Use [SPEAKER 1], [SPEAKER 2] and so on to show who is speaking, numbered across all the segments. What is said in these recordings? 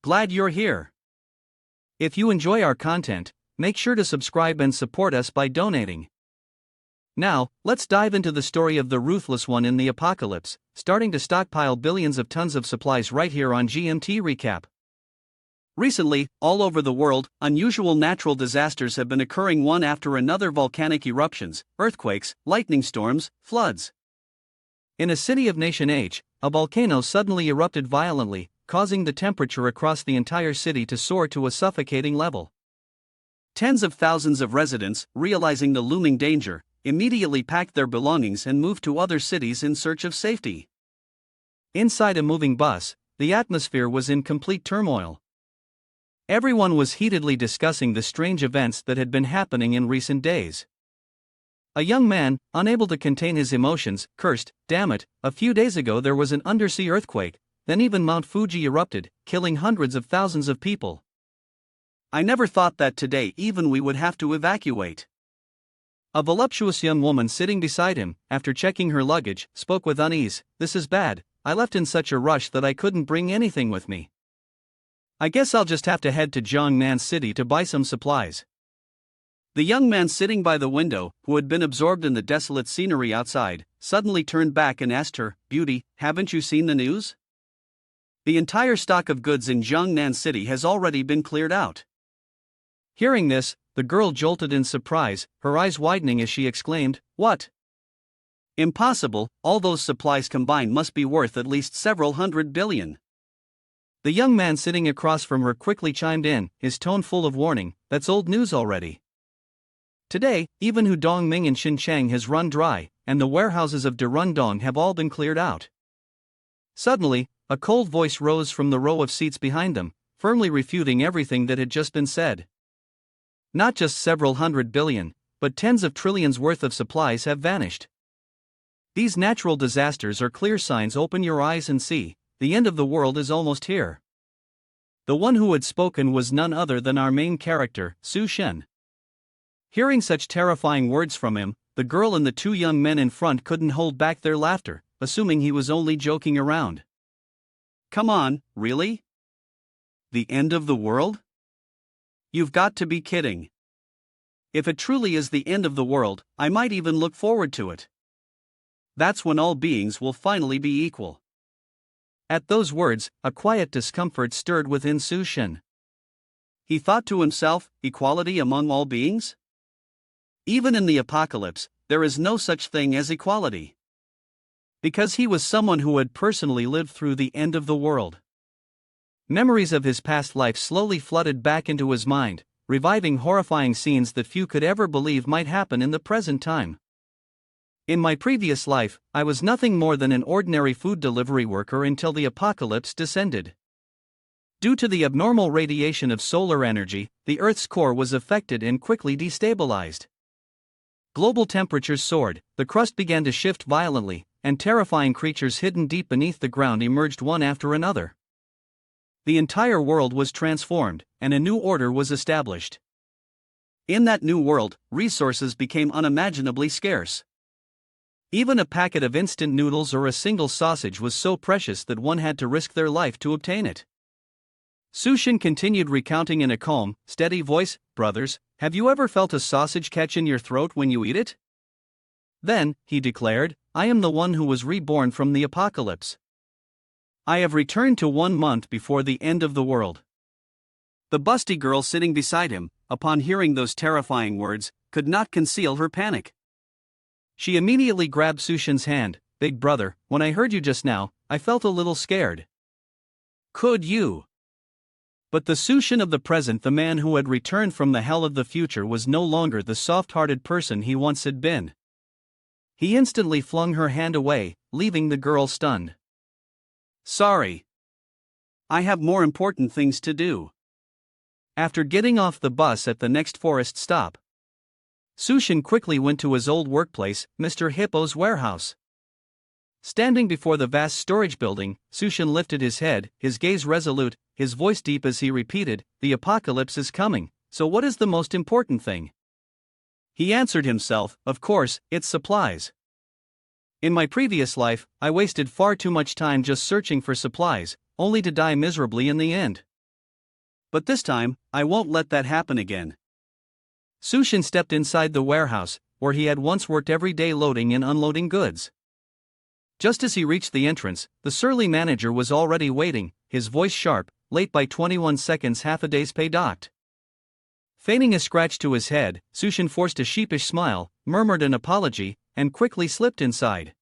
[SPEAKER 1] Glad you're here. If you enjoy our content, make sure to subscribe and support us by donating. Now, let's dive into the story of the Ruthless one in the apocalypse, starting to stockpile billions of tons of supplies right here on GMT Recap. Recently, all over the world, unusual natural disasters have been occurring one after another: volcanic eruptions, earthquakes, lightning storms, floods. In a city of Nation H, a volcano suddenly erupted violently, causing the temperature across the entire city to soar to a suffocating level. Tens of thousands of residents, realizing the looming danger, immediately packed their belongings and moved to other cities in search of safety. Inside a moving bus, the atmosphere was in complete turmoil. Everyone was heatedly discussing the strange events that had been happening in recent days. A young man, unable to contain his emotions, cursed, "Damn it, a few days ago there was an undersea earthquake, then even Mount Fuji erupted, killing hundreds of thousands of people. I never thought that today even we would have to evacuate." A voluptuous young woman sitting beside him, after checking her luggage, spoke with unease, "This is bad, I left in such a rush that I couldn't bring anything with me. I guess I'll just have to head to Jiangnan City to buy some supplies." The young man sitting by the window, who had been absorbed in the desolate scenery outside, suddenly turned back and asked her, "Beauty, haven't you seen the news? The entire stock of goods in Jiangnan City has already been cleared out." Hearing this, the girl jolted in surprise, her eyes widening as she exclaimed, "What? Impossible, all those supplies combined must be worth at least several hundred billion." The young man sitting across from her quickly chimed in, his tone full of warning, "That's old news already. Today, even Hudong-Ming and Xinjiang has run dry, and the warehouses of Derundong have all been cleared out." Suddenly, a cold voice rose from the row of seats behind them, firmly refuting everything that had just been said. Not just several hundred billion, but tens of trillions worth of supplies have vanished. These natural disasters are clear signs. Open your eyes and see, the end of the world is almost here. The one who had spoken was none other than our main character, Su Shen. Hearing such terrifying words from him, the girl and the two young men in front couldn't hold back their laughter, assuming he was only joking around. "Come on, really? The end of the world? You've got to be kidding. If it truly is the end of the world, I might even look forward to it. That's when all beings will finally be equal." At those words, a quiet discomfort stirred within Su Shen. He thought to himself, equality among all beings? Even in the apocalypse, there is no such thing as equality. Because he was someone who had personally lived through the end of the world. Memories of his past life slowly flooded back into his mind, reviving horrifying scenes that few could ever believe might happen in the present time. "In my previous life, I was nothing more than an ordinary food delivery worker until the apocalypse descended. Due to the abnormal radiation of solar energy, the Earth's core was affected and quickly destabilized. Global temperatures soared, the crust began to shift violently, and terrifying creatures hidden deep beneath the ground emerged one after another. The entire world was transformed, and a new order was established. In that new world, resources became unimaginably scarce. Even a packet of instant noodles or a single sausage was so precious that one had to risk their life to obtain it." Su Shen continued recounting in a calm, steady voice, "Brothers, have you ever felt a sausage catch in your throat when you eat it? Then," he declared, "I am the one who was reborn from the apocalypse. I have returned to 1 month before the end of the world." The busty girl sitting beside him, upon hearing those terrifying words, could not conceal her panic. She immediately grabbed Su Shen's hand. "Big brother, when I heard you just now, I felt a little scared." "Could you?" But the Su Shen of the present, the man who had returned from the hell of the future, was no longer the soft-hearted person he once had been. He instantly flung her hand away, leaving the girl stunned. "Sorry. I have more important things to do." After getting off the bus at the next forest stop, Su Shen quickly went to his old workplace, Mr. Hippo's warehouse. Standing before the vast storage building, Su Shen lifted his head, his gaze resolute, his voice deep as he repeated, "The apocalypse is coming, so what is the most important thing?" He answered himself, "Of course, it's supplies. In my previous life, I wasted far too much time just searching for supplies, only to die miserably in the end.
[SPEAKER 2] But this time, I won't let that happen again.
[SPEAKER 1] Sushin stepped inside the warehouse, where he had once worked every day loading and unloading goods. Just as he reached the entrance, the surly manager was already waiting, his voice sharp, late by 21 seconds, half a day's pay docked. Feigning a scratch to his head, Sushin forced a sheepish smile, murmured an apology, and quickly slipped inside.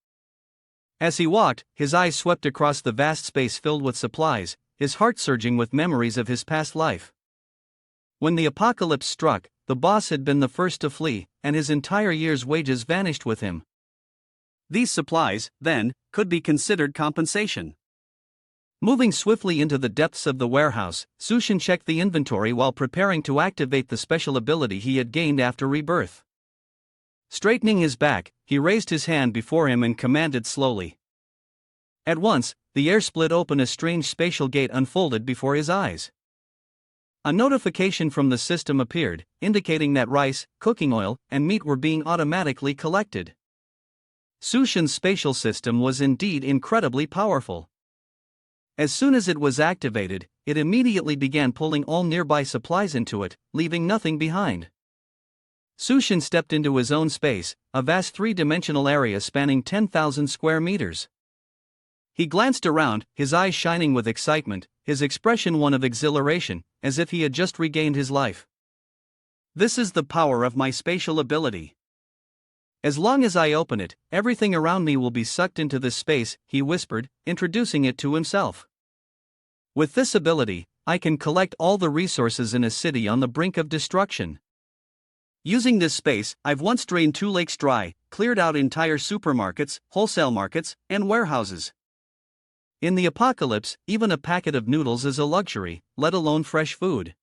[SPEAKER 1] As he walked, his eyes swept across the vast space filled with supplies, his heart surging with memories of his past life. When the apocalypse struck, the boss had been the first to flee, and his entire year's wages vanished with him.
[SPEAKER 2] These supplies, then, could be considered compensation.
[SPEAKER 1] Moving swiftly into the depths of the warehouse, Sushin checked the inventory while preparing to activate the special ability he had gained after rebirth. Straightening his back, he raised his hand before him and commanded slowly. At once, the air split open, a strange spatial gate unfolded before his eyes. A notification from the system appeared, indicating that rice, cooking oil, and meat were being automatically collected. Sushin's spatial system was indeed incredibly powerful. As soon as it was activated, it immediately began pulling all nearby supplies into it, leaving nothing behind. Sushin stepped into his own space, a vast three-dimensional area spanning 10,000 square meters. He glanced around, his eyes shining with excitement, his expression one of exhilaration, as if he had just regained his life.
[SPEAKER 2] This is the power of my spatial ability.
[SPEAKER 1] As long as I open it, everything around me will be sucked into this space, he whispered, introducing it to himself. With this ability, I can collect all the resources in a city on the brink of destruction.
[SPEAKER 2] Using this space, I've once drained 2 lakes dry, cleared out entire supermarkets, wholesale markets, and warehouses.
[SPEAKER 1] In the apocalypse, even a packet of noodles is a luxury, let alone fresh food.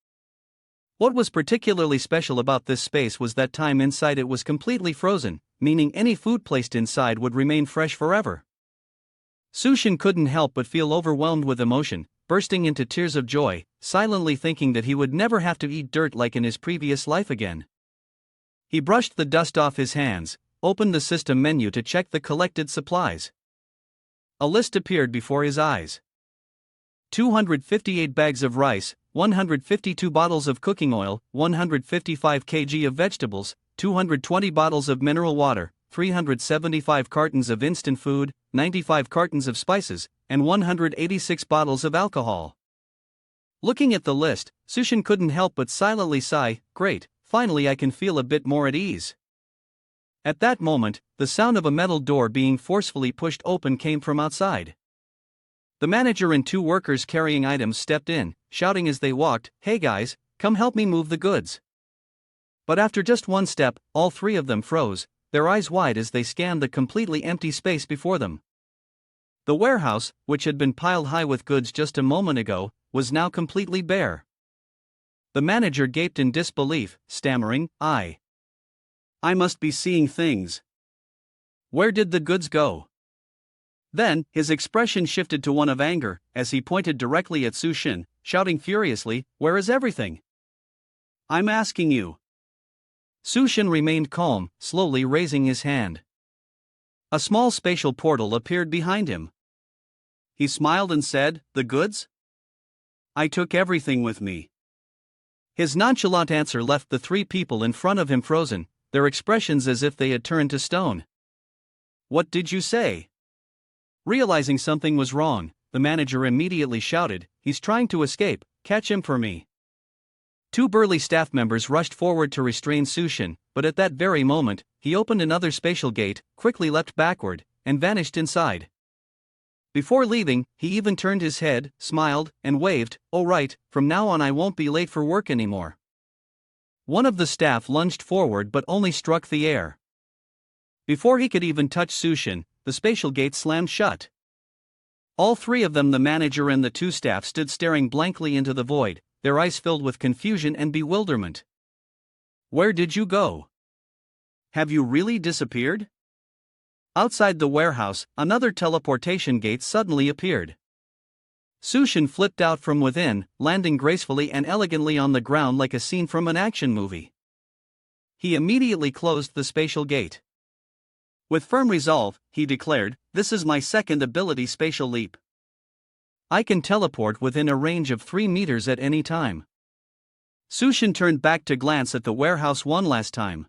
[SPEAKER 1] What was particularly special about this space was that time inside it was completely frozen, meaning any food placed inside would remain fresh forever. Sushin couldn't help but feel overwhelmed with emotion, bursting into tears of joy, silently thinking that he would never have to eat dirt like in his previous life again. He brushed the dust off his hands, opened the system menu to check the collected supplies. A list appeared before his eyes. 258 bags of rice, 152 bottles of cooking oil, 155 kg of vegetables, 220 bottles of mineral water, 375 cartons of instant food, 95 cartons of spices, and 186 bottles of alcohol. Looking at the list, Sushin couldn't help but silently sigh, "Great, finally I can feel a bit more at ease." At that moment, the sound of a metal door being forcefully pushed open came from outside. The manager and 2 workers carrying items stepped in, shouting as they walked, "Hey guys, come help me move the goods." But after just one step, all 3 of them froze, their eyes wide as they scanned the completely empty space before them. The warehouse, which had been piled high with goods just a moment ago, was now completely bare. The manager gaped in disbelief, stammering, I must be seeing things. Where did the goods go?" Then, his expression shifted to one of anger, as he pointed directly at Sushin, shouting furiously, "Where is everything? I'm asking you." Sushin remained calm, slowly raising his hand. A small spatial portal appeared behind him. He smiled and said, "The goods? I took everything with me." His nonchalant answer left the 3 people in front of him frozen, their expressions as if they had turned to stone. "What did you say?" Realizing something was wrong, the manager immediately shouted, "He's trying to escape, catch him for me." 2 burly staff members rushed forward to restrain Sushin, but at that very moment, he opened another spatial gate, quickly leapt backward, and vanished inside. Before leaving, he even turned his head, smiled, and waved, "Oh right, from now on I won't be late for work anymore." One of the staff lunged forward but only struck the air. Before he could even touch Sushin, the spatial gate slammed shut. All 3 of them, the manager and the 2 staff, stood staring blankly into the void, their eyes filled with confusion and bewilderment. "Where did you go? Have you really disappeared?" Outside the warehouse, another teleportation gate suddenly appeared. Sushin flipped out from within, landing gracefully and elegantly on the ground like a scene from an action movie. He immediately closed the spatial gate. With firm resolve, he declared, "This is my second ability, spatial leap. I can teleport within a range of 3 meters at any time.
[SPEAKER 2] Sushin turned back to glance at the warehouse one last time.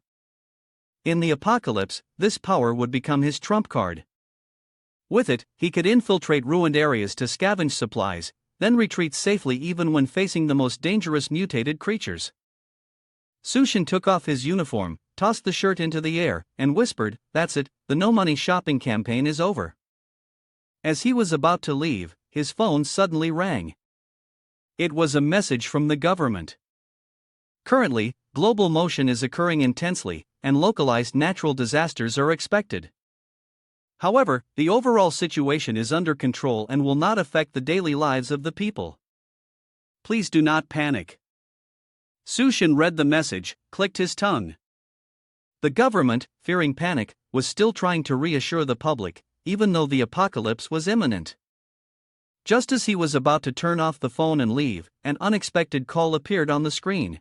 [SPEAKER 2] In the apocalypse, this power would become his trump card. With it, he could infiltrate ruined areas to scavenge supplies, then retreat safely even when facing the most dangerous mutated creatures. Sushin took off his uniform, tossed the shirt into the air, and whispered, "That's it, the no-money shopping campaign is over." As he was about to leave, his phone suddenly rang. It was a message from the government. Currently, global motion is occurring intensely, and localized natural disasters are expected. However, the overall situation is under control and will not affect the daily lives of the people. Please do not panic. Sushin read the message, clicked his tongue. The government, fearing panic, was still trying to reassure the public, even though the apocalypse was imminent. Just as he was about to turn off the phone and leave, an unexpected call appeared on the screen.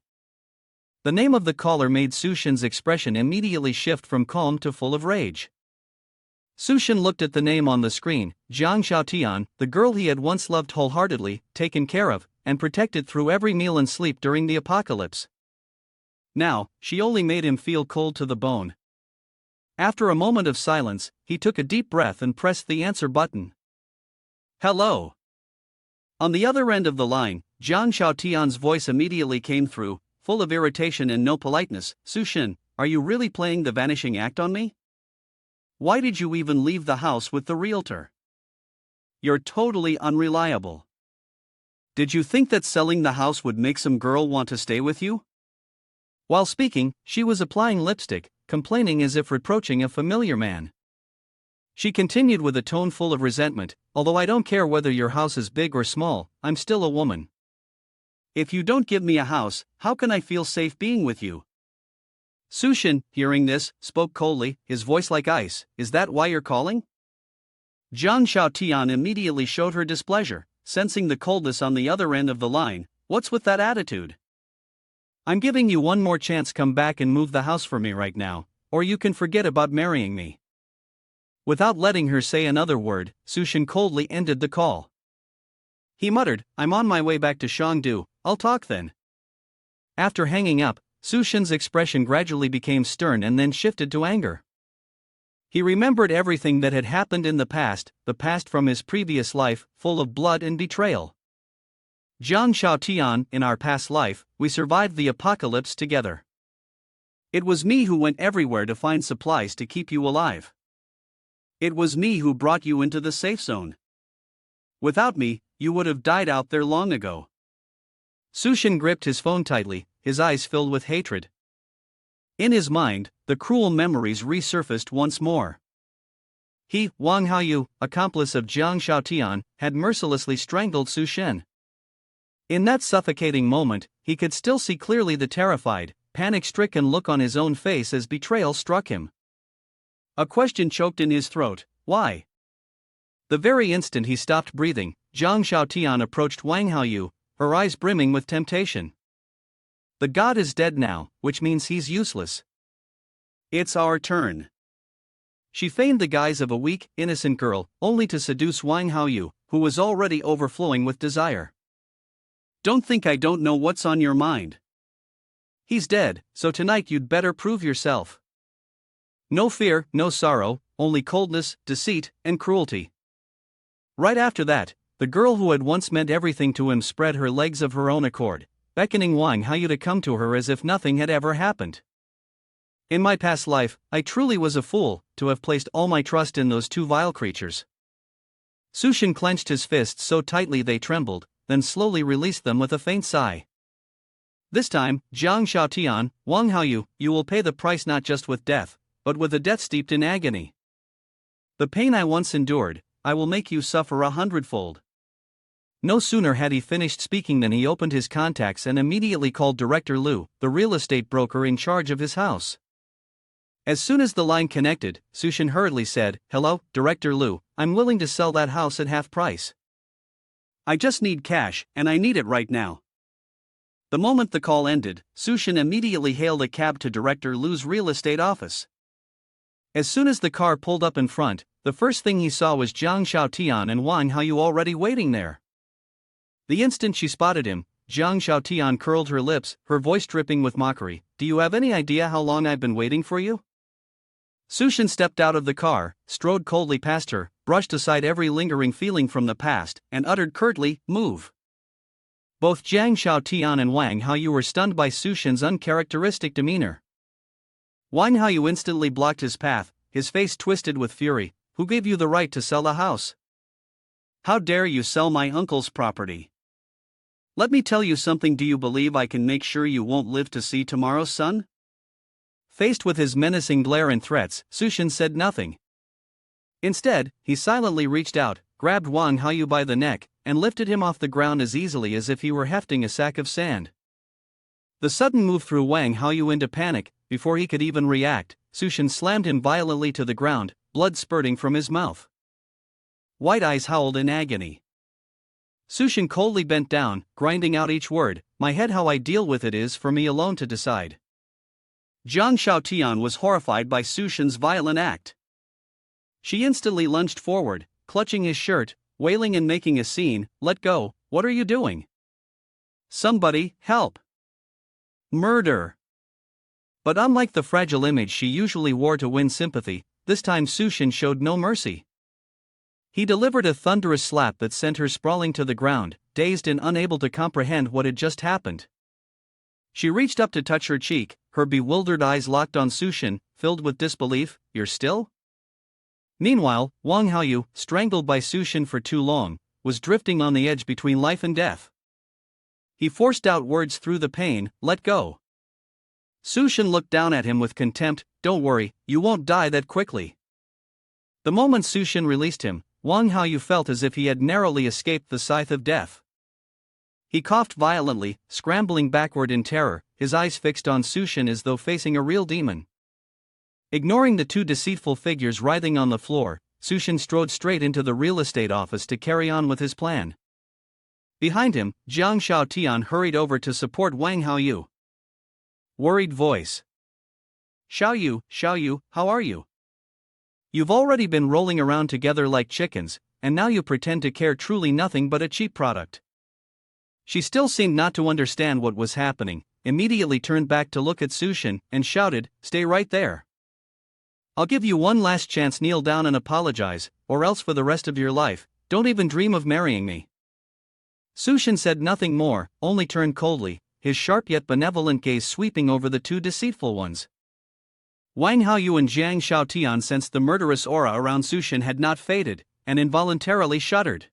[SPEAKER 2] The name of the caller made Sushin's expression immediately shift from calm to full of rage. Sushin looked at the name on the screen, Jiang Xiaotian, the girl he had once loved wholeheartedly, taken care of, and protected through every meal and sleep during the apocalypse. Now, she only made him feel cold to the bone. After a moment of silence, he took a deep breath and pressed the answer button. "Hello." On the other end of the line, Jiang Xiaotian's voice immediately came through, full of irritation and no politeness. "Sushin, are you really playing the vanishing act on me? Why did you even leave the house with the realtor? You're totally unreliable. Did you think that selling the house would make some girl want to stay with you?" While speaking, she was applying lipstick, complaining as if reproaching a familiar man. She continued with a tone full of resentment, "Although I don't care whether your house is big or small, I'm still a woman. If you don't give me a house, how can I feel safe being with you?" Sushin, hearing this, spoke coldly, his voice like ice. "Is that why you're calling?" Jiang Xiaotian immediately showed her displeasure, sensing the coldness on the other end of the line. "What's with that attitude? I'm giving you one more chance. Come back and move the house for me right now, or you can forget about marrying me." Without letting her say another word, Sushin coldly ended the call. He muttered, "I'm on my way back to Shangdu, I'll talk then." After hanging up, Sushin's expression gradually became stern and then shifted to anger. He remembered everything that had happened in the past from his previous life, full of blood and betrayal. "Jiang Xiaotian, in our past life, we survived the apocalypse together. It was me who went everywhere to find supplies to keep you alive. It was me who brought you into the safe zone. Without me, you would have died out there long ago." Sushin gripped his phone tightly, his eyes filled with hatred. In his mind, the cruel memories resurfaced once more. He, Wang Haoyu, accomplice of Jiang Xiaotian, had mercilessly strangled Sushin. In that suffocating moment, he could still see clearly the terrified, panic-stricken look on his own face as betrayal struck him. A question choked in his throat: why? The very instant he stopped breathing, Jiang Xiaotian approached Wang Haoyu, her eyes brimming with temptation. "The god is dead now, which means he's useless. It's our turn." She feigned the guise of a weak, innocent girl, only to seduce Wang Haoyu, who was already overflowing with desire. "Don't think I don't know what's on your mind. He's dead, so tonight you'd better prove yourself. No fear, no sorrow, only coldness, deceit, and cruelty." Right after that, the girl who had once meant everything to him spread her legs of her own accord, beckoning Wang Haoyu to come to her as if nothing had ever happened. "In my past life, I truly was a fool, to have placed all my trust in those two vile creatures." Sushin clenched his fists so tightly they trembled, then slowly released them with a faint sigh. "This time, Jiang Xiaotian, Wang Haoyu, you will pay the price not just with death, but with a death steeped in agony. The pain I once endured, I will make you suffer 100-fold. No sooner had he finished speaking than he opened his contacts and immediately called Director Liu, the real estate broker in charge of his house. As soon as the line connected, Sushin hurriedly said, "Hello, Director Liu, I'm willing to sell that house at half price. I just need cash, and I need it right now." The moment the call ended, Sushin immediately hailed a cab to Director Liu's real estate office. As soon as the car pulled up in front, the first thing he saw was Jiang Xiaotian and Wang Haoyu already waiting there. The instant she spotted him, Jiang Xiaotian curled her lips, her voice dripping with mockery. Do you have any idea how long I've been waiting for you? Sushin stepped out of the car, strode coldly past her, brushed aside every lingering feeling from the past, and uttered curtly, "Move." Both Jiang Xiaotian and Wang Haoyu were stunned by Sushin's uncharacteristic demeanor. Wang Haoyu instantly blocked his path, his face twisted with fury. Who gave you the right to sell the house? How dare you sell my uncle's property? Let me tell you something. Do you believe I can make sure you won't live to see tomorrow's sun? Faced with his menacing glare and threats, Sushin said nothing. Instead, he silently reached out, grabbed Wang Haoyu by the neck, and lifted him off the ground as easily as if he were hefting a sack of sand. The sudden move threw Wang Haoyu into panic. Before he could even react, Sushin slammed him violently to the ground, blood spurting from his mouth. White eyes howled in agony. Sushin coldly bent down, grinding out each word. My head, how I deal with it is for me alone to decide. Jiang Xiaotian was horrified by Sushin's violent act. She instantly lunged forward, clutching his shirt, wailing and making a scene. Let go, what are you doing? Somebody, help! Murder! But unlike the fragile image she usually wore to win sympathy, this time Sushin showed no mercy. He delivered a thunderous slap that sent her sprawling to the ground, dazed and unable to comprehend what had just happened. She reached up to touch her cheek, her bewildered eyes locked on Sushin, filled with disbelief. You're still? Meanwhile, Wang Haoyu, strangled by Sushin for too long, was drifting on the edge between life and death. He forced out words through the pain. Let go. Sushin looked down at him with contempt. Don't worry, you won't die that quickly. The moment Sushin released him, Wang Haoyu felt as if he had narrowly escaped the scythe of death. He coughed violently, scrambling backward in terror, his eyes fixed on Sushin as though facing a real demon. Ignoring the two deceitful figures writhing on the floor, Sushin strode straight into the real estate office to carry on with his plan. Behind him, Jiang Xiaotian hurried over to support Wang Haoyu. Worried voice. Xiaoyu, how are you? You've already been rolling around together like chickens, and now you pretend to care truly nothing but a cheap product. She still seemed not to understand what was happening, immediately turned back to look at Sushin, and shouted, Stay right there. I'll give you one last chance, kneel down and apologize, or else for the rest of your life, don't even dream of marrying me. Sushin said nothing more, only turned coldly, his sharp yet benevolent gaze sweeping over the two deceitful ones. Wang Haoyu and Jiang Xiaotian sensed the murderous aura around Sushin had not faded, and involuntarily shuddered.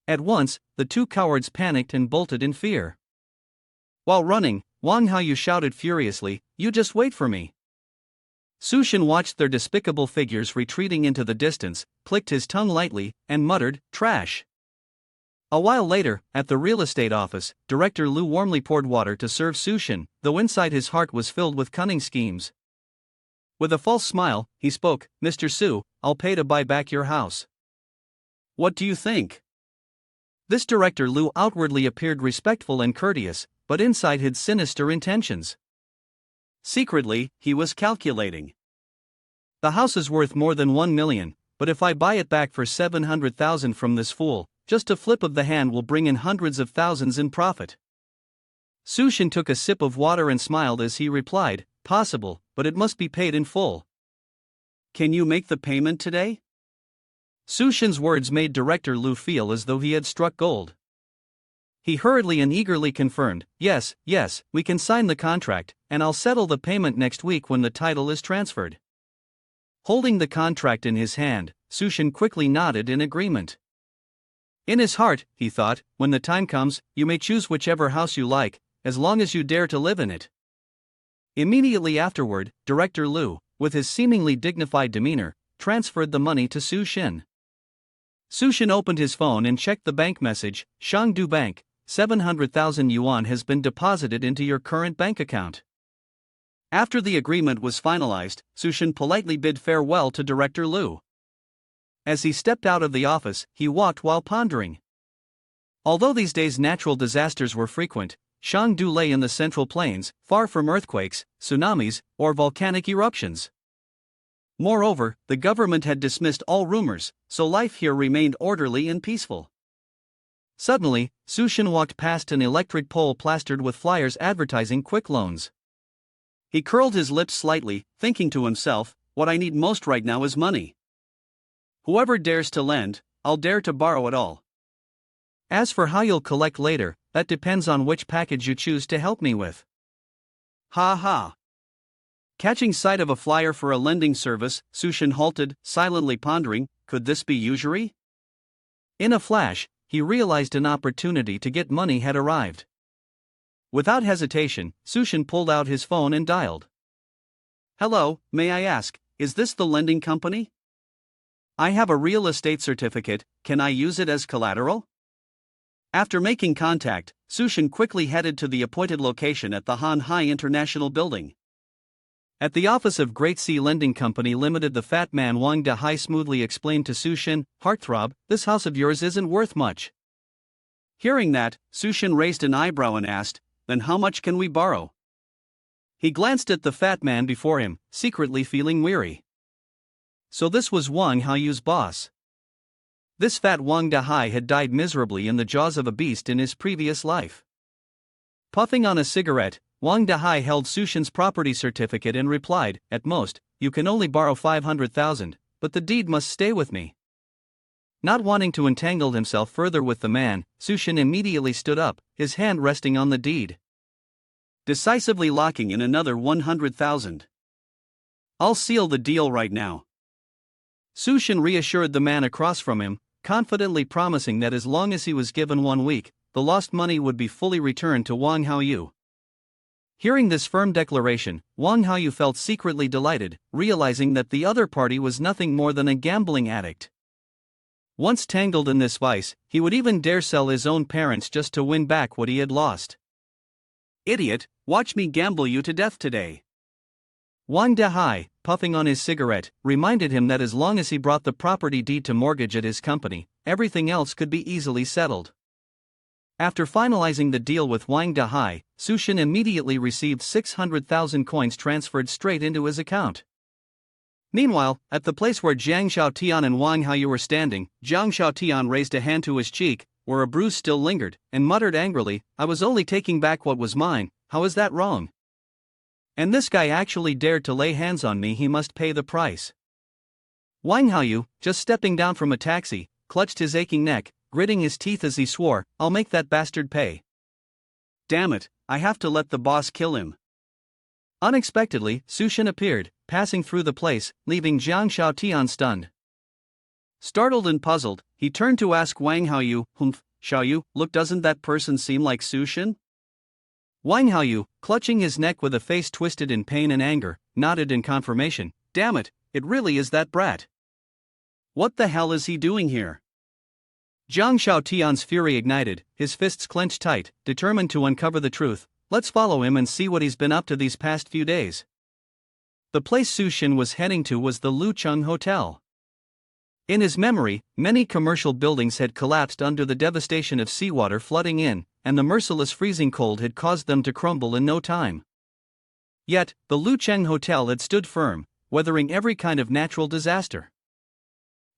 [SPEAKER 2] At once, the two cowards panicked and bolted in fear. While running, Wang Haoyu shouted furiously, You just wait for me. Sushin watched their despicable figures retreating into the distance, clicked his tongue lightly, and muttered, Trash. A while later, at the real estate office, Director Liu warmly poured water to serve Sushin, though inside his heart was filled with cunning schemes. With a false smile, he spoke, Mr. Su, I'll pay to buy back your house. What do you think? This Director Liu outwardly appeared respectful and courteous, but inside hid sinister intentions. Secretly, he was calculating. The house is worth more than 1 million, but if I buy it back for 700,000 from this fool, just a flip of the hand will bring in hundreds of thousands in profit. Sushin took a sip of water and smiled as he replied, Possible, but it must be paid in full. Can you make the payment today? Sushin's words made Director Liu feel as though he had struck gold. He hurriedly and eagerly confirmed, Yes, we can sign the contract, and I'll settle the payment next week when the title is transferred. Holding the contract in his hand, Sushin quickly nodded in agreement. In his heart, he thought, when the time comes, you may choose whichever house you like, as long as you dare to live in it. Immediately afterward, Director Liu, with his seemingly dignified demeanor, transferred the money to Sushin. Sushin opened his phone and checked the bank message, Shangdu Bank, 700,000 yuan has been deposited into your current bank account. After the agreement was finalized, Sushin politely bid farewell to Director Liu. As he stepped out of the office, he walked while pondering. Although these days natural disasters were frequent, Shangdu lay in the Central Plains, far from earthquakes, tsunamis, or volcanic eruptions. Moreover, the government had dismissed all rumors, so life here remained orderly and peaceful. Suddenly, Sushin walked past an electric pole plastered with flyers advertising quick loans. He curled his lips slightly, thinking to himself, what I need most right now is money. Whoever dares to lend, I'll dare to borrow it all. As for how you'll collect later, that depends on which package you choose to help me with. Ha ha. Catching sight of a flyer for a lending service, Sushin halted, silently pondering, could this be usury? In a flash, he realized an opportunity to get money had arrived. Without hesitation, Sushin pulled out his phone and dialed. Hello, may I ask, is this the lending company? I have a real estate certificate, can I use it as collateral? After making contact, Sushin quickly headed to the appointed location at the Han Hai International Building. At the office of Great Sea Lending Company Limited, the fat man Wang Dahai smoothly explained to Sushin, "Heartthrob, this house of yours isn't worth much." Hearing that, Sushin raised an eyebrow and asked, "Then how much can we borrow?" He glanced at the fat man before him, secretly feeling weary. So this was Wang Haoyu's boss. This fat Wang Dahai had died miserably in the jaws of a beast in his previous life. Puffing on a cigarette, Wang Dahai held Sushin's property certificate and replied, "At most, you can only borrow 500,000, but the deed must stay with me." Not wanting to entangle himself further with the man, Sushin immediately stood up, his hand resting on the deed, decisively locking in another 100,000. "I'll seal the deal right now." Sushin reassured the man across from him, confidently promising that as long as he was given 1 week, the lost money would be fully returned to Wang Haoyu. Hearing this firm declaration, Wang Haoyu felt secretly delighted, realizing that the other party was nothing more than a gambling addict. Once tangled in this vice, he would even dare sell his own parents just to win back what he had lost. "Idiot, watch me gamble you to death today." Wang Dahai, puffing on his cigarette, reminded him that as long as he brought the property deed to mortgage at his company, everything else could be easily settled. After finalizing the deal with Wang Dahai, Sushin immediately received 600,000 coins transferred straight into his account. Meanwhile, at the place where Jiang Xiaotian and Wang Haoyu were standing, Jiang Xiaotian raised a hand to his cheek, where a bruise still lingered, and muttered angrily, "I was only taking back what was mine, how is that wrong? And this guy actually dared to lay hands on me, he must pay the price." Wang Haoyu, just stepping down from a taxi, clutched his aching neck, gritting his teeth as he swore, "I'll make that bastard pay. Damn it, I have to let the boss kill him." Unexpectedly, Sushin appeared, passing through the place, leaving Jiang Xiaotian stunned. Startled and puzzled, he turned to ask Wang Haoyu, "Humph, Xiaoyu, look, doesn't that person seem like Sushin?" Wang Haoyu, clutching his neck with a face twisted in pain and anger, nodded in confirmation, "Damn it, it really is that brat. What the hell is he doing here?" Jiang Xiaotian's fury ignited, his fists clenched tight, determined to uncover the truth. "Let's follow him and see what he's been up to these past few days." The place Sushin was heading to was the Lucheng Hotel. In his memory, many commercial buildings had collapsed under the devastation of seawater flooding in, and the merciless freezing cold had caused them to crumble in no time. Yet, the Lucheng Hotel had stood firm, weathering every kind of natural disaster.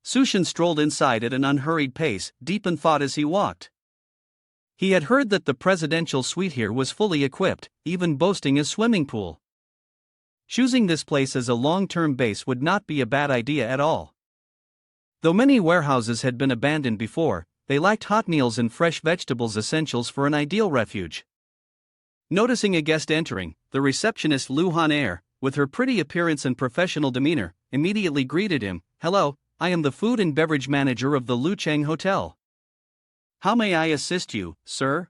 [SPEAKER 2] Sushin strolled inside at an unhurried pace, deep in thought as he walked. He had heard that the presidential suite here was fully equipped, even boasting a swimming pool. Choosing this place as a long-term base would not be a bad idea at all. Though many warehouses had been abandoned before, they lacked hot meals and fresh vegetables, essentials for an ideal refuge. Noticing a guest entering, the receptionist Lu Han Air, with her pretty appearance and professional demeanor, immediately greeted him, "Hello, I am the food and beverage manager of the Lucheng Hotel. How may I assist you, sir?"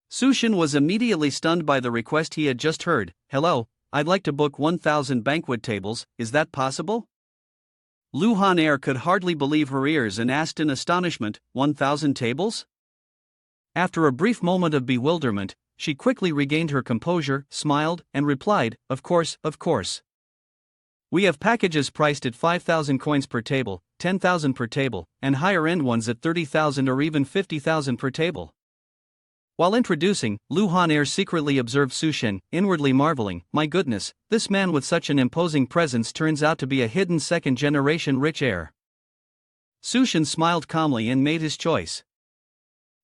[SPEAKER 2] Sushin was immediately stunned by the request he had just heard. "Hello, I'd like to book 1,000 banquet tables, is that possible?" Lu Han Air could hardly believe her ears and asked in astonishment, 1,000 tables? After a brief moment of bewilderment, she quickly regained her composure, smiled, and replied, Of course. We have packages priced at 5,000 coins per table, 10,000 per table, and higher-end ones at 30,000 or even 50,000 per table." While introducing, Lu Han Air secretly observed Sushin, inwardly marveling, "My goodness, this man with such an imposing presence turns out to be a hidden second-generation rich heir." Sushin smiled calmly and made his choice.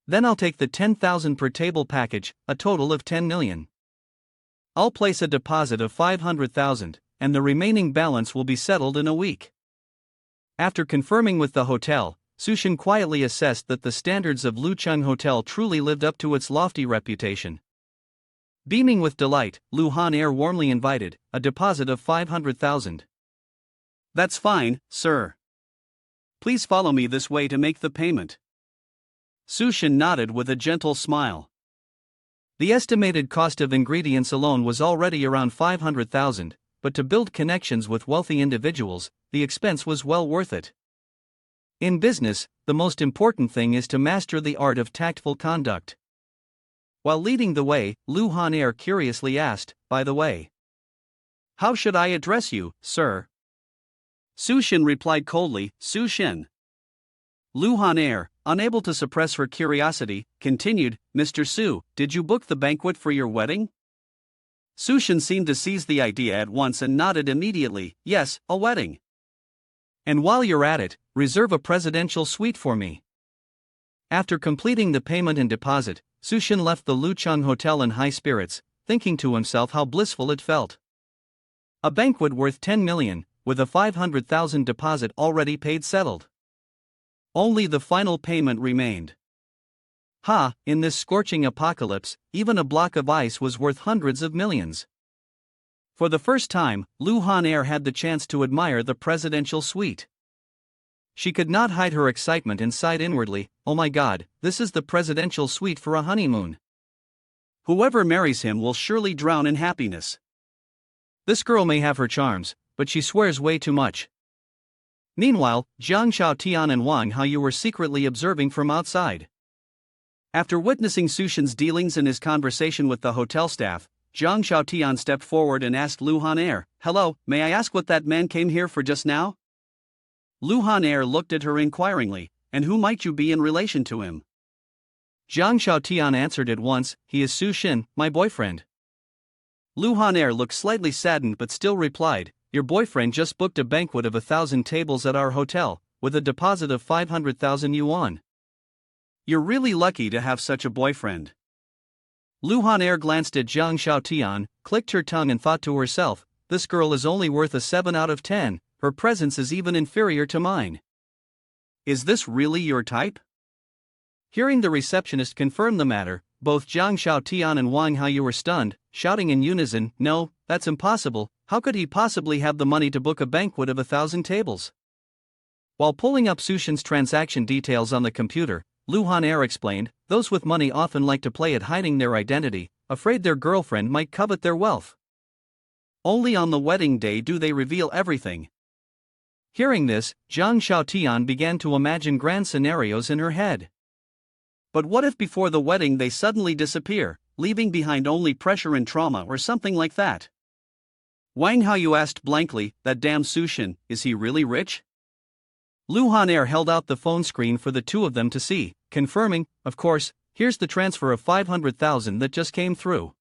[SPEAKER 2] Then I'll take the 10,000 per table package, a total of 10 million. I'll place a deposit of 500,000, and the remaining balance will be settled in a week. After confirming with the hotel, Sushin quietly assessed that the standards of Lucheng Hotel truly lived up to its lofty reputation. Beaming with delight, Lu Han Air warmly invited, a deposit of 500,000. That's fine, sir. Please follow me this way to make the payment. Sushin nodded with a gentle smile. The estimated cost of ingredients alone was already around 500,000, but to build connections with wealthy individuals, the expense was well worth it. In business, the most important thing is to master the art of tactful conduct. While leading the way, Lu Han Air curiously asked, by the way, how should I address you, sir? Sushin replied coldly, Sushin. Lu Han Air, unable to suppress her curiosity, continued, Mr. Su, did you book the banquet for your wedding? Sushin seemed to seize the idea at once and nodded immediately, yes, a wedding. And while you're at it, reserve a presidential suite for me. After completing the payment and deposit, Sushin left the Lucheng Hotel in high spirits, thinking to himself how blissful it felt. A banquet worth 10 million, with a 500,000 deposit already paid settled. Only the final payment remained. In this scorching apocalypse, even a block of ice was worth hundreds of millions. For the first time, Lu Han Air had the chance to admire the presidential suite. She could not hide her excitement and sighed inwardly, oh my god, this is the presidential suite for a honeymoon. Whoever marries him will surely drown in happiness. This girl may have her charms, but she swears way too much. Meanwhile, Jiang Xiaotian and Wang Haoyu were secretly observing from outside. After witnessing Sushin's dealings and his conversation with the hotel staff, Jiang Xiaotian stepped forward and asked Lu Han Air, hello, may I ask what that man came here for just now? Lu Han Air looked at her inquiringly, and who might you be in relation to him? Jiang Xiaotian answered at once, he is Sushin, my boyfriend. Lu Han Air looked slightly saddened but still replied, your boyfriend just booked a banquet of 1,000 tables at our hotel, with a deposit of 500,000 yuan. You're really lucky to have such a boyfriend. Lu Han Air glanced at Jiang Xiaotian, clicked her tongue and thought to herself, this girl is only worth a 7 out of 10, her presence is even inferior to mine. Is this really your type? Hearing the receptionist confirm the matter, both Jiang Xiaotian and Wang Haoyu were stunned, shouting in unison, no, that's impossible, how could he possibly have the money to book a banquet of 1,000 tables? While pulling up Sushin's transaction details on the computer, Lu Han Air explained, those with money often like to play at hiding their identity, afraid their girlfriend might covet their wealth. Only on the wedding day do they reveal everything. Hearing this, Jiang Xiaotian began to imagine grand scenarios in her head. But what if before the wedding they suddenly disappear, leaving behind only pressure and trauma or something like that? Wang Haoyu asked blankly, that damn Sushin, is he really rich? Lu Han Air held out the phone screen for the two of them to see, confirming, of course, here's the transfer of 500,000 that just came through.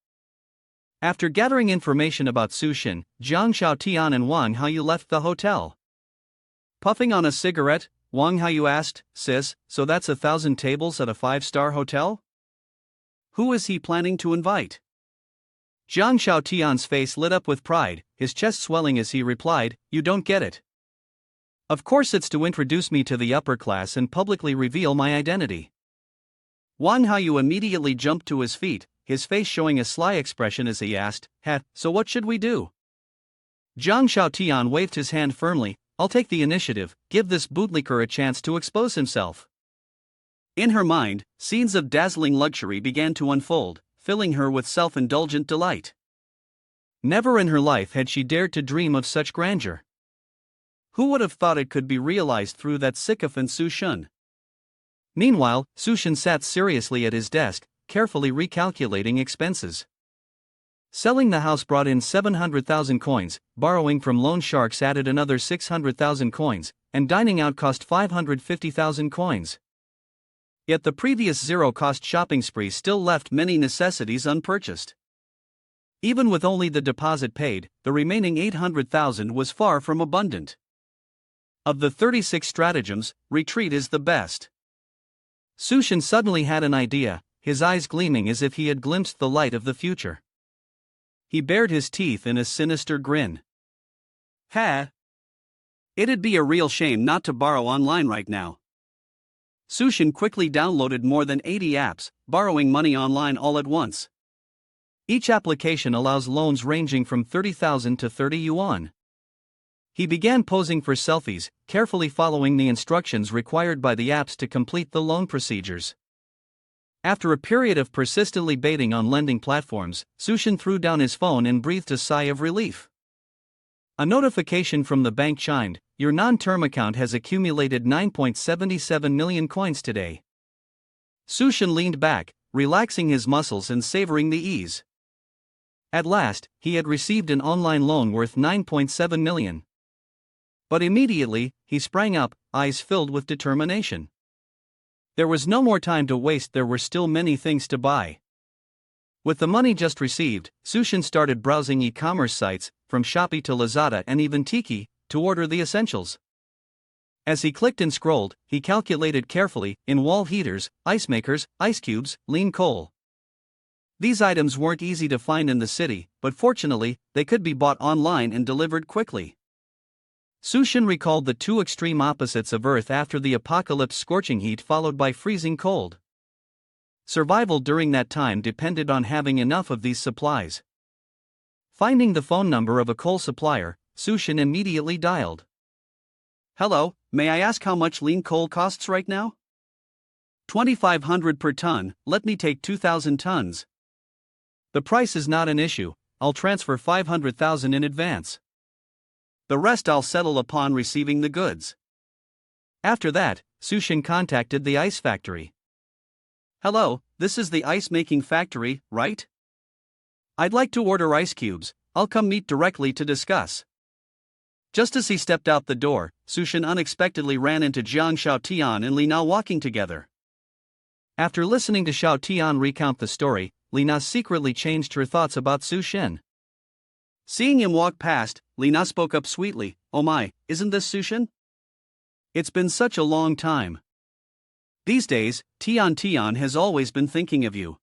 [SPEAKER 2] After gathering information about Sushin, Jiang Xiaotian and Wang Haoyu left the hotel. Puffing on a cigarette, Wang Haoyu asked, sis, so that's 1,000 tables at a 5-star hotel? Who is he planning to invite? Jiang Xiaotian's face lit up with pride, his chest swelling as he replied, you don't get it. Of course it's to introduce me to the upper class and publicly reveal my identity. Wang Haoyu immediately jumped to his feet, his face showing a sly expression as he asked, so what should we do? Jiang Xiaotian waved his hand firmly, I'll take the initiative, give this bootlicker a chance to expose himself. In her mind, scenes of dazzling luxury began to unfold, filling her with self-indulgent delight. Never in her life had she dared to dream of such grandeur. Who would have thought it could be realized through that sycophant Sushin? Meanwhile, Sushin sat seriously at his desk, carefully recalculating expenses. Selling the house brought in 700,000 coins, borrowing from loan sharks added another 600,000 coins, and dining out cost 550,000 coins. Yet the previous zero-cost shopping spree still left many necessities unpurchased. Even with only the deposit paid, the remaining 800,000 was far from abundant. Of the 36 stratagems, retreat is the best.
[SPEAKER 1] Sushin suddenly had an idea, his eyes gleaming as if he had glimpsed the light of the future. He bared his teeth in a sinister grin.
[SPEAKER 2] Ha! It'd be a real shame not to borrow online right now. Sushin quickly downloaded more than 80 apps, borrowing money online all at once.
[SPEAKER 1] Each application allows loans ranging from 30,000 to 30 yuan. He began posing for selfies, carefully following the instructions required by the apps to complete the loan procedures. After a period of persistently baiting on lending platforms, Sushin threw down his phone and breathed a sigh of relief. A notification from the bank chimed, "Your non-term account has accumulated 9.77 million coins today." Sushin leaned back, relaxing his muscles and savoring the ease. At last, he had received an online loan worth 9.7 million. But immediately, he sprang up, eyes filled with determination. There was no more time to waste, there were still many things to buy. With the money just received, Sushin started browsing e-commerce sites, from Shopee to Lazada and even Tiki, to order the essentials. As he clicked and scrolled, he calculated carefully, in wall heaters, ice makers, ice cubes, lean coal. These items weren't easy to find in the city, but fortunately, they could be bought online and delivered quickly. Sushin recalled the two extreme opposites of Earth after the apocalypse: scorching heat followed by freezing cold. Survival during that time depended on having enough of these supplies. Finding the phone number of a coal supplier, Sushin immediately dialed.
[SPEAKER 2] "Hello, may I ask how much lean coal costs right now?" 2,500 per ton, let me take 2,000 tons.
[SPEAKER 1] "The price is not an issue, I'll transfer 500,000 in advance.
[SPEAKER 2] The rest I'll settle upon receiving the goods."
[SPEAKER 1] After that, Sushin contacted the ice factory.
[SPEAKER 2] "Hello, this is the ice making factory, right? I'd like to order ice cubes, I'll come meet directly to discuss." Just as he stepped out the door, Sushin unexpectedly ran into Jiang Xiaotian and Li Na walking together.
[SPEAKER 1] After listening to Xiaotian recount the story, Li Na secretly changed her thoughts about Sushin.
[SPEAKER 2] Seeing him walk past, Li Na spoke up sweetly, "Oh my, isn't this Sushin? It's been such a long time. These days, Tian has always been thinking of you."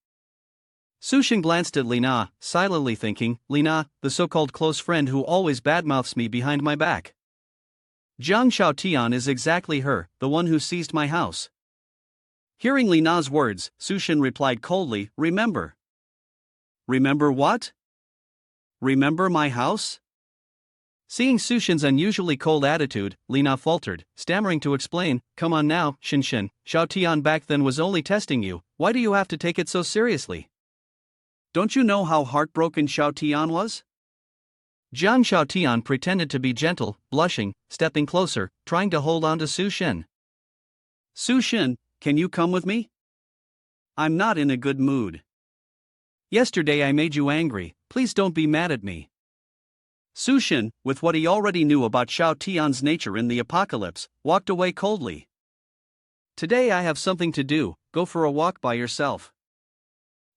[SPEAKER 1] Sushin glanced at Li Na, silently thinking, Li Na, the so-called close friend who always badmouths me behind my back. Jiang Xiaotian is exactly her, the one who seized my house.
[SPEAKER 2] Hearing Li Na's words, Sushin replied coldly, "Remember." "Remember what? Remember my house?"
[SPEAKER 1] Seeing Sushin's unusually cold attitude, Li Na faltered, stammering to explain, "Come on now, Shinshin, Xiaotian back then was only testing you, why do you have to take it so seriously?
[SPEAKER 2] Don't you know how heartbroken Xiaotian was?"
[SPEAKER 1] Jiang Xiaotian pretended to be gentle, blushing, stepping closer, trying to hold on to Sushin.
[SPEAKER 2] "Sushin, can you come with me? I'm not in a good mood.
[SPEAKER 1] Yesterday I made you angry, please don't be mad at me."
[SPEAKER 2] Sushin, with what he already knew about Xiaotian's nature in the apocalypse, walked away coldly.
[SPEAKER 1] "Today I have something to do, go for a walk by yourself."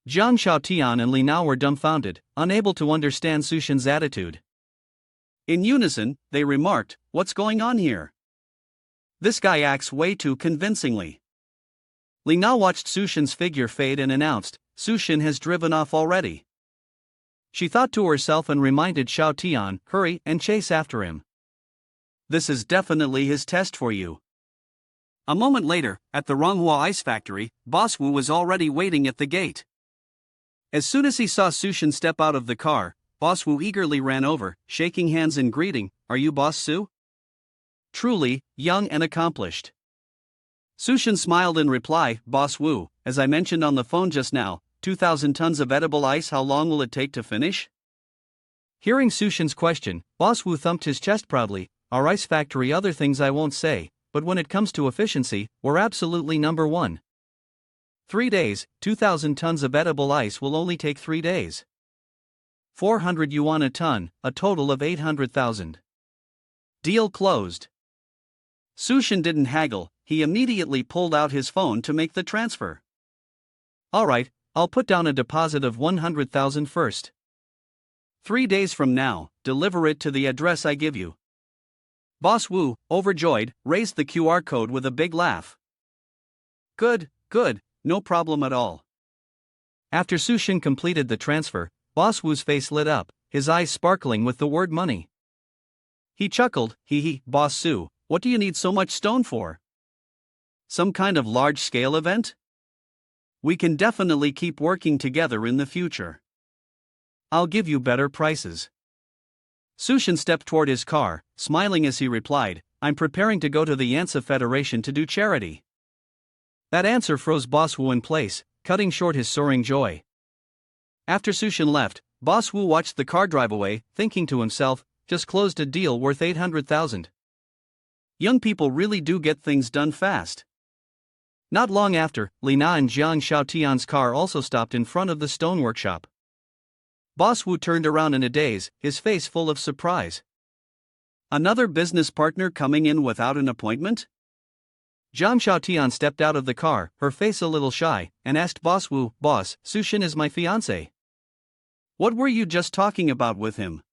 [SPEAKER 1] Jiang Xiaotian and Li Na were dumbfounded, unable to understand Sushin's attitude.
[SPEAKER 2] In unison, they remarked, "What's going on here? This guy acts way too convincingly."
[SPEAKER 1] Li Na watched Sushin's figure fade and announced, "Sushin has driven off already." She thought to herself and reminded Xiaotian, "Hurry and chase after him.
[SPEAKER 2] This is definitely his test for you." A moment later, at the Manhwa ice factory, Boss Wu was already waiting at the gate. As soon as he saw Sushin step out of the car, Boss Wu eagerly ran over, shaking hands in greeting, "Are you Boss Su?"
[SPEAKER 1] "Truly, young and accomplished."
[SPEAKER 2] Sushin smiled in reply, "Boss Wu, as I mentioned on the phone just now, 2,000 tons of edible ice, how long will it take to finish?"
[SPEAKER 1] Hearing Sushin's question, Boss Wu thumped his chest proudly, "Our ice factory, other things I won't say, but when it comes to efficiency, we're absolutely number one. 3 days, 2,000 tons of edible ice will only take 3 days. 400 yuan a ton, a total of 800,000. Deal closed."
[SPEAKER 2] Sushin didn't haggle, he immediately pulled out his phone to make the transfer.
[SPEAKER 1] "All right, I'll put down a deposit of 100,000 first.
[SPEAKER 2] 3 days from now, deliver it to the address I give you." Boss Wu, overjoyed, raised the QR code with a big laugh. Good, Good, no problem at all.
[SPEAKER 1] After Sushin completed the transfer, Boss Wu's face lit up, his eyes sparkling with the word money.
[SPEAKER 2] He chuckled, hee hee, Boss Su, what do you need so much stone for? Some kind of large-scale event? We can definitely keep working together in the future.
[SPEAKER 1] I'll give you better prices.
[SPEAKER 2] Sushin stepped toward his car, smiling as he replied, I'm preparing to go to the Yansa Federation to do charity.
[SPEAKER 1] That answer froze Boss Wu in place, cutting short his soaring joy.
[SPEAKER 2] After Sushin left, Boss Wu watched the car drive away, thinking to himself, just closed a deal worth 800,000. Young people really do get things done fast.
[SPEAKER 1] Not long after, Li Na and Jiang Xiaotian's car also stopped in front of the stone workshop.
[SPEAKER 2] Boss Wu turned around in a daze, his face full of surprise. Another business partner coming in without an appointment?
[SPEAKER 1] Jiang Xiaotian stepped out of the car, her face a little shy, and asked Boss Wu, Boss, Sushin is my fiancé.
[SPEAKER 2] What were you just talking about with him?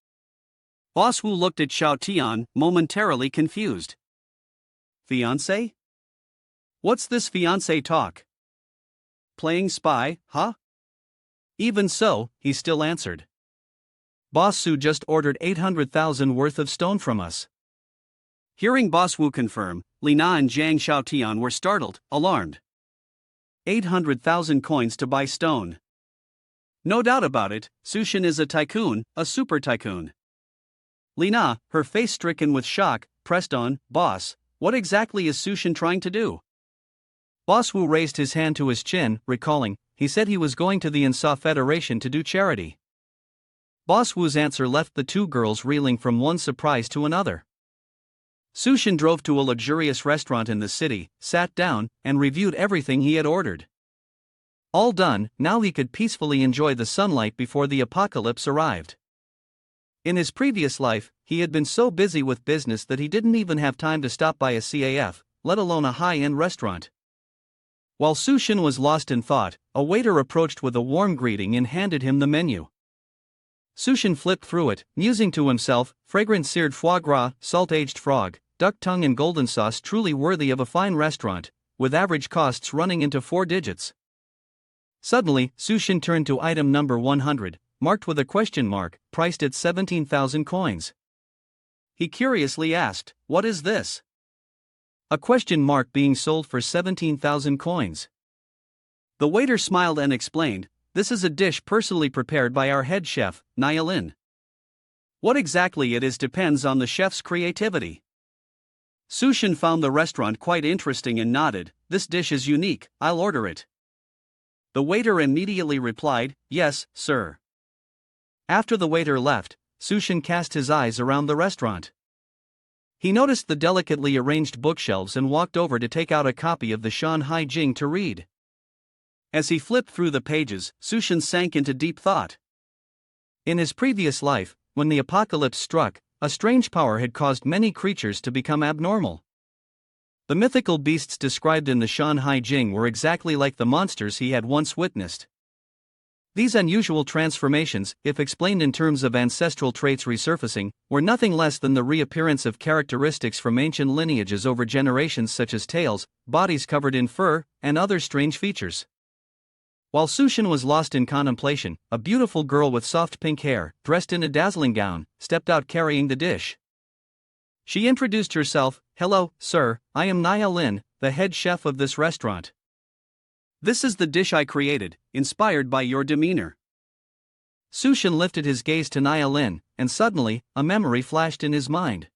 [SPEAKER 2] Boss Wu looked at Xiaotian, momentarily confused. Fiancé? What's this fiancé talk? Playing spy, huh?
[SPEAKER 1] Even so, he still answered. Boss Su just ordered 800,000 worth of stone from us.
[SPEAKER 2] Hearing Boss Wu confirm, Li Na and Jiang Xiaotian were startled, alarmed. 800,000 coins to buy stone. No doubt about it, Sushin is a tycoon, a super tycoon. Li Na, her face stricken with shock, pressed on, Boss, what exactly is Sushin trying to do?
[SPEAKER 1] Boss Wu raised his hand to his chin, recalling, he said he was going to the Yansa Federation to do charity. Boss Wu's answer left the two girls reeling from one surprise to another.
[SPEAKER 2] Sushin drove to a luxurious restaurant in the city, sat down, and reviewed everything he had ordered.
[SPEAKER 1] All done, now he could peacefully enjoy the sunlight before the apocalypse arrived. In his previous life, he had been so busy with business that he didn't even have time to stop by a CAF, let alone a high-end restaurant. While Sushin was lost in thought, a waiter approached with a warm greeting and handed him the menu. Sushin flipped through it, musing to himself, fragrant seared foie gras, salt-aged frog, duck tongue and golden sauce truly worthy of a fine restaurant, with average costs running into 4 digits. Suddenly, Sushin turned to item number 100, marked with a question mark, priced at 17,000 coins.
[SPEAKER 2] He curiously asked, what is this?
[SPEAKER 1] A question mark being sold for 17,000 coins.
[SPEAKER 2] The waiter smiled and explained, this is a dish personally prepared by our head chef, Nia Lin. What exactly it is depends on the chef's creativity. Sushin found the restaurant quite interesting and nodded, this dish is unique, I'll order it. The waiter immediately replied, yes, sir.
[SPEAKER 1] After the waiter left, Sushin cast his eyes around the restaurant. He noticed the delicately arranged bookshelves and walked over to take out a copy of the Shanhai Jing to read.
[SPEAKER 2] As he flipped through the pages, Sushin sank into deep thought.
[SPEAKER 1] In his previous life, when the apocalypse struck, a strange power had caused many creatures to become abnormal. The mythical beasts described in the Shanhai Jing were exactly like the monsters he had once witnessed. These unusual transformations, if explained in terms of ancestral traits resurfacing, were nothing less than the reappearance of characteristics from ancient lineages over generations such as tails, bodies covered in fur, and other strange features. While Sushin was lost in contemplation, a beautiful girl with soft pink hair, dressed in a dazzling gown, stepped out carrying the dish. She introduced herself, hello, sir, I am Nia Lin, the head chef of this restaurant.
[SPEAKER 2] This is the dish I created, inspired by your demeanor.
[SPEAKER 1] Sushin lifted his gaze to Nia Lin, and suddenly, a memory flashed in his mind.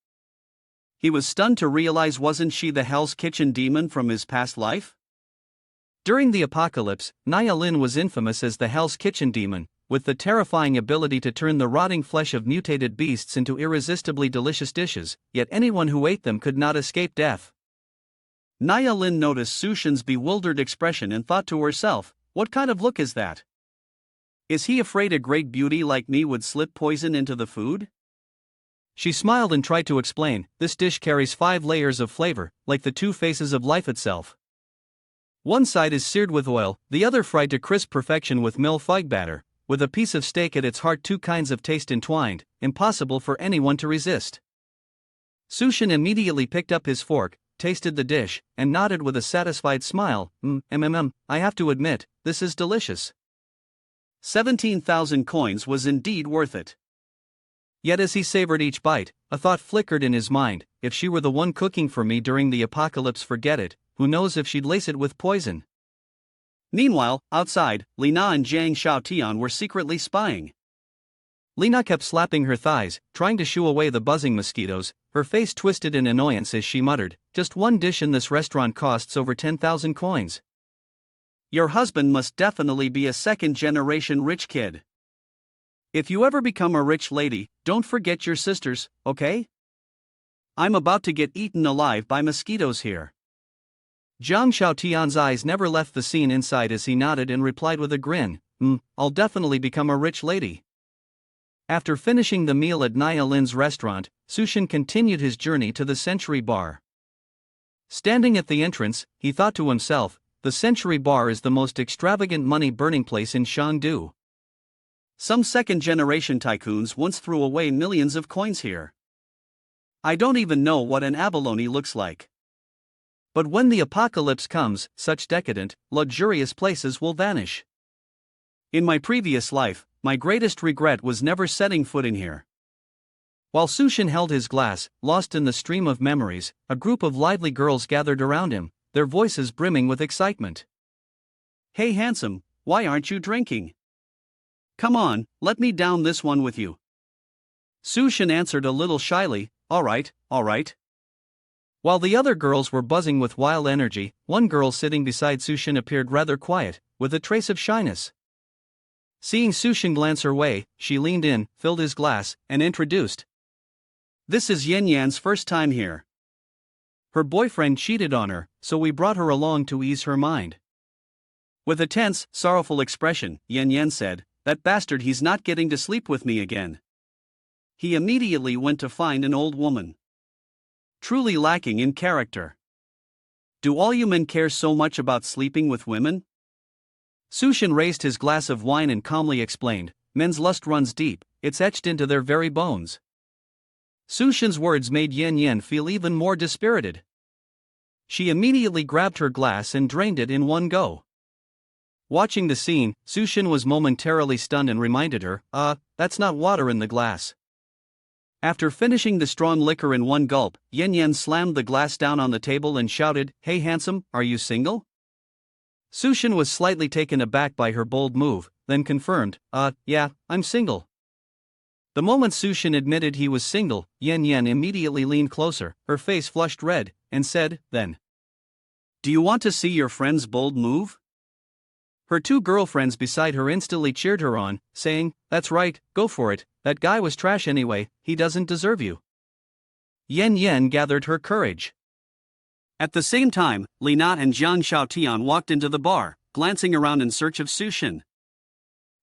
[SPEAKER 2] He was stunned to realize wasn't she the Hell's Kitchen demon from his past life?
[SPEAKER 1] During the apocalypse, Nia Lin was infamous as the Hell's Kitchen demon, with the terrifying ability to turn the rotting flesh of mutated beasts into irresistibly delicious dishes, yet anyone who ate them could not escape death.
[SPEAKER 2] Nia Lin noticed Sushin's bewildered expression and thought to herself, what kind of look is that? Is he afraid a great beauty like me would slip poison into the food?
[SPEAKER 1] She smiled and tried to explain, this dish carries 5 layers of flavor, like the 2 faces of life itself. One side is seared with oil, the other fried to crisp perfection with mil-fig batter, with a piece of steak at its heart, 2 kinds of taste entwined, impossible for anyone to resist. Sushin immediately picked up his fork, tasted the dish, and nodded with a satisfied smile. I have to admit, this is delicious.
[SPEAKER 2] 17,000 coins was indeed worth it.
[SPEAKER 1] Yet as he savored each bite, a thought flickered in his mind: if she were the one cooking for me during the apocalypse, forget it, who knows if she'd lace it with poison.
[SPEAKER 2] Meanwhile, outside, Lina and Zhang Xiaotian were secretly spying.
[SPEAKER 1] Lina kept slapping her thighs, trying to shoo away the buzzing mosquitoes, her face twisted in annoyance as she muttered, "Just one dish in this restaurant costs over 10,000 coins.
[SPEAKER 2] Your husband must definitely be a second-generation rich kid. If you ever become a rich lady, don't forget your sisters, okay? I'm about to get eaten alive by mosquitoes here."
[SPEAKER 1] Zhang Xiaotian's eyes never left the scene inside as he nodded and replied with a grin, I'll definitely become a rich lady." After finishing the meal at Nia Lin's restaurant, Sushin continued his journey to the Century Bar. Standing at the entrance, he thought to himself, the Century Bar is the most extravagant money-burning place in Shangdu.
[SPEAKER 2] Some second-generation tycoons once threw away millions of coins here. I don't even know what an abalone looks like.
[SPEAKER 1] But when the apocalypse comes, such decadent, luxurious places will vanish.
[SPEAKER 2] In my previous life, my greatest regret was never setting foot in here.
[SPEAKER 1] While Sushin held his glass, lost in the stream of memories, a group of lively girls gathered around him, their voices brimming with excitement.
[SPEAKER 2] "Hey handsome, why aren't you drinking? Come on, let me down this one with you." Sushin answered a little shyly, all right.
[SPEAKER 1] While the other girls were buzzing with wild energy, one girl sitting beside Sushin appeared rather quiet, with a trace of shyness. Seeing Sushin glance her way, she leaned in, filled his glass, and introduced.
[SPEAKER 2] "This is Yan Yan's first time here.
[SPEAKER 1] Her boyfriend cheated on her, so we brought her along to ease her mind."
[SPEAKER 2] With a tense, sorrowful expression, Yan Yan said, "That bastard, he's not getting to sleep with me again." He immediately went to find an old woman. Truly lacking in character. Do all you men care so much about sleeping with women?
[SPEAKER 1] Sushin raised his glass of wine and calmly explained, "Men's lust runs deep, it's etched into their very bones." Sushin's words made Yan Yan feel even more dispirited. She immediately grabbed her glass and drained it in one go. Watching the scene, Sushin was momentarily stunned and reminded her, that's not water in the glass." After finishing the strong liquor in one gulp, Yan Yan slammed the glass down on the table and shouted, "Hey handsome, are you single?" Sushin was slightly taken aback by her bold move, then confirmed, yeah, I'm single." The moment Sushin admitted he was single, Yan Yan immediately leaned closer, her face flushed red, and said, "Then,
[SPEAKER 2] do you want to see your friend's bold move?"
[SPEAKER 1] Her two girlfriends beside her instantly cheered her on, saying, "That's right, go for it, that guy was trash anyway, he doesn't deserve you." Yan Yan gathered her courage.
[SPEAKER 2] At the same time, Lina and Zhang Xiaotian walked into the bar, glancing around in search of Sushin.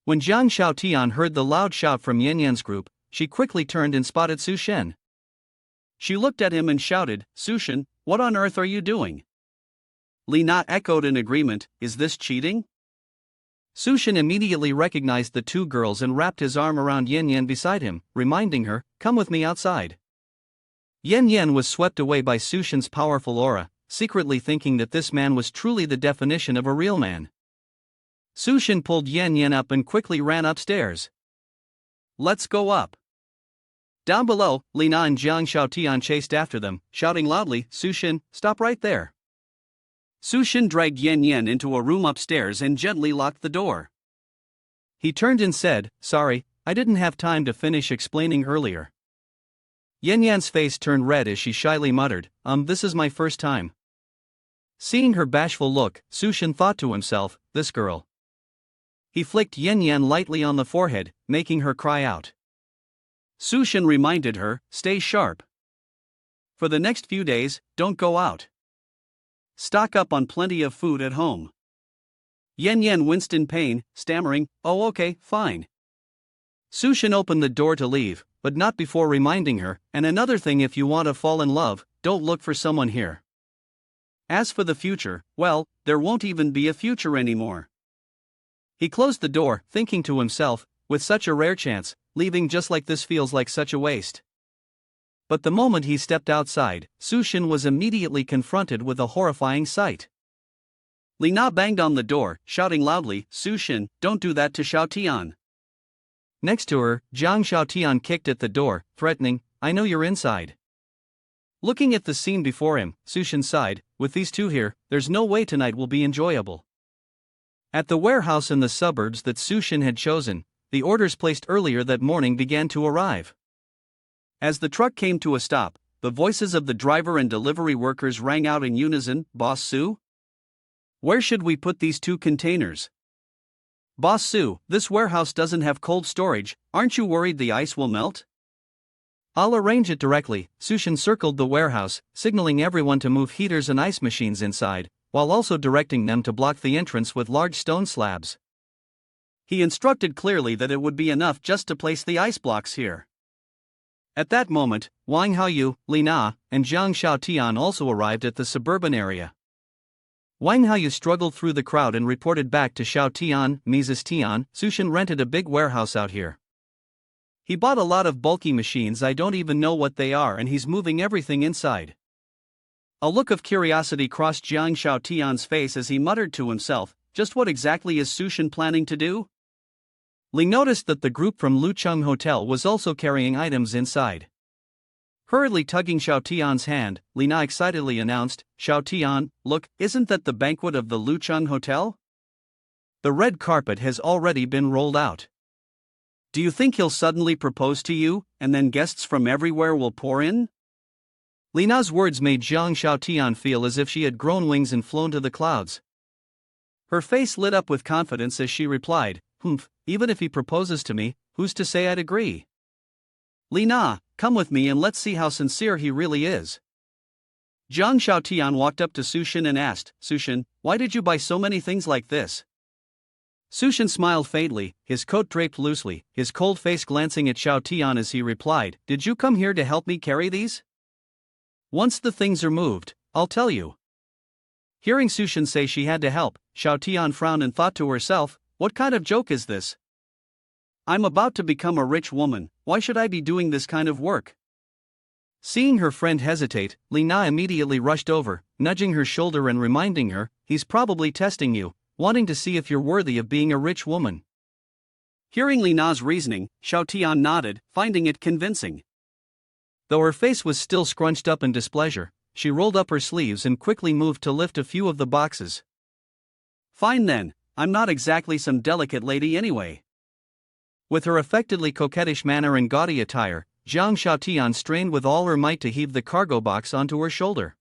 [SPEAKER 1] When Zhang Xiaotian heard the loud shout from Yan Yan's group, she quickly turned and spotted Sushin.
[SPEAKER 2] She looked at him and shouted, "Sushin, what on earth are you doing?" Lina echoed in agreement, "Is this cheating?"
[SPEAKER 1] Sushin immediately recognized the two girls and wrapped his arm around Yan Yan beside him, reminding her, "Come with me outside." Yan Yan was swept away by Sushin's powerful aura, secretly thinking that this man was truly the definition of a real man. Sushin pulled Yan Yan up and quickly ran upstairs.
[SPEAKER 2] "Let's go up."
[SPEAKER 1] Down below, Lina and Zhang Xiaotian chased after them, shouting loudly, "Sushin, stop right there."
[SPEAKER 2] Sushin dragged Yan Yan into a room upstairs and gently locked the door.
[SPEAKER 1] He turned and said, "Sorry, I didn't have time to finish explaining earlier." Yan Yan's face turned red as she shyly muttered, this is my first time." Seeing her bashful look, Sushin thought to himself, "This girl." He flicked Yan Yan lightly on the forehead, making her cry out.
[SPEAKER 2] Sushin reminded her, "Stay sharp. For the next few days, don't go out. Stock up on plenty of food at home." Yan Yan winced in pain, stammering, "Oh okay, fine."
[SPEAKER 1] Sushin opened the door to leave, but not before reminding her, "And another thing, if you want to fall in love, don't look for someone here.
[SPEAKER 2] As for the future, well, there won't even be a future anymore."
[SPEAKER 1] He closed the door, thinking to himself, with such a rare chance, leaving just like this feels like such a waste. But the moment he stepped outside, Sushin was immediately confronted with a horrifying sight. Li Na banged on the door, shouting loudly, "Sushin, don't do that to Xiaotian." Next to her, Jiang Xiaotian kicked at the door, threatening, "I know you're inside." Looking at the scene before him, Sushin sighed, "With these two here, there's no way tonight will be enjoyable." At the warehouse in the suburbs that Sushin had chosen, the orders placed earlier that morning began to arrive. As the truck came to a stop, the voices of the driver and delivery workers rang out in unison, "Boss Su? Where should we put these 2 containers? Boss Su, this warehouse doesn't have cold storage, aren't you worried the ice will melt?" "I'll arrange it directly." Sushin circled the warehouse, signaling everyone to move heaters and ice machines inside, while also directing them to block the entrance with large stone slabs. He instructed clearly that it would be enough just to place the ice blocks here. At that moment, Wang Haoyu, Li Na, and Jiang Xiaotian also arrived at the suburban area. Wang Haoyu struggled through the crowd and reported back to Xiaotian, "Mrs. Tian, Sushin rented a big warehouse out here. He bought a lot of bulky machines, I don't even know what they are, and he's moving everything inside." A look of curiosity crossed Jiang Xiaotian's face as he muttered to himself, "Just what exactly is Sushin planning to do?" Li noticed that the group from Lucheng Hotel was also carrying items inside. Hurriedly tugging Xiaotian's hand, Li Na excitedly announced, "Xiaotian, look, isn't that the banquet of the Lucheng Hotel? The red carpet has already been rolled out. Do you think he'll suddenly propose to you, and then guests from everywhere will pour in?" Li Na's words made Jiang Xiaotian feel as if she had grown wings and flown to the clouds. Her face lit up with confidence as she replied, "Humph, even if he proposes to me, who's to say I'd agree? Li Na, come with me and let's see how sincere he really is." Jiang Xiaotian walked up to Sushin and asked, "Sushin, why did you buy so many things like this?" Sushin smiled faintly, his coat draped loosely, his cold face glancing at Xiaotian as he replied, "Did you come here to help me carry these? Once the things are moved, I'll tell you." Hearing Sushin say she had to help, Xiaotian frowned and thought to herself, "What kind of joke is this? I'm about to become a rich woman, why should I be doing this kind of work?" Seeing her friend hesitate, Li Na immediately rushed over, nudging her shoulder and reminding her, "He's probably testing you, wanting to see if you're worthy of being a rich woman." Hearing Li Na's reasoning, Xiaotian nodded, finding it convincing. Though her face was still scrunched up in displeasure, she rolled up her sleeves and quickly moved to lift a few of the boxes. "Fine then, I'm not exactly some delicate lady anyway." With her affectedly coquettish manner and gaudy attire, Jiang Xiaotian strained with all her might to heave the cargo box onto her shoulder.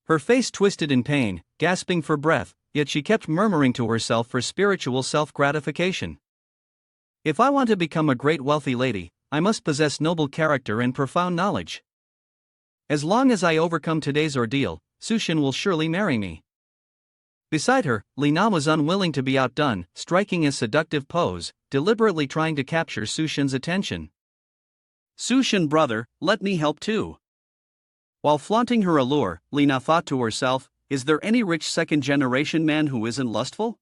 [SPEAKER 1] Her face twisted in pain, gasping for breath, yet she kept murmuring to herself for spiritual self-gratification. "If I want to become a great wealthy lady, I must possess noble character and profound knowledge. As long as I overcome today's ordeal, Sushin will surely marry me." Beside her, Li Na was unwilling to be outdone, striking a seductive pose, deliberately trying to capture Sushin's attention. "Sushin brother, let me help too." While flaunting her allure, Li Na thought to herself, "Is there any rich second-generation man who isn't lustful?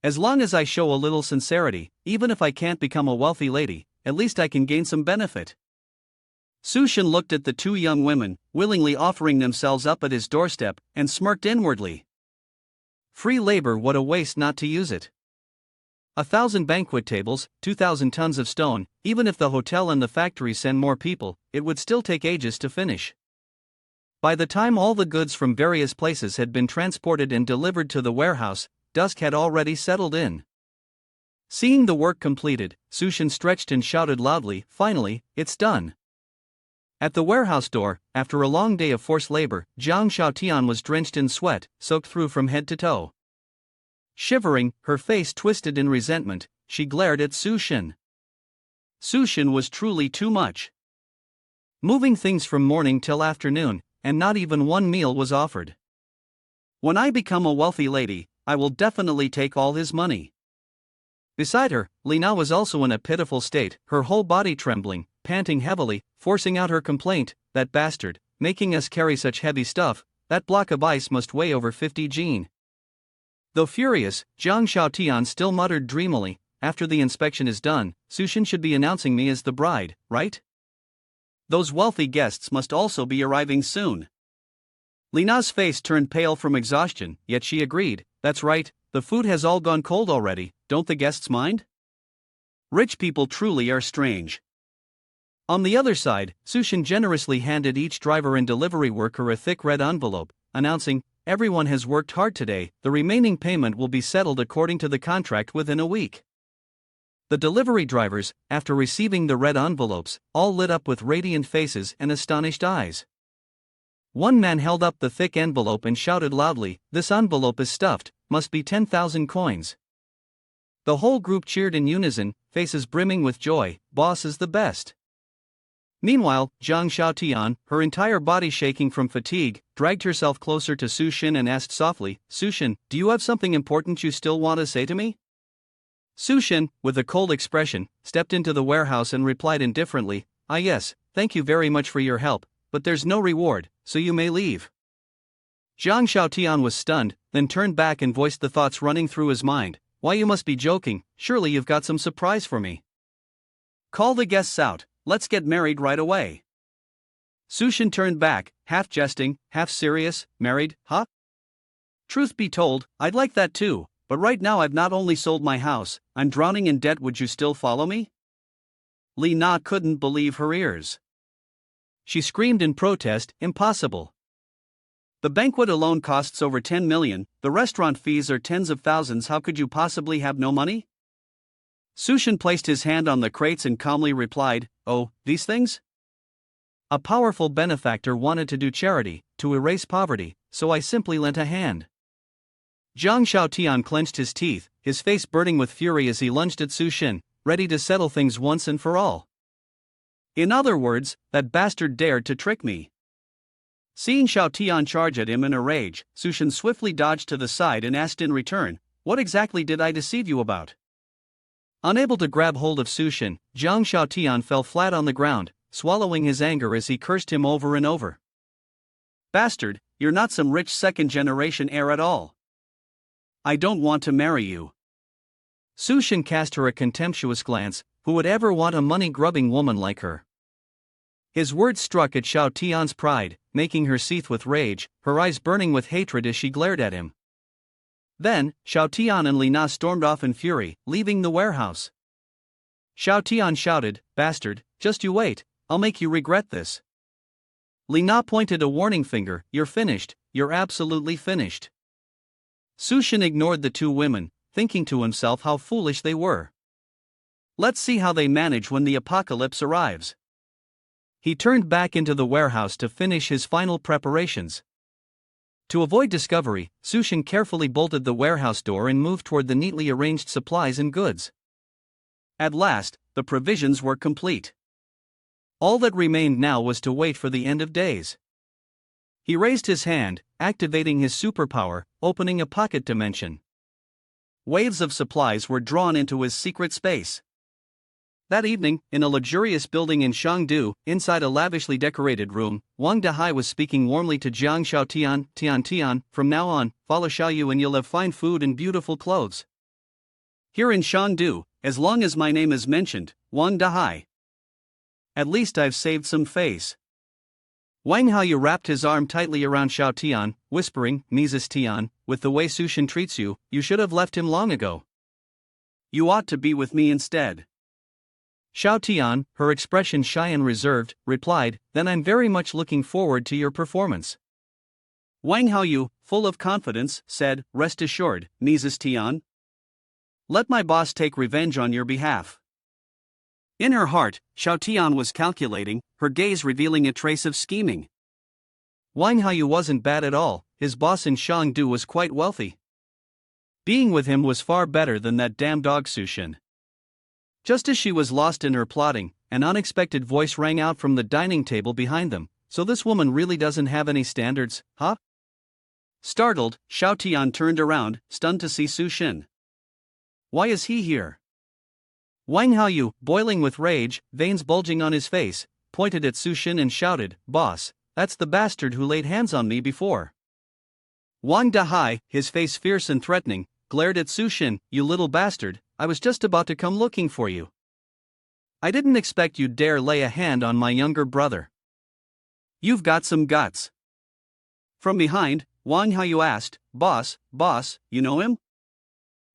[SPEAKER 1] As long as I show a little sincerity, even if I can't become a wealthy lady, at least I can gain some benefit." Sushin looked at the 2 young women, willingly offering themselves up at his doorstep, and smirked inwardly. Free labor, what a waste not to use it. 1,000 banquet tables, 2,000 tons of stone, even if the hotel and the factory send more people, it would still take ages to finish. By the time all the goods from various places had been transported and delivered to the warehouse, dusk had already settled in. Seeing the work completed, Sushin stretched and shouted loudly, "Finally, it's done." At the warehouse door, after a long day of forced labor, Jiang Xiaotian was drenched in sweat, soaked through from head to toe. Shivering, her face twisted in resentment, she glared at Sushin. Sushin was truly too much. Moving things from morning till afternoon, and not even one meal was offered. "When I become a wealthy lady, I will definitely take all his money." Beside her, Li Na was also in a pitiful state, her whole body trembling, panting heavily, forcing out her complaint, "That bastard, making us carry such heavy stuff, that block of ice must weigh over 50 Jin." Though furious, Jiang Xiaotian still muttered dreamily, "After the inspection is done, Sushin should be announcing me as the bride, right?
[SPEAKER 2] those wealthy guests must also be arriving soon. Lena's face turned pale from exhaustion, yet she agreed, that's right, the food has all gone cold already, don't the guests mind? Rich people truly are strange. On the other side, Sushin generously handed each driver and delivery worker a thick red envelope, announcing, everyone has worked hard today, the remaining payment will be settled according to the contract within a week. The delivery drivers, after receiving the red envelopes, all lit up with radiant faces and astonished eyes. One man held up the thick envelope and shouted loudly, this envelope is stuffed, must be 10,000 coins. The whole group cheered in unison, faces brimming with joy, boss is the best. Meanwhile, Zhang Xiaotian, her entire body shaking from fatigue, dragged herself closer to Sushin and asked softly, Sushin, do you have something important you still want to say to me? Sushin, with a cold expression, stepped into the warehouse and replied indifferently, yes, thank you very much for your help, but there's no reward, so you may leave. Zhang Xiaotian was stunned, then turned back and voiced the thoughts running through his mind, why you must be joking, surely you've got some surprise for me. Call the guests out. Let's get married right away. Sushin turned back, half jesting, half serious, married, huh? Truth be told, I'd like that too, but right now I've not only sold my house, I'm drowning in debt, would you still follow me? Li Na couldn't believe her ears. She screamed in protest, impossible. The banquet alone costs over 10 million, the restaurant fees are tens of thousands, how could you possibly have no money? Sushin placed his hand on the crates and calmly replied, oh, these things? A powerful benefactor wanted to do charity, to erase poverty, so I simply lent a hand. Zhang Xiaotian clenched his teeth, his face burning with fury as he lunged at Sushin, ready to settle things once and for all. In other words, that bastard dared to trick me. Seeing Xiaotian charge at him in a rage, Sushin swiftly dodged to the side and asked in return, what exactly did I deceive you about? Unable to grab hold of Sushin, Zhang Xiaotian fell flat on the ground, swallowing his anger as he cursed him over and over. Bastard, you're not some rich second-generation heir at all. I don't want to marry you. Sushin cast her a contemptuous glance, who would ever want a money-grubbing woman like her? His words struck at Xiaotian's pride, making her seethe with rage, her eyes burning with hatred as she glared at him. Then, Xiaotian and Li Na stormed off in fury, leaving the warehouse. Xiaotian shouted, bastard, just you wait, I'll make you regret this. Li Na pointed a warning finger, you're finished, you're absolutely finished. Sushin ignored the two women, thinking to himself how foolish they were. Let's see how they manage when the apocalypse arrives. He turned back into the warehouse to finish his final preparations. To avoid discovery, Sushin carefully bolted the warehouse door and moved toward the neatly arranged supplies and goods. At last, the provisions were complete. All that remained now was to wait for the end of days. He raised his hand, activating his superpower, opening a pocket dimension. Waves of supplies were drawn into his secret space. That evening, in a luxurious building in Chengdu, inside a lavishly decorated room, Wang Dahai was speaking warmly to Jiang Xiaotian, Tian, from now on, follow Xiaoyu and you'll have fine food and beautiful clothes. Here in Chengdu, as long as my name is mentioned, Wang Dahai. At least I've saved some face. Wang Haoyu wrapped his arm tightly around Xiaotian, whispering, Mrs. Tian, with the way Sushin treats you, you should have left him long ago. You ought to be with me instead. Xiaotian, her expression shy and reserved, replied, then I'm very much looking forward to your performance. Wang Haoyu, full of confidence, said, rest assured, Mrs. Tian. Let my boss take revenge on your behalf. In her heart, Xiaotian was calculating, her gaze revealing a trace of scheming. Wang Haoyu wasn't bad at all, his boss in Chengdu was quite wealthy. Being with him was far better than that damn dog Sushin. Just as she was lost in her plotting, an unexpected voice rang out from the dining table behind them, so this woman really doesn't have any standards, huh? Startled, Xiaotian turned around, stunned to see Sushin. Why is he here? Wang Haoyu, boiling with rage, veins bulging on his face, pointed at Sushin and shouted, boss, that's the bastard who laid hands on me before. Wang Dahai, his face fierce and threatening, glared at Sushin, you little bastard, I was just about to come looking for you.
[SPEAKER 1] I didn't expect you'd dare lay a hand on my younger brother. You've got some guts. From behind, Wang Hao asked, boss, you know him?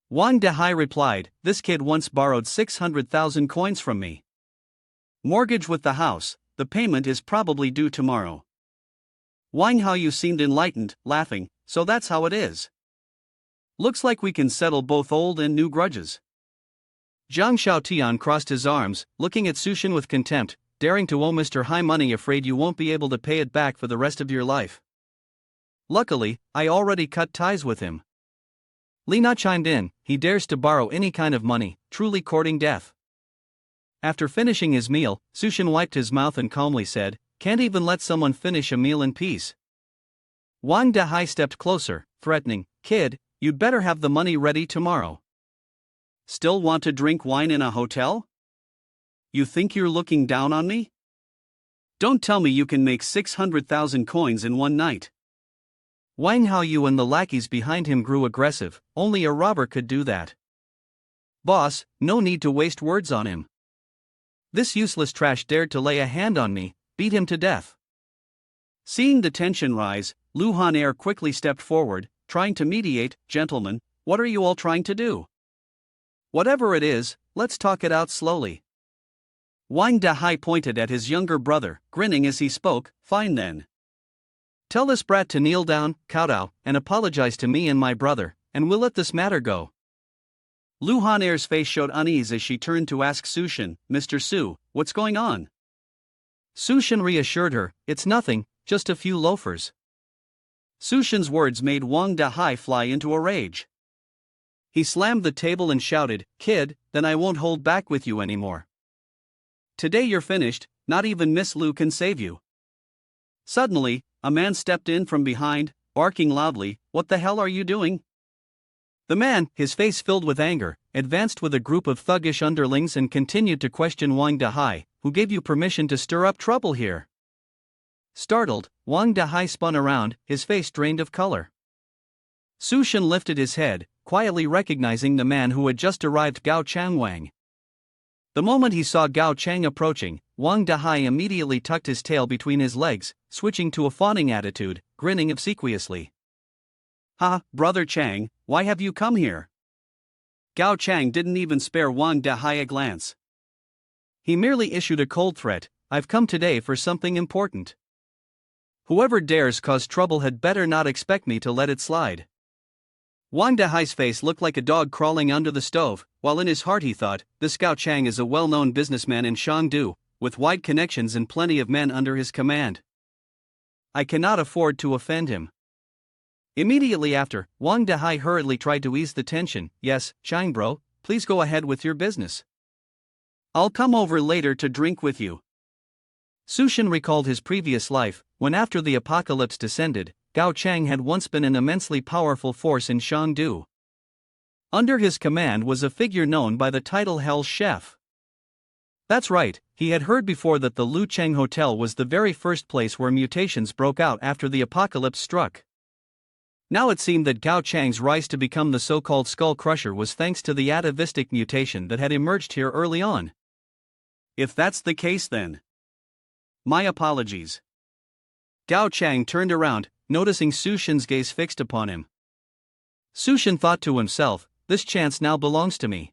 [SPEAKER 1] Wang Dahai replied, this kid once borrowed 600,000 coins from me. Mortgage with the house, the payment is probably due tomorrow. Wang Hao seemed enlightened, laughing, so that's how it is. Looks like we can settle both old and new grudges. Zhang Xiaotian crossed his arms, looking at Sushin with contempt, daring to owe Mr. High money, afraid you won't be able to pay it back for the rest of your life. Luckily, I already cut ties with him. Lina chimed in, he dares to borrow any kind of money, truly courting death. After finishing his meal, Sushin wiped his mouth and calmly said, can't even let someone finish a meal in peace. Wang Dahai stepped closer, threatening, kid, you'd better have the money ready tomorrow. Still want to drink wine in a hotel? You think you're looking down on me? Don't tell me you can make 600,000 coins in one night. Wang Hao and the lackeys behind him grew aggressive, only a robber could do that. Boss, no need to waste words on him. This useless trash dared to lay a hand on me, beat him to death. Seeing the tension rise, Lu Hanair quickly stepped forward, trying to mediate, gentlemen, what are you all trying to do? Whatever it is, let's talk it out slowly. Wang Dahai pointed at his younger brother, grinning as he spoke, fine then. Tell this brat to kneel down, kowtow, and apologize to me and my brother, and we'll let this matter go. Lu Hanair's face showed unease as she turned to ask Sushin, Mr. Su, what's going on? Sushin reassured her, it's nothing, just a few loafers. Sushin's words made Wang Dahai fly into a rage. He slammed the table and shouted, kid, then I won't hold back with you anymore. Today you're finished, not even Miss Lu can save you. Suddenly, a man stepped in from behind, barking loudly, what the hell are you doing? The man, his face filled with anger, advanced with a group of thuggish underlings and continued to question Wang Dahai, who gave you permission to stir up trouble here? Startled, Wang Dahai spun around, his face drained of color. Sushin lifted his head, quietly recognizing the man who had just arrived, Gao Changwang. The moment he saw Gao Chang approaching, Wang Dahai immediately tucked his tail between his legs, switching to a fawning attitude, grinning obsequiously. Ha, brother Chang, why have you come here? Gao Chang didn't even spare Wang Dahai a glance. He merely issued a cold threat, I've come today for something important. Whoever dares cause trouble had better not expect me to let it slide. Wang Dahai's face looked like a dog crawling under the stove, while in his heart he thought, this Gao Chang is a well-known businessman in Shangdu, with wide connections and plenty of men under his command. I cannot afford to offend him. Immediately after, Wang Dahai hurriedly tried to ease the tension, yes, Chang bro, please go ahead with your business. I'll come over later to drink with you. Sushin recalled his previous life, when after the apocalypse descended, Gao Chang had once been an immensely powerful force in Shangdu. Under his command was a figure known by the title Hell's Chef. That's right, he had heard before that the Lu Cheng Hotel was the very first place where mutations broke out after the apocalypse struck. Now it seemed that Gao Chang's rise to become the so-called Skull Crusher was thanks to the atavistic mutation that had emerged here early on. If that's the case then, my apologies. Gao Chang turned around, noticing Sushin's gaze fixed upon him. Sushin thought to himself, this chance now belongs to me.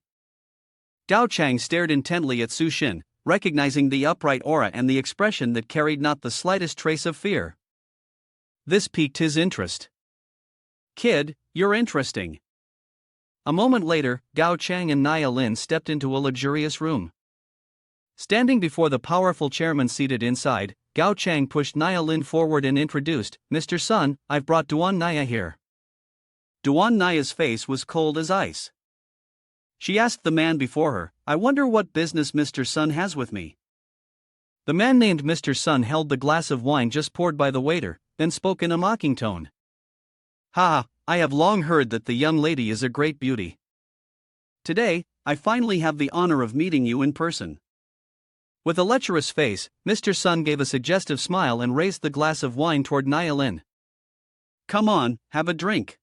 [SPEAKER 1] Gao Chang stared intently at Sushin, recognizing the upright aura and the expression that carried not the slightest trace of fear. This piqued his interest. Kid, you're interesting. A moment later, Gao Chang and Nia Lin stepped into a luxurious room. Standing before the powerful chairman seated inside, Gao Chang pushed Nia Lin forward and introduced, Mr. Sun, I've brought Duan Nia here. Duan Nia's face was cold as ice. She asked the man before her, I wonder what business Mr. Sun has with me. The man named Mr. Sun held the glass of wine just poured by the waiter, then spoke in a mocking tone. Ha, I have long heard that the young lady is a great beauty. Today, I finally have the honor of meeting you in person. With a lecherous face, Mr. Sun gave a suggestive smile and raised the glass of wine toward Nia Lin. Come on, have a drink.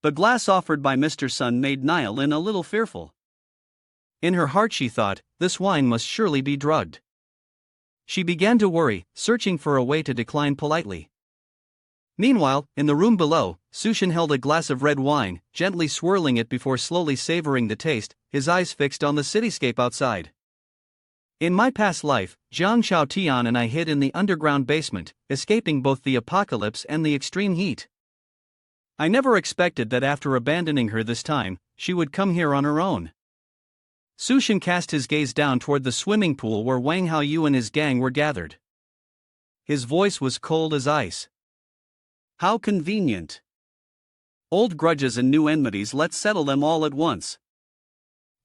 [SPEAKER 1] The glass offered by Mr. Sun made Nia Lin a little fearful. In her heart she thought, this wine must surely be drugged. She began to worry, searching for a way to decline politely. Meanwhile, in the room below, Sushin held a glass of red wine, gently swirling it before slowly savoring the taste, his eyes fixed on the cityscape outside. In my past life, Jiang Xiaotian and I hid in the underground basement, escaping both the apocalypse and the extreme heat. I never expected that after abandoning her this time, she would come here on her own. Sushin cast his gaze down toward the swimming pool where Wang Haoyu and his gang were gathered. His voice was cold as ice. How convenient. Old grudges and new enmities, let's settle them all at once.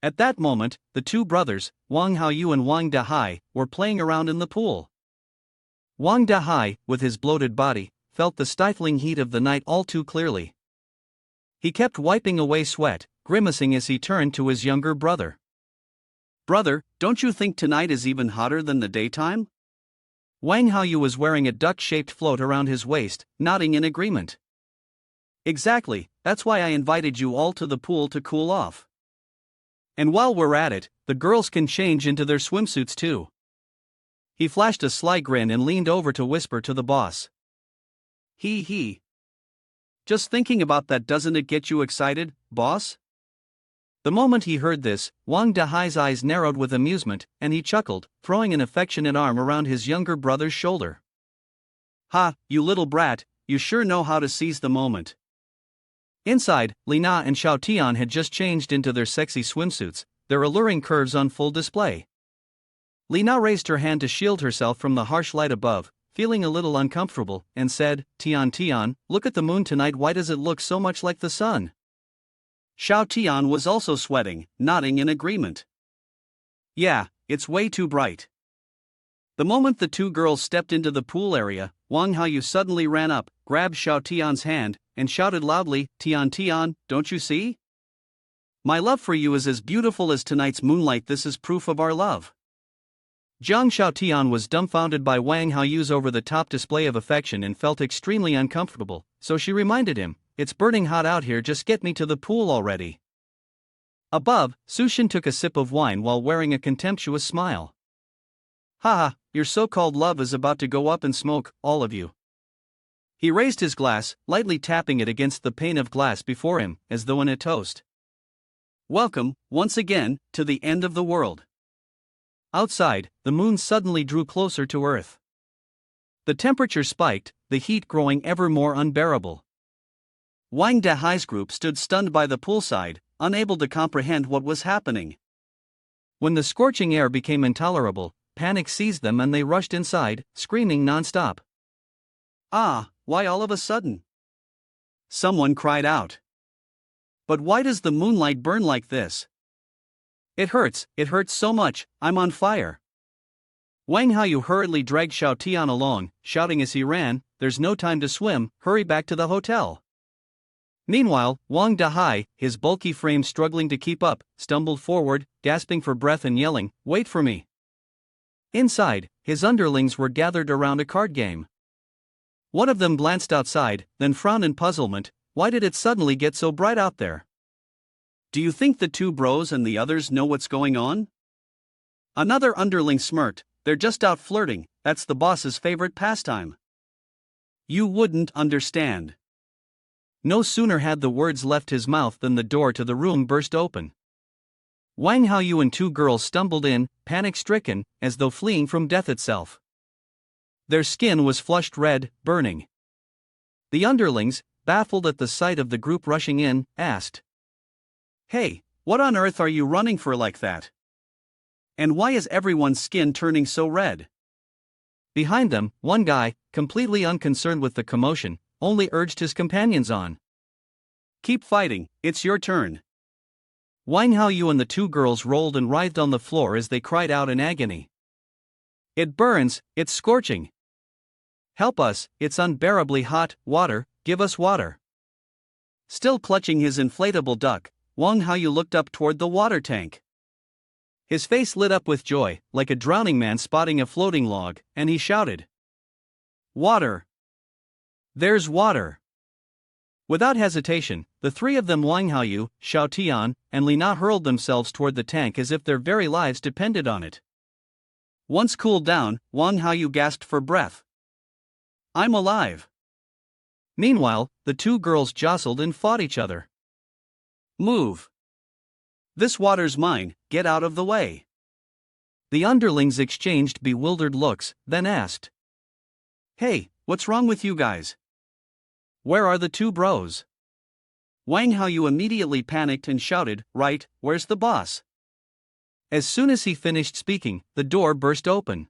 [SPEAKER 1] At that moment, the two brothers, Wang Haoyu and Wang Dahai, were playing around in the pool. Wang Dahai, with his bloated body, felt the stifling heat of the night all too clearly. He kept wiping away sweat, grimacing as he turned to his younger brother. Brother, don't you think tonight is even hotter than the daytime? Wang Haoyu was wearing a duck-shaped float around his waist, nodding in agreement. Exactly, that's why I invited you all to the pool to cool off. And while we're at it, the girls can change into their swimsuits too. He flashed a sly grin and leaned over to whisper to the boss. He. Just thinking about that, doesn't it get you excited, boss? The moment he heard this, Wang Dahai's eyes narrowed with amusement, and he chuckled, throwing an affectionate arm around his younger brother's shoulder. Ha, you little brat, you sure know how to seize the moment. Inside, Lina and Xiaotian had just changed into their sexy swimsuits, their alluring curves on full display. Lina raised her hand to shield herself from the harsh light above, feeling a little uncomfortable, and said, Tian, look at the moon tonight, why does it look so much like the sun? Xiaotian was also sweating, nodding in agreement. Yeah, it's way too bright. The moment the two girls stepped into the pool area, Wang Haoyu suddenly ran up, grabbed Xiaotian's hand, and shouted loudly, Tian, don't you see? My love for you is as beautiful as tonight's moonlight, this is proof of our love. Jiang Xiaotian was dumbfounded by Wang Haoyu's over-the-top display of affection and felt extremely uncomfortable, so she reminded him, it's burning hot out here, just get me to the pool already. Above, Sushin took a sip of wine while wearing a contemptuous smile. Haha, your so-called love is about to go up in smoke, all of you. He raised his glass, lightly tapping it against the pane of glass before him, as though in a toast. Welcome, once again, to the end of the world. Outside, the moon suddenly drew closer to Earth. The temperature spiked, the heat growing ever more unbearable. Wang Dahai's group stood stunned by the poolside, unable to comprehend what was happening. When the scorching air became intolerable, panic seized them and they rushed inside, screaming non-stop. Ah, why all of a sudden? Someone cried out. But why does the moonlight burn like this? It hurts so much, I'm on fire. Wang Haoyu hurriedly dragged Xiaotian along, shouting as he ran, there's no time to swim, hurry back to the hotel. Meanwhile, Wang Dahai, his bulky frame struggling to keep up, stumbled forward, gasping for breath and yelling, wait for me. Inside, his underlings were gathered around a card game. One of them glanced outside, then frowned in puzzlement, why did it suddenly get so bright out there? Do you think the two bros and the others know what's going on? Another underling smirked, they're just out flirting, that's the boss's favorite pastime. You wouldn't understand. No sooner had the words left his mouth than the door to the room burst open. Wang Haoyu and two girls stumbled in, panic-stricken, as though fleeing from death itself. Their skin was flushed red, burning. The underlings, baffled at the sight of the group rushing in, asked, Hey, what on earth are you running for like that? And why is everyone's skin turning so red? Behind them, one guy, completely unconcerned with the commotion, only urged his companions on. Keep fighting, it's your turn. Wang Haoyu and the two girls rolled and writhed on the floor as they cried out in agony. It burns, it's scorching. Help us, it's unbearably hot, water, give us water. Still clutching his inflatable duck, Wang Haoyu looked up toward the water tank. His face lit up with joy, like a drowning man spotting a floating log, and he shouted. Water! There's water! Without hesitation, the three of them, Wang Haoyu, Xiao Tian, and Li Na, hurled themselves toward the tank as if their very lives depended on it. Once cooled down, Wang Haoyu gasped for breath. "I'm alive." Meanwhile, the two girls jostled and fought each other. "Move. This water's mine, get out of the way." The underlings exchanged bewildered looks, then asked, "Hey, what's wrong with you guys? Where are the two bros?" Wang Haoyu immediately panicked and shouted, "Right, where's the boss?" As soon as he finished speaking, the door burst open.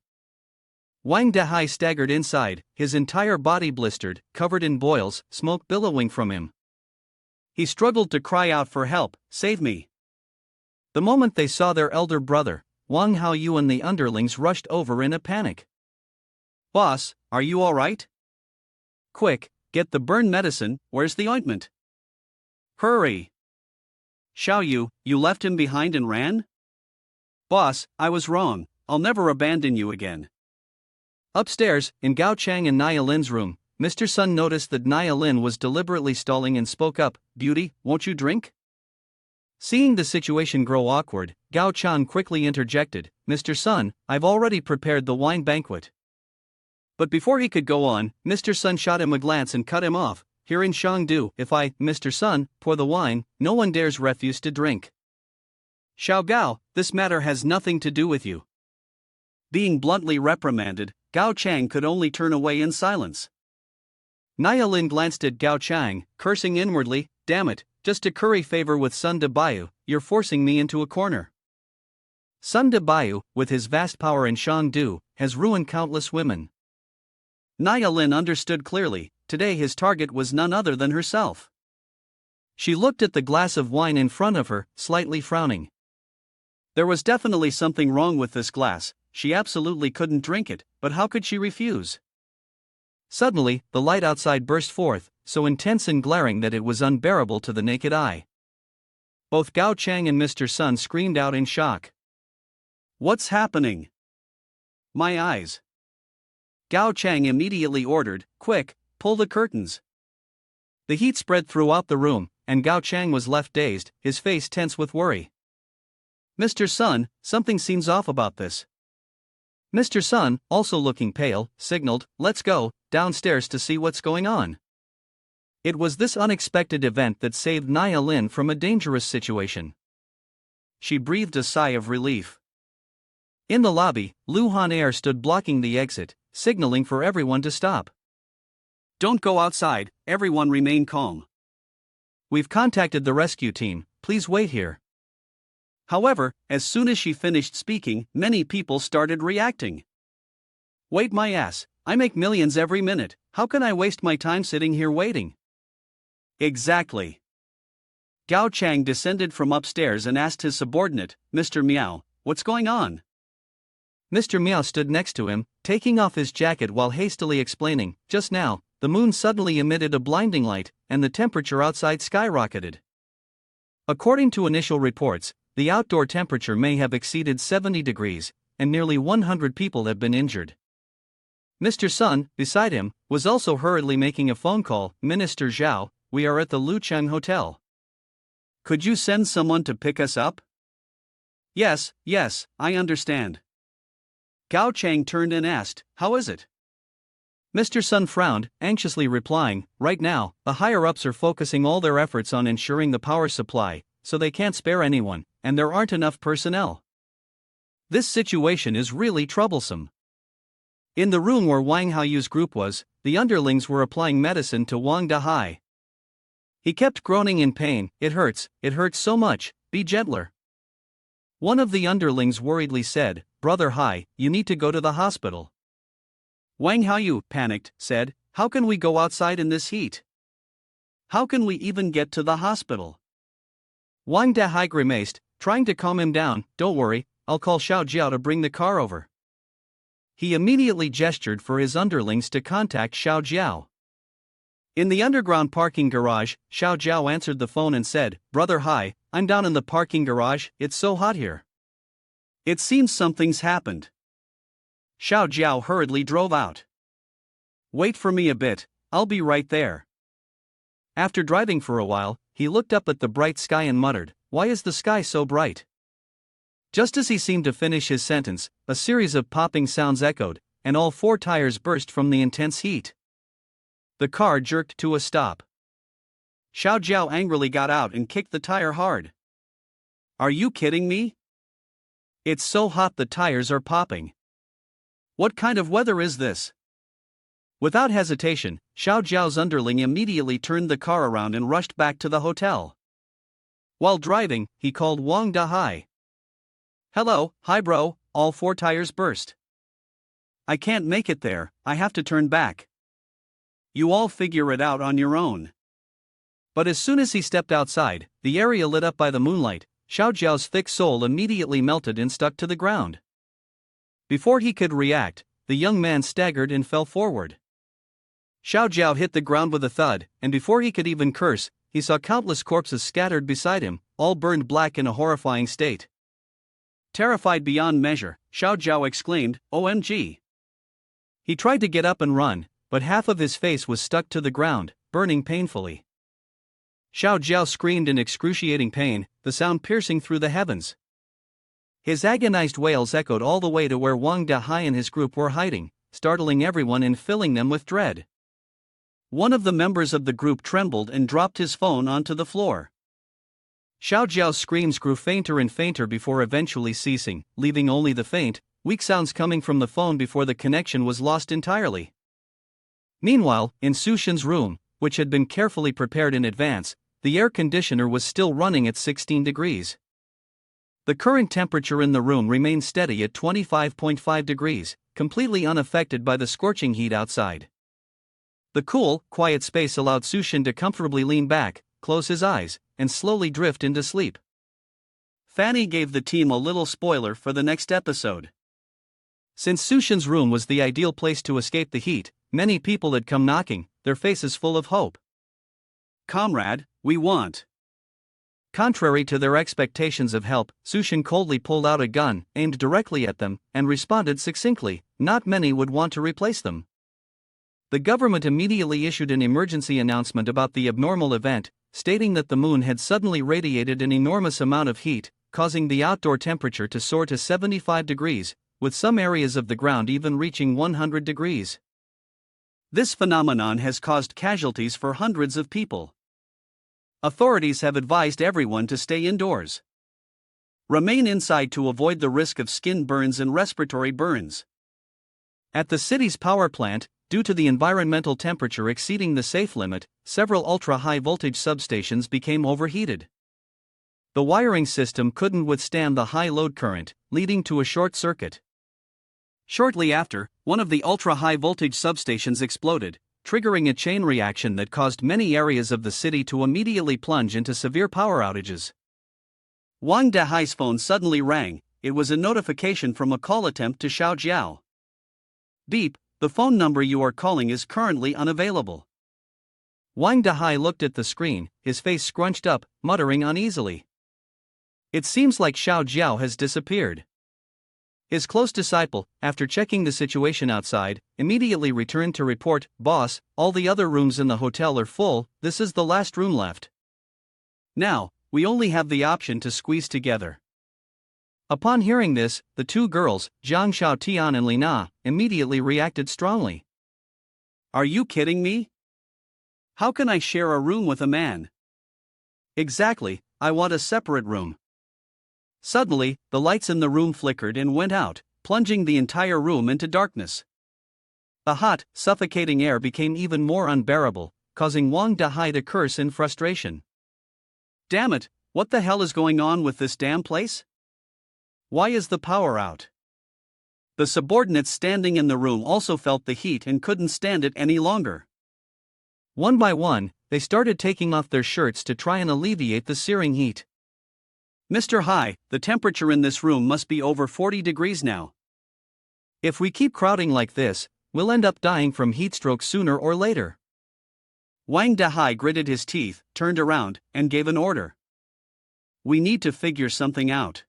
[SPEAKER 1] Wang Dahai staggered inside, his entire body blistered, covered in boils, smoke billowing from him. He struggled to cry out for help, "Save me." The moment they saw their elder brother, Wang Haoyu and the underlings rushed over in a panic. "Boss, are you alright? Quick, get the burn medicine, where's the ointment? Hurry! Xiaoyu, you left him behind and ran?" "Boss, I was wrong, I'll never abandon you again." Upstairs, in Gao Chang and Nia Lin's room, Mr. Sun noticed that Nia Lin was deliberately stalling and spoke up, "Beauty, won't you drink?" Seeing the situation grow awkward, Gao Chan quickly interjected, "Mr. Sun, I've already prepared the wine banquet." But before he could go on, Mr. Sun shot him a glance and cut him off. "Here in Shangdu, if I, Mr. Sun, pour the wine, no one dares refuse to drink. Xiao Gao, this matter has nothing to do with you." Being bluntly reprimanded, Gao Chang could only turn away in silence. Nia Lin glanced at Gao Chang, cursing inwardly, "Damn it, just to curry favor with Sun De Bayu, you're forcing me into a corner." Sun De Bayu, with his vast power in Shangdu, has ruined countless women. Nia Lin understood clearly, today his target was none other than herself. She looked at the glass of wine in front of her, slightly frowning. There was definitely something wrong with this glass. She absolutely couldn't drink it, but how could she refuse? Suddenly, the light outside burst forth, so intense and glaring that it was unbearable to the naked eye. Both Gao Chang and Mr. Sun screamed out in shock. "What's happening?" "My eyes." Gao Chang immediately ordered, "Quick, pull the curtains." The heat spread throughout the room, and Gao Chang was left dazed, his face tense with worry. "Mr. Sun, something seems off about this." Mr. Sun, also looking pale, signaled, "Let's go downstairs to see what's going on." It was this unexpected event that saved Nia Lin from a dangerous situation. She breathed a sigh of relief. In the lobby, Lu Han stood blocking the exit, signaling for everyone to stop. "Don't go outside, everyone remain calm. We've contacted the rescue team, please wait here." However, as soon as she finished speaking, many people started reacting. "Wait my ass, I make millions every minute, how can I waste my time sitting here waiting?" Exactly. Gao Chang descended from upstairs and asked his subordinate, "Mr. Miao, what's going on?" Mr. Miao stood next to him, taking off his jacket while hastily explaining, "Just now, the moon suddenly emitted a blinding light, and the temperature outside skyrocketed. According to initial reports, the outdoor temperature may have exceeded 70 degrees, and nearly 100 people have been injured." Mr. Sun, beside him, was also hurriedly making a phone call. "Minister Zhao, we are at the Lucheng Hotel. Could you send someone to pick us up?" Yes, I understand." Gao Chang turned and asked, "How is it?" Mr. Sun frowned, anxiously replying, "Right now, the higher-ups are focusing all their efforts on ensuring the power supply, so they can't spare anyone, and there aren't enough personnel. This situation is really troublesome." In the room where Wang Haoyu's group was, the underlings were applying medicine to Wang Dahai. He kept groaning in pain, it hurts so much, be gentler." One of the underlings worriedly said, "Brother Hai, you need to go to the hospital." Wang Haoyu, panicked, said, "How can we go outside in this heat? How can we even get to the hospital?" Wang Dahai grimaced, trying to calm him down, "Don't worry, I'll call Xiao Jiao to bring the car over." He immediately gestured for his underlings to contact Xiao Jiao. In the underground parking garage, Xiao Jiao answered the phone and said, "Brother Hai, I'm down in the parking garage, it's so hot here. It seems something's happened." Xiao Jiao hurriedly drove out. "Wait for me a bit, I'll be right there." After driving for a while, he looked up at the bright sky and muttered, "Why is the sky so bright?" Just as he seemed to finish his sentence, a series of popping sounds echoed, and all four tires burst from the intense heat. The car jerked to a stop. Xiao Jiao angrily got out and kicked the tire hard. "Are you kidding me? It's so hot the tires are popping. What kind of weather is this?" Without hesitation, Xiao Jiao's underling immediately turned the car around and rushed back to the hotel. While driving, he called Wang Dahai. "Hello, hi bro, all four tires burst. I can't make it there, I have to turn back. You all figure it out on your own." But as soon as he stepped outside, the area lit up by the moonlight, Xiao Jiao's thick sole immediately melted and stuck to the ground. Before he could react, the young man staggered and fell forward. Xiao Jiao hit the ground with a thud, and before he could even curse, he saw countless corpses scattered beside him, all burned black in a horrifying state. Terrified beyond measure, Xiao Jiao exclaimed, "OMG!" He tried to get up and run, but half of his face was stuck to the ground, burning painfully. Xiao Jiao screamed in excruciating pain, the sound piercing through the heavens. His agonized wails echoed all the way to where Wang Dahai and his group were hiding, startling everyone and filling them with dread. One of the members of the group trembled and dropped his phone onto the floor. Xiao Jiao's screams grew fainter and fainter before eventually ceasing, leaving only the faint, weak sounds coming from the phone before the connection was lost entirely. Meanwhile, in Sushin's room, which had been carefully prepared in advance, the air conditioner was still running at 16 degrees. The current temperature in the room remained steady at 25.5 degrees, completely unaffected by the scorching heat outside. The cool, quiet space allowed Sushin to comfortably lean back, close his eyes, and slowly drift into sleep. Fanny gave the team a little spoiler for the next episode. Since Sushin's room was the ideal place to escape the heat, many people had come knocking, their faces full of hope. "Comrade, we want." Contrary to their expectations of help, Sushin coldly pulled out a gun, aimed directly at them, and responded succinctly, "Not many would want to replace them." The government immediately issued an emergency announcement about the abnormal event, stating that the moon had suddenly radiated an enormous amount of heat, causing the outdoor temperature to soar to 75 degrees, with some areas of the ground even reaching 100 degrees. This phenomenon has caused casualties for hundreds of people. Authorities have advised everyone to stay indoors. Remain inside to avoid the risk of skin burns and respiratory burns. At the city's power plant, due to the environmental temperature exceeding the safe limit, several ultra-high voltage substations became overheated. The wiring system couldn't withstand the high load current, leading to a short circuit. Shortly after, one of the ultra-high voltage substations exploded, triggering a chain reaction that caused many areas of the city to immediately plunge into severe power outages. Wang Dahai's phone suddenly rang. It was a notification from a call attempt to Xiao Jiao. "Beep, the phone number you are calling is currently unavailable." Wang Dahai looked at the screen, his face scrunched up, muttering uneasily. It seems like Xiao Jiao has disappeared. His close disciple, after checking the situation outside, immediately returned to report, "Boss, all the other rooms in the hotel are full, this is the last room left. Now, we only have the option to squeeze together." Upon hearing this, the two girls, Zhang Xiaotian and Lina, immediately reacted strongly. "Are you kidding me? How can I share a room with a man? Exactly, I want a separate room." Suddenly, the lights in the room flickered and went out, plunging the entire room into darkness. The hot, suffocating air became even more unbearable, causing Wang Dahai to curse in frustration. "Damn it, what the hell is going on with this damn place? Why is the power out?" The subordinates standing in the room also felt the heat and couldn't stand it any longer. One by one, they started taking off their shirts to try and alleviate the searing heat. "Mr. Hai, the temperature in this room must be over 40 degrees now. If we keep crowding like this, we'll end up dying from heatstroke sooner or later." Wang Dahai gritted his teeth, turned around, and gave an order. "We need to figure something out."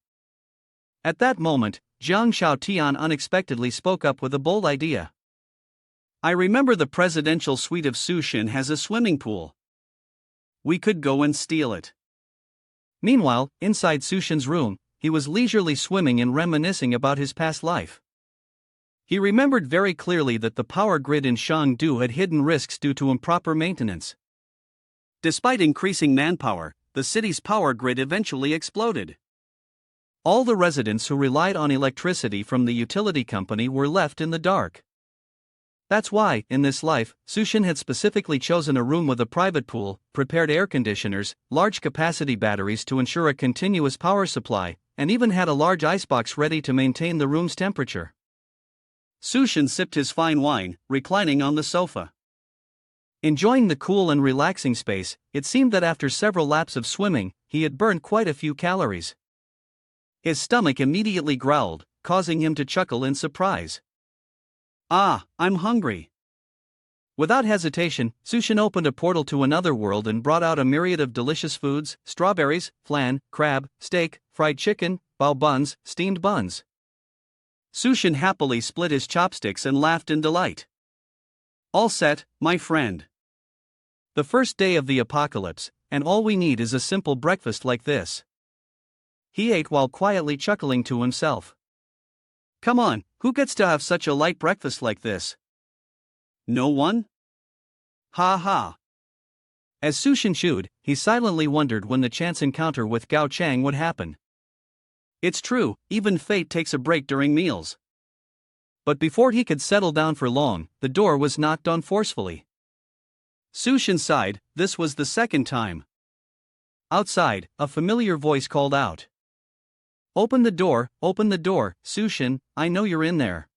[SPEAKER 1] At that moment, Zhang Xiaotian unexpectedly spoke up with a bold idea. "I remember the presidential suite of Sushin has a swimming pool.
[SPEAKER 2] We could go and steal it.
[SPEAKER 1] Meanwhile, inside Sushin's room, he was leisurely swimming and reminiscing about his past life. He remembered very clearly that the power grid in Shangdu had hidden risks due to improper maintenance.
[SPEAKER 2] Despite increasing manpower, the city's power grid eventually exploded.
[SPEAKER 1] All the residents who relied on electricity from the utility company were left in the dark. That's why, in this life, Sushin had specifically chosen a room with a private pool, prepared air conditioners, large capacity batteries to ensure a continuous power supply, and even had a large icebox ready to maintain the room's temperature.
[SPEAKER 2] Sushin sipped his fine wine, reclining on the sofa.
[SPEAKER 1] Enjoying the cool and relaxing space, it seemed that after several laps of swimming, he had burned quite a few calories. His stomach immediately growled, causing him to chuckle in surprise.
[SPEAKER 2] Ah, I'm hungry.
[SPEAKER 1] Without hesitation, Sushin opened a portal to another world and brought out a myriad of delicious foods: strawberries, flan, crab, steak, fried chicken, bao buns, steamed buns.
[SPEAKER 2] Sushin happily split his chopsticks and laughed in delight. All set, my friend.
[SPEAKER 1] The first day of the apocalypse, and all we need is a simple breakfast like this. He ate while quietly chuckling to himself.
[SPEAKER 2] Come on, who gets to have such a light breakfast like this? No one? Ha ha.
[SPEAKER 1] As Sushin chewed, he silently wondered when the chance encounter with Gao Chang would happen.
[SPEAKER 2] It's true, even fate takes a break during meals.
[SPEAKER 1] But before he could settle down for long, the door was knocked on forcefully.
[SPEAKER 2] Sushin sighed. This was the second time.
[SPEAKER 1] Outside, a familiar voice called out. Open the door, Sushin, I know you're in there.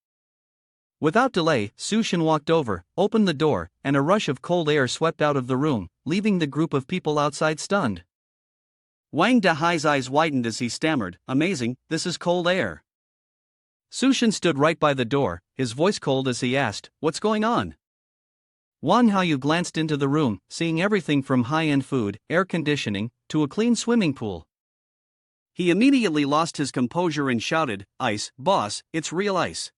[SPEAKER 1] Without delay, Sushin walked over, opened the door, and a rush of cold air swept out of the room, leaving the group of people outside stunned.
[SPEAKER 2] Wang Dahai's eyes widened as he stammered, amazing, this is cold air.
[SPEAKER 1] Sushin stood right by the door, his voice cold as he asked, what's going on? Wang Haoyu glanced into the room, seeing everything from high-end food, air conditioning, to a clean swimming pool.
[SPEAKER 2] He immediately lost his composure and shouted, Ice, boss, it's real ice.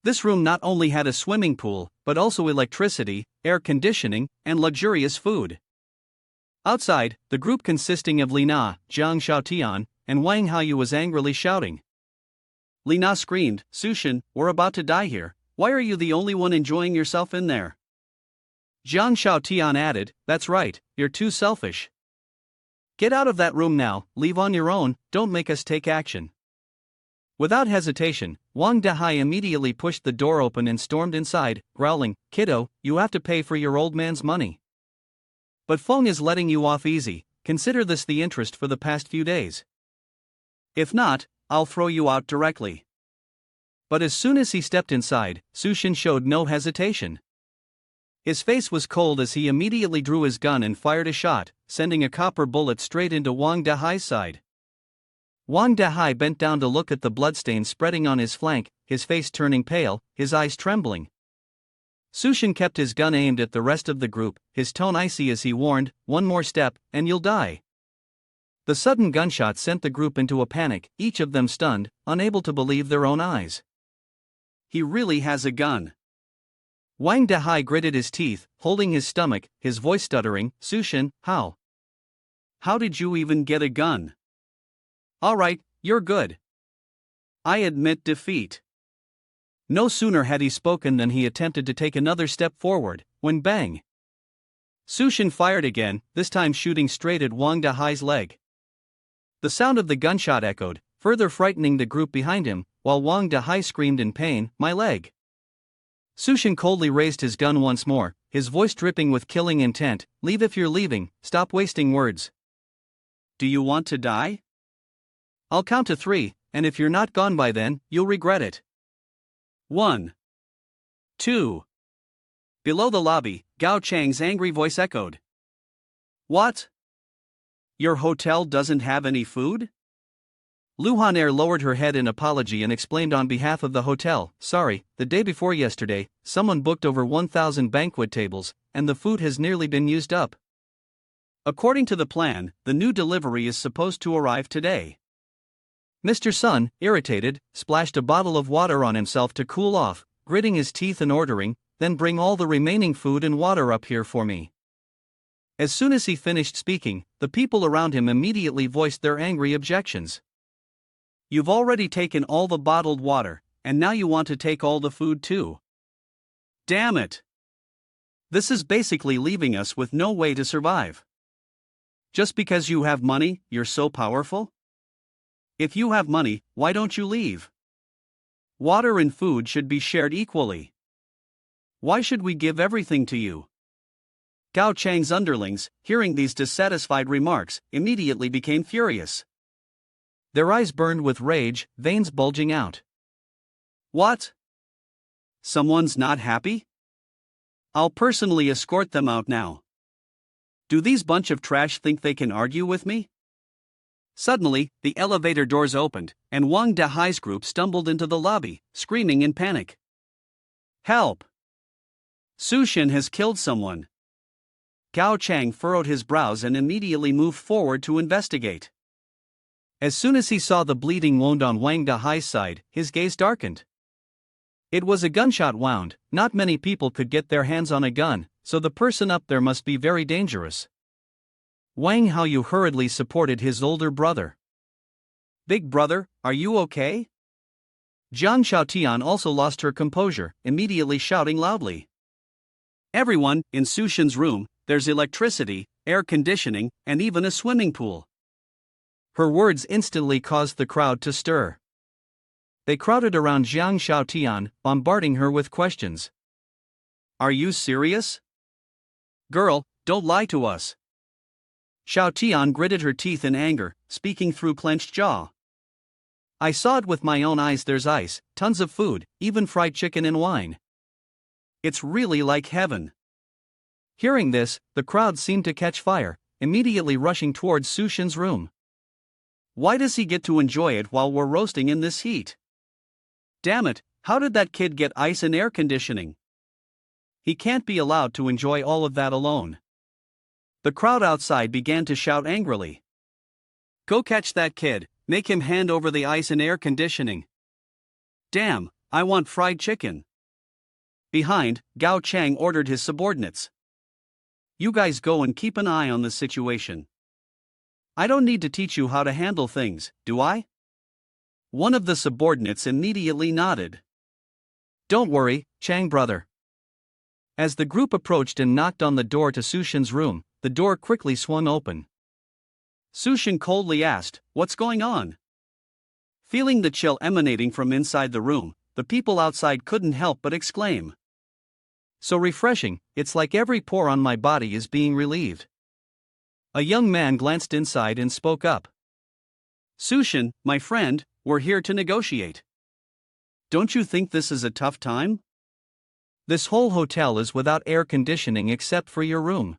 [SPEAKER 1] This room not only had a swimming pool, but also electricity, air conditioning, and luxurious food. Outside, the group consisting of Lina, Jiang Xiaotian, and Wang Haoyu was angrily shouting.
[SPEAKER 2] Lina screamed, Sushin, we're about to die here, why are you the only one enjoying yourself in there?
[SPEAKER 1] Jiang Xiaotian added, that's right, you're too selfish. Get out of that room now, leave on your own, don't make us take action. Without hesitation, Wang Dahai immediately pushed the door open and stormed inside, growling, kiddo, you have to pay for your old man's money. But Feng is letting you off easy, consider this the interest for the past few days.
[SPEAKER 2] If not, I'll throw you out directly.
[SPEAKER 1] But as soon as he stepped inside, Sushin showed no hesitation. His face was cold as he immediately drew his gun and fired a shot, sending a copper bullet straight into Wang Dahai's side. Wang Dahai bent down to look at the bloodstains spreading on his flank, his face turning pale, his eyes trembling. Sushin kept his gun aimed at the rest of the group, his tone icy as he warned, one more step, and you'll die. The sudden gunshot sent the group into a panic, each of them stunned, unable to believe their own eyes.
[SPEAKER 2] He really has a gun.
[SPEAKER 1] Wang Dahai gritted his teeth, holding his stomach, his voice stuttering, Sushin, how?
[SPEAKER 2] How did you even get a gun?
[SPEAKER 1] All right, you're good.
[SPEAKER 2] I admit defeat.
[SPEAKER 1] No sooner had he spoken than he attempted to take another step forward, when bang! Sushin fired again, this time shooting straight at Wang Dahai's leg. The sound of the gunshot echoed, further frightening the group behind him, while Wang Dahai screamed in pain, my leg. Sushin coldly raised his gun once more, his voice dripping with killing intent, leave if you're leaving, stop wasting words.
[SPEAKER 2] Do you want to die?
[SPEAKER 1] I'll count to 3, and if you're not gone by then, you'll regret it.
[SPEAKER 2] 1. 2. Below the lobby, Gao Chang's angry voice echoed. What? Your hotel doesn't have any food?
[SPEAKER 1] Lu Hanair lowered her head in apology and explained on behalf of the hotel, sorry, the day before yesterday, someone booked over 1,000 banquet tables, and the food has nearly been used up.
[SPEAKER 2] According to the plan, the new delivery is supposed to arrive today.
[SPEAKER 1] Mr. Sun, irritated, splashed a bottle of water on himself to cool off, gritting his teeth and ordering, then bring all the remaining food and water up here for me. As soon as he finished speaking, the people around him immediately voiced their angry objections.
[SPEAKER 2] You've already taken all the bottled water, and now you want to take all the food too. Damn it! This is basically leaving us with no way to survive. Just because you have money, you're so powerful? If you have money, why don't you leave? Water and food should be shared equally. Why should we give everything to you? Gao Chang's underlings, hearing these dissatisfied remarks, immediately became furious.
[SPEAKER 1] Their eyes burned with rage, veins bulging out.
[SPEAKER 2] What? Someone's not happy? I'll personally escort them out now. Do these bunch of trash think they can argue with me? Suddenly, the elevator doors opened, and Wang Dahai's group stumbled into the lobby, screaming in panic. Help! Su Shen has killed someone. Gao Chang furrowed his brows and immediately moved forward to investigate.
[SPEAKER 1] As soon as he saw the bleeding wound on Wang Dahai's side, his gaze darkened. It was a gunshot wound. Not many people could get their hands on a gun, so the person up there must be very dangerous. Wang Haoyu hurriedly supported his older brother.
[SPEAKER 2] Big brother, are you okay?
[SPEAKER 1] Jiang Xiaotian also lost her composure, immediately shouting loudly.
[SPEAKER 2] Everyone, in Su Shen's room, there's electricity, air conditioning, and even a swimming pool.
[SPEAKER 1] Her words instantly caused the crowd to stir. They crowded around Jiang Xiaotian, bombarding her with questions.
[SPEAKER 2] Are you serious? Girl, don't lie to us.
[SPEAKER 1] Xiaotian gritted her teeth in anger, speaking through clenched jaw. I saw it with my own eyes. There's ice, tons of food, even fried chicken and wine.
[SPEAKER 2] It's really like heaven.
[SPEAKER 1] Hearing this, the crowd seemed to catch fire, immediately rushing towards Su Shen's room.
[SPEAKER 2] Why does he get to enjoy it while we're roasting in this heat? Damn it, how did that kid get ice and air conditioning? He can't be allowed to enjoy all of that alone. The crowd outside began to shout angrily. Go catch that kid, make him hand over the ice and air conditioning. Damn, I want fried chicken. Behind, Gao Chang ordered his subordinates. You guys go and keep an eye on the situation. I don't need to teach you how to handle things, do I? One of the subordinates immediately nodded.
[SPEAKER 1] Don't worry, Chang brother. As the group approached and knocked on the door to Su Shen's room, the door quickly swung open.
[SPEAKER 2] Su Shen coldly asked, "What's going on?" Feeling the chill emanating from inside the room, the people outside couldn't help but exclaim.
[SPEAKER 1] So refreshing, it's like every pore on my body is being relieved. A young man glanced inside and spoke up.
[SPEAKER 2] Su Shen, my friend, we're here to negotiate. Don't you think this is a tough time?
[SPEAKER 1] This whole hotel is without air conditioning except for your room.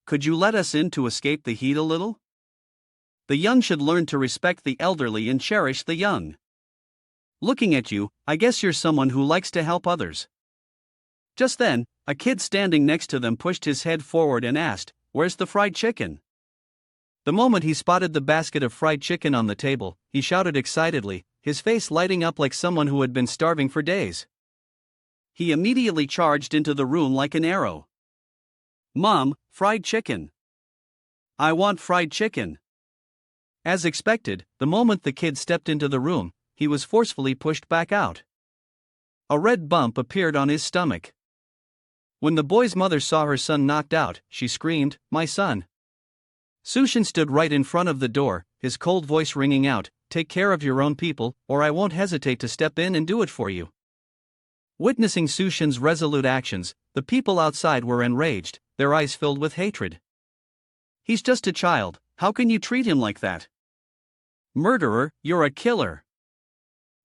[SPEAKER 2] Could you let us in to escape the heat a little? The young should learn to respect the elderly and cherish the young. Looking at you, I guess you're someone who likes to help others. Just then, a kid standing next to them pushed his head forward and asked, "Where's the fried chicken?"
[SPEAKER 1] The moment he spotted the basket of fried chicken on the table, he shouted excitedly, his face lighting up like someone who had been starving for days.
[SPEAKER 2] He immediately charged into the room like an arrow. Mom, fried chicken. I want fried chicken.
[SPEAKER 1] As expected, the moment the kid stepped into the room, he was forcefully pushed back out. A red bump appeared on his stomach. When the boy's mother saw her son knocked out, she screamed, "My son!" Su Shen stood right in front of the door, his cold voice ringing out, "Take care of your own people, or I won't hesitate to step in and do it for you." Witnessing Su Shen's resolute actions, the people outside were enraged, their eyes filled with hatred.
[SPEAKER 2] He's just a child, how can you treat him like that? Murderer, you're a killer.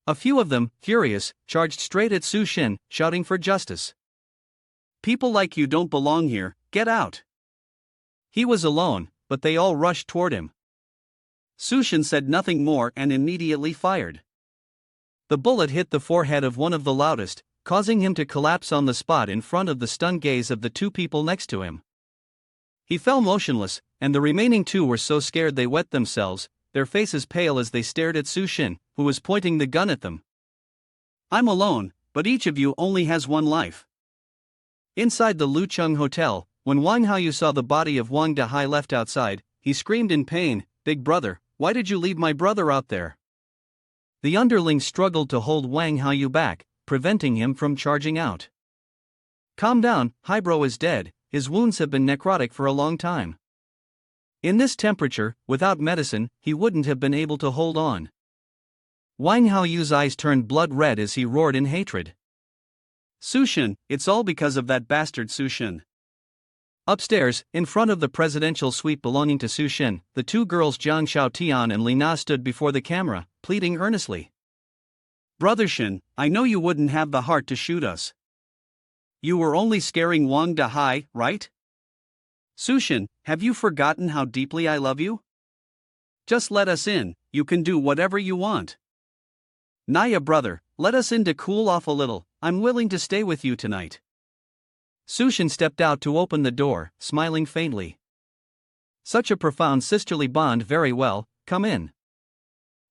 [SPEAKER 1] A few of them, furious, charged straight at Su Shen, shouting for justice.
[SPEAKER 2] People like you don't belong here, get out.
[SPEAKER 1] He was alone, but they all rushed toward him.
[SPEAKER 2] Su Shen said nothing more and immediately fired.
[SPEAKER 1] The bullet hit the forehead of one of the loudest, causing him to collapse on the spot in front of the stunned gaze of the two people next to him. He fell motionless, and the remaining two were so scared they wet themselves, their faces pale as they stared at Su Shen, who was pointing the gun at them.
[SPEAKER 2] I'm alone, but each of you only has one life.
[SPEAKER 1] Inside the Lucheng Hotel,
[SPEAKER 2] When Wang Haoyu saw the body of Wang Dahai left outside, he screamed in pain, "Big brother, why did you leave my brother out there?" The underling struggled to hold Wang Haoyu back, preventing him from charging out. "Calm down, Highbrow is dead, his wounds have been necrotic for a long time. In this temperature, without medicine, he wouldn't have been able to hold on." Wang Haoyu's eyes turned blood red as he roared in hatred. "Sushin, it's all because of that bastard Sushin." Upstairs, in front of the presidential suite belonging to Sushin, the two girls Jiang Xiaotian and Li Na stood before the camera, pleading earnestly. "Brother Shin, I know you wouldn't have the heart to shoot us. You were only scaring Wang Dahai, right? Sushin, have you forgotten how deeply I love you? Just let us in, you can do whatever you want. Naya brother, let us in to cool off a little, I'm willing to stay with you tonight." Sushin stepped out to open the door, smiling faintly. "Such a profound sisterly bond, very well, come in."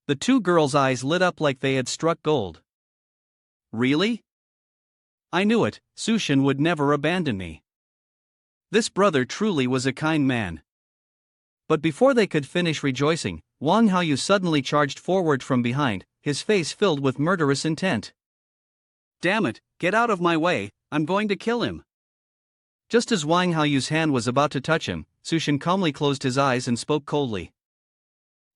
[SPEAKER 2] The two girls' eyes lit up like they had struck gold. "Really? I knew it, Sushin would never abandon me. This brother truly was a kind man." But before they could finish rejoicing, Wang Haoyu suddenly charged forward from behind, his face filled with murderous intent. "Damn it, get out of my way, I'm going to kill him." Just as Wang Haoyu's hand was about to touch him, Sushin calmly closed his eyes and spoke coldly.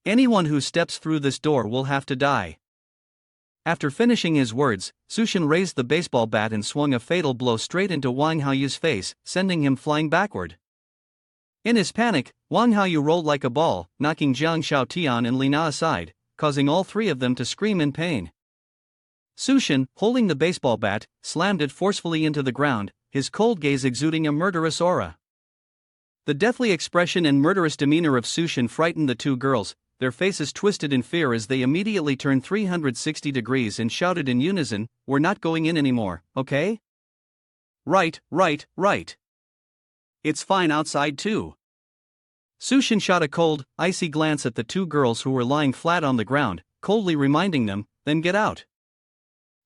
[SPEAKER 2] "Anyone who steps through this door will have to die." After finishing his words, Sushin raised the baseball bat and swung a fatal blow straight into Wang Haoyu's face, sending him flying backward. In his panic, Wang Haoyu rolled like a ball, knocking Jiang Xiaotian and Li Na aside, causing all three of them to scream in pain. Sushin, holding the baseball bat, slammed it forcefully into the ground, his cold gaze exuding a murderous aura. The deathly expression and murderous demeanor of Sushin frightened the two girls, their faces twisted in fear as they immediately turned 360 degrees and shouted in unison, "We're not going in anymore, okay? Right. It's fine outside too." Sushin shot a cold, icy glance at the two girls who were lying flat on the ground, coldly reminding them, "Then get out."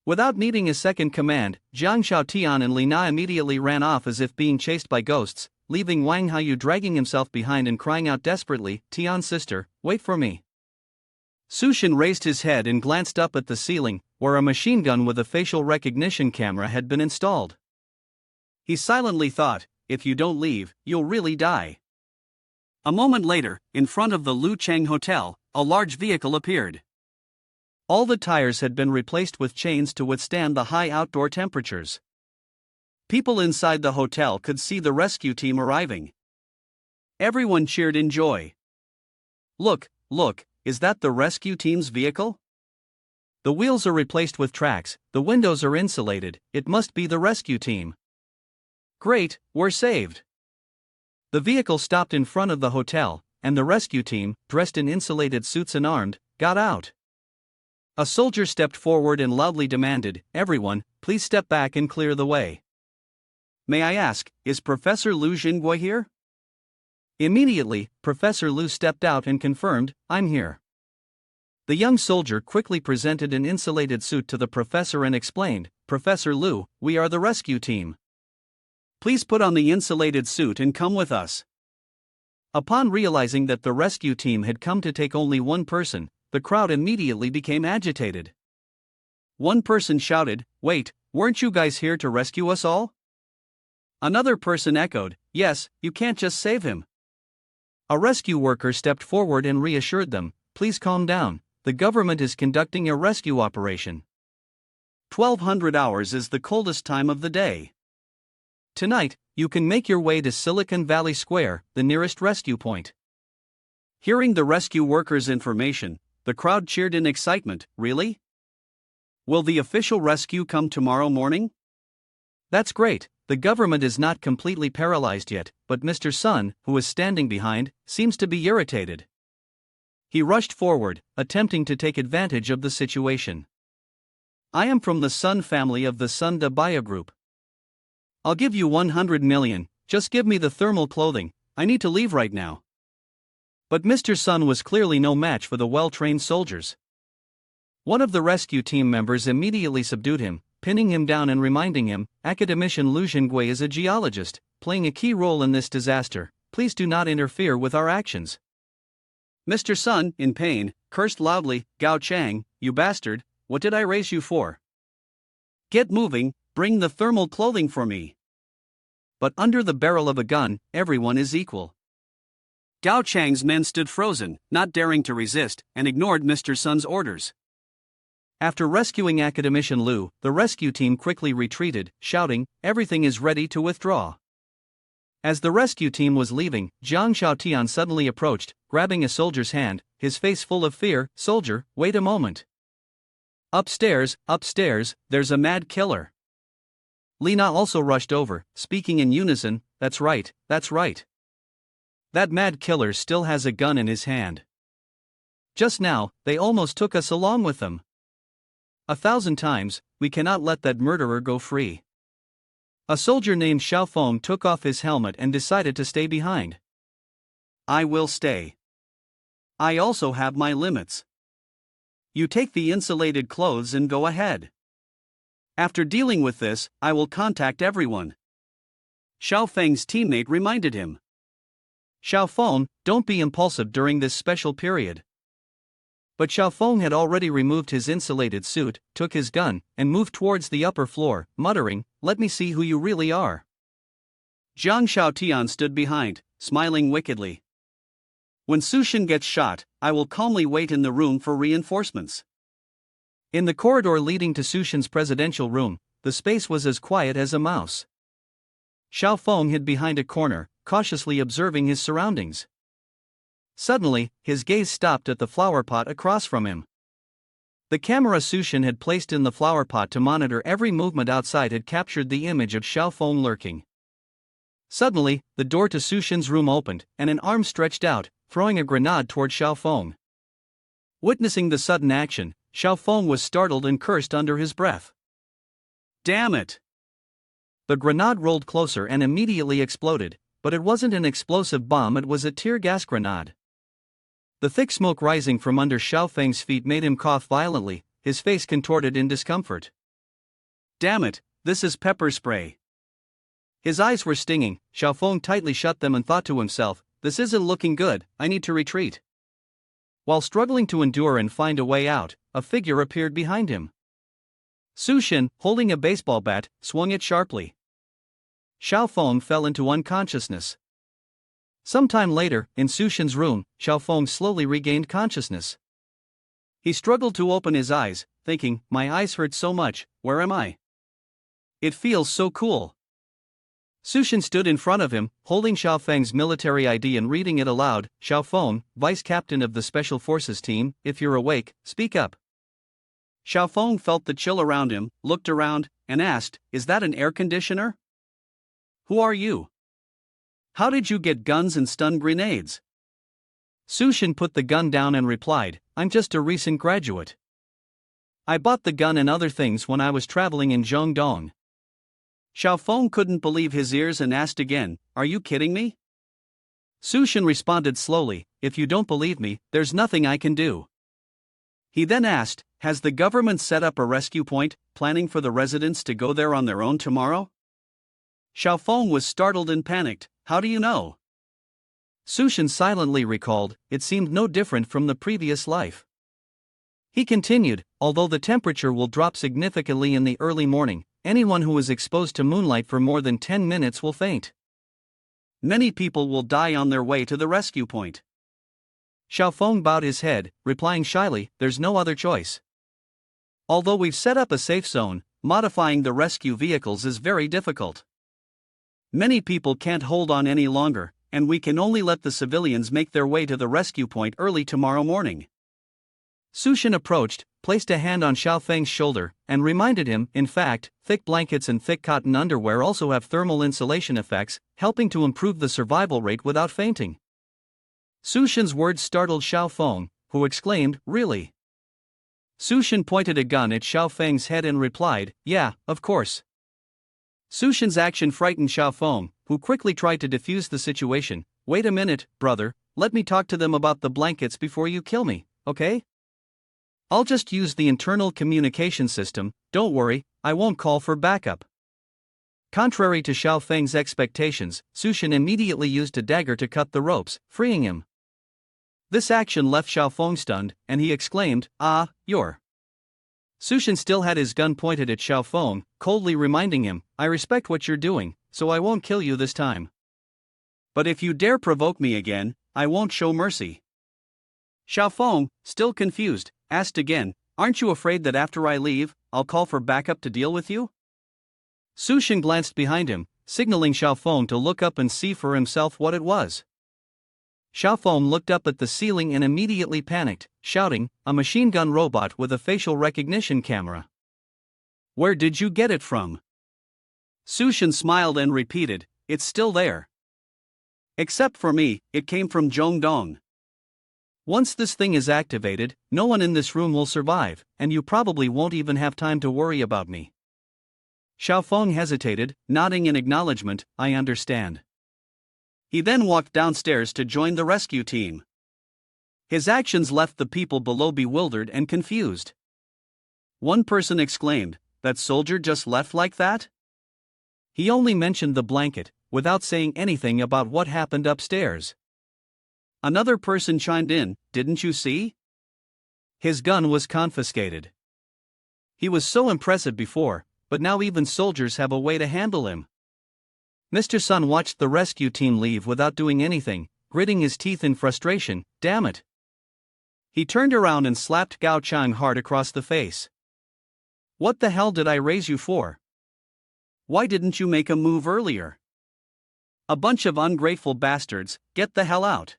[SPEAKER 2] Without needing a second command, Jiang Xiaotian and Li Na immediately ran off as if being chased by ghosts, leaving Wang Haoyu dragging himself behind and crying out desperately, "Tian's sister, wait for me." Sushin raised his head and glanced up at the ceiling, where a machine gun with a facial recognition camera had been installed. He silently thought, "If you don't leave, you'll really die." A moment later, in front of the Lu Cheng Hotel, a large vehicle appeared. All the tires had been replaced with chains to withstand the high outdoor temperatures. People inside the hotel could see the rescue team arriving. Everyone cheered in joy. Look, is that the rescue team's vehicle? The wheels are replaced with tracks, the windows are insulated, it must be the rescue team. Great, we're saved." The vehicle stopped in front of the hotel, and the rescue team, dressed in insulated suits and armed, got out. A soldier stepped forward and loudly demanded, "Everyone, please step back and clear the way. May I ask, is Professor Lu Jingguo here?" Immediately, Professor Lu stepped out and confirmed, "I'm here." The young soldier quickly presented an insulated suit to the professor and explained, "Professor Lu, we are the rescue team. Please put on the insulated suit and come with us." Upon realizing that the rescue team had come to take only one person, the crowd immediately became agitated. One person shouted, "Wait, weren't you guys here to rescue us all?" Another person echoed, "Yes, you can't just save him." A rescue worker stepped forward and reassured them, "Please calm down, the government is conducting a rescue operation. 1200 hours is the coldest time of the day. Tonight, you can make your way to Silicon Valley Square, the nearest rescue point." Hearing the rescue workers' information, the crowd cheered in excitement. "Really? Will the official rescue come tomorrow morning?" "That's great, the government is not completely paralyzed yet, but Mr. Sun, who is standing behind, seems to be irritated." He rushed forward, attempting to take advantage of the situation. "I am from the Sun family of the Sun Da Bio Group. I'll give you 100 million, just give me the thermal clothing, I need to leave right now." But Mr. Sun was clearly no match for the well-trained soldiers. One of the rescue team members immediately subdued him, pinning him down and reminding him, "Academician Lu Jingguo is a geologist,
[SPEAKER 1] playing a key role in this disaster. Please do not interfere with our actions." Mr. Sun, in pain, cursed loudly, "Gao Chang, you bastard, what did I raise you for? Get moving, bring the thermal clothing for me." But under the barrel of a gun, everyone is equal. Gao Chang's men stood frozen, not daring to resist, and ignored Mr. Sun's orders. After rescuing Academician Liu, the rescue team quickly retreated, shouting, "Everything is ready to withdraw." As the rescue team was leaving, Jiang Xiaotian suddenly approached, grabbing a soldier's hand, his face full of fear. "Soldier, wait a moment. Upstairs, there's a mad killer." Lina also rushed over, speaking in unison, that's right. That mad killer still has a gun in his hand. Just now, they almost took us along with them. 1,000 times, we cannot let that murderer go free." A soldier named Xiaofeng took off his helmet and decided to stay behind. "I will stay. I also have my limits. You take the insulated clothes and go ahead. After dealing with this, I will contact everyone," Xiaofeng's teammate reminded him. "Xiaofeng, don't be impulsive during this special period." But Xiaofeng had already removed his insulated suit, took his gun, and moved towards the upper floor, muttering, "Let me see who you really are." Jiang Xiaotian stood behind, smiling wickedly. "When Sushin gets shot, I will calmly wait in the room for reinforcements." In the corridor leading to Sushin's presidential room, the space was as quiet as a mouse. Xiaofeng hid behind a corner, cautiously observing his surroundings. Suddenly, his gaze stopped at the flower pot across from him. The camera Sushin had placed in the flower pot to monitor every movement outside had captured the image of Xiaofeng lurking. Suddenly, the door to Sushin's room opened, and an arm stretched out, throwing a grenade toward Xiaofeng. Witnessing the sudden action, Xiaofeng was startled and cursed under his breath. "Damn it!" The grenade rolled closer and immediately exploded, but it wasn't an explosive bomb, it was a tear gas grenade. The thick smoke rising from under Xiaofeng's feet made him cough violently, his face contorted in discomfort. "Damn it, this is pepper spray." His eyes were stinging, Xiaofeng tightly shut them and thought to himself, "This isn't looking good, I need to retreat." While struggling to endure and find a way out, a figure appeared behind him. Sushin, holding a baseball bat, swung it sharply. Xiaofeng fell into unconsciousness. Sometime later, in Sushin's room, Xiaofeng slowly regained consciousness. He struggled to open his eyes, thinking, "My eyes hurt so much, where am I? It feels so cool." Sushin stood in front of him, holding Xiaofeng's military ID and reading it aloud. "Xiaofeng, vice captain of the Special Forces team, if you're awake, speak up." Xiaofeng felt the chill around him, looked around, and asked, "Is that an air conditioner? Who are you? How did you get guns and stun grenades?" Sushin put the gun down and replied, "I'm just a recent graduate. I bought the gun and other things when I was traveling in Zhongdong." Xiaofeng couldn't believe his ears and asked again, "Are you kidding me?" Sushin responded slowly, "If you don't believe me, there's nothing I can do." He then asked, "Has the government set up a rescue point, planning for the residents to go there on their own tomorrow?" Xiaofeng was startled and panicked, "How do you know?" Sushin silently recalled, "It seemed no different from the previous life." He continued, "Although the temperature will drop significantly in the early morning, anyone who is exposed to moonlight for more than 10 minutes will faint. Many people will die on their way to the rescue point." Xiaofeng bowed his head, replying shyly, "There's no other choice. Although we've set up a safe zone, modifying the rescue vehicles is very difficult. Many people can't hold on any longer, and we can only let the civilians make their way to the rescue point early tomorrow morning." Sushin approached, placed a hand on Xiaofeng's shoulder, and reminded him, in fact, thick blankets and thick cotton underwear also have thermal insulation effects, helping to improve the survival rate without fainting. Sushin's words startled Xiaofeng, who exclaimed, "Really?" Sushin pointed a gun at Xiaofeng's head and replied, "Yeah, of course." Sushin's action frightened Xiaofeng, who quickly tried to defuse the situation. "Wait a minute, brother, let me talk to them about the blankets before you kill me, okay? I'll just use the internal communication system, don't worry, I won't call for backup." Contrary to Xiao Feng's expectations, Sushin immediately used a dagger to cut the ropes, freeing him. This action left Xiao Feng stunned, and he exclaimed, "Ah, you're." Sushin still had his gun pointed at Xiao Feng, coldly reminding him, "I respect what you're doing, so I won't kill you this time. But if you dare provoke me again, I won't show mercy." Xiao Feng, still confused, asked again, "Aren't you afraid that after I leave, I'll call for backup to deal with you?" Sushin glanced behind him, signaling Xiao Feng to look up and see for himself what it was. Xiao Feng looked up at the ceiling and immediately panicked, shouting, "A machine gun robot with a facial recognition camera. Where did you get it from?" Sushin smiled and repeated, "It's still there. Except for me, it came from Zhongdong. Once this thing is activated, no one in this room will survive, and you probably won't even have time to worry about me." Xiao Feng hesitated, nodding in acknowledgement, "I understand." He then walked downstairs to join the rescue team. His actions left the people below bewildered and confused. One person exclaimed, "That soldier just left like that?" He only mentioned the blanket, without saying anything about what happened upstairs. Another person chimed in, "Didn't you see? His gun was confiscated. He was so impressive before, but now even soldiers have a way to handle him." Mr. Sun watched the rescue team leave without doing anything, gritting his teeth in frustration. "Damn it." He turned around and slapped Gao Chang hard across the face. "What the hell did I raise you for? Why didn't you make a move earlier? A bunch of ungrateful bastards, get the hell out."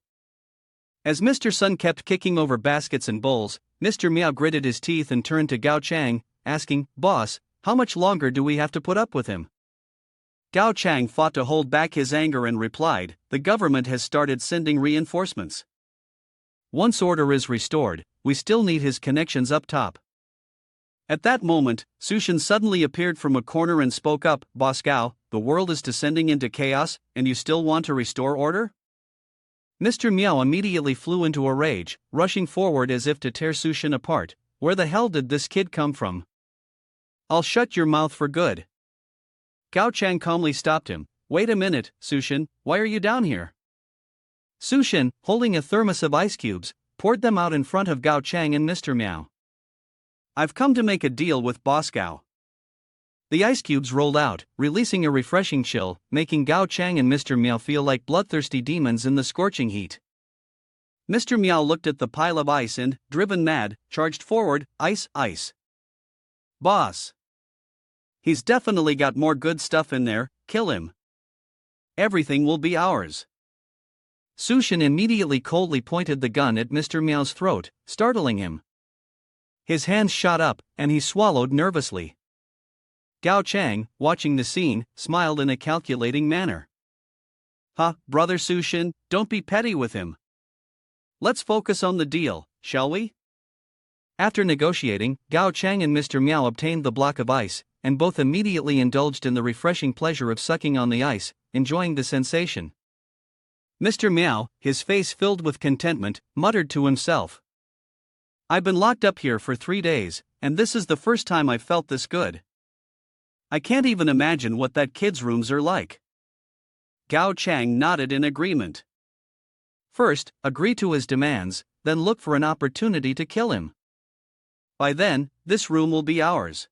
[SPEAKER 1] As Mr. Sun kept kicking over baskets and bowls, Mr. Miao gritted his teeth and turned to Gao Chang, asking, "Boss, how much longer do we have to put up with him?" Gao Chang fought to hold back his anger and replied, "The government has started sending reinforcements. Once order is restored, we still need his connections up top." At that moment, Sushin suddenly appeared from a corner and spoke up, "Boss Gao, the world is descending into chaos, and you still want to restore order?" Mr. Miao immediately flew into a rage, rushing forward as if to tear Sushin apart. "Where the hell did this kid come from? I'll shut your mouth for good." Gao Chang calmly stopped him. "Wait a minute, Sushin, why are you down here?" Sushin, holding a thermos of ice cubes, poured them out in front of Gao Chang and Mr. Miao. "I've come to make a deal with Boss Gao." The ice cubes rolled out, releasing a refreshing chill, making Gao Chang and Mr. Miao feel like bloodthirsty demons in the scorching heat. Mr. Miao looked at the pile of ice and, driven mad, charged forward, "Ice, ice. Boss. He's definitely got more good stuff in there, kill him. Everything will be ours." Sushin immediately coldly pointed the gun at Mr. Miao's throat, startling him. His hands shot up, and he swallowed nervously. Gao Chang, watching the scene, smiled in a calculating manner. "Huh, brother Sushin, don't be petty with him. Let's focus on the deal, shall we?" After negotiating, Gao Chang and Mr. Miao obtained the block of ice, and both immediately indulged in the refreshing pleasure of sucking on the ice, enjoying the sensation. Mr. Miao, his face filled with contentment, muttered to himself, "I've been locked up here for 3 days, and this is the first time I've felt this good. I can't even imagine what that kid's rooms are like." Gao Chang nodded in agreement. "First, agree to his demands, then look for an opportunity to kill him. By then, this room will be ours."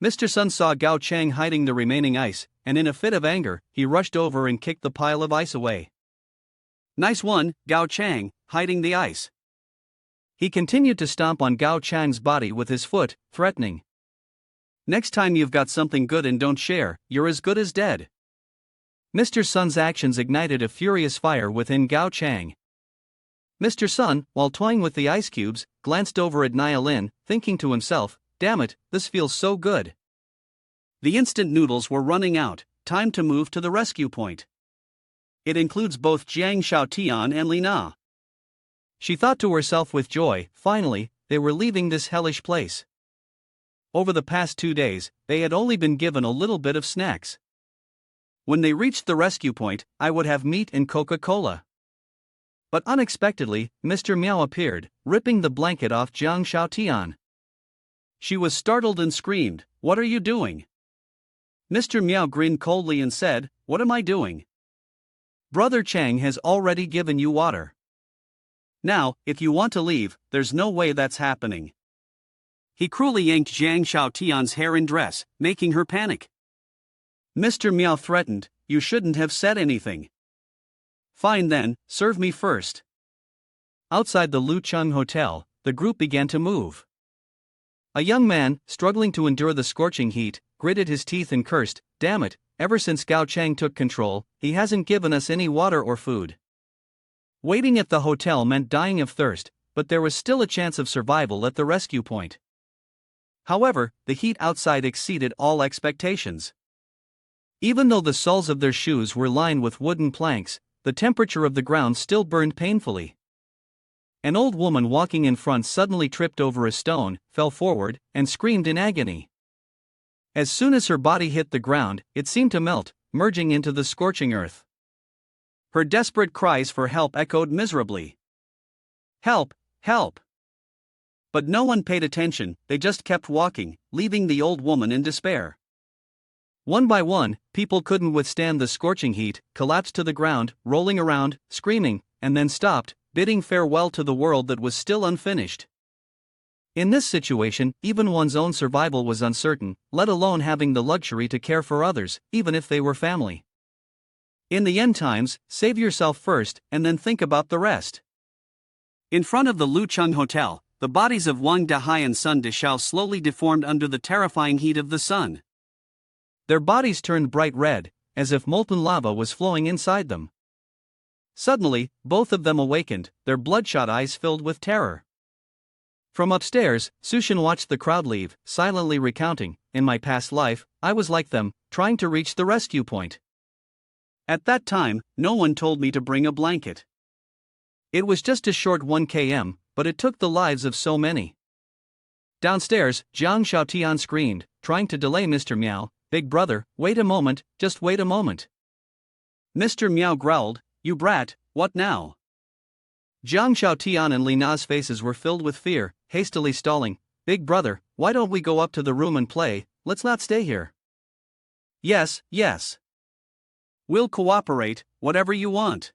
[SPEAKER 1] Mr. Sun saw Gao Chang hiding the remaining ice, and in a fit of anger, he rushed over and kicked the pile of ice away. "Nice one, Gao Chang, hiding the ice." He continued to stomp on Gao Chang's body with his foot, threatening, "Next time you've got something good and don't share, you're as good as dead." Mr. Sun's actions ignited a furious fire within Gao Chang. Mr. Sun, while toying with the ice cubes, glanced over at Nia Lin, thinking to himself, "Damn it, this feels so good." The instant noodles were running out, time to move to the rescue point. It includes both Jiang Xiaotian and Li Na. She thought to herself with joy, finally, they were leaving this hellish place. Over the past 2 days, they had only been given a little bit of snacks. When they reached the rescue point, I would have meat and Coca-Cola. But unexpectedly, Mr. Miao appeared, ripping the blanket off Jiang Xiaotian. She was startled and screamed, "What are you doing?"
[SPEAKER 2] Mr. Meow grinned coldly and said, "What am I doing? Brother Chang has already given you water. Now, if you want to leave, there's no way that's happening." He cruelly yanked Zhang Xiaotian's hair and dress, making her panic. Mr. Meow threatened, "You shouldn't have said anything." "Fine then, serve me first." Outside the Lucheng Hotel, the group began to move. A young man, struggling to endure the scorching heat, gritted his teeth and cursed, "Damn it, ever since Gao Chang took control, he hasn't given us any water or food." Waiting at the hotel meant dying of thirst, but there was still a chance of survival at the rescue point. However, the heat outside exceeded all expectations. Even though the soles of their shoes were lined with wooden planks, the temperature of the ground still burned painfully. An old woman walking in front suddenly tripped over a stone, fell forward, and screamed in agony. As soon as her body hit the ground, it seemed to melt, merging into the scorching earth. Her desperate cries for help echoed miserably. "Help! Help!" But no one paid attention, they just kept walking, leaving the old woman in despair. One by one, people couldn't withstand the scorching heat, collapsed to the ground, rolling around, screaming, and then stopped, bidding farewell to the world that was still unfinished. In this situation, even one's own survival was uncertain, let alone having the luxury to care for others, even if they were family. In the end times, save yourself first, and then think about the rest. In front of the Lucheng Hotel, the bodies of Wang Dahai and Sun Deshao slowly deformed under the terrifying heat of the sun. Their bodies turned bright red, as if molten lava was flowing inside them. Suddenly, both of them awakened, their bloodshot eyes filled with terror. From upstairs, Sushin watched the crowd leave, silently recounting, "In my past life, I was like them, trying to reach the rescue point. At that time, no one told me to bring a blanket. It was just a short 1 km, but it took the lives of so many." Downstairs, Zhang Xiaotian screamed, trying to delay Mr. Meow, "Big brother, wait a moment, just wait a moment." Mr. Meow growled, "You brat, what now?" Zhang Xiaotian and Li Na's faces were filled with fear, hastily stalling, "Big brother, why don't we go up to the room and play, let's not stay here." Yes. We'll cooperate, whatever you want."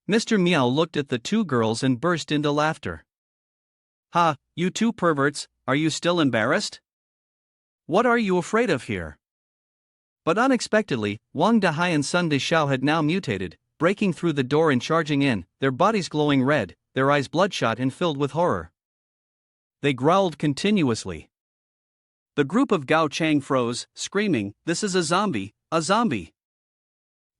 [SPEAKER 2] Mr. Meow looked at the two girls and burst into laughter. "Ha, you two perverts, are you still embarrassed? What are you afraid of here?" But unexpectedly, Wang Dahai and Sun Deshao had now mutated, breaking through the door and charging in, their bodies glowing red, their eyes bloodshot and filled with horror. They growled continuously. The group of Gao Chang froze, screaming, "This is a zombie, a zombie!"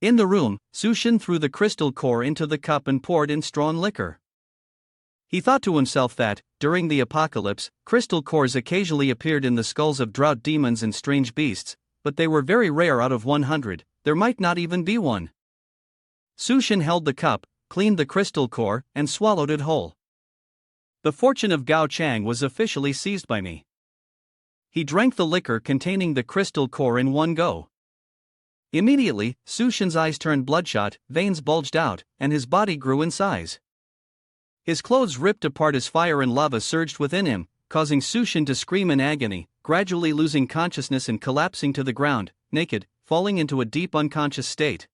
[SPEAKER 2] In the room, Sushin threw the crystal core into the cup and poured in strong liquor. He thought to himself that, during the apocalypse, crystal cores occasionally appeared in the skulls of drought demons and strange beasts, but they were very rare out of 100, there might not even be one. Sushin held the cup, cleaned the crystal core, and swallowed it whole. The fortune of Gao Chang was officially seized by me. He drank the liquor containing the crystal core in one go. Immediately, Sushin's eyes turned bloodshot, veins bulged out, and his body grew in size. His clothes ripped apart as fire and lava surged within him, causing Sushin to scream in agony, gradually losing consciousness and collapsing to the ground, naked, falling into a deep unconscious state.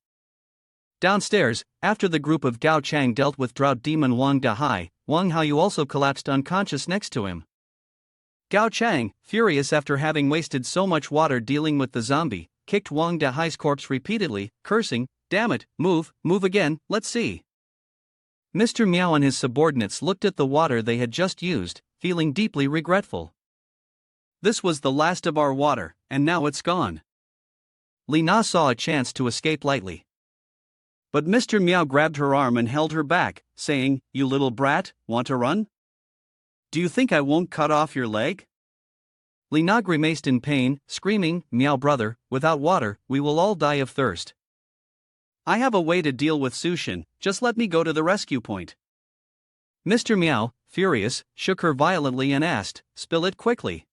[SPEAKER 2] Downstairs, after the group of Gao Chang dealt with drought demon Wang Dahai, Wang Haoyu also collapsed unconscious next to him. Gao Chang, furious after having wasted so much water dealing with the zombie, kicked Wang Dahai's corpse repeatedly, cursing, "Damn it, move again, let's see." Mr. Meow and his subordinates looked at the water they had just used, feeling deeply regretful. This was the last of our water, and now it's gone. Li Na saw a chance to escape lightly. But Mr. Meow grabbed her arm and held her back, saying, "You little brat, want to run? Do you think I won't cut off your leg?" Li Na grimaced in pain, screaming, "Meow brother, without water, we will all die of thirst. I have a way to deal with Sushin, just let me go to the rescue point." Mr. Meow, furious, shook her violently and asked, "Spill it quickly.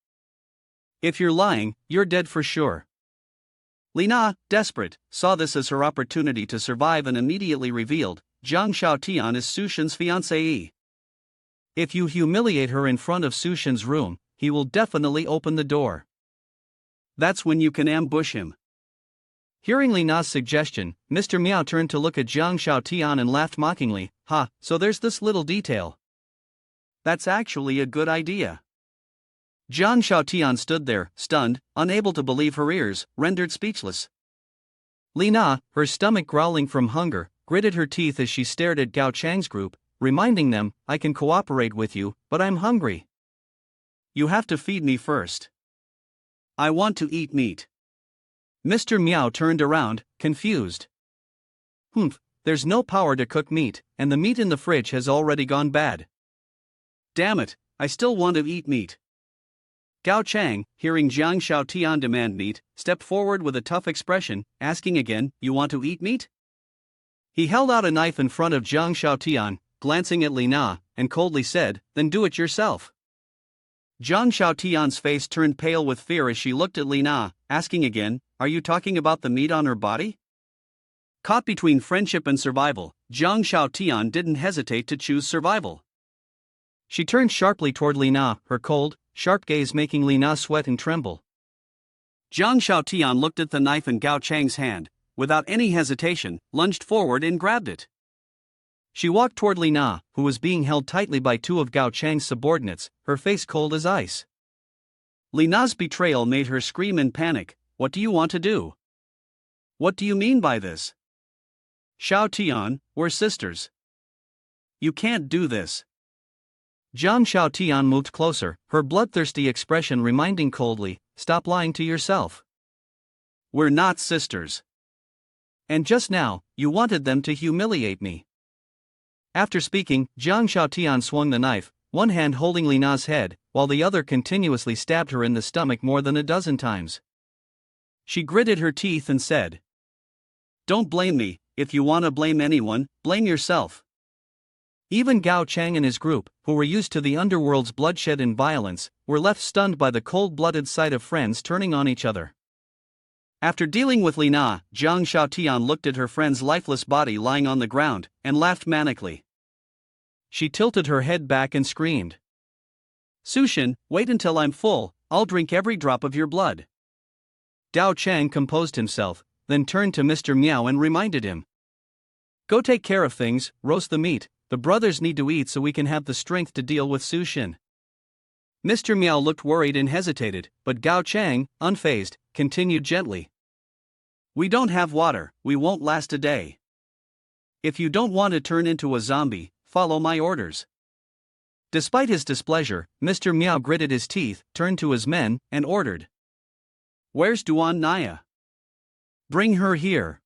[SPEAKER 2] If you're lying, you're dead for sure." Li Na, desperate, saw this as her opportunity to survive and immediately revealed, "Zhang Xiaotian is Sushin's fiancée. If you humiliate her in front of Sushin's room, he will definitely open the door." That's when you can ambush him.
[SPEAKER 1] Hearing Li Na's suggestion, Mr. Miao turned to look at Jiang Shaotian and laughed mockingly. Ha, so there's this little detail.
[SPEAKER 2] That's actually a good idea.
[SPEAKER 1] Jiang Shaotian stood there, stunned, unable to believe her ears, rendered speechless. Li Na, her stomach growling from hunger, gritted her teeth as she stared at Gao Chang's group, reminding them, I can cooperate with you, but I'm hungry.
[SPEAKER 2] You have to feed me first. I want to eat meat.
[SPEAKER 1] Mr. Miao turned around, confused. There's no power to cook meat, and the meat in the fridge has already gone bad.
[SPEAKER 2] Damn it, I still want to eat meat. Gao Chang, hearing Jiang Shaotian demand meat, stepped forward with a tough expression, asking again, You want to eat meat?
[SPEAKER 1] He held out a knife in front of Jiang Shaotian, glancing at Li Na, and coldly said, Then do it yourself.
[SPEAKER 2] Jiang Shaotian's face turned pale with fear as she looked at Li Na, asking again, Are you talking about the meat on her body? Caught between friendship and survival, Jiang Shaotian didn't hesitate to choose survival.
[SPEAKER 1] She turned sharply toward Li Na, her cold, sharp gaze making Li Na sweat and tremble.
[SPEAKER 2] Jiang Shaotian looked at the knife in Gao Chang's hand, without any hesitation, lunged forward and grabbed it.
[SPEAKER 1] She walked toward Li Na, who was being held tightly by two of Gao Chang's subordinates, her face cold as ice.
[SPEAKER 2] Li Na's betrayal made her scream in panic, What do you want to do? What do you mean by this? Shaotian, we're sisters. You can't do this.
[SPEAKER 1] Jiang Shaotian moved closer, her bloodthirsty expression reminding coldly, Stop lying to yourself.
[SPEAKER 2] We're not sisters.
[SPEAKER 1] And just now, you wanted them to humiliate me. After speaking, Jiang Shaotian swung the knife, one hand holding Li Na's head, while the other continuously stabbed her in the stomach more than a dozen times.
[SPEAKER 2] She gritted her teeth and said, Don't blame me, if you want to blame anyone, blame yourself.
[SPEAKER 1] Even Gao Chang and his group, who were used to the underworld's bloodshed and violence, were left stunned by the cold-blooded sight of friends turning on each other.
[SPEAKER 2] After dealing with Li Na, Jiang Shaotian looked at her friend's lifeless body lying on the ground, and laughed manically.
[SPEAKER 1] She tilted her head back and screamed.
[SPEAKER 2] Sushin, wait until I'm full, I'll drink every drop of your blood.
[SPEAKER 1] Gao Chang composed himself, then turned to Mr. Miao and reminded him. Go take care of things, roast the meat, the brothers need to eat so we can have the strength to deal with Sushin. Mr. Miao looked worried and hesitated, but Gao Chang, unfazed, continued gently.
[SPEAKER 2] We don't have water, we won't last a day. If you don't want to turn into a zombie, follow my orders.
[SPEAKER 1] Despite his displeasure, Mr. Miao gritted his teeth, turned to his men, and ordered.
[SPEAKER 2] Where's Duan Naya?
[SPEAKER 1] Bring her here.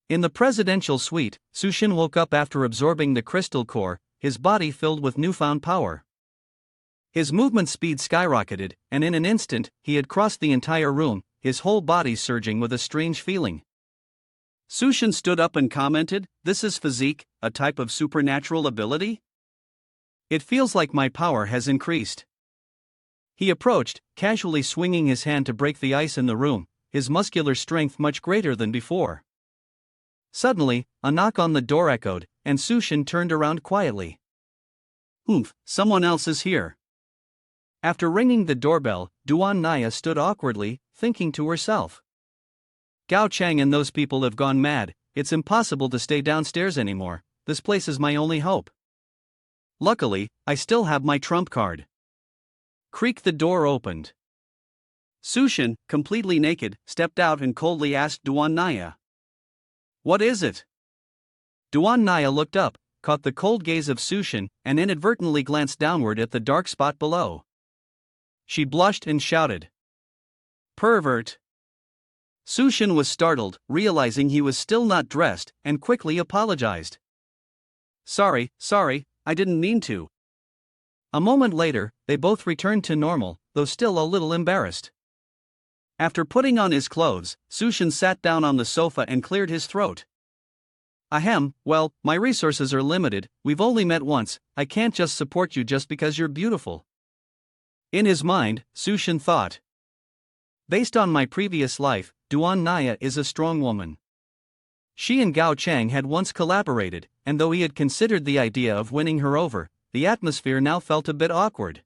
[SPEAKER 1] In the presidential suite, Sushin woke up after absorbing the crystal core, his body filled with newfound power. His movement speed skyrocketed, and in an instant, he had crossed the entire room, his whole body surging with a strange feeling.
[SPEAKER 2] Sushin stood up and commented, This is physique, a type of supernatural ability?
[SPEAKER 1] It feels like my power has increased. He approached, casually swinging his hand to break the ice in the room, his muscular strength much greater than before. Suddenly, a knock on the door echoed, and Sushin turned around quietly.
[SPEAKER 2] Someone else is here.
[SPEAKER 1] After ringing the doorbell, Duan Naya stood awkwardly, thinking to herself. Gao Chang and those people have gone mad, it's impossible to stay downstairs anymore, this place is my only hope. Luckily, I still have my trump card. Creak, the door opened.
[SPEAKER 2] Sushin, completely naked, stepped out and coldly asked Duan Naya. What is it?
[SPEAKER 1] Duan Naya looked up, caught the cold gaze of Sushin, and inadvertently glanced downward at the dark spot below. She blushed and shouted.
[SPEAKER 2] Pervert!
[SPEAKER 1] Sushin was startled, realizing he was still not dressed, and quickly apologized.
[SPEAKER 2] Sorry, I didn't mean to.
[SPEAKER 1] A moment later, they both returned to normal, though still a little embarrassed.
[SPEAKER 2] After putting on his clothes, Sushin sat down on the sofa and cleared his throat.
[SPEAKER 1] Ahem, well, my resources are limited, we've only met once, I can't just support you just because you're beautiful. In his mind, Sushin thought. Based on my previous life, Duan Naya is a strong woman. She and Gao Chang had once collaborated, and though he had considered the idea of winning her over, the atmosphere now felt a bit awkward.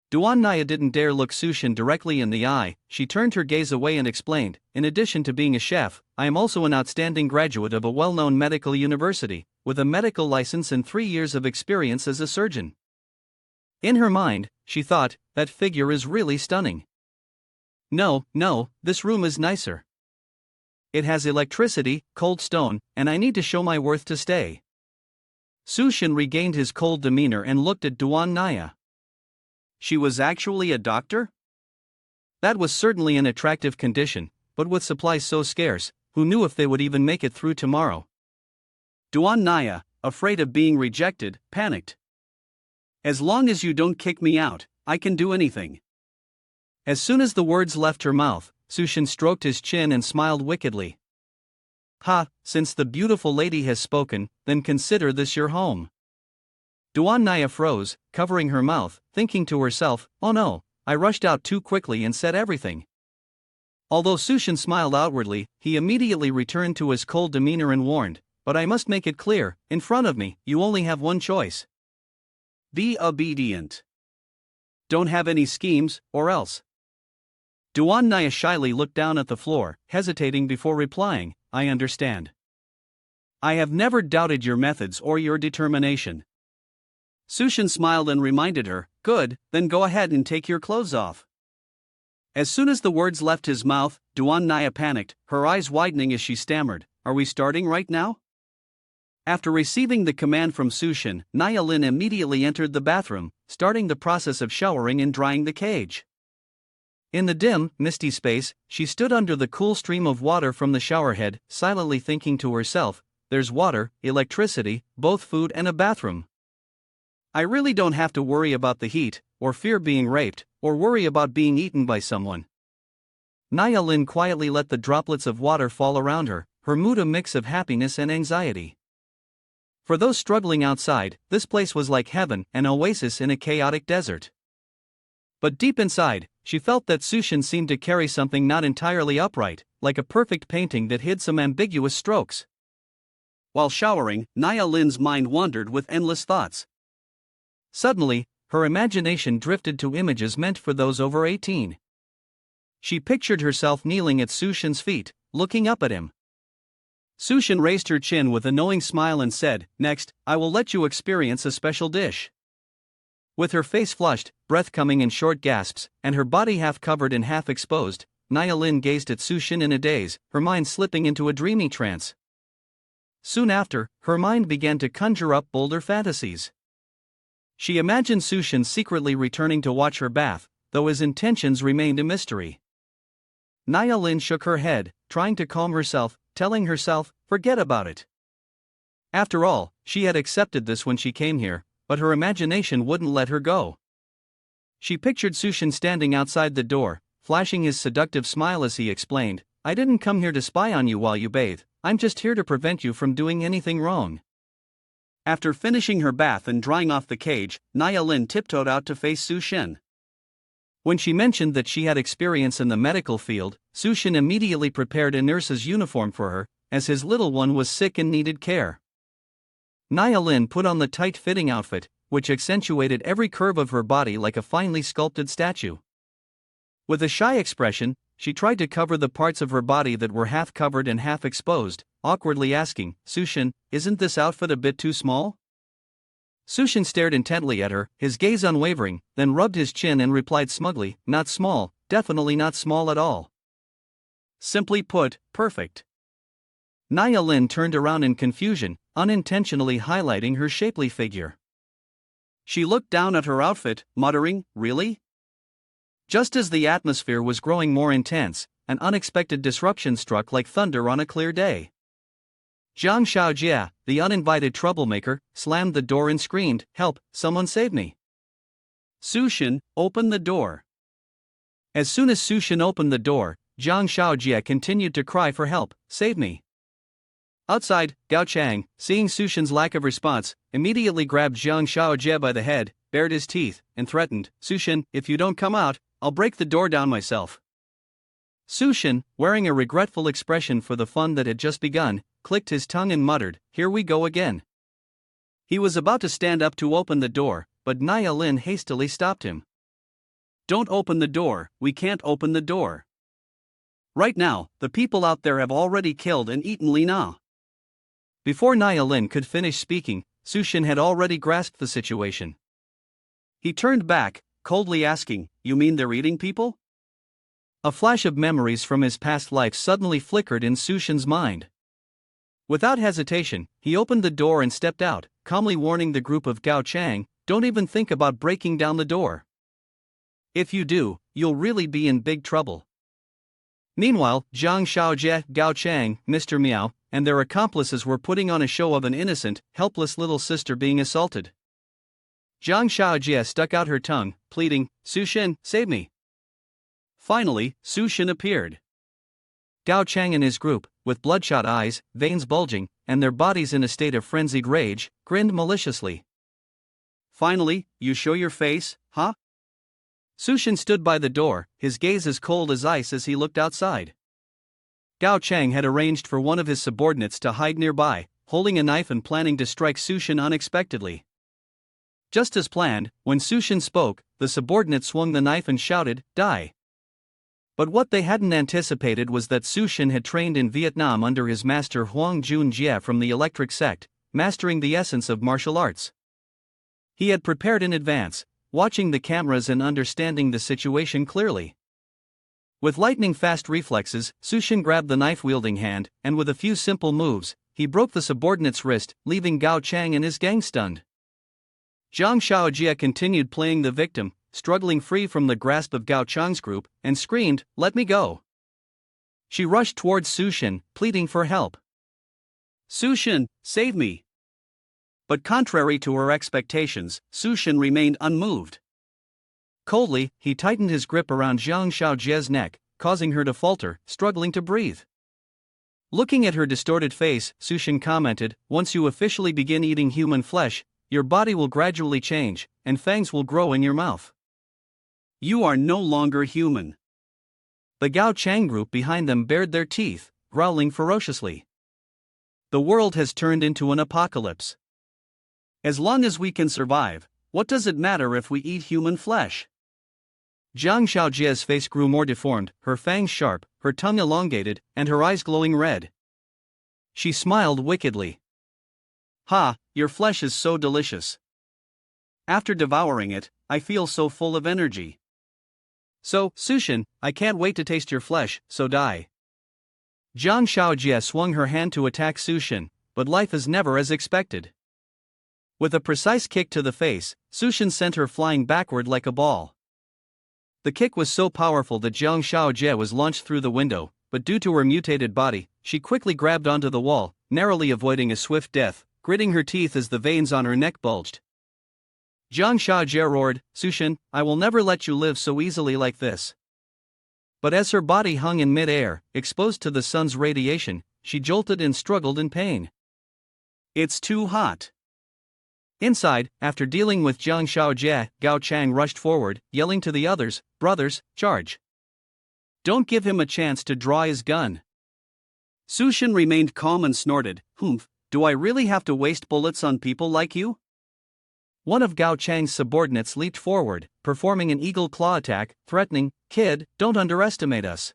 [SPEAKER 2] Duan Naya didn't dare look Sushin directly in the eye. She turned her gaze away and explained, in addition to being a chef, I am also an outstanding graduate of a well-known medical university, with a medical license and 3 years of experience as a surgeon. In her mind, she thought, that figure is really stunning. No, this room is nicer. It has electricity, cold stone, and I need to show my worth to stay. Sushin regained his cold demeanor and looked at Duan Naya. She was actually a doctor? That was certainly an attractive condition, but with supplies so scarce, who knew if they would even make it through tomorrow? Duan Naya, afraid of being rejected, panicked. As long as you don't kick me out, I can do anything. As soon as the words left her mouth, Sushin stroked his chin and smiled wickedly. Ha, since the beautiful lady has spoken, then consider this your home. Duan Naya froze, covering her mouth, thinking to herself, oh no, I rushed out too quickly and said everything. Although Sushin smiled outwardly, he immediately returned to his cold demeanor and warned, but I must make it clear, in front of me, you only have one choice. Be obedient. Don't have any schemes, or else. Duan Naya shyly looked down at the floor, hesitating before replying, I understand. I have never doubted your methods or your determination. Sushin smiled and reminded her, good, then go ahead and take your clothes off. As soon as the words left his mouth, Duan Naya panicked, her eyes widening as she stammered, are we starting right now? After receiving the command from Sushin, Naya Lin immediately entered the bathroom, starting the process of showering and drying the cage. In the dim, misty space, she stood under the cool stream of water from the showerhead, silently thinking to herself, there's water, electricity, both food and a bathroom. I really don't have to worry about the heat, or fear being raped, or worry about being eaten by someone. Naya Lin quietly let the droplets of water fall around her, her mood a mix of happiness and anxiety. For those struggling outside, this place was like heaven, an oasis in a chaotic desert. But deep inside, she felt that Sushin seemed to carry something not entirely upright, like a perfect painting that hid some ambiguous strokes. While showering, Naya Lin's mind wandered with endless thoughts. Suddenly, her imagination drifted to images meant for those over 18. She pictured herself kneeling at Sushin's feet, looking up at him. Sushin raised her chin with a knowing smile and said, next, I will let you experience a special dish. With her face flushed, breath coming in short gasps, and her body half covered and half exposed, Naya Lin gazed at Sushin in a daze, her mind slipping into a dreamy trance. Soon after, her mind began to conjure up bolder fantasies. She imagined Sushin secretly returning to watch her bath, though his intentions remained a mystery. Naya Lin shook her head, trying to calm herself, telling herself, forget about it. After all, she had accepted this when she came here, but her imagination wouldn't let her go. She pictured Sushin standing outside the door, flashing his seductive smile as he explained, I didn't come here to spy on you while you bathe, I'm just here to prevent you from doing anything wrong. After finishing her bath and drying off the cage, Naya Lin tiptoed out to face Sushin. When she mentioned that she had experience in the medical field, Sushin immediately prepared a nurse's uniform for her, as his little one was sick and needed care. Naya Lin put on the tight-fitting outfit, which accentuated every curve of her body like a finely sculpted statue. With a shy expression, she tried to cover the parts of her body that were half covered and half exposed, awkwardly asking, Sushin, isn't this outfit a bit too small? Sushin stared intently at her, his gaze unwavering, then rubbed his chin and replied smugly, not small, definitely not small at all. Simply put, perfect. Naya Lin turned around in confusion, unintentionally highlighting her shapely figure. She looked down at her outfit, muttering, really? Just as the atmosphere was growing more intense, an unexpected disruption struck like thunder on a clear day. Zhang Xiaojia, the uninvited troublemaker, slammed the door and screamed, help, someone save me. Sushin, open the door. As soon as Sushin opened the door, Zhang Xiaojia continued to cry for help, save me. Outside, Gao Chang, seeing Sushin's lack of response, immediately grabbed Zhang Xiaojia by the head, bared his teeth, and threatened, Sushin, if you don't come out, I'll break the door down myself. Sushin, wearing a regretful expression for the fun that had just begun, clicked his tongue and muttered, here we go again. He was about to stand up to open the door, but Naya Lin hastily stopped him. Don't open the door, we can't open the door. Right now, the people out there have already killed and eaten Lina.
[SPEAKER 1] Before Nia Lin could finish speaking, Sushin had already grasped the situation.
[SPEAKER 2] He turned back, coldly asking, "You mean they're eating people?"
[SPEAKER 1] A flash of memories from his past life suddenly flickered in Sushin's mind. Without hesitation, he opened the door and stepped out, calmly warning the group of Gao Chang, "Don't even think about breaking down the door. If you do, you'll really be in big trouble." Meanwhile, Zhang Xiaojie, Gao Chang, Mr. Miao, and their accomplices were putting on a show of an innocent, helpless little sister being assaulted. Zhang Xiaojie stuck out her tongue, pleading, "Sushin, save me."
[SPEAKER 2] Finally, Sushin appeared.
[SPEAKER 1] Gao Chang and his group, with bloodshot eyes, veins bulging, and their bodies in a state of frenzied rage, grinned maliciously.
[SPEAKER 2] "Finally, you show your face, huh?"
[SPEAKER 1] Sushin stood by the door, his gaze as cold as ice as he looked outside. Gao Chang had arranged for one of his subordinates to hide nearby, holding a knife and planning to strike Sushin unexpectedly. Just as planned, when Sushin spoke, the subordinate swung the knife and shouted, "Die!" But what they hadn't anticipated was that Sushin had trained in Vietnam under his master Huang Junjie from the Electric Sect, mastering the essence of martial arts. He had prepared in advance, watching the cameras and understanding the situation clearly. With lightning-fast reflexes, Sushin grabbed the knife-wielding hand, and with a few simple moves, he broke the subordinate's wrist, leaving Gao Chang and his gang stunned. Zhang Xiaojie continued playing the victim, struggling free from the grasp of Gao Chang's group, and screamed, "Let me go!" She rushed towards Sushin, pleading for help.
[SPEAKER 2] "Sushin, save me!" But contrary to her expectations, Sushin remained unmoved.
[SPEAKER 1] Coldly, he tightened his grip around Zhang Xiaojie's neck, causing her to falter, struggling to breathe. Looking at her distorted face, Sushin commented, "Once you officially begin eating human flesh, your body will gradually change, and fangs will grow in your mouth.
[SPEAKER 2] You are no longer human."
[SPEAKER 1] The Gao Chang group behind them bared their teeth, growling ferociously. The world has turned into an apocalypse.
[SPEAKER 2] As long as we can survive, what does it matter if we eat human flesh?
[SPEAKER 1] Zhang Xiaojie's face grew more deformed, her fangs sharp, her tongue elongated, and her eyes glowing red. She smiled wickedly.
[SPEAKER 2] "Ha, your flesh is so delicious. After devouring it, I feel so full of energy.
[SPEAKER 1] So, Sushin, I can't wait to taste your flesh, so die." Zhang Xiaojie swung her hand to attack Sushin, but life is never as expected. With a precise kick to the face, Sushin sent her flying backward like a ball. The kick was so powerful that Zhang Xiaojie was launched through the window, but due to her mutated body, she quickly grabbed onto the wall, narrowly avoiding a swift death, gritting her teeth as the veins on her neck bulged. Zhang Xiaojie roared, "Sushin, I will never let you live so easily like this." But as her body hung in mid-air, exposed to the sun's radiation, she jolted and struggled in pain.
[SPEAKER 2] "It's too hot."
[SPEAKER 1] Inside, after dealing with Zhang Xiaojie, Gao Chang rushed forward, yelling to the others, "Brothers, charge! Don't give him a chance to draw his gun."
[SPEAKER 2] Sushin remained calm and snorted, "Humph, do I really have to waste bullets on people like you?"
[SPEAKER 1] One of Gao Chang's subordinates leaped forward, performing an eagle claw attack, threatening, "Kid, don't underestimate us."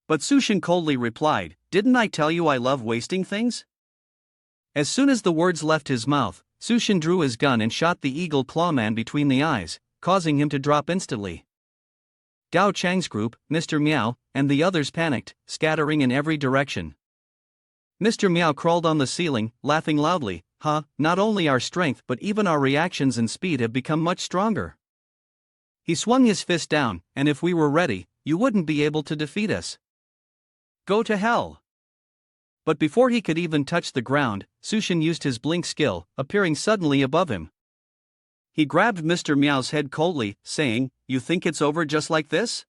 [SPEAKER 2] But Sushin coldly replied, "Didn't I tell you I love wasting things?"
[SPEAKER 1] As soon as the words left his mouth, Sushin drew his gun and shot the eagle clawman between the eyes, causing him to drop instantly. Gao Chang's group, Mr. Miao, and the others panicked, scattering in every direction. Mr. Miao crawled on the ceiling, laughing loudly, not only our strength but even our reactions and speed have become much stronger." He swung his fist down, "And if we were ready, you wouldn't be able to defeat us.
[SPEAKER 2] Go to hell."
[SPEAKER 1] But before he could even touch the ground, Sushin used his blink skill, appearing suddenly above him.
[SPEAKER 2] He grabbed Mr. Miao's head coldly, saying, "You think it's over just like this?"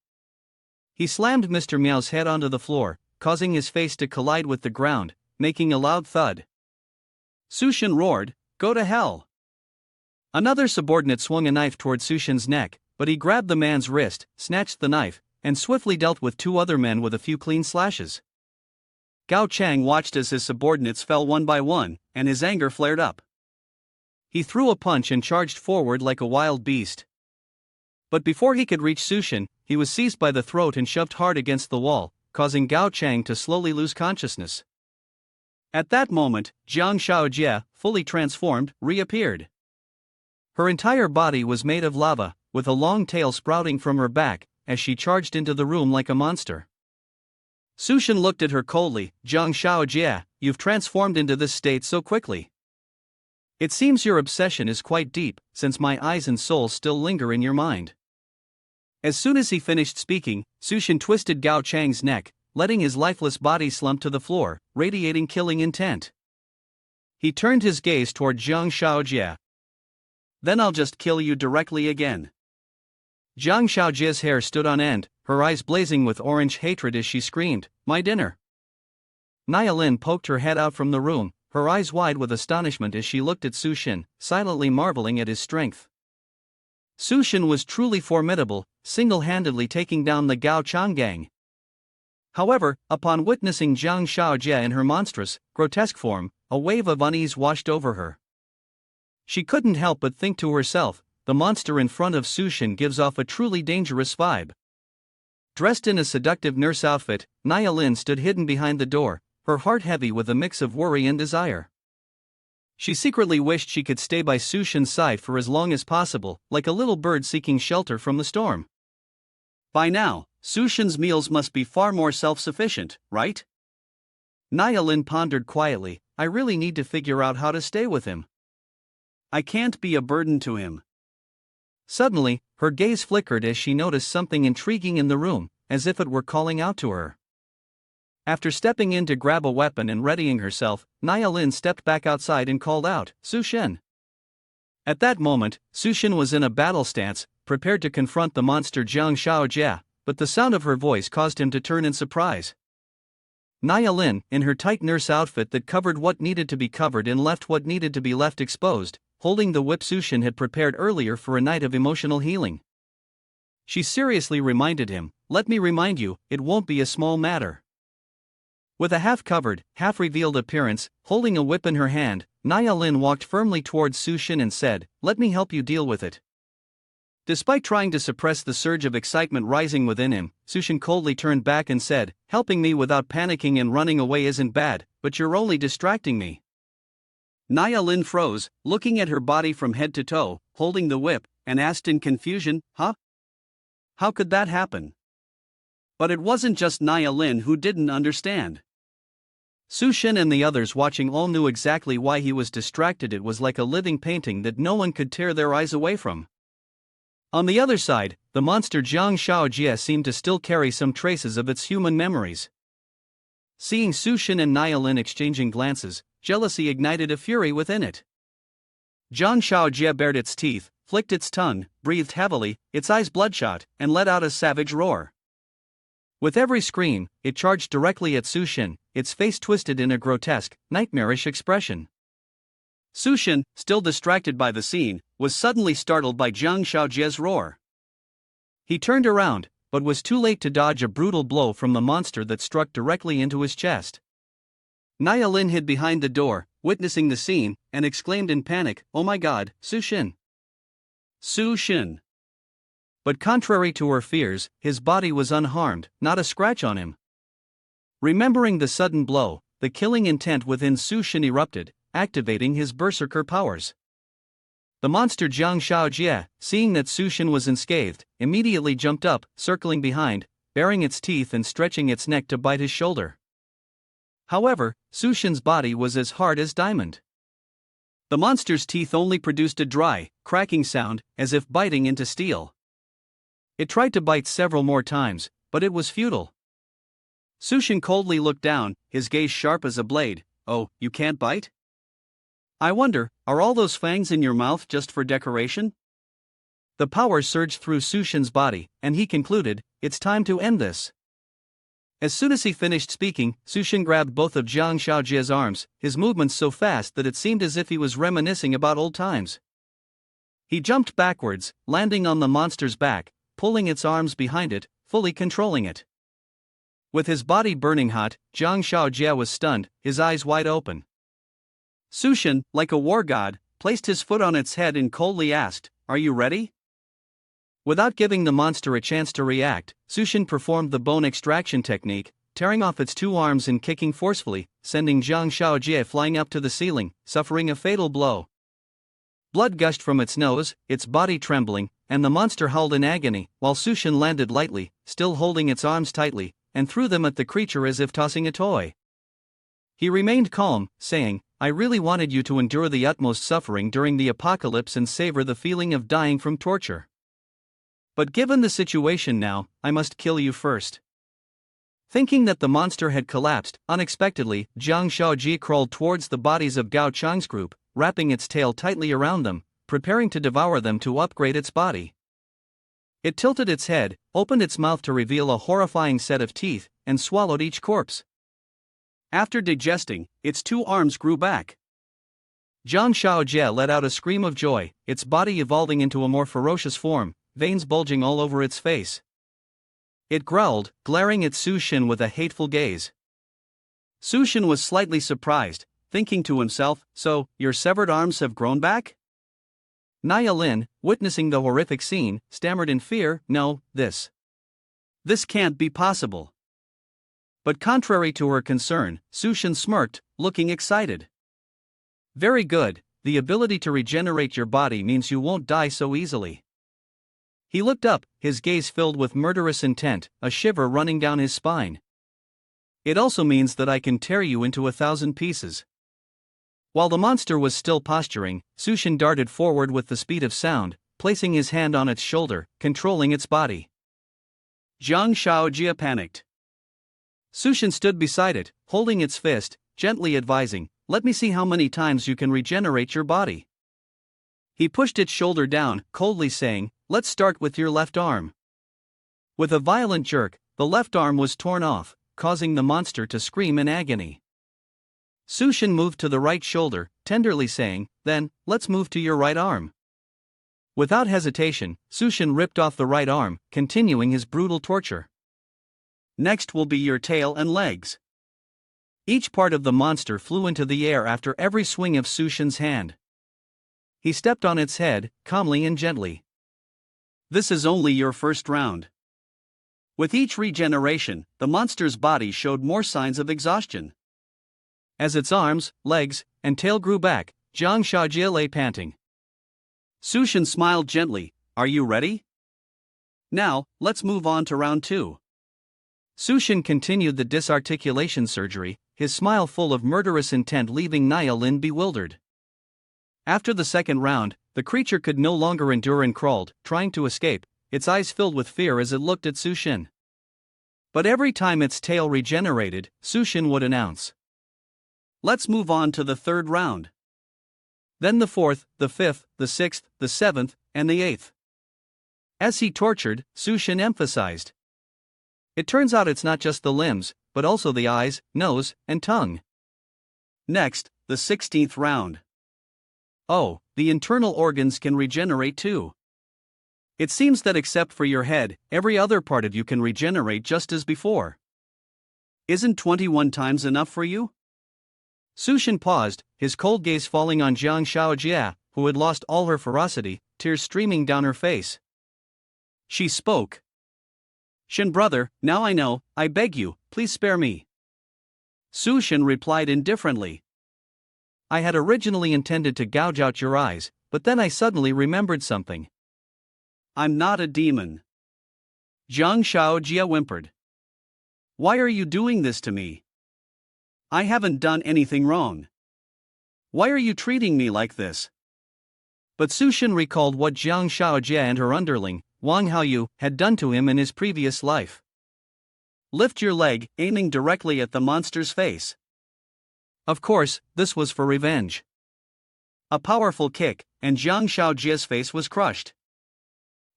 [SPEAKER 1] He slammed Mr. Miao's head onto the floor, causing his face to collide with the ground, making a loud thud.
[SPEAKER 2] Sushin roared, "Go to hell!"
[SPEAKER 1] Another subordinate swung a knife toward Sushin's neck, but he grabbed the man's wrist, snatched the knife, and swiftly dealt with two other men with a few clean slashes.
[SPEAKER 2] Gao Chang watched as his subordinates fell one by one, and his anger flared up.
[SPEAKER 1] He threw a punch and charged forward like a wild beast.
[SPEAKER 2] But before he could reach Sushin, he was seized by the throat and shoved hard against the wall, causing Gao Chang to slowly lose consciousness. At that moment, Jiang Shaojie, fully transformed, reappeared. Her entire body was made of lava, with a long tail sprouting from her back, as she charged into the room like a monster. Sushin looked at her coldly. Jiang Shaojie, you've transformed into this state so quickly. It seems your obsession is quite deep, since my eyes and soul still linger in your mind. As soon as he finished speaking, Sushin twisted Gao Chang's neck, letting his lifeless body slump to the floor, radiating killing intent. He turned his gaze toward Jiang Shaojie. Then I'll just kill you directly again. Jiang Shaojie's hair stood on end, her eyes blazing with orange hatred as she screamed, my dinner. Nialin poked her head out from the room, her eyes wide with astonishment as she looked at Sushin, silently marveling at his strength. Sushin was truly formidable, single-handedly taking down the Gao Chang gang. However, upon witnessing Jiang Shaojie in her monstrous, grotesque form, a wave of unease washed over her. She couldn't help but think to herself, the monster in front of Sushin gives off a truly dangerous vibe. Dressed in a seductive nurse outfit, Nialin stood hidden behind the door, her heart heavy with a mix of worry and desire. She secretly wished she could stay by Sushin's side for as long as possible, like a little bird seeking shelter from the storm. By now, Sushin's meals must be far more self-sufficient, right? Nialin pondered quietly, I really need to figure out how to stay with him. I can't be a burden to him. Suddenly, her gaze flickered as she noticed something intriguing in the room, as if it were calling out to her. After stepping in to grab a weapon and readying herself, Nialin stepped back outside and called out, Sushin. At that moment, Sushin was in a battle stance, prepared to confront the monster Jiang Shaojie, but the sound of her voice caused him to turn in surprise. Nialin, in her tight nurse outfit that covered what needed to be covered and left what needed to be left exposed, holding the whip Sushin had prepared earlier for a night of emotional healing. She seriously reminded him, let me remind you, it won't be a small matter. With a half-covered, half-revealed appearance, holding a whip in her hand, Nialin walked firmly towards Sushin and said, let me help you deal with it. Despite trying to suppress the surge of excitement rising within him, Sushin coldly turned back and said, helping me without panicking and running away isn't bad, but you're only distracting me. Nialin froze, looking at her body from head to toe, holding the whip, and asked in confusion, huh? How could that happen? But it wasn't just Nialin who didn't understand. Sushin and the others watching all knew exactly why he was distracted. It was like a living painting that no one could tear their eyes away from. On the other side, the monster Jiang Shaojie seemed to still carry some traces of its human memories. Seeing Sushin and Nialin exchanging glances, jealousy ignited a fury within it. Jiang Shaojie bared its teeth, flicked its tongue, breathed heavily, its eyes bloodshot, and let out a savage roar. With every scream, it charged directly at Sushin, its face twisted in a grotesque, nightmarish expression. Sushin, still distracted by the scene, was suddenly startled by Jiang Shaojie's roar. He turned around, but was too late to dodge a brutal blow from the monster that struck directly into his chest. Nialin hid behind the door, witnessing the scene, and exclaimed in panic, oh my god, Sushin! Sushin! But contrary to her fears, his body was unharmed, not a scratch on him. Remembering the sudden blow, the killing intent within Sushin erupted, activating his berserker powers. The monster Jiang Shaojie, seeing that Sushin was unscathed, immediately jumped up, circling behind, baring its teeth and stretching its neck to bite his shoulder. However, Sushin's body was as hard as diamond. The monster's teeth only produced a dry, cracking sound, as if biting into steel. It tried to bite several more times, but it was futile. Sushin coldly looked down, his gaze sharp as a blade. Oh, you can't bite? I wonder, are all those fangs in your mouth just for decoration? The power surged through Sushin's body, and he concluded, it's time to end this. As soon as he finished speaking, Sushin grabbed both of Jiang Shaojie's arms, his movements so fast that it seemed as if he was reminiscing about old times. He jumped backwards, landing on the monster's back, pulling its arms behind it, fully controlling it. With his body burning hot, Jiang Shaojie was stunned, his eyes wide open. Sushin, like a war god, placed his foot on its head and coldly asked, are you ready? Without giving the monster a chance to react, Sushin performed the bone extraction technique, tearing off its 2 arms and kicking forcefully, sending Jiang Shaojie flying up to the ceiling, suffering a fatal blow. Blood gushed from its nose, its body trembling, and the monster howled in agony, while Sushin landed lightly, still holding its arms tightly, and threw them at the creature as if tossing a toy. He remained calm, saying, "I really wanted you to endure the utmost suffering during the apocalypse and savor the feeling of dying from torture. But given the situation now, I must kill you first." Thinking that the monster had collapsed, unexpectedly, Jiang Shaoji crawled towards the bodies of Gao Chang's group, wrapping its tail tightly around them, preparing to devour them to upgrade its body. It tilted its head, opened its mouth to reveal a horrifying set of teeth, and swallowed each corpse. After digesting, its 2 arms grew back. Jiang Shaojie let out a scream of joy, its body evolving into a more ferocious form, veins bulging all over its face. It growled, glaring at Sushin with a hateful gaze. Sushin was slightly surprised, thinking to himself, "So, your severed arms have grown back?" Nia Lin, witnessing the horrific scene, stammered in fear, "No, this can't be possible." But contrary to her concern, Sushin smirked, looking excited. "Very good, the ability to regenerate your body means you won't die so easily." He looked up, his gaze filled with murderous intent, a shiver running down his spine. "It also means that I can tear you into 1,000 pieces." While the monster was still posturing, Sushin darted forward with the speed of sound, placing his hand on its shoulder, controlling its body. Jiang Shaojie panicked. Sushin stood beside it, holding its fist, gently advising, "Let me see how many times you can regenerate your body." He pushed its shoulder down, coldly saying, "Let's start with your left arm." With a violent jerk, the left arm was torn off, causing the monster to scream in agony. Sushin moved to the right shoulder, tenderly saying, "Then, let's move to your right arm." Without hesitation, Sushin ripped off the right arm, continuing his brutal torture. "Next will be your tail and legs." Each part of the monster flew into the air after every swing of Sushin's hand. He stepped on its head, calmly and gently. "This is only your first round." With each regeneration, the monster's body showed more signs of exhaustion. As its arms, legs, and tail grew back, Jiang Shaojie lay panting. Sushin smiled gently, "Are you ready? Now, let's move on to round 2. Sushin continued the disarticulation surgery, his smile full of murderous intent leaving Nia Lin bewildered. After the second round, the creature could no longer endure and crawled, trying to escape, its eyes filled with fear as it looked at Sushin. But every time its tail regenerated, Sushin would announce, "Let's move on to the 3rd round." Then the 4th, the 5th, the 6th, the 7th, and the 8th. As he tortured, Sushin emphasized, "It turns out it's not just the limbs, but also the eyes, nose, and tongue." Next, the 16th round. "Oh, the internal organs can regenerate too. It seems that except for your head, every other part of you can regenerate just as before. Isn't 21 times enough for you?" Sushin paused, his cold gaze falling on Jiang Shaojie, who had lost all her ferocity, tears streaming down her face. She spoke. "Shin brother, now I know, I beg you, please spare me." Sushin replied indifferently, "I had originally intended to gouge out your eyes, but then I suddenly remembered something." "I'm not a demon." Jiang Shaojie whimpered. "Why are you doing this to me? I haven't done anything wrong. Why are you treating me like this?" But Sushin recalled what Jiang Shaojie and her underling, Wang Haoyu, had done to him in his previous life. "Lift your leg," aiming directly at the monster's face. Of course, this was for revenge. A powerful kick, and Jiang Shaojie's face was crushed.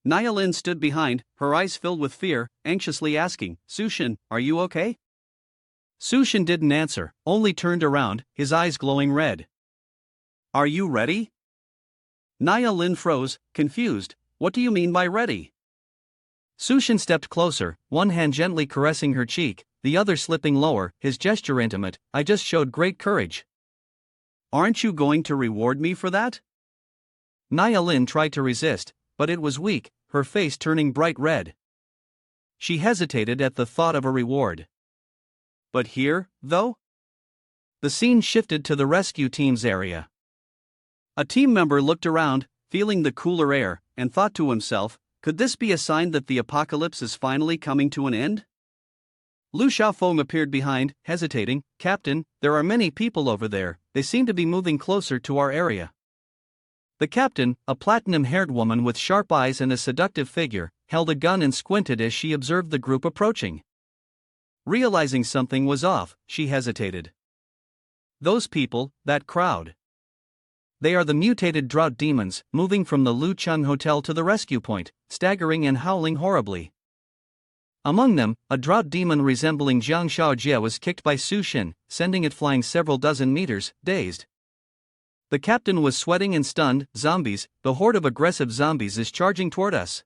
[SPEAKER 2] Nia Lin stood behind, her eyes filled with fear, anxiously asking, "Sushin, are you okay?" Sushin didn't answer, only turned around, his eyes glowing red. "Are you ready?" Nia Lin froze, confused. "What do you mean by ready?" Sushin stepped closer, one hand gently caressing her cheek, the other slipping lower, his gesture intimate. "I just showed great courage. Aren't you going to reward me for that?" Nia Lin tried to resist, but it was weak, her face turning bright red. She hesitated at the thought of a reward. But here, though? The scene shifted to the rescue team's area. A team member looked around, feeling the cooler air, and thought to himself, could this be a sign that the apocalypse is finally coming to an end? Lu Xiaofeng appeared behind, hesitating. Captain, there are many people over there, they seem to be moving closer to our area. The captain, a platinum-haired woman with sharp eyes and a seductive figure, held a gun and squinted as she observed the group approaching. Realizing something was off, she hesitated. Those people, that crowd. They are the mutated drought demons, moving from the Lucheng Hotel to the rescue point, staggering and howling horribly. Among them, a drought demon resembling Jiang Shaojie was kicked by Su Xin, sending it flying several dozen meters, dazed. The captain was sweating and stunned. Zombies, the horde of aggressive zombies is charging toward us.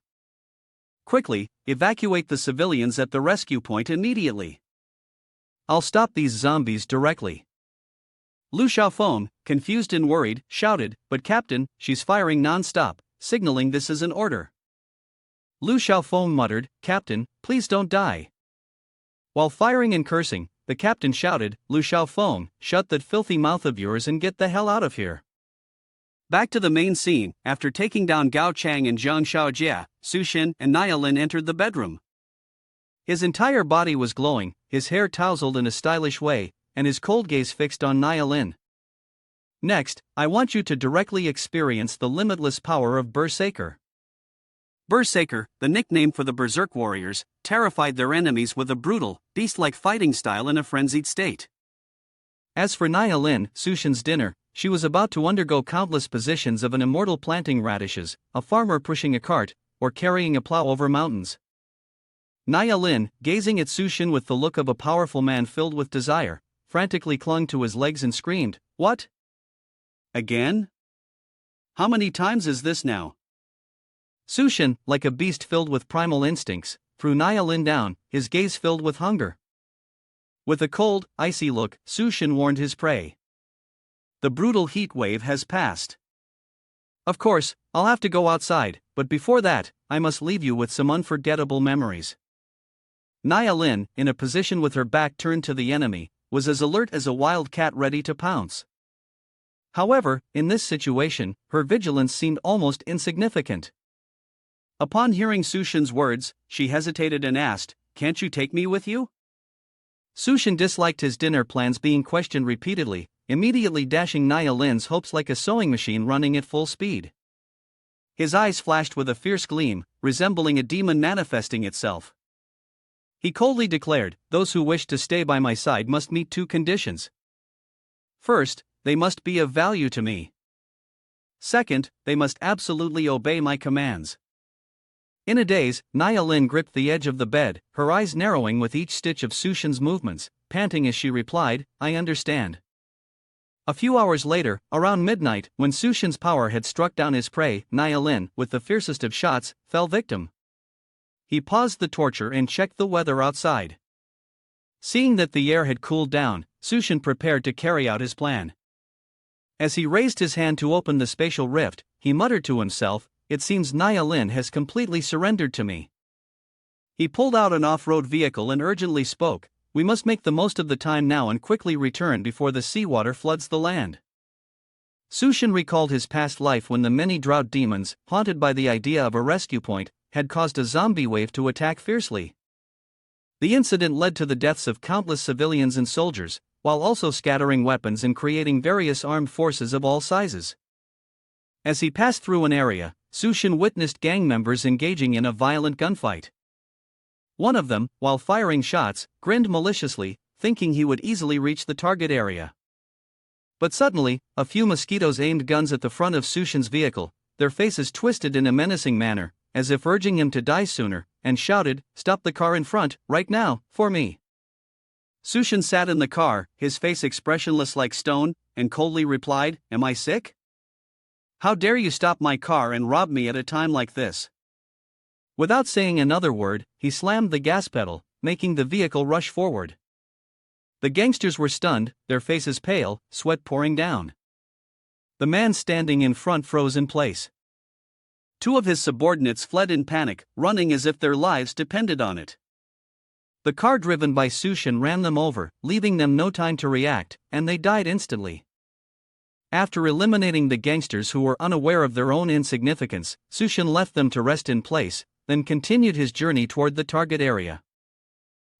[SPEAKER 2] Quickly, evacuate the civilians at the rescue point immediately. I'll stop these zombies directly. Lu Xiaofeng, confused and worried, shouted, but Captain, she's firing non-stop, signaling this is an order. Lu Xiaofeng muttered, Captain, please don't die. While firing and cursing, the captain shouted, Lu Xiaofeng, shut that filthy mouth of yours and get the hell out of here. Back to the main scene, after taking down Gao Chang and Jiang Shaojie, Su Xin and Nialin entered the bedroom. His entire body was glowing, his hair tousled in a stylish way, and his cold gaze fixed on Nialin. Next, I want you to directly experience the limitless power of Berserker. Berserker, the nickname for the Berserk warriors, terrified their enemies with a brutal, beast-like fighting style in a frenzied state. As for Nialin, Su Xin's dinner, she was about to undergo countless positions of an immortal planting radishes, a farmer pushing a cart, or carrying a plow over mountains. Nialin, gazing at Su Xin with the look of a powerful man filled with desire, frantically clung to his legs and screamed, What? Again? How many times is this now? Su Xin, like a beast filled with primal instincts, threw Nialin down, his gaze filled with hunger. With a cold, icy look, Su Xin warned his prey. The brutal heat wave has passed. Of course, I'll have to go outside, but before that, I must leave you with some unforgettable memories. Nialin, in a position with her back turned to the enemy, was as alert as a wild cat ready to pounce. However, in this situation, her vigilance seemed almost insignificant. Upon hearing Su Xin's words, she hesitated and asked, Can't you take me with you? Su Xin disliked his dinner plans being questioned repeatedly, immediately dashing Nialin's hopes like a sewing machine running at full speed. His eyes flashed with a fierce gleam, resembling a demon manifesting itself. He coldly declared, Those who wish to stay by my side must meet two conditions. First, they must be of value to me. Second, they must absolutely obey my commands. In a daze, Nialin gripped the edge of the bed, her eyes narrowing with each stitch of Su Xin's movements, panting as she replied, I understand. A few hours later, around midnight, when Su Xin's power had struck down his prey, Nialin, with the fiercest of shots, fell victim. He paused the torture and checked the weather outside. Seeing that the air had cooled down, Su Xin prepared to carry out his plan. As he raised his hand to open the spatial rift, he muttered to himself, It seems Nialin has completely surrendered to me. He pulled out an off-road vehicle and urgently spoke, We must make the most of the time now and quickly return before the seawater floods the land. Su Xin recalled his past life when the many drought demons, haunted by the idea of a rescue point, had caused a zombie wave to attack fiercely. The incident led to the deaths of countless civilians and soldiers, while also scattering weapons and creating various armed forces of all sizes. As he passed through an area, Su Xin witnessed gang members engaging in a violent gunfight. One of them, while firing shots, grinned maliciously, thinking he would easily reach the target area. But suddenly, a few mosquitoes aimed guns at the front of Su Xin's vehicle, their faces twisted in a menacing manner, as if urging him to die sooner, and shouted, Stop the car in front, right now, for me. Su Xin sat in the car, his face expressionless like stone, and coldly replied, Am I sick? How dare you stop my car and rob me at a time like this? Without saying another word, he slammed the gas pedal, making the vehicle rush forward. The gangsters were stunned, their faces pale, sweat pouring down. The man standing in front froze in place. Two of his subordinates fled in panic, running as if their lives depended on it.
[SPEAKER 1] The car driven by Sushin ran them over, leaving them no time to react, and they died instantly. After eliminating the gangsters who were unaware of their own insignificance, Sushin left them to rest in place, then continued his journey toward the target area.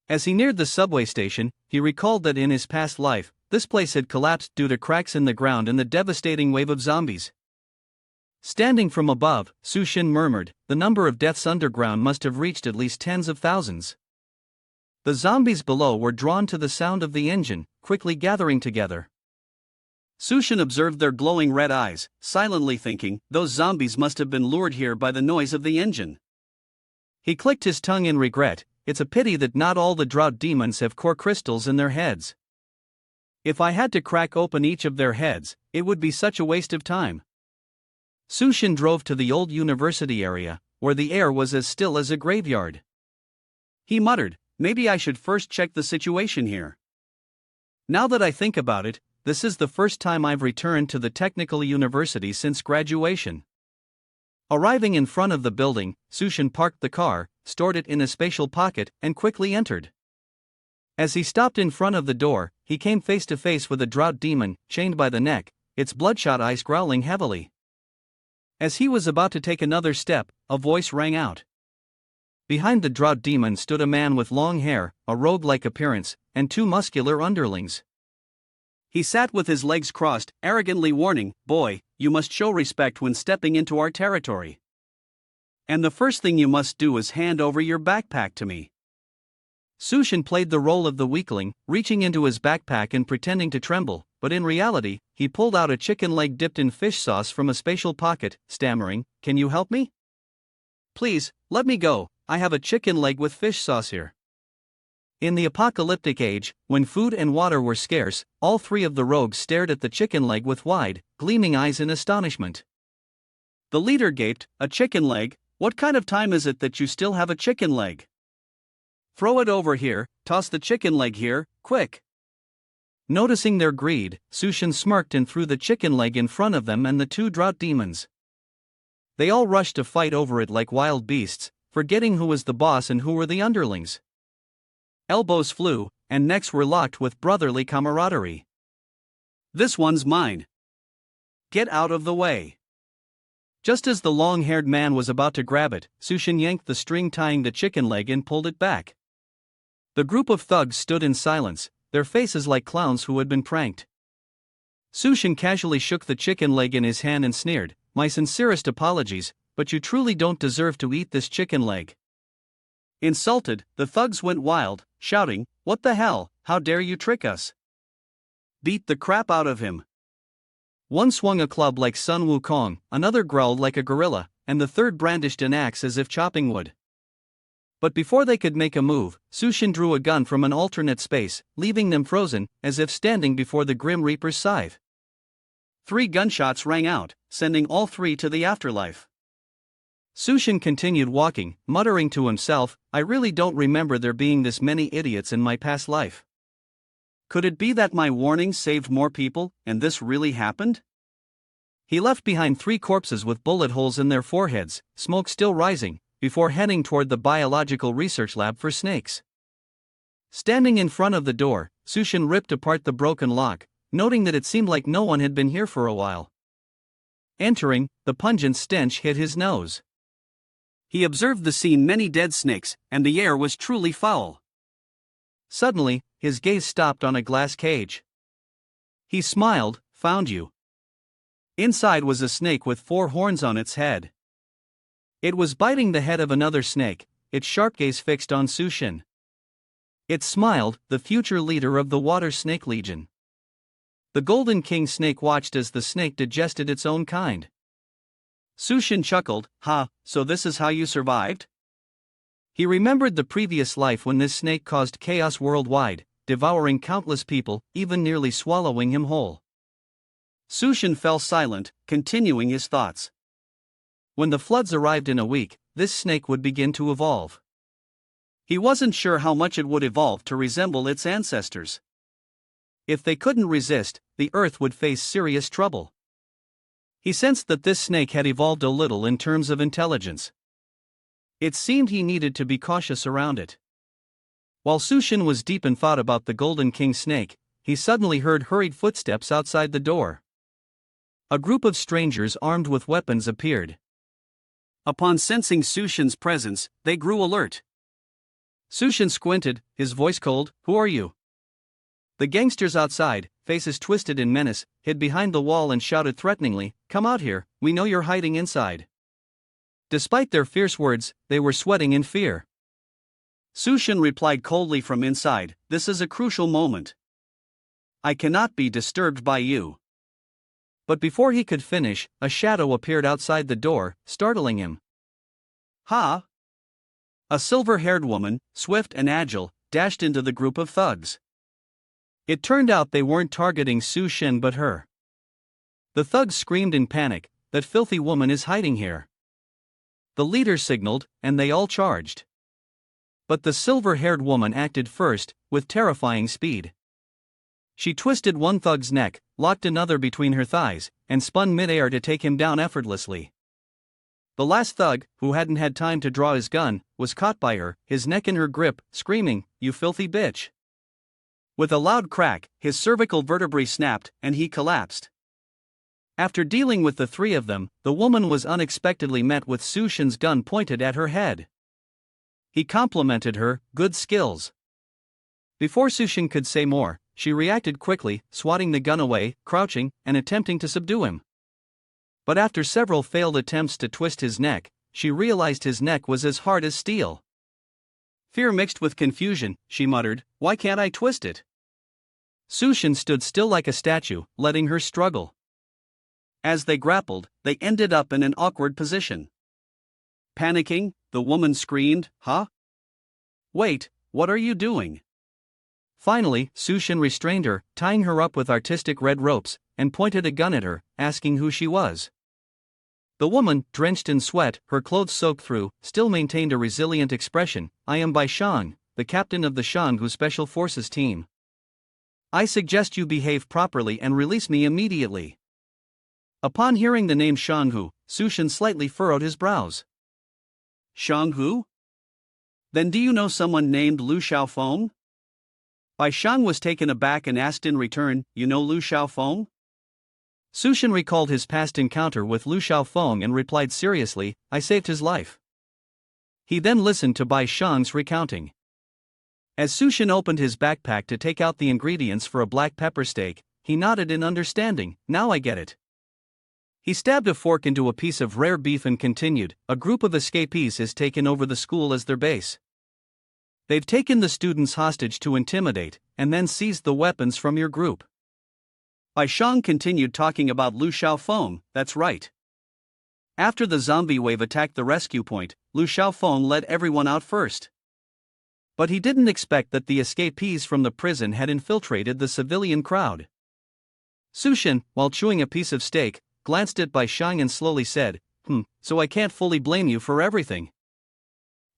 [SPEAKER 1] As he neared the subway station, he recalled that in his past life, this place had collapsed due to cracks in the ground and the devastating wave of zombies. Standing from above, Sushin murmured, the number of deaths underground must have reached at least tens of thousands. The zombies below were drawn to the sound of the engine, quickly gathering together.
[SPEAKER 2] Sushin observed their glowing red eyes, silently thinking, those zombies must have been lured here by the noise of the engine.
[SPEAKER 1] He clicked his tongue in regret. It's a pity that not all the drought demons have core crystals in their heads. If I had to crack open each of their heads, it would be such a waste of time. Sushin drove to the old university area, where the air was as still as a graveyard.
[SPEAKER 2] He muttered, maybe I should first check the situation here.
[SPEAKER 1] Now that I think about it, this is the first time I've returned to the technical university since graduation. Arriving in front of the building, Sushin parked the car, stored it in a spatial pocket, and quickly entered. As he stopped in front of the door, he came face to face with a drought demon, chained by the neck, its bloodshot eyes growling heavily. As he was about to take another step, a voice rang out. Behind the drought demon stood a man with long hair, a rogue-like appearance, and two muscular underlings.
[SPEAKER 2] He sat with his legs crossed, arrogantly warning, boy, you must show respect when stepping into our territory. And the first thing you must do is hand over your backpack to me.
[SPEAKER 1] Sushin played the role of the weakling, reaching into his backpack and pretending to tremble, but in reality, he pulled out a chicken leg dipped in fish sauce from a spatial pocket, stammering, can you help me?
[SPEAKER 2] Please, let me go, I have a chicken leg with fish sauce here.
[SPEAKER 1] In the apocalyptic age, when food and water were scarce, all three of the rogues stared at the chicken leg with wide, gleaming eyes in astonishment.
[SPEAKER 2] The leader gaped, a chicken leg? What kind of time is it that you still have a chicken leg? Throw it over here, toss the chicken leg here, quick.
[SPEAKER 1] Noticing their greed, Sushin smirked and threw the chicken leg in front of them and the two drought demons. They all rushed to fight over it like wild beasts, forgetting who was the boss and who were the underlings. Elbows flew, and necks were locked with brotherly camaraderie.
[SPEAKER 2] This one's mine. Get out of the way.
[SPEAKER 1] Just as the long-haired man was about to grab it, Sushin yanked the string tying the chicken leg and pulled it back. The group of thugs stood in silence, their faces like clowns who had been pranked. Sushin casually shook the chicken leg in his hand and sneered, my sincerest apologies, but you truly don't deserve to eat this chicken leg.
[SPEAKER 2] Insulted, the thugs went wild, shouting, what the hell, how dare you trick us? Beat the crap out of him.
[SPEAKER 1] One swung a club like Sun Wukong, another growled like a gorilla, and the third brandished an axe as if chopping wood. But before they could make a move, Sushin drew a gun from an alternate space, leaving them frozen, as if standing before the Grim Reaper's scythe.
[SPEAKER 2] 3 gunshots rang out, sending all 3 to the afterlife.
[SPEAKER 1] Sushin continued walking, muttering to himself, I really don't remember there being this many idiots in my past life.
[SPEAKER 2] Could it be that my warning saved more people, and this really happened?
[SPEAKER 1] He left behind 3 corpses with bullet holes in their foreheads, smoke still rising, before heading toward the biological research lab for snakes. Standing in front of the door, Sushin ripped apart the broken lock, noting that it seemed like no one had been here for a while. Entering, the pungent stench hit his nose.
[SPEAKER 2] He observed the scene, many dead snakes, and the air was truly foul.
[SPEAKER 1] Suddenly, his gaze stopped on a glass cage. He smiled, found you. Inside was a snake with 4 horns on its head. It was biting the head of another snake, its sharp gaze fixed on Sushin. It smiled, the future leader of the Water Snake Legion. The Golden King snake watched as the snake digested its own kind.
[SPEAKER 2] Sushin chuckled, ha, so this is how you survived?
[SPEAKER 1] He remembered the previous life when this snake caused chaos worldwide, devouring countless people, even nearly swallowing him whole.
[SPEAKER 2] Sushin fell silent, continuing his thoughts.
[SPEAKER 1] When the floods arrived in a week, this snake would begin to evolve.
[SPEAKER 2] He wasn't sure how much it would evolve to resemble its ancestors.
[SPEAKER 1] If they couldn't resist, the earth would face serious trouble. He sensed that this snake had evolved a little in terms of intelligence. It seemed he needed to be cautious around it. While Sushin was deep in thought about the Golden King snake, he suddenly heard hurried footsteps outside the door. A group of strangers armed with weapons appeared. Upon sensing Sushin's presence, they grew alert. Sushin squinted, his voice cold. "Who are you?" The gangsters outside, faces twisted in menace, hid behind the wall and shouted threateningly, "Come out here, we know you're hiding inside." Despite their fierce words, they were sweating in fear. Sushin replied coldly from inside, "This is a crucial moment. I cannot be disturbed by you." But before he could finish, a shadow appeared outside the door, startling him. "Ha!" A silver-haired woman, swift and agile, dashed into the group of thugs. It turned out they weren't targeting Sushin but her. The thugs screamed in panic, "That filthy woman is hiding here." The leader signaled, and they all charged. But the silver-haired woman acted first, with terrifying speed. She twisted one thug's neck, locked another between her thighs, and spun mid-air to take him down effortlessly. The last thug, who hadn't had time to draw his gun, was caught by her, his neck in her grip, screaming, "You filthy bitch." With a loud crack, his cervical vertebrae snapped, and he collapsed. After dealing with the three of them, the woman was unexpectedly met with Sushin's gun pointed at her head. He complimented her, "Good skills." Before Sushin could say more, she reacted quickly, swatting the gun away, crouching, and attempting to subdue him. But after several failed attempts to twist his neck, she realized his neck was as hard as steel. Fear mixed with confusion, she muttered, "Why can't I twist it?" Sushin stood still like a statue, letting her struggle. As they grappled, they ended up in an awkward position. Panicking, the woman screamed, "Huh? Wait, what are you doing?" Finally, Sushin restrained her, tying her up with artistic red ropes, and pointed a gun at her, asking who she was. The woman, drenched in sweat, her clothes soaked through, still maintained a resilient expression. "I am Bai Shang, the captain of the Shanghu Special Forces team. I suggest you behave properly and release me immediately." Upon hearing the name Shanghu, Sushin slightly furrowed his brows. "Shanghu? Then do you know someone named Lu Xiaofeng?" Bai Shang was taken aback and asked in return, "You know Lu Xiaofeng?" Sushin recalled his past encounter with Lu Xiaofeng and replied seriously, "I saved his life." He then listened to Bai Shang's recounting. As Sushin opened his backpack to take out the ingredients for a black pepper steak, he nodded in understanding, "Now I get it." He stabbed a fork into a piece of rare beef and continued, "A group of escapees has taken over the school as their base. They've taken the students hostage to intimidate, and then seized the weapons from your group." Bai Shang continued talking about Lu Xiaofeng, "That's right. After the zombie wave attacked the rescue point, Lu Xiaofeng let everyone out first. But he didn't expect that the escapees from the prison had infiltrated the civilian crowd." Sushin, while chewing a piece of steak, glanced at Bai Shang and slowly said, "So I can't fully blame you for everything."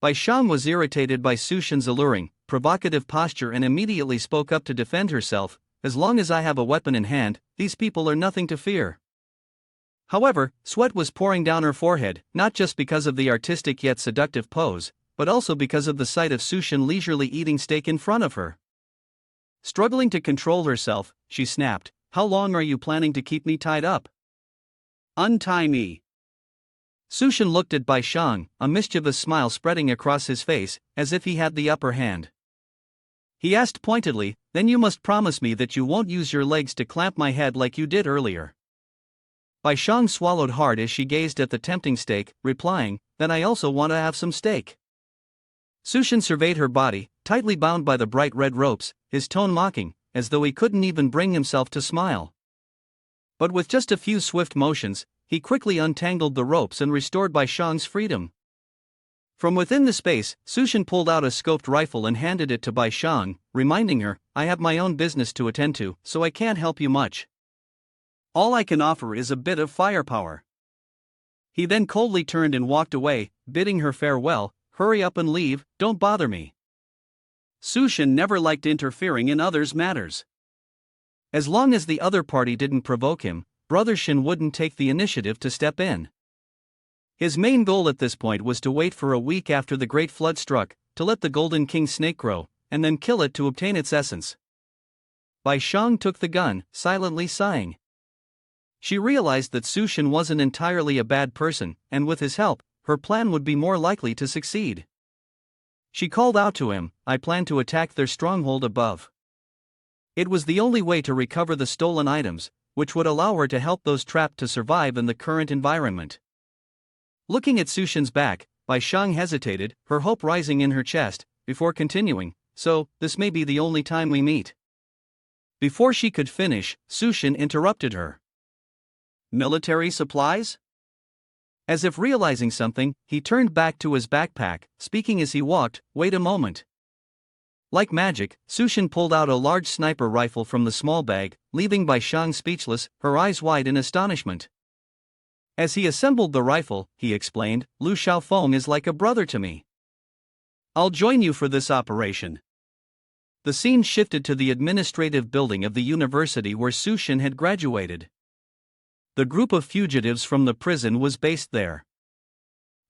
[SPEAKER 1] Bai Shang was irritated by Sushin's alluring, provocative posture and immediately spoke up to defend herself, "As long as I have a weapon in hand, these people are nothing to fear." However, sweat was pouring down her forehead, not just because of the artistic yet seductive pose, but also because of the sight of Sushin leisurely eating steak in front of her. Struggling to control herself, she snapped, "How long are you planning to keep me tied up? Untie me." Sushin looked at Bai Shang, a mischievous smile spreading across his face, as if he had the upper hand. He asked pointedly, "Then you must promise me that you won't use your legs to clamp my head like you did earlier." Bai Shang swallowed hard as she gazed at the tempting steak, replying, "Then I also want to have some steak." Sushin surveyed her body, tightly bound by the bright red ropes, his tone mocking, as though he couldn't even bring himself to smile. But with just a few swift motions, he quickly untangled the ropes and restored Bai Shang's freedom. From within the space, Sushin pulled out a scoped rifle and handed it to Bai Shang, reminding her, "I have my own business to attend to, so I can't help you much. All I can offer is a bit of firepower." He then coldly turned and walked away, bidding her farewell, "Hurry up and leave, don't bother me." Sushin never liked interfering in others' matters. As long as the other party didn't provoke him, Brother Shin wouldn't take the initiative to step in. His main goal at this point was to wait for a week after the Great Flood struck, to let the Golden King snake grow, and then kill it to obtain its essence. Bai Shang took the gun, silently sighing. She realized that Su Shin wasn't entirely a bad person, and with his help, her plan would be more likely to succeed. She called out to him, "I plan to attack their stronghold above." It was the only way to recover the stolen items, which would allow her to help those trapped to survive in the current environment. Looking at Su Shin's back, Bai Shang hesitated, her hope rising in her chest, before continuing, "So, this may be the only time we meet." Before she could finish, Su Shin interrupted her. "Military supplies?" As if realizing something, he turned back to his backpack, speaking as he walked, "Wait a moment." Like magic, Su Shin pulled out a large sniper rifle from the small bag, leaving Bai Shang speechless, her eyes wide in astonishment. As he assembled the rifle, he explained, "Lu Xiaofeng is like a brother to me. I'll join you for this operation." The scene shifted to the administrative building of the university where Su Shin had graduated. The group of fugitives from the prison was based there.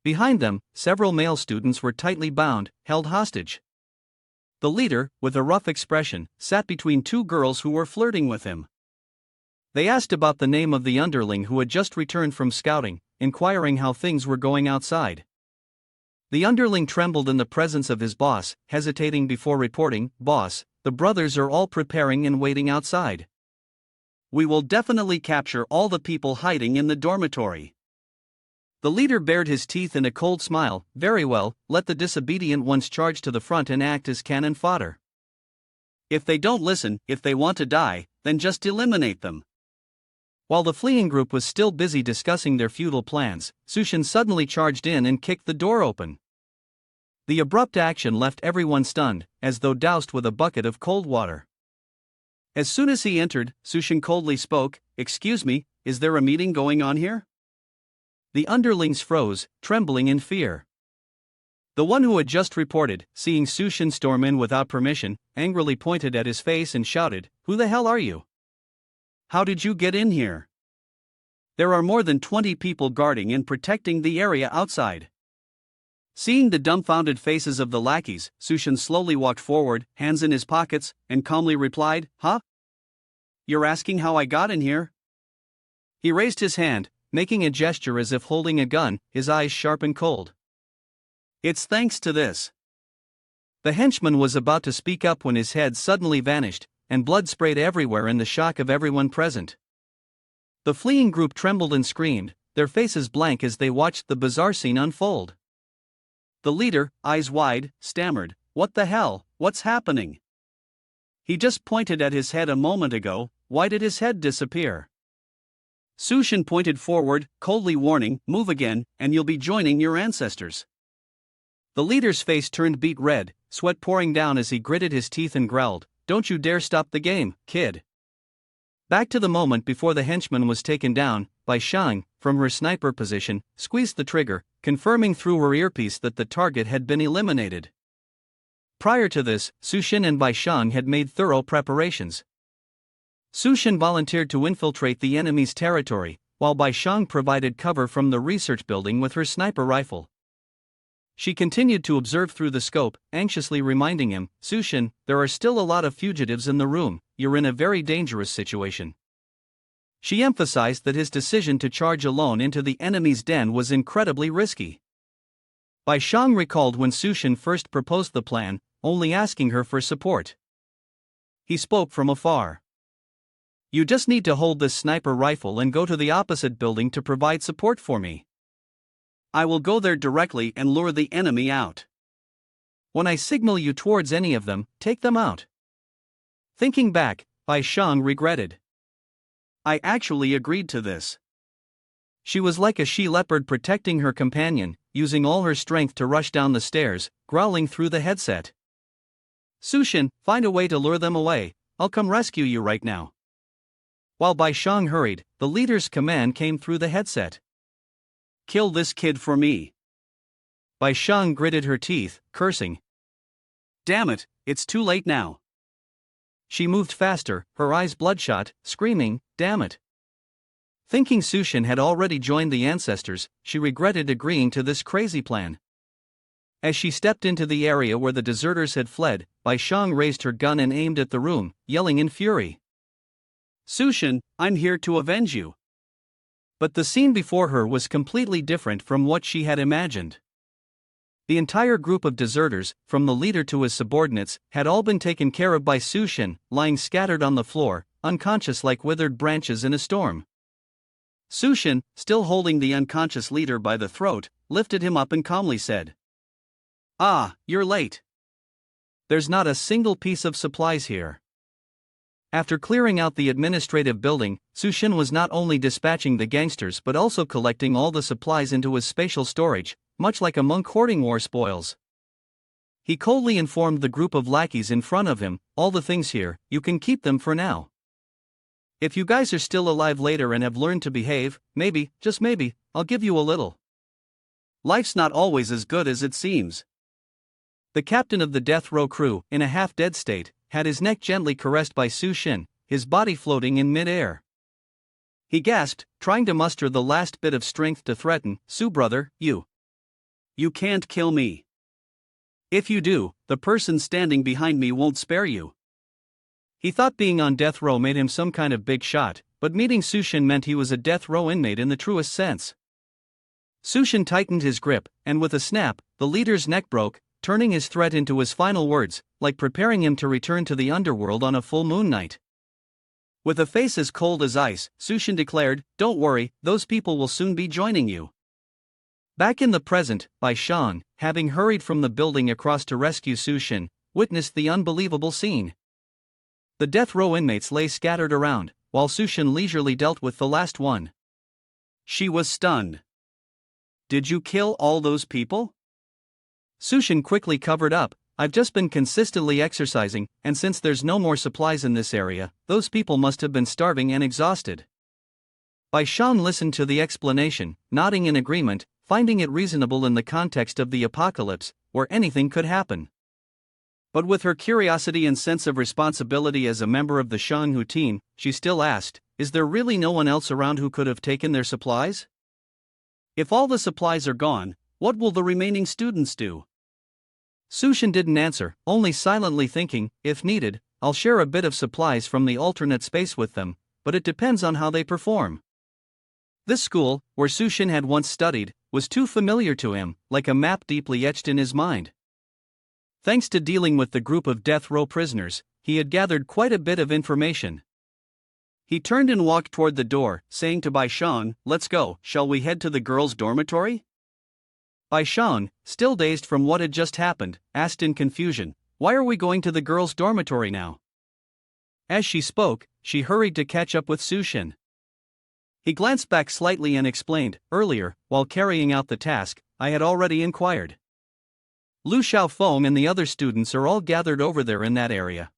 [SPEAKER 1] Behind them, several male students were tightly bound, held hostage. The leader, with a rough expression, sat between two girls who were flirting with him. They asked about the name of the underling who had just returned from scouting, inquiring how things were going outside. The underling trembled in the presence of his boss, hesitating before reporting, "Boss, the brothers are all preparing and waiting outside. We will definitely capture all the people hiding in the dormitory." The leader bared his teeth in a cold smile, "Very well, let the disobedient ones charge to the front and act as cannon fodder. If they don't listen, if they want to die, then just eliminate them." While the fleeing group was still busy discussing their futile plans, Su Shin suddenly charged in and kicked the door open. The abrupt action left everyone stunned, as though doused with a bucket of cold water. As soon as he entered, Su Shin coldly spoke, "Excuse me, is there a meeting going on here?" The underlings froze, trembling in fear. The one who had just reported, seeing Su Shin storm in without permission, angrily pointed at his face and shouted, "Who the hell are you? How did you get in here? There are more than 20 people guarding and protecting the area outside." Seeing the dumbfounded faces of the lackeys, Su Shin slowly walked forward, hands in his pockets, and calmly replied, "Huh? You're asking how I got in here?" He raised his hand, making a gesture as if holding a gun, his eyes sharp and cold. "It's thanks to this." The henchman was about to speak up when his head suddenly vanished, and blood sprayed everywhere in the shock of everyone present. The fleeing group trembled and screamed, their faces blank as they watched the bizarre scene unfold. The leader, eyes wide, stammered, "What the hell, what's happening? He just pointed at his head a moment ago, why did his head disappear?" Su Shin pointed forward, coldly warning, "Move again, and you'll be joining your ancestors." The leader's face turned beet red, sweat pouring down as he gritted his teeth and growled, "Don't you dare stop the game, kid." Back to the moment before the henchman was taken down, Bai Shang, from her sniper position, squeezed the trigger, confirming through her earpiece that the target had been eliminated. Prior to this, Su Shin and Bai Shang had made thorough preparations. Su Shin volunteered to infiltrate the enemy's territory, while Bai Shang provided cover from the research building with her sniper rifle. She continued to observe through the scope, anxiously reminding him, "Su Shin, there are still a lot of fugitives in the room, you're in a very dangerous situation." She emphasized that his decision to charge alone into the enemy's den was incredibly risky. Bai Shang recalled when Su Shin first proposed the plan, only asking her for support. He spoke from afar. "You just need to hold this sniper rifle and go to the opposite building to provide support for me. I will go there directly and lure the enemy out. When I signal you towards any of them, take them out." Thinking back, Bai Shang regretted. "I actually agreed to this." She was like a she-leopard protecting her companion, using all her strength to rush down the stairs, growling through the headset. "Su Shin, find a way to lure them away, I'll come rescue you right now." While Bai Shang hurried, the leader's command came through the headset. "Kill this kid for me." Bai Shang gritted her teeth, cursing. "Damn it, it's too late now." She moved faster, her eyes bloodshot, screaming, "Damn it.
[SPEAKER 2] Thinking Sushin had already joined the ancestors, she regretted agreeing to this crazy plan. As she stepped into the area where the deserters had fled, Bai Shang raised her gun and aimed at the room, yelling in fury. "Sushin, I'm here to avenge you." But the scene before her was completely different from what she had imagined. The entire group of deserters, from the leader to his subordinates, had all been taken care of by Sushin, lying scattered on the floor, unconscious like withered branches in a storm. Sushin, still holding the unconscious leader by the throat, lifted him up and calmly said, "Ah, you're late. There's not a single piece of supplies here." After clearing out the administrative building, Sushin was not only dispatching the gangsters but also collecting all the supplies into his spatial storage, much like a monk hoarding war spoils. He coldly informed the group of lackeys in front of him, "All the things here, you can keep them for now. If you guys are still alive later and have learned to behave, maybe, just maybe, I'll give you a little. Life's not always as good as it seems." The captain of the death row crew, in a half-dead state, had his neck gently caressed by Sushin, his body floating in mid-air. He gasped, trying to muster the last bit of strength to threaten, "Su brother, you can't kill me. If you do, the person standing behind me won't spare you." He thought being on death row made him some kind of big shot, but meeting Sushin meant he was a death row inmate in the truest sense. Sushin tightened his grip, and with a snap, the leader's neck broke, turning his threat into his final words, like preparing him to return to the underworld on a full moon night. With a face as cold as ice, Sushin declared, "Don't worry, those people will soon be joining you." Back in the present, Bai Shang, having hurried from the building across to rescue Sushin, witnessed the unbelievable scene. The death row inmates lay scattered around, while Sushin leisurely dealt with the last one. She was stunned. "Did you kill all those people?" Sushin quickly covered up, "I've just been consistently exercising, and since there's no more supplies in this area, those people must have been starving and exhausted." Bai Shang listened to the explanation, nodding in agreement, finding it reasonable in the context of the apocalypse, where anything could happen. But with her curiosity and sense of responsibility as a member of the Shanghu team, she still asked, "Is there really no one else around who could have taken their supplies? If all the supplies are gone, what will the remaining students do?" Sushin didn't answer, only silently thinking, "If needed, I'll share a bit of supplies from the alternate space with them, but it depends on how they perform." This school, where Sushin had once studied, was too familiar to him, like a map deeply etched in his mind. Thanks to dealing with the group of death row prisoners, he had gathered quite a bit of information. He turned and walked toward the door, saying to Bai Shang, "Let's go, shall we head to the girls' dormitory?" Bai Shang, still dazed from what had just happened, asked in confusion, "Why are we going to the girls' dormitory now?" As she spoke, she hurried to catch up with Sushin. He glanced back slightly and explained, "Earlier, while carrying out the task, I had already inquired. Lu Xiaofeng and the other students are all gathered over there in that area."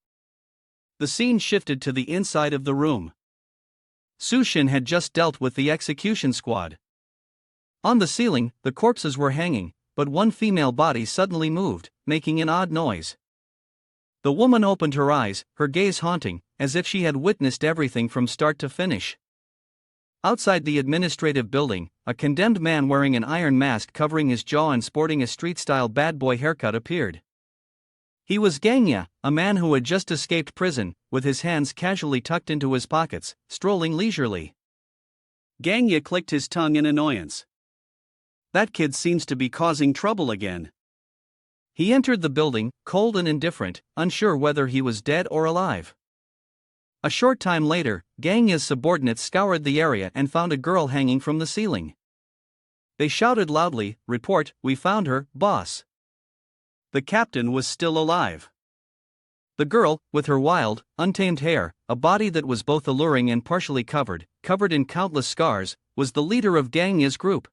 [SPEAKER 2] The scene shifted to the inside of the room. Sushin had just dealt with the execution squad. On the ceiling, the corpses were hanging, but one female body suddenly moved, making an odd noise. The woman opened her eyes, her gaze haunting, as if she had witnessed everything from start to finish. Outside the administrative building, a condemned man wearing an iron mask covering his jaw and sporting a street-style bad boy haircut appeared. He was Gangya, a man who had just escaped prison, with his hands casually tucked into his pockets, strolling leisurely. Gangya clicked his tongue in annoyance. "That kid seems to be causing trouble again." He entered the building, cold and indifferent, unsure whether he was dead or alive. A short time later, Gangya's subordinates scoured the area and found a girl hanging from the ceiling. They shouted loudly, "Report, we found her, boss." The captain was still alive. The girl, with her wild, untamed hair, a body that was both alluring and partially covered in countless scars, was the leader of Gangya's group.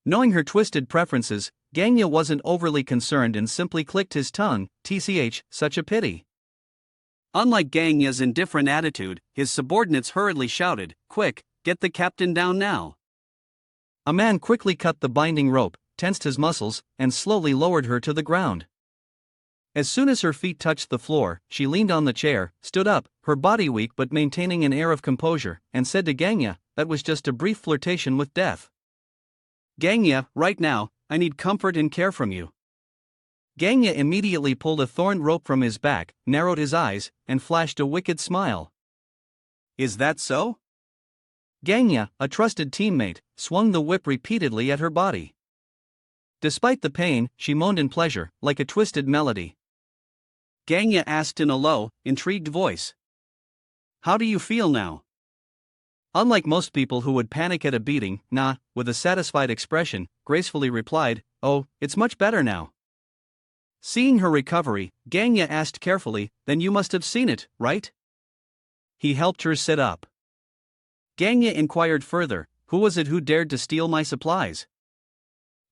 [SPEAKER 2] Knowing her twisted preferences, Gangya wasn't overly concerned and simply clicked his tongue, "Tch, such a pity." Unlike Gangya's indifferent attitude, his subordinates hurriedly shouted, "Quick, get the captain down now." A man quickly cut the binding rope, tensed his muscles, and slowly lowered her to the ground. As soon as her feet touched the floor, she leaned on the chair, stood up, her body weak but maintaining an air of composure, and said to Gangya,
[SPEAKER 1] that was just a brief flirtation with death. Gangya, right now, I need comfort and care from you. Gangya immediately pulled a thorn rope from his back, narrowed his eyes, and flashed a wicked smile. Is that so? Gangya, a trusted teammate, swung the whip repeatedly at her body. Despite the pain, she moaned in pleasure, like a twisted melody. Gangya asked in a low, intrigued voice. How do you feel now? Unlike most people who would panic at a beating, Na, with a satisfied expression, gracefully replied, Oh, it's much better now. Seeing her recovery, Gangya asked carefully, Then you must have seen it, right? He helped her sit up. Gangya inquired further, Who was it who dared to steal my supplies?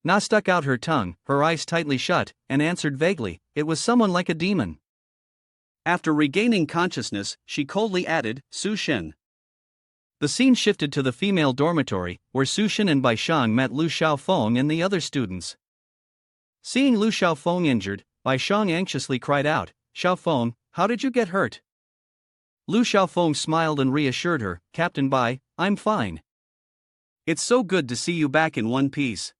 [SPEAKER 1] Na stuck out her tongue, her eyes tightly shut, and answered vaguely, It was someone like a demon. After regaining consciousness, she coldly added, Su Shen. The scene shifted to the female dormitory, where Su Shen and Bai Shang met Lu Xiaofeng and the other students. Seeing Lu Xiaofeng injured, Bai Shang anxiously cried out, Xiaofeng, how did you get hurt? Lu Xiaofeng smiled and reassured her, Captain Bai, I'm fine. It's so good to see you back in one piece.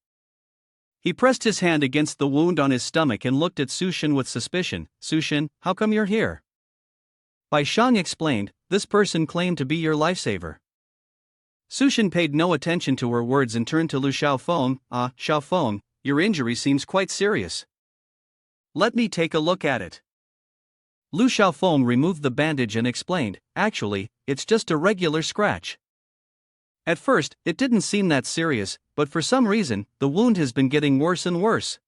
[SPEAKER 1] He pressed his hand against the wound on his stomach and looked at Su Shen with suspicion. Su Shen, how come you're here? Bai Shang explained, This person claimed to be your lifesaver. Su Shen paid no attention to her words and turned to Lu Xiaofeng. Xiaofeng, your injury seems quite serious. Let me take a look at it. Lu Xiaofeng removed the bandage and explained, Actually, it's just a regular scratch. At first, it didn't seem that serious, but for some reason, the wound has been getting worse and worse.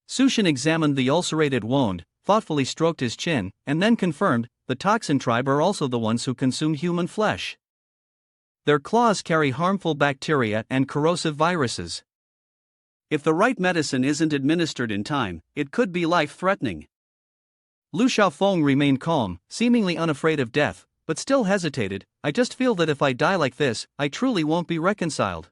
[SPEAKER 1] Su Shen examined the ulcerated wound, thoughtfully stroked his chin, and then confirmed, the toxin tribe are also the ones who consume human flesh. Their claws carry harmful bacteria and corrosive viruses. If the right medicine isn't administered in time, it could be life-threatening. Lu Xiaofeng remained calm, seemingly unafraid of death, but still hesitated. I just feel that if I die like this, I truly won't be reconciled.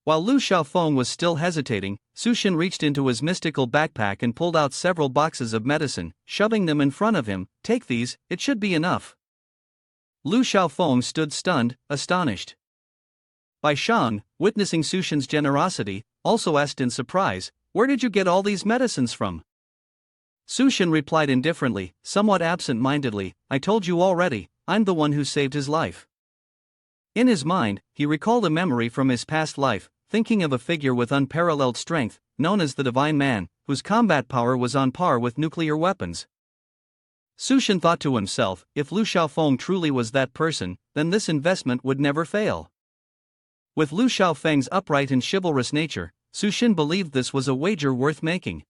[SPEAKER 1] While Lu Xiaofeng was still hesitating, Su Shen reached into his mystical backpack and pulled out several boxes of medicine, shoving them in front of him. Take these, it should be enough. Lu Xiaofeng stood stunned, astonished. Bai Shang, witnessing Su Shen's generosity, also asked in surprise, Where did you get all these medicines from? Su Shen replied indifferently, somewhat absent-mindedly, I told you already, I'm the one who saved his life. In his mind, he recalled a memory from his past life, thinking of a figure with unparalleled strength, known as the Divine Man, whose combat power was on par with nuclear weapons. Su Shen thought to himself, if Lu Xiaofeng truly was that person, then this investment would never fail. With Lu Xiaofeng's upright and chivalrous nature, Su Shen believed this was a wager worth making.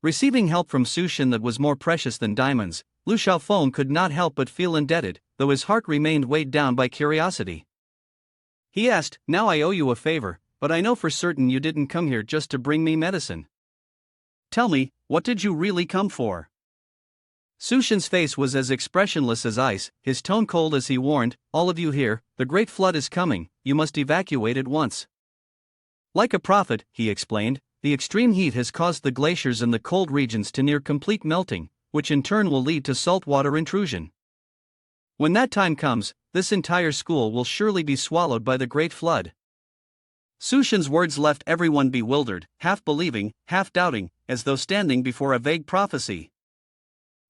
[SPEAKER 1] Receiving help from Su Shen that was more precious than diamonds, Lu Xiaofeng could not help but feel indebted, though his heart remained weighed down by curiosity. He asked, Now I owe you a favor, but I know for certain you didn't come here just to bring me medicine. Tell me, what did you really come for? Su Shen's face was as expressionless as ice, his tone cold as he warned, All of you here, the great flood is coming, you must evacuate at once. Like a prophet, he explained, the extreme heat has caused the glaciers in the cold regions to near complete melting, which in turn will lead to saltwater intrusion. When that time comes, this entire school will surely be swallowed by the great flood. Su Shen's words left everyone bewildered, half believing, half doubting, as though standing before a vague prophecy.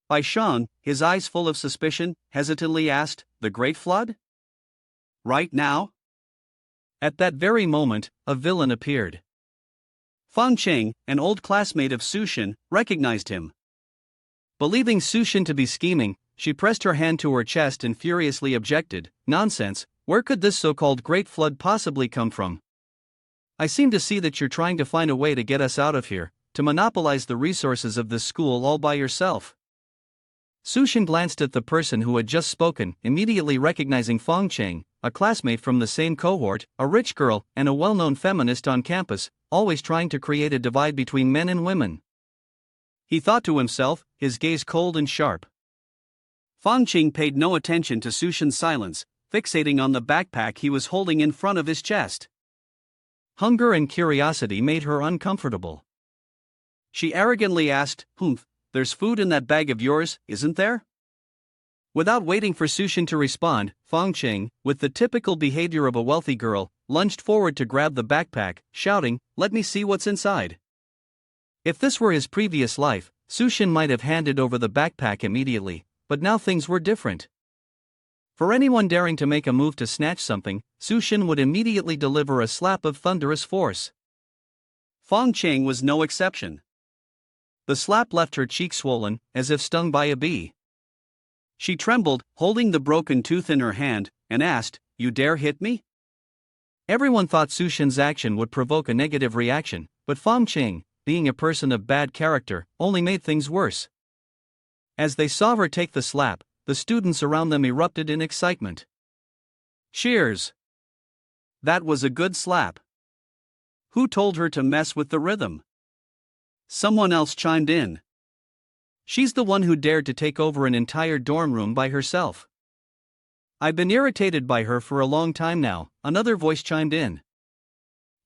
[SPEAKER 1] Bai Shang, his eyes full of suspicion, hesitantly asked, The great flood? Right now? At that very moment, a villain appeared. Fang Cheng, an old classmate of Su Shen, recognized him. Believing Su Shen to be scheming, she pressed her hand to her chest and furiously objected, Nonsense, where could this so-called great flood possibly come from? I seem to see that you're trying to find a way to get us out of here, to monopolize the resources of this school all by yourself. Su Shen glanced at the person who had just spoken, immediately recognizing Fang Cheng, a classmate from the same cohort, a rich girl, and a well-known feminist on campus, always trying to create a divide between men and women. He thought to himself, his gaze cold and sharp. Fang Cheng paid no attention to Su Shen's silence, fixating on the backpack he was holding in front of his chest. Hunger and curiosity made her uncomfortable. She arrogantly asked, There's food in that bag of yours, isn't there? Without waiting for Su Shen to respond, Fong Qing, with the typical behavior of a wealthy girl, lunged forward to grab the backpack, shouting, "Let me see what's inside." If this were his previous life, Sushin might have handed over the backpack immediately, but now things were different. For anyone daring to make a move to snatch something, Sushin would immediately deliver a slap of thunderous force. Fong Qing was no exception. The slap left her cheek swollen, as if stung by a bee. She trembled, holding the broken tooth in her hand, and asked, "You dare hit me?" Everyone thought Sushin's action would provoke a negative reaction, but Fong Qing, being a person of bad character, only made things worse. As they saw her take the slap, the students around them erupted in excitement. Cheers! That was a good slap. Who told her to mess with the rhythm? Someone else chimed in. She's the one who dared to take over an entire dorm room by herself. I've been irritated by her for a long time now, another voice chimed in.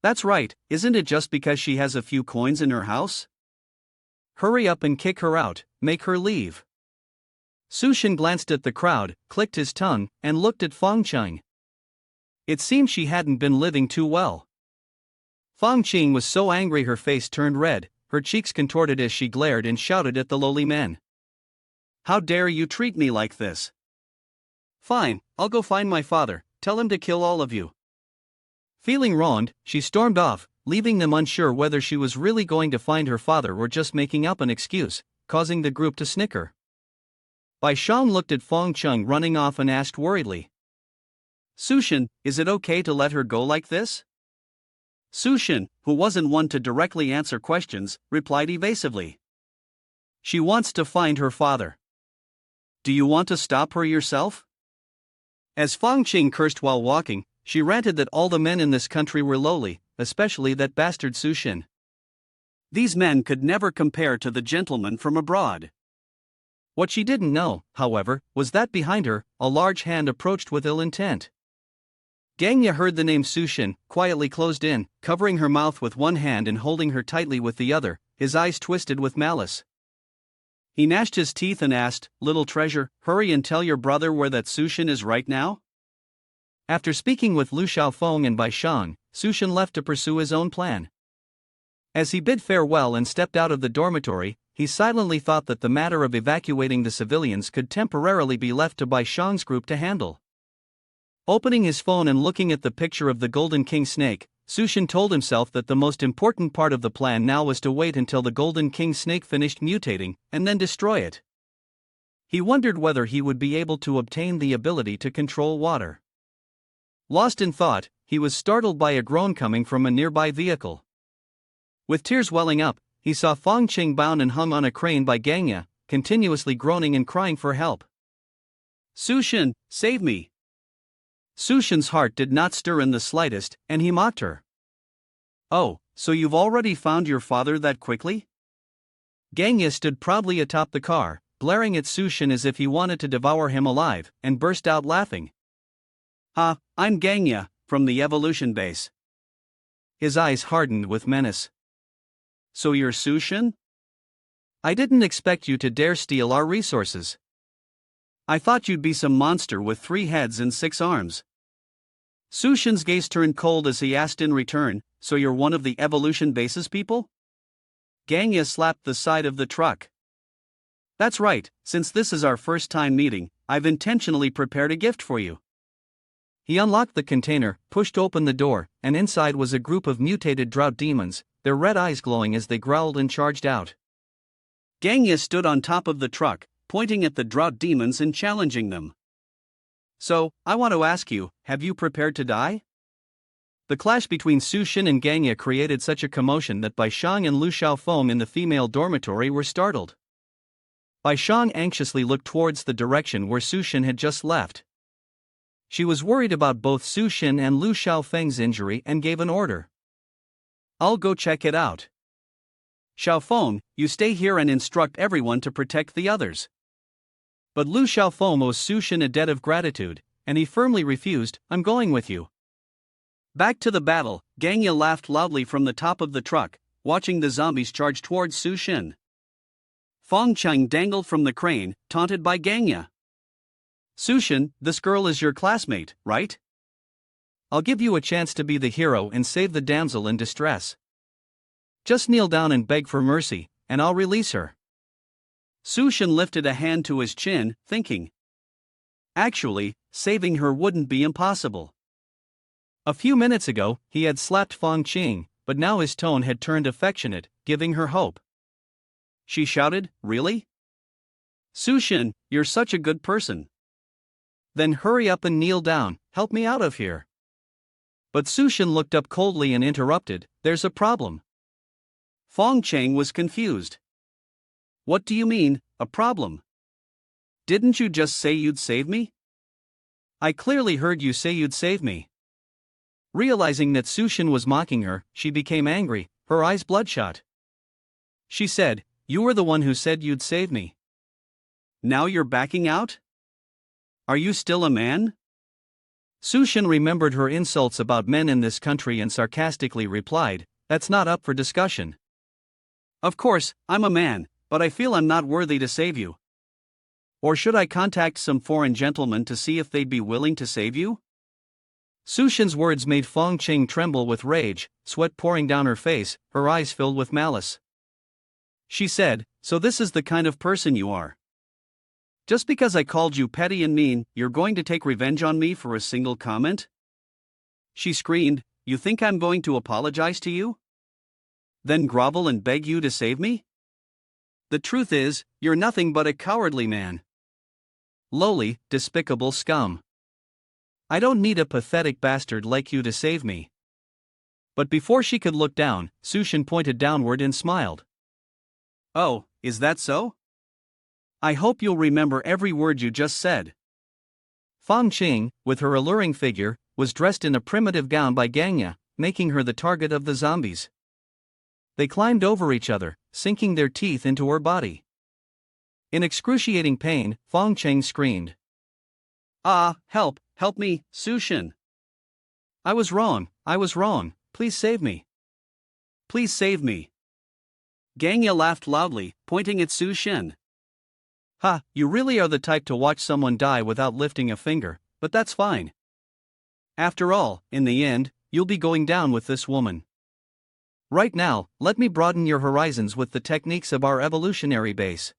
[SPEAKER 1] That's right, isn't it just because she has a few coins in her house? Hurry up and kick her out, make her leave. Sushin glanced at the crowd, clicked his tongue, and looked at Fong Qing. It seemed she hadn't been living too well. Fong Qing was so angry her face turned red, her cheeks contorted as she glared and shouted at the lowly men. How dare you treat me like this? Fine, I'll go find my father, tell him to kill all of you. Feeling wronged, she stormed off, leaving them unsure whether she was really going to find her father or just making up an excuse, causing the group to snicker. Bai Shang looked at Fong Qing running off and asked worriedly, Sushin, is it okay to let her go like this? Sushin, who wasn't one to directly answer questions, replied evasively. She wants to find her father. Do you want to stop her yourself? As Fong Qing cursed while walking, she ranted that all the men in this country were lowly, especially that bastard Sushin. These men could never compare to the gentleman from abroad. What she didn't know, however, was that behind her, a large hand approached with ill intent. Gangya heard the name Sushin, quietly closed in, covering her mouth with one hand and holding her tightly with the other, his eyes twisted with malice. He gnashed his teeth and asked, Little treasure, hurry and tell your brother where that Sushin is right now? After speaking with Lu Xiaofeng and Bai Shang, Sushin left to pursue his own plan. As he bid farewell and stepped out of the dormitory, he silently thought that the matter of evacuating the civilians could temporarily be left to Bai Shang's group to handle. Opening his phone and looking at the picture of the Golden King snake, Sushin told himself that the most important part of the plan now was to wait until the Golden King snake finished mutating, and then destroy it. He wondered whether he would be able to obtain the ability to control water. Lost in thought, he was startled by a groan coming from a nearby vehicle. With tears welling up, he saw Fong Qing bound and hung on a crane by Gangya, continuously groaning and crying for help. Sushin, save me! Sushin's heart did not stir in the slightest, and he mocked her. Oh, so you've already found your father that quickly? Gangya stood proudly atop the car, glaring at Sushin as if he wanted to devour him alive, and burst out laughing. Ha, I'm Gangya, from the evolution base. His eyes hardened with menace. So you're Sushin? I didn't expect you to dare steal our resources. I thought you'd be some monster with 3 heads and 6 arms. Sushin's gaze turned cold as he asked in return, So you're one of the evolution base's people? Gangya slapped the side of the truck. That's right, since this is our first time meeting, I've intentionally prepared a gift for you. He unlocked the container, pushed open the door, and inside was a group of mutated drought demons, their red eyes glowing as they growled and charged out. Gangya stood on top of the truck, pointing at the drought demons and challenging them. So, I want to ask you, have you prepared to die? The clash between Sushin and Gangya created such a commotion that Bai Shang and Lu Xiaofeng in the female dormitory were startled. Bai Shang anxiously looked towards the direction where Sushin had just left. She was worried about both Sushin and Lu Xiaofeng's injury and gave an order. I'll go check it out. Xiaofeng, you stay here and instruct everyone to protect the others. But Lu Xiaofeng owes Sushin a debt of gratitude, and he firmly refused, I'm going with you. Back to the battle, Gangya laughed loudly from the top of the truck, watching the zombies charge towards Sushin. Fong Qing dangled from the crane, taunted by Gangya.
[SPEAKER 2] Sushin, this girl is your classmate, right? I'll give you a chance to be the hero and save the damsel in distress. Just kneel down and beg for mercy, and I'll release her. Sushin lifted a hand to his chin, thinking. Actually, saving her wouldn't be impossible. A few minutes ago, he had slapped Fong Qing, but now his tone had turned affectionate, giving her hope. She shouted, Really? Sushin, you're such a good person. Then hurry up and kneel down, help me out of here. But Sushin looked up coldly and interrupted, There's a problem. Fong Qing was confused. What do you mean, a problem? Didn't you just say you'd save me? I clearly heard you say you'd save me. Realizing that Sushin was mocking her, she became angry, her eyes bloodshot. She said, You were the one who said you'd save me. Now you're backing out? Are you still a man? Sushin remembered her insults about men in this country and sarcastically replied, That's not up for discussion. Of course, I'm a man, but I feel I'm not worthy to save you. Or should I contact some foreign gentlemen to see if they'd be willing to save you? Sushin's words made Fong Qing tremble with rage, sweat pouring down her face, her eyes filled with malice. She said, So this is the kind of person you are. Just because I called you petty and mean, you're going to take revenge on me for a single comment? She screamed, You think I'm going to apologize to you? Then grovel and beg you to save me? The truth is, you're nothing but a cowardly man. Lowly, despicable scum. I don't need a pathetic bastard like you to save me. But before she could look down, Sushin pointed downward and smiled. Oh, is that so? I hope you'll remember every word you just said. Fong Qing, with her alluring figure, was dressed in a primitive gown by Ganya, making her the target of the zombies. They climbed over each other, sinking their teeth into her body. In excruciating pain, Fong Qing screamed. Ah, help me, Sushin. I was wrong, please save me. Please save me. Ganya laughed loudly, pointing at Sushin. Ha, you really are the type to watch someone die without lifting a finger, but that's fine. After all, in the end, you'll be going down with this woman. Right now, let me broaden your horizons with the techniques of our evolutionary base.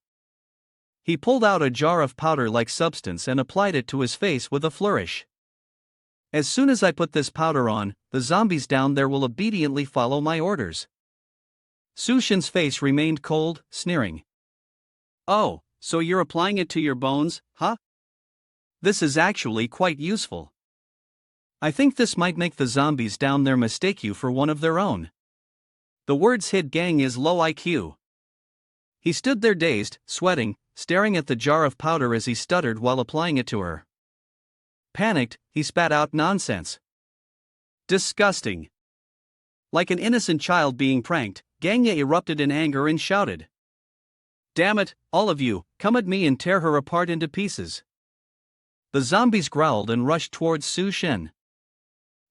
[SPEAKER 2] He pulled out a jar of powder-like substance and applied it to his face with a flourish. As soon as I put this powder on, the zombies down there will obediently follow my orders. Sushin's face remained cold, sneering. Oh, so you're applying it to your bones, huh? This is actually quite useful. I think this might make the zombies down there mistake you for one of their own. The words hit Ganya's low IQ. He stood there dazed, sweating, staring at the jar of powder as he stuttered while applying it to her. Panicked, he spat out nonsense. Disgusting. Like an innocent child being pranked, Ganya erupted in anger and shouted. Damn it, all of you, come at me and tear her apart into pieces. The zombies growled and rushed towards Sushin.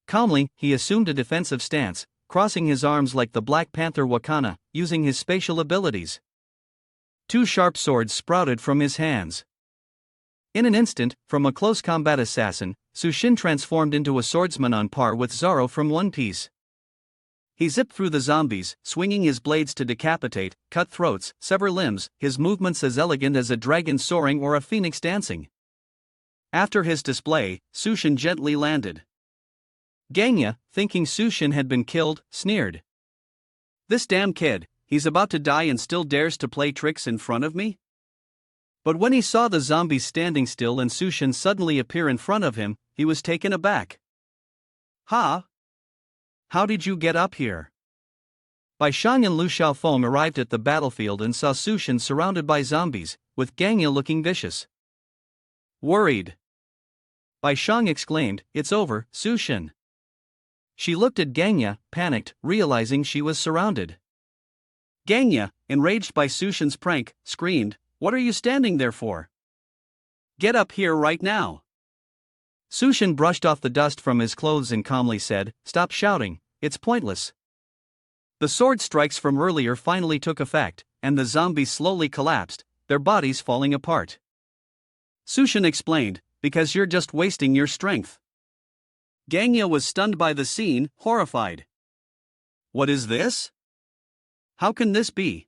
[SPEAKER 2] Calmly, he assumed a defensive stance, crossing his arms like the Black Panther Wakana, using his spatial abilities. Two sharp swords sprouted from his hands. In an instant, from a close combat assassin, Sushin transformed into a swordsman on par with Zoro from One Piece. He zipped through the zombies, swinging his blades to decapitate, cut throats, sever limbs, his movements as elegant as a dragon soaring or a phoenix dancing. After his display, Sushin gently landed. Ganya, thinking Sushin had been killed, sneered. This damn kid, he's about to die and still dares to play tricks in front of me? But when he saw the zombies standing still and Sushin suddenly appear in front of him, he was taken aback. Ha! How did you get up here? Bai Shang and Lu Xiaofeng arrived at the battlefield and saw Sushin surrounded by zombies, with Ganya looking vicious. Worried. Bai Shang exclaimed, It's over, Sushin. She looked at Ganya, panicked, realizing she was surrounded. Ganya, enraged by Sushin's prank, screamed, What are you standing there for? Get up here right now. Sushin brushed off the dust from his clothes and calmly said, Stop shouting, it's pointless. The sword strikes from earlier finally took effect, and the zombies slowly collapsed, their bodies falling apart. Sushin explained, Because you're just wasting your strength. Gangya was stunned by the scene, horrified. What is this? How can this be?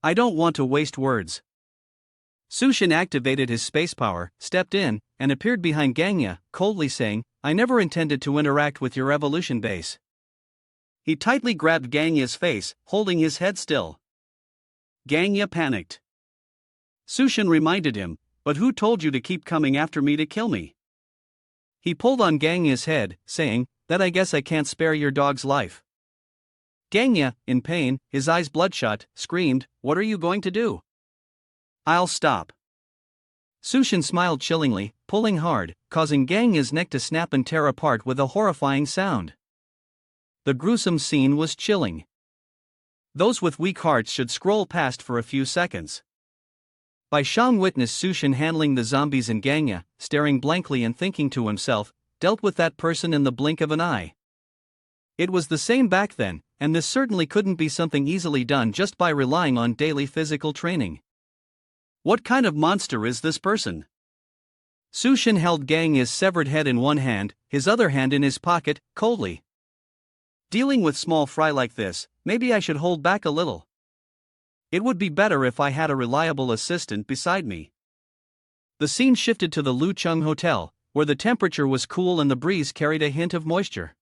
[SPEAKER 2] I don't want to waste words. Sushin activated his space power, stepped in, and appeared behind Gangya, coldly saying, I never intended to interact with your evolution base. He tightly grabbed Gangya's face, holding his head still. Gangya panicked. Sushin reminded him, but who told you to keep coming after me to kill me? He pulled on Gangya's head, saying, that I guess I can't spare your dog's life. Gangya, in pain, his eyes bloodshot, screamed, What are you going to do? I'll stop. Sushin smiled chillingly, pulling hard, causing Gangya's neck to snap and tear apart with a horrifying sound. The gruesome scene was chilling. Those with weak hearts should scroll past for a few seconds. Bai Shang witnessed Sushin handling the zombies and Gangya, staring blankly and thinking to himself, dealt with that person in the blink of an eye. It was the same back then, and this certainly couldn't be something easily done just by relying on daily physical training. What kind of monster is this person? Sushin held Gangya's severed head in one hand, his other hand in his pocket, coldly. Dealing with small fry like this, maybe I should hold back a little. It would be better if I had a reliable assistant beside me. The scene shifted to the Lu Chung Hotel, where the temperature was cool and the breeze carried a hint of moisture.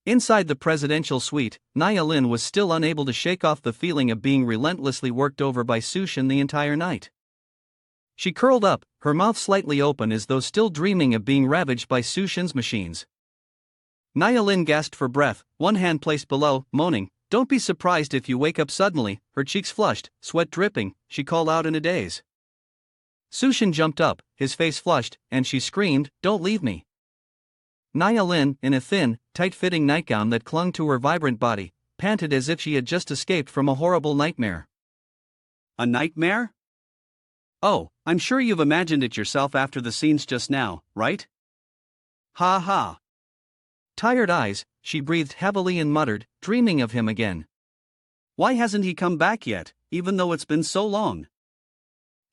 [SPEAKER 2] Inside the presidential suite, Nia Lin was still unable to shake off the feeling of being relentlessly worked over by Sushin the entire night. She curled up, her mouth slightly open as though still dreaming of being ravaged by Sushin's machines. Nia Lin gasped for breath, one hand placed below, moaning, Don't be surprised if you wake up suddenly. Her cheeks flushed, sweat dripping, she called out in a daze. Sushin jumped up, his face flushed, and she screamed, Don't leave me. Nia Lin, in a thin, tight-fitting nightgown that clung to her vibrant body, panted as if she had just escaped from a horrible nightmare. A nightmare? Oh, I'm sure you've imagined it yourself after the scenes just now, right? Ha ha. Tired eyes, she breathed heavily and muttered, dreaming of him again. Why hasn't he come back yet, even though it's been so long?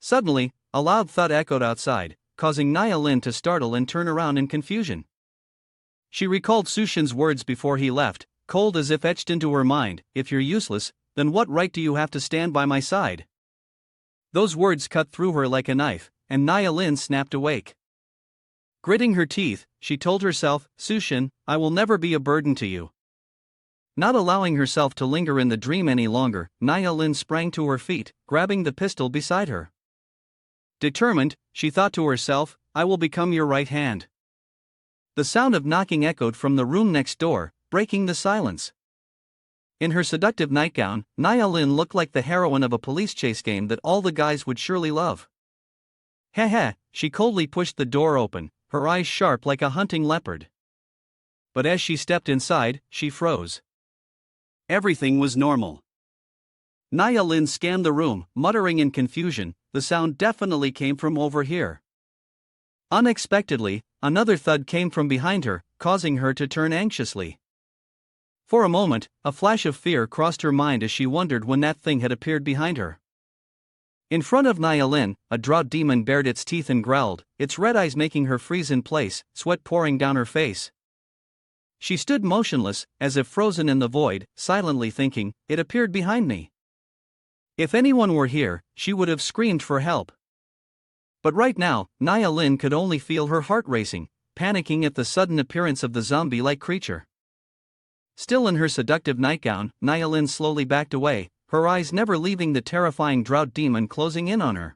[SPEAKER 2] Suddenly, a loud thud echoed outside, causing Nia Lin to startle and turn around in confusion. She recalled Sushin's words before he left, cold as if etched into her mind, If you're useless, then what right do you have to stand by my side? Those words cut through her like a knife, and Nia Lin snapped awake. Gritting her teeth, she told herself, Sushin, I will never be a burden to you. Not allowing herself to linger in the dream any longer, Nia Lin sprang to her feet, grabbing the pistol beside her. Determined, she thought to herself, I will become your right hand. The sound of knocking echoed from the room next door, breaking the silence. In her seductive nightgown, Nia Lin looked like the heroine of a police chase game that all the guys would surely love. Heh, she coldly pushed the door open, her eyes sharp like a hunting leopard. But as she stepped inside, she froze. Everything was normal. Nia Lin scanned the room, muttering in confusion, the sound definitely came from over here. Unexpectedly, another thud came from behind her, causing her to turn anxiously. For a moment, a flash of fear crossed her mind as she wondered when that thing had appeared behind her. In front of Nia Lin, a drought demon bared its teeth and growled, its red eyes making her freeze in place, sweat pouring down her face. She stood motionless, as if frozen in the void, silently thinking, It appeared behind me. If anyone were here, she would have screamed for help. But right now, Nia Lin could only feel her heart racing, panicking at the sudden appearance of the zombie-like creature. Still in her seductive nightgown, Nia Lin slowly backed away, her eyes never leaving the terrifying drought demon closing in on her.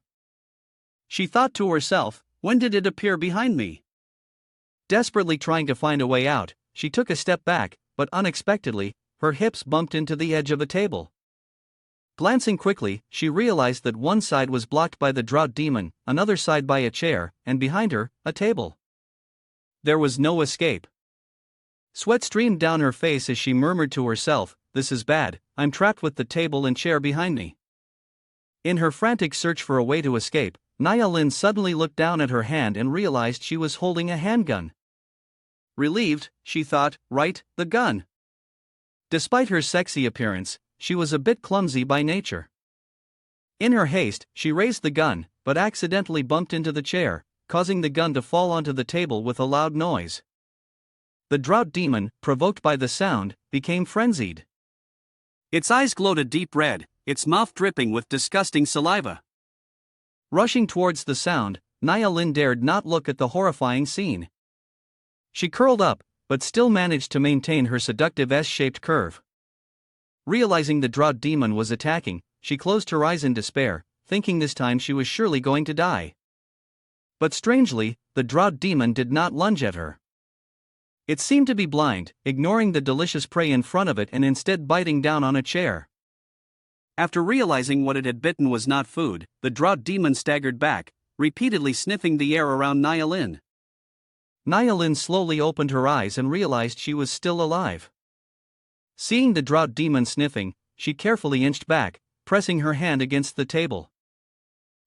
[SPEAKER 2] She thought to herself, when did it appear behind me? Desperately trying to find a way out, she took a step back, but unexpectedly, her hips bumped into the edge of a table. Glancing quickly, she realized that one side was blocked by the drought demon, another side by a chair, and behind her, a table. There was no escape. Sweat streamed down her face as she murmured to herself, This is bad, I'm trapped with the table and chair behind me. In her frantic search for a way to escape, Nia Lin suddenly looked down at her hand and realized she was holding a handgun. Relieved, she thought, right, the gun. Despite her sexy appearance, she was a bit clumsy by nature. In her haste, she raised the gun, but accidentally bumped into the chair,
[SPEAKER 1] causing the gun to fall onto the table with a loud noise. The drought demon, provoked by the sound, became frenzied. Its eyes glowed a deep red, its mouth dripping with disgusting saliva. Rushing towards the sound, Nia Lin dared not look at the horrifying scene. She curled up, but still managed to maintain her seductive S-shaped curve. Realizing the drought demon was attacking, she closed her eyes in despair, thinking this time she was surely going to die. But strangely, the drought demon did not lunge at her. It seemed to be blind, ignoring the delicious prey in front of it and instead biting down on a chair. After realizing what it had bitten was not food, the drought demon staggered back, repeatedly sniffing the air around Nia Lin. Nia Lin slowly opened her eyes and realized she was still alive. Seeing the drought demon sniffing, she carefully inched back, pressing her hand against the table.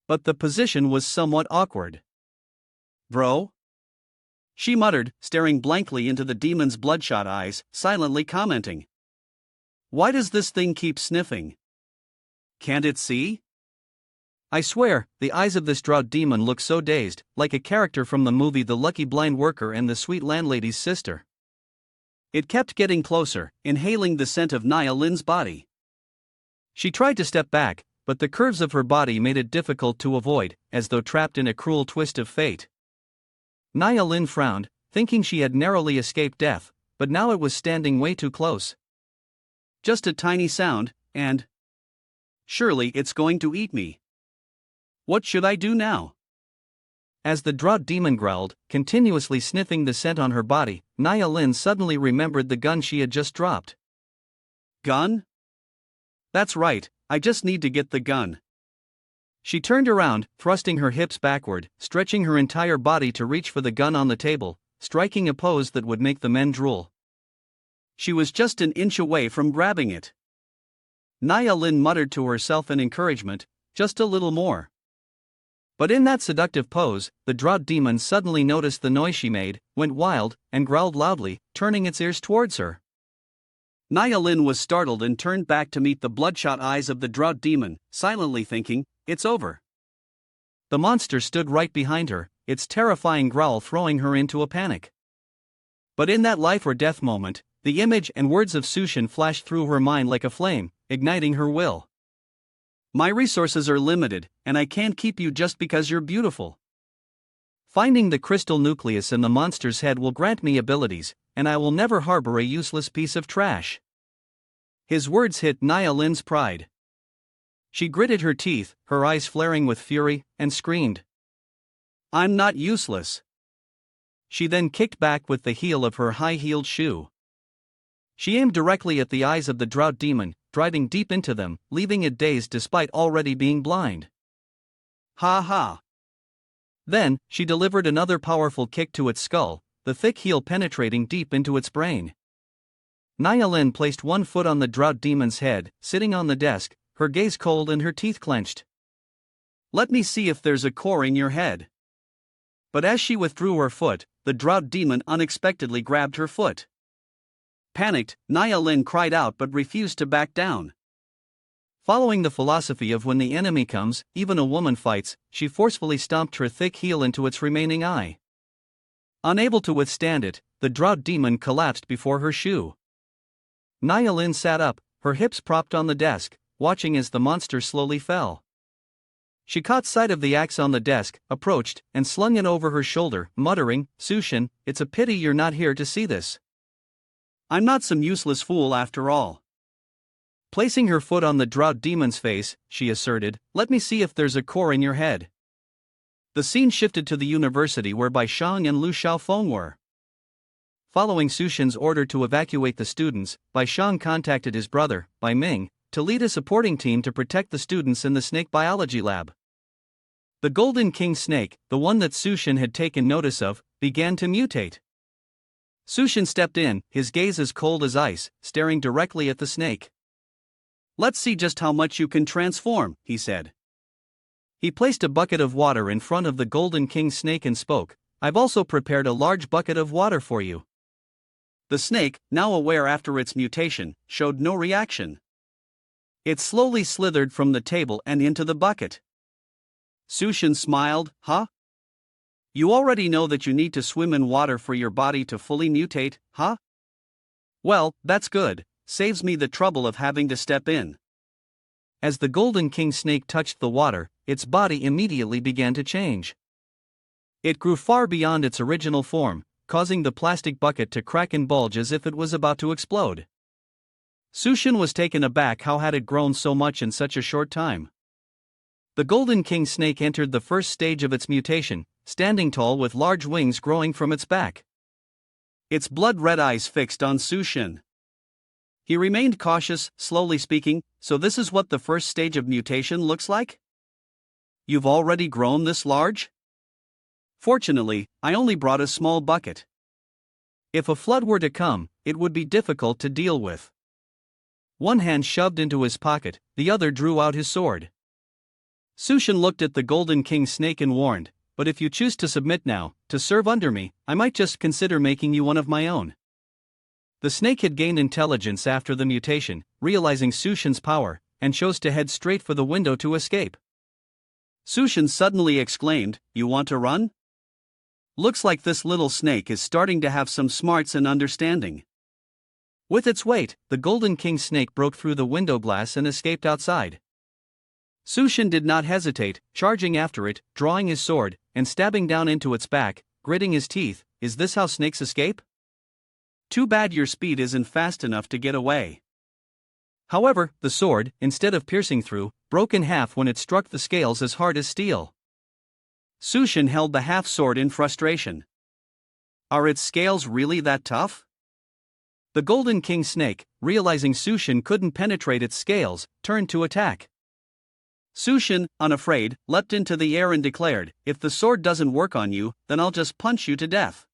[SPEAKER 1] But the position was somewhat awkward. "Bro?" she muttered, staring blankly into the demon's bloodshot eyes, silently commenting. "Why does this thing keep sniffing? Can't it see?" I swear, the eyes of this drought demon look so dazed, like a character from the movie The Lucky Blind Worker and the Sweet Landlady's Sister. It kept getting closer, inhaling the scent of Nia Lin's body. She tried to step back, but the curves of her body made it difficult to avoid, as though trapped in a cruel twist of fate. Nia Lin frowned, thinking she had narrowly escaped death, but now it was standing way too close. Just a tiny sound, and surely it's going to eat me. What should I do now? As the drought demon growled, continuously sniffing the scent on her body, Nia Lin suddenly remembered the gun she had just dropped. Gun? That's right, I just need to get the gun. She turned around, thrusting her hips backward, stretching her entire body to reach for the gun on the table, striking a pose that would make the men drool. She was just an inch away from grabbing it. Nia Lin muttered to herself in encouragement, "Just a little more." But in that seductive pose, the drought demon suddenly noticed the noise she made, went wild, and growled loudly, turning its ears towards her. Nia Lin was startled and turned back to meet the bloodshot eyes of the drought demon, silently thinking, "It's over." The monster stood right behind her, its terrifying growl throwing her into a panic. But in that life or death moment, the image and words of Sushin flashed through her mind like a flame, igniting her will. "My resources are limited, and I can't keep you just because you're beautiful. Finding the crystal nucleus in the monster's head will grant me abilities, and I will never harbor a useless piece of trash." His words hit Nia Lin's pride. She gritted her teeth, her eyes flaring with fury, and screamed, "I'm not useless." She then kicked back with the heel of her high-heeled shoe. She aimed directly at the eyes of the drought demon, driving deep into them, leaving it dazed despite already being blind. Ha ha! Then, she delivered another powerful kick to its skull, the thick heel penetrating deep into its brain. Nia Lin placed one foot on the drought demon's head, sitting on the desk, her gaze cold and her teeth clenched. "Let me see if there's a core in your head." But as she withdrew her foot, the drought demon unexpectedly grabbed her foot. Panicked, Nia Lin cried out but refused to back down. Following the philosophy of when the enemy comes, even a woman fights, she forcefully stomped her thick heel into its remaining eye. Unable to withstand it, the drought demon collapsed before her shoe. Nia Lin sat up, her hips propped on the desk, watching as the monster slowly fell. She caught sight of the axe on the desk, approached, and slung it over her shoulder, muttering, "Sushin, it's a pity you're not here to see this. I'm not some useless fool after all." Placing her foot on the drought demon's face, she asserted, "Let me see if there's a core in your head." The scene shifted to the university where Bai Shang and Lu Xiaofeng were. Following Sushin's order to evacuate the students, Bai Shang contacted his brother, Bai Ming, to lead a supporting team to protect the students in the snake biology lab. The Golden King snake, the one that Sushin had taken notice of, began to mutate. Sushin stepped in, his gaze as cold as ice, staring directly at the snake. "Let's see just how much you can transform," he said. He placed a bucket of water in front of the Golden King snake and spoke, "I've also prepared a large bucket of water for you." The snake, now aware after its mutation, showed no reaction. It slowly slithered from the table and into the bucket. Sushin smiled, "Huh?
[SPEAKER 2] You already know that you need to swim in water for your body to fully mutate, huh? Well, that's good, saves me the trouble of having to step in.
[SPEAKER 1] As the Golden King snake touched the water, its body immediately began to change. It grew far beyond its original form, causing the plastic bucket to crack and bulge as if it was about to explode. Sushin was taken aback how had it grown so much in such a short time. The Golden King snake entered the first stage of its mutation, standing tall with large wings growing from its back. Its blood-red eyes fixed on Sushin. He remained cautious, slowly speaking, so this is what the first stage of mutation looks like? You've already grown this large? Fortunately, I only brought a small bucket. If a flood were to come, it would be difficult to deal with. One hand shoved into his pocket, the other drew out his sword. Sushin looked at the Golden King snake and warned, "But if you choose to submit now, to serve under me, I might just consider making you one of my own." The snake had gained intelligence after the mutation, realizing Sushin's power, and chose to head straight for the window to escape. Sushin suddenly exclaimed, "You want to run? Looks like this little snake is starting to have some smarts and understanding." With its weight, the Golden King snake broke through the window glass and escaped outside. Sushin did not hesitate, charging after it, drawing his sword, and stabbing down into its back, gritting his teeth. Is this how snakes escape? Too bad your speed isn't fast enough to get away. However, the sword, instead of piercing through, broke in half when it struck the scales as hard as steel. Sushin held the half-sword in frustration. Are its scales really that tough? The Golden King snake, realizing Sushin couldn't penetrate its scales, turned to attack. Sushin, unafraid, leapt into the air and declared, "If the sword doesn't work on you, then I'll just punch you to death."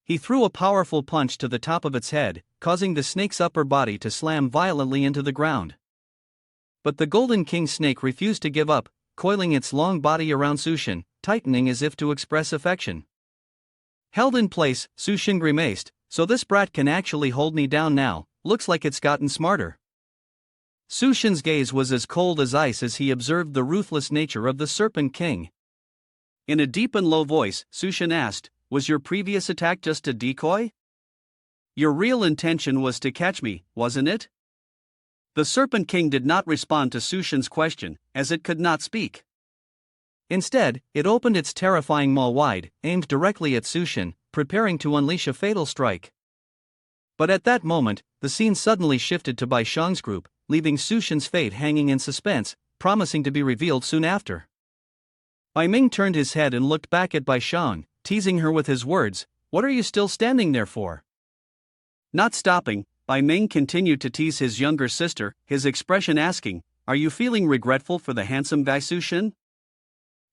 [SPEAKER 1] He threw a powerful punch to the top of its head, causing the snake's upper body to slam violently into the ground. But the Golden King snake refused to give up, coiling its long body around Sushin, tightening as if to express affection. Held in place, Sushin grimaced, "So this brat can actually hold me down now, looks like it's gotten smarter." Sushin's gaze was as cold as ice as he observed the ruthless nature of the Serpent King. In a deep and low voice, Sushin asked, "Was your previous attack just a decoy? Your real intention was to catch me, wasn't it?" The Serpent King did not respond to Sushin's question, as it could not speak. Instead, it opened its terrifying maw wide, aimed directly at Sushin, preparing to unleash a fatal strike. But at that moment, the scene suddenly shifted to Bai Xiang's group, leaving Sushin's fate hanging in suspense, promising to be revealed soon after. Bai Ming turned his head and looked back at Bai Xiang, teasing her with his words, "What are you still standing there for?" Not stopping, Bai Ming continued to tease his younger sister, his expression asking, "Are you feeling regretful for the handsome guy Sushin?"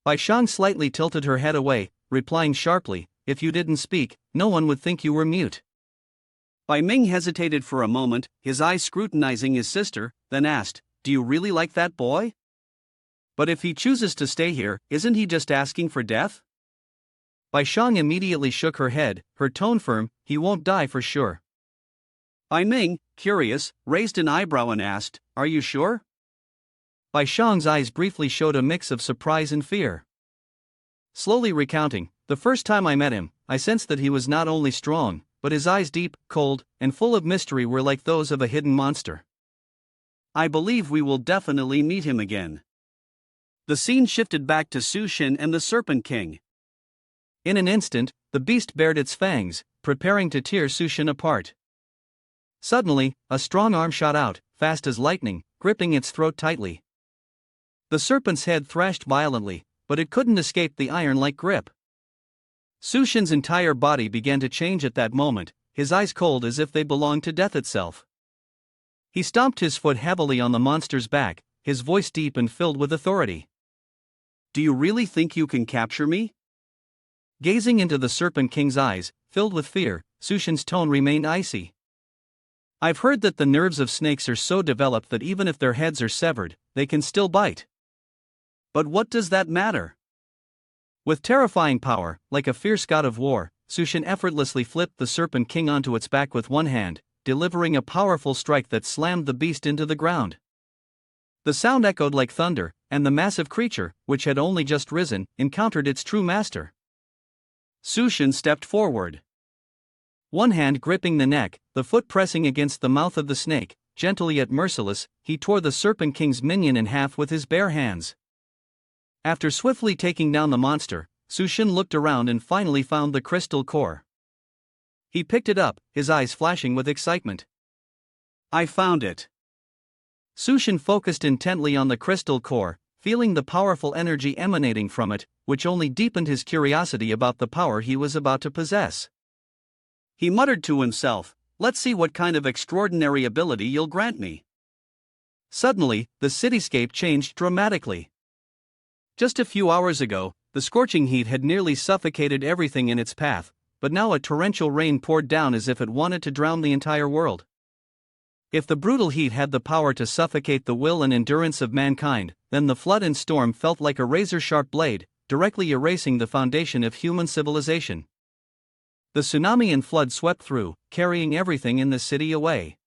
[SPEAKER 1] Bai Xiang slightly tilted her head away, replying sharply, "If you didn't speak, no one would think you were mute." Bai Ming hesitated for a moment, his eyes scrutinizing his sister, then asked, "Do you really like that boy? But if he chooses to stay here, isn't he just asking for death?" Bai Xiang immediately shook her head, her tone firm, "He won't die for sure." Bai Ming, curious, raised an eyebrow and asked, "Are you sure?" Bai Xiang's eyes briefly showed a mix of surprise and fear. Slowly recounting, "The first time I met him, I sensed that he was not only strong, but his eyes deep, cold, and full of mystery were like those of a hidden monster. I believe we will definitely meet him again." The scene shifted back to Sushin and the Serpent King. In an instant, the beast bared its fangs, preparing to tear Sushin apart. Suddenly, a strong arm shot out, fast as lightning, gripping its throat tightly. The serpent's head thrashed violently, but it couldn't escape the iron-like grip. Sushin's entire body began to change at that moment, his eyes cold as if they belonged to death itself. He stomped his foot heavily on the monster's back, his voice deep and filled with authority. "Do you really think you can capture me?" Gazing into the Serpent King's eyes, filled with fear, Sushin's tone remained icy. "I've heard that the nerves of snakes are so developed that even if their heads are severed, they can still bite. But what does that matter?" With terrifying power, like a fierce god of war, Sushin effortlessly flipped the Serpent King onto its back with one hand, delivering a powerful strike that slammed the beast into the ground. The sound echoed like thunder, and the massive creature, which had only just risen, encountered its true master.
[SPEAKER 2] Sushin stepped forward. One hand gripping the neck, the foot pressing against the mouth of the snake, gentle yet merciless, he tore the Serpent King's minion in half with his bare hands. After swiftly taking down the monster, Sushin looked around and finally found the crystal core. He picked it up, his eyes flashing with excitement. I found it. Sushin focused intently on the crystal core, feeling the powerful energy emanating from it, which only deepened his curiosity about the power he was about to possess. He muttered to himself, "Let's see what kind of extraordinary ability you'll grant me." Suddenly, the cityscape changed dramatically. Just a few hours ago, the scorching heat had nearly suffocated everything in its path, but now a torrential rain poured down as if it wanted to drown the entire world. If the brutal heat had the power to suffocate the will and endurance of mankind, then the flood and storm felt like a razor-sharp blade, directly erasing the foundation of human civilization. The tsunami and flood swept through, carrying everything in the city away.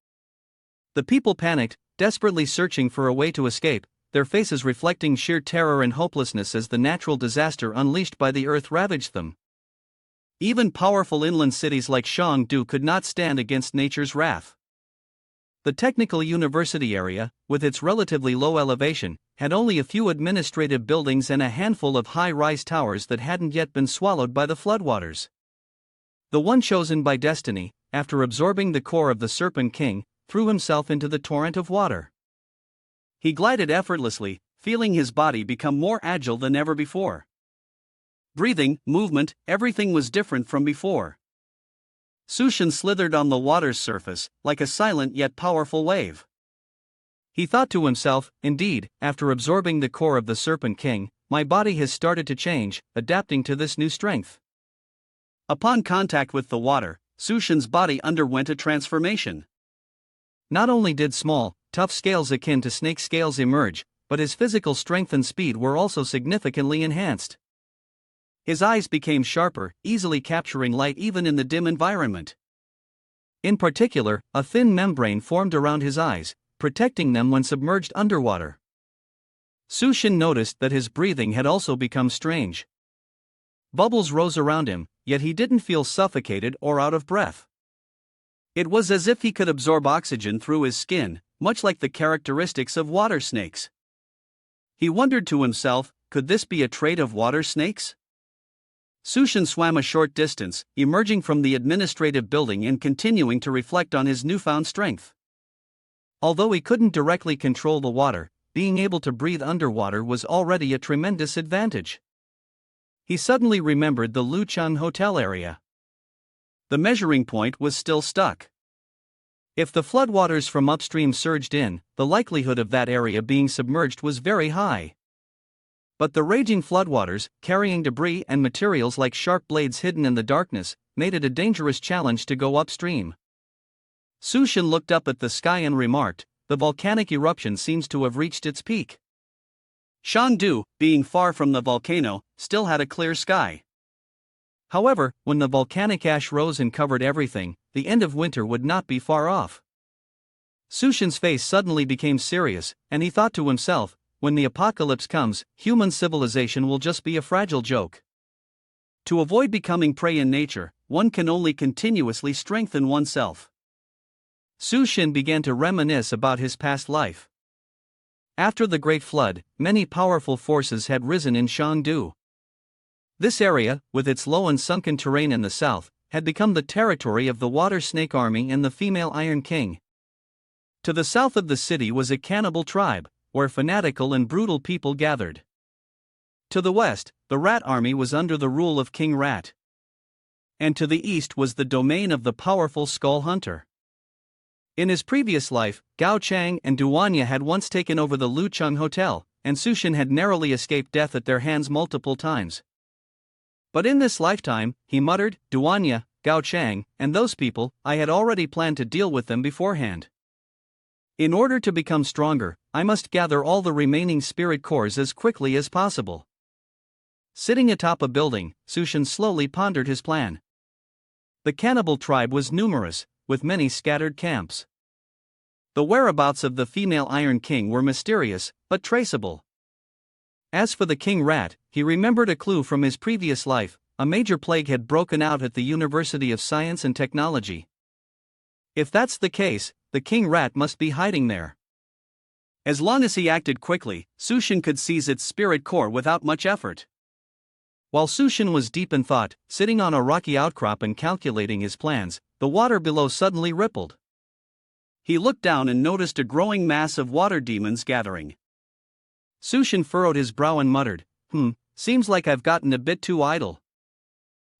[SPEAKER 2] The people panicked, desperately searching for a way to escape, their faces reflecting sheer terror and hopelessness as the natural disaster unleashed by the earth ravaged them. Even powerful inland cities like Chengdu could not stand against nature's wrath. The technical university area, with its relatively low elevation, had only a few administrative buildings and a handful of high-rise towers that hadn't yet been swallowed by the floodwaters. The one chosen by destiny, after absorbing the core of the Serpent King, threw himself into the torrent of water. He glided effortlessly, feeling his body become more agile than ever before. Breathing, movement, everything was different from before. Sushin slithered on the water's surface, like a silent yet powerful wave. He thought to himself, indeed, after absorbing the core of the Serpent King, my body has started to change, adapting to this new strength. Upon contact with the water, Sushin's body underwent a transformation. Not only did small, tough scales akin to snake scales emerge, but his physical strength and speed were also significantly enhanced. His eyes became sharper, easily capturing light even in the dim environment. In particular, a thin membrane formed around his eyes, protecting them when submerged underwater. Sushin noticed that his breathing had also become strange. Bubbles rose around him, yet he didn't feel suffocated or out of breath. It was as if he could absorb oxygen through his skin, much like the characteristics of water snakes. He wondered to himself, could this be a trait of water snakes? Sushin swam a short distance, emerging from the administrative building and continuing to reflect on his newfound strength. Although he couldn't directly control the water, being able to breathe underwater was already a tremendous advantage. He suddenly remembered the Luchun Hotel area. The measuring point was still stuck. If the floodwaters from upstream surged in, the likelihood of that area being submerged was very high. But the raging floodwaters, carrying debris and materials like sharp blades hidden in the darkness, made it a dangerous challenge to go upstream. Sushin looked up at the sky and remarked, "The volcanic eruption seems to have reached its peak." Chengdu, being far from the volcano, still had a clear sky. However, when the volcanic ash rose and covered everything, the end of winter would not be far off. Sushin's face suddenly became serious, and he thought to himself, when the apocalypse comes, human civilization will just be a fragile joke. To avoid becoming prey in nature, one can only continuously strengthen oneself. Sushin began to reminisce about his past life. After the Great Flood, many powerful forces had risen in Chengdu. This area, with its low and sunken terrain in the south, had become the territory of the Water Snake Army and the female Iron King. To the south of the city was a cannibal tribe, where fanatical and brutal people gathered. To the west, the Rat Army was under the rule of King Rat. And to the east was the domain of the powerful Skull Hunter. In his previous life, Gao Chang and Duanya had once taken over the Luchun Hotel, and Sushin had narrowly escaped death at their hands multiple times. But in this lifetime, he muttered, Duanya, Gao Chang, and those people, I had already planned to deal with them beforehand. In order to become stronger, I must gather all the remaining spirit cores as quickly as possible. Sitting atop a building, Sushin slowly pondered his plan. The cannibal tribe was numerous, with many scattered camps. The whereabouts of the female Iron King were mysterious, but traceable. As for the King Rat, he remembered a clue from his previous life,
[SPEAKER 1] a major plague had broken out at the University of Science and Technology. If that's the case, the king rat must be hiding there. As long as he acted quickly, Sushin could seize its spirit core without much effort. While Sushin was deep in thought, sitting on a rocky outcrop and calculating his plans, the water below suddenly rippled. He looked down and noticed a growing mass of water demons gathering. Sushin furrowed his brow and muttered, seems like I've gotten a bit too idle.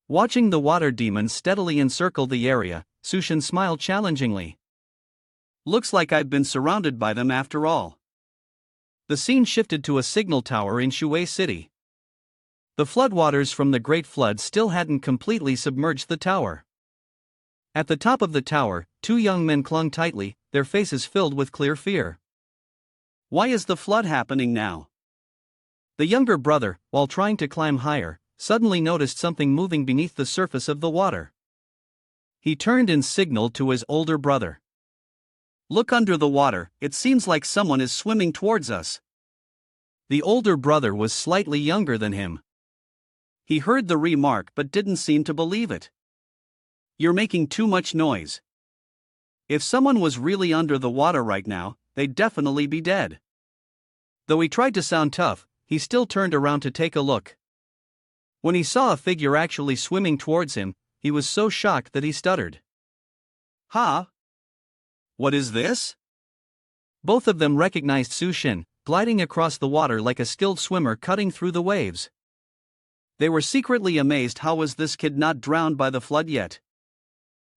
[SPEAKER 1] Watching the water demons steadily encircle the area, Sushin smiled challengingly. Looks like I've been surrounded by them after all. The scene shifted to a signal tower in Shui City. The floodwaters from the Great Flood still hadn't completely submerged the tower. At the top of the tower, two young men clung tightly, their faces filled with clear fear. Why is the flood happening now? The younger brother, while trying to climb higher, suddenly noticed something moving beneath the surface of the water. He turned and signaled to his older brother. Look under the water, it seems like someone is swimming towards us. The older brother was slightly younger than him. He heard the remark but didn't seem to believe it. You're making too much noise. If someone was really under the water right now, they'd definitely be dead. Though he tried to sound tough, he still turned around to take a look. When he saw a figure actually swimming towards him, he was so shocked that he stuttered. Huh? What is this? Both of them recognized Sushin, gliding across the water like a skilled swimmer cutting through the waves. They were secretly amazed how was this kid not drowned by the flood yet.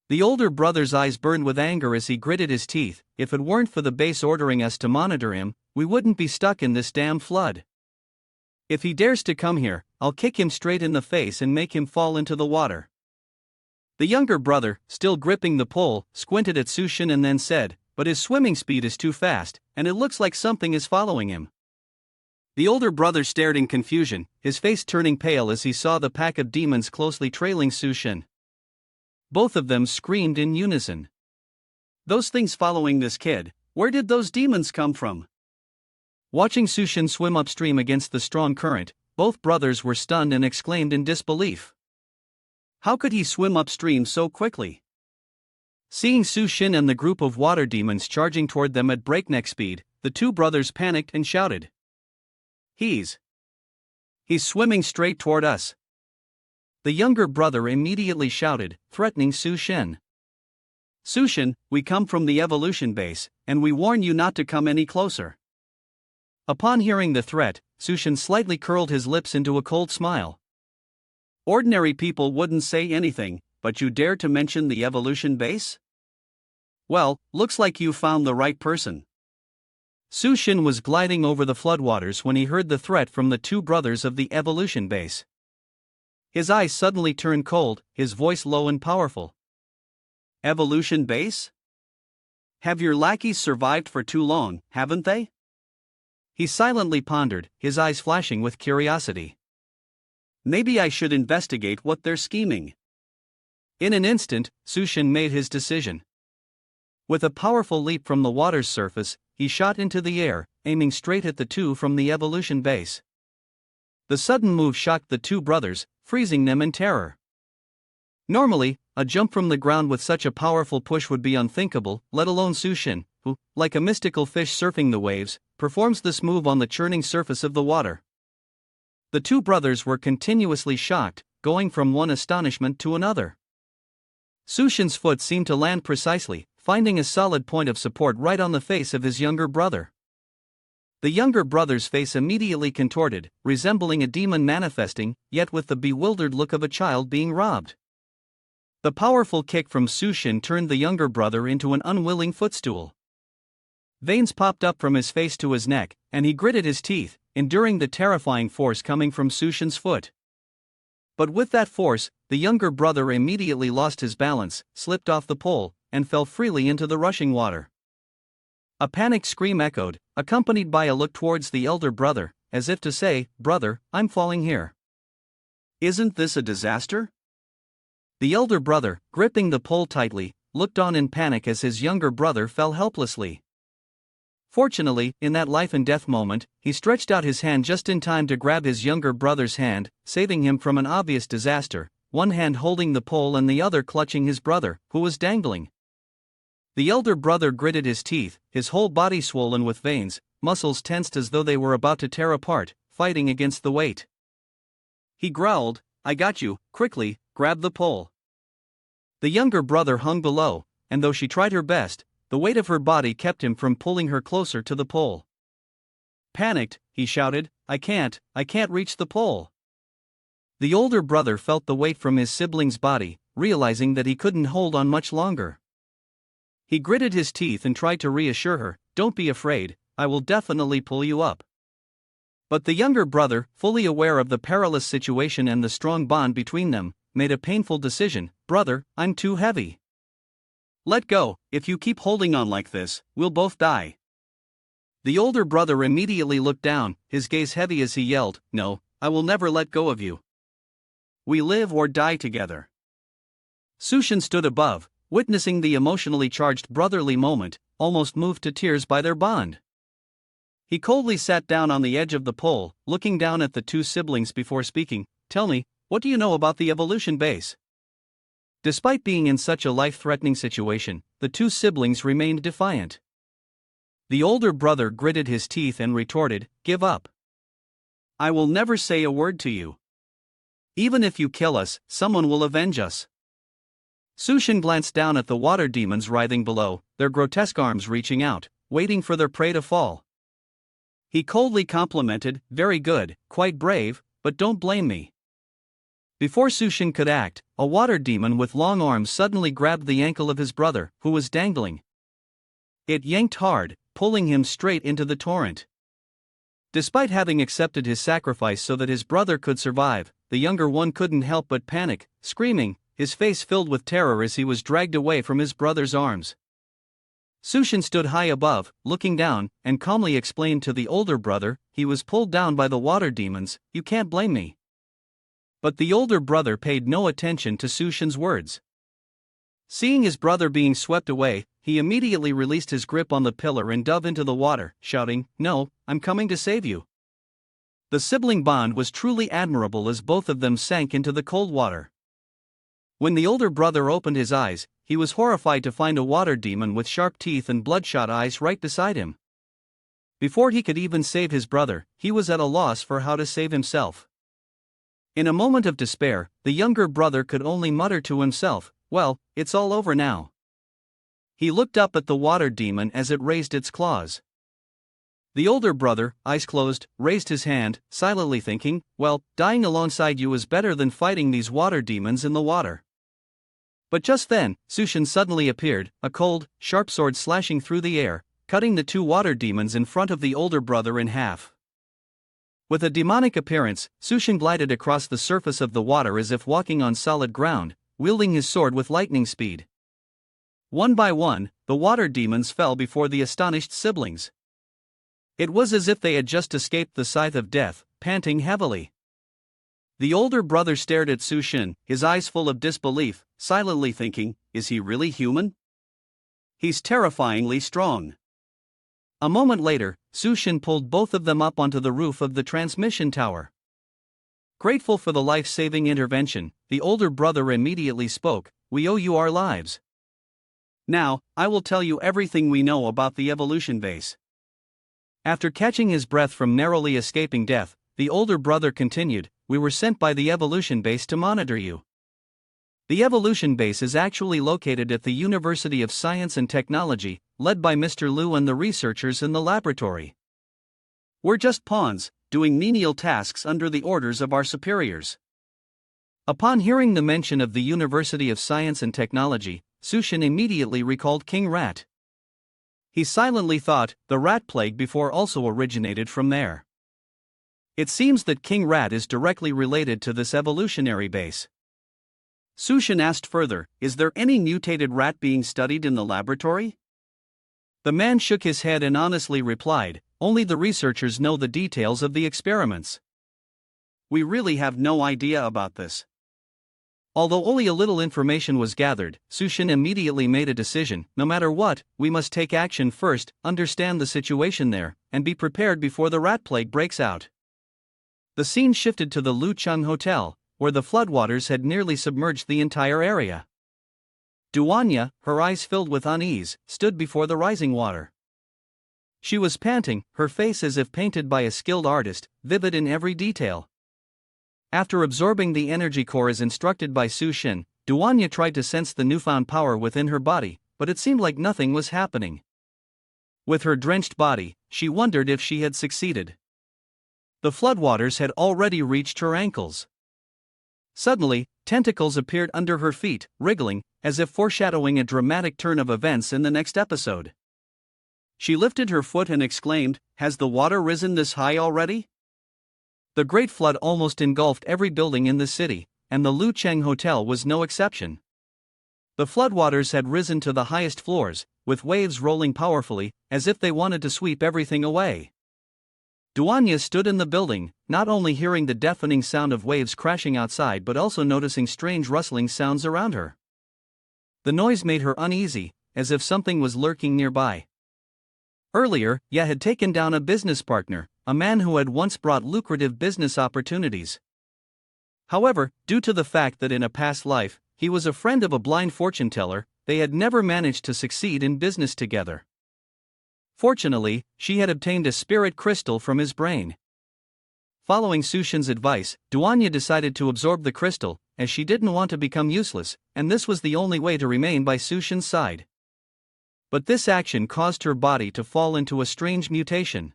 [SPEAKER 1] The older brother's eyes burned with anger as he gritted his teeth. If it weren't for the base ordering us to monitor him, we wouldn't be stuck in this damn flood. If he dares to come here, I'll kick him straight in the face and make him fall into the water. The younger brother, still gripping the pole, squinted at Sushin and then said, but his swimming speed is too fast, and it looks like something is following him. The older brother stared in confusion, his face turning pale as he saw the pack of demons closely trailing Sushin. Both of them screamed in unison. Those things following this kid, where did those demons come from? Watching Sushin swim upstream against the strong current, both brothers were stunned and exclaimed in disbelief. How could he swim upstream so quickly? Seeing Sushin and the group of water demons charging toward them at breakneck speed, the two brothers panicked and shouted. He's swimming straight toward us. The younger brother immediately shouted, threatening Sushin. Sushin, we come from the evolution base, and we warn you not to come any closer. Upon hearing the threat, Sushin slightly curled his lips into a cold smile. Ordinary people wouldn't say anything, but you dare to mention the evolution base? Well, looks like you found the right person. Sushin was gliding over the floodwaters when he heard the threat from the two brothers of the evolution base. His eyes suddenly turned cold, his voice low and powerful. Evolution base? Have your lackeys survived for too long, haven't they? He silently pondered, his eyes flashing with curiosity. Maybe I should investigate what they're scheming. In an instant, Sushin made his decision. With a powerful leap from the water's surface, he shot into the air, aiming straight at the two from the evolution base. The sudden move shocked the two brothers, freezing them in terror. Normally, a jump from the ground with such a powerful push would be unthinkable, let alone Sushin, who, like a mystical fish surfing the waves, performs this move on the churning surface of the water. The two brothers were continuously shocked, going from one astonishment to another. Sushin's foot seemed to land precisely, finding a solid point of support right on the face of his younger brother. The younger brother's face immediately contorted, resembling a demon manifesting, yet with the bewildered look of a child being robbed. The powerful kick from Sushin turned the younger brother into an unwilling footstool. Veins popped up from his face to his neck, and he gritted his teeth, enduring the terrifying force coming from Sushin's foot. But with that force, the younger brother immediately lost his balance, slipped off the pole, and fell freely into the rushing water. A panicked scream echoed, accompanied by a look towards the elder brother, as if to say, "Brother, I'm falling here." Isn't this a disaster? The elder brother, gripping the pole tightly, looked on in panic as his younger brother fell helplessly. Fortunately, in that life and death moment, he stretched out his hand just in time to grab his younger brother's hand, saving him from an obvious disaster, one hand holding the pole and the other clutching his brother, who was dangling. The elder brother gritted his teeth, his whole body swollen with veins, muscles tensed as though they were about to tear apart, fighting against the weight. He growled, "I got you," quickly, grabbed the pole. The younger brother hung below, and though she tried her best, the weight of her body kept him from pulling her closer to the pole. Panicked, he shouted, I can't reach the pole." The older brother felt the weight from his sibling's body, realizing that he couldn't hold on much longer. He gritted his teeth and tried to reassure her, "Don't be afraid, I will definitely pull you up." But the younger brother, fully aware of the perilous situation and the strong bond between them, made a painful decision. "Brother, I'm too heavy. Let go, if you keep holding on like this, we'll both die." The older brother immediately looked down, his gaze heavy as he yelled, "No, I will never let go of you. We live or die together." Sushin stood above, witnessing the emotionally charged brotherly moment, almost moved to tears by their bond. He coldly sat down on the edge of the pole, looking down at the two siblings before speaking. "Tell me, what do you know about the evolution base?" Despite being in such a life-threatening situation, the two siblings remained defiant. The older brother gritted his teeth and retorted, "Give up. I will never say a word to you. Even if you kill us, someone will avenge us." Sushin glanced down at the water demons writhing below, their grotesque arms reaching out, waiting for their prey to fall. He coldly complimented, "Very good, quite brave, but don't blame me." Before Sushin could act, a water demon with long arms suddenly grabbed the ankle of his brother, who was dangling. It yanked hard, pulling him straight into the torrent. Despite having accepted his sacrifice so that his brother could survive, the younger one couldn't help but panic, screaming, his face filled with terror as he was dragged away from his brother's arms. Sushin stood high above, looking down, and calmly explained to the older brother, "He was pulled down by the water demons, you can't blame me." But the older brother paid no attention to Sushin's words. Seeing his brother being swept away, he immediately released his grip on the pillar and dove into the water, shouting, "No, I'm coming to save you." The sibling bond was truly admirable as both of them sank into the cold water. When the older brother opened his eyes, he was horrified to find a water demon with sharp teeth and bloodshot eyes right beside him. Before he could even save his brother, he was at a loss for how to save himself. In a moment of despair, the younger brother could only mutter to himself, "Well, it's all over now." He looked up at the water demon as it raised its claws. The older brother, eyes closed, raised his hand, silently thinking, "Well, dying alongside you is better than fighting these water demons in the water." But just then, Sushin suddenly appeared, a cold, sharp sword slashing through the air, cutting the two water demons in front of the older brother in half. With a demonic appearance, Sushin glided across the surface of the water as if walking on solid ground, wielding his sword with lightning speed. One by one, the water demons fell before the astonished siblings. It was as if they had just escaped the scythe of death, panting heavily. The older brother stared at Sushin, his eyes full of disbelief, silently thinking, "Is he really human? He's terrifyingly strong." A moment later, Sushin pulled both of them up onto the roof of the transmission tower. Grateful for the life-saving intervention, the older brother immediately spoke, "We owe you our lives. Now, I will tell you everything we know about the evolution base." After catching his breath from narrowly escaping death, the older brother continued, "We were sent by the evolution base to monitor you. The evolution base is actually located at the University of Science and Technology, led by Mr. Liu and the researchers in the laboratory. We're just pawns, doing menial tasks under the orders of our superiors." Upon hearing the mention of the University of Science and Technology, Sushin immediately recalled King Rat. He silently thought, the rat plague before also originated from there. It seems that King Rat is directly related to this evolutionary base. Sushin asked further, "Is there any mutated rat being studied in the laboratory?" The man shook his head and honestly replied, "Only the researchers know the details of the experiments. We really have no idea about this." Although only a little information was gathered, Sushin immediately made a decision. No matter what, we must take action first, understand the situation there, and be prepared before the rat plague breaks out. The scene shifted to the Lucheng Hotel, where the floodwaters had nearly submerged the entire area. Duanya, her eyes filled with unease, stood before the rising water. She was panting, her face as if painted by a skilled artist, vivid in every detail. After absorbing the energy core as instructed by Sushin, Duanya tried to sense the newfound power within her body, but it seemed like nothing was happening. With her drenched body, she wondered if she had succeeded. The floodwaters had already reached her ankles. Suddenly, tentacles appeared under her feet, wriggling, as if foreshadowing a dramatic turn of events in the next episode. She lifted her foot and exclaimed, "Has the water risen this high already?" The great flood almost engulfed every building in the city, and the Lucheng Hotel was no exception. The floodwaters had risen to the highest floors, with waves rolling powerfully, as if they wanted to sweep everything away. Duanya stood in the building, not only hearing the deafening sound of waves crashing outside but also noticing strange rustling sounds around her. The noise made her uneasy, as if something was lurking nearby. Earlier, Ya had taken down a business partner, a man who had once brought lucrative business opportunities. However, due to the fact that in a past life, he was a friend of a blind fortune teller, they had never managed to succeed in business together. Fortunately, she had obtained a spirit crystal from his brain. Following Sushin's advice, Duanya decided to absorb the crystal, as she didn't want to become useless, and this was the only way to remain by Sushin's side. But this action caused her body to fall into a strange mutation.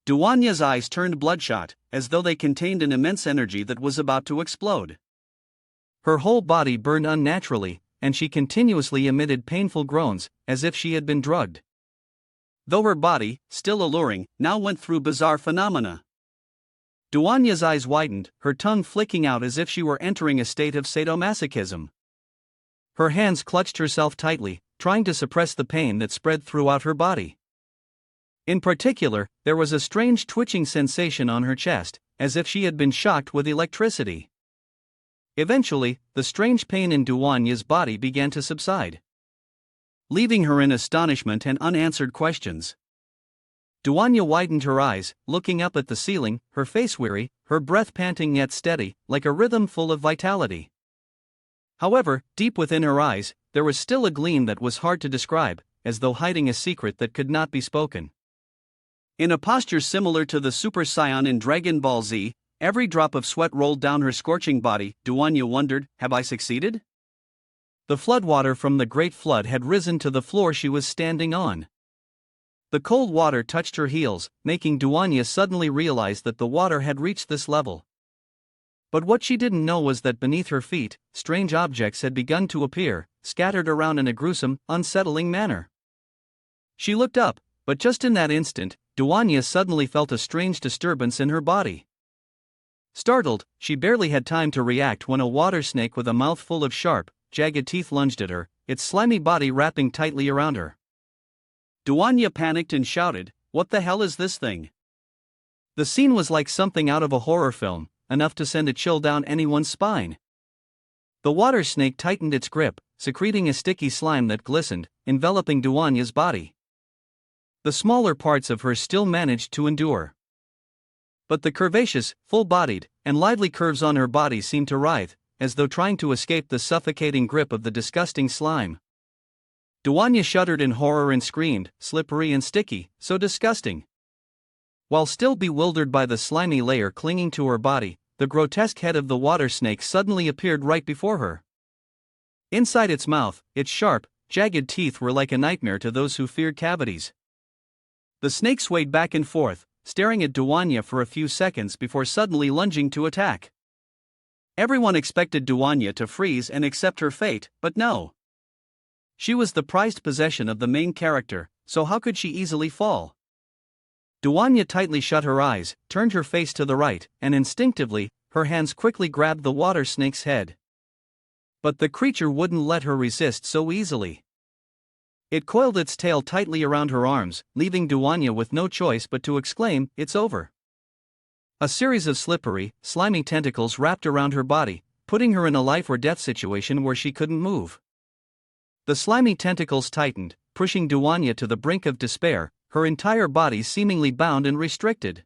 [SPEAKER 1] Duanya's eyes turned bloodshot, as though they contained an immense energy that was about to explode. Her whole body burned unnaturally, and she continuously emitted painful groans, as if she had been drugged. Though her body, still alluring, now went through bizarre phenomena. Duanya's eyes widened, her tongue flicking out as if she were entering a state of sadomasochism. Her hands clutched herself tightly, trying to suppress the pain that spread throughout her body. In particular, there was a strange twitching sensation on her chest, as if she had been shocked with electricity. Eventually, the strange pain in Duanya's body began to subside, leaving her in astonishment and unanswered questions. Duanya widened her eyes, looking up at the ceiling, her face weary, her breath panting yet steady, like a rhythm full of vitality. However, deep within her eyes, there was still a gleam that was hard to describe, as though hiding a secret that could not be spoken. In a posture similar to the Super Saiyan in Dragon Ball Z, every drop of sweat rolled down her scorching body. Duanya wondered, "Have I succeeded?" The floodwater from the Great Flood had risen to the floor she was standing on. The cold water touched her heels, making Duanya suddenly realize that the water had reached this level. But what she didn't know was that beneath her feet, strange objects had begun to appear, scattered around in a gruesome, unsettling manner. She looked up, but just in that instant, Duanya suddenly felt a strange disturbance in her body. Startled, she barely had time to react when a water snake with a mouth full of sharp, jagged teeth lunged at her, its slimy body wrapping tightly around her. Duanya panicked and shouted, "What the hell is this thing?" The scene was like something out of a horror film, enough to send a chill down anyone's spine. The water snake tightened its grip, secreting a sticky slime that glistened, enveloping Duanya's body. The smaller parts of her still managed to endure, but the curvaceous, full-bodied, and lively curves on her body seemed to writhe, as though trying to escape the suffocating grip of the disgusting slime. Duanya shuddered in horror and screamed, "Slippery and sticky, so disgusting." While still bewildered by the slimy layer clinging to her body, the grotesque head of the water snake suddenly appeared right before her. Inside its mouth, its sharp, jagged teeth were like a nightmare to those who feared cavities. The snake swayed back and forth, staring at Duanya for a few seconds before suddenly lunging to attack. Everyone expected Duanya to freeze and accept her fate, but no. She was the prized possession of the main character, so how could she easily fall? Duanya tightly shut her eyes, turned her face to the right, and instinctively, her hands quickly grabbed the water snake's head. But the creature wouldn't let her resist so easily. It coiled its tail tightly around her arms, leaving Duanya with no choice but to exclaim, "It's over." A series of slippery, slimy tentacles wrapped around her body, putting her in a life or death situation where she couldn't move. The slimy tentacles tightened, pushing Duanya to the brink of despair, her entire body seemingly bound and restricted.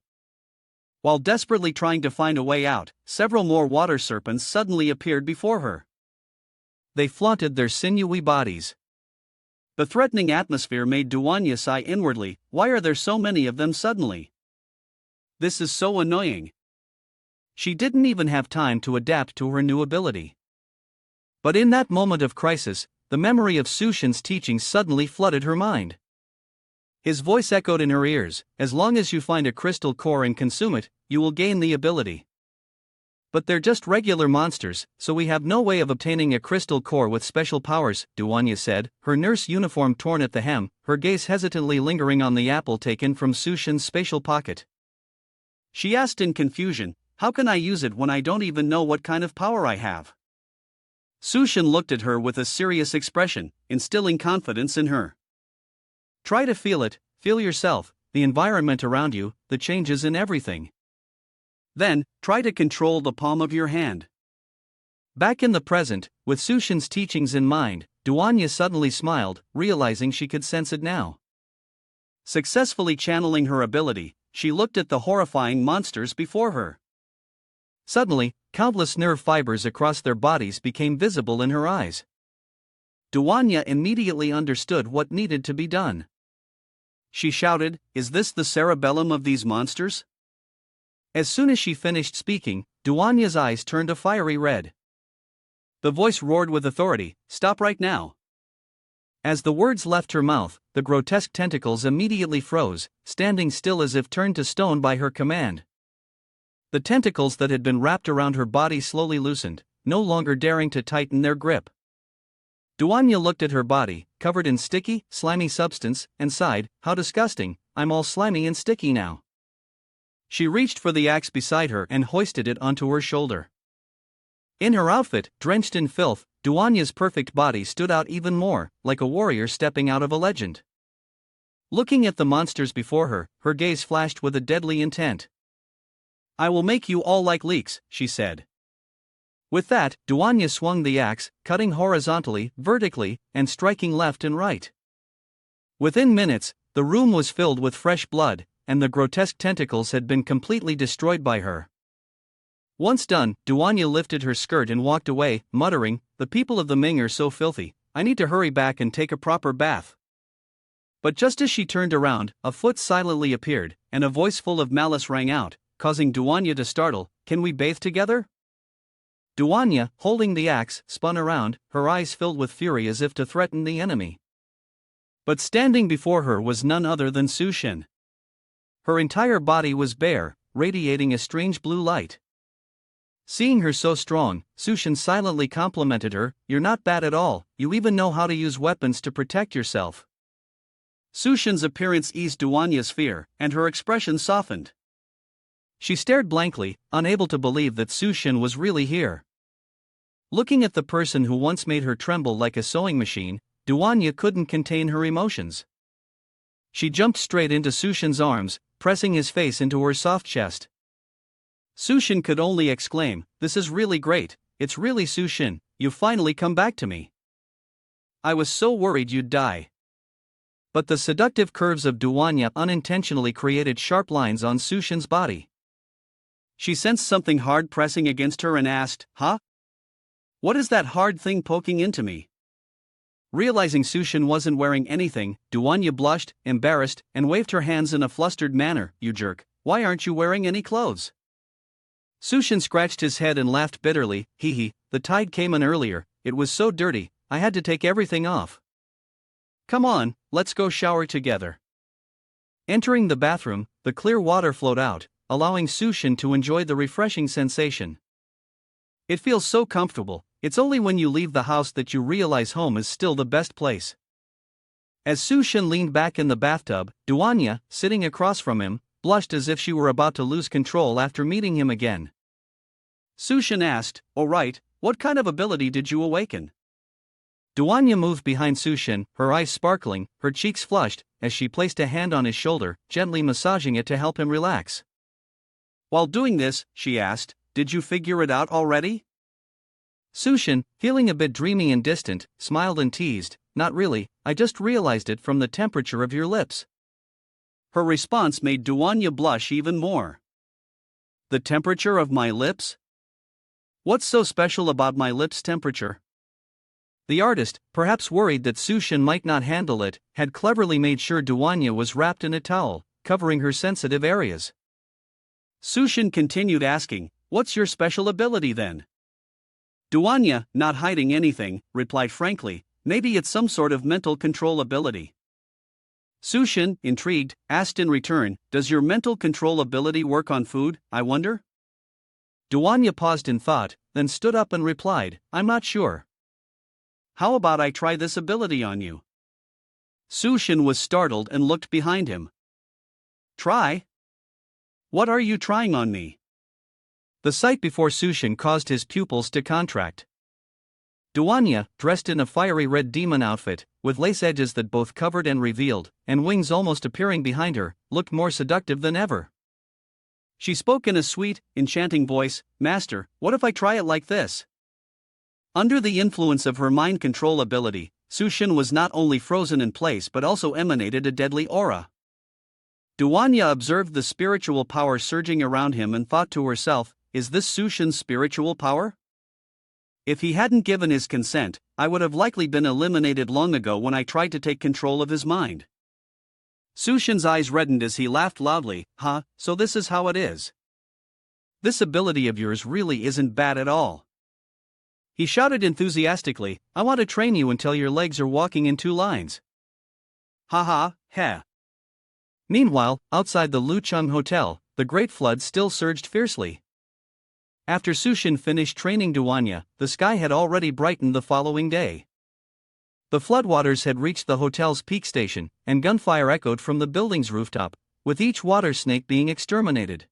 [SPEAKER 1] While desperately trying to find a way out, several more water serpents suddenly appeared before her. They flaunted their sinewy bodies. The threatening atmosphere made Duanya sigh inwardly. Why are there so many of them suddenly? This is so annoying. She didn't even have time to adapt to her new ability. But in that moment of crisis, the memory of Sushin's teachings suddenly flooded her mind. His voice echoed in her ears, as long as you find a crystal core and consume it, you will gain the ability. But they're just regular monsters, so we have no way of obtaining a crystal core with special powers, Duanya said, her nurse uniform torn at the hem, her gaze hesitantly lingering on the apple taken from Sushin's spatial pocket. She asked in confusion, how can I use it when I don't even know what kind of power I have? Sushin looked at her with a serious expression, instilling confidence in her. Try to feel it, feel yourself, the environment around you, the changes in everything. Then, try to control the palm of your hand. Back in the present, with Sushin's teachings in mind, Duanya suddenly smiled, realizing she could sense it now. Successfully channeling her ability, she looked at the horrifying monsters before her. Suddenly, countless nerve fibers across their bodies became visible in her eyes. Duanya immediately understood what needed to be done. She shouted, "Is this the cerebellum of these monsters?" As soon as she finished speaking, Duanya's eyes turned a fiery red. The voice roared with authority, "Stop right now." As the words left her mouth, the grotesque tentacles immediately froze, standing still as if turned to stone by her command. The tentacles that had been wrapped around her body slowly loosened, no longer daring to tighten their grip. Duanya looked at her body, covered in sticky, slimy substance, and sighed, "How disgusting, I'm all slimy and sticky now." She reached for the axe beside her and hoisted it onto her shoulder. In her outfit, drenched in filth, Duanya's perfect body stood out even more, like a warrior stepping out of a legend. Looking at the monsters before her, her gaze flashed with a deadly intent. "I will make you all like leeks," she said. With that, Duanya swung the axe, cutting horizontally, vertically, and striking left and right. Within minutes, the room was filled with fresh blood, and the grotesque tentacles had been completely destroyed by her. Once done, Duanya lifted her skirt and walked away, muttering, "The people of the Ming are so filthy, I need to hurry back and take a proper bath." But just as she turned around, a foot silently appeared, and a voice full of malice rang out, causing Duanya to startle, "Can we bathe together?" Duanya, holding the axe, spun around, her eyes filled with fury as if to threaten the enemy. But standing before her was none other than Sushin. Her entire body was bare, radiating a strange blue light. Seeing her so strong, Sushin silently complimented her, "You're not bad at all, you even know how to use weapons to protect yourself." Sushin's appearance eased Duanya's fear, and her expression softened. She stared blankly, unable to believe that Sushin was really here. Looking at the person who once made her tremble like a sewing machine, Duanya couldn't contain her emotions. She jumped straight into Sushin's arms, pressing his face into her soft chest. Sushin could only exclaim, "This is really great, it's really Sushin, you've finally come back to me. I was so worried you'd die." But the seductive curves of Duanya unintentionally created sharp lines on Sushin's body. She sensed something hard pressing against her and asked, "Huh? What is that hard thing poking into me?" Realizing Sushin wasn't wearing anything, Duanya blushed, embarrassed, and waved her hands in a flustered manner, "You jerk, why aren't you wearing any clothes?" Sushin scratched his head and laughed bitterly, "Hee, the tide came in earlier, it was so dirty, I had to take everything off. Come on, let's go shower together." Entering the bathroom, the clear water flowed out, allowing Sushin to enjoy the refreshing sensation. It feels so comfortable, it's only when you leave the house that you realize home is still the best place. As Sushin leaned back in the bathtub, Duanya, sitting across from him, blushed as if she were about to lose control after meeting him again. Sushin asked, "All right, what kind of ability did you awaken?" Duanya moved behind Sushin, her eyes sparkling, her cheeks flushed, as she placed a hand on his shoulder, gently massaging it to help him relax. While doing this, she asked, "Did you figure it out already?" Sushin, feeling a bit dreamy and distant, smiled and teased, "Not really, I just realized it from the temperature of your lips."
[SPEAKER 2] Her response made Duanya blush even more. The temperature of my lips? What's so special about my lips' temperature?
[SPEAKER 1] The artist, perhaps worried that Sushin might not handle it, had cleverly made sure Duanya was wrapped in a towel, covering her sensitive areas.
[SPEAKER 2] Sushin continued asking, "What's your special ability then?" Duanya, not hiding anything, replied frankly, "Maybe it's some sort of mental control ability." Sushin, intrigued, asked in return, "Does your mental control ability work on food, I wonder?"
[SPEAKER 1] Duanya paused in thought, then stood up and replied, "I'm not sure."
[SPEAKER 2] "How about I try this ability on you?" Sushin was startled and looked behind him. "Try? What are you trying on me?"
[SPEAKER 1] The sight before Sushin caused his pupils to contract. Duanya, dressed in a fiery red demon outfit, with lace edges that both covered and revealed, and wings almost appearing behind her, looked more seductive than ever. She spoke in a sweet, enchanting voice, "Master, what if I try it like this?" Under the influence of her mind control ability, Sushin was not only frozen in place but also emanated a deadly aura. Duanya observed the spiritual power surging around him and thought to herself, "Is this Sushin's spiritual power? If he hadn't given his consent, I would have likely been eliminated long ago when I tried to take control of his mind." Sushin's eyes reddened as he laughed loudly, "Huh, so this is how it is. This ability of yours really isn't bad at all." He shouted enthusiastically, "I want to train you until your legs are walking in two lines."
[SPEAKER 2] Haha, heh.
[SPEAKER 1] Meanwhile, outside the Lucheng Hotel, the Great Flood still surged fiercely. After Sushin finished training Duanya, the sky had already brightened the following day. The floodwaters had reached the hotel's peak station, and gunfire echoed from the building's rooftop, with each water snake being exterminated.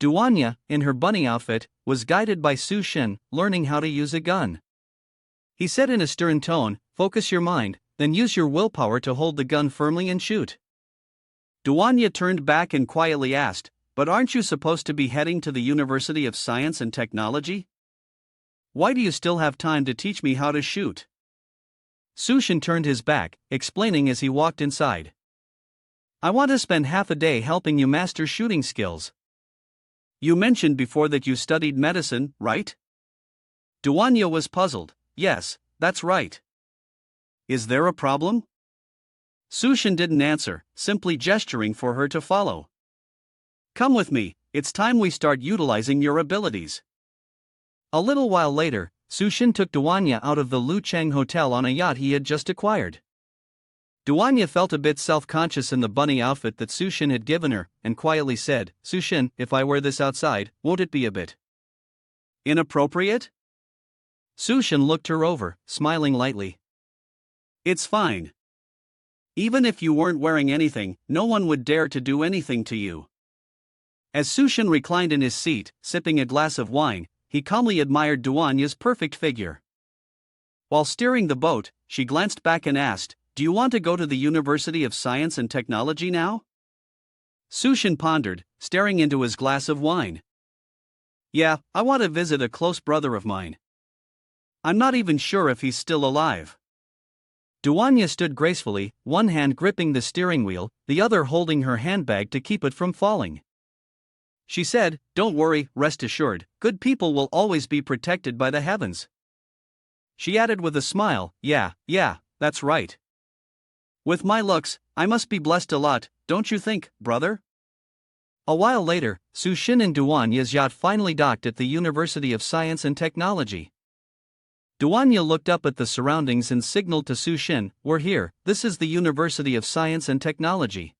[SPEAKER 1] Duanya, in her bunny outfit, was guided by Sushin, learning how to use a gun. He said in a stern tone, "Focus your mind, then use your willpower to hold the gun firmly and shoot." Duanya turned back and quietly asked, "But aren't you supposed to be heading to the University of Science and Technology? Why do you still have time to teach me how to shoot?" Sushin turned his back, explaining as he walked inside, "I want to spend half a day helping you master shooting skills." "You mentioned before that you studied medicine, right?" Duanya was puzzled. "Yes, that's right." "Is there a problem?" Sushin didn't answer, simply gesturing for her to follow. "Come with me, it's time we start utilizing your abilities." A little while later, Sushin took Duanya out of the Lucheng Hotel on a yacht he had just acquired. Duanya felt a bit self-conscious in the bunny outfit that Sushin had given her, and quietly said, "Sushin, if I wear this outside, won't it be a bit inappropriate?" Sushin looked her over, smiling lightly. "It's fine. Even if you weren't wearing anything, no one would dare to do anything to you." As Sushin reclined in his seat, sipping a glass of wine, he calmly admired Duanya's perfect figure. While steering the boat, she glanced back and asked, "Do you want to go to the University of Science and Technology now?" Sushin pondered, staring into his glass of wine. "Yeah, I want to visit a close brother of mine. I'm not even sure if he's still alive." Duanya stood gracefully, one hand gripping the steering wheel, the other holding her handbag to keep it from falling. She said, "Don't worry, rest assured, good people will always be protected by the heavens." She added with a smile, Yeah, that's right. With my looks, I must be blessed a lot, don't you think, brother?" A while later, Sushin and Duanya's yacht finally docked at the University of Science and Technology. Duanya looked up at the surroundings and signaled to Sushin, "We're here, this is the University of Science and Technology."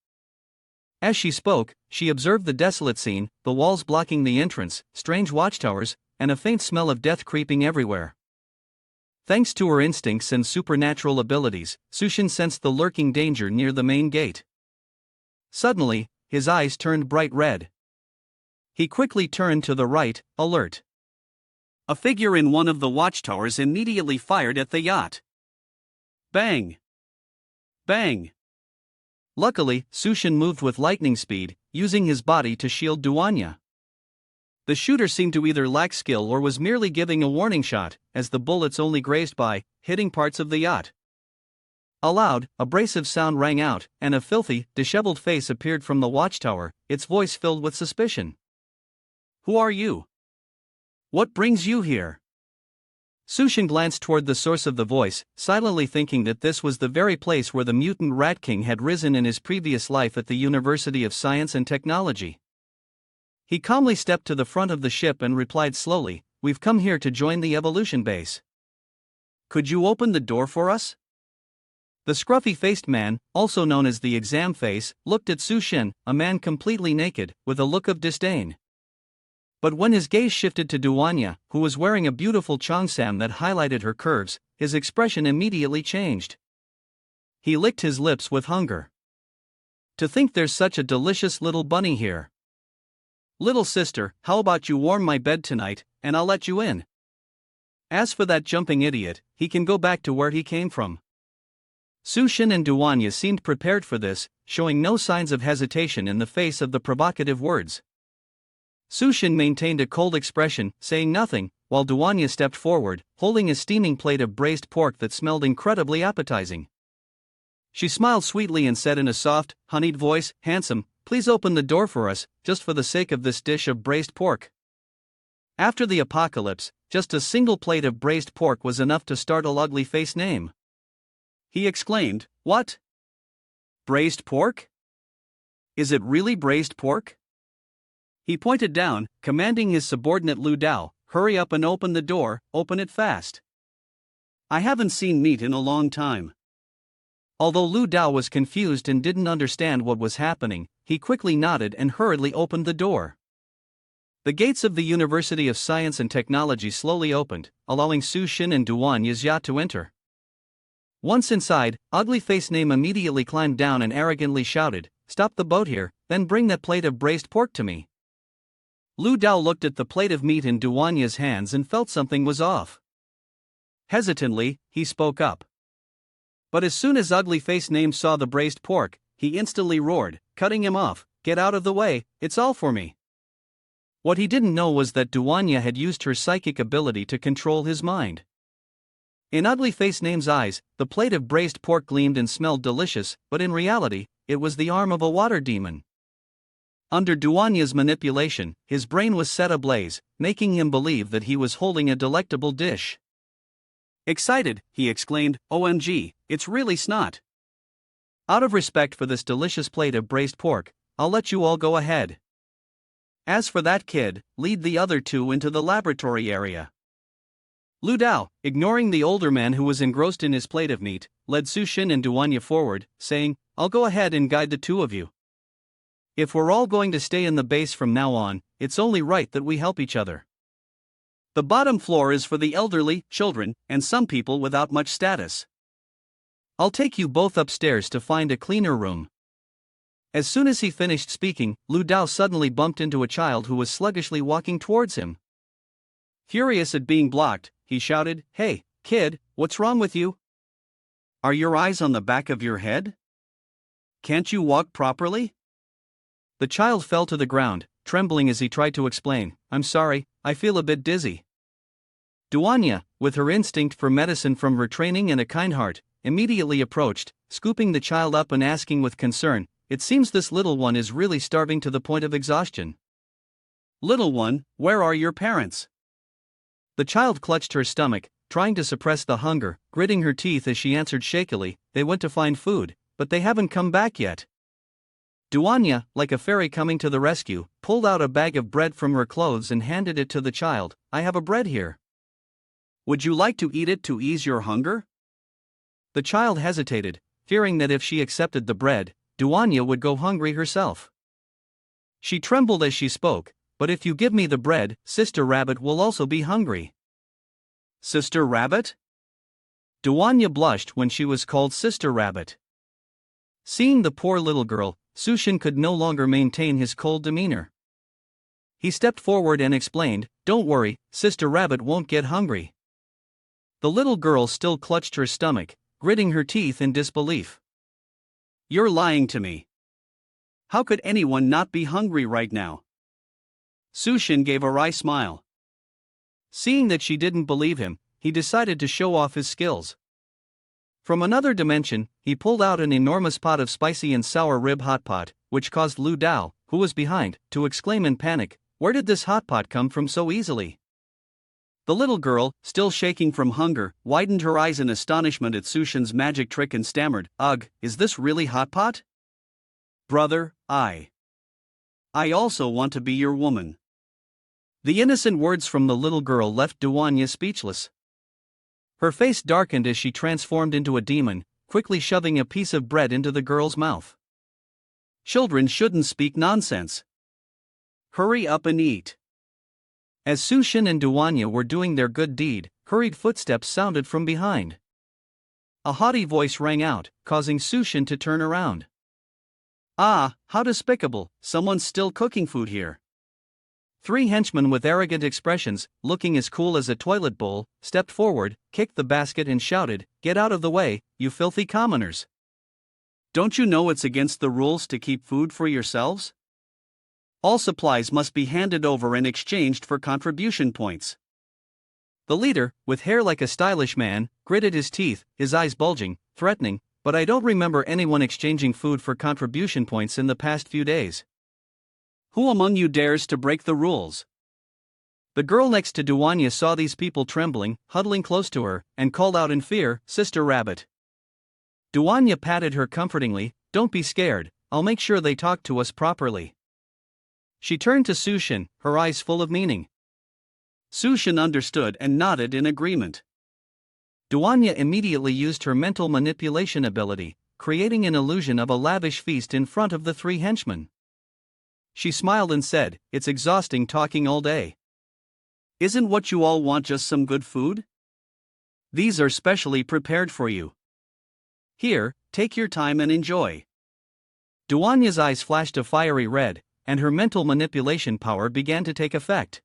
[SPEAKER 1] As she spoke, she observed the desolate scene, the walls blocking the entrance, strange watchtowers, and a faint smell of death creeping everywhere. Thanks to her instincts and supernatural abilities, Sushin sensed the lurking danger near the main gate. Suddenly, his eyes turned bright red. He quickly turned to the right, alert. A figure in one of the watchtowers immediately fired at the yacht. Bang! Bang! Luckily, Sushin moved with lightning speed, using his body to shield Duanya.
[SPEAKER 2] The shooter seemed to either lack skill or was merely giving a warning shot, as the bullets only grazed by, hitting parts of the yacht. A loud, abrasive sound rang out, and a filthy, disheveled face appeared from the watchtower, its voice filled with suspicion. "Who are you? What brings you here?" Sushin glanced toward the source of the voice, silently thinking that this was the very place where the mutant Rat King had risen in his previous life at the University of Science and Technology. He calmly stepped to the front of the ship and replied slowly, "We've come here to join the evolution base. Could you open the door for us?" The scruffy-faced man, also known as the exam face, looked at Sushin, a man completely naked, with a look of disdain. But when his gaze shifted to Duanya, who was wearing a beautiful cheongsam that highlighted her curves, his expression immediately changed. He licked his lips with hunger. "To think there's such a delicious little bunny here. Little sister, how about you warm my bed tonight, and I'll let you in. As for that jumping idiot, he can go back to where he came from." Sushin and Duanya seemed prepared for this, showing no signs of hesitation in the face of the provocative words. Sushin maintained a cold expression, saying nothing, while Duanya stepped forward, holding a steaming plate of braised pork that smelled incredibly appetizing. She smiled sweetly and said in a soft, honeyed voice, "Handsome, please open the door for us, just for the sake of this dish of braised pork." After the apocalypse, just a single plate of braised pork was enough to startle Ugly Face Name. He exclaimed, "What? Braised pork? Is it really braised pork?" He pointed down, commanding his subordinate Lu Dao, "Hurry up and open the door, open it fast. I haven't seen meat in a long time." Although Lu Dao was confused and didn't understand what was happening, he quickly nodded and hurriedly opened the door. The gates of the University of Science and Technology slowly opened, allowing Sushin and Duanya's yacht to enter. Once inside, Ugly Face Name immediately climbed down and arrogantly shouted, "Stop the boat here, then bring that plate of braised pork to me." Lu Dao looked at the plate of meat in Duanya's hands and felt something was off. Hesitantly, he spoke up. But as soon as Ugly Face Name saw the braised pork, he instantly roared, cutting him off, "Get out of the way, it's all for me." What he didn't know was that Duanya had used her psychic ability to control his mind. In Ugly Face Name's eyes, the plate of braised pork gleamed and smelled delicious, but in reality, it was the arm of a water demon. Under Duanya's manipulation, his brain was set ablaze, making him believe that he was holding a delectable dish. Excited, he exclaimed, "OMG, it's really snot. Out of respect for this delicious plate of braised pork, I'll let you all go ahead. As for that kid, lead the other two into the laboratory area." Lu Dao, ignoring the older man who was engrossed in his plate of meat, led Sushin and Duanya forward, saying, "I'll go ahead and guide the two of you. If we're all going to stay in the base from now on, it's only right that we help each other. The bottom floor is for the elderly, children, and some people without much status. I'll take you both upstairs to find a cleaner room." As soon as he finished speaking, Lu Dao suddenly bumped into a child who was sluggishly walking towards him. Furious at being blocked, he shouted, "Hey, kid, what's wrong with you? Are your eyes on the back of your head? Can't you walk properly?" The child fell to the ground, trembling as he tried to explain, "I'm sorry, I feel a bit dizzy." Duanya, with her instinct for medicine from her training and a kind heart, immediately approached, scooping the child up and asking with concern, "It seems this little one is really starving to the point of exhaustion. Little one, where are your parents?" The child clutched her stomach, trying to suppress the hunger, gritting her teeth as she answered shakily, "They went to find food, but they haven't come back yet." Duanya, like a fairy coming to the rescue, pulled out a bag of bread from her clothes and handed it to the child. "I have a bread here. Would you like to eat it to ease your hunger?" The child hesitated, fearing that if she accepted the bread, Duanya would go hungry herself. She trembled as she spoke, "But if you give me the bread, Sister Rabbit will also be hungry." Sister Rabbit? Duanya blushed when she was called Sister Rabbit. Seeing the poor little girl, Sushin could no longer maintain his cold demeanor. He stepped forward and explained, "Don't worry, Sister Rabbit won't get hungry." The little girl still clutched her stomach, gritting her teeth in disbelief. "You're lying to me. How could anyone not be hungry right now?" Sushin gave a wry smile. Seeing that she didn't believe him, he decided to show off his skills. From another dimension, he pulled out an enormous pot of spicy and sour rib hot pot, which caused Lu Dao, who was behind, to exclaim in panic, "Where did this hot pot come from so easily?" The little girl, still shaking from hunger, widened her eyes in astonishment at Sushin's magic trick and stammered, "Ugh, is this really hot pot? Brother, I also want to be your woman." The innocent words from the little girl left Duanya speechless. Her face darkened as she transformed into a demon, quickly shoving a piece of bread into the girl's mouth. Children shouldn't speak nonsense. Hurry up and eat. As Sushin and Duanya were doing their good deed, hurried footsteps sounded from behind. A haughty voice rang out, causing Sushin to turn around. "Ah, how despicable, someone's still cooking food here." Three henchmen with arrogant expressions, looking as cool as a toilet bowl, stepped forward, kicked the basket and shouted, "Get out of the way, you filthy commoners! Don't you know it's against the rules to keep food for yourselves? All supplies must be handed over and exchanged for contribution points." The leader, with hair like a stylish man, gritted his teeth, his eyes bulging, threatening, "But I don't remember anyone exchanging food for contribution points in the past few days. Who among you dares to break the rules?" The girl next to Duanya saw these people trembling, huddling close to her, and called out in fear, "Sister Rabbit." Duanya patted her comfortingly, "Don't be scared, I'll make sure they talk to us properly." She turned to Sushin, her eyes full of meaning. Sushin understood and nodded in agreement. Duanya immediately used her mental manipulation ability, creating an illusion of a lavish feast in front of the three henchmen. She smiled and said, "It's exhausting talking all day. Isn't what you all want just some good food? These are specially prepared for you. Here, take your time and enjoy." Duanya's eyes flashed a fiery red, and her mental manipulation power began to take effect.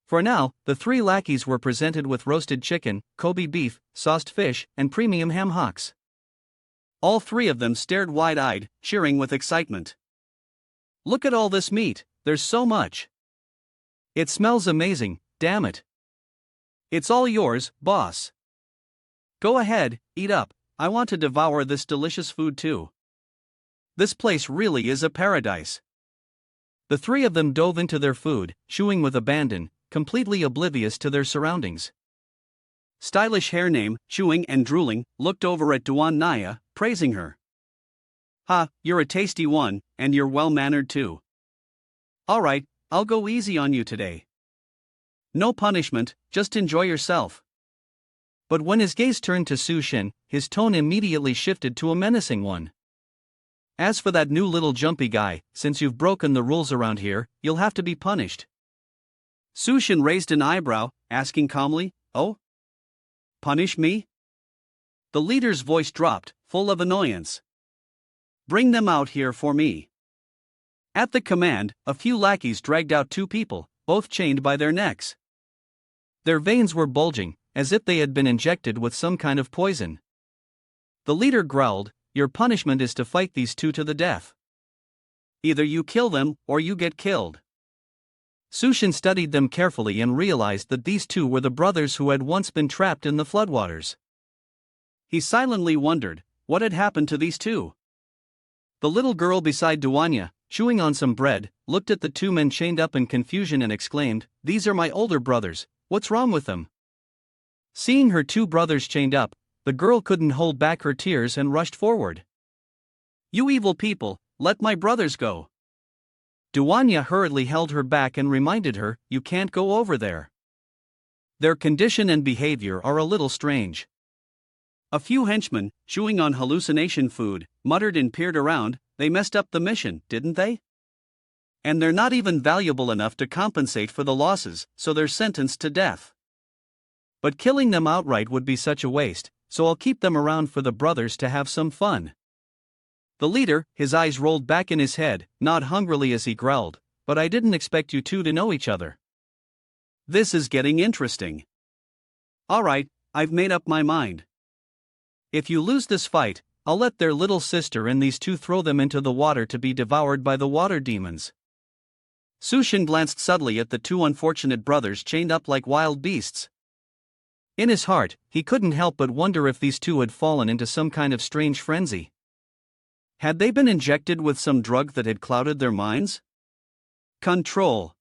[SPEAKER 2] For now, the three lackeys were presented with roasted chicken, Kobe beef, sauced fish, and premium ham hocks. All three of them stared wide-eyed, cheering with excitement. "Look at all this meat, there's so much. It smells amazing, damn it. It's all yours, boss. Go ahead, eat up, I want to devour this delicious food too. This place really is a paradise." The three of them dove into their food, chewing with abandon, completely oblivious to their surroundings. Stylish hair name, chewing and drooling, looked over at Duanya, praising her. "Ha, you're a tasty one, and you're well-mannered too. Alright, I'll go easy on you today. No punishment, just enjoy yourself." But when his gaze turned to Sushin, his tone immediately shifted to a menacing one. "As for that new little jumpy guy, since you've broken the rules around here, you'll have to be punished." Sushin raised an eyebrow, asking calmly, "Oh? Punish me?" The leader's voice dropped, full of annoyance. "Bring them out here for me." At the command, a few lackeys dragged out two people, both chained by their necks. Their veins were bulging, as if they had been injected with some kind of poison. The leader growled, "Your punishment is to fight these two to the death. Either you kill them, or you get killed." Sushin studied them carefully and realized that these two were the brothers who had once been trapped in the floodwaters. He silently wondered, what had happened to these two? The little girl beside Duanya, chewing on some bread, looked at the two men chained up in confusion and exclaimed, "These are my older brothers, what's wrong with them?" Seeing her two brothers chained up, the girl couldn't hold back her tears and rushed forward. "You evil people, let my brothers go." Duanya hurriedly held her back and reminded her, "You can't go over there. Their condition and behavior are a little strange." A few henchmen, chewing on hallucination food, muttered and peered around, "They messed up the mission, didn't they? And they're not even valuable enough to compensate for the losses, so they're sentenced to death. But killing them outright would be such a waste, so I'll keep them around for the brothers to have some fun." The leader, his eyes rolled back in his head, gnawed hungrily as he growled, "But I didn't expect you two to know each other. This is getting interesting. Alright, I've made up my mind. If you lose this fight, I'll let their little sister and these two throw them into the water to be devoured by the water demons." Sushin glanced subtly at the two unfortunate brothers chained up like wild beasts. In his heart, he couldn't help but wonder if these two had fallen into some kind of strange frenzy. Had they been injected with some drug that had clouded their minds? Control.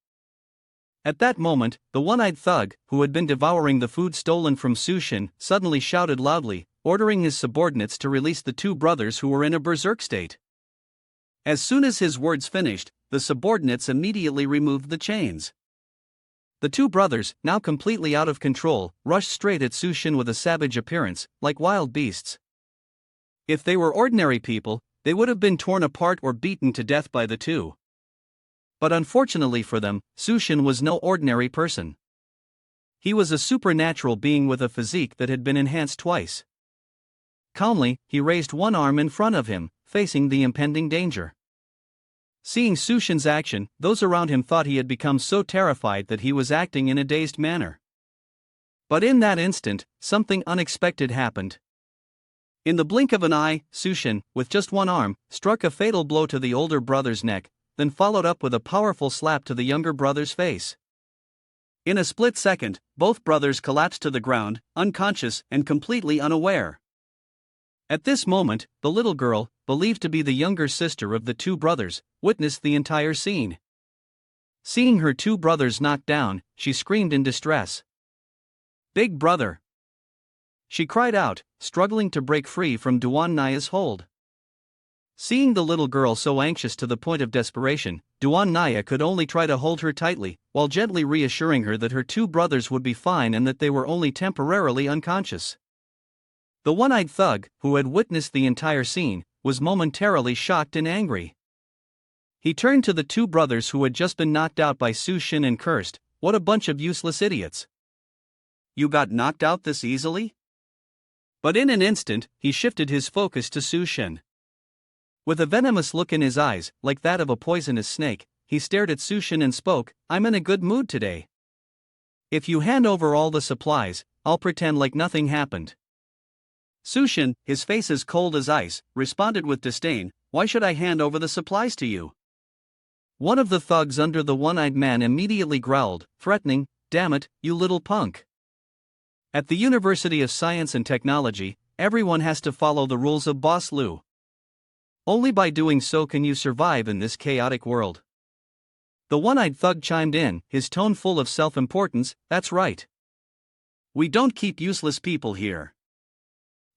[SPEAKER 2] At that moment, the one-eyed thug, who had been devouring the food stolen from Sushin, suddenly shouted loudly, ordering his subordinates to release the two brothers who were in a berserk state. As soon as his words finished, the subordinates immediately removed the chains. The two brothers, now completely out of control, rushed straight at Sushin with a savage appearance, like wild beasts. If they were ordinary people, they would have been torn apart or beaten to death by the two. But unfortunately for them, Sushin was no ordinary person. He was a supernatural being with a physique that had been enhanced twice. Calmly, he raised one arm in front of him, facing the impending danger. Seeing Sushin's action, those around him thought he had become so terrified that he was acting in a dazed manner. But in that instant, something unexpected happened. In the blink of an eye, Sushin, with just one arm, struck a fatal blow to the older brother's neck, then followed up with a powerful slap to the younger brother's face. In a split second, both brothers collapsed to the ground, unconscious and completely unaware. At this moment, the little girl, believed to be the younger sister of the two brothers, witnessed the entire scene. Seeing her two brothers knocked down, she screamed in distress. "Big brother!" she cried out, struggling to break free from Duan Naya's hold. Seeing the little girl so anxious to the point of desperation, Duan Naya could only try to hold her tightly, while gently reassuring her that her two brothers would be fine and that they were only temporarily unconscious. The one-eyed thug, who had witnessed the entire scene, was momentarily shocked and angry. He turned to the two brothers who had just been knocked out by Sushin and cursed, "What a bunch of useless idiots. You got knocked out this easily?" But in an instant, he shifted his focus to Sushin. With a venomous look in his eyes, like that of a poisonous snake, he stared at Sushin and spoke, "I'm in a good mood today. If you hand over all the supplies, I'll pretend like nothing happened." Sushin, his face as cold as ice, responded with disdain, "Why should I hand over the supplies to you?" One of the thugs under the one-eyed man immediately growled, threatening, "Damn it, you little punk. At the University of Science and Technology, everyone has to follow the rules of Boss Liu. Only by doing so can you survive in this chaotic world." The one-eyed thug chimed in, his tone full of self-importance, "That's right. We don't keep useless people here.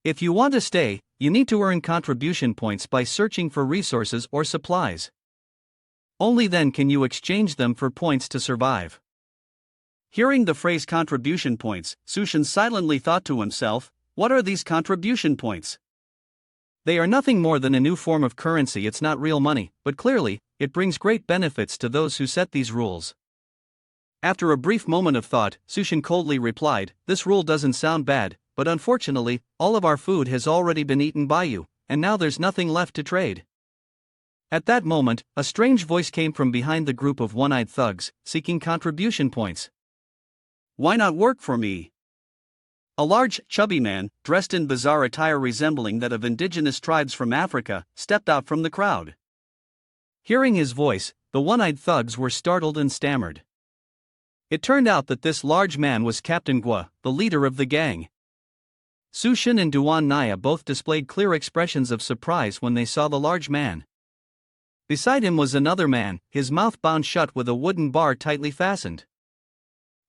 [SPEAKER 2] If you want to stay, you need to earn contribution points by searching for resources or supplies. Only then can you exchange them for points to survive." Hearing the phrase contribution points, Sushin silently thought to himself, "What are these contribution points? They are nothing more than a new form of currency. It's not real money, but clearly, it brings great benefits to those who set these rules." After a brief moment of thought, Sushin coldly replied, "This rule doesn't sound bad, but unfortunately, all of our food has already been eaten by you, and now there's nothing left to trade." At that moment, a strange voice came from behind the group of one-eyed thugs, seeking contribution points. "Why not work for me?" A large, chubby man, dressed in bizarre attire resembling that of indigenous tribes from Africa, stepped out from the crowd. Hearing his voice, the one-eyed thugs were startled and stammered. It turned out that this large man was Captain Gua, the leader of the gang. Sushin and Duan Naya both displayed clear expressions of surprise when they saw the large man. Beside him was another man, his mouth bound shut with a wooden bar tightly fastened.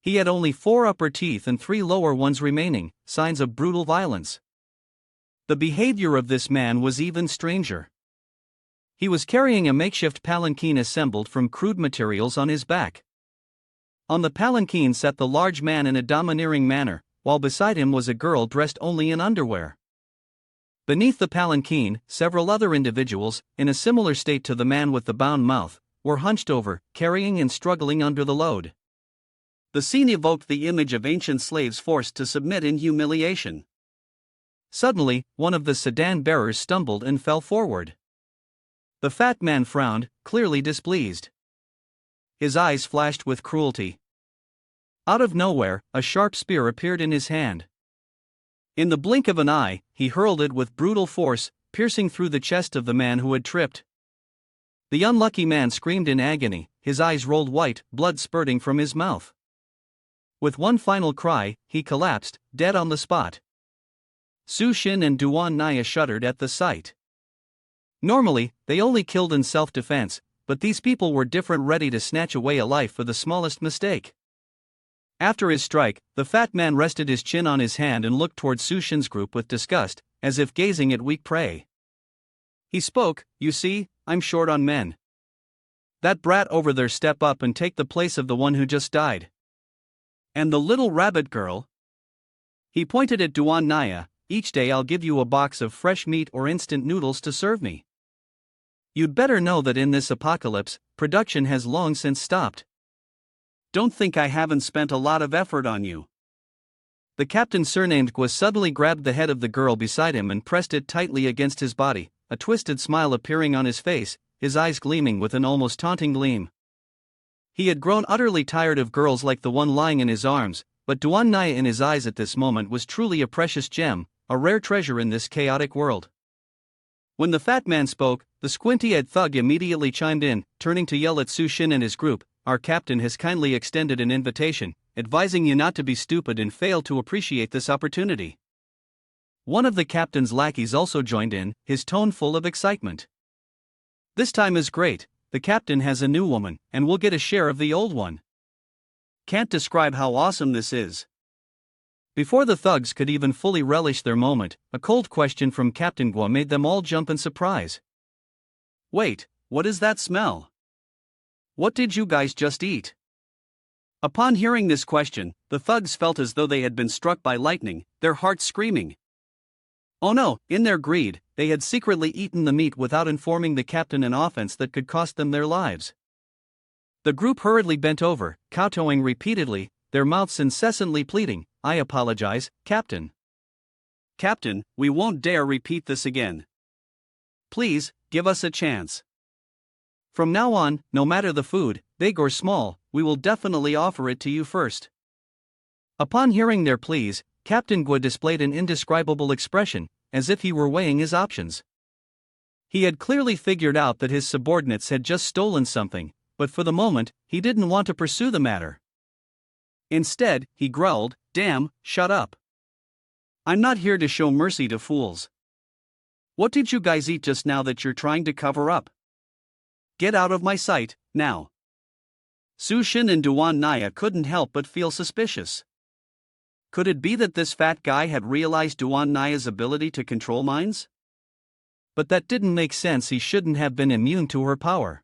[SPEAKER 2] He had only 4 upper teeth and 3 lower ones remaining, signs of brutal violence. The behavior of this man was even stranger. He was carrying a makeshift palanquin assembled from crude materials on his back. On the palanquin sat the large man in a domineering manner, while beside him was a girl dressed only in underwear. Beneath the palanquin, several other individuals, in a similar state to the man with the bound mouth, were hunched over, carrying and struggling under the load. The scene evoked the image of ancient slaves forced to submit in humiliation. Suddenly, one of the sedan bearers stumbled and fell forward. The fat man frowned, clearly displeased. His eyes flashed with cruelty. Out of nowhere, a sharp spear appeared in his hand. In the blink of an eye, he hurled it with brutal force, piercing through the chest of the man who had tripped. The unlucky man screamed in agony, his eyes rolled white, blood spurting from his mouth. With one final cry, he collapsed, dead on the spot. Su-shin and Duan Naya shuddered at the sight. Normally, they only killed in self-defense, but these people were different, ready to snatch away a life for the smallest mistake. After his strike, the fat man rested his chin on his hand and looked toward Su-shin's group with disgust, as if gazing at weak prey. He spoke, "You see, I'm short on men. That brat over there step up and take the place of the one who just died. And the little rabbit girl?" He pointed at Duan Naya. "Each day I'll give you a box of fresh meat or instant noodles to serve me. You'd better know that in this apocalypse, production has long since stopped. Don't think I haven't spent a lot of effort on you." The captain, surnamed Gua, suddenly grabbed the head of the girl beside him and pressed it tightly against his body, a twisted smile appearing on his face, his eyes gleaming with an almost taunting gleam. He had grown utterly tired of girls like the one lying in his arms, but Duan Naya in his eyes at this moment was truly a precious gem, a rare treasure in this chaotic world. When the fat man spoke, the squinty-eyed thug immediately chimed in, turning to yell at Su-shin and his group, "Our captain has kindly extended an invitation, advising you not to be stupid and fail to appreciate this opportunity." One of the captain's lackeys also joined in, his tone full of excitement. "This time is great. The captain has a new woman, and we'll get a share of the old one. Can't describe how awesome this is." Before the thugs could even fully relish their moment, a cold question from Captain Gua made them all jump in surprise. "Wait, what is that smell? What did you guys just eat?" Upon hearing this question, the thugs felt as though they had been struck by lightning, their hearts screaming. Oh no, in their greed, they had secretly eaten the meat without informing the captain, an offense that could cost them their lives. The group hurriedly bent over, kowtowing repeatedly, their mouths incessantly pleading, "I apologize, Captain. Captain, we won't dare repeat this again. Please, give us a chance. From now on, no matter the food, big or small, we will definitely offer it to you first." Upon hearing their pleas, Captain Gua displayed an indescribable expression, as if he were weighing his options. He had clearly figured out that his subordinates had just stolen something, but for the moment, he didn't want to pursue the matter. Instead, he growled, "Damn, shut up. I'm not here to show mercy to fools. What did you guys eat just now that you're trying to cover up? Get out of my sight, now." Su-shin and Duan Naya couldn't help but feel suspicious. Could it be that this fat guy had realized Duan Naya's ability to control minds? But that didn't make sense. He shouldn't have been immune to her power.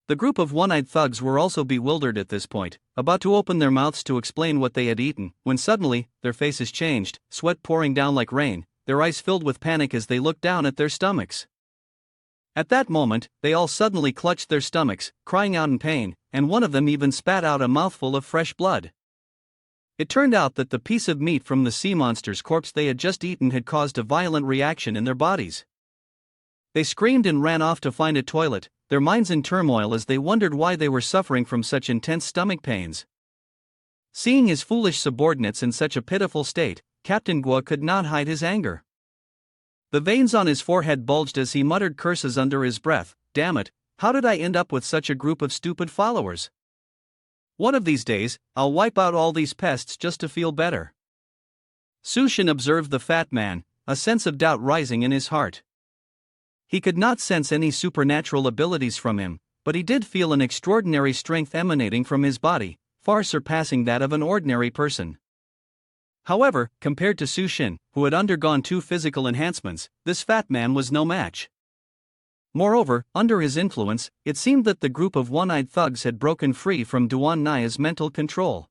[SPEAKER 2] The group of one-eyed thugs were also bewildered at this point, about to open their mouths to explain what they had eaten, when suddenly, their faces changed, sweat pouring down like rain, their eyes filled with panic as they looked down at their stomachs. At that moment, they all suddenly clutched their stomachs, crying out in pain, and one of them even spat out a mouthful of fresh blood. It turned out that the piece of meat from the sea monster's corpse they had just eaten had caused a violent reaction in their bodies. They screamed and ran off to find a toilet, their minds in turmoil as they wondered why they were suffering from such intense stomach pains. Seeing his foolish subordinates in such a pitiful state, Captain Gua could not hide his anger. The veins on his forehead bulged as he muttered curses under his breath. "Damn it, how did I end up with such a group of stupid followers? One of these days, I'll wipe out all these pests just to feel better." Su-shin observed the fat man, a sense of doubt rising in his heart. He could not sense any supernatural abilities from him, but he did feel an extraordinary strength emanating from his body, far surpassing that of an ordinary person. However, compared to Su-shin, who had undergone 2 physical enhancements, this fat man was no match. Moreover, under his influence, it seemed that the group of one-eyed thugs had broken free from Duan Naya's mental control.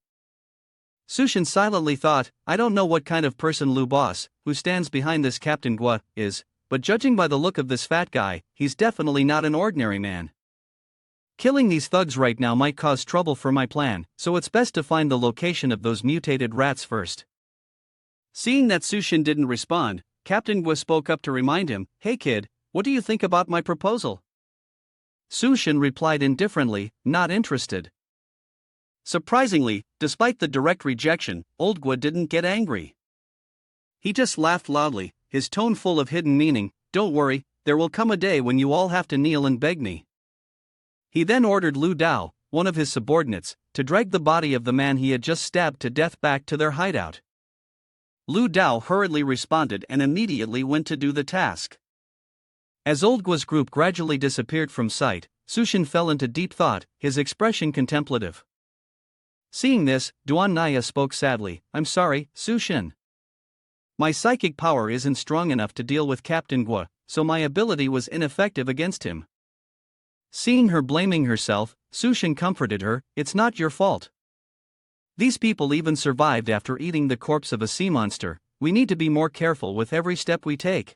[SPEAKER 2] Su-shin silently thought, "I don't know what kind of person Lu Boss, who stands behind this Captain Gua, is, but judging by the look of this fat guy, he's definitely not an ordinary man. Killing these thugs right now might cause trouble for my plan, so it's best to find the location of those mutated rats first." Seeing that Su-shin didn't respond, Captain Gua spoke up to remind him, "Hey kid, what do you think about my proposal?" Su-shin replied indifferently, not interested. Surprisingly, despite the direct rejection, old Gua didn't get angry. He just laughed loudly, his tone full of hidden meaning. "Don't worry, there will come a day when you all have to kneel and beg me."
[SPEAKER 1] He then ordered Lu Dao, one of his subordinates, to drag the body of the man he had just stabbed to death back to their hideout. Lu Dao hurriedly responded and immediately went to do the task. As Old Gua's group gradually disappeared from sight, Sushin fell into deep thought, his expression contemplative. Seeing this, Duan Naya spoke sadly, "I'm sorry, Sushin. My psychic power isn't strong enough to deal with Captain Gua, so my ability was ineffective against him." Seeing her blaming herself, Sushin comforted her, "It's not your fault. These people even survived after eating the corpse of a sea monster. We need to be more careful with every step we take."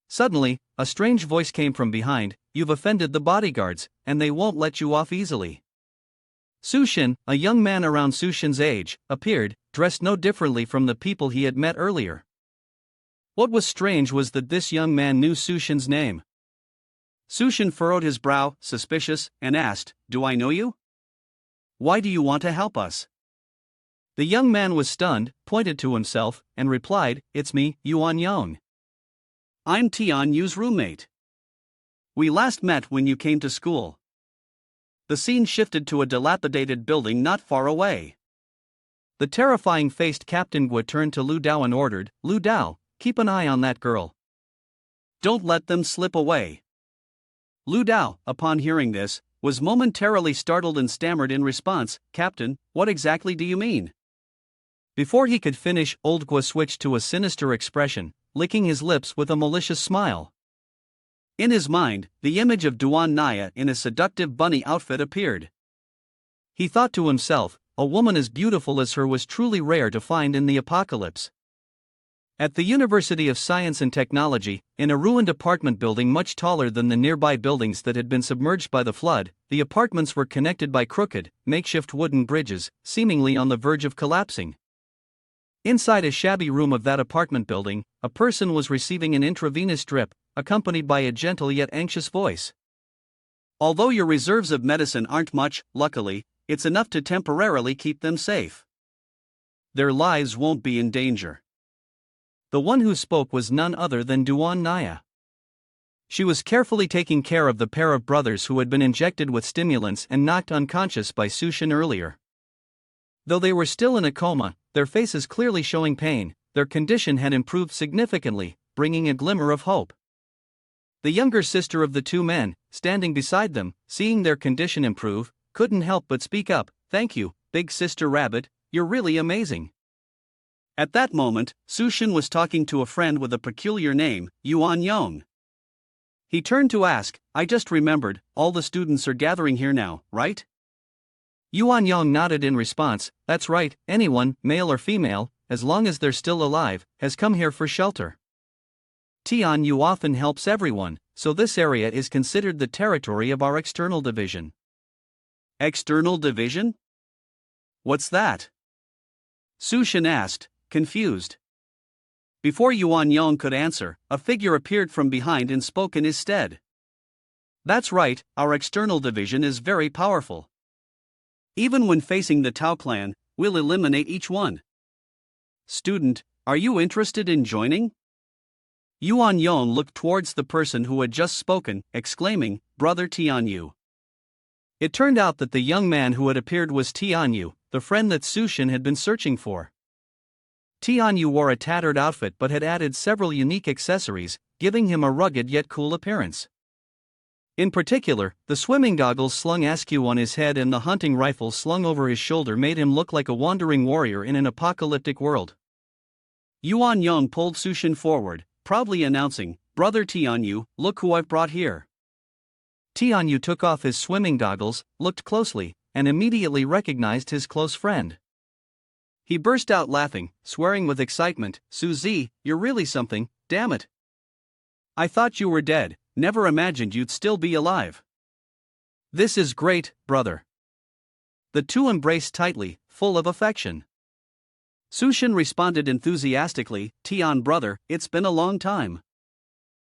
[SPEAKER 1] Suddenly, a strange voice came from behind, "You've offended the bodyguards, and they won't let you off easily." Sushin, a young man around Sushin's age, appeared, dressed no differently from the people he had met earlier. What was strange was that this young man knew Sushin's name. Sushin furrowed his brow, suspicious, and asked, "Do I know you? Why do you want to help us?" The young man was stunned, pointed to himself, and replied, "It's me, Yuan Yong. I'm Tian Yu's roommate. We last met when you came to school." The scene shifted to a dilapidated building not far away. The terrifying-faced Captain Gua turned to Lu Dao and ordered, "Lu Dao, keep an eye on that girl. Don't let them slip away." Lu Dao, upon hearing this, was momentarily startled and stammered in response, "Captain, what exactly do you mean?" Before he could finish, Old Gua switched to a sinister expression, licking his lips with a malicious smile. In his mind, the image of Duan Naya in a seductive bunny outfit appeared. He thought to himself, a woman as beautiful as her was truly rare to find in the apocalypse. At the University of Science and Technology, in a ruined apartment building much taller than the nearby buildings that had been submerged by the flood, the apartments were connected by crooked, makeshift wooden bridges, seemingly on the verge of collapsing. Inside a shabby room of that apartment building, a person was receiving an intravenous drip, accompanied by a gentle yet anxious voice. "Although your reserves of medicine aren't much, luckily, it's enough to temporarily keep them safe. Their lives won't be in danger." The one who spoke was none other than Duan Naya. She was carefully taking care of the pair of brothers who had been injected with stimulants and knocked unconscious by Sushin earlier. Though they were still in a coma, their faces clearly showing pain, their condition had improved significantly, bringing a glimmer of hope. The younger sister of the two men, standing beside them, seeing their condition improve, couldn't help but speak up, "Thank you, Big Sister Rabbit, you're really amazing." At that moment, Sushin was talking to a friend with a peculiar name, Yuan Yong. He turned to ask, "I just remembered, all the students are gathering here now, right?" Yuan Yong nodded in response, "That's right, anyone, male or female, as long as they're still alive, has come here for shelter. Tian Yu often helps everyone, so this area is considered the territory of our external division." External division? What's that? Sushin asked, confused. Before Yuan Yong could answer, a figure appeared from behind and spoke in his stead. "That's right, our external division is very powerful. Even when facing the Tao clan, we'll eliminate each one. Student, are you interested in joining?" Yuan Yong looked towards the person who had just spoken, exclaiming, "Brother Tianyu." It turned out that the young man who had appeared was Tianyu, the friend that Sushin had been searching for. Tianyu wore a tattered outfit but had added several unique accessories, giving him a rugged yet cool appearance. In particular, the swimming goggles slung askew on his head and the hunting rifle slung over his shoulder made him look like a wandering warrior in an apocalyptic world. Yuan Yong pulled Sushin forward, proudly announcing, "Brother Tianyu, look who I've brought here." Tianyu took off his swimming goggles, looked closely, and immediately recognized his close friend. He burst out laughing, swearing with excitement, "Suzy, you're really something, damn it. I thought you were dead, never imagined you'd still be alive. This is great, brother." The two embraced tightly, full of affection. Sushin responded enthusiastically, "Tian brother, it's been a long time."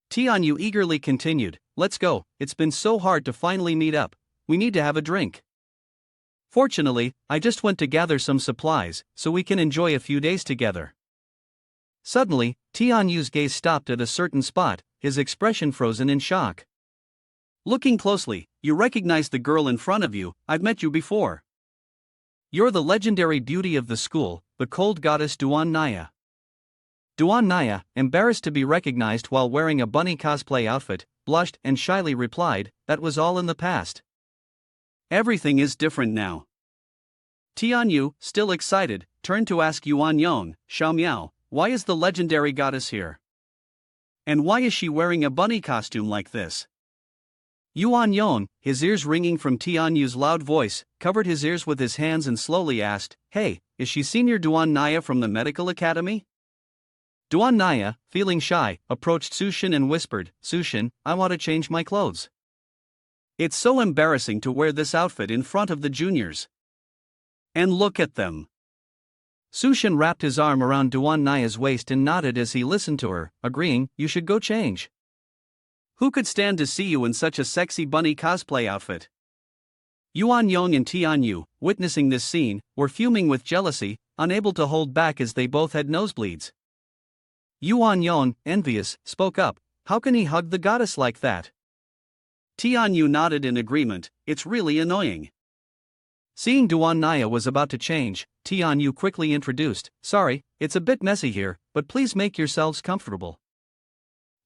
[SPEAKER 1] Tianyu eagerly continued, "Let's go, it's been so hard to finally meet up, we need to have a drink. Fortunately, I just went to gather some supplies, so we can enjoy a few days together." Suddenly, Tianyu's gaze stopped at a certain spot, his expression frozen in shock.
[SPEAKER 2] Looking closely, you recognize the girl in front of you. I've met you before. You're the legendary beauty of the school, the cold goddess Duan Naya. Duan Naya, embarrassed to be recognized while wearing a bunny cosplay outfit, blushed and shyly replied, "That was all in the past. Everything is different now." Tianyu, still excited, turned to ask Yuan Yong, "Xiao Miao, why is the legendary goddess here? And why is she wearing a bunny costume like this?" Yuan Yong, his ears ringing from Tianyu's loud voice, covered his ears with his hands and slowly asked, "Hey, is she Senior Duan Naya from the medical academy?" Duan Naya, feeling shy, approached Sushin and whispered, "Sushin, I want to change my clothes. It's so embarrassing to wear this outfit in front of the juniors. And look at them." Sushin wrapped his arm around Duan Naya's waist and nodded as he listened to her, agreeing, "You should go change. Who could stand to see you in such a sexy bunny cosplay outfit?" Yuan Yong and Tianyu, witnessing this scene, were fuming with jealousy, unable to hold back as they both had nosebleeds. Yuan Yong, envious, spoke up, "How can he hug the goddess like that?" Tianyu nodded in agreement, "It's really annoying." Seeing Duan Naya was about to change, Tianyu quickly introduced, "Sorry, it's a bit messy here, but please make yourselves comfortable.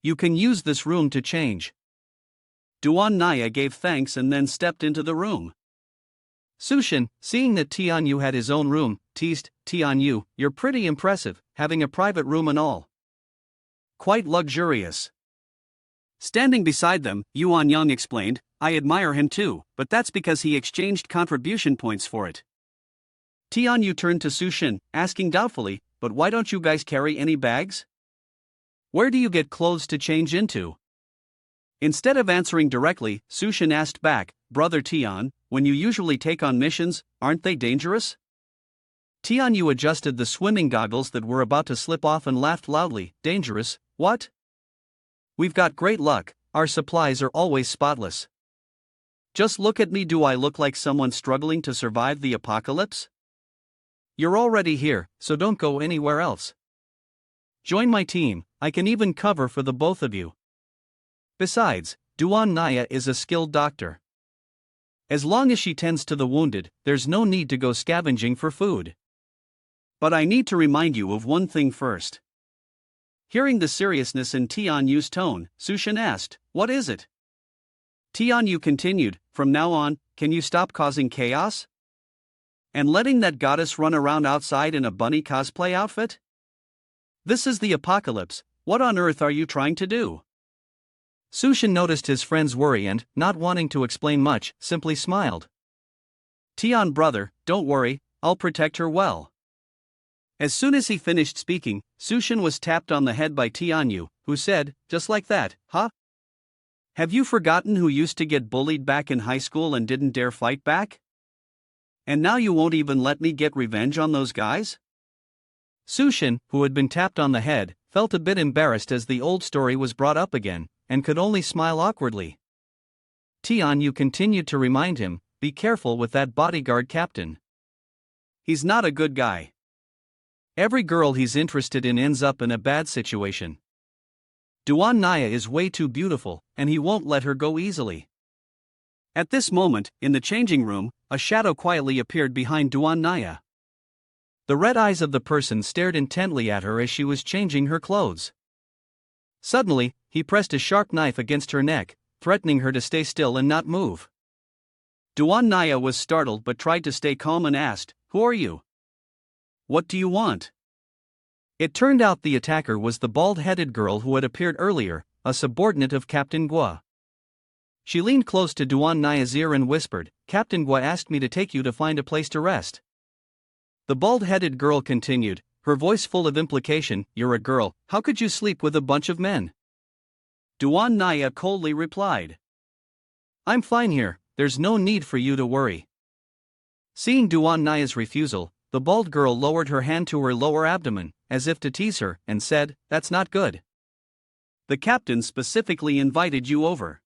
[SPEAKER 2] You can use this room to change." Duan Naya gave thanks and then stepped into the room. Sushin, seeing that Tianyu had his own room, teased, "Tianyu, you're pretty impressive, having a private room and all. Quite luxurious." Standing beside them, Yuan Yang explained, "I admire him too, but that's because he exchanged contribution points for it." Tianyu turned to Sushin, asking doubtfully, "But why don't you guys carry any bags? Where do you get clothes to change into?" Instead of answering directly, Sushin asked back, "Brother Tian, when you usually take on missions, aren't they dangerous?" Tianyu adjusted the swimming goggles that were about to slip off and laughed loudly, "Dangerous, what? We've got great luck, our supplies are always spotless. Just look at me, do I look like someone struggling to survive the apocalypse? You're already here, so don't go anywhere else. Join my team, I can even cover for the both of you. Besides, Duan Naya is a skilled doctor. As long as she tends to the wounded, there's no need to go scavenging for food. But I need to remind you of one thing first." Hearing the seriousness in Tianyu's tone, Sushin asked, "What is it?" Tianyu continued, "From now on, can you stop causing chaos? And letting that goddess run around outside in a bunny cosplay outfit? This is the apocalypse, what on earth are you trying to do?" Sushin noticed his friend's worry and, not wanting to explain much, simply smiled. "Tian brother, don't worry, I'll protect her well." As soon as he finished speaking, Sushin was tapped on the head by Tianyu, who said, "Just like that, huh? Have you forgotten who used to get bullied back in high school and didn't dare fight back? And now you won't even let me get revenge on those guys?" Sushin, who had been tapped on the head, felt a bit embarrassed as the old story was brought up again, and could only smile awkwardly. Tianyu continued to remind him, "Be careful with that bodyguard captain. He's not a good guy. Every girl he's interested in ends up in a bad situation. Duan Naya is way too beautiful, and he won't let her go easily." At this moment, in the changing room, a shadow quietly appeared behind Duan Naya. The red eyes of the person stared intently at her as she was changing her clothes. Suddenly, he pressed a sharp knife against her neck, threatening her to stay still and not move. Duan Naya was startled but tried to stay calm and asked, "Who are you? What do you want?" It turned out the attacker was the bald-headed girl who had appeared earlier, a subordinate of Captain Gua. She leaned close to Duan Naya's ear and whispered, "Captain Gua asked me to take you to find a place to rest." The bald-headed girl continued, her voice full of implication, "You're a girl, how could you sleep with a bunch of men?" Duan Naya coldly replied, "I'm fine here, there's no need for you to worry." Seeing Duan Naya's refusal, the bald girl lowered her hand to her lower abdomen, as if to tease her, and said, "That's not good. The captain specifically invited you over."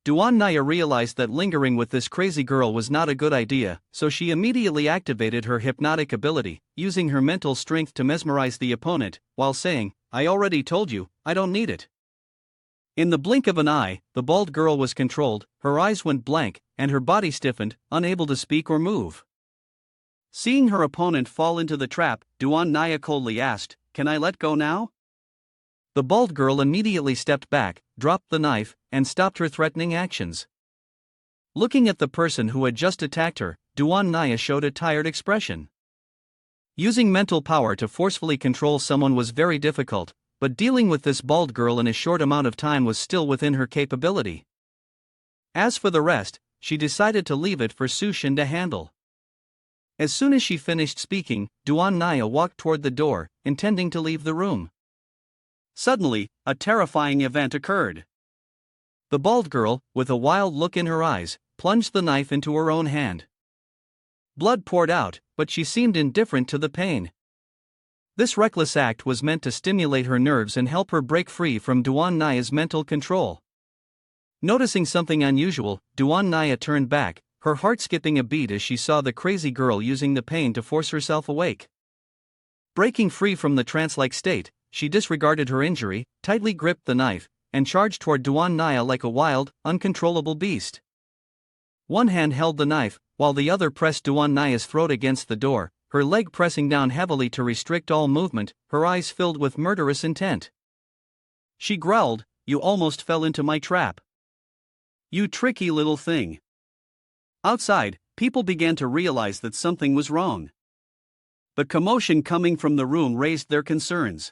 [SPEAKER 2] Duan Naya realized that lingering with this crazy girl was not a good idea, so she immediately activated her hypnotic ability, using her mental strength to mesmerize the opponent, while saying, "I already told you, I don't need it.
[SPEAKER 1] In the blink of an eye, the bald girl was controlled, her eyes went blank, and her body stiffened, unable to speak or move. Seeing her opponent fall into the trap, Duan Naya coldly asked, "Can I let go now?" The bald girl immediately stepped back, dropped the knife, and stopped her threatening actions. Looking at the person who had just attacked her, Duan Naya showed a tired expression. Using mental power to forcefully control someone was very difficult, but dealing with this bald girl in a short amount of time was still within her capability. As for the rest, she decided to leave it for Sushin to handle. As soon as she finished speaking, Duan Naya walked toward the door, intending to leave the room. Suddenly, a terrifying event occurred. The bald girl, with a wild look in her eyes, plunged the knife into her own hand. Blood poured out, but she seemed indifferent to the pain. This reckless act was meant to stimulate her nerves and help her break free from Duan Naya's mental control. Noticing something unusual, Duan Naya turned back, her heart skipping a beat as she saw the crazy girl using the pain to force herself awake. Breaking free from the trance-like state, she disregarded her injury, tightly gripped the knife, and charged toward Duan Naya like a wild, uncontrollable beast. One hand held the knife, while the other pressed Duan Naya's throat against the door, her leg pressing down heavily to restrict all movement, her eyes filled with murderous intent. She growled, "You almost fell into my trap. You tricky little thing." Outside, people began to realize that something was wrong. The commotion coming from the room raised their concerns.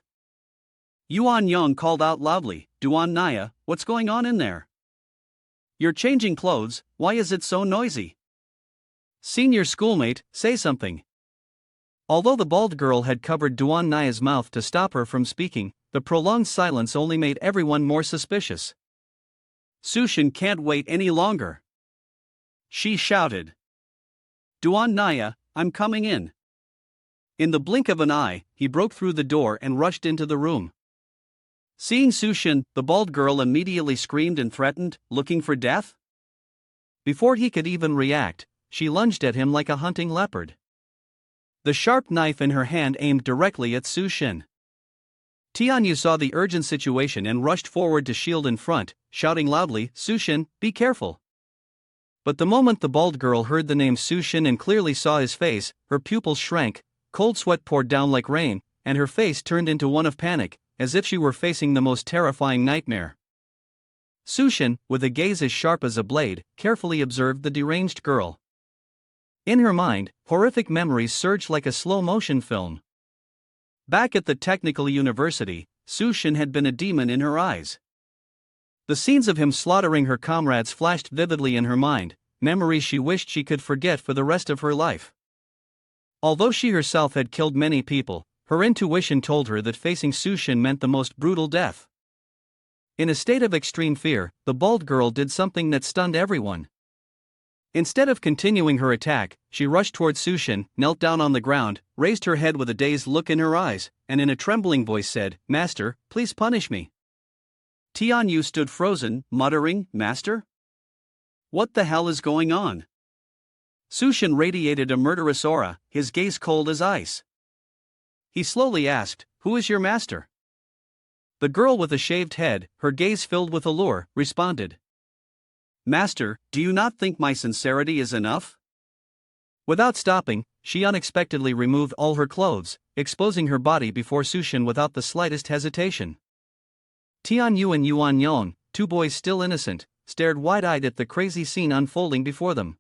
[SPEAKER 1] Yuan Yong called out loudly, "Duan Naya, what's going on in there? You're changing clothes, why is it so noisy? Senior schoolmate, say something." Although the bald girl had covered Duan Naya's mouth to stop her from speaking, the prolonged silence only made everyone more suspicious. Sushin can't wait any longer. She shouted, "Duan Naya, I'm coming in." In the blink of an eye, he broke through the door and rushed into the room. Seeing Sushin, the bald girl immediately screamed and threatened, looking for death. Before he could even react, she lunged at him like a hunting leopard. The sharp knife in her hand aimed directly at Sushin. Tianyu saw the urgent situation and rushed forward to shield in front, shouting loudly, "Sushin, be careful." But the moment the bald girl heard the name Sushin and clearly saw his face, her pupils shrank, cold sweat poured down like rain, and her face turned into one of panic, as if she were facing the most terrifying nightmare. Sushin, with a gaze as sharp as a blade, carefully observed the deranged girl. In her mind, horrific memories surged like a slow-motion film. Back at the technical university, Sushin had been a demon in her eyes. The scenes of him slaughtering her comrades flashed vividly in her mind, memories she wished she could forget for the rest of her life. Although she herself had killed many people, her intuition told her that facing Sushin meant the most brutal death. In a state of extreme fear, the bald girl did something that stunned everyone. Instead of continuing her attack, she rushed toward Sushin, knelt down on the ground, raised her head with a dazed look in her eyes, and in a trembling voice said, "Master, please punish me." Tianyu stood frozen, muttering, "Master? What the hell is going on?" Sushin radiated a murderous aura, his gaze cold as ice. He slowly asked, "Who is your master?" The girl with a shaved head, her gaze filled with allure, responded, "Master, do you not think my sincerity is enough?" Without stopping, she unexpectedly removed all her clothes, exposing her body before Sushin without the slightest hesitation. Tianyu and Yuan Yong, two boys still innocent, stared wide-eyed at the crazy scene unfolding before them.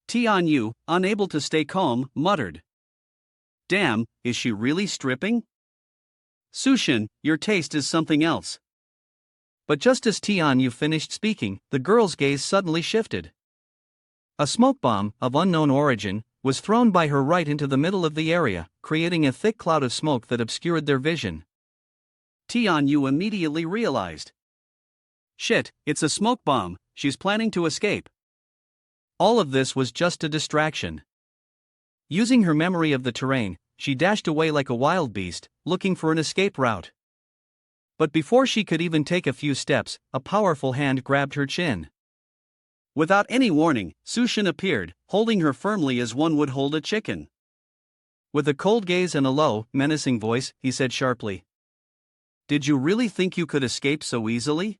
[SPEAKER 1] Tianyu, unable to stay calm, muttered, "Damn, is she really stripping? Sushin, your taste is something else." But just as Tianyu finished speaking, the girl's gaze suddenly shifted. A smoke bomb, of unknown origin, was thrown by her right into the middle of the area, creating a thick cloud of smoke that obscured their vision. Tianyu immediately realized, "Shit, it's a smoke bomb, she's planning to escape." All of this was just a distraction. Using her memory of the terrain, she dashed away like a wild beast, looking for an escape route. But before she could even take a few steps, a powerful hand grabbed her chin. Without any warning, Sushin appeared, holding her firmly as one would hold a chicken. With a cold gaze and a low, menacing voice, he said sharply, "Did you really think you could escape so easily?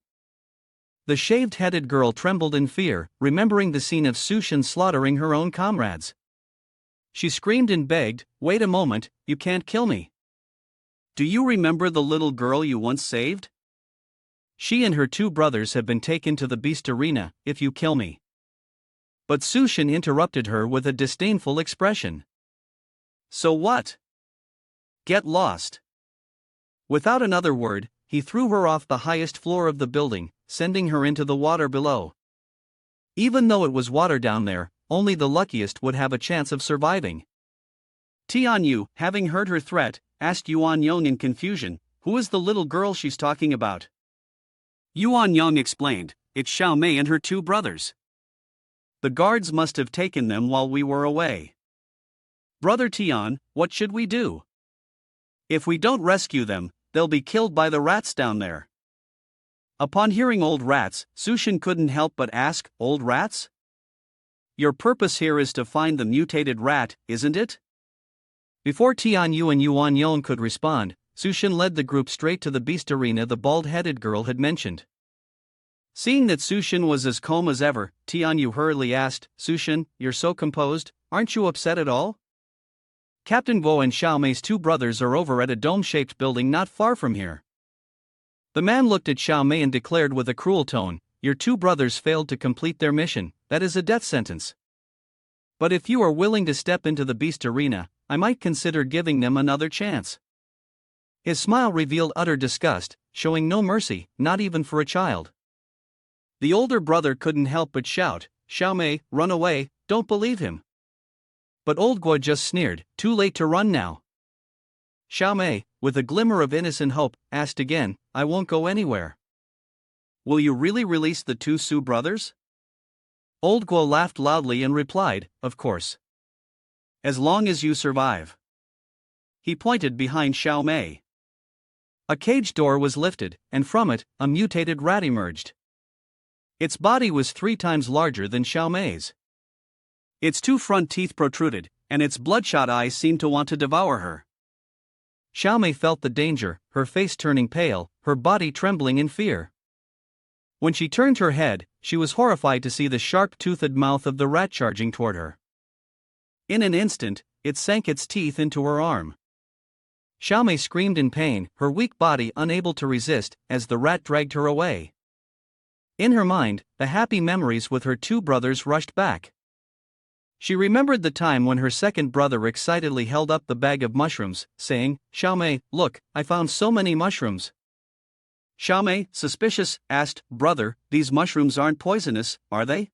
[SPEAKER 2] The shaved-headed girl trembled in fear, remembering the scene of Sushin slaughtering her own comrades. She screamed and begged, "Wait a moment, you can't kill me. Do you remember the little girl you once saved? She and her 2 brothers have been taken to the beast arena, if you kill me." But Sushin interrupted her with a disdainful expression. "So what? Get lost." Without another word, he threw her off the highest floor of the building, sending her into the water below. Even though it was water down there, only the luckiest would have a chance of surviving. Tianyu, having heard her threat, asked Yuan Yong in confusion, "Who is the little girl she's talking about?" Yuan Yong explained, "It's Xiao Mei and her 2 brothers. The guards must have taken them while we were away. Brother Tian, what should we do? If we don't rescue them, they'll be killed by the rats down there." Upon hearing old rats, Sushin couldn't help but ask, "Old rats? Your purpose here is to find the mutated rat, isn't it?" Before Tianyu and Yuan Yong could respond, Sushin led the group straight to the beast arena the bald-headed girl had mentioned. Seeing that Sushin was as calm as ever, Tianyu hurriedly asked, "Sushin, you're so composed, aren't you upset at all? Captain Guo and Xiao Mei's 2 brothers are over at a dome-shaped building not far from here." The man looked at Xiao Mei and declared with a cruel tone, "Your 2 brothers failed to complete their mission, that is a death sentence. But if you are willing to step into the beast arena, I might consider giving them another chance." His smile revealed utter disgust, showing no mercy, not even for a child. The older brother couldn't help but shout, "Xiao Mei, run away, don't believe him." But old Guo just sneered, "Too late to run now." Xiao Mei, with a glimmer of innocent hope, asked again, "I won't go anywhere. Will you really release the 2 Su brothers?" Old Guo laughed loudly and replied, "Of course. As long as you survive." He pointed behind Xiao Mei. A cage door was lifted, and from it, a mutated rat emerged. Its body was 3 times larger than Xiao Mei's. Its 2 front teeth protruded, and its bloodshot eyes seemed to want to devour her. Xiao Mei felt the danger, her face turning pale, her body trembling in fear. When she turned her head, she was horrified to see the sharp-toothed mouth of the rat charging toward her. In an instant, it sank its teeth into her arm. Xiao Mei screamed in pain, her weak body unable to resist, as the rat dragged her away. In her mind, the happy memories with her 2 brothers rushed back. She remembered the time when her second brother excitedly held up the bag of mushrooms, saying, "Xiao Mei, look, I found so many mushrooms." Xiao Mei, suspicious, asked, "Brother, these mushrooms aren't poisonous, are they?"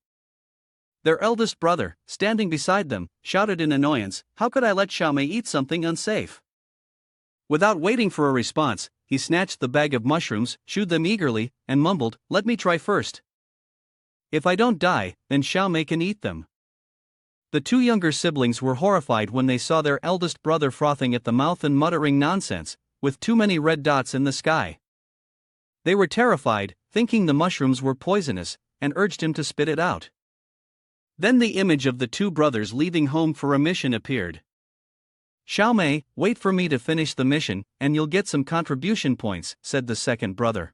[SPEAKER 2] Their eldest brother, standing beside them, shouted in annoyance, "How could I let Xiao Mei eat something unsafe?" Without waiting for a response, he snatched the bag of mushrooms, chewed them eagerly, and mumbled, "Let me try first. If I don't die, then Xiao Mei can eat them." The 2 younger siblings were horrified when they saw their eldest brother frothing at the mouth and muttering nonsense, with too many red dots in the sky. They were terrified, thinking the mushrooms were poisonous, and urged him to spit it out. Then the image of the 2 brothers leaving home for a mission appeared. "Xiao Mei, wait for me to finish the mission, and you'll get some contribution points," said the second brother.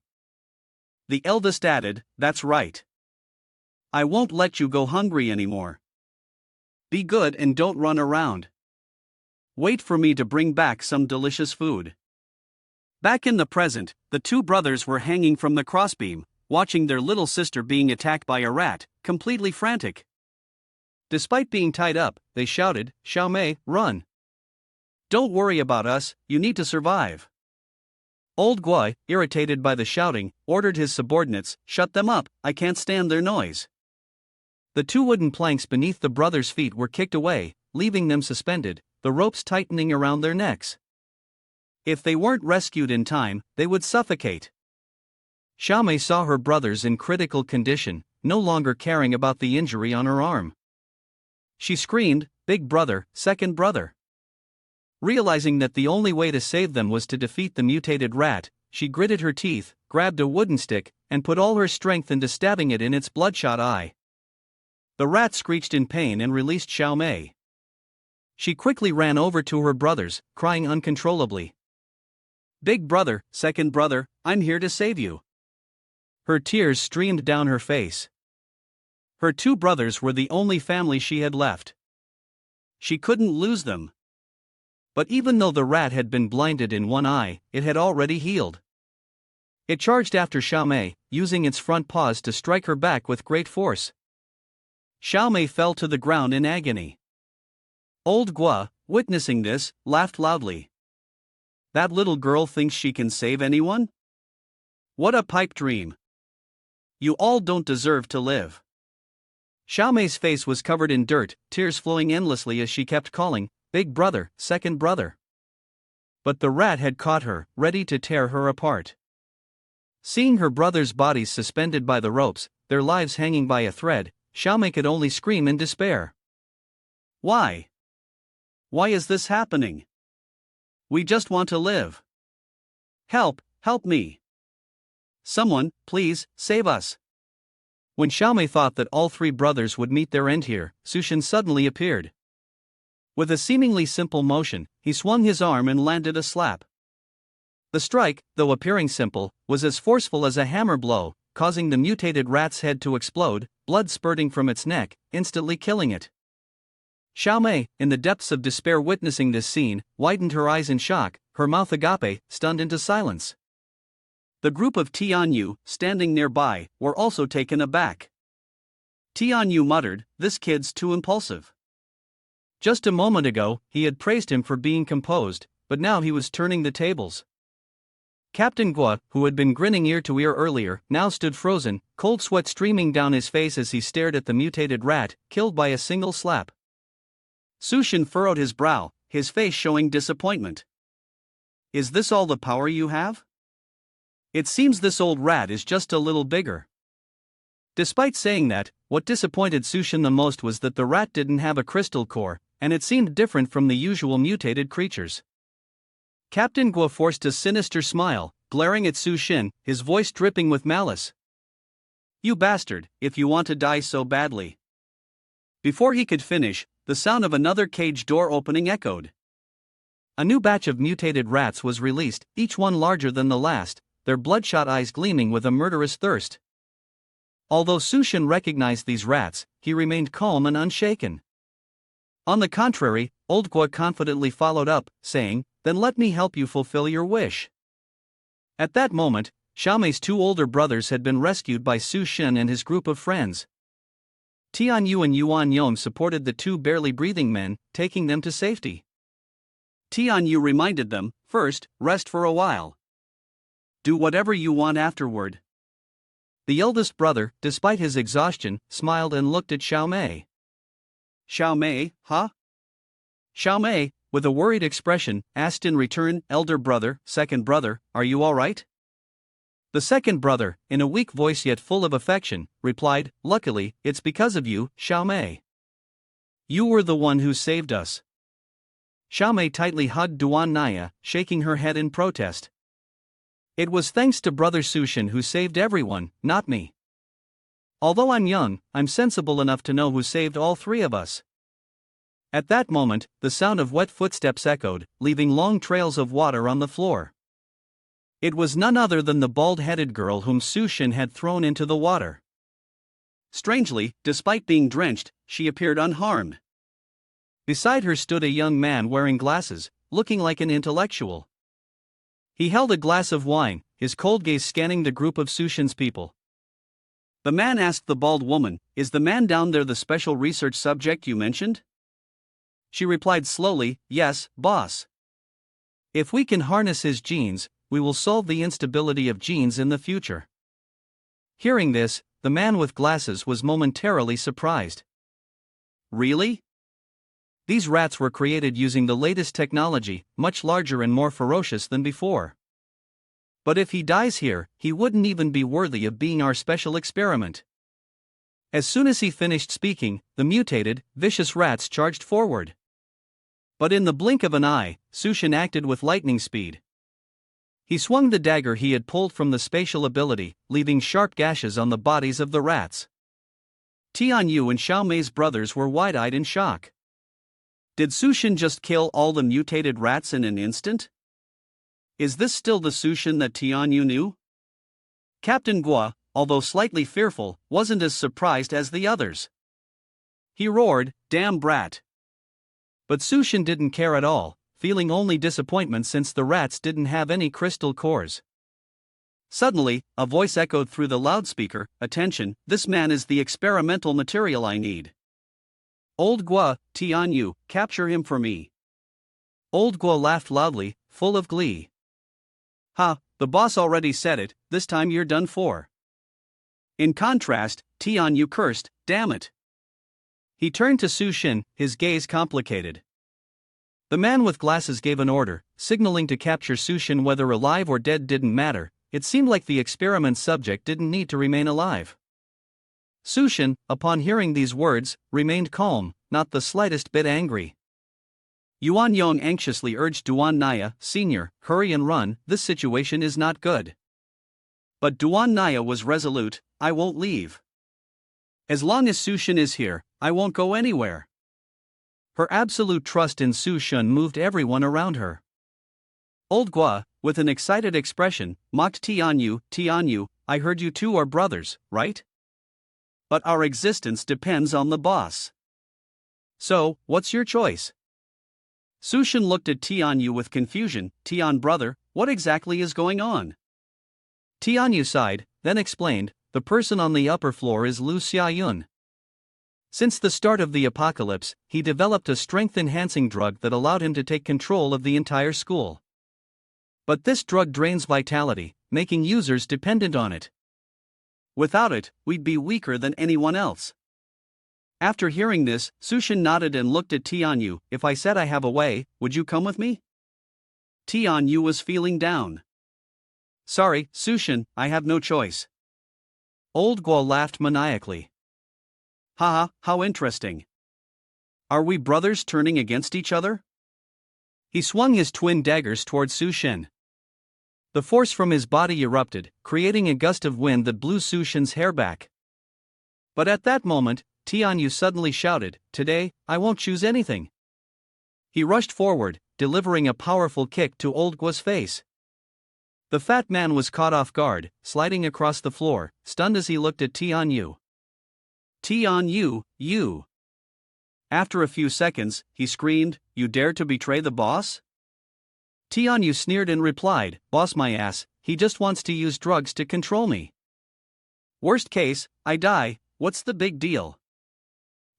[SPEAKER 2] The eldest added, "That's right. I won't let you go hungry anymore. Be good and don't run around. Wait for me to bring back some delicious food." Back in the present, the 2 brothers were hanging from the crossbeam, watching their little sister being attacked by a rat, completely frantic. Despite being tied up, they shouted, "Xiao Mei, run. Don't worry about us, you need to survive." Old Guai, irritated by the shouting, ordered his subordinates, "Shut them up, I can't stand their noise." The 2 wooden planks beneath the brothers' feet were kicked away, leaving them suspended, the ropes tightening around their necks. If they weren't rescued in time, they would suffocate. Xiao Mei saw her brothers in critical condition, no longer caring about the injury on her arm. She screamed, "Big brother, second brother." Realizing that the only way to save them was to defeat the mutated rat, she gritted her teeth, grabbed a wooden stick, and put all her strength into stabbing it in its bloodshot eye. The rat screeched in pain and released Xiao Mei. She quickly ran over to her brothers, crying uncontrollably, "Big brother, second brother, I'm here to save you.
[SPEAKER 1] Her tears streamed down her face. Her two brothers were the only family she had left. She couldn't lose them. But even though the rat had been blinded in one eye, it had already healed. It charged after Xiaomei, using its front paws to strike her back with great force. Xiaomei fell to the ground in agony. Old Gua, witnessing this, laughed loudly. That little girl thinks she can save anyone? What a pipe dream. You all don't deserve to live. Xiaomei's face was covered in dirt, tears flowing endlessly as she kept calling, "Big brother, second brother." But the rat had caught her, ready to tear her apart. Seeing her brothers' bodies suspended by the ropes, their lives hanging by a thread, Xiaomei could only scream in despair. Why? Why is this happening? We just want to live. Help, help me. Someone, please, save us. When Xiaomei thought that all three brothers would meet their end here, Sushin suddenly appeared. With a seemingly simple motion, he swung his arm and landed a slap. The strike, though appearing simple, was as forceful as a hammer blow, causing the mutated rat's head to explode, blood spurting from its neck, instantly killing it. Xiaomei, in the depths of despair witnessing this scene, widened her eyes in shock, her mouth agape, stunned into silence. The group of Tianyu, standing nearby, were also taken aback. Tianyu muttered, "This kid's too impulsive." Just a moment ago, he had praised him for being composed, but now he was turning the tables. Captain Gua, who had been grinning ear to ear earlier, now stood frozen, cold sweat streaming down his face as he stared at the mutated rat, killed by a single slap. Sushin furrowed his brow, his face showing disappointment. Is this all the power you have? It seems this old rat is just a little bigger. Despite saying that, what disappointed Sushin the most was that the rat didn't have a crystal core, and it seemed different from the usual mutated creatures. Captain Guo forced a sinister smile, glaring at Sushin, his voice dripping with malice. You bastard, if you want to die so badly. Before he could finish, the sound of another cage door opening echoed. A new batch of mutated rats was released, each one larger than the last, their bloodshot eyes gleaming with a murderous thirst. Although Sushin recognized these rats, he remained calm and unshaken. On the contrary, Old Gua confidently followed up, saying, "Then let me help you fulfill your wish." At that moment, Xiaomei's two older brothers had been rescued by Sushin and his group of friends. Tianyu and Yuan Yom supported the two barely breathing men, taking them to safety. Tianyu reminded them, "First, rest for a while. Do whatever you want afterward." The eldest brother, despite his exhaustion, smiled and looked at Xiaomei. Xiaomei, huh? Xiaomei, with a worried expression, asked in return, "Elder brother, second brother, are you all right?" The second brother, in a weak voice yet full of affection, replied, "Luckily, it's because of you, Xiaomei. You were the one who saved us." Xiaomei tightly hugged Duan Naya, shaking her head in protest. "It was thanks to Brother Sushin who saved everyone, not me. Although I'm young, I'm sensible enough to know who saved all three of us." At that moment, the sound of wet footsteps echoed, leaving long trails of water on the floor. It was none other than the bald-headed girl whom Sushin had thrown into the water. Strangely, despite being drenched, she appeared unharmed. Beside her stood a young man wearing glasses, looking like an intellectual. He held a glass of wine, his cold gaze scanning the group of Sushin's people. The man asked the bald woman, "Is the man down there the special research subject you mentioned?" She replied slowly, "Yes, boss. If we can harness his genes, we will solve the instability of genes in the future." Hearing this, the man with glasses was momentarily surprised. Really? These rats were created using the latest technology, much larger and more ferocious than before. But if he dies here, he wouldn't even be worthy of being our special experiment. As soon as he finished speaking, the mutated, vicious rats charged forward. But in the blink of an eye, Sushin acted with lightning speed. He swung the dagger he had pulled from the spatial ability, leaving sharp gashes on the bodies of the rats. Tianyu and Xiaomei's brothers were wide-eyed in shock. Did Sushin just kill all the mutated rats in an instant? Is this still the Sushin that Tianyu knew? Captain Gua,
[SPEAKER 2] although slightly fearful, wasn't as surprised as the others. He roared, "Damn brat!" But Sushin didn't care at all, feeling only disappointment since the rats didn't have any crystal cores. Suddenly, a voice echoed through the loudspeaker, "Attention, this man is the experimental material I need. Old Gua, Tianyu, capture him for me." Old Gua laughed loudly, full of glee. "Ha, the boss already said it, this time you're done for." In contrast, Tianyu cursed, "Damn it." He turned to Sushin, his gaze complicated. The man with glasses gave an order, signaling to capture Sushin whether alive or dead didn't matter. It seemed like the experiment subject didn't need to remain alive. Sushin, upon hearing these words, remained calm, not the slightest bit angry. Yuan Yong anxiously urged Duan Naya, "Senior, hurry and run, this situation is not good." But Duan Naya was resolute, "I won't leave. As long as Sushin is here, I won't go anywhere." Her absolute trust in Sushin moved everyone around her. Old Gua, with an excited expression, mocked Tianyu, "Tianyu, I heard you two are brothers, right? But our existence depends on the boss. So, what's your choice?" Sushin looked at Tianyu with confusion. "Tian brother, what exactly is going on?" Tianyu sighed, then explained, "The person on the upper floor is Lu Xiaoyun. Since the start of the apocalypse, he developed a strength-enhancing drug that allowed him to take control of the entire school. But this drug drains vitality, making users dependent on it. Without it, we'd be weaker than anyone else." After hearing this, Sushin nodded and looked at Tianyu. "If I said I have a way, would you come with me?" Tianyu was feeling down. "Sorry, Sushin, I have no choice." Old Guo laughed maniacally. "Haha, how interesting. Are we brothers turning against each other?" He swung his twin daggers towards Sushin. The force from his body erupted, creating a gust of wind that blew Sushin's hair back. But at that moment, Tianyu suddenly shouted, "Today, I won't choose anything." He rushed forward, delivering a powerful kick to Old Guo's face. The fat man was caught off guard, sliding across the floor, stunned as he looked at Tianyu. "Tianyu, you!" After a few seconds, he screamed, "You dare to betray the boss?" Tianyu sneered and replied, "Boss my ass, he just wants to use drugs to control me. Worst case, I die, what's the big deal?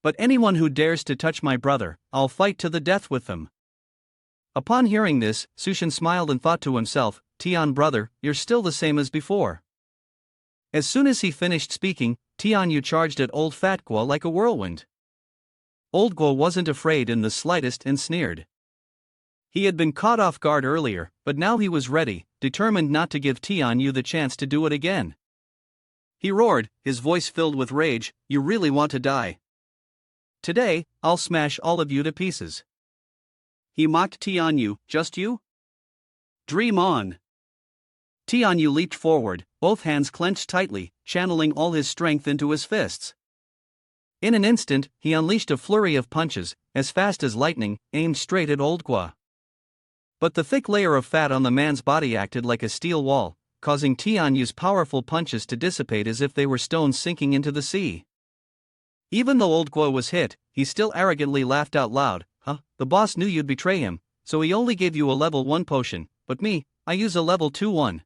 [SPEAKER 2] But anyone who dares to touch my brother, I'll fight to the death with them." Upon hearing this, Sushin smiled and thought to himself, "Tian brother, you're still the same as before." As soon as he finished speaking, Tianyu charged at Old Fat Guo like a whirlwind. Old Guo wasn't afraid in the slightest and sneered. He had been caught off guard earlier, but now he was ready, determined not to give Tianyu the chance to do it again. He roared, his voice filled with rage, "You really want to die? Today, I'll smash all of you to pieces." He mocked Tianyu, "Just you? Dream on." Tianyu leaped forward, both hands clenched tightly, channeling all his strength into his fists. In an instant, he unleashed a flurry of punches, as fast as lightning, aimed straight at Old Gua. But the thick layer of fat on the man's body acted like a steel wall, causing Tianyu's powerful punches to dissipate as if they were stones sinking into the sea. Even though Old Gua was hit, he still arrogantly laughed out loud. "Huh, the boss knew you'd betray him, so he only gave you a level 1 potion, but me, I use a level 2 one."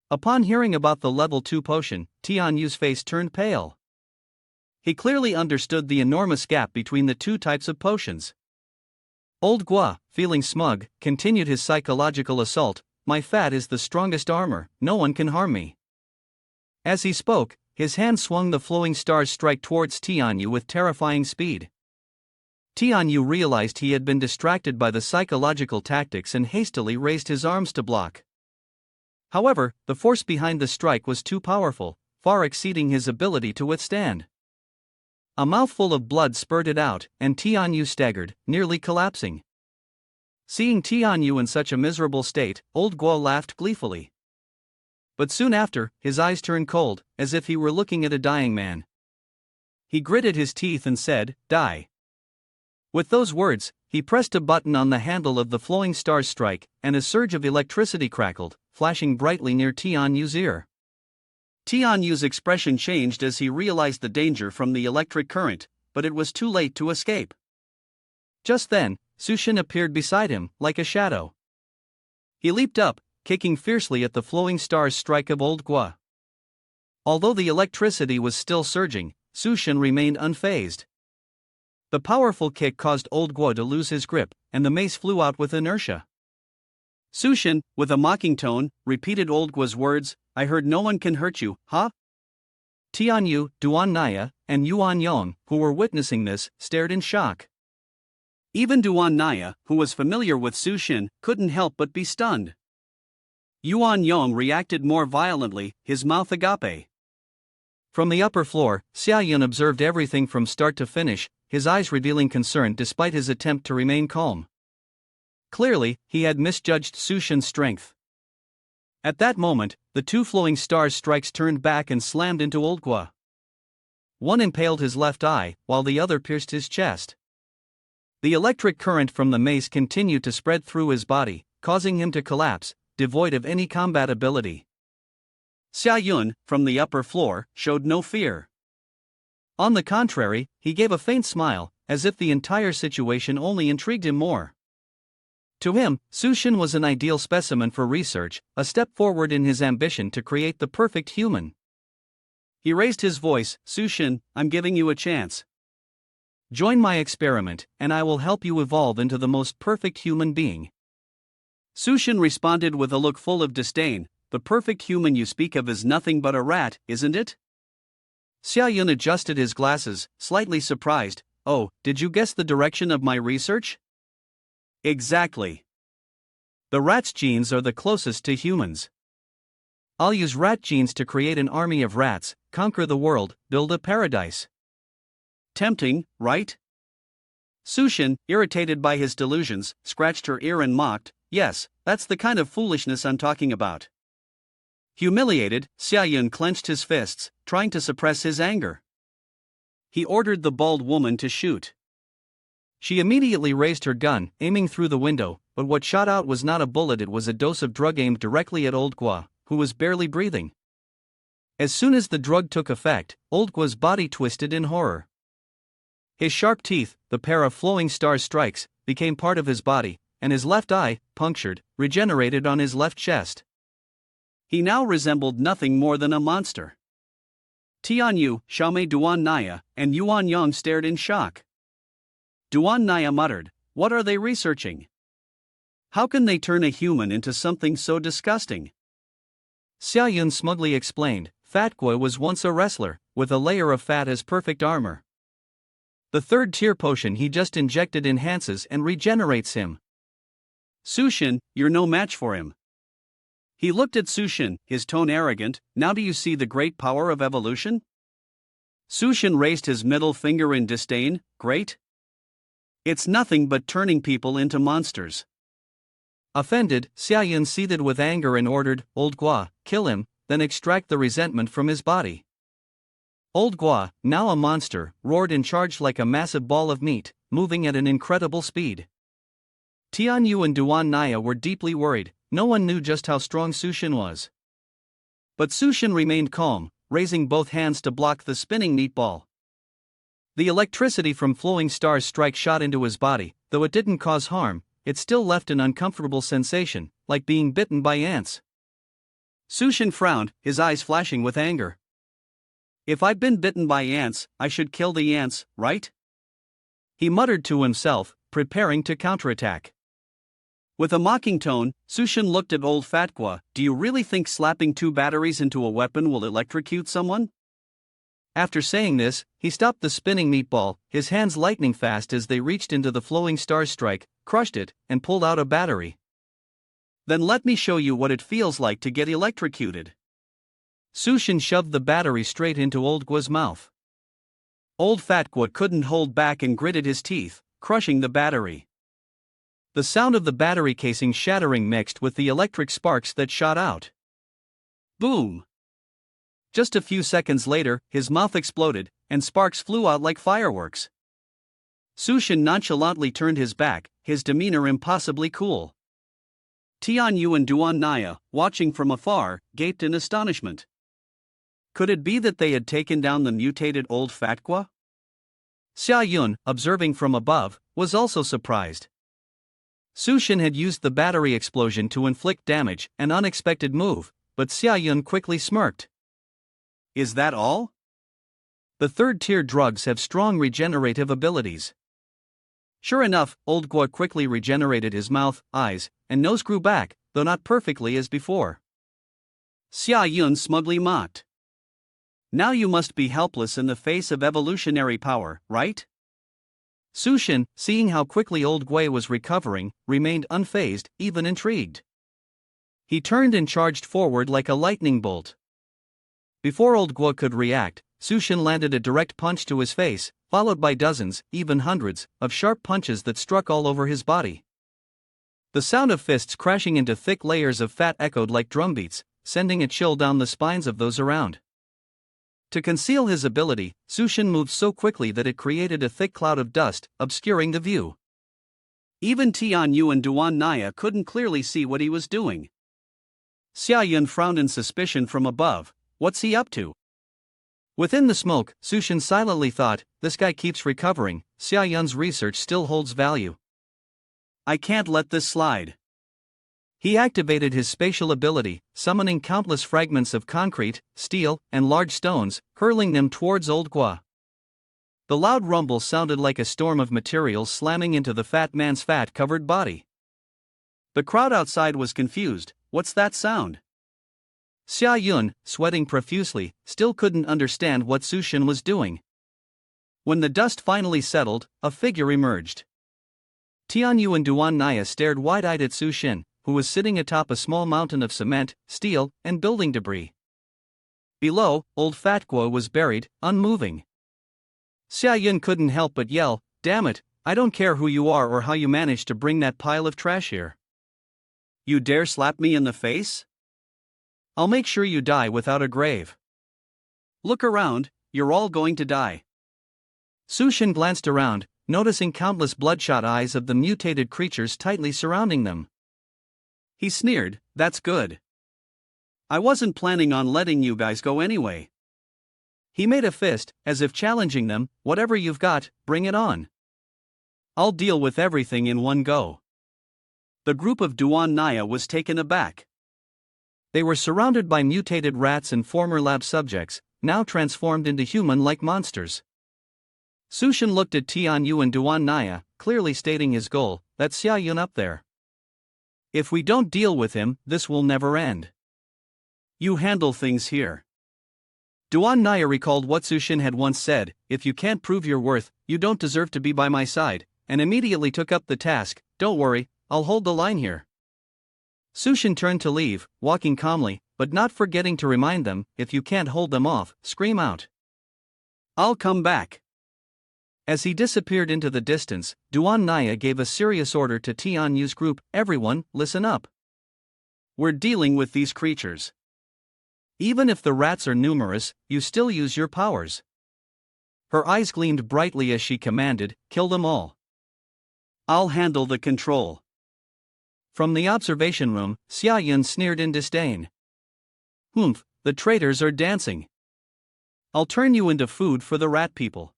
[SPEAKER 2] Upon hearing about the level 2 potion, Tianyu's face turned pale. He clearly understood the enormous gap between the two types of potions. Old Gua, feeling smug, continued his psychological assault. "My fat is the strongest armor, no one can harm me." As he spoke, his hand swung the flowing star's strike towards Tianyu with terrifying speed. Tianyu realized he had been distracted by the psychological tactics and hastily raised his arms to block. However, the force behind the strike was too powerful, far exceeding his ability to withstand. A mouthful of blood spurted out, and Tianyu staggered, nearly collapsing. Seeing Tianyu in such a miserable state, Old Guo laughed gleefully. But soon after, his eyes turned cold, as if he were looking at a dying man. He gritted his teeth and said, "Die." With those words, he pressed a button on the handle of the flowing star's strike, and a surge of electricity crackled, flashing brightly near Tianyu's ear. Tian Yu's expression changed as he realized the danger from the electric current, but it was too late to escape.
[SPEAKER 1] Just then, Sushin appeared beside him, like a shadow. He leaped up, kicking fiercely at the flowing star's strike of Old Gua. Although the electricity was still surging, Sushin remained unfazed. The powerful kick caused Old Gua to lose his grip, and the mace flew out with inertia.
[SPEAKER 2] Sushin, with a mocking tone, repeated Old Gua's words, "I heard no one can hurt you, huh?"
[SPEAKER 1] Tian Yu, Duan Naya, and Yuan Yong, who were witnessing this, stared in shock.
[SPEAKER 2] Even Duan Naya, who was familiar with Sushin, couldn't help but be stunned. Yuan Yong reacted more violently, his mouth agape.
[SPEAKER 1] From the upper floor, Xia Yun observed everything from start to finish, his eyes revealing concern despite his attempt to remain calm. Clearly, he had misjudged Sushin's strength. At that moment, the two flowing stars' strikes turned back and slammed into Old Gua. One impaled his left eye, while the other pierced his chest. The electric current from the mace continued to spread through his body, causing him to collapse, devoid of any combat ability.
[SPEAKER 2] Xia Yun, from the upper floor, showed no fear.
[SPEAKER 1] On the contrary, he gave a faint smile, as if the entire situation only intrigued him more. To him, Sushin was an ideal specimen for research, a step forward in his ambition to create the perfect human.
[SPEAKER 2] He raised his voice, "Sushin, I'm giving you a chance.
[SPEAKER 1] Join my experiment, and I will help you evolve into the most perfect human being."
[SPEAKER 2] Sushin responded with a look full of disdain, "The perfect human you speak of is nothing but a rat, isn't it?"
[SPEAKER 1] Xia Yun adjusted his glasses, slightly surprised. "Oh, did you guess the direction of my research?"
[SPEAKER 2] "Exactly.
[SPEAKER 1] The rat's genes are the closest to humans. I'll use rat genes to create an army of rats, conquer the world, build a paradise."
[SPEAKER 2] Tempting, right? Sushin, irritated by his delusions, scratched her ear and mocked, "Yes, that's the kind of foolishness I'm talking about." Humiliated, Xia Yun clenched his fists, trying to suppress his anger. He ordered the bald woman to shoot.
[SPEAKER 1] She immediately raised her gun, aiming through the window, but what shot out was not a bullet, it was a dose of drug aimed directly at Old Gua, who was barely breathing. As soon as the drug took effect, Old Gua's body twisted in horror. His sharp teeth, the pair of flowing star strikes, became part of his body, and his left eye, punctured, regenerated on his left chest.
[SPEAKER 2] He now resembled nothing more than a monster. Tian Yu, Xiaomei Duan Naya, and Yuan Yong stared in shock. Duan Naya muttered, "What are they researching? How can they turn a human into something so disgusting?"
[SPEAKER 1] Xia Yun smugly explained, "Fat Gua was once a wrestler, with a layer of fat as perfect armor. The third tier potion he just injected enhances and regenerates him."
[SPEAKER 2] "Sushin, you're no match for him." He looked at Sushin, his tone arrogant, "Now do you see the great power of evolution?" Sushin raised his middle finger in disdain, "Great? It's nothing but turning people into monsters."
[SPEAKER 1] Offended, Xia Yun seethed with anger and ordered, "Old Gua, kill him, then extract the resentment from his body." Old Gua, now a monster, roared and charged like a massive ball of meat, moving at an incredible speed. Tian Yu and Duan Naya were deeply worried, no one knew just how strong Sushin was. But Sushin remained calm, raising both hands to block the spinning meatball. The electricity from flowing stars' strike shot into his body, though it didn't cause harm, it still left an uncomfortable sensation, like being bitten by ants.
[SPEAKER 2] Sushin frowned, his eyes flashing with anger. "If I've been bitten by ants, I should kill the ants, right?"
[SPEAKER 1] He muttered to himself, preparing to counterattack.
[SPEAKER 2] With a mocking tone, Sushin looked at old Fat Gua, "Do you really think slapping 2 batteries into a weapon will electrocute someone?"
[SPEAKER 1] After saying this, he stopped the spinning meatball, his hands lightning fast as they reached into the flowing star strike, crushed it, and pulled out a battery.
[SPEAKER 2] "Then let me show you what it feels like to get electrocuted."
[SPEAKER 1] Sushin shoved the battery straight into Old Gua's mouth.
[SPEAKER 2] Old Fat Gua couldn't hold back and gritted his teeth, crushing the battery.
[SPEAKER 1] The sound of the battery casing shattering mixed with the electric sparks that shot out.
[SPEAKER 2] Boom!
[SPEAKER 1] Just a few seconds later, his mouth exploded, and sparks flew out like fireworks.
[SPEAKER 2] Sushin nonchalantly turned his back, his demeanor impossibly cool. Tian Yu and Duan Naya, watching from afar, gaped in astonishment. Could it be that they had taken down the mutated old fatgua? Xia Yun, observing from above, was also surprised. Sushin had used the battery explosion to inflict damage, an unexpected move, but Xia Yun quickly smirked. Is that all? The third-tier drugs have strong regenerative abilities. Sure enough, Old Gua quickly regenerated his mouth, eyes, and nose grew back, though not perfectly as before. Xia Yun smugly mocked. Now you must be helpless in the face of evolutionary power, right? Sushin, seeing how quickly Old Gua was recovering, remained unfazed, even intrigued. He turned and charged forward like a lightning bolt. Before Old Gua could react, Sushin landed a direct punch to his face, followed by dozens, even hundreds, of sharp punches that struck all over his body. The sound of fists crashing into thick layers of fat echoed like drumbeats, sending a chill down the spines of those around. To conceal his ability, Sushin moved so quickly that it created a thick cloud of dust, obscuring the view. Even Tianyu and Duan Naya couldn't clearly see what he was doing. Xia Yun frowned in suspicion from above. What's he up to? Within the smoke, Sushin silently thought, this guy keeps recovering, Xia Yun's research still holds value. I can't let this slide. He activated his spatial ability, summoning countless fragments of concrete, steel, and large stones, hurling them towards Old Gua. The loud rumble sounded like a storm of materials slamming into the fat man's fat-covered body. The crowd outside was confused. What's that sound? Xia Yun, sweating profusely, still couldn't understand what Sushin was doing. When the dust finally settled, a figure emerged. Tianyu and Duan Naya stared wide-eyed at Sushin, who was sitting atop a small mountain of cement, steel, and building debris. Below, Old Fatgua was buried, unmoving. Xia Yun couldn't help but yell, "Damn it, I don't care who you are or how you managed to bring that pile of trash here. You dare slap me in the face? I'll make sure you die without a grave. Look around, you're all going to die." Sushin glanced around, noticing countless bloodshot eyes of the mutated creatures tightly surrounding them. He sneered, "That's good. I wasn't planning on letting you guys go anyway." He made a fist, as if challenging them, "Whatever you've got, bring it on. I'll deal with everything in one go." The group of Duan Naya was taken aback. They were surrounded by mutated rats and former lab subjects, now transformed into human-like monsters. Sushin looked at Tianyu and Duan Naya, clearly stating his goal, "That's Xia Yun up there. If we don't deal with him, this will never end. You handle things here." Duan Naya recalled what Sushin had once said, "If you can't prove your worth, you don't deserve to be by my side," and immediately took up the task, "Don't worry, I'll hold the line here." Sushin turned to leave, walking calmly, but not forgetting to remind them, "If you can't hold them off, scream out. I'll come back." As he disappeared into the distance, Duan Naya gave a serious order to Tianyu's group, "Everyone, listen up. We're dealing with these creatures. Even if the rats are numerous, you still use your powers." Her eyes gleamed brightly as she commanded, "Kill them all. I'll handle the control." From the observation room, Xia Yun sneered in disdain. "Humph, the traitors are dancing. I'll turn you into food for the rat people."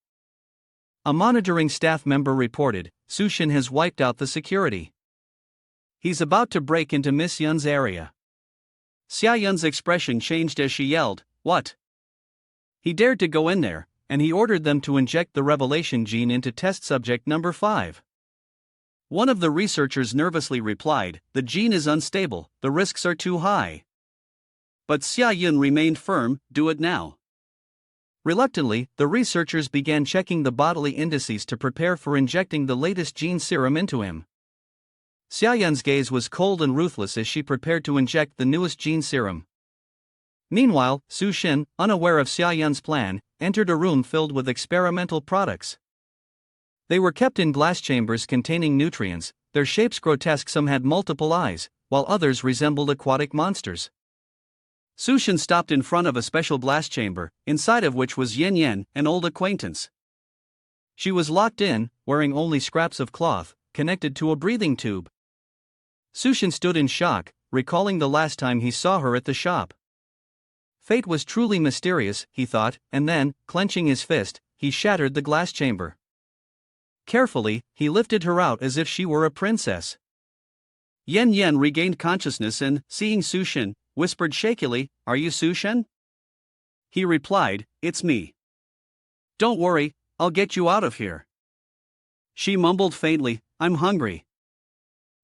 [SPEAKER 2] A monitoring staff member reported, "Sushin has wiped out the security. He's about to break into Miss Yun's area." Xia Yun's expression changed as she yelled, "What?" He dared to go in there, and he ordered them to inject the revelation gene into test subject number 5. One of the researchers nervously replied, "The gene is unstable, the risks are too high." But Xia Yun remained firm, "Do it now." Reluctantly, the researchers began checking the bodily indices to prepare for injecting the latest gene serum into him. Xia Yun's gaze was cold and ruthless as she prepared to inject the newest gene serum. Meanwhile, Sushin, unaware of Xia Yun's plan, entered a room filled with experimental products. They were kept in glass chambers containing nutrients, their shapes grotesque. Some had multiple eyes, while others resembled aquatic monsters. Sushin stopped in front of a special glass chamber, inside of which was Yin Yin, an old acquaintance. She was locked in, wearing only scraps of cloth, connected to a breathing tube. Sushin stood in shock, recalling the last time he saw her at the shop. Fate was truly mysterious, he thought, and then, clenching his fist, he shattered the glass chamber. Carefully, he lifted her out as if she were a princess. Yen Yen regained consciousness and, seeing Sushin, whispered shakily, "Are you Sushin?" He replied, "It's me. Don't worry, I'll get you out of here." She mumbled faintly, "I'm hungry."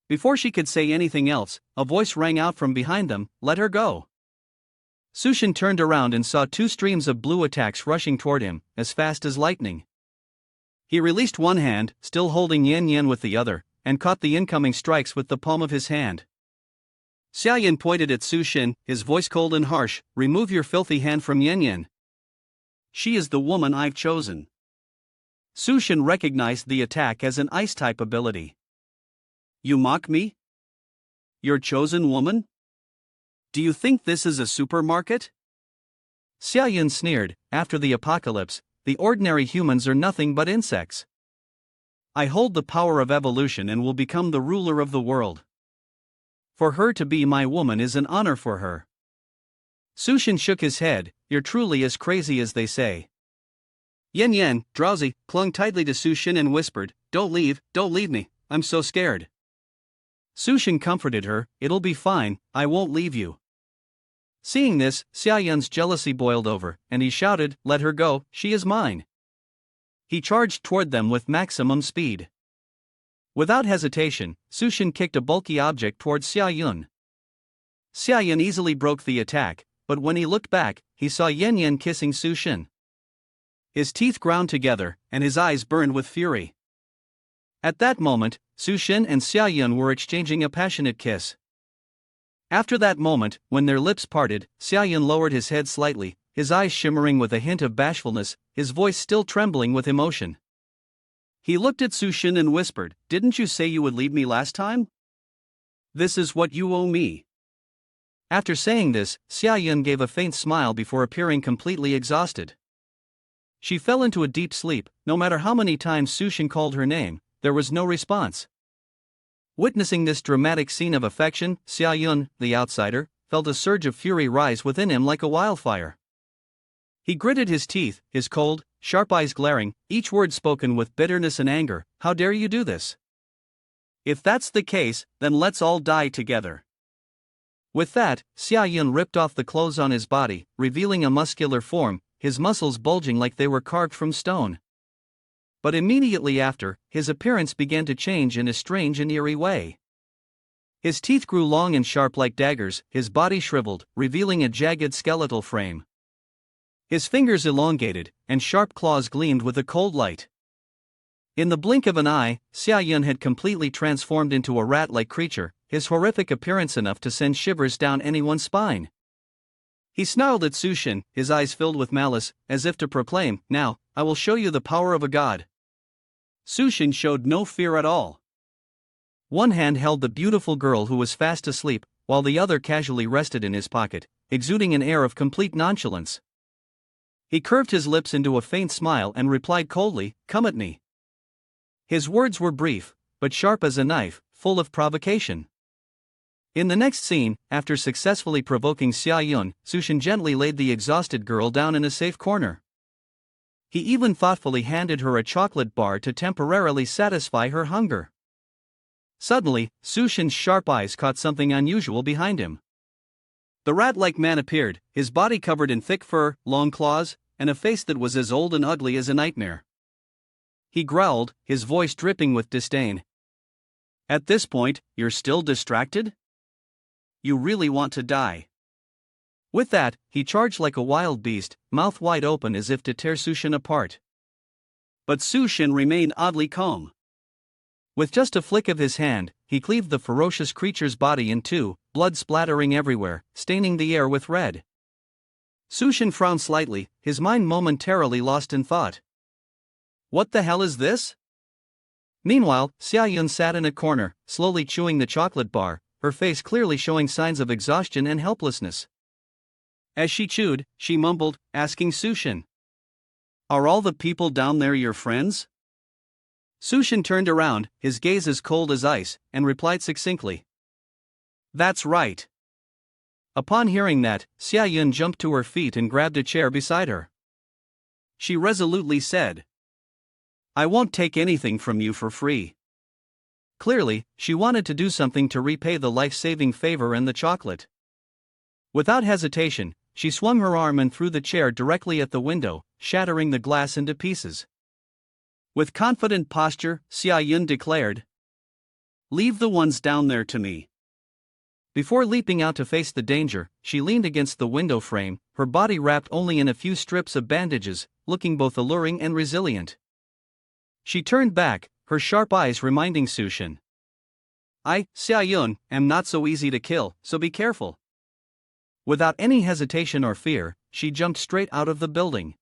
[SPEAKER 2] Before she could say anything else, a voice rang out from behind them, "Let her go." Sushin turned around and saw two streams of blue attacks rushing toward him, as fast as lightning. He released one hand, still holding Yen Yen with the other, and caught the incoming strikes with the palm of his hand. Xiaoyan pointed at Sushin, his voice cold and harsh, "Remove your filthy hand from Yen Yen. She is the woman I've chosen." Sushin recognized the attack as an ice-type ability. "You mock me? Your chosen woman? Do you think this is a supermarket?" Xiaoyan sneered, "After the apocalypse, the ordinary humans are nothing but insects. I hold the power of evolution and will become the ruler of the world. For her to be my woman is an honor for her." Sushin shook his head, "You're truly as crazy as they say." Yen Yen, drowsy, clung tightly to Sushin and whispered, don't leave me, I'm so scared." Sushin comforted her, "It'll be fine, I won't leave you." Seeing this, Xiaoyan's jealousy boiled over, and he shouted, "Let her go, she is mine." He charged toward them with maximum speed. Without hesitation, Sushin kicked a bulky object towards Xiaoyan. Xiaoyan easily broke the attack, but when he looked back, he saw Yen Yen kissing Sushin. His teeth ground together, and his eyes burned with fury. At that moment, Sushin and Xiaoyan were exchanging a passionate kiss. After that moment, when their lips parted, Xiaoyan lowered his head slightly, his eyes shimmering with a hint of bashfulness, his voice still trembling with emotion. He looked at Sushin and whispered, "Didn't you say you would leave me last time? This is what you owe me." After saying this, Xiaoyan gave a faint smile before appearing completely exhausted. She fell into a deep sleep. No matter how many times Sushin called her name, there was no response. Witnessing this dramatic scene of affection, Xiaoyan, the outsider, felt a surge of fury rise within him like a wildfire. He gritted his teeth, his cold, sharp eyes glaring, each word spoken with bitterness and anger. "How dare you do this? If that's the case, then let's all die together." With that, Xiaoyan ripped off the clothes on his body, revealing a muscular form, his muscles bulging like they were carved from stone. But immediately after, his appearance began to change in a strange and eerie way. His teeth grew long and sharp like daggers, his body shriveled, revealing a jagged skeletal frame. His fingers elongated, and sharp claws gleamed with a cold light. In the blink of an eye, Xiaoyan had completely transformed into a rat-like creature, his horrific appearance enough to send shivers down anyone's spine. He snarled at Sushin, his eyes filled with malice, as if to proclaim, "Now, I will show you the power of a god." Sushin showed no fear at all. One hand held the beautiful girl who was fast asleep, while the other casually rested in his pocket, exuding an air of complete nonchalance. He curved his lips into a faint smile and replied coldly, "Come at me." His words were brief, but sharp as a knife, full of provocation. In the next scene, after successfully provoking Xiaoyan, Sushin gently laid the exhausted girl down in a safe corner. He even thoughtfully handed her a chocolate bar to temporarily satisfy her hunger. Suddenly, Sushin's sharp eyes caught something unusual behind him. The rat-like man appeared, his body covered in thick fur, long claws, and a face that was as old and ugly as a nightmare. He growled, his voice dripping with disdain. "At this point, you're still distracted? You really want to die?" With that, he charged like a wild beast, mouth wide open as if to tear Sushin apart. But Sushin remained oddly calm. With just a flick of his hand, he cleaved the ferocious creature's body in two, blood splattering everywhere, staining the air with red. Sushin frowned slightly, his mind momentarily lost in thought. What the hell is this? Meanwhile, Xiaoyun sat in a corner, slowly chewing the chocolate bar, her face clearly showing signs of exhaustion and helplessness. As she chewed, she mumbled, asking Sushin, "Are all the people down there your friends?" Sushin turned around, his gaze as cold as ice, and replied succinctly, "That's right.
[SPEAKER 1] Upon hearing that, Xia Yun jumped to her feet and grabbed a chair beside her. She resolutely said, "I won't take anything from you for free." Clearly, she wanted to do something to repay the life-saving favor and the chocolate. Without hesitation, she swung her arm and threw the chair directly at the window, shattering the glass into pieces. With confident posture, Xia Yun declared, "Leave the ones down there to me." Before leaping out to face the danger, she leaned against the window frame, her body wrapped only in a few strips of bandages, looking both alluring and resilient. She turned back, her sharp eyes reminding Sushin, "I, Xia Yun, am not so easy to kill, so be careful." Without any hesitation or fear, she jumped straight out of the building.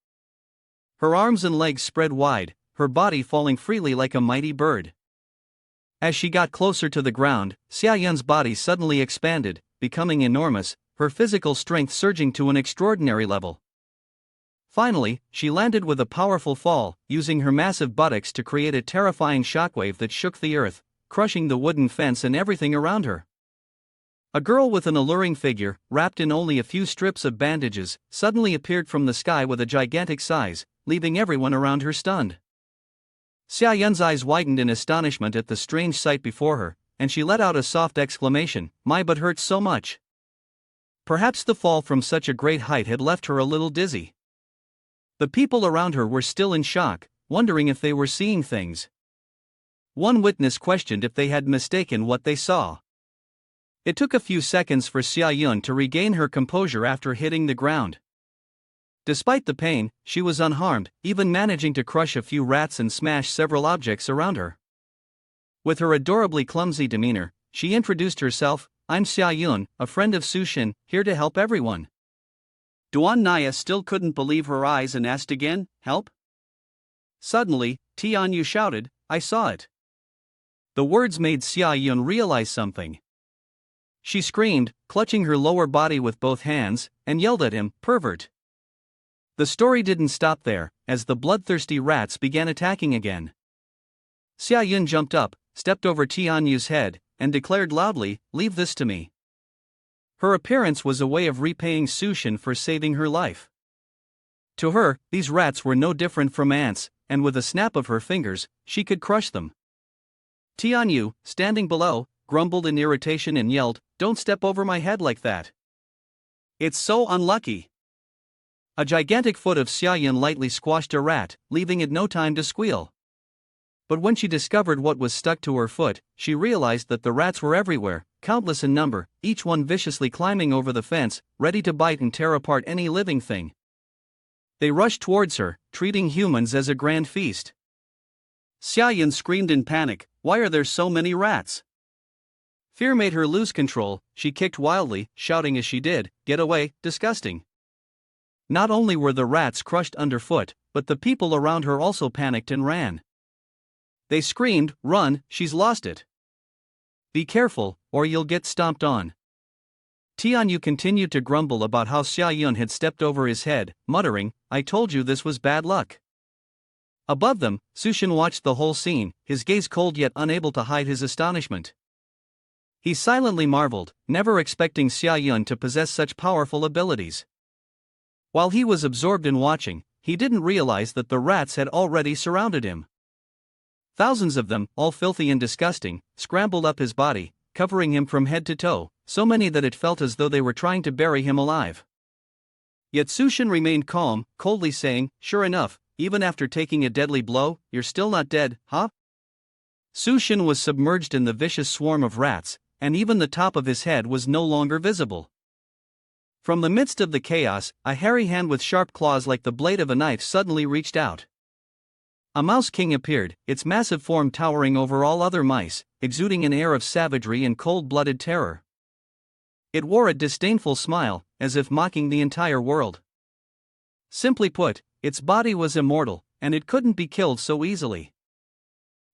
[SPEAKER 1] Her arms and legs spread wide, her body falling freely like a mighty bird. As she got closer to the ground, Xia Yun's body suddenly expanded, becoming enormous, her physical strength surging to an extraordinary level. Finally, she landed with a powerful fall, using her massive buttocks to create a terrifying shockwave that shook the earth, crushing the wooden fence and everything around her. A girl with an alluring figure, wrapped in only a few strips of bandages, suddenly appeared from the sky with a gigantic size, leaving everyone around her stunned. Xia Yun's eyes widened in astonishment at the strange sight before her, and she let out a soft exclamation, "My butt hurts so much." Perhaps the fall from such a great height had left her a little dizzy. The people around her were still in shock, wondering if they were seeing things. One witness questioned if they had mistaken what they saw. It took a few seconds for Xia Yun to regain her composure after hitting the ground. Despite the pain, she was unharmed, even managing to crush a few rats and smash several objects around her. With her adorably clumsy demeanor, she introduced herself, "I'm Xia Yun, a friend of Sushin, here to help everyone." Duan Naya still couldn't believe her eyes and asked again, "Help?" Suddenly, Tianyu shouted, "I saw it." The words made Xia Yun realize something. She screamed, clutching her lower body with both hands, and yelled at him, "Pervert!" The story didn't stop there, as the bloodthirsty rats began attacking again. Xia Yun jumped up, stepped over Tianyu's head, and declared loudly, "Leave this to me." Her appearance was a way of repaying Sushin for saving her life. To her, these rats were no different from ants, and with a snap of her fingers, she could crush them. Tianyu, standing below, grumbled in irritation and yelled, "Don't step over my head like that. It's so unlucky." A gigantic foot of Xia Yun lightly squashed a rat, leaving it no time to squeal. But when she discovered what was stuck to her foot, she realized that the rats were everywhere, countless in number, each one viciously climbing over the fence, ready to bite and tear apart any living thing. They rushed towards her, treating humans as a grand feast. Xia Yun screamed in panic, "Why are there so many rats?" Fear made her lose control, she kicked wildly, shouting as she did, "Get away, disgusting." Not only were the rats crushed underfoot, but the people around her also panicked and ran. They screamed, "Run, she's lost it. Be careful, or you'll get stomped on." Tianyu continued to grumble about how Xia Yun had stepped over his head, muttering, "I told you this was bad luck." Above them, Sushin watched the whole scene, his gaze cold yet unable to hide his astonishment. He silently marveled, never expecting Xia Yun to possess such powerful abilities. While he was absorbed in watching, he didn't realize that the rats had already surrounded him. Thousands of them, all filthy and disgusting, scrambled up his body, covering him from head to toe, so many that it felt as though they were trying to bury him alive. Yet Sushin remained calm, coldly saying, "Sure enough, even after taking a deadly blow, you're still not dead, huh?" Sushin was submerged in the vicious swarm of rats, and even the top of his head was no longer visible. From the midst of the chaos, a hairy hand with sharp claws like the blade of a knife suddenly reached out. A mouse king appeared, its massive form towering over all other mice, exuding an air of savagery and cold-blooded terror. It wore a disdainful smile, as if mocking the entire world. Simply put, its body was immortal, and it couldn't be killed so easily.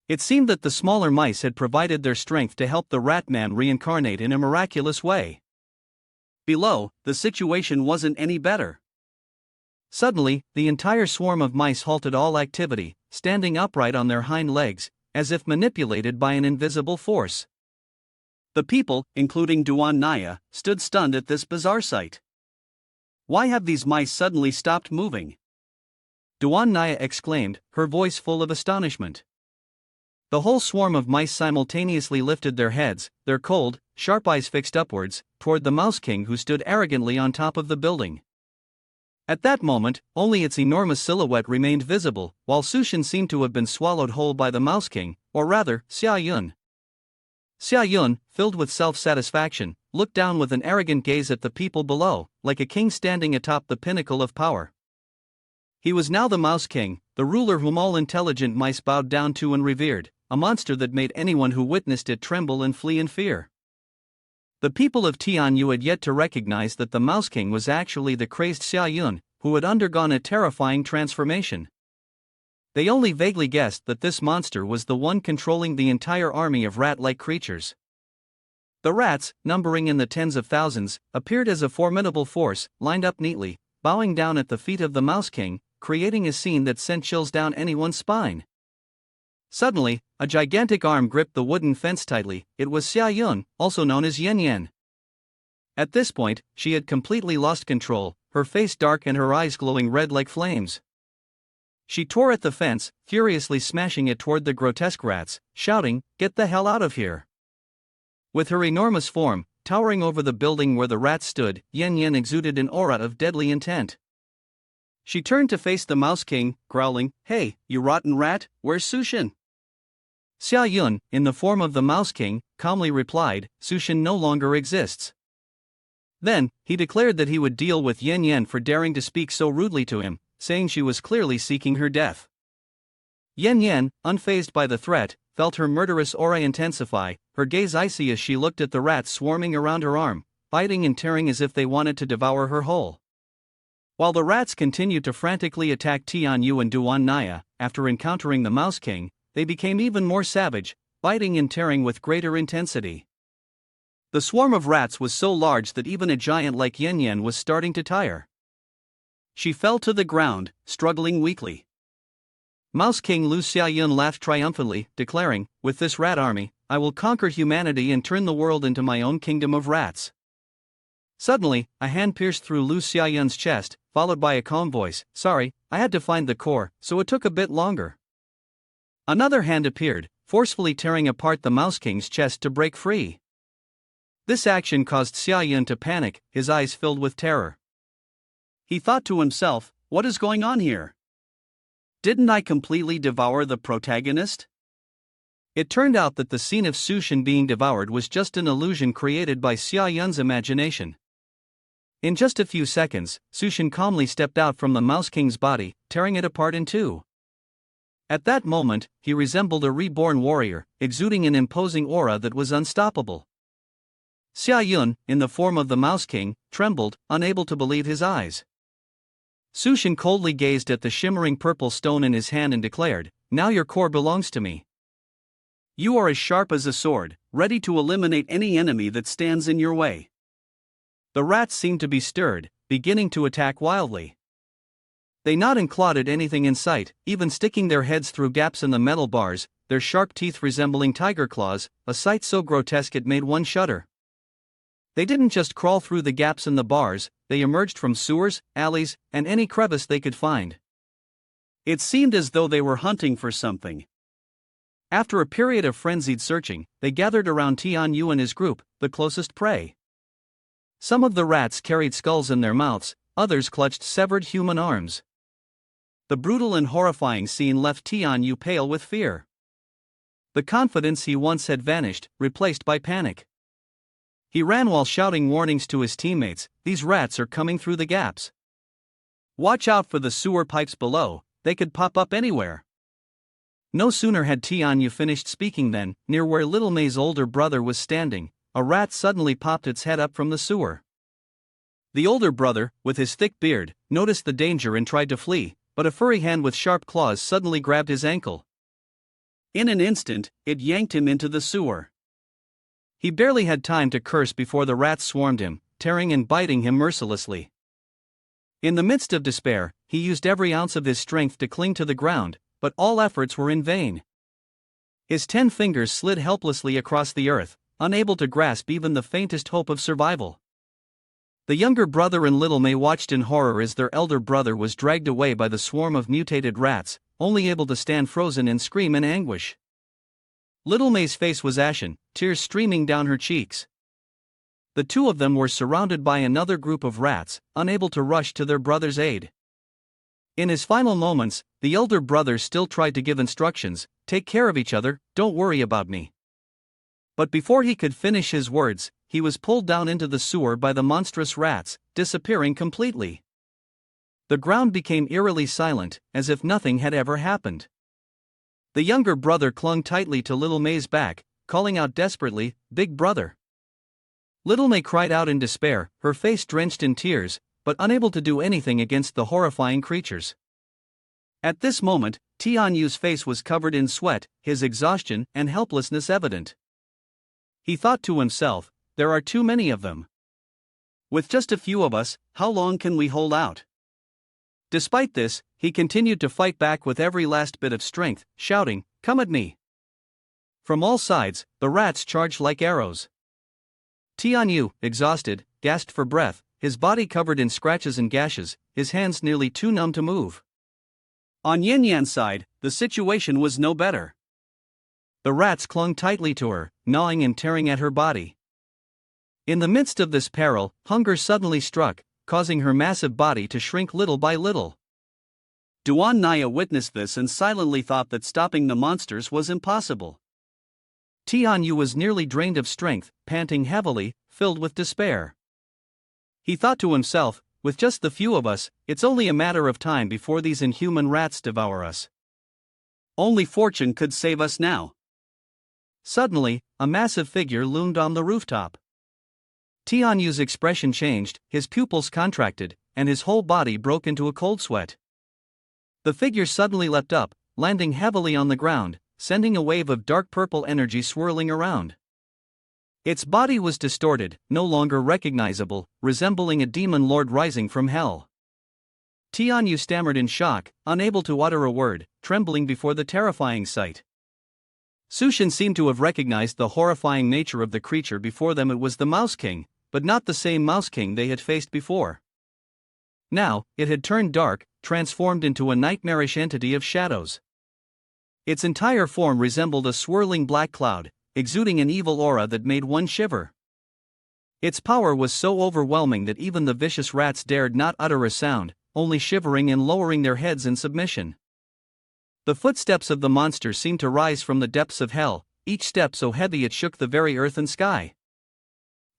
[SPEAKER 1] It seemed that the smaller mice had provided their strength to help the rat man reincarnate in a miraculous way. Below, the situation wasn't any better. Suddenly, the entire swarm of mice halted all activity, standing upright on their hind legs, as if manipulated by an invisible force.
[SPEAKER 2] The people, including Duan Naya, stood stunned at this bizarre sight. Why have these mice suddenly stopped moving?
[SPEAKER 1] Duan Naya exclaimed, her voice full of astonishment. The whole swarm of mice simultaneously lifted their heads, their cold, sharp eyes fixed upwards, toward the Mouse King who stood arrogantly on top of the building. At that moment, only its enormous silhouette remained visible, while Sushin seemed to have been swallowed whole by the Mouse King, or rather, Xia Yun. Xia Yun, filled with self-satisfaction, looked down with an arrogant gaze at the people below, like a king standing atop the pinnacle of power. He was now the Mouse King, the ruler whom all intelligent mice bowed down to and revered, a monster that made anyone who witnessed it tremble and flee in fear. The people of Tianyu had yet to recognize that the Mouse King was actually the crazed Xia Yun, who had undergone a terrifying transformation. They only vaguely guessed that this monster was the one controlling the entire army of rat-like creatures. The rats, numbering in the tens of thousands, appeared as a formidable force, lined up neatly, bowing down at the feet of the Mouse King, creating a scene that sent chills down anyone's spine. Suddenly, a gigantic arm gripped the wooden fence tightly. It was Xia Yun, also known as Yen Yen. At this point, she had completely lost control, her face dark and her eyes glowing red like flames. She tore at the fence, furiously smashing it toward the grotesque rats, shouting, "Get the hell out of here!" With her enormous form, towering over the building where the rats stood, Yen Yen exuded an aura of deadly intent. She turned to face the Mouse King, growling, "Hey, you rotten rat, where's Sushin?" Xia Yun, in the form of the Mouse King, calmly replied, "Sushin no longer exists." Then, he declared that he would deal with Yen Yen for daring to speak so rudely to him, saying she was clearly seeking her death. Yen Yen, unfazed by the threat, felt her murderous aura intensify, her gaze icy as she looked at the rats swarming around her arm, biting and tearing as if they wanted to devour her whole. While the rats continued to frantically attack Tianyu and Duan Naya, after encountering the Mouse King, they became even more savage, biting and tearing with greater intensity. The swarm of rats was so large that even a giant like Yen Yen was starting to tire. She fell to the ground, struggling weakly. Mouse King Lu Xiaoyun laughed triumphantly, declaring, "With this rat army, I will conquer humanity and turn the world into my own kingdom of rats." Suddenly, a hand pierced through Lu Xiaoyun's chest, followed by a calm voice, "Sorry, I had to find the core, so it took a bit longer." Another hand appeared, forcefully tearing apart the Mouse King's chest to break free. This action caused Xia Yun to panic, his eyes filled with terror. He thought to himself, "What is going on here? Didn't I completely devour the protagonist?" It turned out that the scene of Sushin being devoured was just an illusion created by Xia Yun's imagination. In just a few seconds, Sushin calmly stepped out from the Mouse King's body, tearing it apart in two. At that moment, he resembled a reborn warrior, exuding an imposing aura that was unstoppable. Xia Yun, in the form of the Mouse King, trembled, unable to believe his eyes. Sushin coldly gazed at the shimmering purple stone in his hand and declared, "Now your core belongs to me. You are as sharp as a sword, ready to eliminate any enemy that stands in your way." The rats seemed to be stirred, beginning to attack wildly. They gnawed and clawed at anything in sight, even sticking their heads through gaps in the metal bars, their sharp teeth resembling tiger claws, a sight so grotesque it made one shudder. They didn't just crawl through the gaps in the bars, they emerged from sewers, alleys, and any crevice they could find. It seemed as though they were hunting for something. After a period of frenzied searching, they gathered around Tianyu and his group, the closest prey. Some of the rats carried skulls in their mouths, others clutched severed human arms. The brutal and horrifying scene left Tianyu pale with fear. The confidence he once had vanished, replaced by panic. He ran while shouting warnings to his teammates, "These rats are coming through the gaps. Watch out for the sewer pipes below, they could pop up anywhere." No sooner had Tianyu finished speaking than, near where Little May's older brother was standing, a rat suddenly popped its head up from the sewer. The older brother, with his thick beard, noticed the danger and tried to flee, but a furry hand with sharp claws suddenly grabbed his ankle. In an instant, it yanked him into the sewer. He barely had time to curse before the rats swarmed him, tearing and biting him mercilessly. In the midst of despair, he used every ounce of his strength to cling to the ground, but all efforts were in vain. His 10 fingers slid helplessly across the earth, unable to grasp even the faintest hope of survival. The younger brother and little May watched in horror as their elder brother was dragged away by the swarm of mutated rats, only able to stand frozen and scream in anguish. Little May's face was ashen, tears streaming down her cheeks. The two of them were surrounded by another group of rats, unable to rush to their brother's aid. In his final moments, the elder brother still tried to give instructions: "Take care of each other, don't worry about me." But before he could finish his words, he was pulled down into the sewer by the monstrous rats, disappearing completely. The ground became eerily silent, as if nothing had ever happened. The younger brother clung tightly to little May's back, calling out desperately, "Big brother." Little May cried out in despair, her face drenched in tears, but unable to do anything against the horrifying creatures. At this moment, Tianyu's face was covered in sweat, his exhaustion and helplessness evident. He thought to himself, "There are too many of them. With just a few of us, how long can we hold out?" Despite this, he continued to fight back with every last bit of strength, shouting, "Come at me!" From all sides, the rats charged like arrows. Tianyu, exhausted, gasped for breath, his body covered in scratches and gashes, his hands nearly too numb to move. On Yin Yan's side, the situation was no better. The rats clung tightly to her, gnawing and tearing at her body. In the midst of this peril, hunger suddenly struck, causing her massive body to shrink little by little. Duan Naya witnessed this and silently thought that stopping the monsters was impossible. Tianyu was nearly drained of strength, panting heavily, filled with despair. He thought to himself, "With just the few of us, it's only a matter of time before these inhuman rats devour us. Only fortune could save us now." Suddenly, a massive figure loomed on the rooftop. Tianyu's expression changed, his pupils contracted, and his whole body broke into a cold sweat. The figure suddenly leapt up, landing heavily on the ground, sending a wave of dark purple energy swirling around. Its body was distorted, no longer recognizable, resembling a demon lord rising from hell. Tianyu stammered in shock, unable to utter a word, trembling before the terrifying sight. Sushin seemed to have recognized the horrifying nature of the creature before them. It was the Mouse King, but not the same Mouse King they had faced before. Now, it had turned dark, transformed into a nightmarish entity of shadows. Its entire form resembled a swirling black cloud, exuding an evil aura that made one shiver. Its power was so overwhelming that even the vicious rats dared not utter a sound, only shivering and lowering their heads in submission. The footsteps of the monster seemed to rise from the depths of hell, each step so heavy it shook the very earth and sky.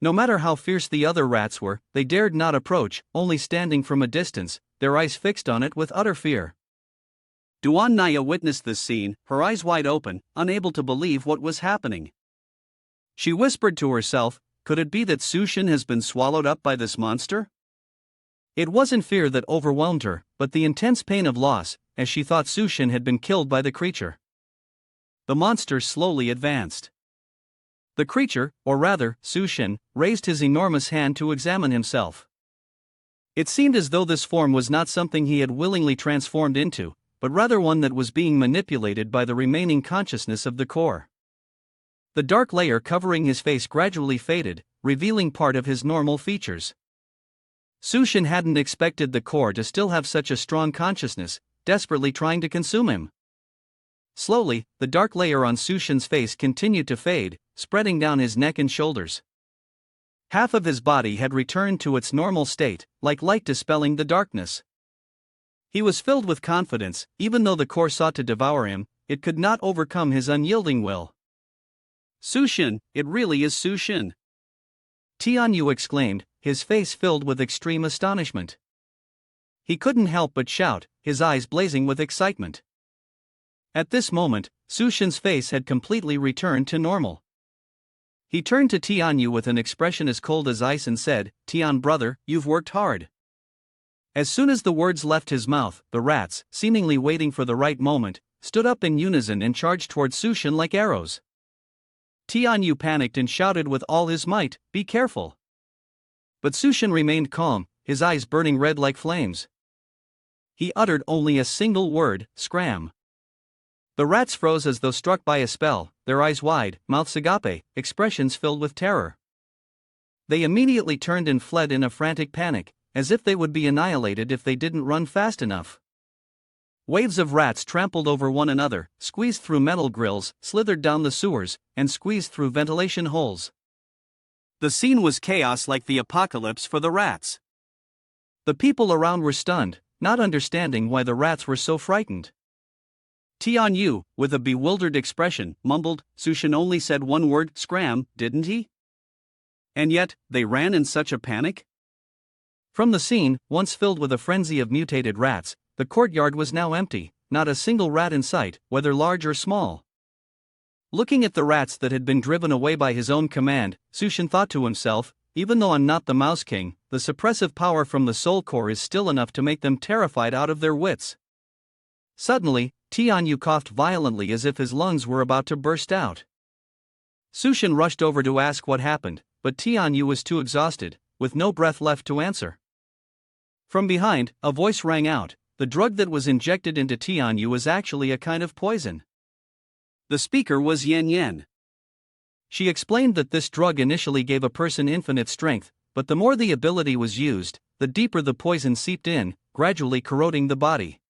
[SPEAKER 1] No matter how fierce the other rats were, they dared not approach, only standing from a distance, their eyes fixed on it with utter fear. Duan Naya witnessed this scene, her eyes wide open, unable to believe what was happening. She whispered to herself, "Could it be that Sushin has been swallowed up by this monster?" It wasn't fear that overwhelmed her, but the intense pain of loss, as she thought Sushin had been killed by the creature. The monster slowly advanced. The creature, or rather, Sushin, raised his enormous hand to examine himself. It seemed as though this form was not something he had willingly transformed into, but rather one that was being manipulated by the remaining consciousness of the core. The dark layer covering his face gradually faded, revealing part of his normal features. Sushin hadn't expected the core to still have such a strong consciousness, desperately trying to consume him. Slowly, the dark layer on Sushin's face continued to fade, spreading down his neck and shoulders. Half of his body had returned to its normal state, like light dispelling the darkness. He was filled with confidence. Even though the core sought to devour him, it could not overcome his unyielding will. "Sushin, it really is Sushin!" Tianyu exclaimed, his face filled with extreme astonishment. He couldn't help but shout, his eyes blazing with excitement. At this moment, Sushin's face had completely returned to normal. He turned to Tianyu with an expression as cold as ice and said, "Tian brother, you've worked hard." As soon as the words left his mouth, the rats, seemingly waiting for the right moment, stood up in unison and charged toward Sushin like arrows. Tianyu panicked and shouted with all his might, "Be careful!" But Sushin remained calm, his eyes burning red like flames. He uttered only a single word, "Scram." The rats froze as though struck by a spell, their eyes wide, mouths agape, expressions filled with terror. They immediately turned and fled in a frantic panic, as if they would be annihilated if they didn't run fast enough. Waves of rats trampled over one another, squeezed through metal grills, slithered down the sewers, and squeezed through ventilation holes. The scene was chaos like the apocalypse for the rats. The people around were stunned, not understanding why the rats were so frightened. Tianyu, with a bewildered expression, mumbled, "Sushin only said one word, scram, didn't he? And yet, they ran in such a panic?" From the scene, once filled with a frenzy of mutated rats, the courtyard was now empty, not a single rat in sight, whether large or small. Looking at the rats that had been driven away by his own command, Sushin thought to himself, even though I'm not the Mouse King, the suppressive power from the soul core is still enough to make them terrified out of their wits. Suddenly, Tianyu coughed violently as if his lungs were about to burst out. Sushin rushed over to ask what happened, but Tianyu was too exhausted, with no breath left to answer. From behind, a voice rang out, the drug that was injected into Tianyu was actually a kind of poison. The speaker was Yan Yan. She explained that this drug initially gave a person infinite strength, but the more the ability was used, the deeper the poison seeped in, gradually corroding the body.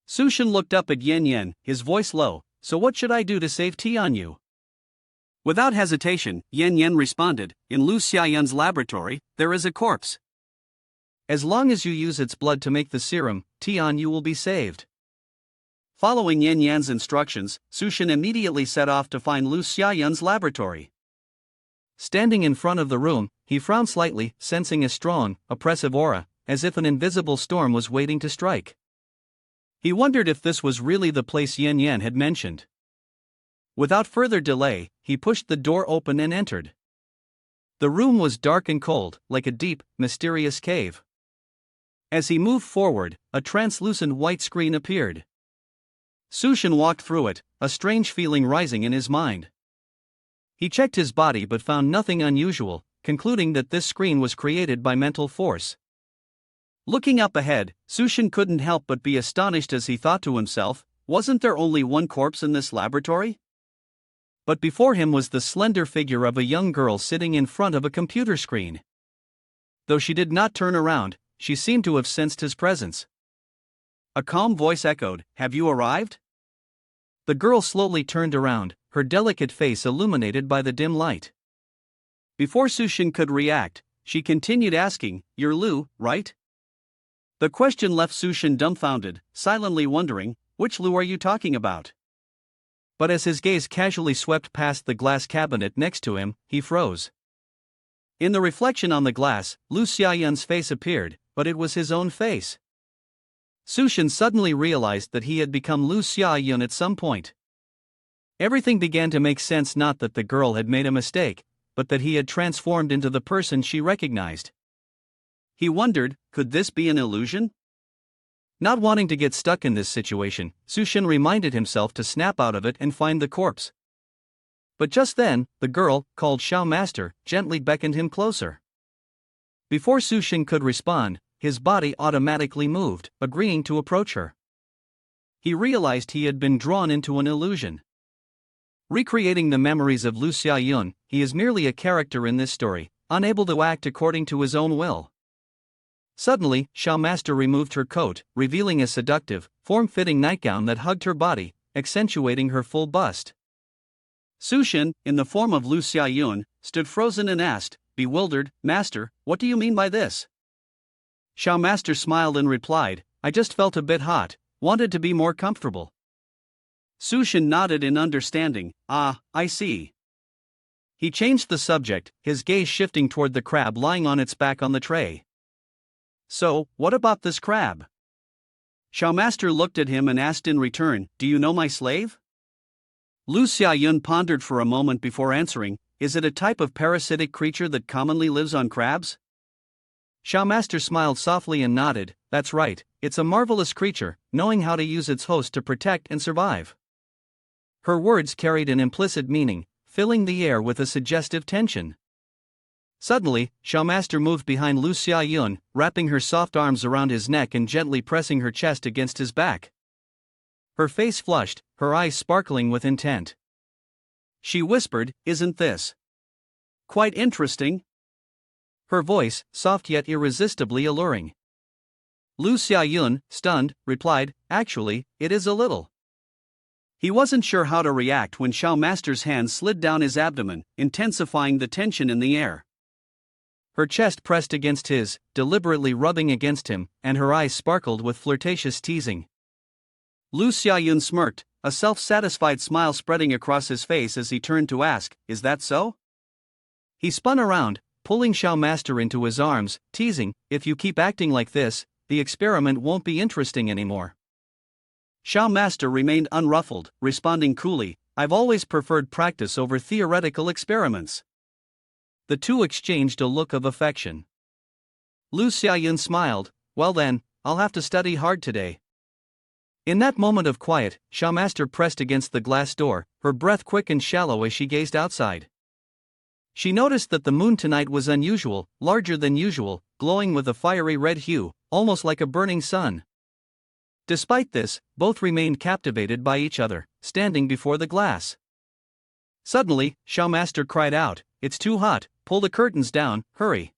[SPEAKER 1] Sushin looked up at Yan Yan, his voice low, "So what should I do to save Tianyu?" Without hesitation, Yan Yan responded, "In Lu Xiaoyun's laboratory, there is a corpse. As long as you use its blood to make the serum, Tianyu will be saved." Following Yan Yan's instructions, Sushin immediately set off to find Lu Xiaoyun's laboratory. Standing in front of the room, he frowned slightly, sensing a strong, oppressive aura, as if an invisible storm was waiting to strike. He wondered if this was really the place Yan Yan had mentioned. Without further delay, he pushed the door open and entered. The room was dark and cold, like a deep, mysterious cave. As he moved forward, a translucent white screen appeared. Sushin walked through it, a strange feeling rising in his mind. He checked his body but found nothing unusual, concluding that this screen was created by mental force. Looking up ahead, Sushin couldn't help but be astonished as he thought to himself, wasn't there only one corpse in this laboratory? But before him was the slender figure of a young girl sitting in front of a computer screen. Though she did not turn around, she seemed to have sensed his presence. A calm voice echoed, "Have you arrived?" The girl slowly turned around, her delicate face illuminated by the dim light. Before Sushin could react, she continued asking, "You're Lu, right?" The question left Sushin dumbfounded, silently wondering, which Lu are you talking about? But as his gaze casually swept past the glass cabinet next to him, he froze. In the reflection on the glass, Lu Xiaoyun's face appeared, but it was his own face. Sushin suddenly realized that he had become Lu Xiaoyun at some point. Everything began to make sense, not that the girl had made a mistake, but that he had transformed into the person she recognized. He wondered, could this be an illusion? Not wanting to get stuck in this situation, Sushin reminded himself to snap out of it and find the corpse. But just then, the girl, called Xiao Master, gently beckoned him closer. Before Sushin could respond, his body automatically moved, agreeing to approach her. He realized he had been drawn into an illusion. Recreating the memories of Lu Xiaoyun, he is merely a character in this story, unable to act according to his own will. Suddenly, Xiao Master removed her coat, revealing a seductive, form-fitting nightgown that hugged her body, accentuating her full bust. Sushin, in the form of Lu Xiaoyun, stood frozen and asked, bewildered, "Master, what do you mean by this?" Xiao Master smiled and replied, "I just felt a bit hot, wanted to be more comfortable." Sushin nodded in understanding, "Ah, I see." He changed the subject, his gaze shifting toward the crab lying on its back on the tray. "So, what about this crab?" Xiao Master looked at him and asked in return, "Do you know my slave?" Lu Xiaoyun pondered for a moment before answering, "Is it a type of parasitic creature that commonly lives on crabs?" Xiao Master smiled softly and nodded, "That's right, it's a marvelous creature, knowing how to use its host to protect and survive." Her words carried an implicit meaning, filling the air with a suggestive tension. Suddenly, Xiao Master moved behind Lu Xiaoyun, wrapping her soft arms around his neck and gently pressing her chest against his back. Her face flushed, her eyes sparkling with intent. She whispered, "Isn't this quite interesting?" Her voice, soft yet irresistibly alluring. Lu Xiaoyun, stunned, replied, "Actually, it is a little." He wasn't sure how to react when Xiao Master's hand slid down his abdomen, intensifying the tension in the air. Her chest pressed against his, deliberately rubbing against him, and her eyes sparkled with flirtatious teasing. Lu Xiaoyun smirked, a self-satisfied smile spreading across his face as he turned to ask, "Is that so?" He spun around, pulling Xiao Master into his arms, teasing, "If you keep acting like this, the experiment won't be interesting anymore." Xiao Master remained unruffled, responding coolly, "I've always preferred practice over theoretical experiments." The two exchanged a look of affection. Lu Xiaoyun smiled, "Well then, I'll have to study hard today." In that moment of quiet, Xiao Master pressed against the glass door, her breath quick and shallow as she gazed outside. She noticed that the moon tonight was unusual, larger than usual, glowing with a fiery red hue, almost like a burning sun. Despite this, both remained captivated by each other, standing before the glass. Suddenly, Xiao Master cried out, "It's too hot, pull the curtains down, hurry."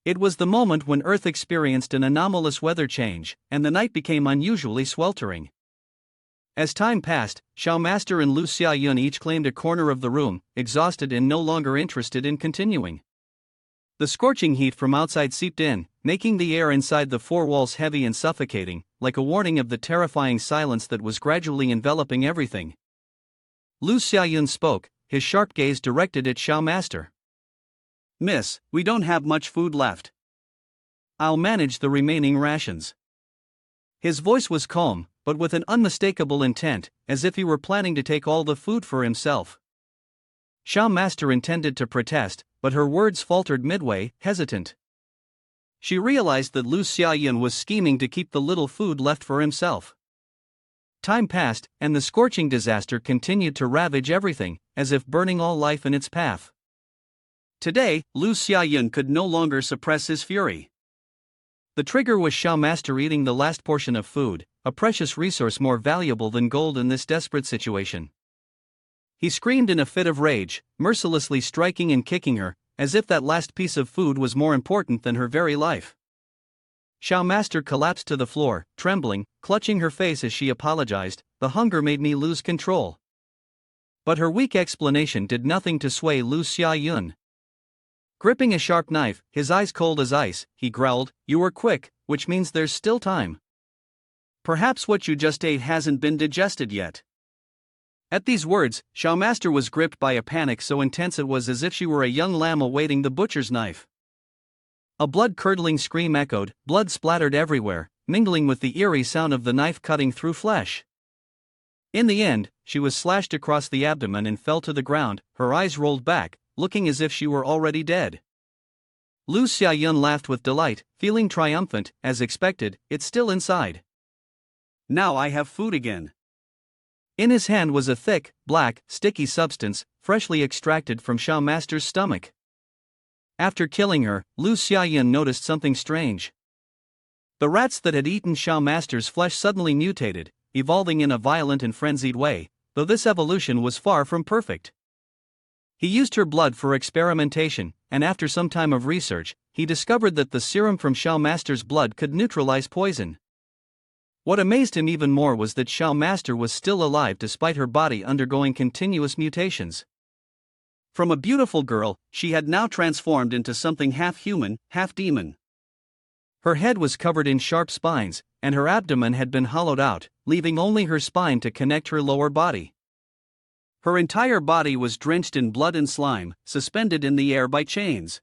[SPEAKER 1] It was the moment when Earth experienced an anomalous weather change, and the night became unusually sweltering. As time passed, Xiao Master and Lu Xiaoyun each claimed a corner of the room, exhausted and no longer interested in continuing. The scorching heat from outside seeped in, making the air inside the four walls heavy and suffocating, like a warning of the terrifying silence that was gradually enveloping everything. Lu Xiaoyun spoke, his sharp gaze directed at Xiao Master. "Miss, we don't have much food left. I'll manage the remaining rations." His voice was calm, but with an unmistakable intent, as if he were planning to take all the food for himself. Xiao Master intended to protest, but her words faltered midway, hesitant. She realized that Lu Xiaoyun was scheming to keep the little food left for himself. Time passed, and the scorching disaster continued to ravage everything, as if burning all life in its path. Today, Lu Xiaoyun could no longer suppress his fury. The trigger was Xiao Master eating the last portion of food, a precious resource more valuable than gold in this desperate situation. He screamed in a fit of rage, mercilessly striking and kicking her, as if that last piece of food was more important than her very life. Xiao Master collapsed to the floor, trembling, clutching her face as she apologized, "The hunger made me lose control." But her weak explanation did nothing to sway Lu Xiaoyun. Gripping a sharp knife, his eyes cold as ice, he growled, "You were quick, which means there's still time. Perhaps what you just ate hasn't been digested yet." At these words, Xiao Master was gripped by a panic so intense it was as if she were a young lamb awaiting the butcher's knife. A blood-curdling scream echoed, blood splattered everywhere, mingling with the eerie sound of the knife cutting through flesh. In the end, she was slashed across the abdomen and fell to the ground, her eyes rolled back, looking as if she were already dead. Lu Xiaoyun laughed with delight, feeling triumphant, as expected, "It's still inside. Now I have food again." In his hand was a thick, black, sticky substance, freshly extracted from Xiao Master's stomach. After killing her, Lu Xiaoyun noticed something strange. The rats that had eaten Xiao Master's flesh suddenly mutated, evolving in a violent and frenzied way, though this evolution was far from perfect. He used her blood for experimentation, and after some time of research, he discovered that the serum from Xiao Master's blood could neutralize poison. What amazed him even more was that Xiao Master was still alive despite her body undergoing continuous mutations. From a beautiful girl, she had now transformed into something half human, half demon. Her head was covered in sharp spines, and her abdomen had been hollowed out, leaving only her spine to connect her lower body. Her entire body was drenched in blood and slime, suspended in the air by chains.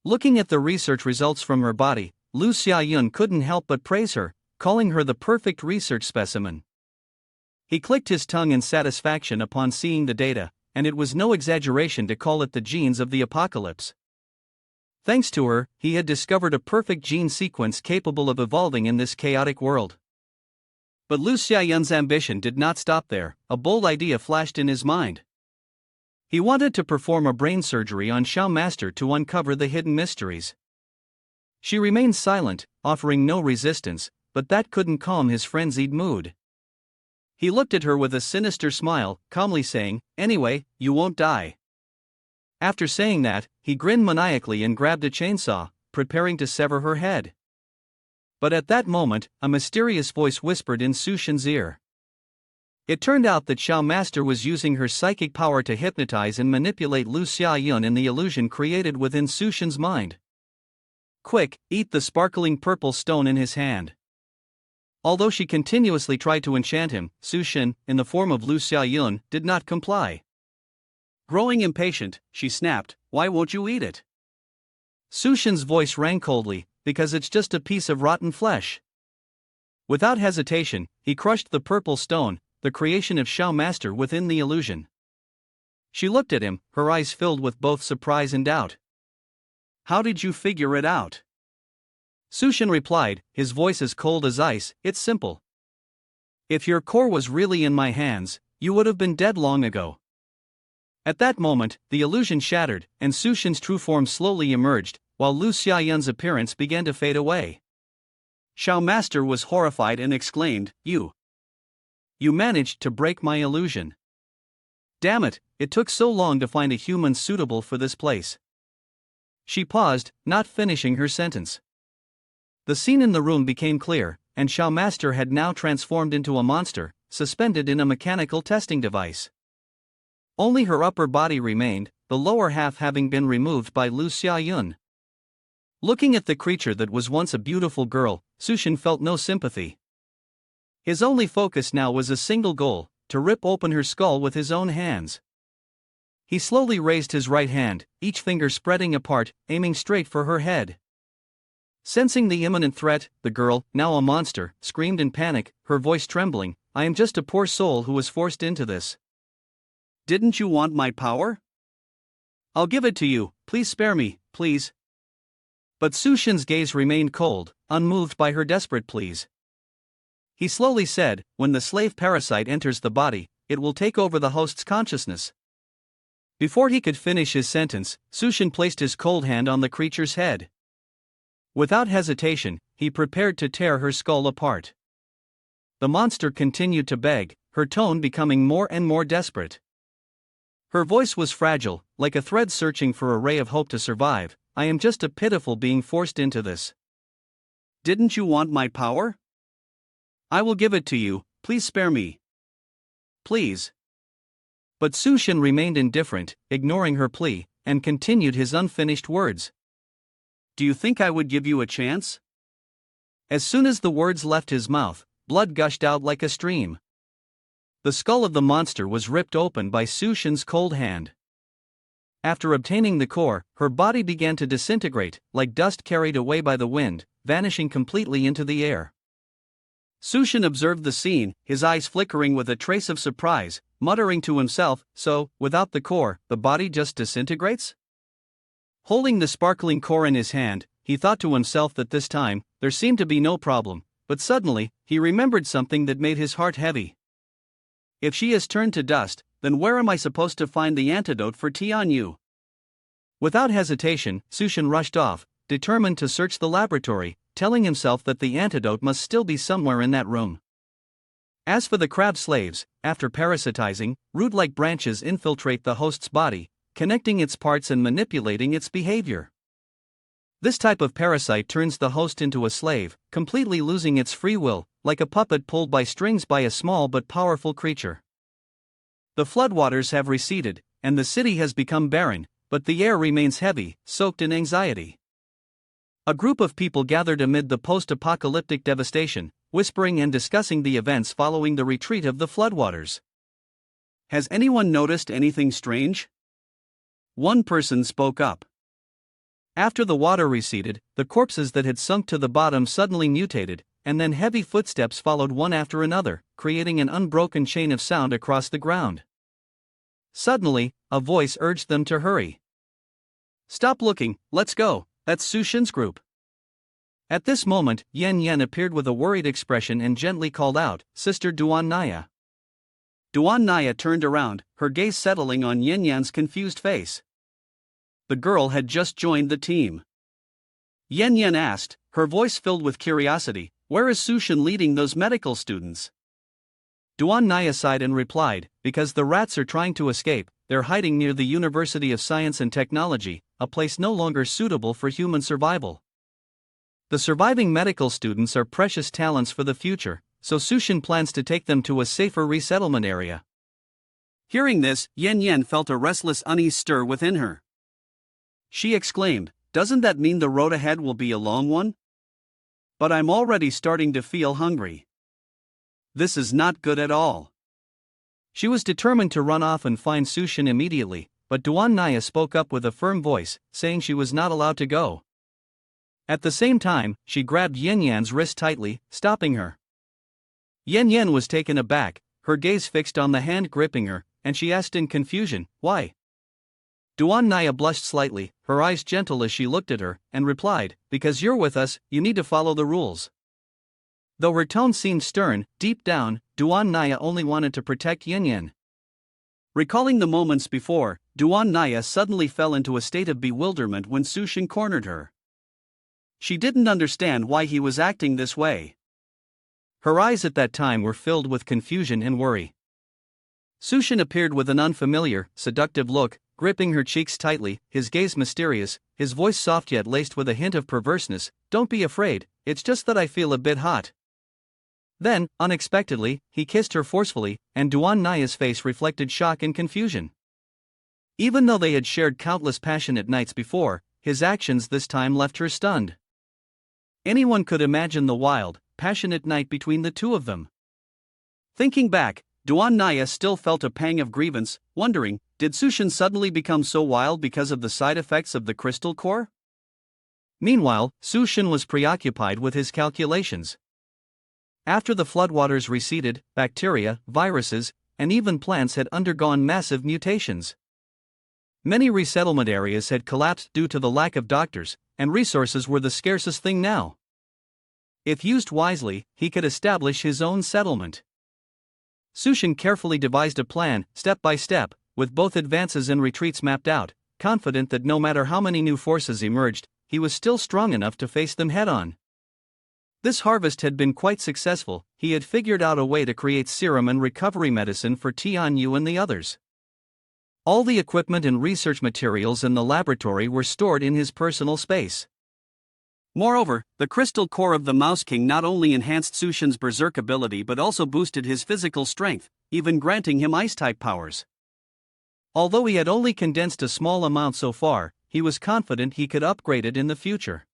[SPEAKER 1] Looking at the research results from her body, Lu Xiaoyun couldn't help but praise her, calling her the perfect research specimen. He clicked his tongue in satisfaction upon seeing the data, and it was no exaggeration to call it the genes of the apocalypse. Thanks to her, he had discovered a perfect gene sequence capable of evolving in this chaotic world. But Lu Xiaoyun's ambition did not stop there. A bold idea flashed in his mind. He wanted to perform a brain surgery on Xiao Master to uncover the hidden mysteries. She remained silent, offering no resistance, but that couldn't calm his frenzied mood. He looked at her with a sinister smile, calmly saying, "Anyway, you won't die." After saying that, he grinned maniacally and grabbed a chainsaw, preparing to sever her head. But at that moment, a mysterious voice whispered in Sushin's ear. It turned out that Xiao Master was using her psychic power to hypnotize and manipulate Lu Xiaoyun in the illusion created within Sushin's mind. "Quick, eat the sparkling purple stone in his hand." Although she continuously tried to enchant him, Sushin, in the form of Lu Xiaoyun, did not comply. Growing impatient, she snapped, "Why won't you eat it?" Sushin's voice rang coldly, "Because it's just a piece of rotten flesh." Without hesitation, he crushed the purple stone, the creation of Xiao Master within the illusion. She looked at him, her eyes filled with both surprise and doubt. "How did you figure it out?" Sushin replied, his voice as cold as ice, "It's simple. If your core was really in my hands, you would have been dead long ago." At that moment, the illusion shattered, and Sushin's true form slowly emerged, while Lu Xiaoyun's appearance began to fade away. Xiao Master was horrified and exclaimed, You managed to break my illusion. Damn it, it took so long to find a human suitable for this place." She paused, not finishing her sentence. The scene in the room became clear, and Xiao Master had now transformed into a monster, suspended in a mechanical testing device. Only her upper body remained, the lower half having been removed by Lu Xiaoyun. Looking at the creature that was once a beautiful girl, Sushin felt no sympathy. His only focus now was a single goal: to rip open her skull with his own hands. He slowly raised his right hand, each finger spreading apart, aiming straight for her head. Sensing the imminent threat, the girl, now a monster, screamed in panic, her voice trembling, "I am just a poor soul who was forced into this. Didn't you want my power? I'll give it to you, please spare me, please." But Sushin's gaze remained cold, unmoved by her desperate pleas. He slowly said, "When the slave parasite enters the body, it will take over the host's consciousness." Before he could finish his sentence, Sushin placed his cold hand on the creature's head. Without hesitation, he prepared to tear her skull apart. The monster continued to beg, her tone becoming more and more desperate. Her voice was fragile, like a thread searching for a ray of hope to survive. "I am just a pitiful being forced into this. Didn't you want my power? I will give it to you, please spare me. Please." But Sushin remained indifferent, ignoring her plea, and continued his unfinished words. "Do you think I would give you a chance?" As soon as the words left his mouth, blood gushed out like a stream. The skull of the monster was ripped open by Sushin's cold hand. After obtaining the core, her body began to disintegrate, like dust carried away by the wind, vanishing completely into the air. Sushin observed the scene, his eyes flickering with a trace of surprise, muttering to himself, "So, without the core, the body just disintegrates?" Holding the sparkling core in his hand, he thought to himself that this time, there seemed to be no problem, but suddenly, he remembered something that made his heart heavy. If she has turned to dust, then where am I supposed to find the antidote for Tianyu? Without hesitation, Sushin rushed off, determined to search the laboratory, telling himself that the antidote must still be somewhere in that room. As for the crab slaves, after parasitizing, root-like branches infiltrate the host's body, connecting its parts and manipulating its behavior. This type of parasite turns the host into a slave, completely losing its free will, like a puppet pulled by strings by a small but powerful creature. The floodwaters have receded, and the city has become barren, but the air remains heavy, soaked in anxiety. A group of people gathered amid the post-apocalyptic devastation, whispering and discussing the events following the retreat of the floodwaters. "Has anyone noticed anything strange?" One person spoke up. After the water receded, the corpses that had sunk to the bottom suddenly mutated, and then heavy footsteps followed one after another, creating an unbroken chain of sound across the ground. Suddenly, a voice urged them to hurry. "Stop looking, let's go, that's Sushin's group." At this moment, Yen Yen appeared with a worried expression and gently called out, "Sister Duan Naya." Duan Naya turned around, her gaze settling on Yen Yen's confused face. The girl had just joined the team. Yen Yen asked, her voice filled with curiosity, "Where is Sushin leading those medical students?"
[SPEAKER 2] Duan Naya sighed and replied, because the rats are trying to escape, they're hiding near the University of Science and Technology, a place no longer suitable for human survival. The surviving medical students are precious talents for the future, so Sushin plans to take them to a safer resettlement area. Hearing this, Yen Yen felt a restless unease stir within her. She exclaimed, "Doesn't that mean the road ahead will be a long one? But I'm already starting to feel hungry. This is not good at all." She was determined to run off and find Sushin immediately, but Duan Naya spoke up with a firm voice, saying she was not allowed to go. At the same time, she grabbed Yen Yan's wrist tightly, stopping her. Yen Yen was taken aback, her gaze fixed on the hand gripping her, and she asked in confusion, "Why?" Duan Naya blushed slightly, her eyes gentle as she looked at her, and replied, "Because you're with us, you need to follow the rules." Though her tone seemed stern, deep down, Duan Naya only wanted to protect Yen Yen. Recalling the moments before, Duan Naya suddenly fell into a state of bewilderment when Sushin cornered her. She didn't understand why he was acting this way. Her eyes at that time were filled with confusion and worry. Sushin appeared with an unfamiliar, seductive look, gripping her cheeks tightly, his gaze mysterious, his voice soft yet laced with a hint of perverseness. "Don't be afraid, it's just that I feel a bit hot." Then, unexpectedly, he kissed her forcefully, and Duan Naya's face reflected shock and confusion. Even though they had shared countless passionate nights before, his actions this time left her stunned. Anyone could imagine the wild, passionate night between the two of them. Thinking back, Duan Naya still felt a pang of grievance, wondering, did Sushin suddenly become so wild because of the side effects of the crystal core? Meanwhile, Sushin was preoccupied with his calculations. After the floodwaters receded, bacteria, viruses, and even plants had undergone massive mutations. Many resettlement areas had collapsed due to the lack of doctors, and resources were the scarcest thing now. If used wisely, he could establish his own settlement. Sushin carefully devised a plan, step by step, with both advances and retreats mapped out, confident that no matter how many new forces emerged, he was still strong enough to face them head-on. This harvest had been quite successful. He had figured out a way to create serum and recovery medicine for Tianyu and the others. All the equipment and research materials in the laboratory were stored in his personal space. Moreover, the crystal core of the Mouse King not only enhanced Sushin's berserk ability but also boosted his physical strength, even granting him ice-type powers. Although he had only condensed a small amount so far, he was confident he could upgrade it in the future.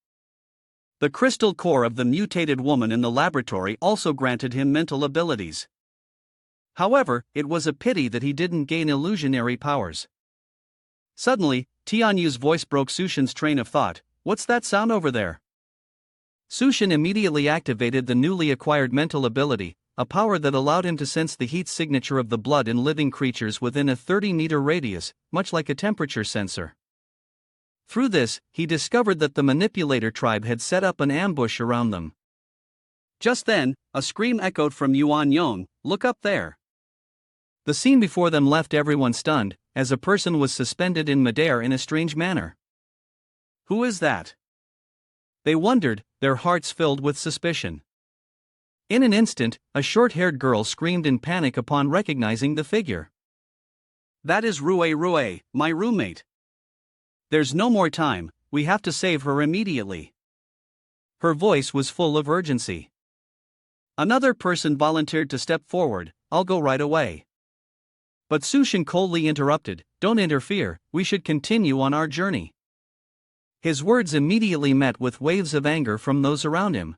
[SPEAKER 2] The crystal core of the mutated woman in the laboratory also granted him mental abilities. However, it was a pity that he didn't gain illusionary powers. Suddenly, Tianyu's voice broke Sushin's train of thought. "What's that sound over there?" Sushin immediately activated the newly acquired mental ability, a power that allowed him to sense the heat signature of the blood in living creatures within a 30-meter radius, much like a temperature sensor. Through this, he discovered that the manipulator tribe had set up an ambush around them. Just then, a scream echoed from Yuan Yong, "Look up there." The scene before them left everyone stunned, as a person was suspended in midair in a strange manner. Who is that? They wondered, their hearts filled with suspicion. In an instant, a short-haired girl screamed in panic upon recognizing the figure. "That is Rue, my roommate. There's no more time, we have to save her immediately." Her voice was full of urgency. Another person volunteered to step forward. "I'll go right away." But Sushin coldly interrupted, "Don't interfere, we should continue on our journey." His words immediately met with waves of anger from those around him.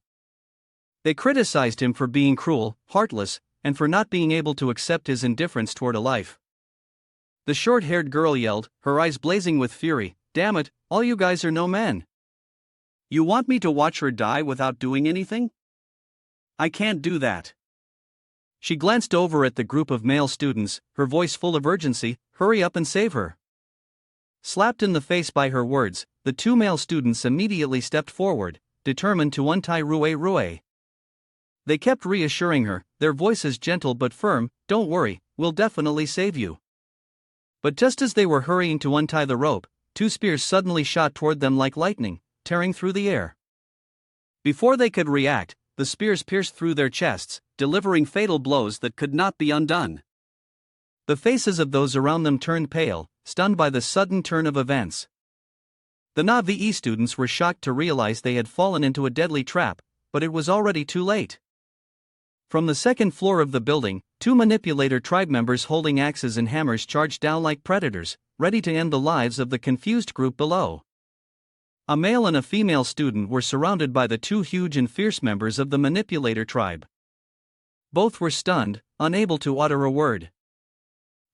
[SPEAKER 2] They criticized him for being cruel, heartless, and for not being able to accept his indifference toward a life. The short-haired girl yelled, her eyes blazing with fury, "Damn it, all you guys are no men. You want me to watch her die without doing anything? I can't do that." She glanced over at the group of male students, her voice full of urgency, "Hurry up and save her." Slapped in the face by her words, the two male students immediately stepped forward, determined to untie Rue. They kept reassuring her, their voices gentle but firm, "Don't worry, we'll definitely save you." But just as they were hurrying to untie the rope, two spears suddenly shot toward them like lightning, tearing through the air. Before they could react, the spears pierced through their chests, delivering fatal blows that could not be undone. The faces of those around them turned pale, stunned by the sudden turn of events. The Navi students were shocked to realize they had fallen into a deadly trap, but it was already too late. From the second floor of the building, two manipulator tribe members holding axes and hammers charged down like predators, ready to end the lives of the confused group below. A male and a female student were surrounded by the two huge and fierce members of the manipulator tribe. Both were stunned, unable to utter a word.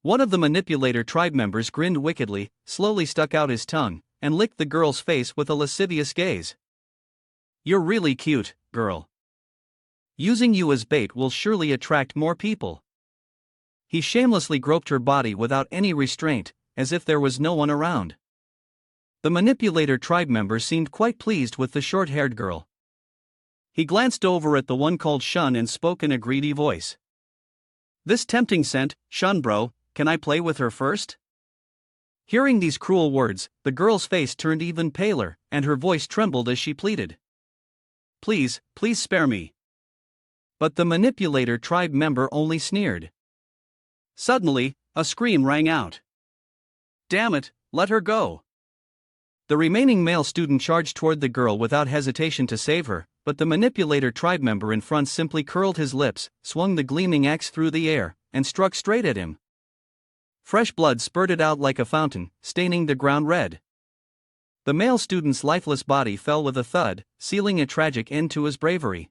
[SPEAKER 2] One of the manipulator tribe members grinned wickedly, slowly stuck out his tongue, and licked the girl's face with a lascivious gaze. "You're really cute, girl. Using you as bait will surely attract more people." He shamelessly groped her body without any restraint, as if there was no one around. The manipulator tribe member seemed quite pleased with the short-haired girl. He glanced over at the one called Shun and spoke in a greedy voice. "This tempting scent, Shun bro, can I play with her first?" Hearing these cruel words, the girl's face turned even paler, and her voice trembled as she pleaded. Please spare me." But the manipulator tribe member only sneered. Suddenly, a scream rang out. "Damn it, let her go." The remaining male student charged toward the girl without hesitation to save her, but the manipulator tribe member in front simply curled his lips, swung the gleaming axe through the air, and struck straight at him. Fresh blood spurted out like a fountain, staining the ground red. The male student's lifeless body fell with a thud, sealing a tragic end to his bravery.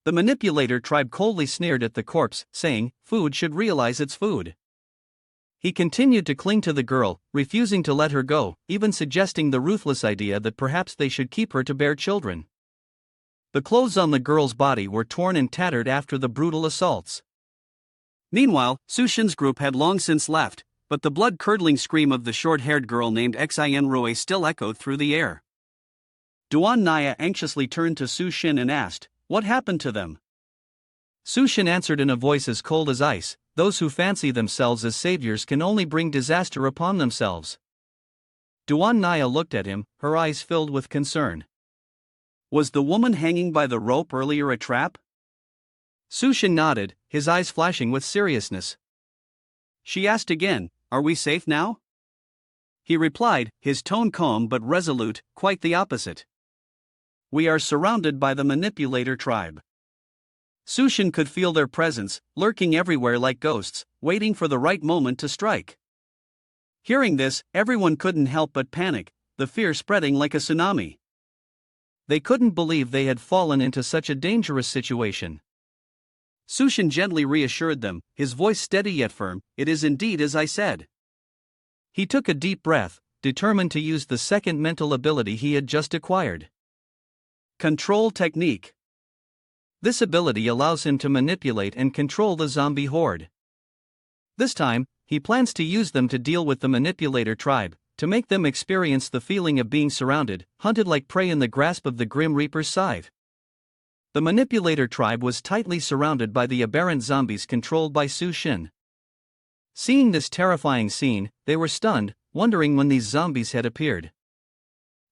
[SPEAKER 2] The manipulator tribe coldly sneered at the corpse, saying, "Food should realize its food." He continued to cling to the girl, refusing to let her go, even suggesting the ruthless idea that perhaps they should keep her to bear children. The clothes on the girl's body were torn and tattered after the brutal assaults. Meanwhile, Sushin's group had long since left, but the blood-curdling scream of the short-haired girl named Xin Rue still echoed through the air. Duan Naya anxiously turned to Sushin and asked, "What happened to them?" Sushin answered in a voice as cold as ice, "Those who fancy themselves as saviors can only bring disaster upon themselves." Duan Naya looked at him, her eyes filled with concern. "Was the woman hanging by the rope earlier a trap?" Sushin nodded, his eyes flashing with seriousness. She asked again, "Are we safe now?" He replied, his tone calm but resolute, quite the opposite. "We are surrounded by the manipulator tribe." Sushin could feel their presence, lurking everywhere like ghosts, waiting for the right moment to strike. Hearing this, everyone couldn't help but panic, the fear spreading like a tsunami. They couldn't believe they had fallen into such a dangerous situation. Sushin gently reassured them, his voice steady yet firm, "It is indeed as I said." He took a deep breath, determined to use the second mental ability he had just acquired. Control technique. This ability allows him to manipulate and control the zombie horde. This time, he plans to use them to deal with the manipulator tribe, to make them experience the feeling of being surrounded, hunted like prey in the grasp of the Grim Reaper's scythe. The manipulator tribe was tightly surrounded by the aberrant zombies controlled by Sushin. Seeing this terrifying scene, they were stunned, wondering when these zombies had appeared.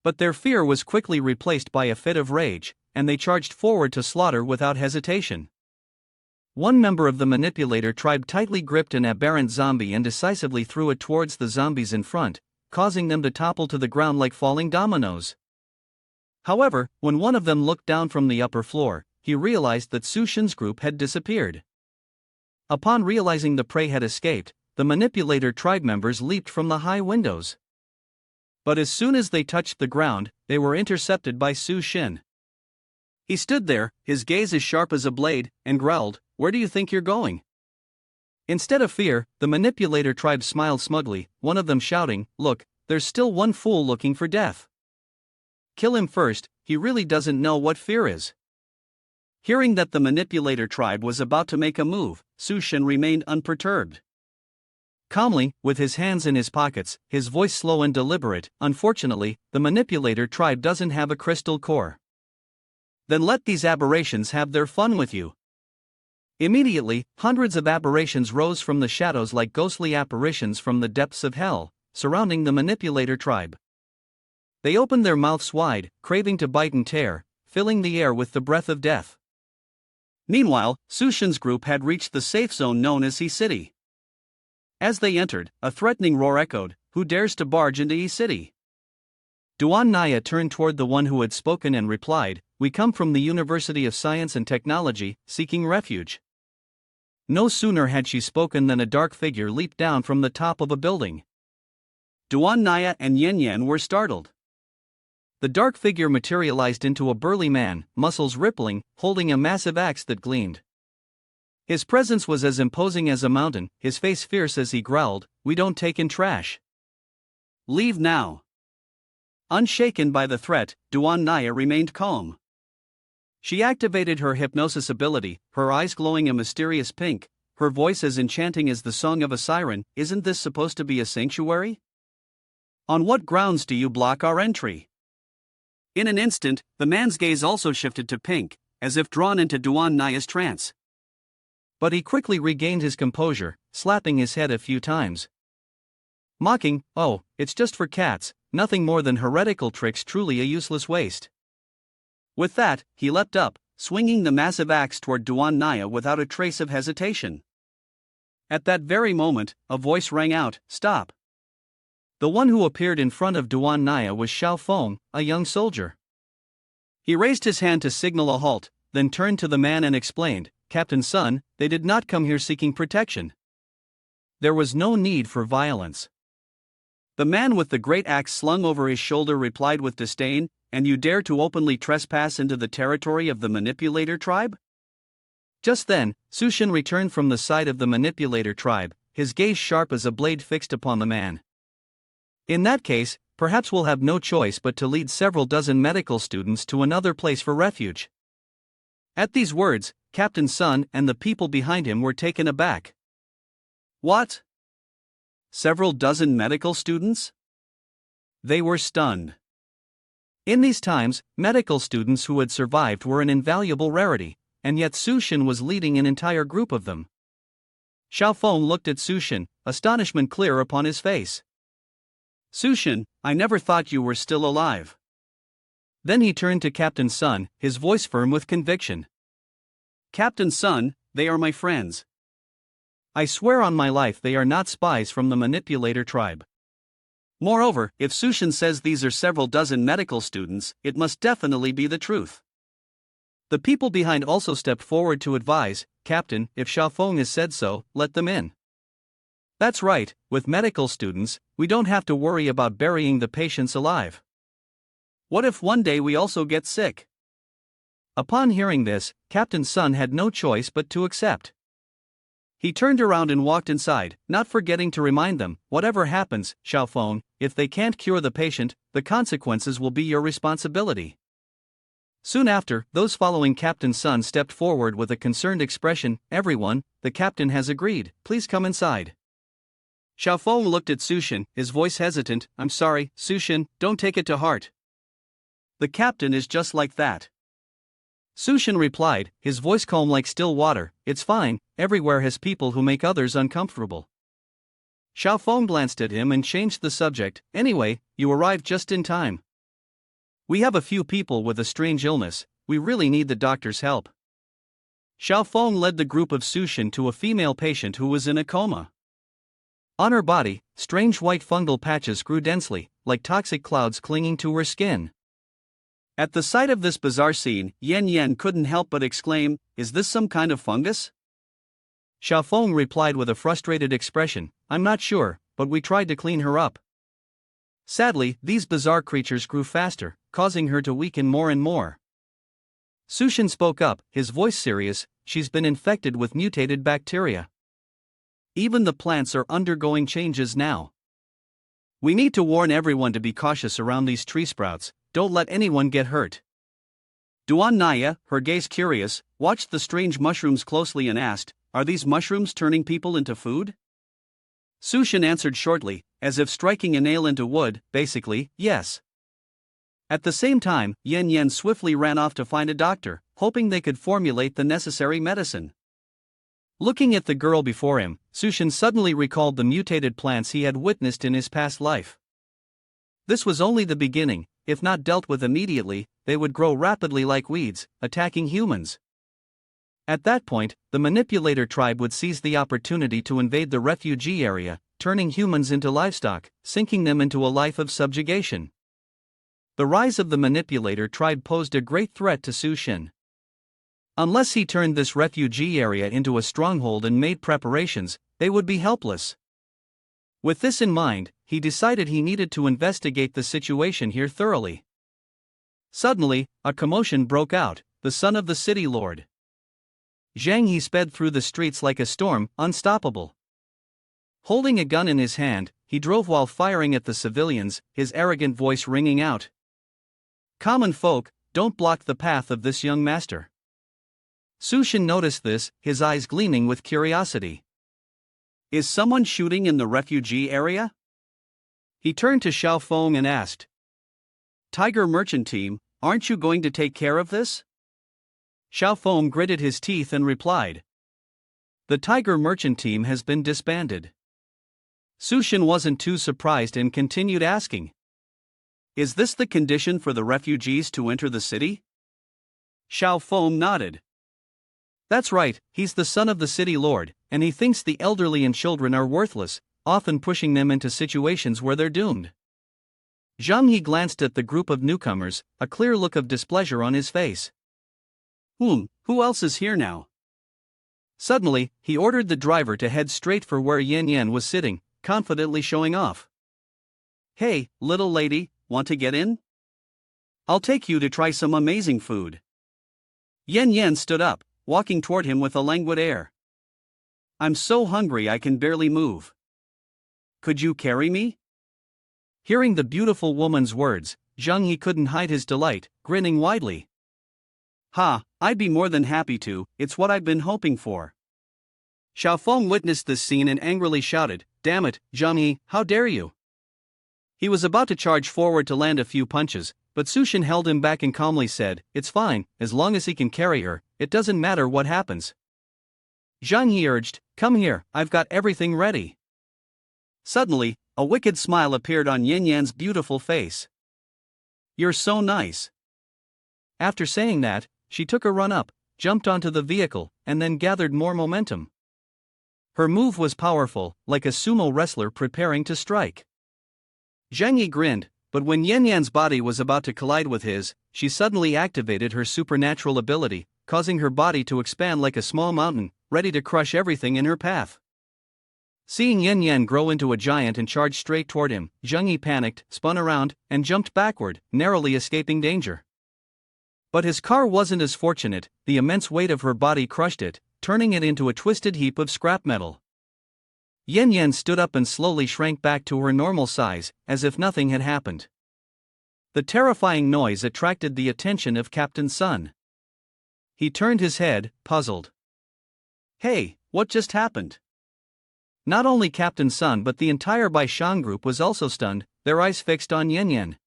[SPEAKER 2] But their fear was quickly replaced by a fit of rage, and they charged forward to slaughter without hesitation. One member of the manipulator tribe tightly gripped an aberrant zombie and decisively threw it towards the zombies in front, causing them to topple to the ground like falling dominoes. However, when one of them looked down from the upper floor, he realized that Sushin's group had disappeared. Upon realizing the prey had escaped, the manipulator tribe members leaped from the high windows. But as soon as they touched the ground, they were intercepted by Sushin. He stood there, his gaze as sharp as a blade, and growled, "Where do you think you're going?" Instead of fear, the manipulator tribe smiled smugly, one of them shouting, "Look, there's still one fool looking for death. Kill him first, he really doesn't know what fear is." Hearing that the manipulator tribe was about to make a move, Sushin remained unperturbed. Calmly, with his hands in his pockets, his voice slow and deliberate, "Unfortunately, the manipulator tribe doesn't have a crystal core. Then let these aberrations have their fun with you." Immediately, hundreds of aberrations rose from the shadows like ghostly apparitions from the depths of hell, surrounding the manipulator tribe. They opened their mouths wide, craving to bite and tear, filling the air with the breath of death. Meanwhile, Sushin's group had reached the safe zone known as E-City. As they entered, a threatening roar echoed, "Who dares to barge into E-City?" Duan Naya turned toward the one who had spoken and replied, "We come from the University of Science and Technology, seeking refuge." No sooner had she spoken than a dark figure leaped down from the top of a building. Duan Naya and Yen Yen were startled. The dark figure materialized into a burly man, muscles rippling, holding a massive axe that gleamed. His presence was as imposing as a mountain, his face fierce as he growled, "We don't take in trash. Leave now." Unshaken by the threat, Duan Naya remained calm. She activated her hypnosis ability, her eyes glowing a mysterious pink, her voice as enchanting as the song of a siren. "Isn't this supposed to be a sanctuary? On what grounds do you block our entry?" In an instant, the man's gaze also shifted to pink, as if drawn into Duan Naya's trance. But he quickly regained his composure, slapping his head a few times. Mocking, "Oh, it's just for cats, nothing more than heretical tricks, truly a useless waste." With that, he leapt up, swinging the massive axe toward Duan Naya without a trace of hesitation. At that very moment, a voice rang out, "Stop." The one who appeared in front of Duan Naya was Xiao Feng, a young soldier. He raised his hand to signal a halt, then turned to the man and explained, "Captain Sun, they did not come here seeking protection. There was no need for violence." The man with the great axe slung over his shoulder replied with disdain, "And you dare to openly trespass into the territory of the manipulator tribe?" Just then, Sushin returned from the side of the manipulator tribe, his gaze sharp as a blade fixed upon the man. "In that case, perhaps we'll have no choice but to lead several dozen medical students to another place for refuge." At these words, Captain Sun and the people behind him were taken aback. What? Several dozen medical students? They were stunned. In these times, medical students who had survived were an invaluable rarity, and yet Sushin was leading an entire group of them. Xiao Feng looked at Sushin, astonishment clear upon his face. "Sushin, I never thought you were still alive." Then he turned to Captain Sun, his voice firm with conviction. "Captain Sun, they are my friends. I swear on my life they are not spies from the manipulator tribe. Moreover, if Sushin says these are several dozen medical students, it must definitely be the truth." The people behind also stepped forward to advise, "Captain, if Xiao Feng has said so, let them in." That's right, with medical students, we don't have to worry about burying the patients alive. What if one day we also get sick? Upon hearing this, Captain Sun had no choice but to accept. He turned around and walked inside, not forgetting to remind them, "Whatever happens, Xiao Feng, if they can't cure the patient, the consequences will be your responsibility." Soon after, those following Captain Sun stepped forward with a concerned expression, "Everyone, the captain has agreed, please come inside." Xiao Feng looked at Sushin, his voice hesitant, "I'm sorry, Sushin, don't take it to heart. The captain is just like that." Sushin replied, his voice calm like still water, "It's fine, everywhere has people who make others uncomfortable." Xiao Feng glanced at him and changed the subject, "Anyway, you arrived just in time. We have a few people with a strange illness, we really need the doctor's help." Xiao Feng led the group of Sushin to a female patient who was in a coma. On her body, strange white fungal patches grew densely, like toxic clouds clinging to her skin. At the sight of this bizarre scene, Yen Yen couldn't help but exclaim, "Is this some kind of fungus?" Xiao Feng replied with a frustrated expression, "I'm not sure, but we tried to clean her up." Sadly, these bizarre creatures grew faster, causing her to weaken more and more. Sushin spoke up, his voice serious, "She's been infected with mutated bacteria. Even the plants are undergoing changes now. We need to warn everyone to be cautious around these tree sprouts, don't let anyone get hurt." Duan Naya, her gaze curious, watched the strange mushrooms closely and asked, "Are these mushrooms turning people into food?" Sushin answered shortly, as if striking a nail into wood, "Basically, yes." At the same time, Yen Yen swiftly ran off to find a doctor, hoping they could formulate the necessary medicine. Looking at the girl before him, Sushin suddenly recalled the mutated plants he had witnessed in his past life. This was only the beginning. If not dealt with immediately, they would grow rapidly like weeds, attacking humans.
[SPEAKER 1] At that point, the manipulator tribe would seize the opportunity to invade the refugee area, turning humans into livestock, sinking them into a life of subjugation. The rise of the manipulator tribe posed a great threat to Sushin. Unless he turned this refugee area into a stronghold and made preparations, they would be helpless. With this in mind, he decided he needed to investigate the situation here thoroughly. Suddenly, a commotion broke out. The son of the city lord Zhang He sped through the streets like a storm, unstoppable. Holding a gun in his hand, he drove while firing at the civilians, his arrogant voice ringing out. Common folk, don't block the path of this young master. Sushin noticed this, his eyes gleaming with curiosity. Is someone shooting in the refugee area? He turned to Xiaofeng and asked. Tiger merchant team, aren't you going to take care of this? Xiaofeng gritted his teeth and replied. The Tiger merchant team has been disbanded. Sushin wasn't too surprised and continued asking. Is this the condition for the refugees to enter the city? Xiaofeng nodded. That's right, he's the son of the city lord, and he thinks the elderly and children are worthless, often pushing them into situations where they're doomed. Zhang He glanced at the group of newcomers, a clear look of displeasure on his face. Who else is here now? Suddenly, he ordered the driver to head straight for where Yan Yan was sitting, confidently showing off. Hey, little lady, want to get in? I'll take you to try some amazing food. Yan Yan stood up, walking toward him with a languid air. I'm so hungry I can barely move. Could you carry me? Hearing the beautiful woman's words, Zhang He couldn't hide his delight, grinning widely. Ha, I'd be more than happy to, it's what I've been hoping for. Xiaofeng witnessed this scene and angrily shouted, Damn it, Zhang He, how dare you? He was about to charge forward to land a few punches, but Sushin held him back and calmly said, It's fine, as long as he can carry her, it doesn't matter what happens. Zhang He urged, Come here, I've got everything ready. Suddenly, a wicked smile appeared on Yan Yan's beautiful face. You're so nice. After saying that, she took a run up, jumped onto the vehicle, and then gathered more momentum. Her move was powerful, like a sumo wrestler preparing to strike. Zhang Yi grinned, but when Yan Yan's body was about to collide with his, she suddenly activated her supernatural ability, causing her body to expand like a small mountain, ready to crush everything in her path. Seeing Yan Yan grow into a giant and charge straight toward him, Zhang Yi panicked, spun around, and jumped backward, narrowly escaping danger. But his car wasn't as fortunate, the immense weight of her body crushed it, turning it into a twisted heap of scrap metal. Yan Yan stood up and slowly shrank back to her normal size, as if nothing had happened. The terrifying noise attracted the attention of Captain Sun. He turned his head, puzzled. Hey, what just happened? Not only Captain Sun but the entire Baishan group was also stunned, their eyes fixed on Yan Yan.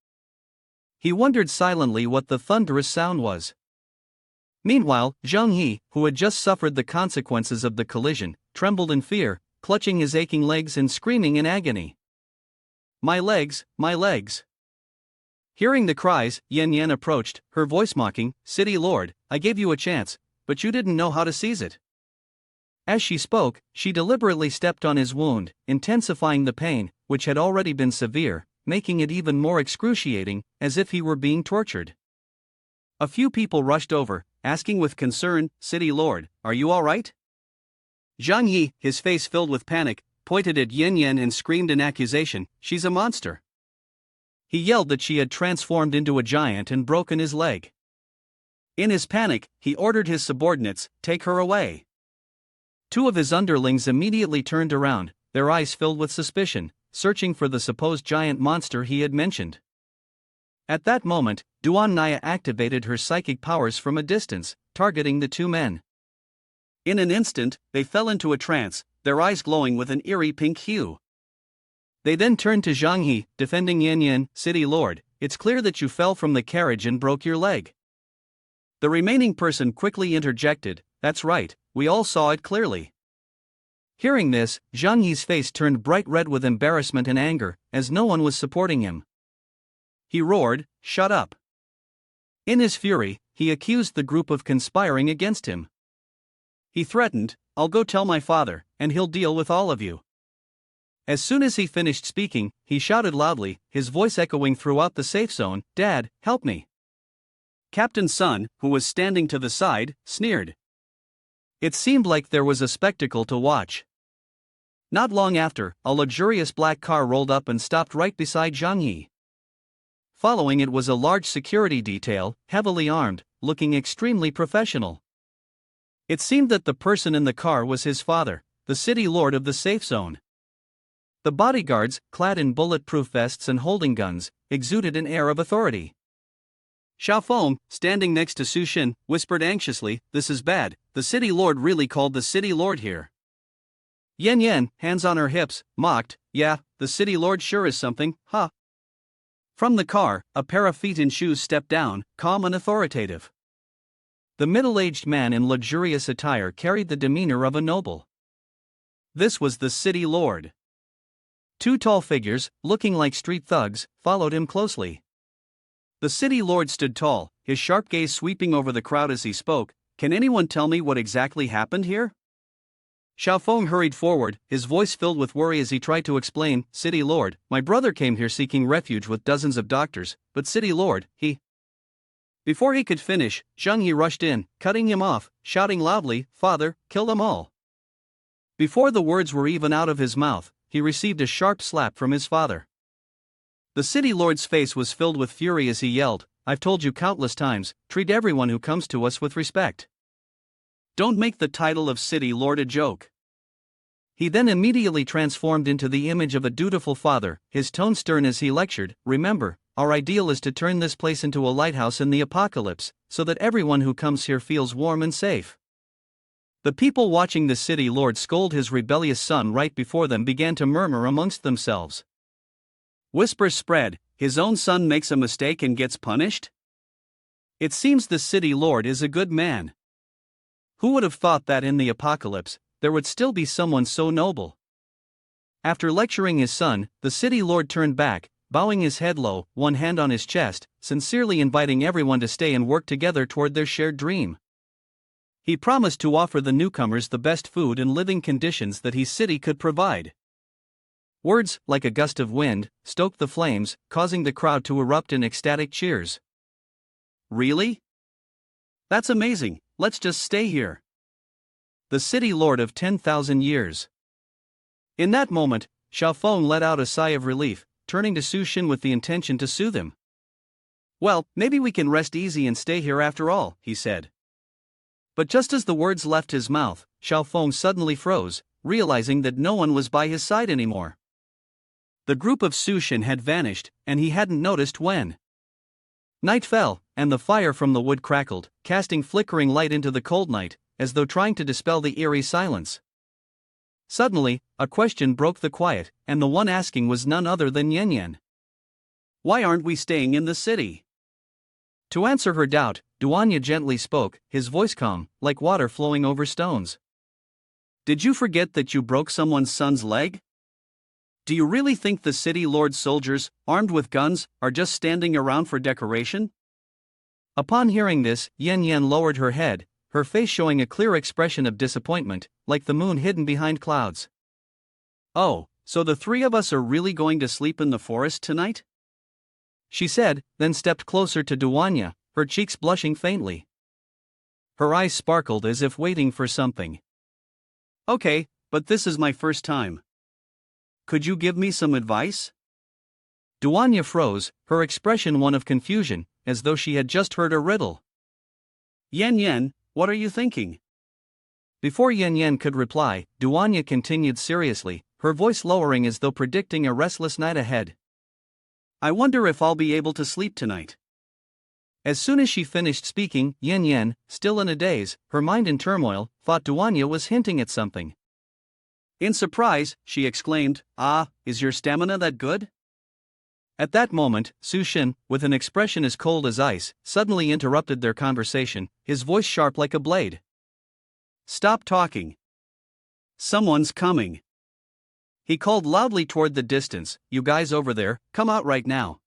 [SPEAKER 1] He wondered silently what the thunderous sound was. Meanwhile, Zhang He, who had just suffered the consequences of the collision, trembled in fear, clutching his aching legs and screaming in agony. My legs, my legs. Hearing the cries, Yan Yan approached, her voice mocking, City Lord, I gave you a chance, but you didn't know how to seize it. As she spoke, she deliberately stepped on his wound, intensifying the pain, which had already been severe, making it even more excruciating, as if he were being tortured. A few people rushed over, asking with concern, City Lord, are you all right? Zhang Yi, his face filled with panic, pointed at Yan Yan and screamed in accusation, she's a monster. He yelled that she had transformed into a giant and broken his leg. In his panic, he ordered his subordinates, take her away. Two of his underlings immediately turned around, their eyes filled with suspicion, searching for the supposed giant monster he had mentioned. At that moment, Duan Naya activated her psychic powers from a distance, targeting the two men. In an instant, they fell into a trance, their eyes glowing with an eerie pink hue. They then turned to Zhang He, defending Yan Yan, City Lord, it's clear that you fell from the carriage and broke your leg. The remaining person quickly interjected, that's right, we all saw it clearly. Hearing this, Zhang Yi's face turned bright red with embarrassment and anger, as no one was supporting him. He roared, shut up. In his fury, he accused the group of conspiring against him.
[SPEAKER 2] He threatened, "I'll go tell my father, and he'll deal with all of you." As soon as he finished speaking, he shouted loudly, his voice echoing throughout the safe zone, "Dad, help me." Captain Sun, who was standing to the side, sneered. It seemed like there was a spectacle to watch. Not long after, a luxurious black car rolled up and stopped right beside Zhang Yi. Following it was a large security detail, heavily armed, looking extremely professional. It seemed that the person in the car was his father, the city lord of the safe zone. The bodyguards, clad in bulletproof vests and holding guns, exuded an air of authority. Xiaofeng, standing next to Su Xin, whispered anxiously, "This is bad, the city lord really called the city lord here." Yan Yan, hands on her hips, mocked, "Yeah, the city lord sure is something, huh?" From the car, a pair of feet in shoes stepped down, calm and authoritative. The middle-aged man in luxurious attire carried the demeanor of a noble. This was the city lord. Two tall figures, looking like street thugs, followed him closely. The city lord stood tall, his sharp gaze sweeping over the crowd as he spoke. "Can anyone tell me what exactly happened here?" Xiaofeng hurried forward, his voice filled with worry as he tried to explain, "City lord, my brother came here seeking refuge with dozens of doctors, but city lord, he..." Before he could finish, Zhang Yi rushed in, cutting him off, shouting loudly, "Father, kill them all." Before the words were even out of his mouth, he received a sharp slap from his father. The city lord's face was filled with fury as he yelled, "I've told you countless times, treat everyone who comes to us with respect. Don't make the title of city lord a joke." He then immediately transformed into the image of a dutiful father, his tone stern as he lectured, "Remember, our ideal is to turn this place into a lighthouse in the apocalypse, so that everyone who comes here feels warm and safe." The people watching the city lord scold his rebellious son right before them began to murmur amongst themselves. Whispers spread, "His own son makes a mistake and gets punished? It seems the city lord is a good man. Who would have thought that in the apocalypse, there would still be someone so noble?" After lecturing his son, the city lord turned back, bowing his head low, one hand on his chest, sincerely inviting everyone to stay and work together toward their shared dream. He promised to offer the newcomers the best food and living conditions that his city could provide. Words, like a gust of wind, stoked the flames, causing the crowd to erupt in ecstatic cheers. "Really? That's amazing, let's just stay here." The city lord of 10,000 years. In that moment, Xiaofeng let out a sigh of relief, turning to Su Xin with the intention to soothe him. "Well, maybe we can rest easy and stay here after all," he said. But just as the words left his mouth, Xiaofeng suddenly froze, realizing that no one was by his side anymore. The group of Su Xin had vanished, and he hadn't noticed when. Night fell, and the fire from the wood crackled, casting flickering light into the cold night, as though trying to dispel the eerie silence. Suddenly, a question broke the quiet, and the one asking was none other than Yan Yan. "Why aren't we staying in the city?" To answer her doubt, Duanya gently spoke, his voice calm, like water flowing over stones. "Did you forget that you broke someone's son's leg? Do you really think the city lord's soldiers, armed with guns, are just standing around for decoration?" Upon hearing this, Yan Yan lowered her head, her face showing a clear expression of disappointment, like the moon hidden behind clouds. "Oh, so the three of us are really going to sleep in the forest tonight?" she said, then stepped closer to Duanya, her cheeks blushing faintly. Her eyes sparkled as if waiting for something. "Okay, but this is my first time. Could you give me some advice?" Duanya froze, her expression one of confusion, as though she had just heard a riddle. "Yan Yan, what are you thinking?" Before Yan Yan could reply, Duanya continued seriously, her voice lowering as though predicting a restless night ahead. "I wonder if I'll be able to sleep tonight." As soon as she finished speaking, Yan Yan, still in a daze, her mind in turmoil, thought Duanya was hinting at something. In surprise, she exclaimed, "Ah, is your stamina that good?" At that moment, Su Xin, with an expression as cold as ice, suddenly interrupted their conversation, his voice sharp like a blade. "Stop talking. Someone's coming." He called loudly toward the distance, "You guys over there, come out right now."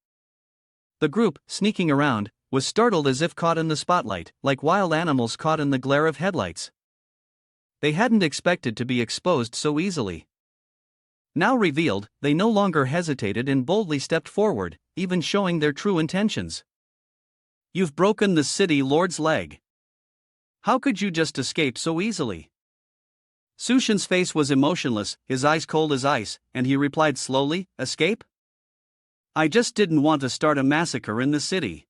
[SPEAKER 2] The group, sneaking around, was startled as if caught in the spotlight, like wild animals caught in the glare of headlights.
[SPEAKER 1] They hadn't expected to be exposed so easily. Now revealed, they no longer hesitated and boldly stepped forward, even showing their true intentions. "You've broken the city lord's leg. How could you just escape so easily?" Sushin's face was emotionless, his eyes cold as ice, and he replied slowly, "Escape? I just didn't want to start a massacre in the city.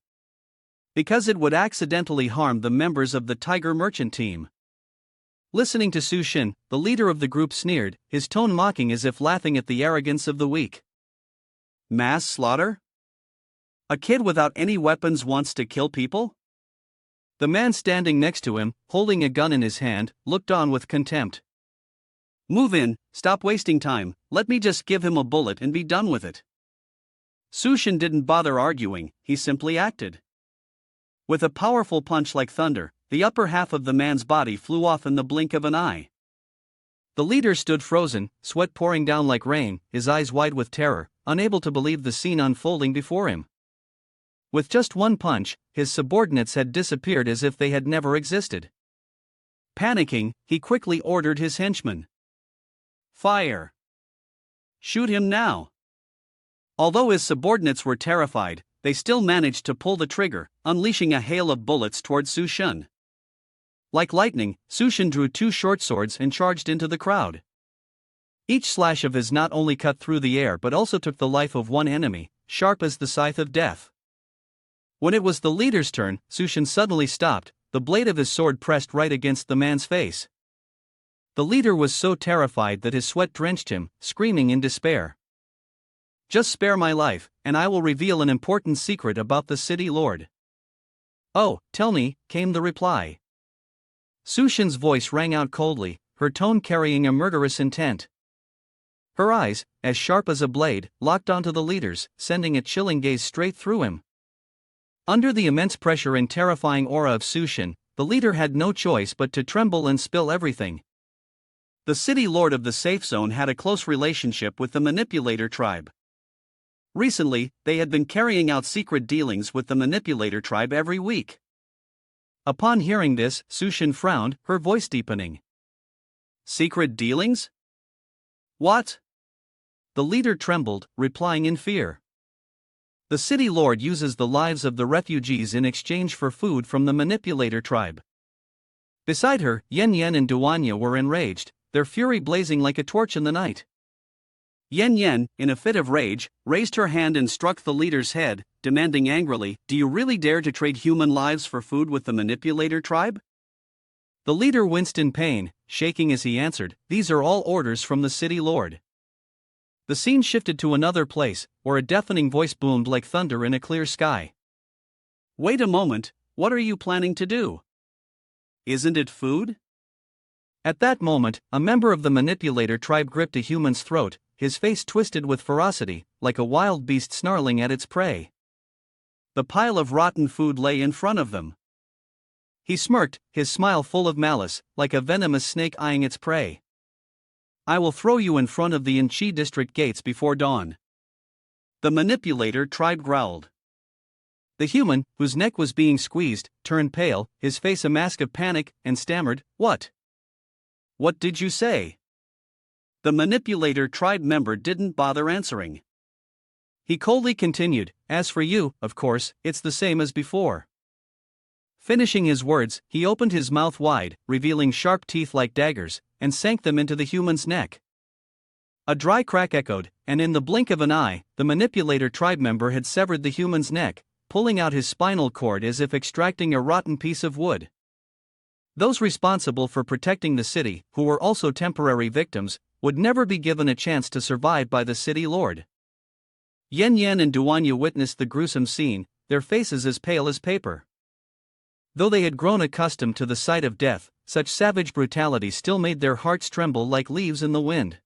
[SPEAKER 1] Because it would accidentally harm the members of the Tiger Merchant team." Listening to Sushin, the leader of the group sneered, his tone mocking as if laughing at the arrogance of the weak. "Mass slaughter? A kid without any weapons wants to kill people?" The man standing next to him, holding a gun in his hand, looked on with contempt. "Move in, stop wasting time, let me just give him a bullet and be done with it." Sushin didn't bother arguing, he simply acted. With a powerful punch like thunder, the upper half of the man's body flew off in the blink of an eye. The leader stood frozen, sweat pouring down like rain, his eyes wide with terror, unable to believe the scene unfolding before him. With just one punch, his subordinates had disappeared as if they had never existed. Panicking, he quickly ordered his henchmen. "Fire! Shoot him now!" Although his subordinates were terrified, they still managed to pull the trigger, unleashing a hail of bullets toward Sushin. Like lightning, Sushin drew two short swords and charged into the crowd. Each slash of his not only cut through the air but also took the life of one enemy, sharp as the scythe of death. When it was the leader's turn, Sushin suddenly stopped, the blade of his sword pressed right against the man's face. The leader was so terrified that his sweat drenched him, screaming in despair. "Just spare my life, and I will reveal an important secret about the city lord." "Oh, tell me," came the reply. Sushin's voice rang out coldly, her tone carrying a murderous intent. Her eyes, as sharp as a blade, locked onto the leader's, sending a chilling gaze straight through him. Under the immense pressure and terrifying aura of Sushin, the leader had no choice but to tremble and spill everything. The city lord of the safe zone had a close relationship with the manipulator tribe. Recently, they had been carrying out secret dealings with the manipulator tribe every week. Upon hearing this, Sushin frowned, her voice deepening. "Secret dealings? What?" The leader trembled, replying in fear. "The city lord uses the lives of the refugees in exchange for food from the manipulator tribe." Beside her, Yen Yen and Duanya were enraged, their fury blazing like a torch in the night. Yen Yen, in a fit of rage, raised her hand and struck the leader's head, demanding angrily, "Do you really dare to trade human lives for food with the manipulator tribe?" The leader winced in pain, shaking as he answered, "These are all orders from the city lord." The scene shifted to another place, where a deafening voice boomed like thunder in a clear sky. "Wait a moment, what are you planning to do? Isn't it food?" At that moment, a member of the manipulator tribe gripped a human's throat, his face twisted with ferocity, like a wild beast snarling at its prey. The pile of rotten food lay in front of them. He smirked, his smile full of malice, like a venomous snake eyeing its prey. "I will throw you in front of the Inchi district gates before dawn." The manipulator tribe growled. The human, whose neck was being squeezed, turned pale, his face a mask of panic, and stammered, "What? What did you say?" The manipulator tribe member didn't bother answering. He coldly continued, "As for you, of course, it's the same as before." Finishing his words, he opened his mouth wide, revealing sharp teeth like daggers, and sank them into the human's neck. A dry crack echoed, and in the blink of an eye, the manipulator tribe member had severed the human's neck, pulling out his spinal cord as if extracting a rotten piece of wood. Those responsible for protecting the city, who were also temporary victims, would never be given a chance to survive by the city lord. Yen Yen and Duanya witnessed the gruesome scene, their faces as pale as paper. Though they had grown accustomed to the sight of death, such savage brutality still made their hearts tremble like leaves in the wind.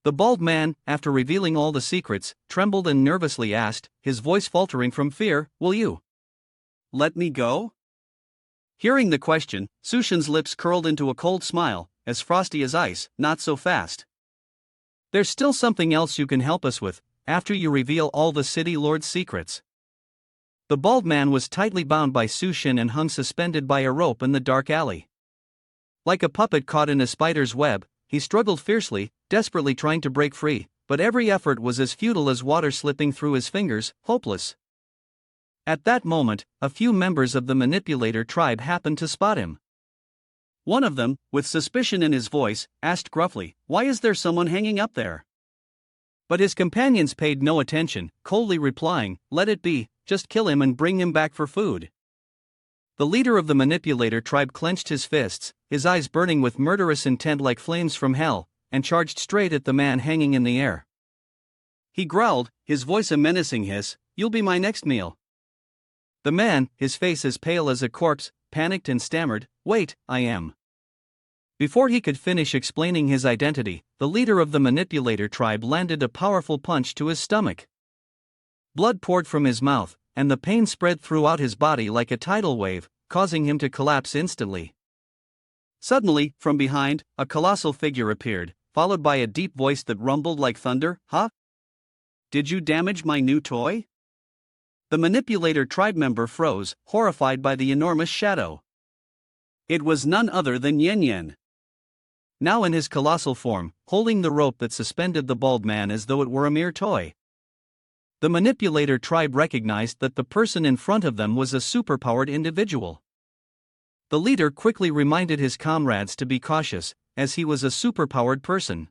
[SPEAKER 1] The bald man, after revealing all the secrets, trembled and nervously asked, his voice faltering from fear, "Will you let me go?" Hearing the question, Sushin's lips curled into a cold smile, as frosty as ice. "Not so fast. There's still something else you can help us with, after you reveal all the city lord's secrets." The bald man was tightly bound by Sushin and hung suspended by a rope in the dark alley.
[SPEAKER 2] Like a puppet caught in a spider's web, he struggled fiercely, desperately trying to break free, but every effort was as futile as water slipping through his fingers, hopeless. At that moment, a few members of the manipulator tribe happened to spot him. One of them, with suspicion in his voice, asked gruffly, "Why is there someone hanging up there?" But his companions paid no attention, coldly replying, "Let it be, just kill him and bring him back for food." The leader of the manipulator tribe clenched his fists, his eyes burning with murderous intent like flames from hell, and charged straight at the man hanging in the air. He growled, his voice a menacing hiss, "You'll be my next meal." The man, his face as pale as a corpse, panicked and stammered, "Wait, I am." Before he could finish explaining his identity, the leader of the manipulator tribe landed a powerful punch to his stomach. Blood poured from his mouth, and the pain spread throughout his body like a tidal wave, causing him to collapse instantly. Suddenly, from behind, a colossal figure appeared, followed by a deep voice that rumbled like thunder, "Huh? Did you damage my new toy?" The manipulator tribe member froze, horrified by the enormous shadow. It was none other than Yen Yen. Now in his colossal form, holding the rope that suspended the bald man as though it were a mere toy. The manipulator tribe recognized that the person in front of them was a superpowered individual. The leader quickly reminded his comrades to be cautious, as he was a superpowered person.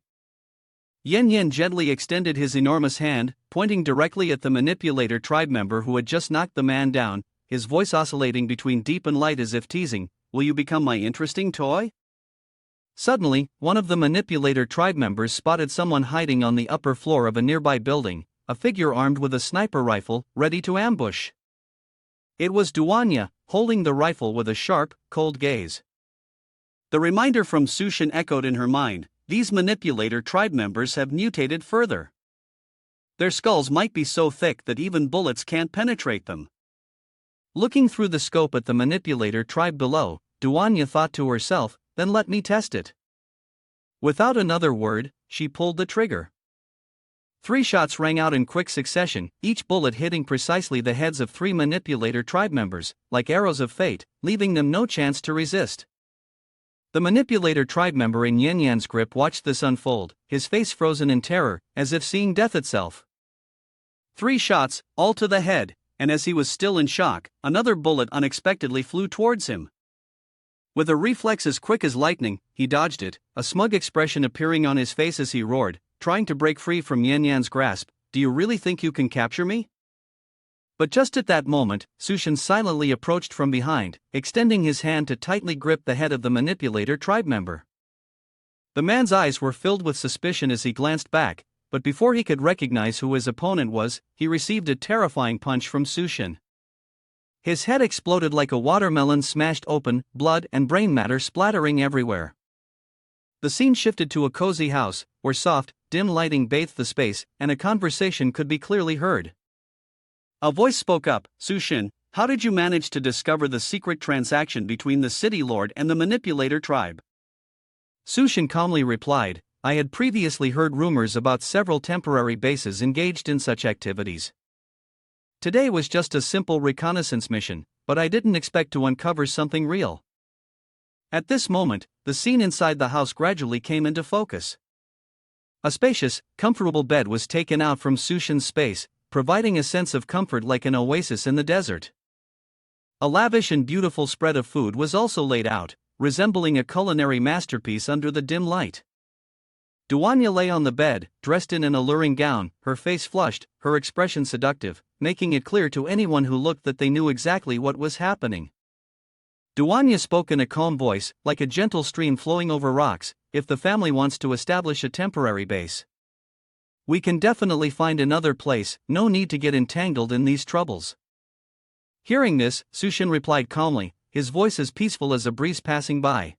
[SPEAKER 2] Yen Yen gently extended his enormous hand, pointing directly at the manipulator tribe member who had just knocked the man down, his voice oscillating between deep and light as if teasing, "Will you become my interesting toy?" Suddenly, one of the manipulator tribe members spotted someone hiding on the upper floor of a nearby building, a figure armed with a sniper rifle, ready to ambush. It was Duanya, holding the rifle with a sharp, cold gaze. The reminder from Sushin echoed in her mind, these manipulator tribe members have mutated further. Their skulls might be so thick that even bullets can't penetrate them. Looking through the scope at the manipulator tribe below, Duanya thought to herself, "Then let me test it." Without another word, she pulled the trigger. 3 shots rang out in quick succession, each bullet hitting precisely the heads of 3 manipulator tribe members, like arrows of fate, leaving them no chance to resist. The manipulator tribe member in Yen Yan's grip watched this unfold, his face frozen in terror, as if seeing death itself. 3 shots, all to the head, and as he was still in shock, another bullet unexpectedly flew towards him. With a reflex as quick as lightning, he dodged it, a smug expression appearing on his face as he roared, trying to break free from Yen Yan's grasp, "Do you really think you can capture me?" But just at that moment, Sushin silently approached from behind, extending his hand to tightly grip the head of the manipulator tribe member. The man's eyes were filled with suspicion as he glanced back, but before he could recognize who his opponent was, he received a terrifying punch from Sushin. His head exploded like a watermelon smashed open, blood and brain matter splattering everywhere. The scene shifted to a cozy house, where soft, dim lighting bathed the space, and a conversation could be clearly heard. A voice spoke up, "Sushin, how did you manage to discover the secret transaction between the city lord and the manipulator tribe?" Sushin calmly replied, "I had previously heard rumors about several temporary bases engaged in such activities. Today was just a simple reconnaissance mission, but I didn't expect to uncover something real." At this moment, the scene inside the house gradually came into focus. A spacious, comfortable bed was taken out from Sushin's space, providing a sense of comfort like an oasis in the desert. A lavish and beautiful spread of food was also laid out, resembling a culinary masterpiece under the dim light. Duanya lay on the bed, dressed in an alluring gown, her face flushed, her expression seductive, making it clear to anyone who looked that they knew exactly what was happening. Duanya spoke in a calm voice, like a gentle stream flowing over rocks, "If the family wants to establish a temporary base, we can definitely find another place, no need to get entangled in these troubles." Hearing this, Sushin replied calmly, his voice as peaceful as a breeze passing by.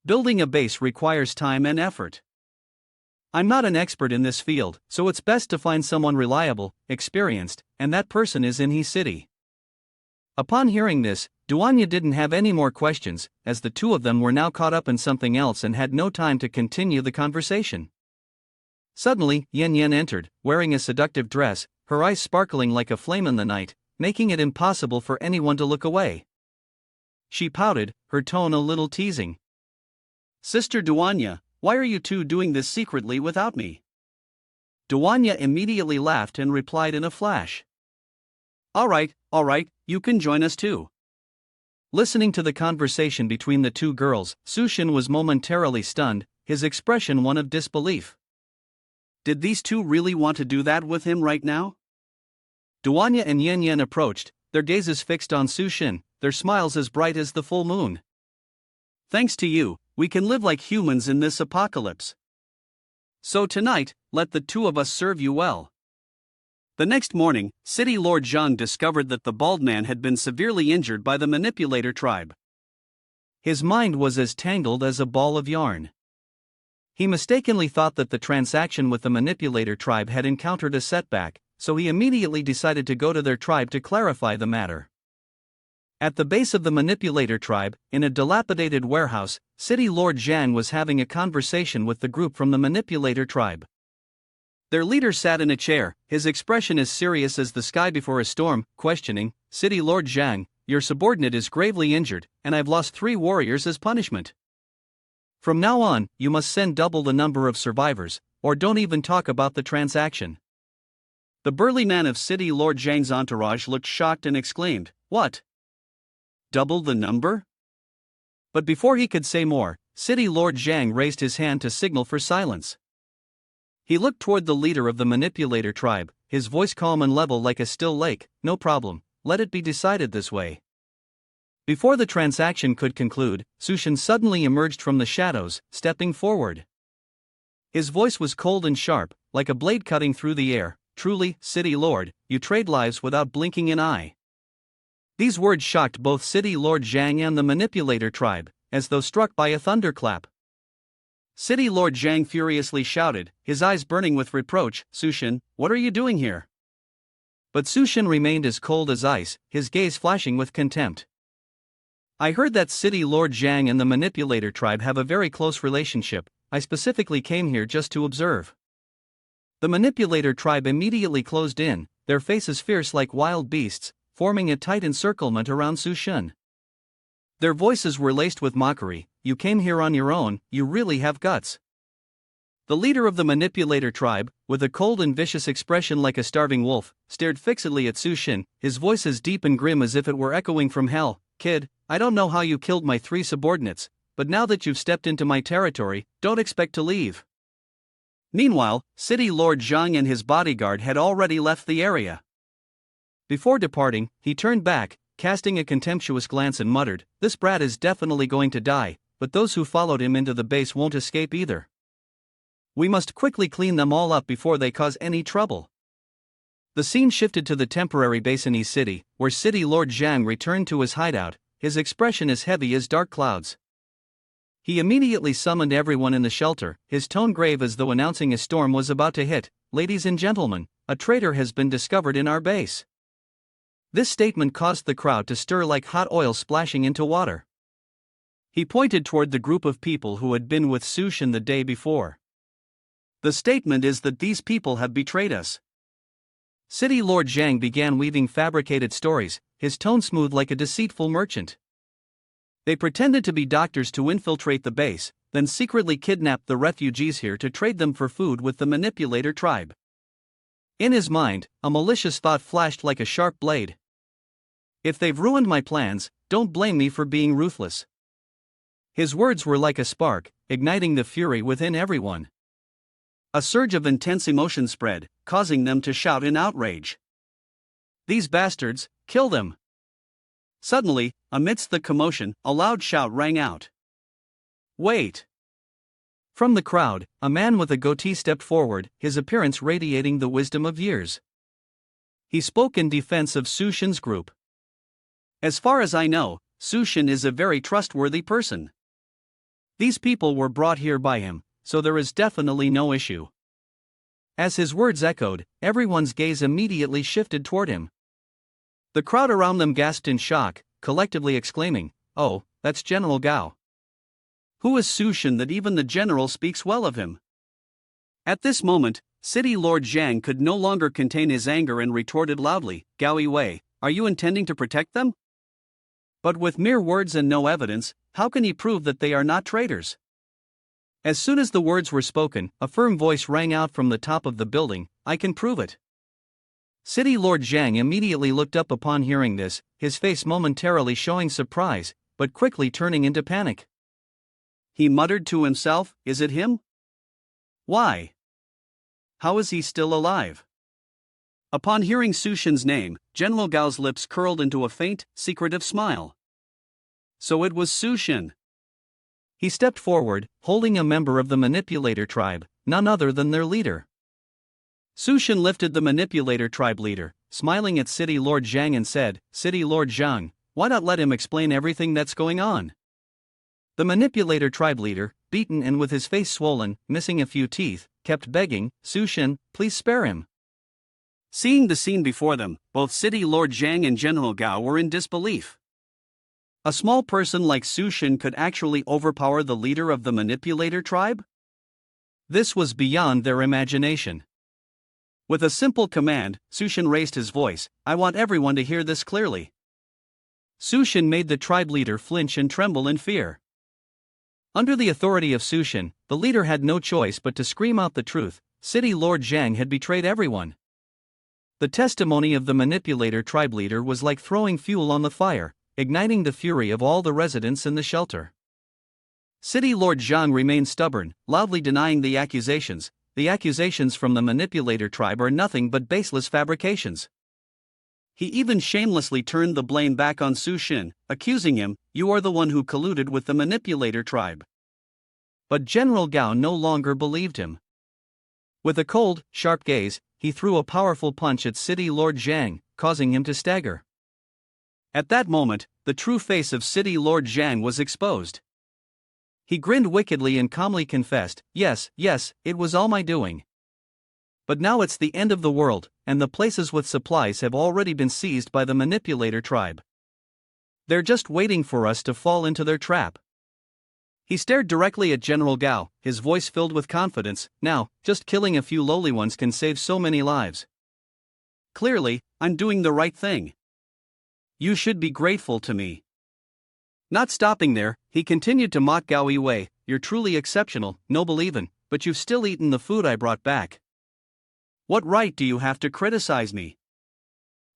[SPEAKER 2] "Building a base requires time and effort. I'm not an expert in this field, so it's best to find someone reliable, experienced, and that person is in his city." Upon hearing this, Duanya didn't have any more questions, as the two of them were now caught up in something else and had no time to continue the conversation. Suddenly, Yen Yen entered, wearing a seductive dress, her eyes sparkling like a flame in the night, making it impossible for anyone to look away. She pouted, her tone a little teasing. Sister Duanya, why are you two doing this secretly without me? Duanya immediately laughed and replied in a flash. Alright, you can join us too.
[SPEAKER 1] Listening to the conversation between the two girls, Sushin was momentarily stunned, his expression one of disbelief.
[SPEAKER 2] Did these two really want to do that with him right now?
[SPEAKER 1] Duanya and Yin Yin approached, their gazes fixed on Sushin, their smiles as bright as the full moon.
[SPEAKER 2] Thanks to you, we can live like humans in this apocalypse. So tonight, let the two of us serve you well. The next morning, City Lord Zhang discovered that the bald man had been severely injured by the manipulator tribe.
[SPEAKER 1] His mind was as tangled as a ball of yarn. He mistakenly thought that the transaction with the manipulator tribe had encountered a setback, so he immediately decided to go to their tribe to clarify the matter. At the base of the manipulator tribe, in a dilapidated warehouse, City Lord Zhang was having a conversation with the group from the manipulator tribe. Their leader sat in a chair, his expression as serious as the sky before a storm, questioning, City Lord Zhang, your subordinate is gravely injured, and I've lost 3 warriors as punishment. From now on, you must send double the number of survivors, or don't even talk about the transaction.
[SPEAKER 2] The burly man of City Lord Zhang's entourage looked shocked and exclaimed, What? Double the number?
[SPEAKER 1] But before he could say more, City Lord Zhang raised his hand to signal for silence. He looked toward the leader of the manipulator tribe, his voice calm and level like a still lake. No problem, let it be decided this way. Before the transaction could conclude, Sushin suddenly emerged from the shadows, stepping forward. His voice was cold and sharp, like a blade cutting through the air. Truly, City Lord, you trade lives without blinking an eye. These words shocked both City Lord Zhang and the manipulator tribe, as though struck by a thunderclap. City Lord Zhang furiously shouted, his eyes burning with reproach, Sushin, what are you doing here? But Sushin remained as cold as ice, his gaze flashing with contempt. I heard that City Lord Zhang and the manipulator tribe have a very close relationship. I specifically came here just to observe. The manipulator tribe immediately closed in, their faces fierce like wild beasts, forming a tight encirclement around Sushin. Their voices were laced with mockery. You came here on your own, you really have guts. The leader of the manipulator tribe, with a cold and vicious expression like a starving wolf, stared fixedly at Sushin, his voice as deep and grim as if it were echoing from hell. Kid, I don't know how you killed my 3 subordinates, but now that you've stepped into my territory, don't expect to leave. Meanwhile, City Lord Zhang and his bodyguard had already left the area. Before departing, he turned back, casting a contemptuous glance and muttered, this brat is definitely going to die, but those who followed him into the base won't escape either. We must quickly clean them all up before they cause any trouble. The scene shifted to the temporary Basinese city, where City Lord Zhang returned to his hideout, his expression as heavy as dark clouds. He immediately summoned everyone in the shelter, his tone grave as though announcing a storm was about to hit. Ladies and gentlemen, a traitor has been discovered in our base. This statement caused the crowd to stir like hot oil splashing into water. He pointed toward the group of people who had been with Sushin the day before. The statement is that these people have betrayed us. City Lord Zhang began weaving fabricated stories, his tone smooth like a deceitful merchant. They pretended to be doctors to infiltrate the base, then secretly kidnapped the refugees here to trade them for food with the manipulator tribe. In his mind, a malicious thought flashed like a sharp blade. If they've ruined my plans, don't blame me for being ruthless. His words were like a spark, igniting the fury within everyone. A surge of intense emotion spread, causing them to shout in outrage. These bastards, kill them! Suddenly, amidst the commotion, a loud shout rang out. Wait! From the crowd, a man with a goatee stepped forward, his appearance radiating the wisdom of years. He spoke in defense of Sushin's group. As far as I know, Sushin is a very trustworthy person. These people were brought here by him, so there is definitely no issue. As his words echoed, everyone's gaze immediately shifted toward him. The crowd around them gasped in shock, collectively exclaiming, "Oh, that's General Gao. Who is Sushin that even the general speaks well of him?" At this moment, City Lord Zhang could no longer contain his anger and retorted loudly, "Gao Wei, are you intending to protect them?" But with mere words and no evidence, how can he prove that they are not traitors? As soon as the words were spoken, a firm voice rang out from the top of the building, "I can prove it." City Lord Zhang immediately looked up upon hearing this, his face momentarily showing surprise, but quickly turning into panic. He muttered to himself, "Is it him? Why? How is he still alive?" Upon hearing Su Shen's name, General Gao's lips curled into a faint, secretive smile. So it was Su Shen. He stepped forward, holding a member of the manipulator tribe, none other than their leader. Su Shen lifted the manipulator tribe leader, smiling at City Lord Zhang and said, "City Lord Zhang, why not let him explain everything that's going on?" The manipulator tribe leader, beaten and with his face swollen, missing a few teeth, kept begging, "Su Shen, please spare him." Seeing the scene before them, both City Lord Zhang and General Gao were in disbelief. A small person like Su Shen could actually overpower the leader of the manipulator tribe? This was beyond their imagination. With a simple command, Su Shen raised his voice, "I want everyone to hear this clearly." Su Shen made the tribe leader flinch and tremble in fear. Under the authority of Su Shen, the leader had no choice but to scream out the truth: City Lord Zhang had betrayed everyone. The testimony of the manipulator tribe leader was like throwing fuel on the fire, igniting the fury of all the residents in the shelter. City Lord Zhang remained stubborn, loudly denying the accusations. The accusations from the manipulator tribe are nothing but baseless fabrications. He even shamelessly turned the blame back on Su Shen, accusing him, "You are the one who colluded with the manipulator tribe." But General Gao no longer believed him. With a cold, sharp gaze, he threw a powerful punch at City Lord Zhang, causing him to stagger. At that moment, the true face of City Lord Zhang was exposed. He grinned wickedly and calmly confessed, yes, it was all my doing. But now it's the end of the world, and the places with supplies have already been seized by the manipulator tribe. They're just waiting for us to fall into their trap. He stared directly at General Gao, his voice filled with confidence. "Now, just killing a few lowly ones can save so many lives. Clearly, I'm doing the right thing. You should be grateful to me." Not stopping there, he continued to mock Gao Yiwei, "You're truly exceptional, noble even, but you've still eaten the food I brought back. What right do you have to criticize me?"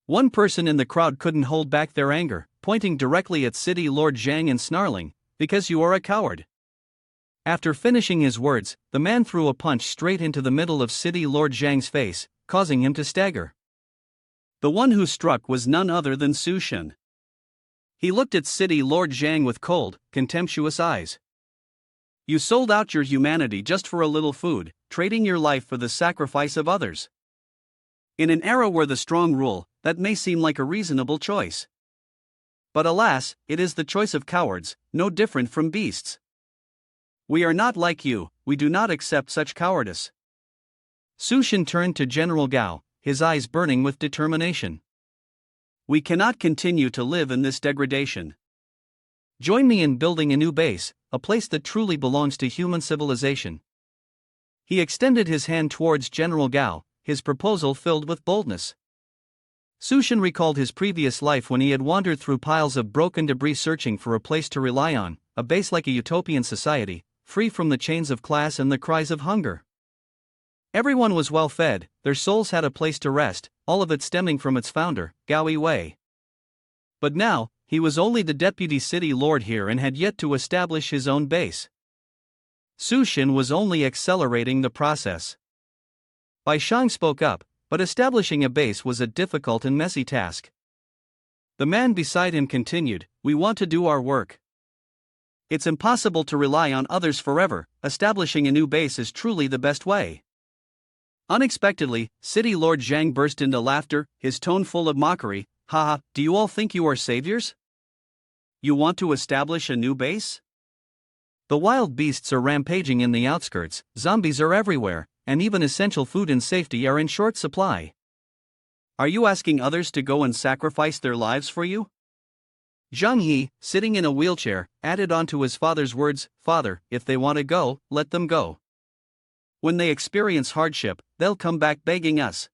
[SPEAKER 1] One person in the crowd couldn't hold back their anger, pointing directly at City Lord Zhang and snarling, "Because you are a coward." After finishing his words, the man threw a punch straight into the middle of City Lord Zhang's face, causing him to stagger. The one who struck was none other than Su Shen. He looked at City Lord Zhang with cold, contemptuous eyes. "You sold out your humanity just for a little food, trading your life for the sacrifice of others. In an era where the strong rule, that may seem like a reasonable choice. But alas, it is the choice of cowards, no different from beasts. We are not like you, we do not accept such cowardice." Su Shen turned to General Gao, his eyes burning with determination. "We cannot continue to live in this degradation. Join me in building a new base, a place that truly belongs to human civilization." He extended his hand towards General Gao, his proposal filled with boldness. Su Shen recalled his previous life when he had wandered through piles of broken debris searching for a place to rely on, a base like a utopian society, free from the chains of class and the cries of hunger. Everyone was well fed, their souls had a place to rest, all of it stemming from its founder, Gao Yiwei. But now, he was only the deputy city lord here and had yet to establish his own base. Su Shen was only accelerating the process. Bai Shang spoke up, but establishing a base was a difficult and messy task. The man beside him continued, "We want to do our work. It's impossible to rely on others forever, establishing a new base is truly the best way." Unexpectedly, City Lord Zhang burst into laughter, his tone full of mockery. "Haha, do you all think you are saviors? You want to establish a new base? The wild beasts are rampaging in the outskirts, zombies are everywhere, and even essential food and safety are in short supply. Are you asking others to go and sacrifice their lives for you?" Zhang Yi, sitting in a wheelchair, added on to his father's words, "Father, if they want to go, let them go. When they experience hardship, they'll come back begging us."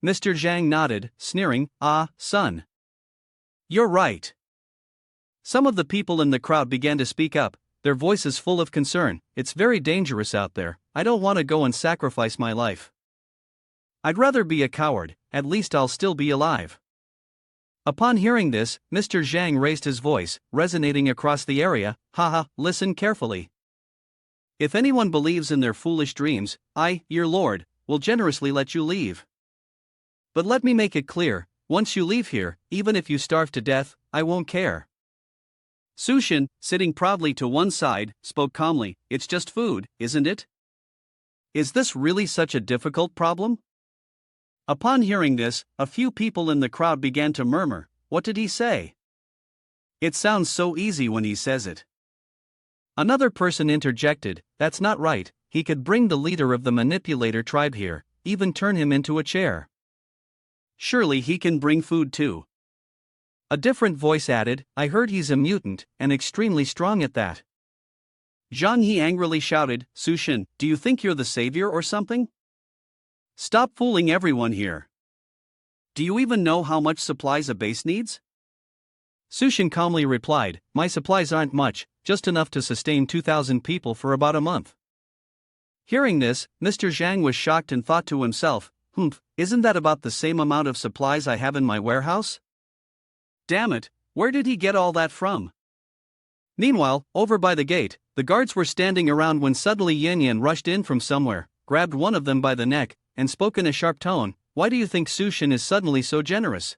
[SPEAKER 1] Mr. Zhang nodded, sneering, "Ah, son. You're right." Some of the people in the crowd began to speak up, their voices full of concern. It's very dangerous out there, I don't want to go and sacrifice my life. I'd rather be a coward, at least I'll still be alive. Upon hearing this, Mr. Zhang raised his voice, resonating across the area. Haha, listen carefully. If anyone believes in their foolish dreams, I, your lord, will generously let you leave. But let me make it clear, once you leave here, even if you starve to death, I won't care. Sushin, sitting proudly to one side, spoke calmly. It's just food, isn't it? Is this really such a difficult problem? Upon hearing this, a few people in the crowd began to murmur. What did he say? It sounds so easy when he says it. Another person interjected, that's not right, he could bring the leader of the manipulator tribe here, even turn him into a chair. Surely he can bring food too. A different voice added, I heard he's a mutant, and extremely strong at that. Zhang He angrily shouted, Sushin, do you think you're the savior or something? Stop fooling everyone here. Do you even know how much supplies a base needs? Sushin calmly replied, my supplies aren't much, just enough to sustain 2,000 people for about a month. Hearing this, Mr. Zhang was shocked and thought to himself, isn't that about the same amount of supplies I have in my warehouse? Damn it, where did he get all that from? Meanwhile, over by the gate, the guards were standing around when suddenly Yin Yin rushed in from somewhere, grabbed one of them by the neck, and spoke in a sharp tone, why do you think Sushin is suddenly so generous?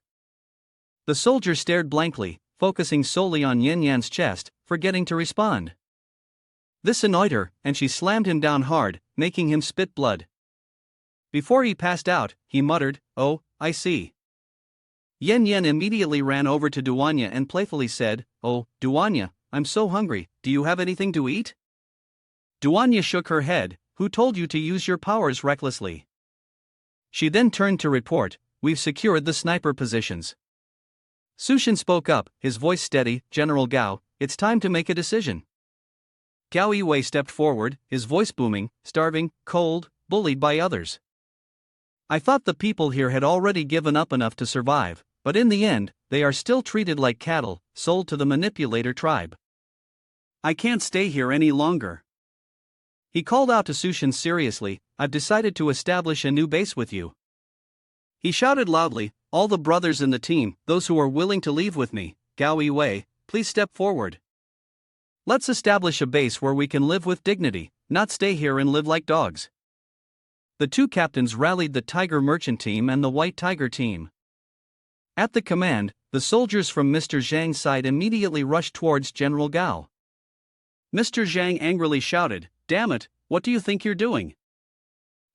[SPEAKER 1] The soldier stared blankly, focusing solely on Yin Yan's chest, forgetting to respond. This annoyed her, and she slammed him down hard, making him spit blood. Before he passed out, he muttered, oh, I see. Yin Yan immediately ran over to Duanya and playfully said, oh, Duanya, I'm so hungry, do you have anything to eat? Duanya shook her head, who told you to use your powers recklessly? She then turned to report, we've secured the sniper positions. Sushin spoke up, his voice steady, General Gao, it's time to make a decision. Gao Yiwei stepped forward, his voice booming, starving, cold, bullied by others. I thought the people here had already given up enough to survive, but in the end, they are still treated like cattle, sold to the manipulator tribe. I can't stay here any longer. He called out to Sushin seriously, I've decided to establish a new base with you. He shouted loudly, all the brothers in the team, those who are willing to leave with me, Gao Yiwei, please step forward. Let's establish a base where we can live with dignity, not stay here and live like dogs. The two captains rallied the Tiger Merchant team and the White Tiger team. At the command, the soldiers from Mr. Zhang's side immediately rushed towards General Gao. Mr. Zhang angrily shouted, damn it, what do you think you're doing?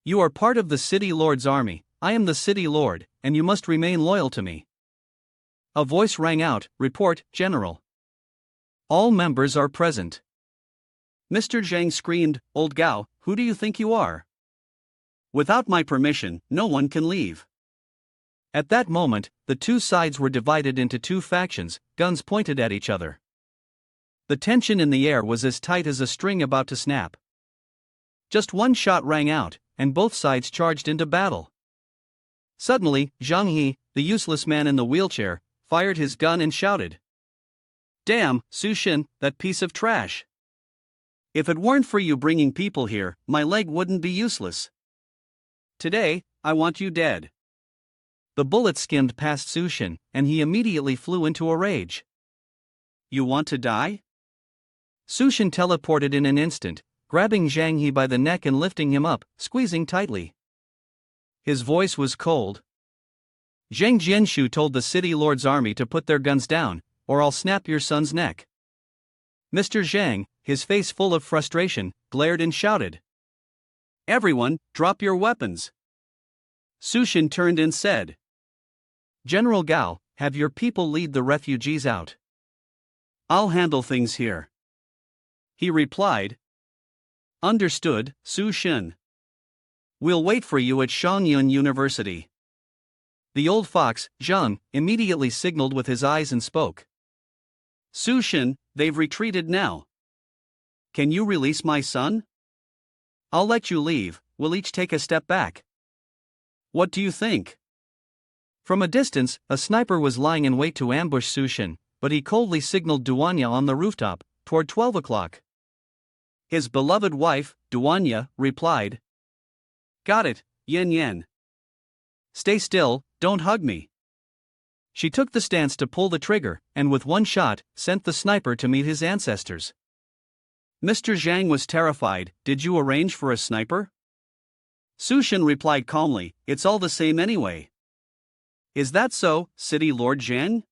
[SPEAKER 1] You are part of the City Lord's army, I am the City Lord, and you must remain loyal to me. A voice rang out, report, General. All members are present. Mr. Zhang screamed, Old Gao, who do you think you are? Without my permission, no one can leave. At that moment, the two sides were divided into two factions, guns pointed at each other. The tension in the air was as tight as a string about to snap. Just one shot rang out, and both sides charged into battle. Suddenly, Zhang He, the useless man in the wheelchair, fired his gun and shouted, damn, Sushin, that piece of trash. If it weren't for you bringing people here, my leg wouldn't be useless. Today, I want you dead. The bullet skimmed past Sushin, and he immediately flew into a rage. You want to die? Sushin teleported in an instant, grabbing Zhang He by the neck and lifting him up, squeezing tightly. His voice was cold. Zhang Jianshu told the City Lord's army to put their guns down, or I'll snap your son's neck. Mr. Zhang, his face full of frustration, glared and shouted, everyone, drop your weapons. Sushin turned and said, General Gao, have your people lead the refugees out. I'll handle things here. He replied, understood, Sushin. We'll wait for you at Shangyun University. The old fox, Zhang, immediately signaled with his eyes and spoke. Sushin, they've retreated now. Can you release my son? I'll let you leave, we'll each take a step back. What do you think? From a distance, a sniper was lying in wait to ambush Sushin, but he coldly signaled Duanya on the rooftop, toward 12 o'clock.
[SPEAKER 2] His beloved wife, Duanya, replied. Got it, Yen Yen. Stay still, don't hug me. She took the stance to pull the trigger, and with one shot, sent the sniper to meet his ancestors. Mr. Zhang was terrified. Did you arrange for a sniper? Sushin replied calmly, it's all the same anyway. Is that so, City Lord Zhang?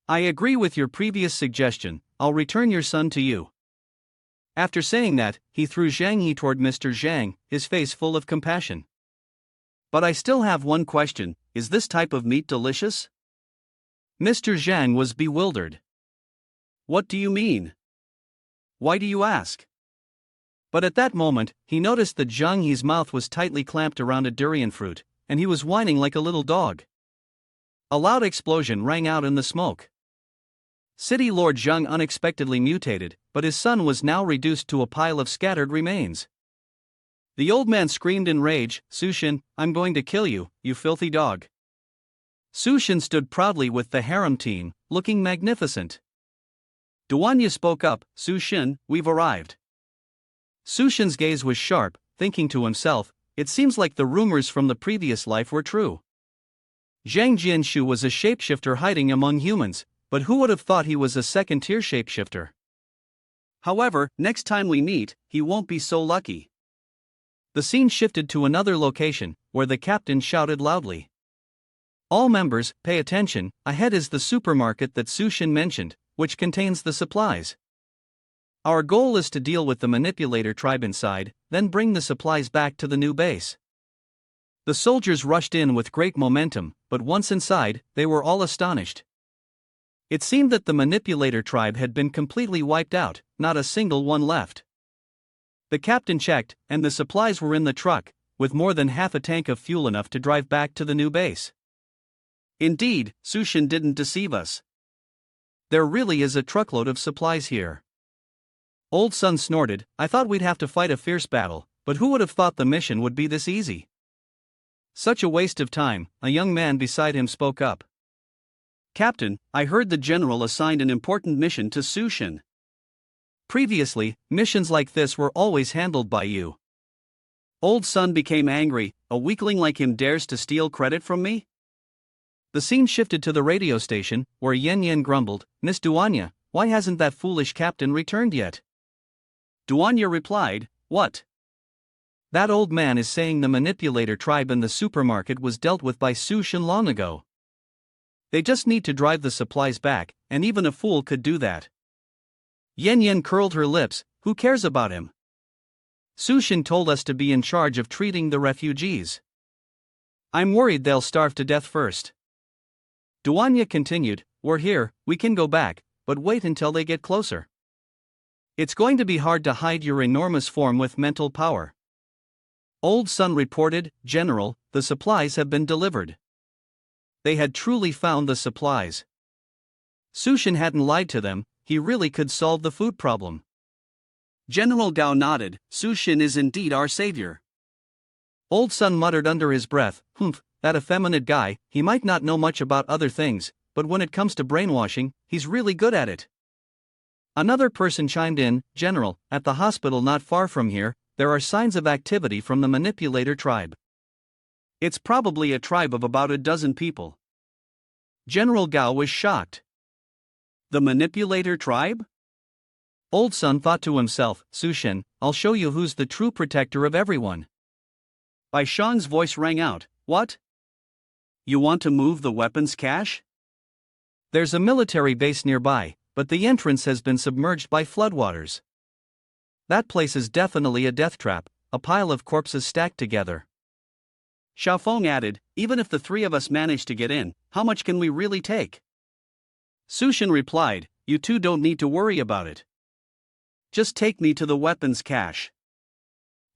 [SPEAKER 2] I agree with your previous suggestion, I'll return your son to you. After saying that, he threw Zhang Yi toward Mr. Zhang, his face full of compassion. But I still have one question, is this type of meat delicious? Mr. Zhang was bewildered. What do you mean? Why do you ask? But at that moment, he noticed that Zhang Yi's mouth was tightly clamped around a durian fruit, and he was whining like a little dog. A loud explosion rang out in the smoke. City Lord Zhang unexpectedly mutated, but his son was now reduced to a pile of scattered remains. The old man screamed in rage, Sushin, I'm going to kill you, you filthy dog. Sushin stood proudly with the harem team, looking magnificent. Duanya spoke up, Sushin, we've arrived. Sushin's gaze was sharp, thinking to himself, it seems like the rumors from the previous life were true. Zhang Jianshu was a shapeshifter hiding among humans, but who would have thought he was a second-tier shapeshifter? However, next time we meet, he won't be so lucky. The scene shifted to another location, where the captain shouted loudly. All members, pay attention, ahead is the supermarket that Sushin mentioned, which contains the supplies. Our goal is to deal with the manipulator tribe inside, then bring the supplies back to the new base. The soldiers rushed in with great momentum, but once inside, they were all astonished. It seemed that the manipulator tribe had been completely wiped out, not a single one left. The captain checked, and the supplies were in the truck, with more than half a tank of fuel enough to drive back to the new base. Indeed, Sushin didn't deceive us. There really is a truckload of supplies here. Old Sun snorted, I thought we'd have to fight a fierce battle, but who would have thought the mission would be this easy? Such a waste of time, a young man beside him spoke up. Captain, I heard the general assigned an important mission to Sushin. Previously, missions like this were always handled by you. Old Sun became angry, a weakling like him dares to steal credit from me? The scene shifted to the radio station, where Yen Yen grumbled, Miss Duanya, why hasn't that foolish captain returned yet? Duanya replied, what? That old man is saying the manipulator tribe in the supermarket was dealt with by Sushin long ago. They just need to drive the supplies back, and even a fool could do that. Yen Yen curled her lips, who cares about him? Sushin told us to be in charge of treating the refugees. I'm worried they'll starve to death first. Duanya continued, we're here, we can go back, but wait until they get closer. It's going to be hard to hide your enormous form with mental power. Old Sun reported, General, the supplies have been delivered. They had truly found the supplies. Sushin hadn't lied to them, he really could solve the food problem. General Gao nodded, Sushin is indeed our savior. Old Sun muttered under his breath, humph, that effeminate guy, he might not know much about other things, but when it comes to brainwashing, he's really good at it. Another person chimed in, General, at the hospital not far from here, there are signs of activity from the manipulator tribe. It's probably a tribe of about a dozen people. General Gao was shocked. The manipulator tribe? Old Sun thought to himself, Sushin, I'll show you who's the true protector of everyone. Bai Shang's voice rang out, what? You want to move the weapons cache? There's a military base nearby, but the entrance has been submerged by floodwaters. That place is definitely a death trap, a pile of corpses stacked together. Xiaofeng added, even if the three of us manage to get in, how much can we really take? Sushin replied, you two don't need to worry about it. Just take me to the weapons cache.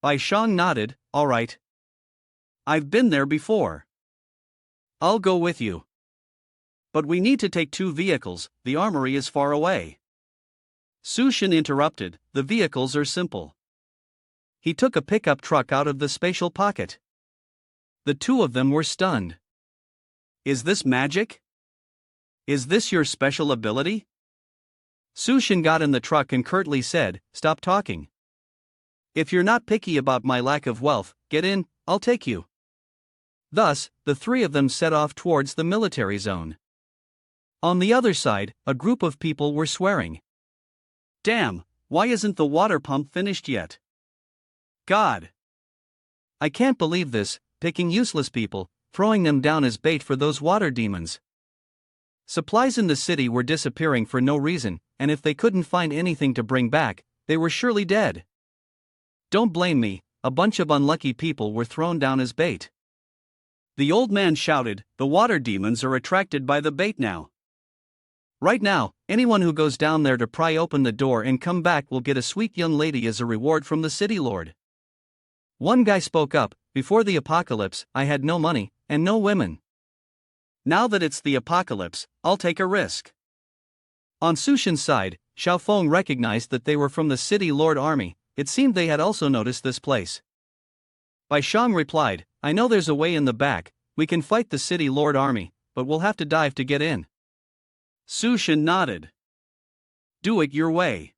[SPEAKER 2] Bai Shang nodded, all right. I've been there before. I'll go with you. But we need to take 2 vehicles, the armory is far away. Sushin interrupted, the vehicles are simple. He took a pickup truck out of the spatial pocket. The 2 of them were stunned. Is this magic? Is this your special ability? Sushin got in the truck and curtly said, stop talking,
[SPEAKER 1] If you're not picky about my lack of wealth, get in, I'll take you. Thus, the three of them set off towards the military zone. On the other side, a group of people were swearing. Damn, why isn't the water pump finished yet? God! I can't believe this, picking useless people, throwing them down as bait for those water demons. Supplies in the city were disappearing for no reason, and if they couldn't find anything to bring back, they were surely dead. Don't blame me, a bunch of unlucky people were thrown down as bait. The old man shouted, the water demons are attracted by the bait now. Right now, anyone who goes down there to pry open the door and come back will get a sweet young lady as a reward from the city lord. One guy spoke up, before the apocalypse, I had no money, and no women. Now that it's the apocalypse, I'll take a risk. On Sushin's side, Xiaofeng recognized that they were from the city lord army. It seemed they had also noticed this place. Bai Shang replied, I know there's a way in the back, we can fight the city lord army, but we'll have to dive to get in. Sushin nodded. Do it your way.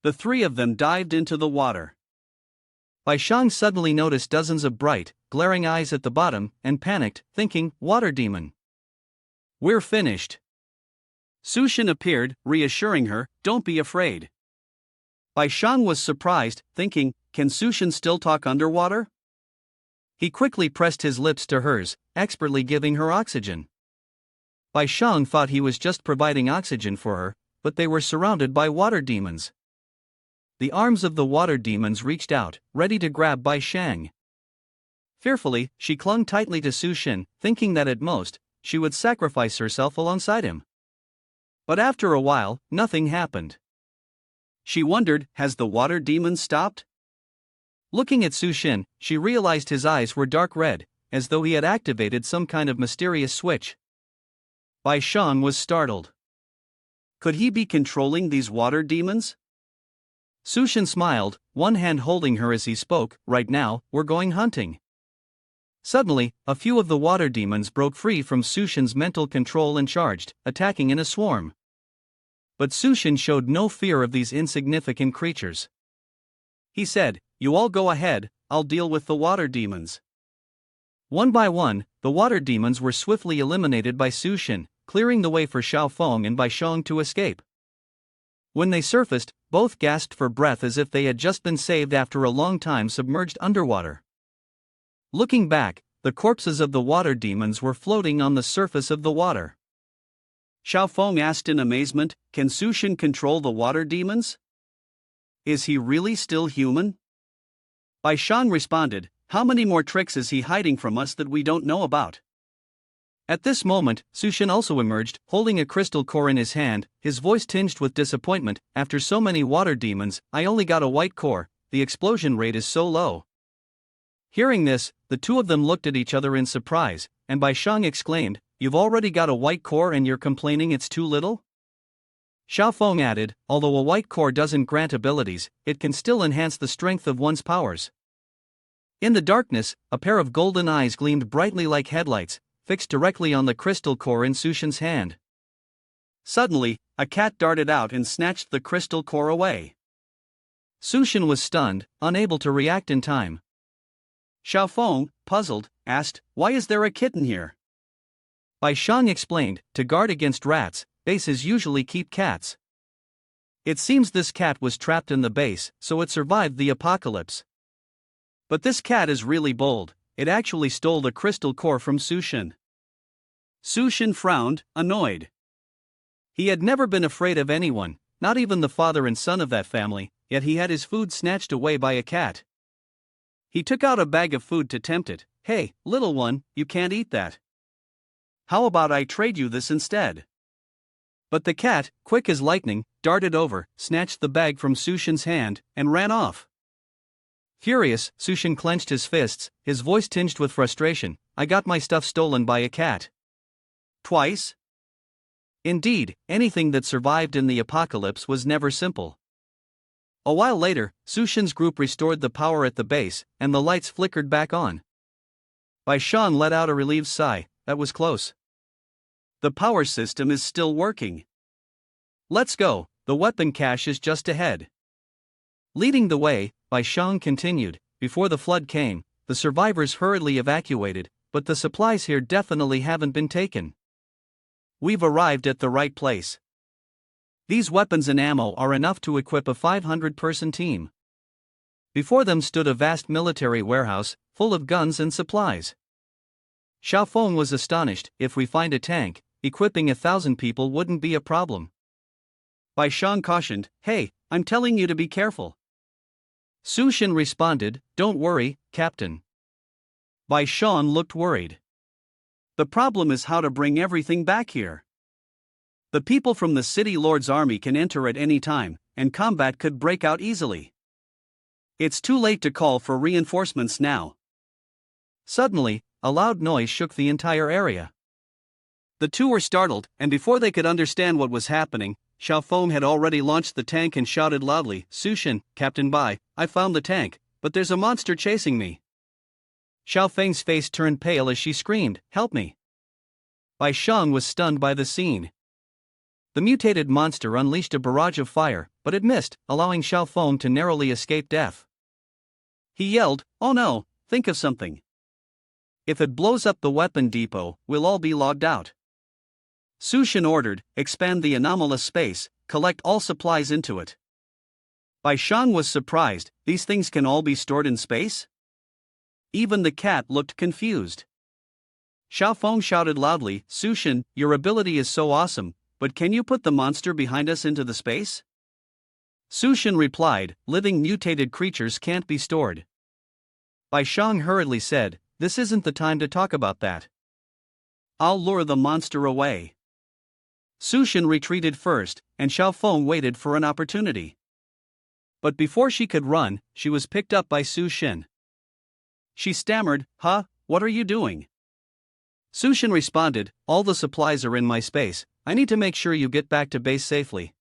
[SPEAKER 1] The three of them dived into the water. Bai Shang suddenly noticed dozens of bright, glaring eyes at the bottom, and panicked, thinking, water demon. We're finished. Sushin appeared, reassuring her, don't be afraid. Bai Shang was surprised, thinking, can Sushin still talk underwater? He quickly pressed his lips to hers, expertly giving her oxygen. Bai Shang thought he was just providing oxygen for her, but they were surrounded by water demons. The arms of the water demons reached out, ready to grab Bai Shang. Fearfully, she clung tightly to Sushin, thinking that at most, she would sacrifice herself alongside him. But after a while, nothing happened. She wondered, has the water demon stopped? Looking at Sushin, she realized his eyes were dark red, as though he had activated some kind of mysterious switch. Bai Shang was startled. Could he be controlling these water demons? Sushin smiled, one hand holding her as he spoke, right now, we're going hunting. Suddenly, a few of the water demons broke free from Sushin's mental control and charged, attacking in a swarm. But Sushin showed no fear of these insignificant creatures. He said, you all go ahead, I'll deal with the water demons. One by one, the water demons were swiftly eliminated by Sushin, clearing the way for Xiaofeng and Bai Shang to escape. When they surfaced, both gasped for breath as if they had just been saved after a long time submerged underwater. Looking back, the corpses of the water demons were floating on the surface of the water. Xiaofeng asked in amazement, can Sushin control the water demons? Is he really still human? Bai Shang responded, how many more tricks is he hiding from us that we don't know about? At this moment, Sushin also emerged, holding a crystal core in his hand, his voice tinged with disappointment, after so many water demons, I only got a white core, the explosion rate is so low. Hearing this, the two of them looked at each other in surprise, and Bai Shang exclaimed, you've already got a white core and you're complaining it's too little? Xiaofeng added, although a white core doesn't grant abilities, it can still enhance the strength of one's powers. In the darkness, a pair of golden eyes gleamed brightly like headlights, fixed directly on the crystal core in Sushin's hand. Suddenly, a cat darted out and snatched the crystal core away. Sushin was stunned, unable to react in time. Xiaofeng, puzzled, asked, why is there a kitten here? Bai Shang explained, to guard against rats, bases usually keep cats. It seems this cat was trapped in the base, so it survived the apocalypse. But this cat is really bold, it actually stole the crystal core from Sushin. Sushin frowned, annoyed. He had never been afraid of anyone, not even the father and son of that family, yet he had his food snatched away by a cat. He took out a bag of food to tempt it. Hey, little one, you can't eat that. How about I trade you this instead? But the cat, quick as lightning, darted over, snatched the bag from Sushin's hand, and ran off. Furious, Sushin clenched his fists, his voice tinged with frustration, I got my stuff stolen by a cat. Twice? Indeed, anything that survived in the apocalypse was never simple. A while later, Sushin's group restored the power at the base, and the lights flickered back on. Bai Shang let out a relieved sigh, that was close. The power system is still working. Let's go, the weapon cache is just ahead. Leading the way, Bai Shang continued. Before the flood came, the survivors hurriedly evacuated, but the supplies here definitely haven't been taken. We've arrived at the right place. These weapons and ammo are enough to equip a 500-person team. Before them stood a vast military warehouse, full of guns and supplies. Xiaofeng was astonished. If we find a tank, equipping 1,000 people wouldn't be a problem. Bai Shang cautioned, "Hey, I'm telling you to be careful." Su Shen responded, "Don't worry, Captain." Bai Shang looked worried. The problem is how to bring everything back here. The people from the city lord's army can enter at any time, and combat could break out easily. It's too late to call for reinforcements now. Suddenly, a loud noise shook the entire area. The two were startled, and before they could understand what was happening, Xiaofeng had already launched the tank and shouted loudly, "Su Shen, Captain Bai, I found the tank, but there's a monster chasing me." Xiaofeng's face turned pale as she screamed, "Help me!" Bai Shang was stunned by the scene. The mutated monster unleashed a barrage of fire, but it missed, allowing Xiaofeng to narrowly escape death. He yelled, "Oh no, think of something. If it blows up the weapon depot, we'll all be logged out." Su Shen ordered, "Expand the anomalous space, collect all supplies into it." Bai Shang was surprised. These things can all be stored in space? Even the cat looked confused. Xiaofeng shouted loudly, "Su Shen, your ability is so awesome, but can you put the monster behind us into the space?" Su Shen replied, "Living mutated creatures can't be stored." Bai Shang hurriedly said, "This isn't the time to talk about that. I'll lure the monster away." Su Shen retreated first, and Xiaofeng waited for an opportunity. But before she could run, she was picked up by Su Shen. She stammered, "Huh, what are you doing?" Su Shen responded, "All the supplies are in my space, I need to make sure you get back to base safely."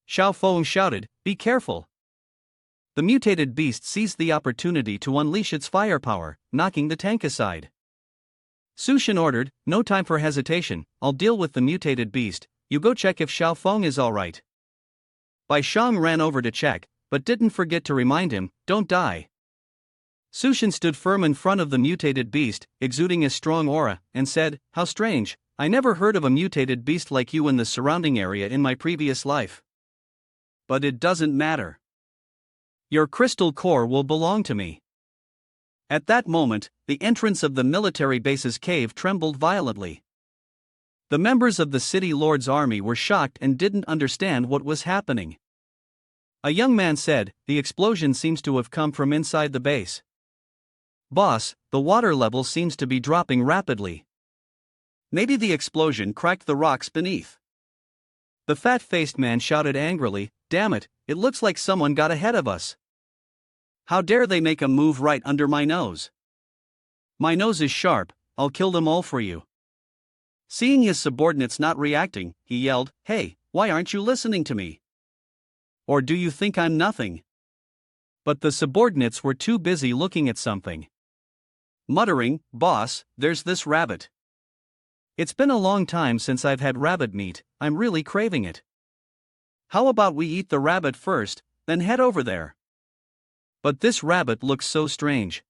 [SPEAKER 1] Xiaofeng shouted, "Be careful." The mutated beast seized the opportunity to unleash its firepower, knocking the tank aside. Su Shen ordered, "No time for hesitation, I'll deal with the mutated beast, you go check if Xiaofeng is alright." Bai Shang ran over to check, but didn't forget to remind him, "Don't die." Su Shen stood firm in front of the mutated beast, exuding a strong aura, and said, "How strange, I never heard of a mutated beast like you in the surrounding area in my previous life. But it doesn't matter. Your crystal core will belong to me." At that moment, the entrance of the military base's cave trembled violently. The members of the city lord's army were shocked and didn't understand what was happening. A young man said, "The explosion seems to have come from inside the base. Boss, the water level seems to be dropping rapidly. Maybe the explosion cracked the rocks beneath." The fat-faced man shouted angrily, "Damn it, it looks like someone got ahead of us. How dare they make a move right under my nose? My nose is sharp, I'll kill them all for you." Seeing his subordinates not reacting, he yelled, "Hey, why aren't you listening to me? Or do you think I'm nothing?" But the subordinates were too busy looking at something. Muttering, "Boss, there's this rabbit. It's been a long time since I've had rabbit meat, I'm really craving it. How about we eat the rabbit first, then head over there? But this rabbit looks so strange."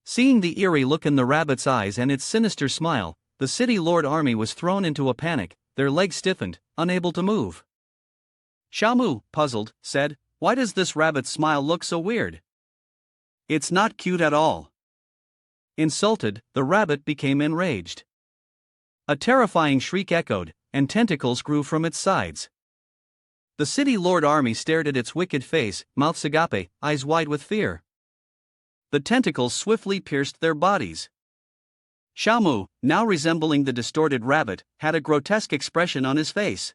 [SPEAKER 1] Seeing the eerie look in the rabbit's eyes and its sinister smile, the city lord army was thrown into a panic, their legs stiffened, unable to move. Xiaomu, puzzled, said, "Why does this rabbit's smile look so weird? It's not cute at all." Insulted, the rabbit became enraged. A terrifying shriek echoed, and tentacles grew from its sides. The city lord army stared at its wicked face, mouths agape, eyes wide with fear. The tentacles swiftly pierced their bodies. Xiaomu, now resembling the distorted rabbit, had a grotesque expression on his face.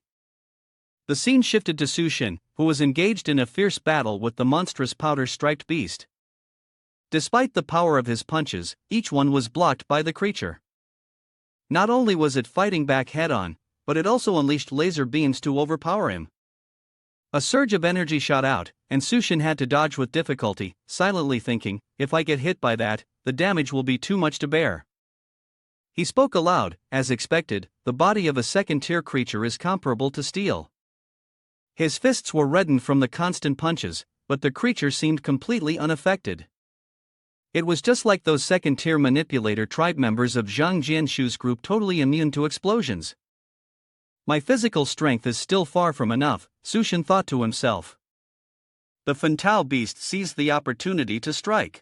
[SPEAKER 1] The scene shifted to Su Shen, who was engaged in a fierce battle with the monstrous powder-striped beast. Despite the power of his punches, each one was blocked by the creature. Not only was it fighting back head-on, but it also unleashed laser beams to overpower him. A surge of energy shot out, and Su Shen had to dodge with difficulty, silently thinking, "If I get hit by that, the damage will be too much to bear." He spoke aloud, as expected, "The body of a second-tier creature is comparable to steel." His fists were reddened from the constant punches, but the creature seemed completely unaffected. It was just like those second-tier manipulator tribe members of Zhang Jianshu's group, totally immune to explosions. My physical strength is still far from enough, Sushin thought to himself. The Fantao beast seized the opportunity to strike.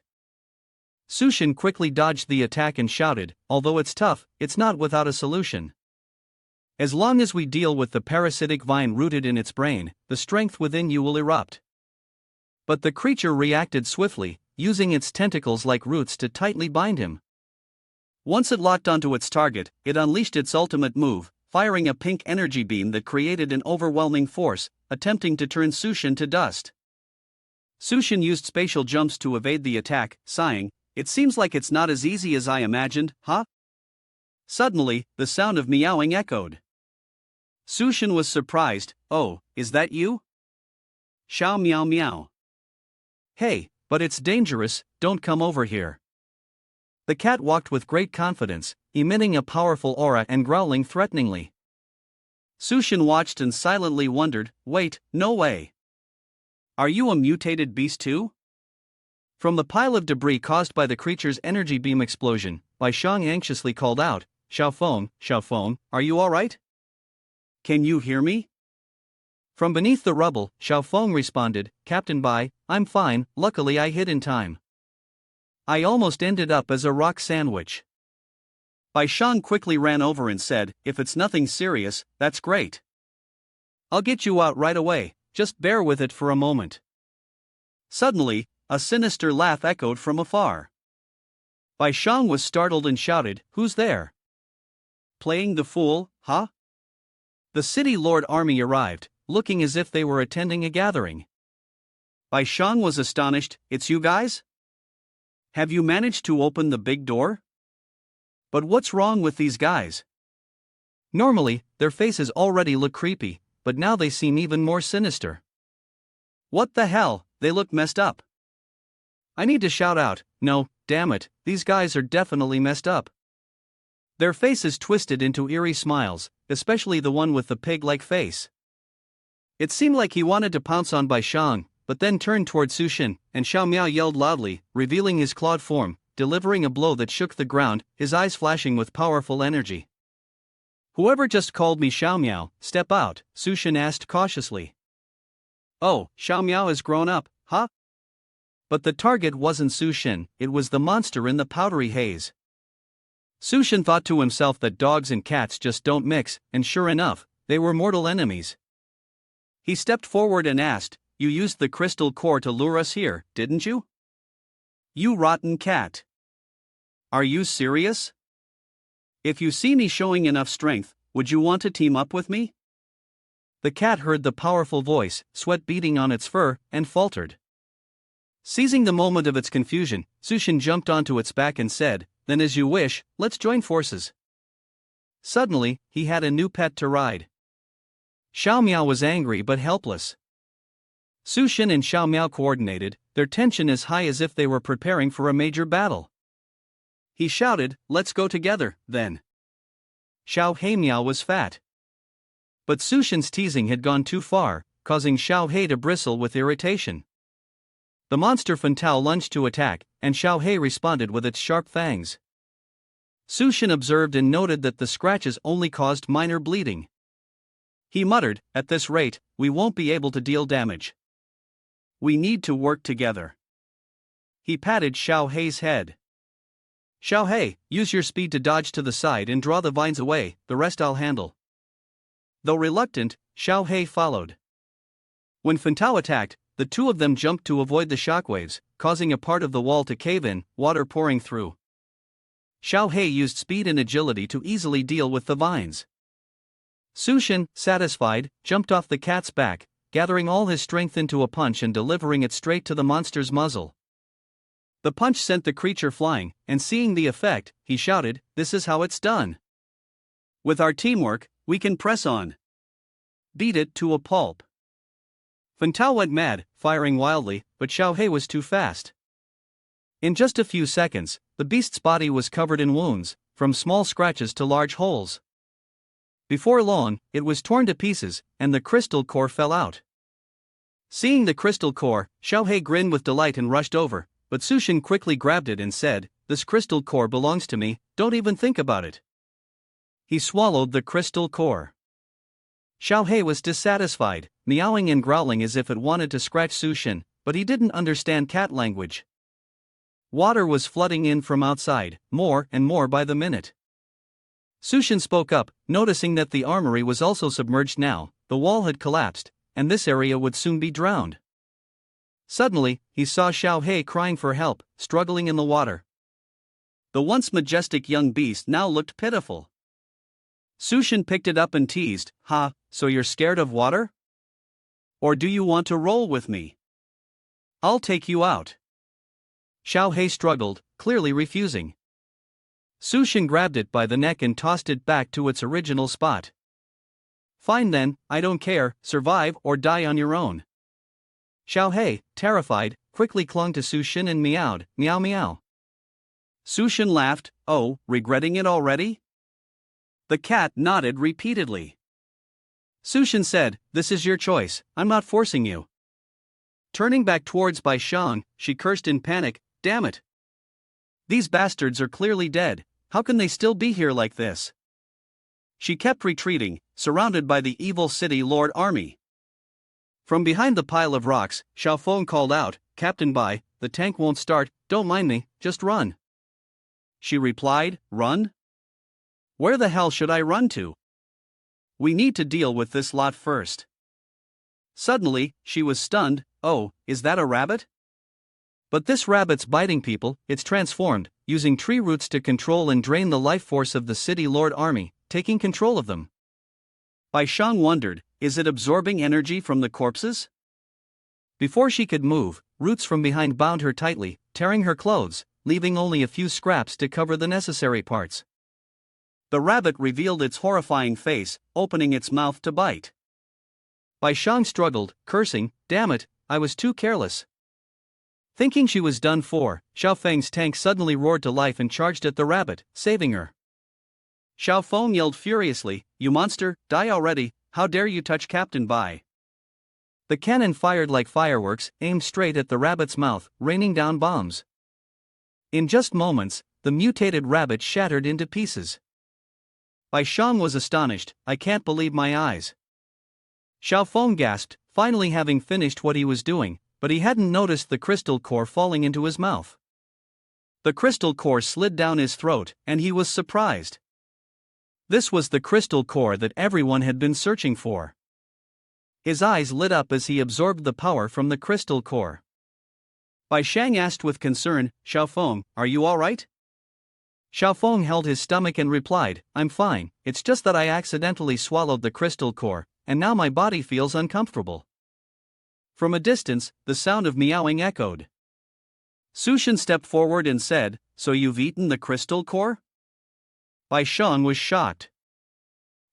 [SPEAKER 1] Sushin quickly dodged the attack and shouted, although it's tough, it's not without a solution. As long as we deal with the parasitic vine rooted in its brain, the strength within you will erupt. But the creature reacted swiftly, using its tentacles like roots to tightly bind him. Once it locked onto its target, it unleashed its ultimate move, firing a pink energy beam that created an overwhelming force, attempting to turn Sushin to dust. Sushin used spatial jumps to evade the attack, sighing, "It seems like it's not as easy as I imagined, huh?" Suddenly, the sound of meowing echoed. Sushin was surprised. "Oh, is that you?" "Xiao meow meow." "Hey, but it's dangerous, don't come over here." The cat walked with great confidence, emitting a powerful aura and growling threateningly. Sushin watched and silently wondered, "Wait, no way. Are you a mutated beast too?" From the pile of debris caused by the creature's energy beam explosion, Bai Shang anxiously called out, Xiaofeng, are you alright? Can you hear me?" From beneath the rubble, Xiaofeng responded, "Captain Bai, I'm fine, luckily I hid in time. I almost ended up as a rock sandwich." Bai Shang quickly ran over and said, "If it's nothing serious, that's great. I'll get you out right away, just bear with it for a moment." Suddenly, a sinister laugh echoed from afar. Bai Shang was startled and shouted, "Who's there? Playing the fool, huh?" The city lord army arrived, looking as if they were attending a gathering. Bai Shang was astonished, "It's you guys? Have you managed to open the big door? But what's wrong with these guys? Normally, their faces already look creepy, but now they seem even more sinister. What the hell, they look messed up. I need to shout out, no, damn it, these guys are definitely messed up." Their faces twisted into eerie smiles, especially the one with the pig-like face. It seemed like he wanted to pounce on Bai Shang, but then turned toward Sushin, and Xiao Miao yelled loudly, revealing his clawed form, delivering a blow that shook the ground, his eyes flashing with powerful energy. "Whoever just called me Xiao Miao, step out," Sushin asked cautiously. "Oh, Xiao Miao has grown up, huh?" But the target wasn't Sushin, it was the monster in the powdery haze. Sushin thought to himself that dogs and cats just don't mix, and sure enough, they were mortal enemies. He stepped forward and asked, "You used the crystal core to lure us here, didn't you? You rotten cat. Are you serious? If you see me showing enough strength, would you want to team up with me?" The cat heard the powerful voice, sweat beading on its fur, and faltered. Seizing the moment of its confusion, Sushin jumped onto its back and said, "Then as you wish, let's join forces." Suddenly, he had a new pet to ride. Xiao Miao was angry but helpless. Sushin and Xiao Miao coordinated, their tension as high as if they were preparing for a major battle. He shouted, "Let's go together, then." Xiao Hei Miao was fat. But Sushin's teasing had gone too far, causing Xiao Hei to bristle with irritation. The monster Fantao lunged to attack, and Xiao Hei responded with its sharp fangs. Sushin observed and noted that the scratches only caused minor bleeding. He muttered, "At this rate, we won't be able to deal damage. We need to work together." He patted Xiao Hei's head. "Xiao Hei, use your speed to dodge to the side and draw the vines away, the rest I'll handle." Though reluctant, Xiao Hei followed. When Fantao attacked, the two of them jumped to avoid the shockwaves, causing a part of the wall to cave in, water pouring through. Xiao Hei used speed and agility to easily deal with the vines. Sushin, satisfied, jumped off the cat's back, gathering all his strength into a punch and delivering it straight to the monster's muzzle. The punch sent the creature flying, and seeing the effect, he shouted, "This is how it's done. With our teamwork, we can press on. Beat it to a pulp." Fantao went mad, firing wildly, but Xiao Hei was too fast. In just a few seconds, the beast's body was covered in wounds, from small scratches to large holes. Before long, it was torn to pieces, and the crystal core fell out.
[SPEAKER 2] Seeing the crystal core, Xiaohei grinned with delight and rushed over, but Sushin quickly grabbed it and said, "This crystal core belongs to me, don't even think about it." He swallowed the crystal core. Xiaohei was dissatisfied, meowing and growling as if it wanted to scratch Sushin, but he didn't understand cat language. Water was flooding in from outside, more and more by the minute. Sushin spoke up, noticing that the armory was also submerged now. The wall had collapsed, and this area would soon be drowned. Suddenly, he saw Xiaohei crying for help, struggling in the water. The once majestic young beast now looked pitiful. Sushin picked it up and teased, "Ha, so you're scared of water? Or do you want to roll with me? I'll take you out." Xiaohei struggled, clearly refusing. Sushin grabbed it by the neck and tossed it back to its original spot. "Fine then, I don't care, survive or die on your own." Xiaohei, terrified, quickly clung to Sushin and meowed, "Meow meow." Sushin laughed, "Oh, regretting it already?" The cat nodded repeatedly. Sushin said, "This is your choice, I'm not forcing you." Turning back towards Bai Shang, she cursed in panic, "Damn it! These bastards are clearly dead, how can they still be here like this?" She kept retreating, surrounded by the evil city lord army. From behind the pile of rocks, Xiaofeng called out, "Captain Bai, the tank won't start, don't mind me, just run." She replied, "Run? Where the hell should I run to? We need to deal with this lot first." Suddenly, she was stunned. "Oh, is that a rabbit? But this rabbit's biting people, it's transformed, using tree roots to control and drain the life force of the city lord army, taking control of them." Bai Shang wondered, is it absorbing energy from the corpses? Before she could move, roots from behind bound her tightly, tearing her clothes, leaving only a few scraps to cover the necessary parts. The rabbit revealed its horrifying face, opening its mouth to bite. Bai Shang struggled, cursing, "Damn it, I was too careless." Thinking she was done for, Xiaofeng's tank suddenly roared to life and charged at the rabbit, saving her. Xiaofeng yelled furiously, "You monster, die already, how dare you touch Captain Bai!" The cannon fired like fireworks, aimed straight at the rabbit's mouth, raining down bombs. In just moments, the mutated rabbit shattered into pieces. Bai Shang was astonished, "I can't believe my eyes." Xiaofeng gasped, finally having finished what he was doing, but he hadn't noticed the crystal core falling into his mouth. The crystal core slid down his throat, and he was surprised. This was the crystal core that everyone had been searching for. His eyes lit up as he absorbed the power from the crystal core. Bai Shang asked with concern, "Xiaofeng, are you all right?" Xiaofeng held his stomach and replied, "I'm fine, it's just that I accidentally swallowed the crystal core, and now my body feels uncomfortable." From a distance, the sound of meowing echoed. Sushin stepped forward and said, "So you've eaten the crystal core?" Bai Shang was shocked.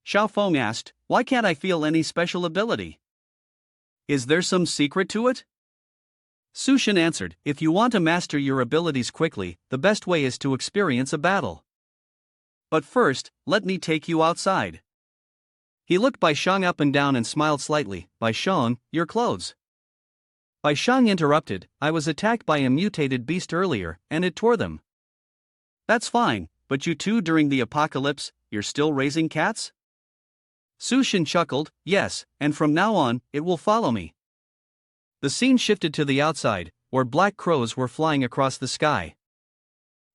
[SPEAKER 2] Xiaofeng asked, "Why can't I feel any special ability? Is there some secret to it?" Sushin answered, "If you want to master your abilities quickly, the best way is to experience a battle. But first, let me take you outside." He looked Bai Shang up and down and smiled slightly. "Bai Shang, your clothes." Bai Shang interrupted, "I was attacked by a mutated beast earlier, and it tore them." "That's fine, but you two during the apocalypse, you're still raising cats?" Sushin chuckled, "Yes, and from now on, it will follow me." The scene shifted to the outside, where black crows were flying across the sky.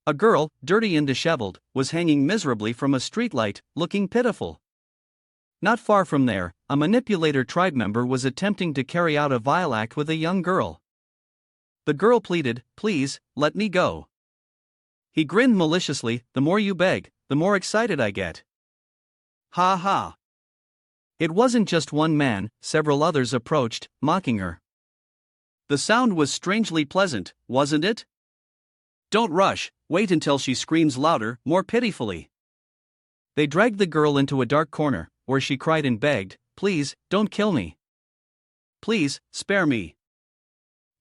[SPEAKER 2] A girl, dirty and disheveled, was hanging miserably from a streetlight, looking pitiful. Not far from there, a manipulator tribe member was attempting to carry out a vile act with a young girl. The girl pleaded, "Please, let me go." He grinned maliciously, "The more you beg, the more excited I get." Ha ha. It wasn't just one man, several others approached, mocking her. The sound was strangely pleasant, wasn't it? "Don't rush, wait until she screams louder, more pitifully." They dragged the girl into a dark corner, where she cried and begged, "Please, don't kill me. Please, spare me."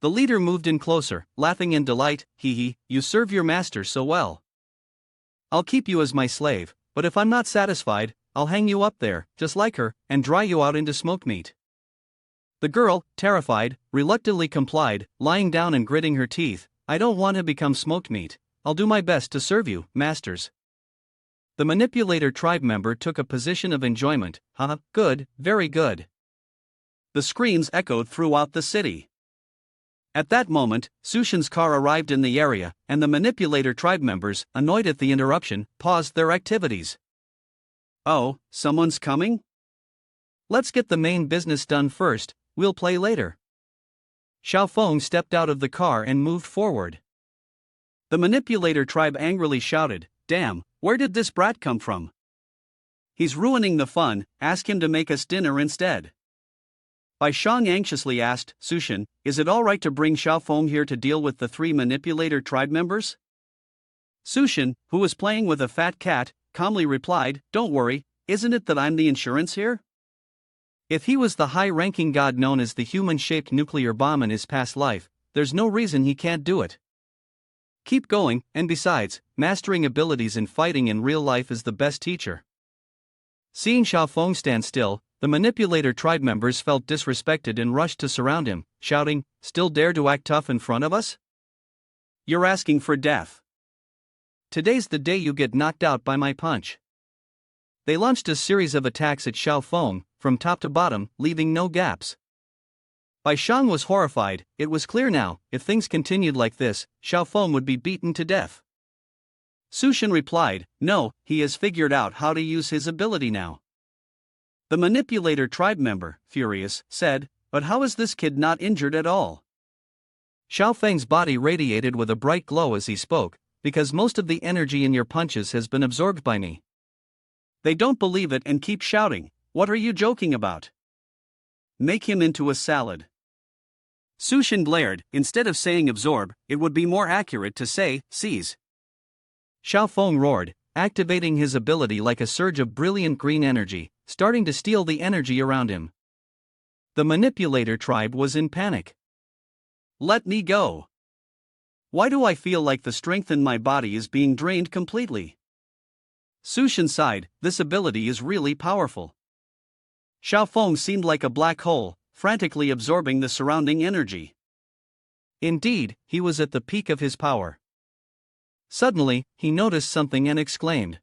[SPEAKER 2] The leader moved in closer, laughing in delight, "Hee hee, you serve your master so well. I'll keep you as my slave, but if I'm not satisfied, I'll hang you up there, just like her, and dry you out into smoked meat." The girl, terrified, reluctantly complied, lying down and gritting her teeth. I don't want to become smoked meat. I'll do my best to serve you, masters. The manipulator tribe member took a position of enjoyment. Good, very good. The screams echoed throughout the city. At that moment, Sushin's car arrived in the area, and the manipulator tribe members, annoyed at the interruption, paused their activities. Oh, someone's coming? Let's get the main business done first, we'll play later. Xiaofeng stepped out of the car and moved forward. The manipulator tribe angrily shouted, Damn, where did this brat come from? He's ruining the fun, ask him to make us dinner instead. Bai Shang anxiously asked, Sushin, is it alright to bring Xiaofeng here to deal with the 3 manipulator tribe members? Sushin, who was playing with a fat cat, calmly replied, Don't worry, isn't it that I'm the insurance here? If he was the high-ranking god known as the human-shaped nuclear bomb in his past life, there's no reason he can't do it. Keep going, and besides, mastering abilities in fighting in real life is the best teacher. Seeing Xiaofeng stand still, the manipulator tribe members felt disrespected and rushed to surround him, shouting, Still dare to act tough in front of us? You're asking for death. Today's the day you get knocked out by my punch. They launched a series of attacks at Xiaofeng, from top to bottom, leaving no gaps. Bai Shang was horrified. It was clear now, if things continued like this, Xiaofeng would be beaten to death. Sushin replied, No, he has figured out how to use his ability now. The manipulator tribe member, furious, said, But how is this kid not injured at all? Xiaofeng's body radiated with a bright glow as he spoke, because most of the energy in your punches has been absorbed by me. They don't believe it and keep shouting, What are you joking about? Make him into a salad. Sushin glared. Instead of saying absorb, it would be more accurate to say, seize. Xiaofeng roared, activating his ability like a surge of brilliant green energy, starting to steal the energy around him. The manipulator tribe was in panic. Let me go. Why do I feel like the strength in my body is being drained completely? Sushin sighed, this ability is really powerful. Xiaofeng seemed like a black hole, frantically absorbing the surrounding energy. Indeed, he was at the peak of his power. Suddenly, he noticed something and exclaimed.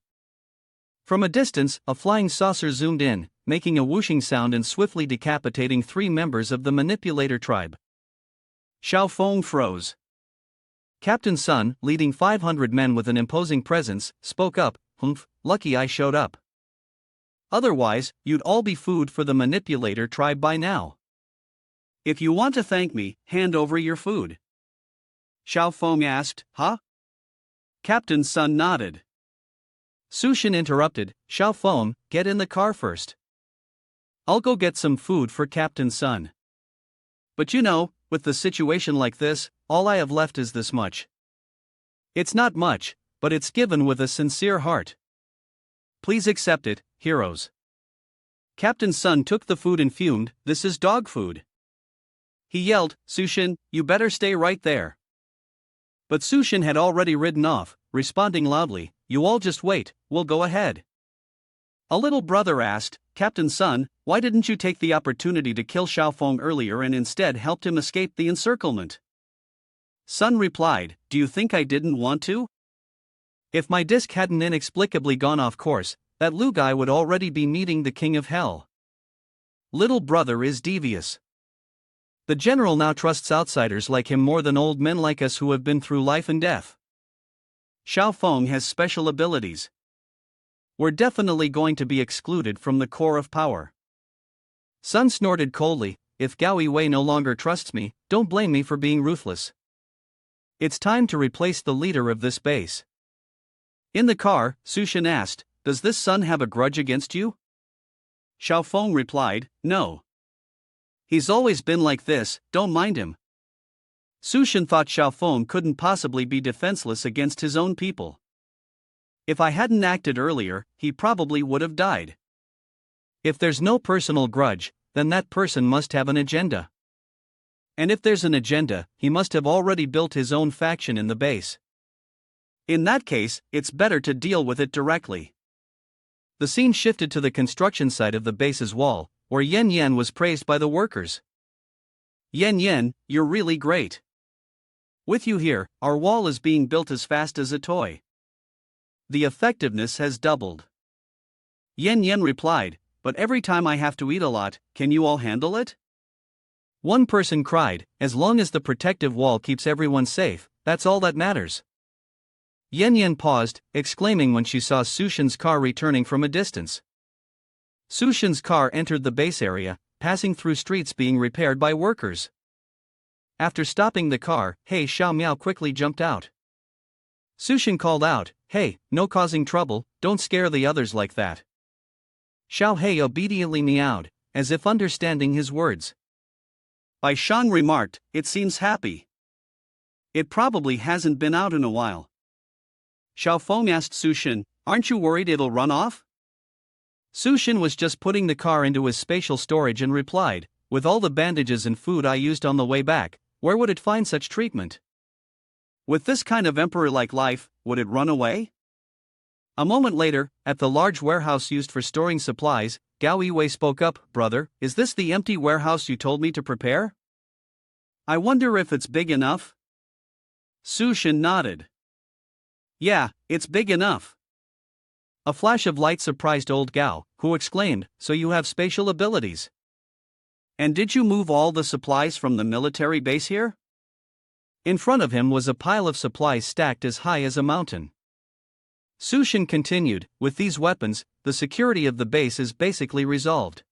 [SPEAKER 2] From a distance, a flying saucer zoomed in, making a whooshing sound and swiftly decapitating 3 members of the manipulator tribe. Xiaofeng froze. Captain Sun, leading 500 men with an imposing presence, spoke up, Humph, lucky I showed up. Otherwise, you'd all be food for the manipulator tribe by now. If you want to thank me, hand over your food. Xiaofeng asked, Huh? Captain Sun nodded. Sushin interrupted, Xiaofeng, get in the car first. I'll go get some food for Captain Sun. But you know, with the situation like this, all I have left is this much. It's not much, but it's given with a sincere heart. Please accept it, heroes. Captain Sun took the food and fumed, This is dog food. He yelled, Sushin, you better stay right there. But Sushin had already ridden off, responding loudly, You all just wait, we'll go ahead. A little brother asked, Captain Sun, why didn't you take the opportunity to kill Xiaofeng earlier and instead helped him escape the encirclement? Sun replied, Do you think I didn't want to? If my disc hadn't inexplicably gone off course, that Lu guy would already be meeting the king of hell. Little brother is devious. The general now trusts outsiders like him more than old men like us who have been through life and death. Xiaofeng has special abilities. We're definitely going to be excluded from the core of power. Sun snorted coldly, If Gao Wei no longer trusts me, don't blame me for being ruthless. It's time to replace the leader of this base. In the car, Sushin asked, Does this Sun have a grudge against you? Xiaofeng replied, No. He's always been like this, don't mind him. Sushin thought Xiaofeng couldn't possibly be defenseless against his own people. If I hadn't acted earlier, he probably would have died. If there's no personal grudge, then that person must have an agenda. And if there's an agenda, he must have already built his own faction in the base. In that case, it's better to deal with it directly. The scene shifted to the construction site of the base's wall, where Yan Yan was praised by the workers. Yen Yen, you're really great. With you here, our wall is being built as fast as a toy. The effectiveness has doubled. Yen Yen replied, but every time I have to eat a lot, can you all handle it?
[SPEAKER 1] One person cried, as long as the protective wall keeps everyone safe, that's all that matters. Yen Yen paused, exclaiming when she saw Sushin's car returning from a distance. Sushin's car entered the base area, passing through streets being repaired by workers. After stopping the car, Hey Xiao Miao quickly jumped out. Sushin called out, hey, no causing trouble, don't scare the others like that. Xiao Hei obediently meowed, as if understanding his words.
[SPEAKER 2] Bai Shang remarked, it seems happy. It probably hasn't been out in a while. Xiao Feng asked Sushin, aren't you worried it'll run off?
[SPEAKER 1] Sushin was just putting the car into his spatial storage and replied, with all the bandages and food I used on the way back, where would it find such treatment?
[SPEAKER 2] With this kind of emperor-like life, would it run away?
[SPEAKER 1] A moment later, at the large warehouse used for storing supplies, Gao Yiwei spoke up, brother, is this the empty warehouse you told me to prepare?
[SPEAKER 2] I wonder if it's big enough? Sushin nodded. Yeah, it's big enough.
[SPEAKER 1] A flash of light surprised old Gao, who exclaimed, so you have spatial abilities.
[SPEAKER 2] And did you move all the supplies from the military base here?
[SPEAKER 1] In front of him was a pile of supplies stacked as high as a mountain. Sushin continued, with these weapons, the security of the base is basically resolved.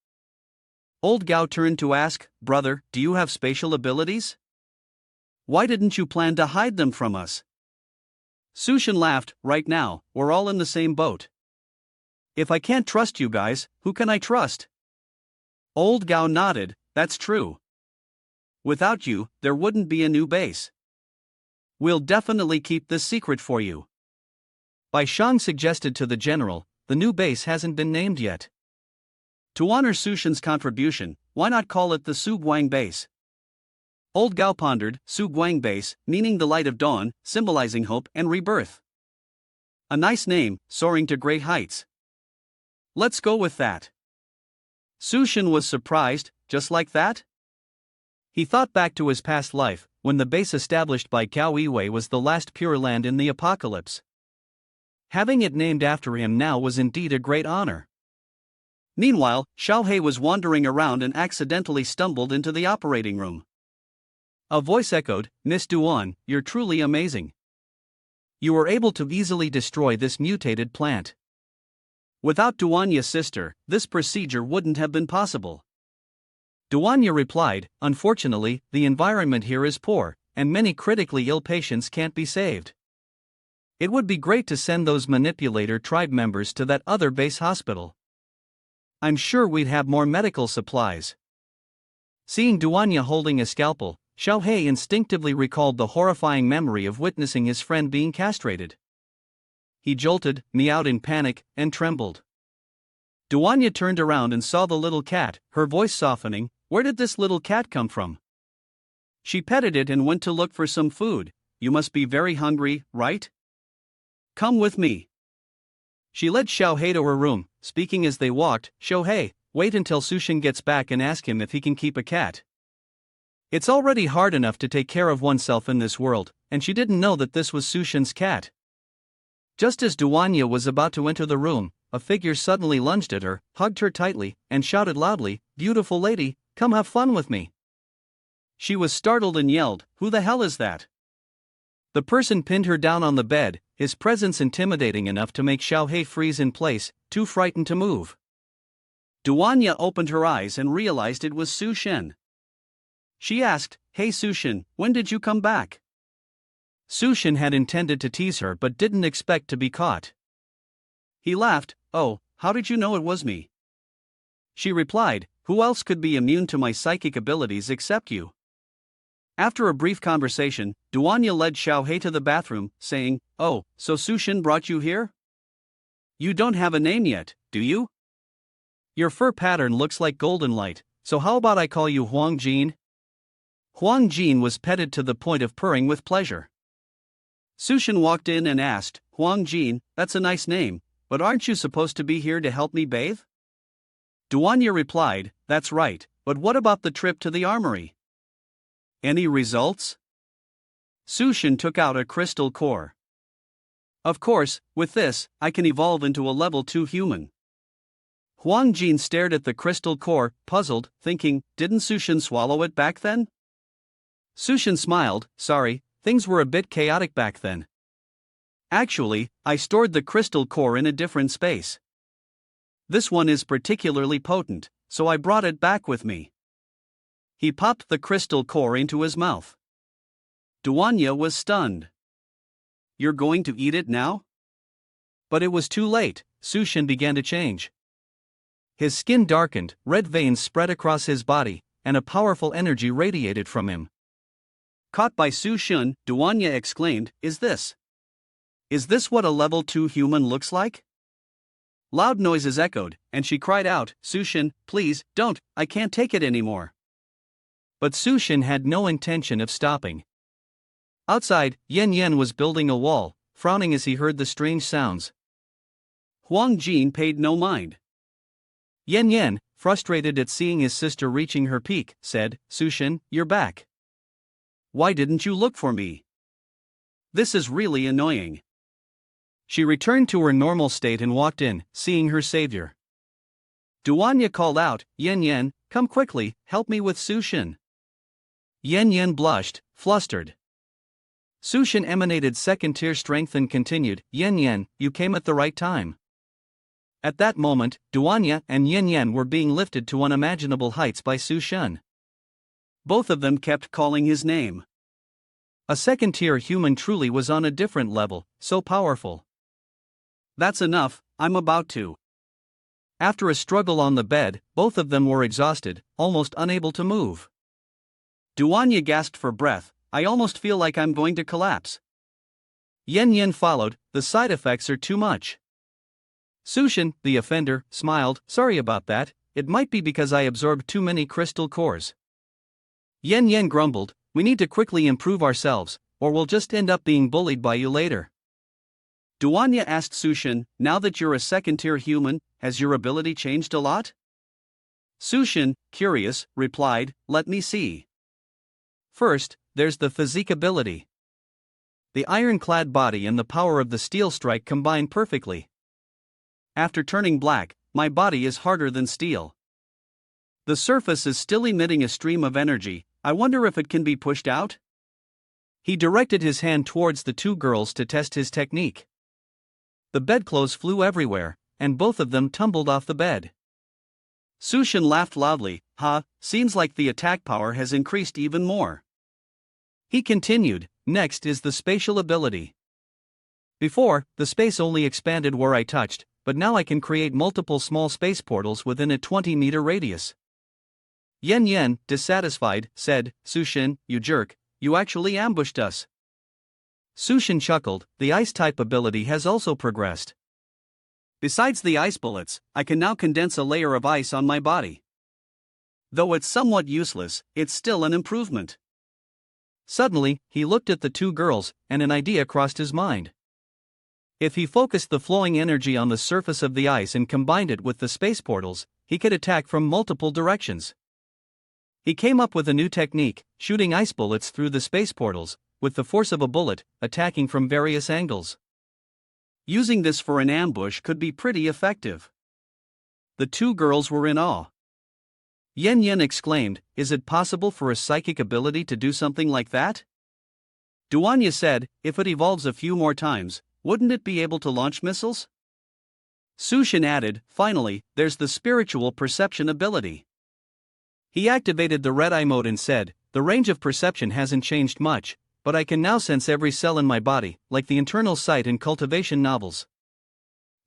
[SPEAKER 2] Old Gao turned to ask, brother, do you have spatial abilities? Why didn't you plan to hide them from us? Sushin laughed, right now, we're all in the same boat. If I can't trust you guys, who can I trust? Old Gao nodded, that's true. Without you, there wouldn't be a new base. We'll definitely keep this secret for you.
[SPEAKER 1] Bai Shang suggested to the general, the new base hasn't been named yet.
[SPEAKER 2] To honor Sushin's contribution, why not call it the Su Guang base? Old Gao pondered, Su Guang base, meaning the light of dawn, symbolizing hope and rebirth. A nice name, soaring to great heights. Let's go with that. Sushin was surprised, just like that?
[SPEAKER 1] He thought back to his past life, when the base established by Gao Yiwei was the last pure land in the apocalypse. Having it named after him now was indeed a great honor.
[SPEAKER 2] Meanwhile, Xiao Hei was wandering around and accidentally stumbled into the operating room.
[SPEAKER 1] A voice echoed, Miss Duan, you're truly amazing. You were able to easily destroy this mutated plant.
[SPEAKER 2] Without Duanya's sister, this procedure wouldn't have been possible.
[SPEAKER 1] Duanya replied, unfortunately, the environment here is poor, and many critically ill patients can't be saved. It would be great to send those manipulator tribe members to that other base hospital. I'm sure we'd have more medical supplies. Seeing Duanya holding a scalpel, Xiao Hei instinctively recalled the horrifying memory of witnessing his friend being castrated. He jolted, meowed in panic, and trembled.
[SPEAKER 2] Duanya turned around and saw the little cat, her voice softening, where did this little cat come from? She petted it and went to look for some food. You must be very hungry, right? Come with me. She led Xiao Hei to her room, speaking as they walked, Xiao Hei, wait until Sushin gets back and ask him if he can keep a cat. It's already hard enough to take care of oneself in this world, and she didn't know that this was Sushin's cat. Just as Duanya was about to enter the room, a figure suddenly lunged at her, hugged her tightly, and shouted loudly, beautiful lady, come have fun with me. She was startled and yelled, who the hell is that? The person pinned her down on the bed, his presence intimidating enough to make Xiao Hei freeze in place, too frightened to move. Duanya opened her eyes and realized it was Su Shen. She asked, hey Sushin, when did you come back? Sushin had intended to tease her but didn't expect to be caught. He laughed, oh, how did you know it was me? She replied, who else could be immune to my psychic abilities except you? After a brief conversation, Duanya led Xiao Hei to the bathroom, saying, oh, so Sushin brought you here? You don't have a name yet, do you? Your fur pattern looks like golden light, so how about I call you Huang Jin? Huang Jin was petted to the point of purring with pleasure. Sushin walked in and asked, Huang Jin, that's a nice name, but aren't you supposed to be here to help me bathe? Duanya replied, that's right, but what about the trip to the armory? Any results? Sushin took out a crystal core. Of course, with this, I can evolve into a level 2 human. Huang Jin stared at the crystal core, puzzled, thinking, didn't Sushin swallow it back then? Sushin smiled, sorry, things were a bit chaotic back then. Actually, I stored the crystal core in a different space. This one is particularly potent, so I brought it back with me. He popped the crystal core into his mouth. Duanya was stunned. You're going to eat it now? But it was too late, Sushin began to change. His skin darkened, red veins spread across his body, and a powerful energy radiated from him. Caught by Sushin, Duanya exclaimed, Is this what a level 2 human looks like? Loud noises echoed, and she cried out, Sushin, please, don't, I can't take it anymore. But Sushin had no intention of stopping. Outside, Yen was building a wall, frowning as he heard the strange sounds. Huang Jin paid no mind. Yen, frustrated at seeing his sister reaching her peak, said, Sushin, you're back. Why didn't you look for me? This is really annoying. She returned to her normal state and walked in, seeing her savior. Duanya called out, Yen, come quickly, help me with Sushin. Yen blushed, flustered. Sushin emanated second-tier strength and continued, Yen, you came at the right time. At that moment, Duanya and Yen were being lifted to unimaginable heights by Sushin. Both of them kept calling his name. A second-tier human truly was on a different level, so powerful. That's enough, I'm about to. After a struggle on the bed, both of them were exhausted, almost unable to move. Duanya gasped for breath, I almost feel like I'm going to collapse. Yen followed, the side effects are too much. Sushin, the offender, smiled, sorry about that, it might be because I absorbed too many crystal cores. Yen grumbled, we need to quickly improve ourselves, or we'll just end up being bullied by you later. Duanya asked Sushin, now that you're a second-tier human, has your ability changed a lot? Sushin, curious, replied, let me see. First, there's the physique ability. The ironclad body and the power of the steel strike combine perfectly. After turning black, my body is harder than steel. The surface is still emitting a stream of energy, I wonder if it can be pushed out? He directed his hand towards the two girls to test his technique. The bedclothes flew everywhere, and both of them tumbled off the bed. Sushin laughed loudly, seems like the attack power has increased even more. He continued, next is the spatial ability. Before, the space only expanded where I touched, but now I can create multiple small space portals within a 20-meter radius. Yen, dissatisfied, said, Sushin, you jerk, you actually ambushed us. Sushin chuckled, the ice-type ability has also progressed. Besides the ice bullets, I can now condense a layer of ice on my body. Though it's somewhat useless, it's still an improvement. Suddenly, he looked at the two girls, and an idea crossed his mind. If he focused the flowing energy on the surface of the ice and combined it with the space portals, he could attack from multiple directions. He came up with a new technique, shooting ice bullets through the space portals, with the force of a bullet, attacking from various angles. Using this for an ambush could be pretty effective. The two girls were in awe. Yen exclaimed, is it possible for a psychic ability to do something like that? Duanya said, if it evolves a few more times, wouldn't it be able to launch missiles? Sushin added, finally, there's the spiritual perception ability. He activated the red-eye mode and said, the range of perception hasn't changed much, but I can now sense every cell in my body, like the internal sight in cultivation novels.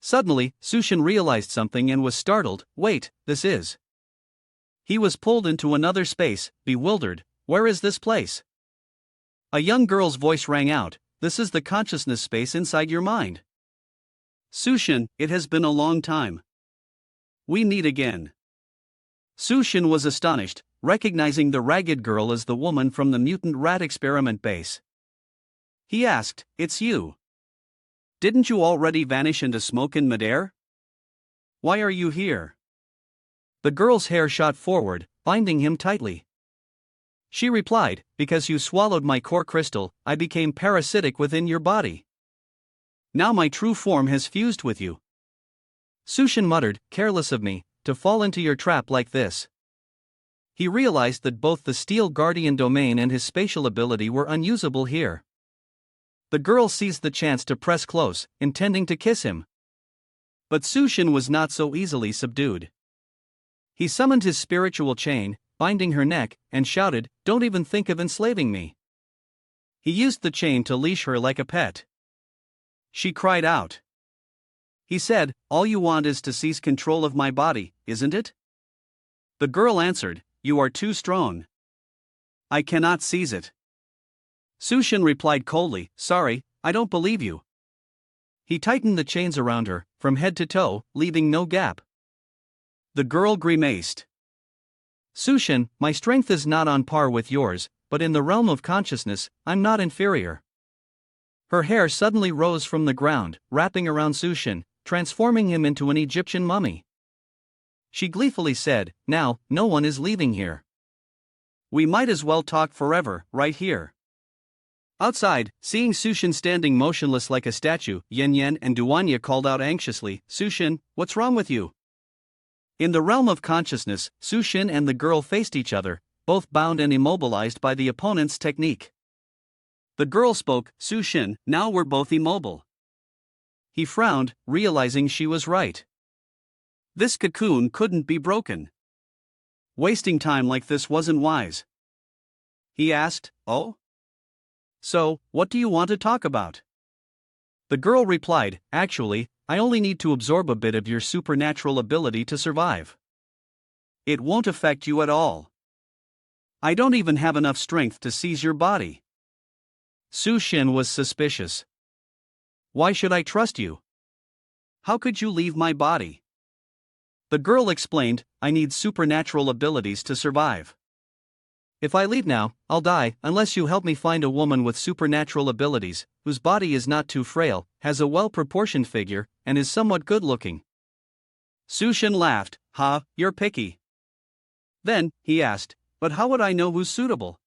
[SPEAKER 2] Suddenly, Sushin realized something and was startled, wait, this is. He was pulled into another space, bewildered, where is this place? A young girl's voice rang out, this is the consciousness space inside your mind. Sushin, it has been a long time. We meet again. Sushin was astonished, recognizing the ragged girl as the woman from the mutant rat experiment base. He asked, it's you. Didn't you already vanish into smoke in midair? Why are you here? The girl's hair shot forward, binding him tightly.
[SPEAKER 1] She replied, because you swallowed my core crystal, I became parasitic within your body. Now my true form has fused with you. Sushin muttered, careless of me, to fall into your trap like this. He realized that both the steel guardian domain and his spatial ability were unusable here. The girl seized the chance to press close, intending to kiss him. But Sushin was not so easily subdued. He summoned his spiritual chain, binding her neck, and shouted, "Don't even think of enslaving me." He used the chain to leash her like a pet. She cried out. He said, "All you want is to seize control of my body, isn't it?" The girl answered, "You are too strong. I cannot seize it." Sushin replied coldly, "Sorry, I don't believe you." He tightened the chains around her, from head to toe, leaving no gap. The girl grimaced. "Sushin, my strength is not on par with yours, but in the realm of consciousness, I'm not inferior." Her hair suddenly rose from the ground, wrapping around Sushin, transforming him into an Egyptian mummy. She gleefully said, "Now, no one is leaving here. We might as well talk forever, right here." Outside, seeing Sushin standing motionless like a statue, Yen Yen and Duanya called out anxiously, "Sushin, what's wrong with you?" In the realm of consciousness, Sushin and the girl faced each other, both bound and immobilized by the opponent's technique. The girl spoke, "Sushin, now we're both immobile." He frowned, realizing she was right. This cocoon couldn't be broken. Wasting time like this wasn't wise. He asked, "Oh? So, what do you want to talk about?" The girl replied, "Actually, I only need to absorb a bit of your supernatural ability to survive. It won't affect you at all. I don't even have enough strength to seize your body." Sushin was suspicious. "Why should I trust you? How could you leave my body?" The girl explained, "I need supernatural abilities to survive. If I leave now, I'll die, unless you help me find a woman with supernatural abilities, whose body is not too frail, has a well-proportioned figure, and is somewhat good-looking." Sushin laughed, "Ha, you're picky." Then, he asked, "But how would I know who's suitable?"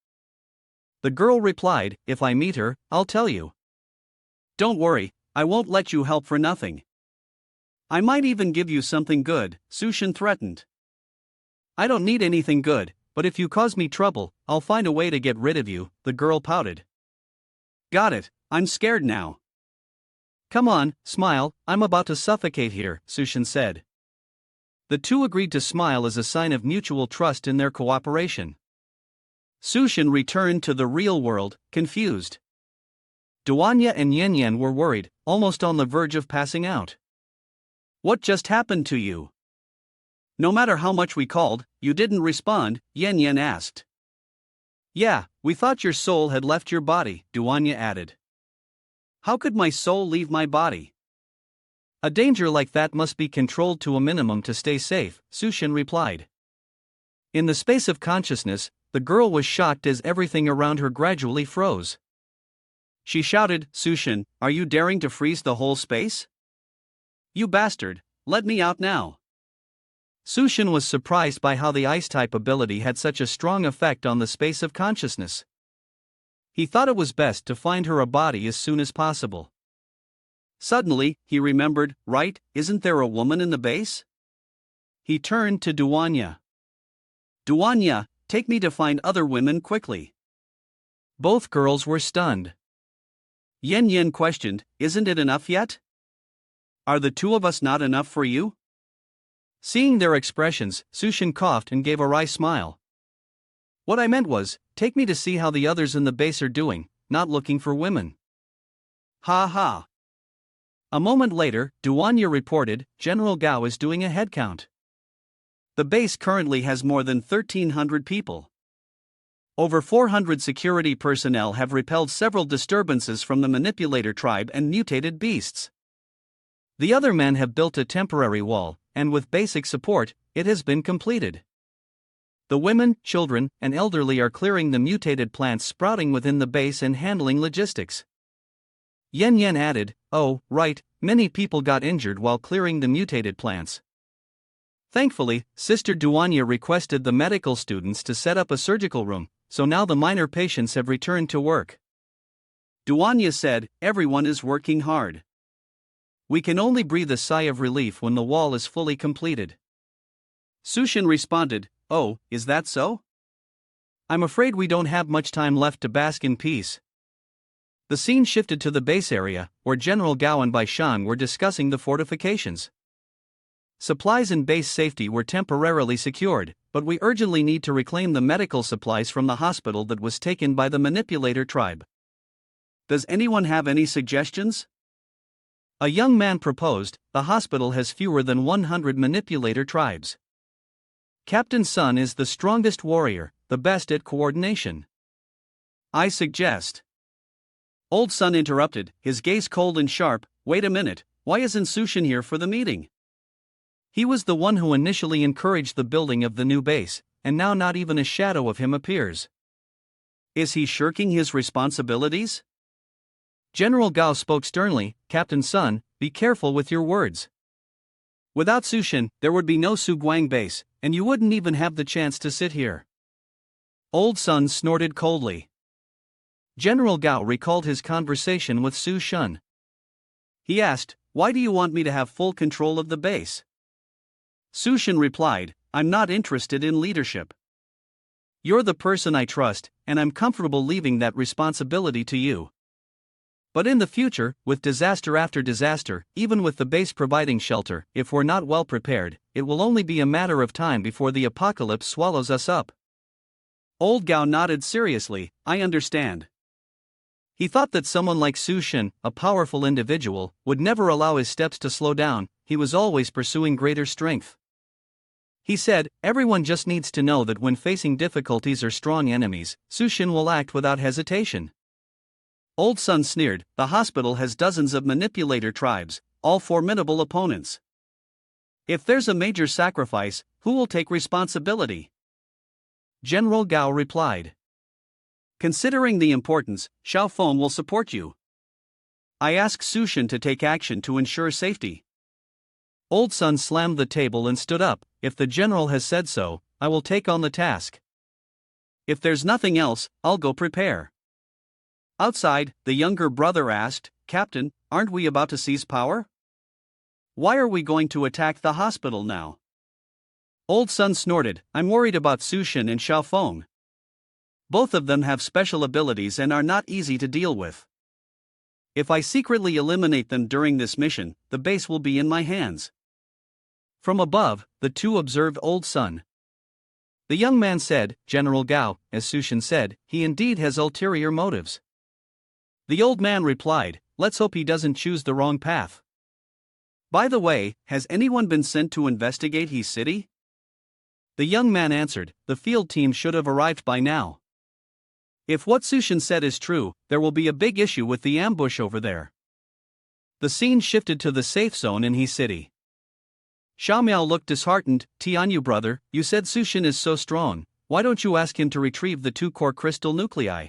[SPEAKER 1] The girl replied, "If I meet her, I'll tell you. Don't worry, I won't let you help for nothing. I might even give you something good," Sushin threatened. "I don't need anything good, but if you cause me trouble, I'll find a way to get rid of you," the girl pouted. "Got it, I'm scared now." "Come on, smile, I'm about to suffocate here," Sushin said. The two agreed to smile as a sign of mutual trust in their cooperation. Sushin returned to the real world, confused. Duanya and Yen Yen were worried, almost on the verge of passing out. "What just happened to you? No matter how much we called, you didn't respond," Yen Yen asked. "Yeah, we thought your soul had left your body," Duanya added. "How could my soul leave my body?" "A danger like that must be controlled to a minimum to stay safe," Sushin replied. In the space of consciousness, the girl was shocked as everything around her gradually froze. She shouted, "Sushin, are you daring to freeze the whole space? You bastard, let me out now." Sushin was surprised by how the ice-type ability had such a strong effect on the space of consciousness. He thought it was best to find her a body as soon as possible. Suddenly, he remembered, "Right, isn't there a woman in the base?" He turned to Duanya. "Duanya, take me to find other women quickly." Both girls were stunned. Yen Yen questioned, "Isn't it enough yet? Are the two of us not enough for you?" Seeing their expressions, Sushin coughed and gave a wry smile. "What I meant was, take me to see how the others in the base are doing, not looking for women." "Ha ha." A moment later, Duanya reported, "General Gao is doing a head count. The base currently has more than 1,300 people. Over 400 security personnel have repelled several disturbances from the manipulator tribe and mutated beasts. The other men have built a temporary wall, and with basic support, it has been completed. The women, children, and elderly are clearing the mutated plants sprouting within the base and handling logistics." Yen Yen added, "Oh, right, many people got injured while clearing the mutated plants. Thankfully, Sister Duanya requested the medical students to set up a surgical room, so now the minor patients have returned to work.
[SPEAKER 2] Duanya said, everyone is working hard.
[SPEAKER 1] We can only breathe a sigh of relief when the wall is fully completed.
[SPEAKER 2] Sushin responded, oh, is that so?
[SPEAKER 1] I'm afraid we don't have much time left to bask in peace. The scene shifted to the base area, where General Gao and Bai Shan were discussing the fortifications. Supplies and base safety were temporarily secured, but we urgently need to reclaim the medical supplies from the hospital that was taken by the manipulator tribe.
[SPEAKER 2] Does anyone have any suggestions?
[SPEAKER 1] A young man proposed. The hospital has fewer than 100 manipulator tribes. Captain Sun is the strongest warrior, the best at coordination.
[SPEAKER 2] I suggest. Old Sun interrupted, his gaze cold and sharp. Wait a minute, why isn't Sushin here for the meeting?
[SPEAKER 1] He was the one who initially encouraged the building of the new base, and now not even a shadow of him appears.
[SPEAKER 2] Is he shirking his responsibilities?
[SPEAKER 1] General Gao spoke sternly. Captain Sun, be careful with your words. Without Sushin, there would be no Suguang base, and you wouldn't even have the chance to sit here. Old Sun snorted coldly. General Gao recalled his conversation with Su Shun.
[SPEAKER 2] He asked, why do you want me to have full control of the base? Sushin replied, I'm not interested in leadership.
[SPEAKER 1] You're the person I trust, and I'm comfortable leaving that responsibility to you. But in the future, with disaster after disaster, even with the base providing shelter, if we're not well prepared, it will only be a matter of time before the apocalypse swallows us up.
[SPEAKER 2] Old Gao nodded seriously, I understand.
[SPEAKER 1] He thought that someone like Su Shin, a powerful individual, would never allow his steps to slow down. He was always pursuing greater strength. He said, everyone just needs to know that when facing difficulties or strong enemies, Su Shin will act without hesitation.
[SPEAKER 2] Old Sun sneered, the hospital has dozens of manipulator tribes, all formidable opponents. If there's a major sacrifice, who will take responsibility?
[SPEAKER 1] General Gao replied.
[SPEAKER 2] Considering the importance, Xiaofeng will support you. I ask Sushin to take action to ensure safety.
[SPEAKER 1] Old Sun slammed the table and stood up. If the general has said so, I will take on the task.
[SPEAKER 2] If there's nothing else, I'll go prepare. Outside, the younger brother asked, Captain, aren't we about to seize power? Why are we going to attack the hospital now?
[SPEAKER 1] Old Sun snorted, I'm worried about Sushin and Xiaofeng.
[SPEAKER 2] Both of them have special abilities and are not easy to deal with. If I secretly eliminate them during this mission, the base will be in my hands.
[SPEAKER 1] From above, the two observed Old Sun. The young man said, General Gao, as Sushin said, he indeed has ulterior motives. The old man replied, let's hope he doesn't choose the wrong path.
[SPEAKER 2] By the way, has anyone been sent to investigate his city?
[SPEAKER 1] The young man answered, the field team should have arrived by now.
[SPEAKER 2] If what Sushin said is true, there will be a big issue with the ambush over there.
[SPEAKER 1] The scene shifted to the safe zone in his city. Xiaomiao looked disheartened. Tianyu brother, you said Sushin is so strong, why don't you ask him to retrieve the 2 core crystal nuclei?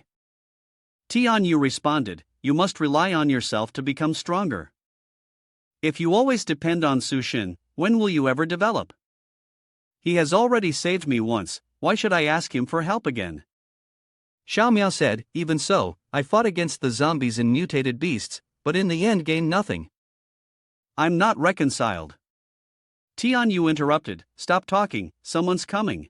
[SPEAKER 2] Tianyu responded, you must rely on yourself to become stronger. If you always depend on Sushin, when will you ever develop? He has already saved me once, why should I ask him for help again?
[SPEAKER 1] Xiaomiao said, even so, I fought against the zombies and mutated beasts, but in the end gained nothing.
[SPEAKER 2] I'm not reconciled. Tianyu interrupted, stop talking, someone's coming.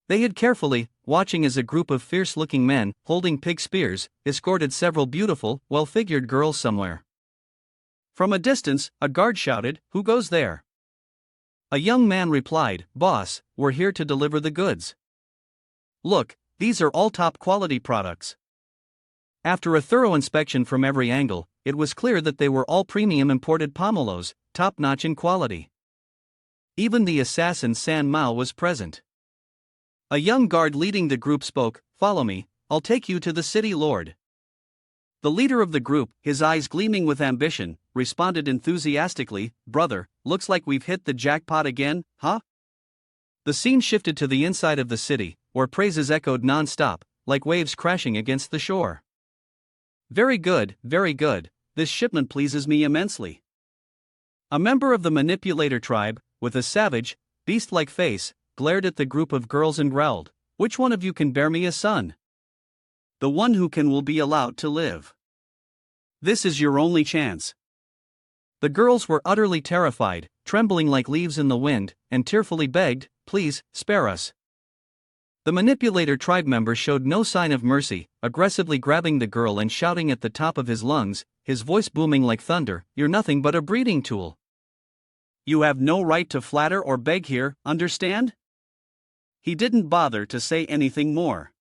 [SPEAKER 1] They hid carefully, watching as a group of fierce-looking men, holding pig spears, escorted several beautiful, well-figured girls somewhere.
[SPEAKER 2] From a distance, a guard shouted, who goes there?
[SPEAKER 1] A young man replied, boss, we're here to deliver the goods.
[SPEAKER 2] Look, these are all top-quality products.
[SPEAKER 1] After a thorough inspection from every angle, it was clear that they were all premium imported pomelos, top-notch in quality. Even the assassin San Mao was present. A young guard leading the group spoke, follow me, I'll take you to the city lord. The leader of the group, his eyes gleaming with ambition, responded enthusiastically, brother, looks like we've hit the jackpot again, huh? The scene shifted to the inside of the city, where praises echoed non-stop, like waves crashing against the shore.
[SPEAKER 2] Very good, this shipment pleases me immensely.
[SPEAKER 1] A member of the manipulator tribe, with a savage, beast-like face, glared at the group of girls and growled,
[SPEAKER 2] Which one of you can bear me a son? The one who can will be allowed to live. This is your only chance.
[SPEAKER 1] The girls were utterly terrified, trembling like leaves in the wind, and tearfully begged, "Please, spare us." The manipulator tribe member showed no sign of mercy, aggressively grabbing the girl and shouting at the top of his lungs, his voice booming like thunder, "You're nothing but a breeding tool.
[SPEAKER 2] You have no right to flatter or beg here, understand?" He didn't bother to say anything more.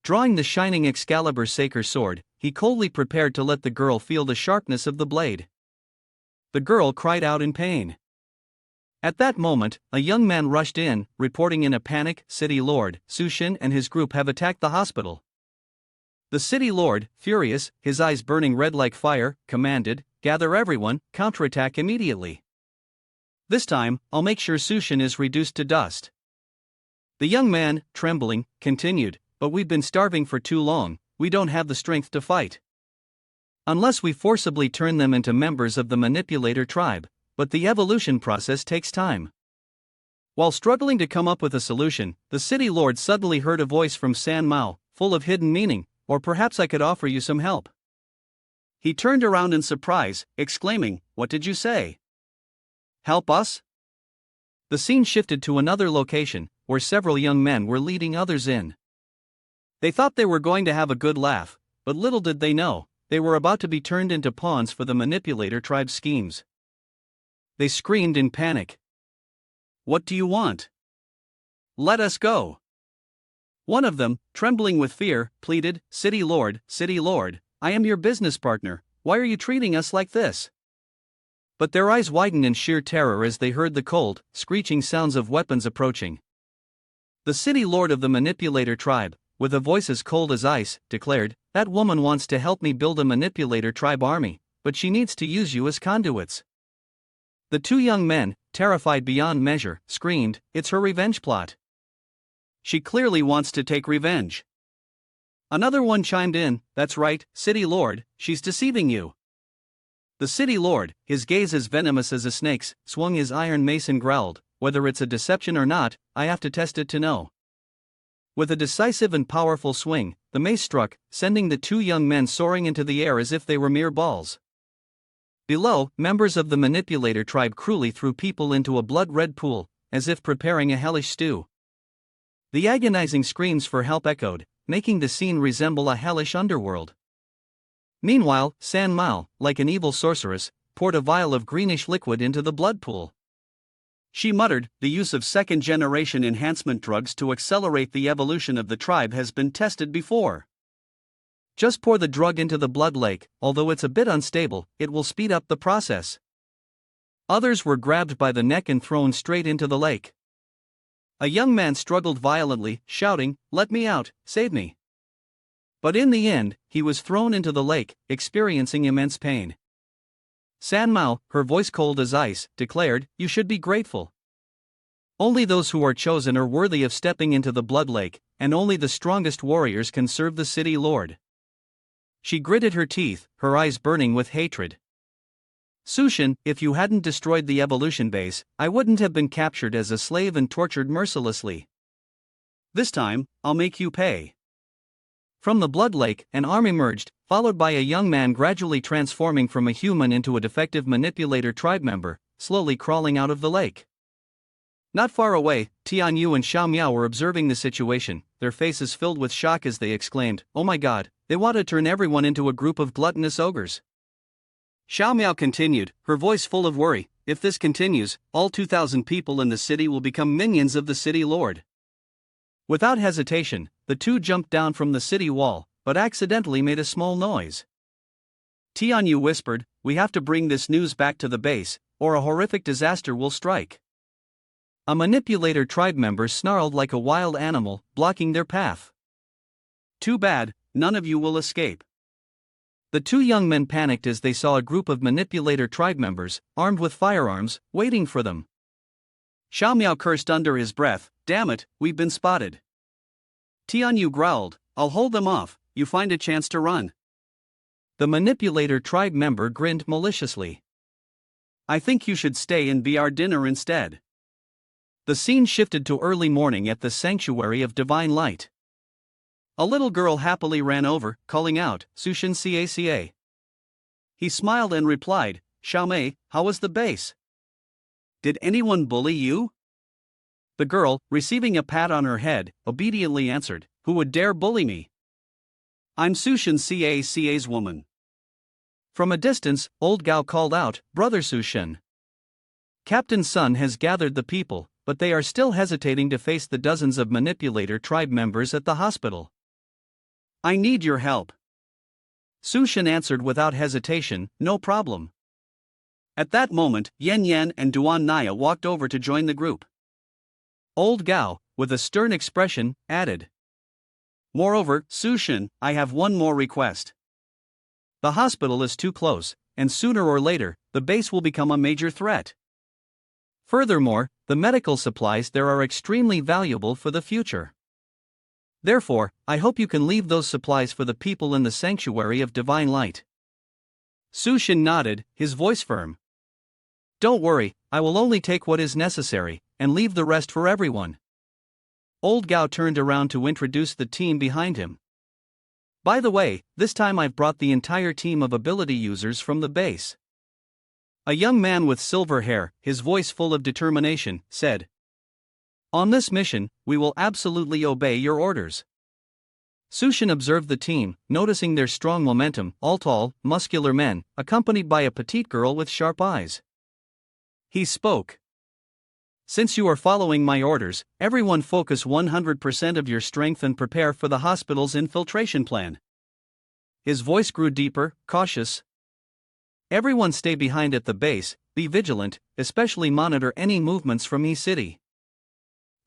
[SPEAKER 1] Drawing the shining Excalibur Saker sword, he coldly prepared to let the girl feel the sharpness of the blade. The girl cried out in pain. At that moment, a young man rushed in, reporting in a panic, "City Lord, Sushin and his group have attacked the hospital." The City Lord, furious, his eyes burning red like fire, commanded, "Gather everyone, counterattack immediately. This time, I'll make sure Sushin is reduced to dust." The young man, trembling, continued, "But we've been starving for too long, we don't have the strength to fight. Unless we forcibly turn them into members of the manipulator tribe, but the evolution process takes time." While struggling to come up with a solution, the City Lord suddenly heard a voice from San Mao, full of hidden meaning, "Or perhaps I could offer you some help." He turned around in surprise, exclaiming, "What did you say? Help us?" The scene shifted to another location, where several young men were leading others in. They thought they were going to have a good laugh, but little did they know, they were about to be turned into pawns for the manipulator tribe's schemes. They screamed in panic. "What do you want? Let us go." One of them, trembling with fear, pleaded, City Lord, I am your business partner, why are you treating us like this?" But their eyes widened in sheer terror as they heard the cold, screeching sounds of weapons approaching. The City Lord of the manipulator tribe, with a voice as cold as ice, declared, "That woman wants to help me build a manipulator tribe army, but she needs to use you as conduits." The two young men, terrified beyond measure, screamed, "It's her revenge plot. She clearly wants to take revenge." Another one chimed in, "That's right, City Lord, she's deceiving you." The City Lord, his gaze as venomous as a snake's, swung his iron mace and growled, "Whether it's a deception or not, I have to test it to know." With a decisive and powerful swing, the mace struck, sending the two young men soaring into the air as if they were mere balls. Below, members of the manipulator tribe cruelly threw people into a blood-red pool, as if preparing a hellish stew. The agonizing screams for help echoed, making the scene resemble a hellish underworld. Meanwhile, San Mao, like an evil sorceress, poured a vial of greenish liquid into the blood pool. She muttered, "The use of second-generation enhancement drugs to accelerate the evolution of the tribe has been tested before. Just pour the drug into the blood lake, although it's a bit unstable, it will speed up the process." Others were grabbed by the neck and thrown straight into the lake. A young man struggled violently, shouting, "Let me out, save me." But in the end, he was thrown into the lake, experiencing immense pain. San Mao, her voice cold as ice, declared, "You should be grateful. Only those who are chosen are worthy of stepping into the blood lake, and only the strongest warriors can serve the City Lord." She gritted her teeth, her eyes burning with hatred. "Sushin, if you hadn't destroyed the evolution base, I wouldn't have been captured as a slave and tortured mercilessly. This time, I'll make you pay." From the blood lake, an arm emerged, followed by a young man gradually transforming from a human into a defective manipulator tribe member, slowly crawling out of the lake. Not far away, Tianyu and Xiao Miao were observing the situation, their faces filled with shock as they exclaimed, "Oh my god, they want to turn everyone into a group of gluttonous ogres." Xiao Miao continued, her voice full of worry, "If this continues, all 2,000 people in the city will become minions of the City Lord." Without hesitation, the two jumped down from the city wall, but accidentally made a small noise. Tianyu whispered, "We have to bring this news back to the base, or a horrific disaster will strike." A manipulator tribe member snarled like a wild animal, blocking their path. "Too bad, none of you will escape." The two young men panicked as they saw a group of manipulator tribe members, armed with firearms, waiting for them. Xiao Miao cursed under his breath, "Damn it, we've been spotted." Tianyu growled, "I'll hold them off, you find a chance to run." The manipulator tribe member grinned maliciously. "I think you should stay and be our dinner instead." The scene shifted to early morning at the Sanctuary of Divine Light. A little girl happily ran over, calling out, "Sushin Caca." He smiled and replied, "Xiaomei, how was the base? Did anyone bully you?" The girl, receiving a pat on her head, obediently answered, "Who would dare bully me? I'm Sushin Caca's woman." From a distance, old Gao called out, "Brother Sushin. Captain Sun has gathered the people, but they are still hesitating to face the dozens of manipulator tribe members at the hospital. I need your help." Sushin answered without hesitation, "No problem." At that moment, Yan Yan and Duan Naya walked over to join the group. Old Gao, with a stern expression, added, "Moreover, Sushin, I have one more request. The hospital is too close, and sooner or later, the base will become a major threat. Furthermore, the medical supplies there are extremely valuable for the future. Therefore, I hope you can leave those supplies for the people in the Sanctuary of Divine Light." Sushin nodded, his voice firm. "Don't worry, I will only take what is necessary, and leave the rest for everyone." Old Gao turned around to introduce the team behind him. "By the way, this time I've brought the entire team of ability users from the base." A young man with silver hair, his voice full of determination, said, "On this mission, we will absolutely obey your orders." Sushin observed the team, noticing their strong momentum, all tall, muscular men, accompanied by a petite girl with sharp eyes. He spoke. "Since you are following my orders, everyone focus 100% of your strength and prepare for the hospital's infiltration plan." His voice grew deeper, cautious. "Everyone stay behind at the base, be vigilant, especially monitor any movements from E-City."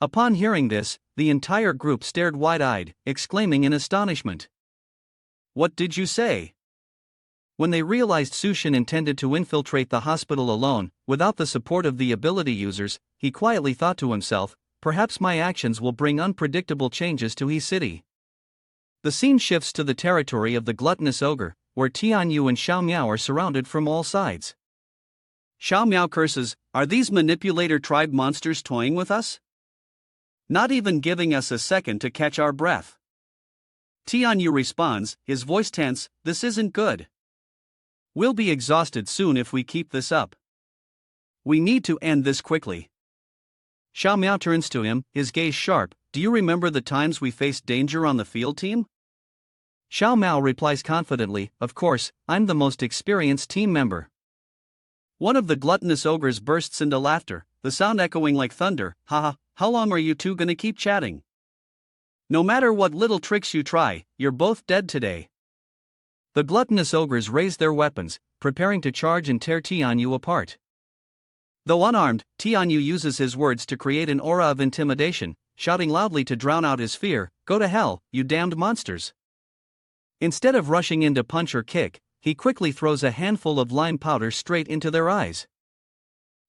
[SPEAKER 1] Upon hearing this, the entire group stared wide-eyed, exclaiming in astonishment, "What did you say?" When they realized Sushin intended to infiltrate the hospital alone, without the support of the ability users, he quietly thought to himself, "Perhaps my actions will bring unpredictable changes to E-City." The scene shifts to the territory of the gluttonous ogre, where Tianyu and Xiao Miao are surrounded from all sides. Xiao Miao curses, "Are these manipulator tribe monsters toying with us? Not even giving us a second to catch our breath." Tianyu responds, his voice tense, "This isn't good. We'll be exhausted soon if we keep this up. We need to end this quickly." Xiao Miao turns to him, his gaze sharp, "Do you remember the times we faced danger on the field team?" Xiao Miao replies confidently, "Of course, I'm the most experienced team member." One of the gluttonous ogres bursts into laughter, the sound echoing like thunder. "Haha, how long are you two gonna keep chatting? No matter what little tricks you try, you're both dead today." The gluttonous ogres raise their weapons, preparing to charge and tear Tianyu apart. Though unarmed, Tianyu uses his words to create an aura of intimidation, shouting loudly to drown out his fear, "Go to hell, you damned monsters." Instead of rushing in to punch or kick, he quickly throws a handful of lime powder straight into their eyes.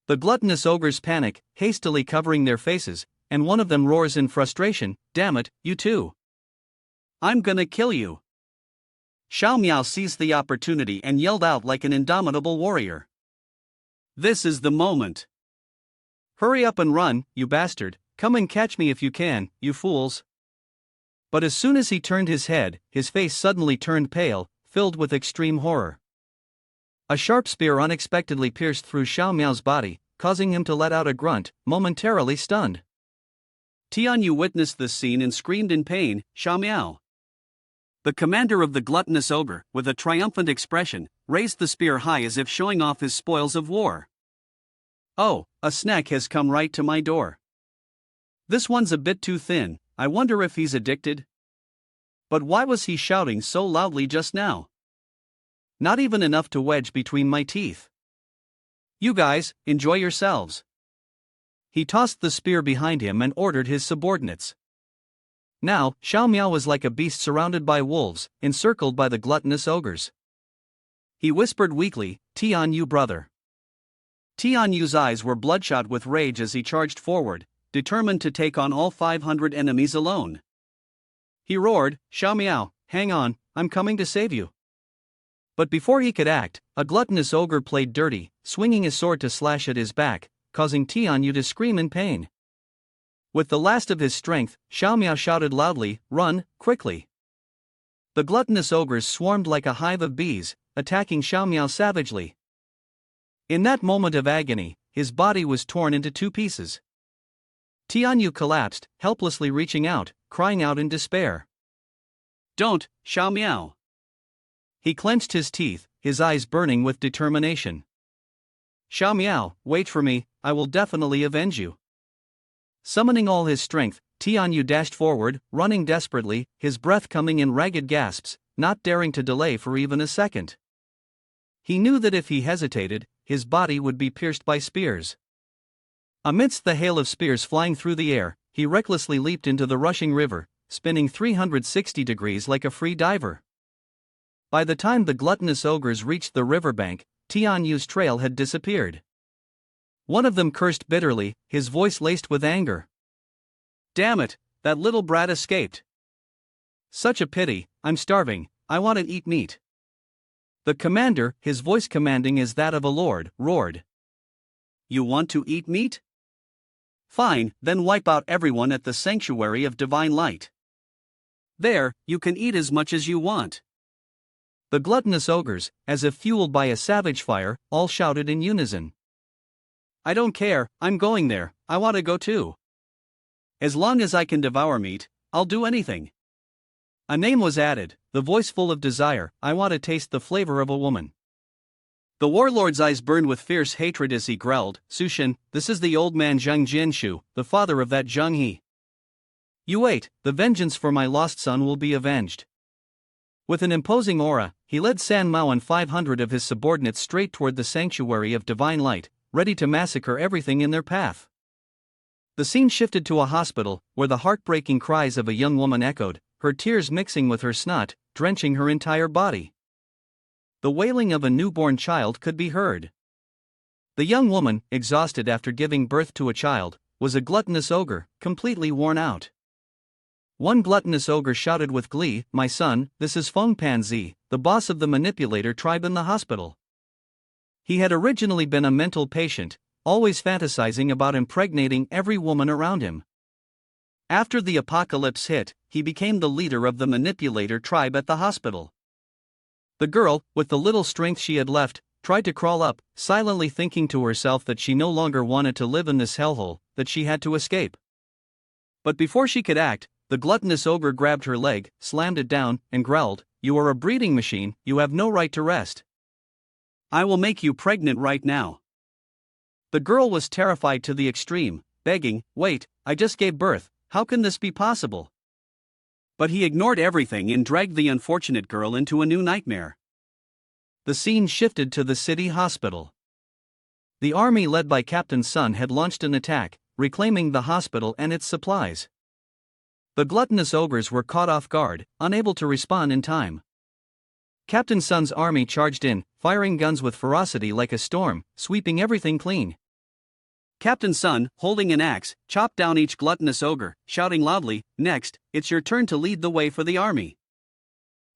[SPEAKER 1] The gluttonous ogres panic, hastily covering their faces, and one of them roars in frustration, "Damn it, you two! I'm gonna kill you!" Xiao Miao seized the opportunity and yelled out like an indomitable warrior, "This is the moment! Hurry up and run, you bastard, come and catch me if you can, you fools!" But as soon as he turned his head, his face suddenly turned pale, filled with extreme horror. A sharp spear unexpectedly pierced through Xiao Miao's body, causing him to let out a grunt, momentarily stunned. Tianyu witnessed this scene and screamed in pain, "Xiao Miao!" The commander of the gluttonous ogre, with a triumphant expression, raised the spear high as if showing off his spoils of war. "Oh, a snack has come right to my door. This one's a bit too thin, I wonder if he's addicted? But why was he shouting so loudly just now? Not even enough to wedge between my teeth. You guys, enjoy yourselves." He tossed the spear behind him and ordered his subordinates. Now, Xiao Miao was like a beast surrounded by wolves, encircled by the gluttonous ogres. He whispered weakly, "Tianyu brother." Tianyu's eyes were bloodshot with rage as he charged forward, determined to take on all 500 enemies alone. He roared, "Xiao Miao, hang on, I'm coming to save you." But before he could act, a gluttonous ogre played dirty, swinging his sword to slash at his back, causing Tianyu to scream in pain. With the last of his strength, Xiao Miao shouted loudly, "Run, quickly!" The gluttonous ogres swarmed like a hive of bees, attacking Xiao Miao savagely. In that moment of agony, his body was torn into two pieces. Tianyu collapsed, helplessly reaching out, crying out in despair. "Don't, Xiao Miao!" He clenched his teeth, his eyes burning with determination. "Xiao Miao, wait for me, I will definitely avenge you." Summoning all his strength, Tianyu dashed forward, running desperately, his breath coming in ragged gasps, not daring to delay for even a second. He knew that if he hesitated, his body would be pierced by spears. Amidst the hail of spears flying through the air, he recklessly leaped into the rushing river, spinning 360 degrees like a free diver. By the time the gluttonous ogres reached the riverbank, Tianyu's trail had disappeared. One of them cursed bitterly, his voice laced with anger. "Damn it, that little brat escaped. Such a pity, I'm starving, I want to eat meat." The commander, his voice commanding as that of a lord, roared. "You want to eat meat? Fine, then wipe out everyone at the Sanctuary of Divine Light. There, you can eat as much as you want." The gluttonous ogres, as if fueled by a savage fire, all shouted in unison. "I don't care, I'm going there, I want to go too. As long as I can devour meat, I'll do anything." A name was added, the voice full of desire, "I want to taste the flavor of a woman." The warlord's eyes burned with fierce hatred as he growled, "Sushin, this is the old man Zheng Jinshu, the father of that Zheng He. You wait, the vengeance for my lost son will be avenged." With an imposing aura, he led San Mao and 500 of his subordinates straight toward the Sanctuary of Divine Light, ready to massacre everything in their path. The scene shifted to a hospital, where the heartbreaking cries of a young woman echoed, her tears mixing with her snot, drenching her entire body. The wailing of a newborn child could be heard. The young woman, exhausted after giving birth to a child, was a gluttonous ogre, completely worn out. One gluttonous ogre shouted with glee, "My son, this is Feng Panzi, the boss of the manipulator tribe in the hospital." He had originally been a mental patient, always fantasizing about impregnating every woman around him. After the apocalypse hit, he became the leader of the manipulator tribe at the hospital. The girl, with the little strength she had left, tried to crawl up, silently thinking to herself that she no longer wanted to live in this hellhole, that she had to escape. But before she could act, the gluttonous ogre grabbed her leg, slammed it down, and growled, "You are a breeding machine, you have no right to rest. I will make you pregnant right now." The girl was terrified to the extreme, begging, "Wait, I just gave birth, how can this be possible?" But he ignored everything and dragged the unfortunate girl into a new nightmare. The scene shifted to the city hospital. The army led by Captain Sun had launched an attack, reclaiming the hospital and its supplies. The gluttonous ogres were caught off guard, unable to respond in time. Captain Sun's army charged in, firing guns with ferocity like a storm, sweeping everything clean. Captain Sun, holding an axe, chopped down each gluttonous ogre, shouting loudly, "Next, it's your turn to lead the way for the army."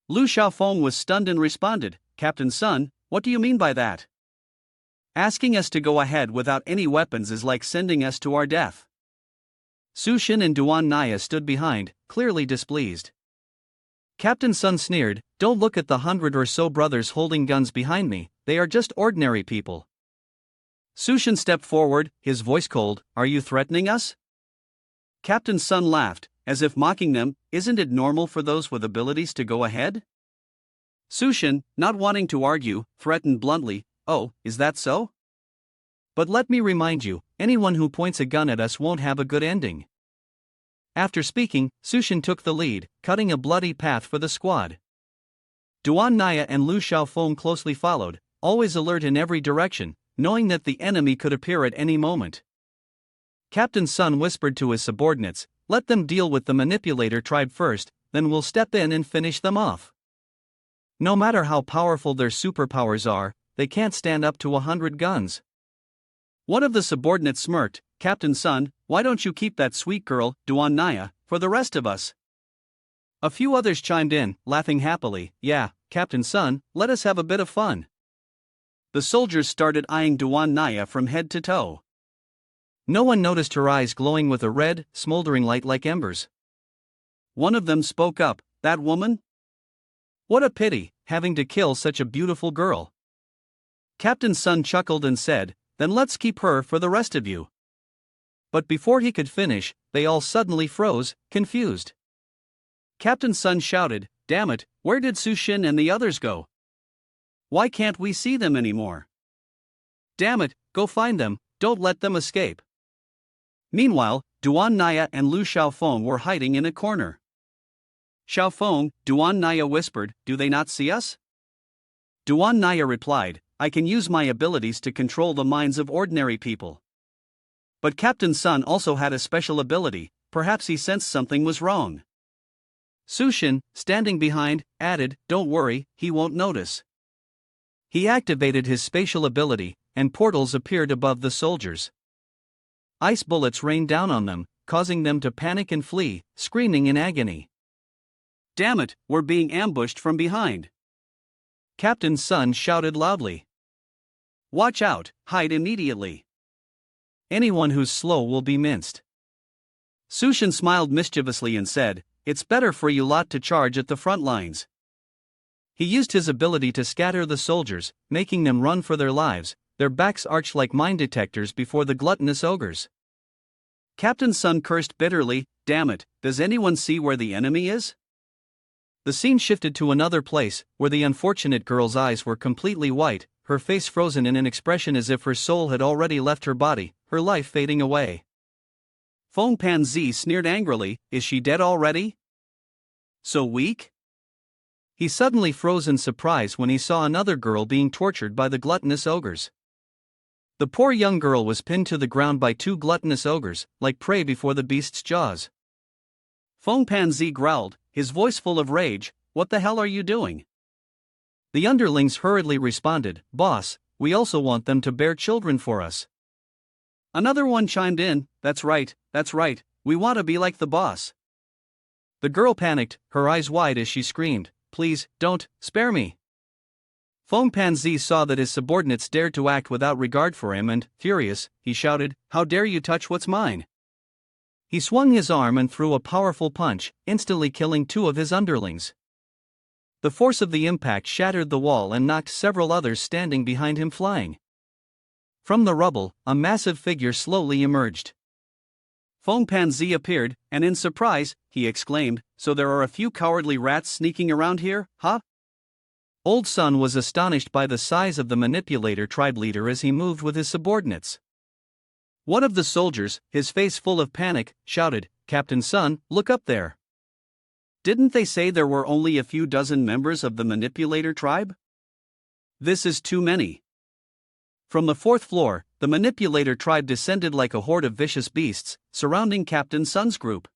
[SPEAKER 1] Lu Xiaofeng was stunned and responded, "Captain Sun, what do you mean by that? Asking us to go ahead without any weapons is like sending us to our death." Su Xin and Duan Naya stood behind, clearly displeased. Captain Sun sneered, "Don't look at the 100 or so brothers holding guns behind me, they are just ordinary people." Su Xin stepped forward, his voice cold, "Are you threatening us?" Captain Sun laughed, as if mocking them, "Isn't it normal for those with abilities to go ahead?" Su Xin, not wanting to argue, threatened bluntly, "Oh, is that so? But let me remind you, anyone who points a gun at us won't have a good ending." After speaking, Su Xin took the lead, cutting a bloody path for the squad. Duan Naya and Lu Xiaofeng closely followed, always alert in every direction, knowing that the enemy could appear at any moment. Captain Sun whispered to his subordinates, "Let them deal with the manipulator tribe first, then we'll step in and finish them off. No matter how powerful their superpowers are, they can't stand up to 100 guns." One of the subordinates smirked, "Captain Sun, why don't you keep that sweet girl, Duan Naya, for the rest of us?" A few others chimed in, laughing happily, "Yeah, Captain Sun, let us have a bit of fun." The soldiers started eyeing Duan Naya from head to toe. No one noticed her eyes glowing with a red, smoldering light like embers.
[SPEAKER 2] One of them spoke up, "That woman?
[SPEAKER 1] What a pity, having to kill such a beautiful girl."
[SPEAKER 2] Captain Sun chuckled and said, "Then let's keep her for the rest of you."
[SPEAKER 1] But before he could finish, they all suddenly froze, confused.
[SPEAKER 2] Captain Sun shouted, "Damn it, where did Sushin and the others go? Why can't we see them anymore?
[SPEAKER 1] Damn it, go find them, don't let them escape."
[SPEAKER 2] Meanwhile, Duan Naya and Lu Xiaofeng were hiding in a corner. "Xiaofeng," Duan Naya whispered, "do they not see us?" Duan Naya replied, "I can use my abilities to control the minds of ordinary people." But Captain Sun also had a special ability, perhaps he sensed something was wrong.
[SPEAKER 1] Sushin, standing behind, added, "Don't worry, he won't notice." He activated his spatial ability, and portals appeared above the soldiers. Ice bullets rained down on them, causing them to panic and flee, screaming in agony.
[SPEAKER 2] "Damn it, we're being ambushed from behind!"
[SPEAKER 1] Captain Sun shouted loudly.
[SPEAKER 2] "Watch out, hide immediately.
[SPEAKER 1] Anyone who's slow will be minced."
[SPEAKER 2] Sushin smiled mischievously and said, "It's better for you lot to charge at the front lines."
[SPEAKER 1] He used his ability to scatter the soldiers, making them run for their lives, their backs arched like mine detectors before the gluttonous ogres.
[SPEAKER 2] Captain Sun cursed bitterly, "Damn it, does anyone see where the enemy is?"
[SPEAKER 1] The scene shifted to another place, where the unfortunate girl's eyes were completely white, her face frozen in an expression as if her soul had already left her body, her life fading away.
[SPEAKER 2] Feng Panzi sneered angrily, "Is she dead already? So weak?"
[SPEAKER 1] He suddenly froze in surprise when he saw another girl being tortured by the gluttonous ogres. The poor young girl was pinned to the ground by two gluttonous ogres, like prey before the beast's jaws.
[SPEAKER 2] Feng Panzi growled, his voice full of rage, "What the hell are you doing?"
[SPEAKER 1] The underlings hurriedly responded, "Boss, we also want them to bear children for us."
[SPEAKER 2] Another one chimed in, that's right, we want to be like the boss."
[SPEAKER 1] The girl panicked, her eyes wide as she screamed, "Please, don't, spare me." Feng Panzi saw that his subordinates dared to act without regard for him and, furious, he shouted, "How dare you touch what's mine?" He swung his arm and threw a powerful punch, instantly killing two of his underlings. The force of the impact shattered the wall and knocked several others standing behind him flying. From the rubble, a massive figure slowly emerged.
[SPEAKER 2] Feng Panzi appeared, and in surprise, he exclaimed, "So there are a few cowardly rats sneaking around here, huh?"
[SPEAKER 1] Old Sun was astonished by the size of the manipulator tribe leader as he moved with his subordinates. One of the soldiers, his face full of panic, shouted, "Captain Sun, look up there."
[SPEAKER 2] "Didn't they say there were only a few dozen members of the manipulator tribe? This is too many."
[SPEAKER 1] From the fourth floor, the manipulator tribe descended like a horde of vicious beasts, surrounding Captain Sun's group.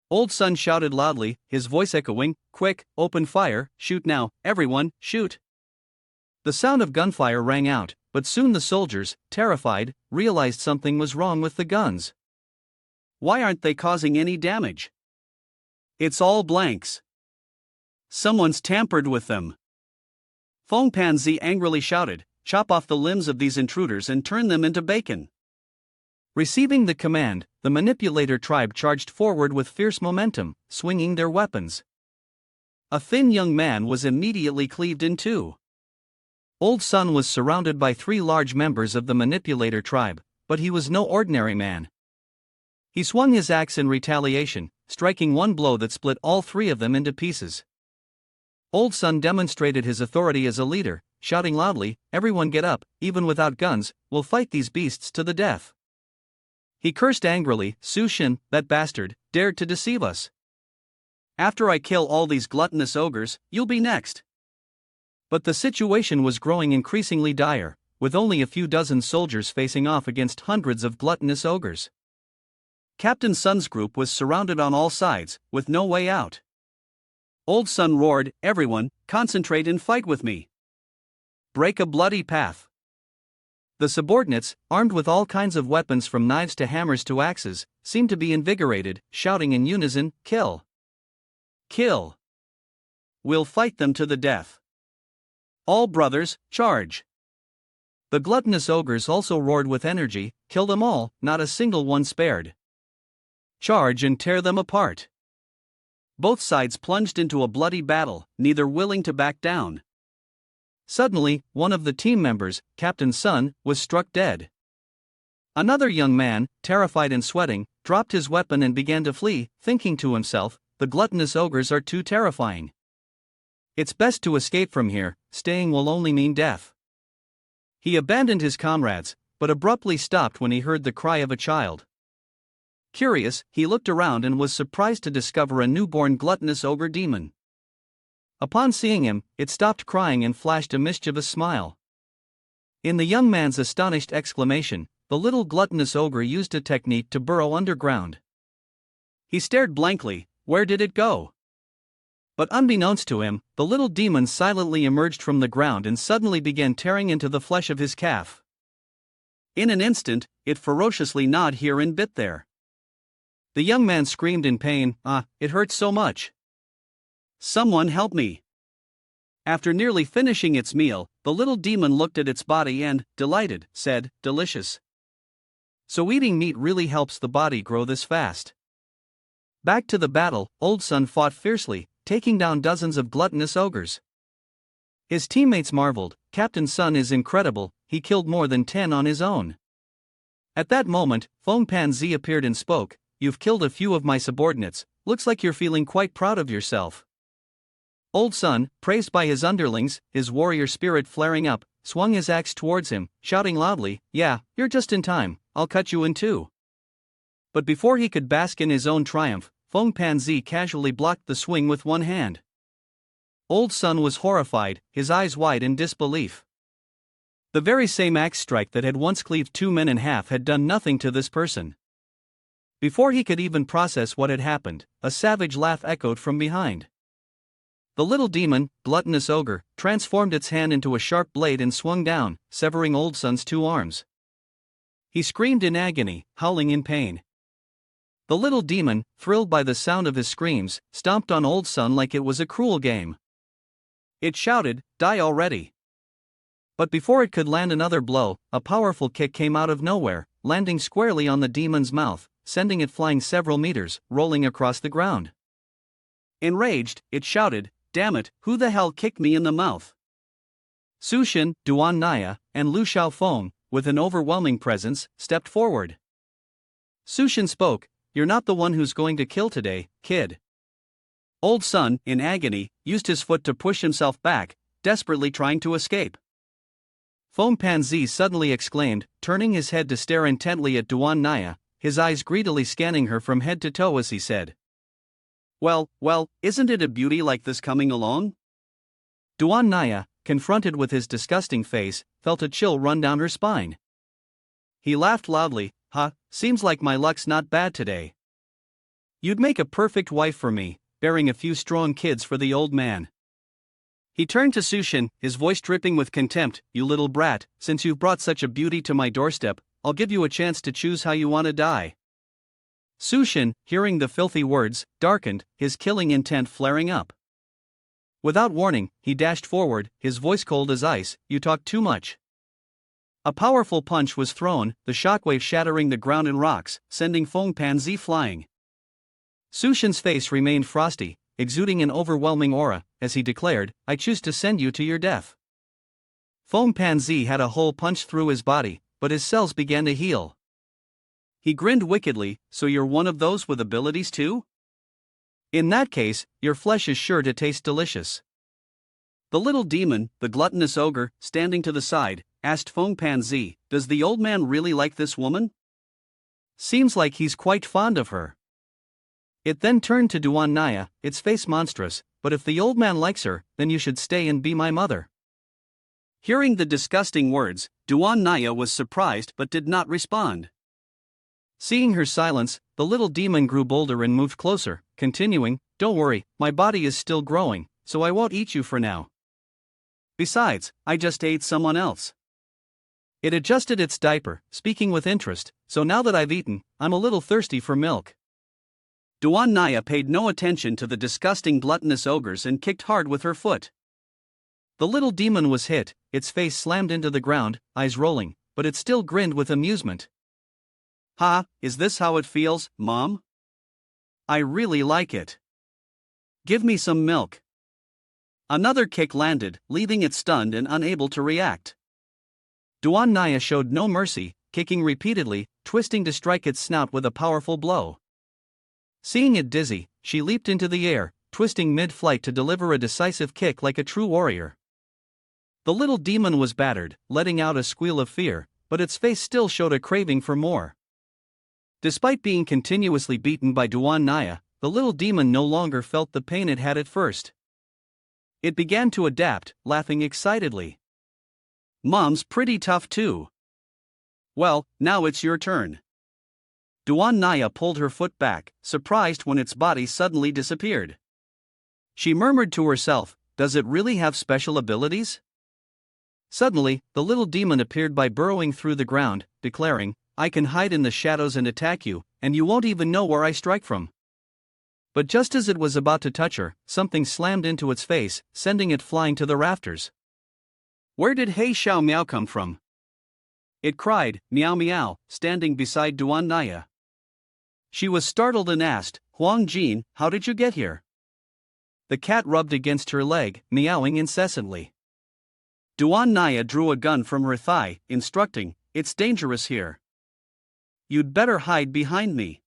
[SPEAKER 1] Old Sun shouted loudly, his voice echoing, "Quick, open fire, shoot now, everyone, shoot." The sound of gunfire rang out, but soon the soldiers, terrified, realized something was wrong with the guns.
[SPEAKER 2] "Why aren't they causing any damage? It's all blanks. Someone's tampered with them." Feng Panzi angrily shouted, "Chop off the limbs of these intruders and turn them into bacon."
[SPEAKER 1] Receiving the command, the manipulator tribe charged forward with fierce momentum, swinging their weapons. A thin young man was immediately cleaved in two. Old Sun was surrounded by three large members of the manipulator tribe, but he was no ordinary man. He swung his axe in retaliation, striking one blow that split all three of them into pieces. Old Sun demonstrated his authority as a leader, shouting loudly, "Everyone get up, even without guns, we'll fight these beasts to the death." He cursed angrily, "Sushin, that bastard, dared to deceive us.
[SPEAKER 2] After I kill all these gluttonous ogres, you'll be next."
[SPEAKER 1] But the situation was growing increasingly dire, with only a few dozen soldiers facing off against hundreds of gluttonous ogres.
[SPEAKER 2] Captain Sun's group was surrounded on all sides, with no way out. Old Sun roared, "Everyone, concentrate and fight with me. Break a bloody path."
[SPEAKER 1] The subordinates, armed with all kinds of weapons from knives to hammers to axes, seemed to be invigorated, shouting in unison, "Kill! Kill!
[SPEAKER 2] We'll fight them to the death. All brothers, charge!"
[SPEAKER 1] The gluttonous ogres also roared with energy, kill them all, not a single one spared. Charge and tear them apart. Both sides plunged into a bloody battle, neither willing to back down. Suddenly, one of the team members, Captain Sun, was struck dead. Another young man, terrified and sweating, dropped his weapon and began to flee, thinking to himself, the gluttonous ogres are too terrifying. It's best to escape from here, staying will only mean death. He abandoned his comrades, but abruptly stopped when he heard the cry of a child. Curious, he looked around and was surprised to discover a newborn gluttonous ogre demon. Upon seeing him, it stopped crying and flashed a mischievous smile. In the young man's astonished exclamation, the little gluttonous ogre used a technique to burrow underground. He stared blankly, where did it go? But unbeknownst to him, the little demon silently emerged from the ground and suddenly began tearing into the flesh of his calf. In an instant, it ferociously gnawed here and bit there. The young man screamed in pain, it hurts so much. Someone help me. After nearly finishing its meal, the little demon looked at its body and, delighted, said, delicious. So eating meat really helps the body grow this fast. Back to the battle, Old Sun fought fiercely, taking down dozens of gluttonous ogres. His teammates marveled, Captain Sun is incredible, he killed more than 10 on his own. At that moment, Fengpan appeared and spoke, you've killed a few of my subordinates, looks like you're feeling quite proud of yourself. Old Sun, praised by his underlings, his warrior spirit flaring up, swung his axe towards him, shouting loudly, yeah, you're just in time, I'll cut you in two. But before he could bask in his own triumph, Fengpan casually blocked the swing with one hand. Old Sun was horrified, his eyes wide in disbelief. The very same axe strike that had once cleaved 2 men in half had done nothing to this person. Before he could even process what had happened, a savage laugh echoed from behind. The little demon, gluttonous ogre, transformed its hand into a sharp blade and swung down, severing Old Sun's 2 arms. He screamed in agony, howling in pain. The little demon, thrilled by the sound of his screams, stomped on Old Sun like it was a cruel game. It shouted, die already. But before it could land another blow, a powerful kick came out of nowhere, landing squarely on the demon's mouth, sending it flying several meters, rolling across the ground. Enraged, it shouted, damn it, who the hell kicked me in the mouth? Sushin, Duan Naya, and Lu Xiaofeng, with an overwhelming presence, stepped forward. Sushin spoke, you're not the one who's going to kill today, kid. Old Sun, in agony, used his foot to push himself back, desperately trying to escape. Fengpan suddenly exclaimed, turning his head to stare intently at Duan Naya, his eyes greedily scanning her from head to toe as he said, well, isn't it a beauty like this coming along? Duan Naya, confronted with his disgusting face, felt a chill run down her spine. He laughed loudly, seems like my luck's not bad today. You'd make a perfect wife for me, bearing a few strong kids for the old man. He turned to Sushin, his voice dripping with contempt, you little brat, since you've brought such a beauty to my doorstep, I'll give you a chance to choose how you want to die. Sushin, hearing the filthy words, darkened, his killing intent flaring up. Without warning, he dashed forward, his voice cold as ice, you talk too much. A powerful punch was thrown, the shockwave shattering the ground and rocks, sending Fengpan flying. Sushin's face remained frosty, exuding an overwhelming aura, as he declared, I choose to send you to your death. Fengpan had a hole punched through his body, but his cells began to heal. He grinned wickedly, so you're one of those with abilities too? In that case, your flesh is sure to taste delicious. The little demon, the gluttonous ogre, standing to the side, asked Fengpan, does the old man really like this woman? Seems like he's quite fond of her. It then turned to Duan Naya, its face monstrous, but if the old man likes her, then you should stay and be my mother. Hearing the disgusting words, Duan Naya was surprised but did not respond. Seeing her silence, the little demon grew bolder and moved closer, continuing, don't worry, my body is still growing, so I won't eat you for now. Besides, I just ate someone else. It adjusted its diaper, speaking with interest, so now that I've eaten, I'm a little thirsty for milk. Duan Naya paid no attention to the disgusting gluttonous ogres and kicked hard with her foot. The little demon was hit, its face slammed into the ground, eyes rolling, but it still grinned with amusement.
[SPEAKER 2] Ha, is this how it feels, Mom? I really like it. Give me some milk. Another kick landed, leaving it stunned and unable to react.
[SPEAKER 1] Duan Naya showed no mercy, kicking repeatedly, twisting to strike its snout with a powerful blow. Seeing it dizzy, she leaped into the air, twisting mid-flight to deliver a decisive kick like a true warrior. The little demon was battered, letting out a squeal of fear, but its face still showed a craving for more. Despite being continuously beaten by Duan Naya, the little demon no longer felt the pain it had at first. It began to adapt, laughing excitedly.
[SPEAKER 2] Mom's pretty tough too. Well, now it's your turn. Duan Naya pulled her foot back, surprised when its body suddenly disappeared. She murmured to herself, does it really have special abilities?
[SPEAKER 1] Suddenly, the little demon appeared by burrowing through the ground, declaring, I can hide in the shadows and attack you, and you won't even know where I strike from. But just as it was about to touch her, something slammed into its face, sending it flying to the rafters.
[SPEAKER 2] Where did Hei Xiao Miao come from? It cried, meow meow, standing beside Duan Naya. She was startled and asked, Huang Jin, how did you get here?
[SPEAKER 1] The cat rubbed against her leg, meowing incessantly.
[SPEAKER 2] Duan Naya drew a gun from her thigh, instructing, it's dangerous here. You'd better hide behind me.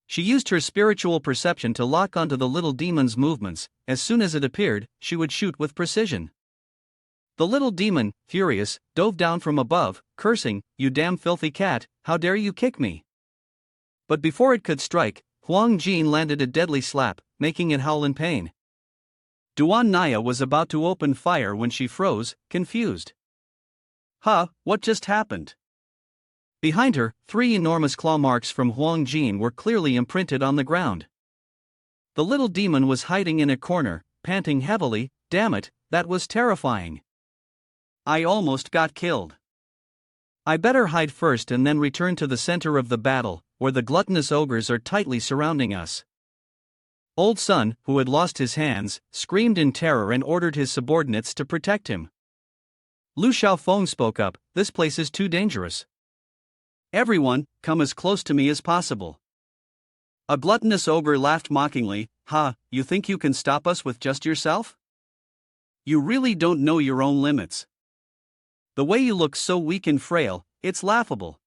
[SPEAKER 1] She used her spiritual perception to lock onto the little demon's movements. As soon as it appeared, she would shoot with precision. The little demon, furious, dove down from above, cursing, you damn filthy cat, how dare you kick me? But before it could strike, Huang Jin landed a deadly slap, making it howl in pain.
[SPEAKER 2] Duan Naya was about to open fire when she froze, confused. Huh, what just happened?
[SPEAKER 1] Behind her, 3 enormous claw marks from Huang Jin were clearly imprinted on the ground. The little demon was hiding in a corner, panting heavily, damn it, that was terrifying.
[SPEAKER 2] I almost got killed.
[SPEAKER 1] I better hide first and then return to the center of the battle, where the gluttonous ogres are tightly surrounding us. Old Sun, who had lost his hands, screamed in terror and ordered his subordinates to protect him. Lu Xiaofeng spoke up, this place is too dangerous.
[SPEAKER 2] Everyone, come as close to me as possible. A gluttonous ogre laughed mockingly, ha, you think you can stop us with just yourself? You really don't know your own limits. The way you look so weak and frail, it's laughable.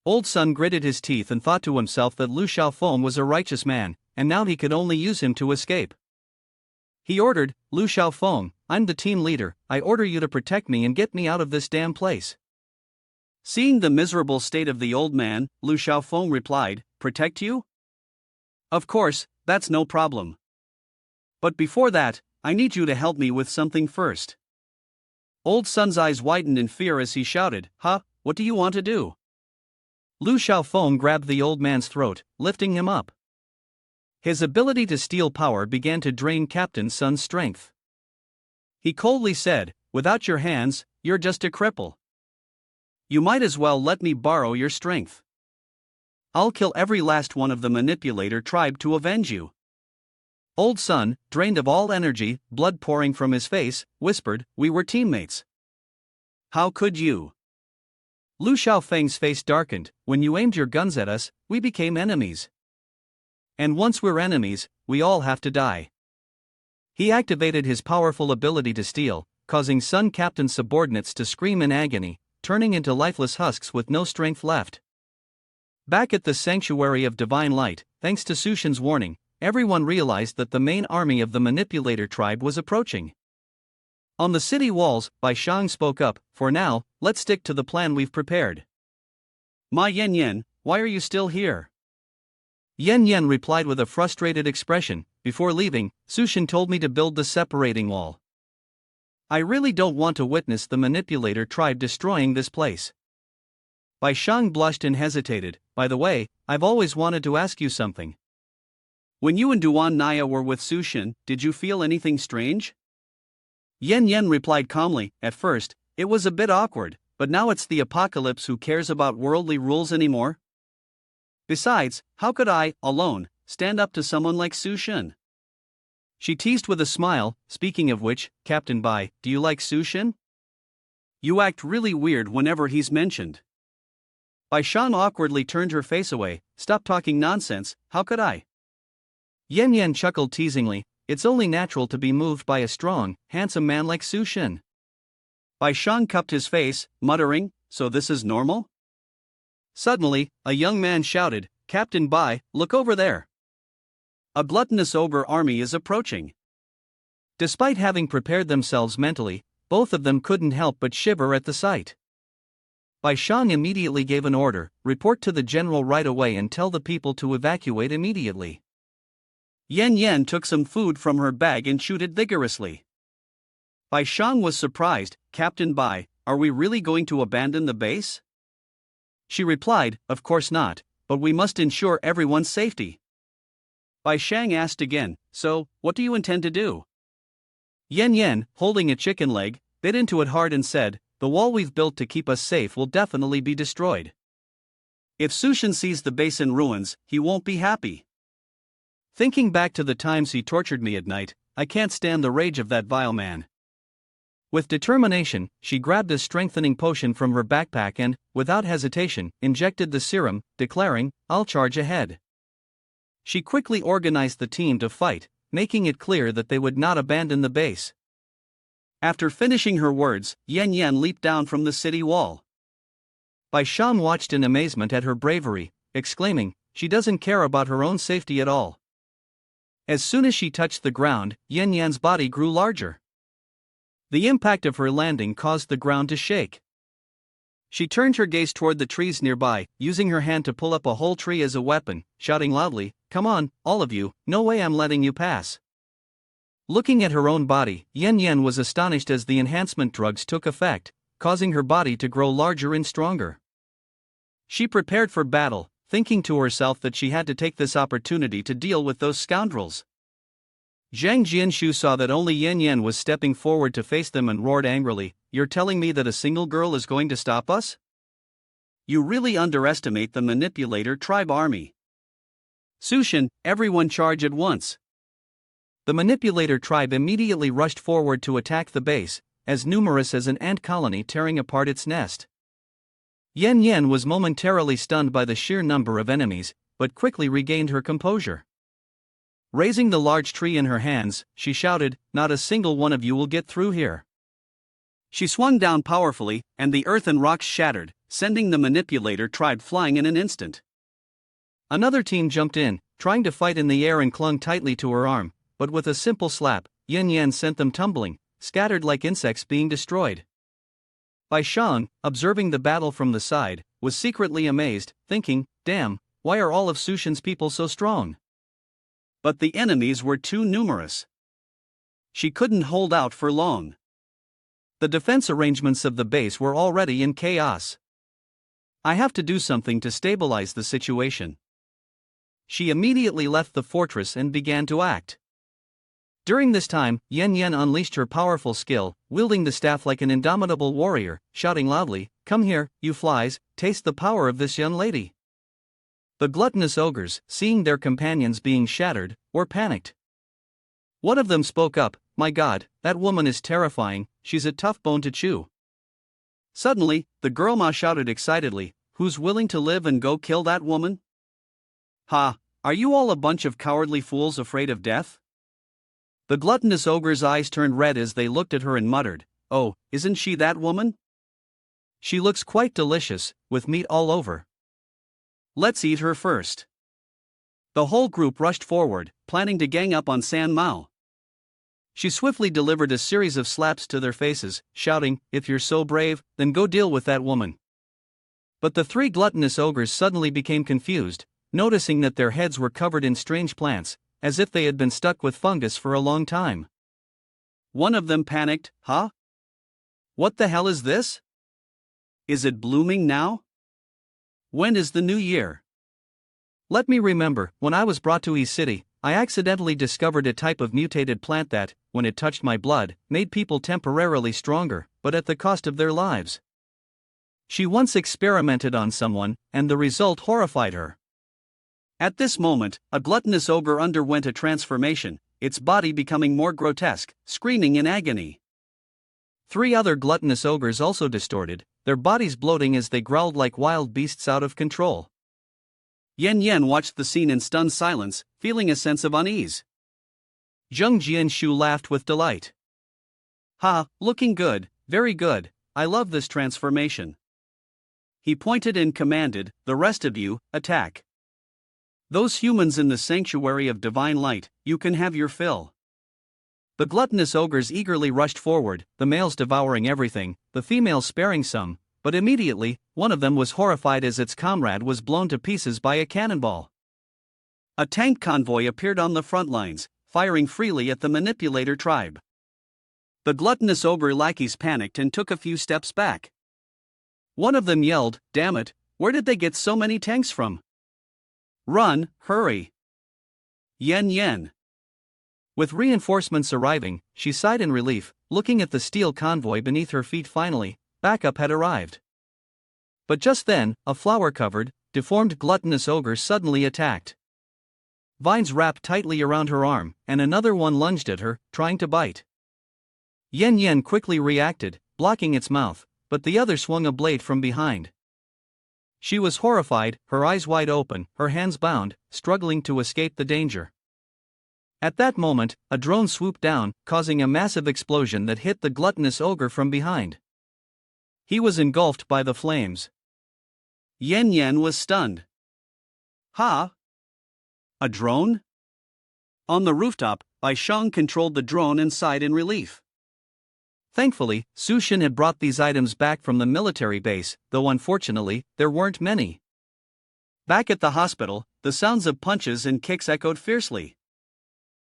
[SPEAKER 1] Old Sun gritted his teeth and thought to himself that Lu Xiaofeng was a righteous man, and now he could only use him to escape. He ordered, Lu Xiaofeng, I'm the team leader, I order you to protect me and get me out of this damn place.
[SPEAKER 2] Seeing the miserable state of the old man, Lu Xiaofeng replied, protect you? Of course, that's no problem. But before that, I need you to help me with something first. Old Sun's eyes widened in fear as he shouted, huh, what do you want to do?
[SPEAKER 1] Lu Xiaofeng grabbed the old man's throat, lifting him up. His ability to steal power began to drain Captain Sun's strength. He coldly said, without your hands, you're just a cripple.
[SPEAKER 2] You might as well let me borrow your strength. I'll kill every last one of the manipulator tribe to avenge you.
[SPEAKER 1] Old Sun, drained of all energy, blood pouring from his face, whispered, we were teammates.
[SPEAKER 2] How could you?
[SPEAKER 1] Lu Xiaofeng's face darkened, when you aimed your guns at us, we became enemies. And once we're enemies, we all have to die. He activated his powerful ability to steal, causing Sun Captain's subordinates to scream in agony, turning into lifeless husks with no strength left. Back at the Sanctuary of Divine Light, thanks to Sushin's warning, everyone realized that the main army of the manipulator tribe was approaching. On the city walls, Bai Shang spoke up, for now, let's stick to the plan we've prepared.
[SPEAKER 2] Ma Yan Yan, why are you still here?
[SPEAKER 1] Yan Yan replied with a frustrated expression, before leaving, Sushin told me to build the separating wall. I really don't want to witness the manipulator tribe destroying this place. Bai Shang blushed and hesitated, by the way, I've always wanted to ask you something.
[SPEAKER 2] When you and Duan Naya were with Sushin, did you feel anything strange?
[SPEAKER 1] Yan Yan replied calmly, at first, it was a bit awkward, but now it's the apocalypse, who cares about worldly rules anymore?
[SPEAKER 2] Besides, how could I, alone, stand up to someone like Sushin?
[SPEAKER 1] She teased with a smile. Speaking of which, Captain Bai, do you like Sushin?
[SPEAKER 2] You act really weird whenever he's mentioned.
[SPEAKER 1] Bai Shan awkwardly turned her face away. Stop talking nonsense, how could I? Yen Yen chuckled teasingly. It's only natural to be moved by a strong, handsome man like Sushin.
[SPEAKER 2] Bai Shan cupped his face, muttering, so this is normal?
[SPEAKER 1] Suddenly, a young man shouted, Captain Bai, look over there.
[SPEAKER 2] A gluttonous ogre army is approaching.
[SPEAKER 1] Despite having prepared themselves mentally, both of them couldn't help but shiver at the sight. Bai Shan immediately gave an order, report to the general right away and tell the people to evacuate immediately.
[SPEAKER 2] Yen Yen took some food from her bag and chewed it vigorously. Bai Shan was surprised. Captain Bai, are we really going to abandon the base?
[SPEAKER 1] She replied, of course not, but we must ensure everyone's safety.
[SPEAKER 2] Bai Shang asked again, so, what do you intend to do?
[SPEAKER 1] Yen Yen, holding a chicken leg, bit into it hard and said, the wall we've built to keep us safe will definitely be destroyed.
[SPEAKER 2] If Sushin sees the base in ruins, he won't be happy.
[SPEAKER 1] Thinking back to the times he tortured me at night, I can't stand the rage of that vile man. With determination, she grabbed a strengthening potion from her backpack and, without hesitation, injected the serum, declaring, I'll charge ahead. She quickly organized the team to fight, making it clear that they would not abandon the base.
[SPEAKER 2] After finishing her words, Yen Yen leaped down from the city wall.
[SPEAKER 1] Bai Shan watched in amazement at her bravery, exclaiming, she doesn't care about her own safety at all. As soon as she touched the ground, Yen Yen's body grew larger. The impact of her landing caused the ground to shake. She turned her gaze toward the trees nearby, using her hand to pull up a whole tree as a weapon, shouting loudly, come on, all of you, no way I'm letting you pass. Looking at her own body, Yen Yen was astonished as the enhancement drugs took effect, causing her body to grow larger and stronger. She prepared for battle, thinking to herself that she had to take this opportunity to deal with those scoundrels. Zhang Jianshu saw that only Yen Yen was stepping forward to face them and roared angrily, you're telling me that a single girl is going to stop us?
[SPEAKER 2] You really underestimate the manipulator tribe army. Sushin, everyone charge at once.
[SPEAKER 1] The manipulator tribe immediately rushed forward to attack the base, as numerous as an ant colony tearing apart its nest. Yen Yen was momentarily stunned by the sheer number of enemies, but quickly regained her composure. Raising the large tree in her hands, she shouted, not a single one of you will get through here.
[SPEAKER 2] She swung down powerfully, and the earth and rocks shattered, sending the manipulator tribe flying in an instant.
[SPEAKER 1] Another team jumped in, trying to fight in the air and clung tightly to her arm, but with a simple slap, Yen Yen sent them tumbling, scattered like insects being destroyed. Bai Shan, observing the battle from the side, was secretly amazed, thinking, damn, why are all of Sushin's people so strong?
[SPEAKER 2] But the enemies were too numerous. She couldn't hold out for long.
[SPEAKER 1] The defense arrangements of the base were already in chaos. I have to do something to stabilize the situation. She immediately left the fortress and began to act. During this time, Yen Yen unleashed her powerful skill, wielding the staff like an indomitable warrior, shouting loudly, come here, you flies, taste the power of this young lady. The gluttonous ogres, seeing their companions being shattered, were panicked. One of them spoke up, my god, that woman is terrifying, she's a tough bone to chew.
[SPEAKER 2] Suddenly, the girl Ma shouted excitedly, who's willing to live and go kill that woman? Ha, are you all a bunch of cowardly fools afraid of death?
[SPEAKER 1] The gluttonous ogre's eyes turned red as they looked at her and muttered, oh, isn't she that woman? She looks quite delicious, with meat all over.
[SPEAKER 2] Let's eat her first. The whole group rushed forward, planning to gang up on San Mao.
[SPEAKER 1] She swiftly delivered a series of slaps to their faces, shouting, if you're so brave, then go deal with that woman. But the three gluttonous ogres suddenly became confused, noticing that their heads were covered in strange plants, as if they had been stuck with fungus for a long time.
[SPEAKER 2] One of them panicked, huh?
[SPEAKER 1] What the hell is this?
[SPEAKER 2] Is it blooming now? When is the new year?
[SPEAKER 1] Let me remember, when I was brought to East City, I accidentally discovered a type of mutated plant that, when it touched my blood, made people temporarily stronger, but at the cost of their lives. She once experimented on someone, and the result horrified her.
[SPEAKER 2] At this moment, a gluttonous ogre underwent a transformation. its body becoming more grotesque, screaming in agony.
[SPEAKER 1] 3 other gluttonous ogres also distorted, their bodies bloating as they growled like wild beasts out of control.
[SPEAKER 2] Yen Yen watched the scene in stunned silence, feeling a sense of unease.
[SPEAKER 1] Zheng Jianshu laughed with delight.
[SPEAKER 2] Ha, looking good, very good, I love this transformation. He pointed and commanded, the rest of you, attack. Those humans in the sanctuary of divine light, you can have your fill.
[SPEAKER 1] The gluttonous ogres eagerly rushed forward, the males devouring everything, the females sparing some, but immediately, one of them was horrified as its comrade was blown to pieces by a cannonball.
[SPEAKER 2] A tank convoy appeared on the front lines, firing freely at the manipulator tribe. The gluttonous ogre lackeys panicked and took a few steps back.
[SPEAKER 1] One of them yelled, "Damn it, where did they get so many tanks from?
[SPEAKER 2] Run, hurry! Yen Yen!"
[SPEAKER 1] With reinforcements arriving, she sighed in relief, looking at the steel convoy beneath her feet. Finally, backup had arrived. But just then, a flower-covered, deformed gluttonous ogre suddenly attacked. Vines wrapped tightly around her arm, and another one lunged at her, trying to bite. Yen Yen quickly reacted, blocking its mouth, but the other swung a blade from behind. She was horrified, her eyes wide open, her hands bound, struggling to escape the danger. At that moment, a drone swooped down, causing a massive explosion that hit the gluttonous ogre from behind. He was engulfed by the flames.
[SPEAKER 2] Yen Yen was stunned. Ha! A drone? On the rooftop, Bai Shang controlled the drone and sighed in relief.
[SPEAKER 1] Thankfully, Su Shin had brought these items back from the military base, though unfortunately, there weren't many.
[SPEAKER 2] Back at the hospital, the sounds of punches and kicks echoed fiercely.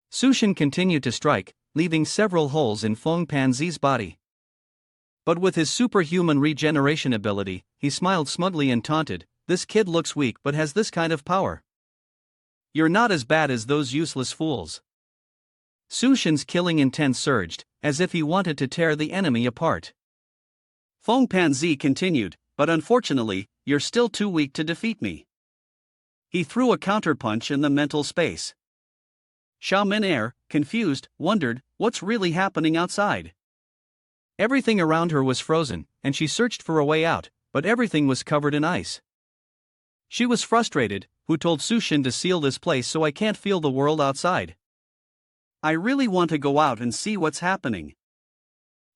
[SPEAKER 1] Su Shin continued to strike, leaving several holes in Feng Panzi's body. But with his superhuman regeneration ability, he smiled smugly and taunted, "This kid looks weak but has this kind of power. You're not as bad as those useless fools." Su Shin's killing intent surged, as if he wanted to tear the enemy apart.
[SPEAKER 2] Feng Panzi continued, "But unfortunately, you're still too weak to defeat me." He threw a counterpunch in the mental space. Xiao Min-er, confused, wondered, what's really happening outside?
[SPEAKER 1] Everything around her was frozen, and she searched for a way out, but everything was covered in ice. She was frustrated. "Who told Su Shin to seal this place so I can't feel the world outside?
[SPEAKER 2] I really want to go out and see what's happening."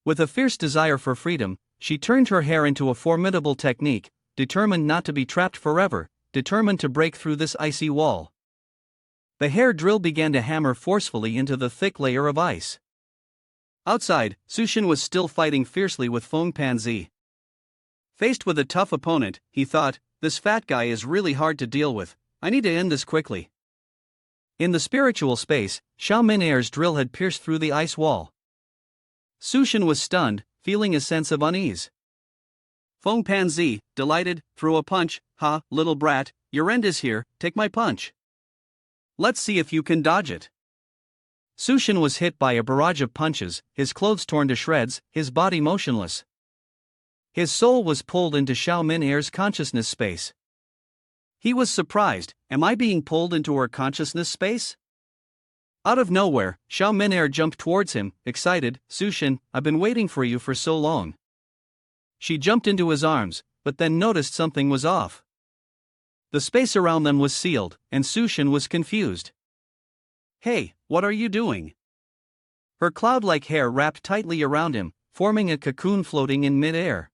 [SPEAKER 1] With a fierce desire for freedom, she turned her hair into a formidable technique, determined not to be trapped forever, determined to break through this icy wall. The hair drill began to hammer forcefully into the thick layer of ice.
[SPEAKER 2] Outside, Su Shin was still fighting fiercely with Feng Panzi. Faced with a tough opponent, he thought, "This fat guy is really hard to deal with, I need to end this quickly."
[SPEAKER 1] In the spiritual space, Xiao Min-er's drill had pierced through the ice wall. Su Shin was stunned, feeling a sense of unease.
[SPEAKER 2] Feng Panzi, delighted, threw a punch. "Ha, little brat, your end is here, take my punch. Let's see if you can dodge it."
[SPEAKER 1] Su Shin was hit by a barrage of punches, his clothes torn to shreds, his body motionless. His soul was pulled into Xiao Min-er's consciousness space.
[SPEAKER 2] He was surprised, "Am I being pulled into her consciousness space?"
[SPEAKER 1] Out of nowhere, Xiao Min-er jumped towards him, excited, "Su Shin, I've been waiting for you for so long." She jumped into his arms, but then noticed something was off. The space around them was sealed, and Su Shin was confused.
[SPEAKER 2] "Hey, what are you doing?"
[SPEAKER 1] Her cloud-like hair wrapped tightly around him, forming a cocoon floating in mid-air.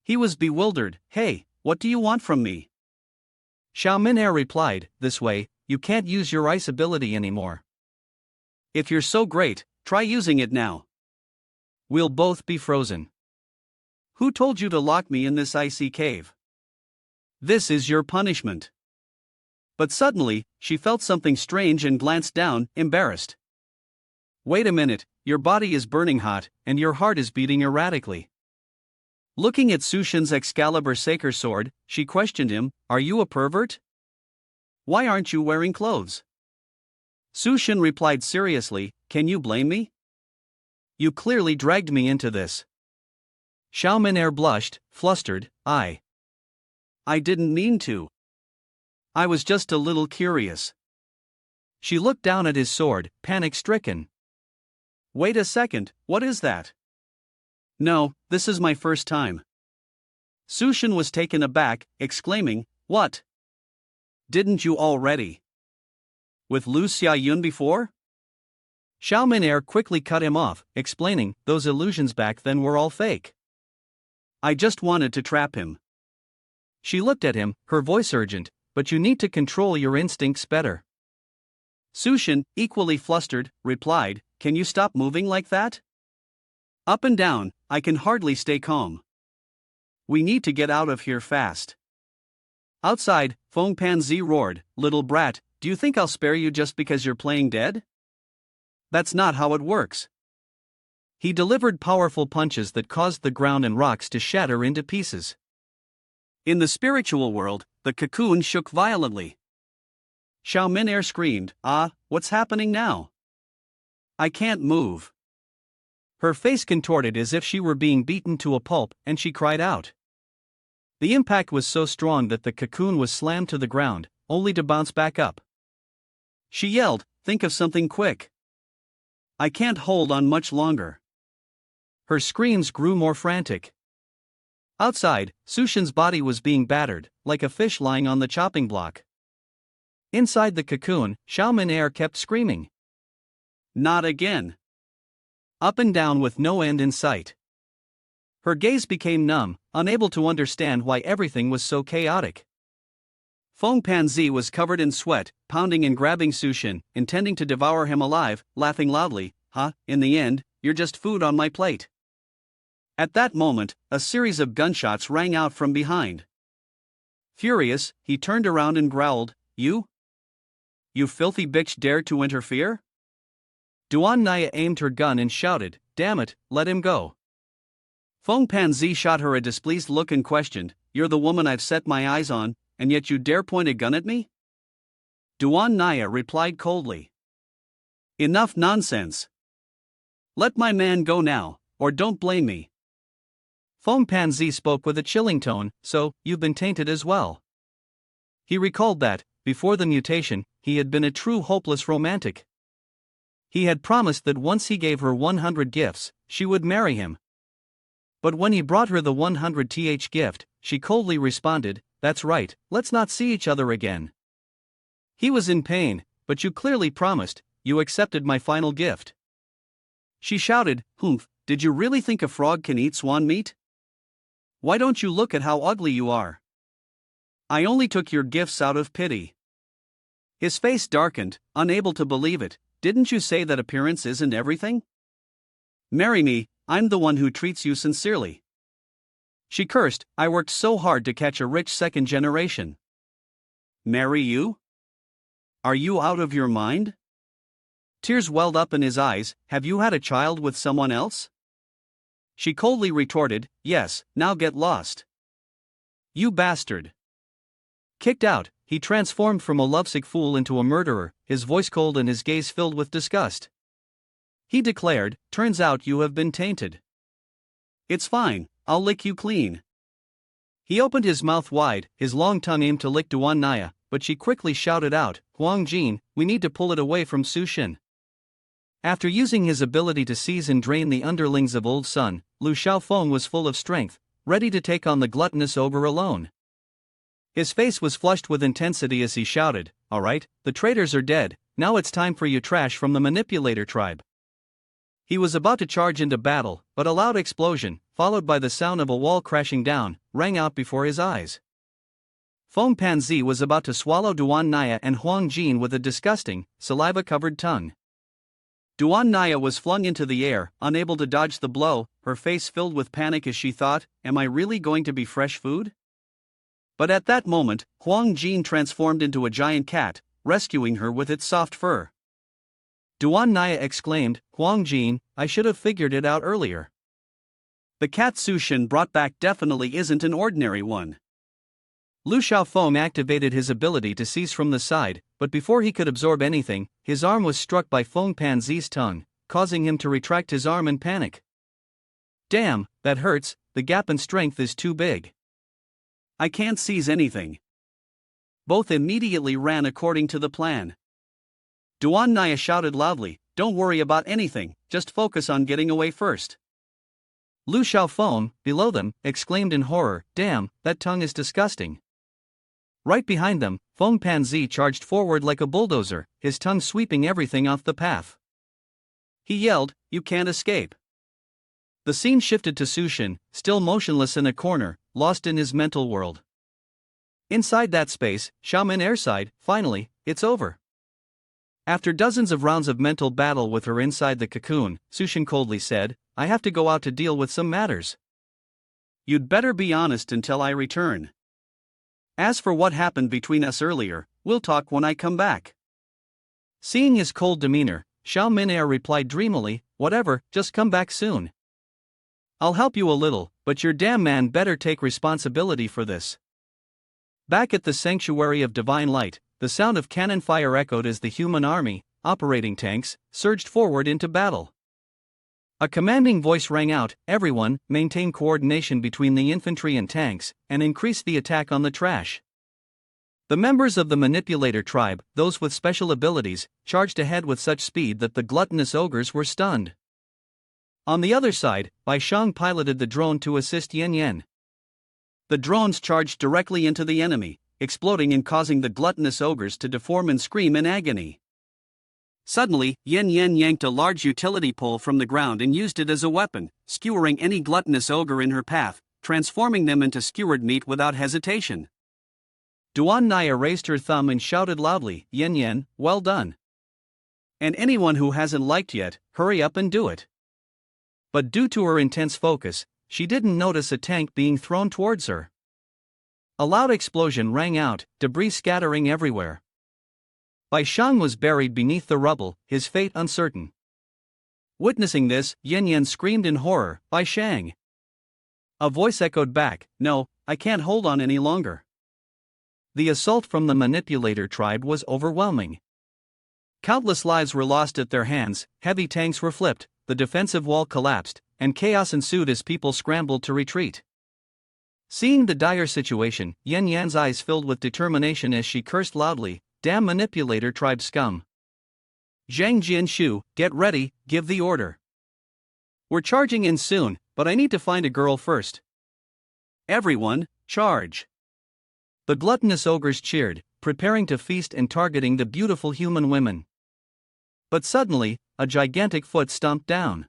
[SPEAKER 2] He was bewildered. "Hey, what do you want from me?"
[SPEAKER 1] Xiao Min-er replied, "This way, you can't use your ice ability anymore.
[SPEAKER 2] If you're so great, try using it now.
[SPEAKER 1] We'll both be frozen."
[SPEAKER 2] "Who told you to lock me in this icy cave? This is your punishment." But suddenly, she felt something strange and glanced down, embarrassed.
[SPEAKER 1] "Wait a minute, your body is burning hot, and your heart is beating erratically." Looking at Su Shin's Excalibur Saker sword, she questioned him, "Are you a pervert?
[SPEAKER 2] Why aren't you wearing clothes?"
[SPEAKER 1] Su Shin replied seriously, "Can you blame me? You clearly dragged me into this." Xiao Min-er blushed, flustered, I
[SPEAKER 2] didn't mean to. I was just a little curious."
[SPEAKER 1] She looked down at his sword, panic-stricken.
[SPEAKER 2] Wait a second, what is that? No, this is my first time. Sushin was taken aback, exclaiming, What? Didn't you already? With Lu Xiaoyun before?
[SPEAKER 1] Xiao Minair quickly cut him off, explaining, those illusions back then were all fake.
[SPEAKER 2] I just wanted to trap him.
[SPEAKER 1] She looked at him, her voice urgent, but you need to control your instincts better.
[SPEAKER 2] Sushin, equally flustered, replied, Can you stop moving like that? Up and down, I can hardly stay calm. We need to get out of here fast. Outside, Feng Panzi roared, Little brat, do you think I'll spare you just because you're playing dead? That's not how it works.
[SPEAKER 1] He delivered powerful punches that caused the ground and rocks to shatter into pieces.
[SPEAKER 2] In the spiritual world, the cocoon shook violently. Xiao Minair screamed, What's happening now? I can't move.
[SPEAKER 1] Her face contorted as if she were being beaten to a pulp, and she cried out. The impact was so strong that the cocoon was slammed to the ground, only to bounce back up.
[SPEAKER 2] She yelled, Think of something quick. I can't hold on much longer.
[SPEAKER 1] Her screams grew more frantic. Outside, Sushin's body was being battered, like a fish lying on the chopping block. Inside the cocoon, Xiao Minair kept screaming.
[SPEAKER 2] Not again.
[SPEAKER 1] Up and down with no end in sight. Her gaze became numb, unable to understand why everything was so chaotic.
[SPEAKER 2] Feng Panzi was covered in sweat, pounding and grabbing Sushin, intending to devour him alive, laughing loudly, In the end, you're just food on my plate. At that moment, a series of gunshots rang out from behind. Furious, he turned around and growled, You filthy bitch dared to interfere?
[SPEAKER 1] Duan Naya aimed her gun and shouted, Damn it, let him go.
[SPEAKER 2] Feng Panzi shot her a displeased look and questioned, You're the woman I've set my eyes on, and yet you dare point a gun at me? Duan Naya replied coldly. Enough nonsense. Let my man go now, or don't blame me.
[SPEAKER 1] Feng Panzi spoke with a chilling tone, So, you've been tainted as well. He recalled that, before the mutation, he had been a true hopeless romantic. He had promised that once he gave her 100 gifts, she would marry him. But when he brought her the 100th gift, she coldly responded, That's right, let's not see each other again. He was in pain, but you clearly promised, you accepted my final gift.
[SPEAKER 2] She shouted, Humph, did you really think a frog can eat swan meat? Why don't you look at how ugly you are? I only took your gifts out of pity. His face darkened, unable to believe it. Didn't you say that appearance isn't everything? Marry me, I'm the one who treats you sincerely. She cursed, I worked so hard to catch a rich second generation. Marry you? Are you out of your mind? Tears welled up in his eyes, Have you had a child with someone else? She coldly retorted, Yes, now get lost. You bastard.
[SPEAKER 1] Kicked out, he transformed from a lovesick fool into a murderer, his voice cold and his gaze filled with disgust. He declared, Turns out you have been tainted. It's fine, I'll lick you clean. He opened his mouth wide, his long tongue aimed to lick Duan Naya, but she quickly shouted out, Huang Jin, we need to pull it away from Sushin. After using his ability to seize and drain the underlings of Old Sun, Lu Xiaofeng was full of strength, ready to take on the gluttonous ogre alone. His face was flushed with intensity as he shouted, All right, the traitors are dead, now it's time for you trash from the manipulator tribe. He was about to charge into battle, but a loud explosion, followed by the sound of a wall crashing down, rang out before his eyes. Feng Panzi was about to swallow Duan Naya and Huang Jin with a disgusting, saliva-covered tongue. Duan Naya was flung into the air, unable to dodge the blow, her face filled with panic as she thought, Am I really going to be fresh food? But at that moment, Huang Jin transformed into a giant cat, rescuing her with its soft fur. Duan Naya exclaimed, Huang Jin, I should have figured it out earlier. The cat Sushin brought back definitely isn't an ordinary one. Lu Xiaofeng activated his ability to seize from the side, but before he could absorb anything, his arm was struck by Feng Panzi's tongue, causing him to retract his arm in panic. Damn, that hurts, the gap in strength is too big. I can't seize anything. Both immediately ran according to the plan.
[SPEAKER 2] Duan Naya shouted loudly, "Don't worry about anything, just focus on getting away first."
[SPEAKER 1] Lu Xiaofeng, below them, exclaimed in horror, "Damn, that tongue is disgusting." Right behind them, Feng Panzi charged forward like a bulldozer, his tongue sweeping everything off the path.
[SPEAKER 2] He yelled, "You can't escape."
[SPEAKER 1] The scene shifted to Sushin, still motionless in a corner, lost in his mental world. Inside that space, Xiaomin airside, "Finally, it's over." After dozens of rounds of mental battle with her inside the cocoon, Sushin coldly said, "I have to go out to deal with some matters."
[SPEAKER 2] "You'd better be honest until I return. As for what happened between us earlier, we'll talk when I come back."
[SPEAKER 1] Seeing his cold demeanor, Xiao Minair replied dreamily, "Whatever, just come back soon. I'll help you a little, but your damn man better take responsibility for this." Back at the Sanctuary of Divine Light, the sound of cannon fire echoed as the human army, operating tanks, surged forward into battle. A commanding voice rang out, "Everyone, maintain coordination between the infantry and tanks, and increase the attack on the trash." The members of the manipulator tribe, those with special abilities, charged ahead with such speed that the gluttonous ogres were stunned. On the other side, Bai Shang piloted the drone to assist Yen Yen.
[SPEAKER 2] The drones charged directly into the enemy, exploding and causing the gluttonous ogres to deform and scream in agony. Suddenly, Yen Yen yanked a large utility pole from the ground and used it as a weapon, skewering any gluttonous ogre in her path, transforming them into skewered meat without hesitation.
[SPEAKER 1] Duan Naya raised her thumb and shouted loudly, "Yen Yen, well done. And anyone who hasn't liked yet, hurry up and do it." But due to her intense focus, she didn't notice a tank being thrown towards her. A loud explosion rang out, debris scattering everywhere. Bai Shang was buried beneath the rubble, his fate uncertain. Witnessing this, Yen Yen screamed in horror, "Bai Shang!" A voice echoed back, "No, I can't hold on any longer." The assault from the manipulator tribe was overwhelming. Countless lives were lost at their hands, heavy tanks were flipped, the defensive wall collapsed, and chaos ensued as people scrambled to retreat. Seeing the dire situation, Yen Yan's eyes filled with determination as she cursed loudly, "Damn manipulator tribe scum. Zhang Jianshu, get ready, give the order. We're charging in soon, but I need to find a girl first. Everyone, charge." The gluttonous ogres cheered, preparing to feast and targeting the beautiful human women. But suddenly, a gigantic foot stomped down.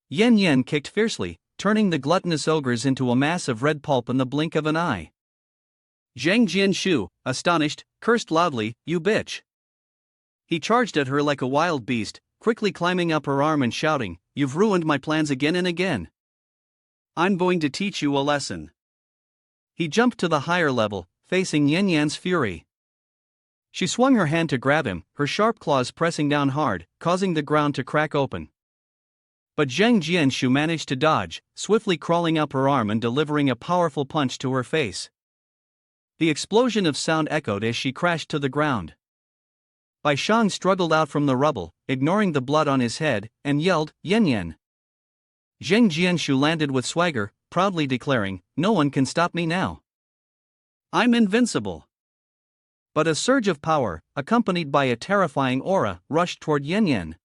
[SPEAKER 1] Yen Yen kicked fiercely, turning the gluttonous ogres into a mass of red pulp in the blink of an eye. Zhang Jianshu, astonished, cursed loudly, "You bitch." He charged at her like a wild beast, quickly climbing up her arm and shouting, "You've ruined my plans again and again. I'm going to teach you a lesson." He jumped to the higher level, facing Yen Yan's fury. She swung her hand to grab him, her sharp claws pressing down hard, causing the ground to crack open. But Zhang Jianshu managed to dodge, swiftly crawling up her arm and delivering a powerful punch to her face. The explosion of sound echoed as she crashed to the ground. Bai Shang struggled out from the rubble, ignoring the blood on his head, and yelled, "Yen Yen." Zhang Jianshu landed with swagger, proudly declaring, "No one can stop me now. I'm invincible." But a surge of power, accompanied by a terrifying aura, rushed toward Yen Yen.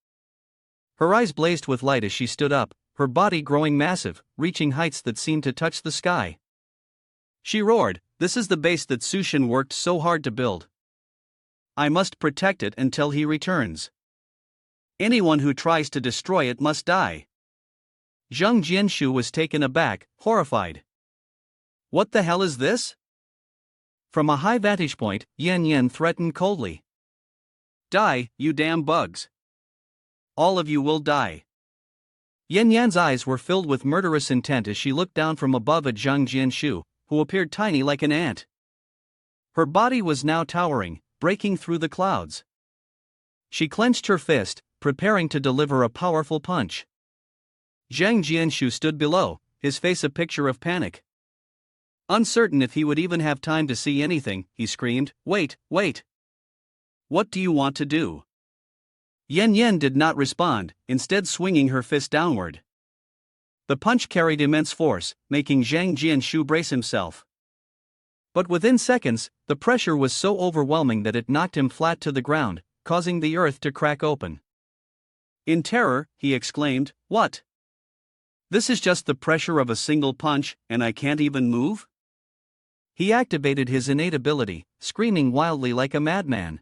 [SPEAKER 1] Her eyes blazed with light as she stood up, her body growing massive, reaching heights that seemed to touch the sky. She roared, "This is the base that Sushin worked so hard to build. I must protect it until he returns. Anyone who tries to destroy it must die." Zhang Jianshu was taken aback, horrified. "What the hell is this?" From a high vantage point, Yen Yen threatened coldly. "Die, you damn bugs. All of you will die." Yen Yan's eyes were filled with murderous intent as she looked down from above at Zhang Jianshu, who appeared tiny like an ant. Her body was now towering, breaking through the clouds. She clenched her fist, preparing to deliver a powerful punch. Zhang Jianshu stood below, his face a picture of panic. Uncertain if he would even have time to see anything, he screamed, "Wait, wait! What do you want to do?" Yen Yen did not respond, instead swinging her fist downward. The punch carried immense force, making Zhang Jianshu brace himself. But within seconds, the pressure was so overwhelming that it knocked him flat to the ground, causing the earth to crack open. In terror, he exclaimed, "What? This is just the pressure of a single punch, and I can't even move?" He activated his innate ability, screaming wildly like a madman.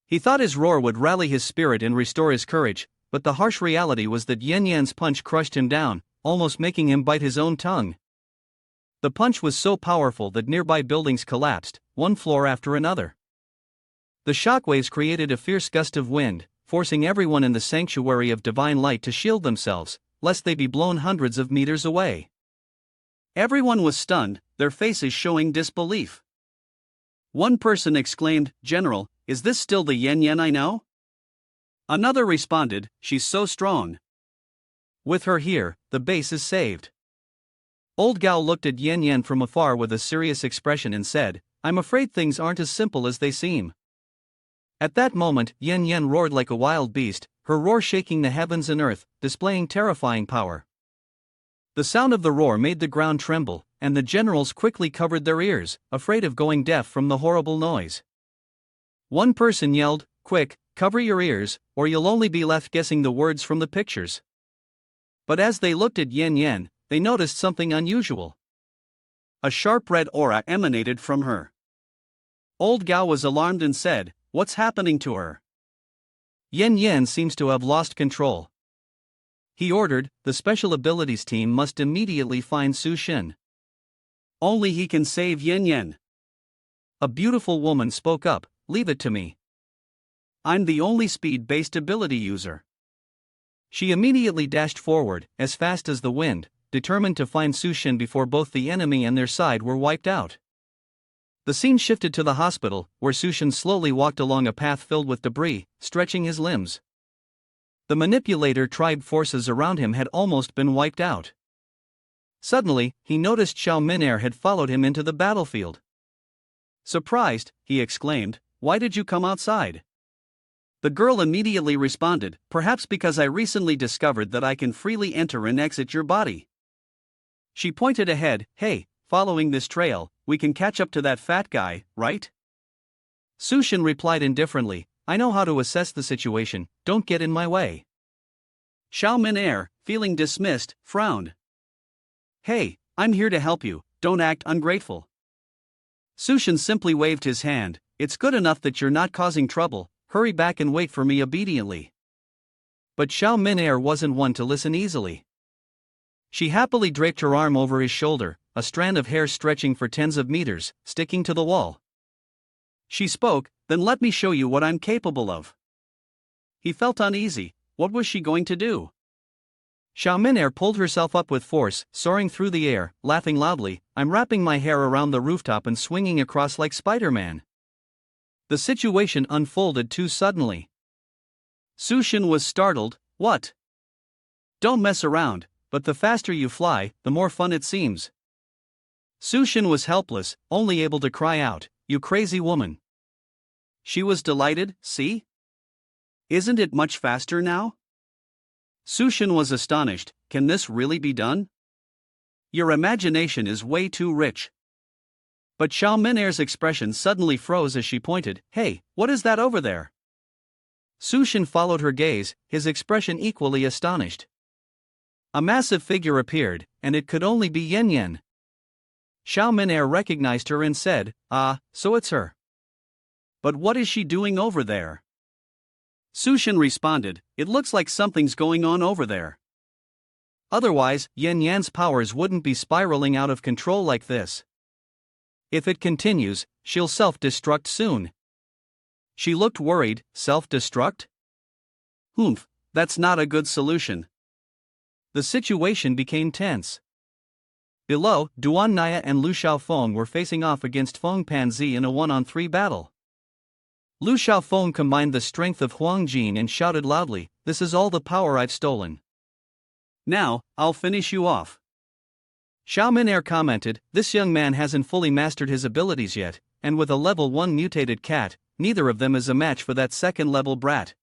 [SPEAKER 1] He thought his roar would rally his spirit and restore his courage, but the harsh reality was that Yen Yan's punch crushed him down, almost making him bite his own tongue. The punch was so powerful that nearby buildings collapsed, one floor after another. The shockwaves created a fierce gust of wind, forcing everyone in the sanctuary of divine light to shield themselves, lest they be blown hundreds of meters away. Everyone was stunned, their faces showing disbelief. One person exclaimed, "General, is this still the Yen Yan I know?" Another responded, "She's so strong. With her here, the base is saved." Old Gao looked at Yen Yan from afar with a serious expression and said, "I'm afraid things aren't as simple as they seem." At that moment, Yen Yan roared like a wild beast, her roar shaking the heavens and earth, displaying terrifying power. The sound of the roar made the ground tremble, and the generals quickly covered their ears, afraid of going deaf from the horrible noise. One person yelled, "Quick, cover your ears, or you'll only be left guessing the words from the pictures." But as they looked at Yen Yan, they noticed something unusual. A sharp red aura emanated from her. Old Gao was alarmed and said, "What's happening to her? Yen Yan seems to have lost control." He ordered, "The special abilities team must immediately find Su Xin. Only he can save Yen Yan." A beautiful woman spoke up, "Leave it to me. I'm the only speed-based ability user." She immediately dashed forward, as fast as the wind, determined to find Su Xin before both the enemy and their side were wiped out. The scene shifted to the hospital, where Su Xin slowly walked along a path filled with debris, stretching his limbs. The manipulator tribe forces around him had almost been wiped out. Suddenly, he noticed Xiao Minair had followed him into the battlefield. Surprised, he exclaimed, "Why did you come outside?" The girl immediately responded, "Perhaps because I recently discovered that I can freely enter and exit your body." She pointed ahead, "Hey, following this trail, we can catch up to that fat guy, right?" Su Xin replied indifferently, "I know how to assess the situation, don't get in my way." Xiao Minair, feeling dismissed, frowned. "Hey, I'm here to help you, don't act ungrateful." Su Xin simply waved his hand, "It's good enough that you're not causing trouble, hurry back and wait for me obediently." But Xiao Minair wasn't one to listen easily. She happily draped her arm over his shoulder, a strand of hair stretching for tens of meters, sticking to the wall. She spoke, "Then let me show you what I'm capable of." He felt uneasy, what was she going to do? Xiao Minair pulled herself up with force, soaring through the air, laughing loudly, "I'm wrapping my hair around the rooftop and swinging across like Spider-Man." The situation unfolded too suddenly. Su Xin was startled, "What? Don't mess around, but the faster you fly, the more fun it seems." Su Xin was helpless, only able to cry out, "You crazy woman." She was delighted, "See? Isn't it much faster now?" Su Xin was astonished, "Can this really be done? Your imagination is way too rich." But Xiao Minair's expression suddenly froze as she pointed, "Hey, what is that over there?" Su Xin followed her gaze, his expression equally astonished. A massive figure appeared, and it could only be Yen Yan. Xiao Minair recognized her and said, "Ah, so it's her. But what is she doing over there?" Su Xin responded, "It looks like something's going on over there. Otherwise, Yen Yan's powers wouldn't be spiraling out of control like this. If it continues, she'll self-destruct soon." She looked worried, "Self-destruct? Humph, that's not a good solution." The situation became tense. Below, Duan Naya and Lu Xiaofeng were facing off against Feng Panzi in a 1-on-3 battle. Lu Xiaofeng combined the strength of Huang Jin and shouted loudly, "This is all the power I've stolen. Now, I'll finish you off." Xiao Minair commented, "This young man hasn't fully mastered his abilities yet, and with a level 1 mutated cat, neither of them is a match for that second-level brat."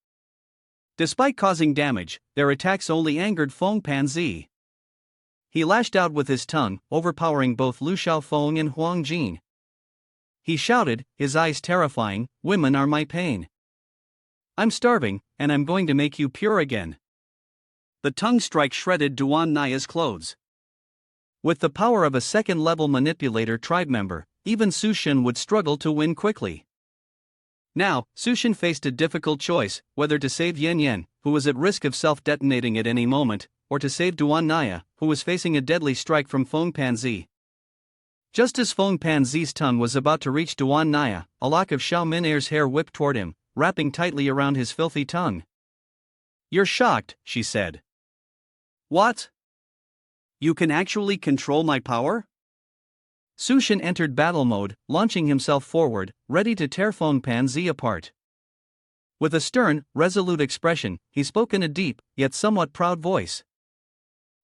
[SPEAKER 1] Despite causing damage, their attacks only angered Feng Panzi. He lashed out with his tongue, overpowering both Lu Xiaofeng and Huang Jin. He shouted, his eyes terrifying, "Women are my pain. I'm starving, and I'm going to make you pure again. The tongue strike shredded Duan Naya's clothes. With the power of a second-level manipulator tribe member, even Sushin would struggle to win quickly. Now, Sushin faced a difficult choice, whether to save Yen Yen, who was at risk of self-detonating at any moment, or to save Duan Naya, who was facing a deadly strike from Feng Panzi. Just as Feng Panzi's tongue was about to reach Duan Naya, a lock of Xiao Minair's hair whipped toward him, wrapping tightly around his filthy tongue. "You're shocked," she said. "What? You can actually control my power?" Sushin entered battle mode, launching himself forward, ready to tear Feng Panzi apart. With a stern, resolute expression, he spoke in a deep, yet somewhat proud voice.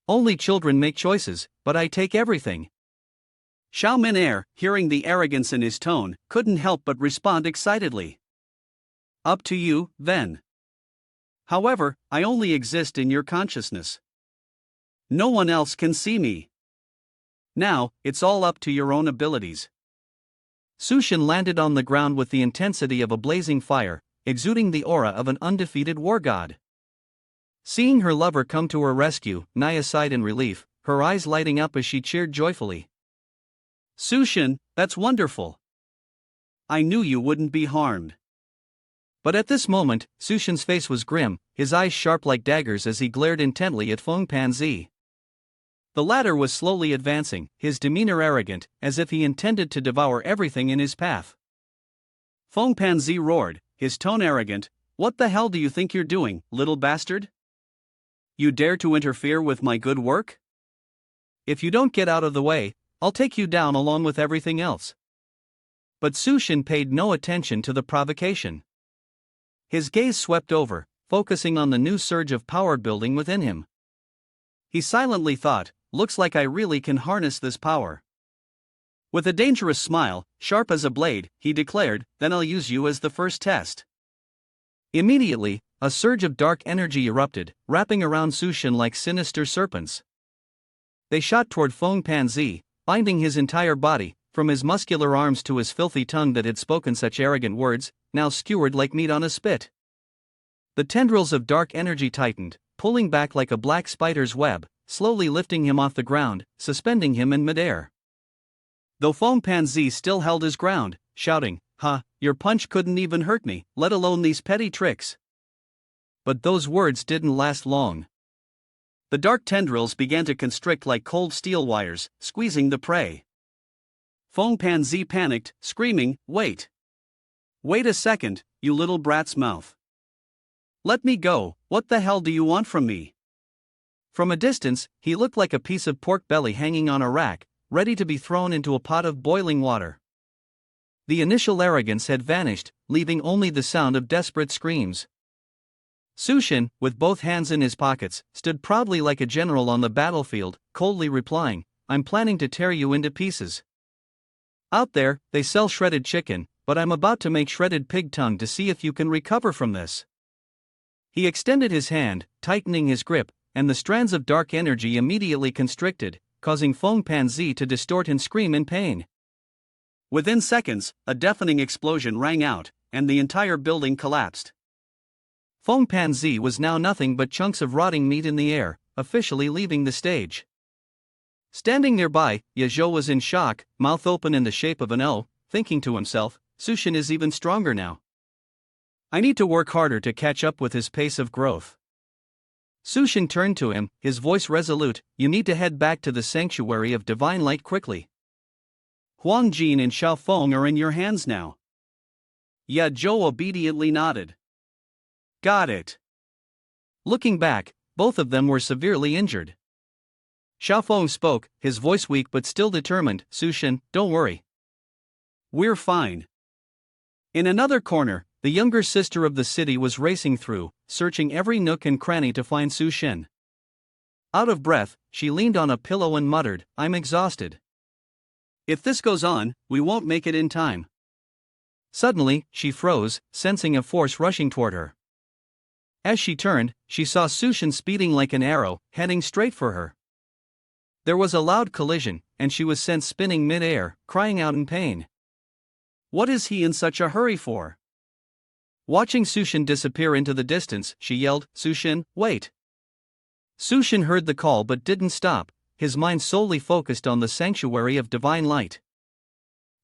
[SPEAKER 1] "Only children make choices, but I take everything." Xiao Minair, hearing the arrogance in his tone, couldn't help but respond excitedly. "Up to you, then. However, I only exist in your consciousness. No one else can see me. Now, it's all up to your own abilities." Sushin landed on the ground with the intensity of a blazing fire, exuding the aura of an undefeated war god. Seeing her lover come to her rescue, Naya sighed in relief, her eyes lighting up as she cheered joyfully. "Sushin, that's wonderful. I knew you wouldn't be harmed." But at this moment, Sushin's face was grim, his eyes sharp like daggers as he glared intently at Feng Panzi. The latter was slowly advancing, his demeanor arrogant, as if he intended to devour everything in his path. Feng Panzi roared, his tone arrogant, "What the hell do you think you're doing, little bastard? You dare to interfere with my good work? If you don't get out of the way, I'll take you down along with everything else." But Sushin paid no attention to the provocation. His gaze swept over, focusing on the new surge of power building within him. He silently thought, "Looks like I really can harness this power." With a dangerous smile, sharp as a blade, he declared, "Then I'll use you as the first test." Immediately, a surge of dark energy erupted, wrapping around Sushin like sinister serpents. They shot toward Feng Panzi, binding his entire body, from his muscular arms to his filthy tongue that had spoken such arrogant words, now skewered like meat on a spit. The tendrils of dark energy tightened, pulling back like a black spider's web, slowly lifting him off the ground, suspending him in midair. Though Feng Panzi still held his ground, shouting, "Ha, your punch couldn't even hurt me, let alone these petty tricks." But those words didn't last long. The dark tendrils began to constrict like cold steel wires, squeezing the prey. Feng Panzi panicked, screaming, "Wait! Wait a second, you little brat's mouth. Let me go, what the hell do you want from me?" From a distance, he looked like a piece of pork belly hanging on a rack, ready to be thrown into a pot of boiling water. The initial arrogance had vanished, leaving only the sound of desperate screams. Sushin, with both hands in his pockets, stood proudly like a general on the battlefield, coldly replying, "I'm planning to tear you into pieces. Out there, they sell shredded chicken, but I'm about to make shredded pig tongue to see if you can recover from this." He extended his hand, tightening his grip, and the strands of dark energy immediately constricted, causing Feng Panzi to distort and scream in pain. Within seconds, a deafening explosion rang out, and the entire building collapsed. Feng Panzi was now nothing but chunks of rotting meat in the air, officially leaving the stage. Standing nearby, Yazhou was in shock, mouth open in the shape of an O, thinking to himself, "Sushin is even stronger now. I need to work harder to catch up with his pace of growth." Sushin turned to him, his voice resolute, "You need to head back to the sanctuary of divine light quickly. Huang Jin and Xiao Feng are in your hands now." Yazhou obediently nodded. "Got it." Looking back, both of them were severely injured. Xiao Feng spoke, his voice weak but still determined, "Sushin, don't worry. We're fine." In another corner, the younger sister of the city was racing through, searching every nook and cranny to find Sushin. Out of breath, she leaned on a pillow and muttered, "I'm exhausted. If this goes on, we won't make it in time." Suddenly, she froze, sensing a force rushing toward her. As she turned, she saw Sushin speeding like an arrow, heading straight for her. There was a loud collision, and she was sent spinning mid-air, crying out in pain. "What is he in such a hurry for?
[SPEAKER 2] Watching Sushin disappear into the distance, she yelled, "Sushin, wait!" Sushin heard the call but didn't stop, his mind solely focused on the sanctuary of divine light.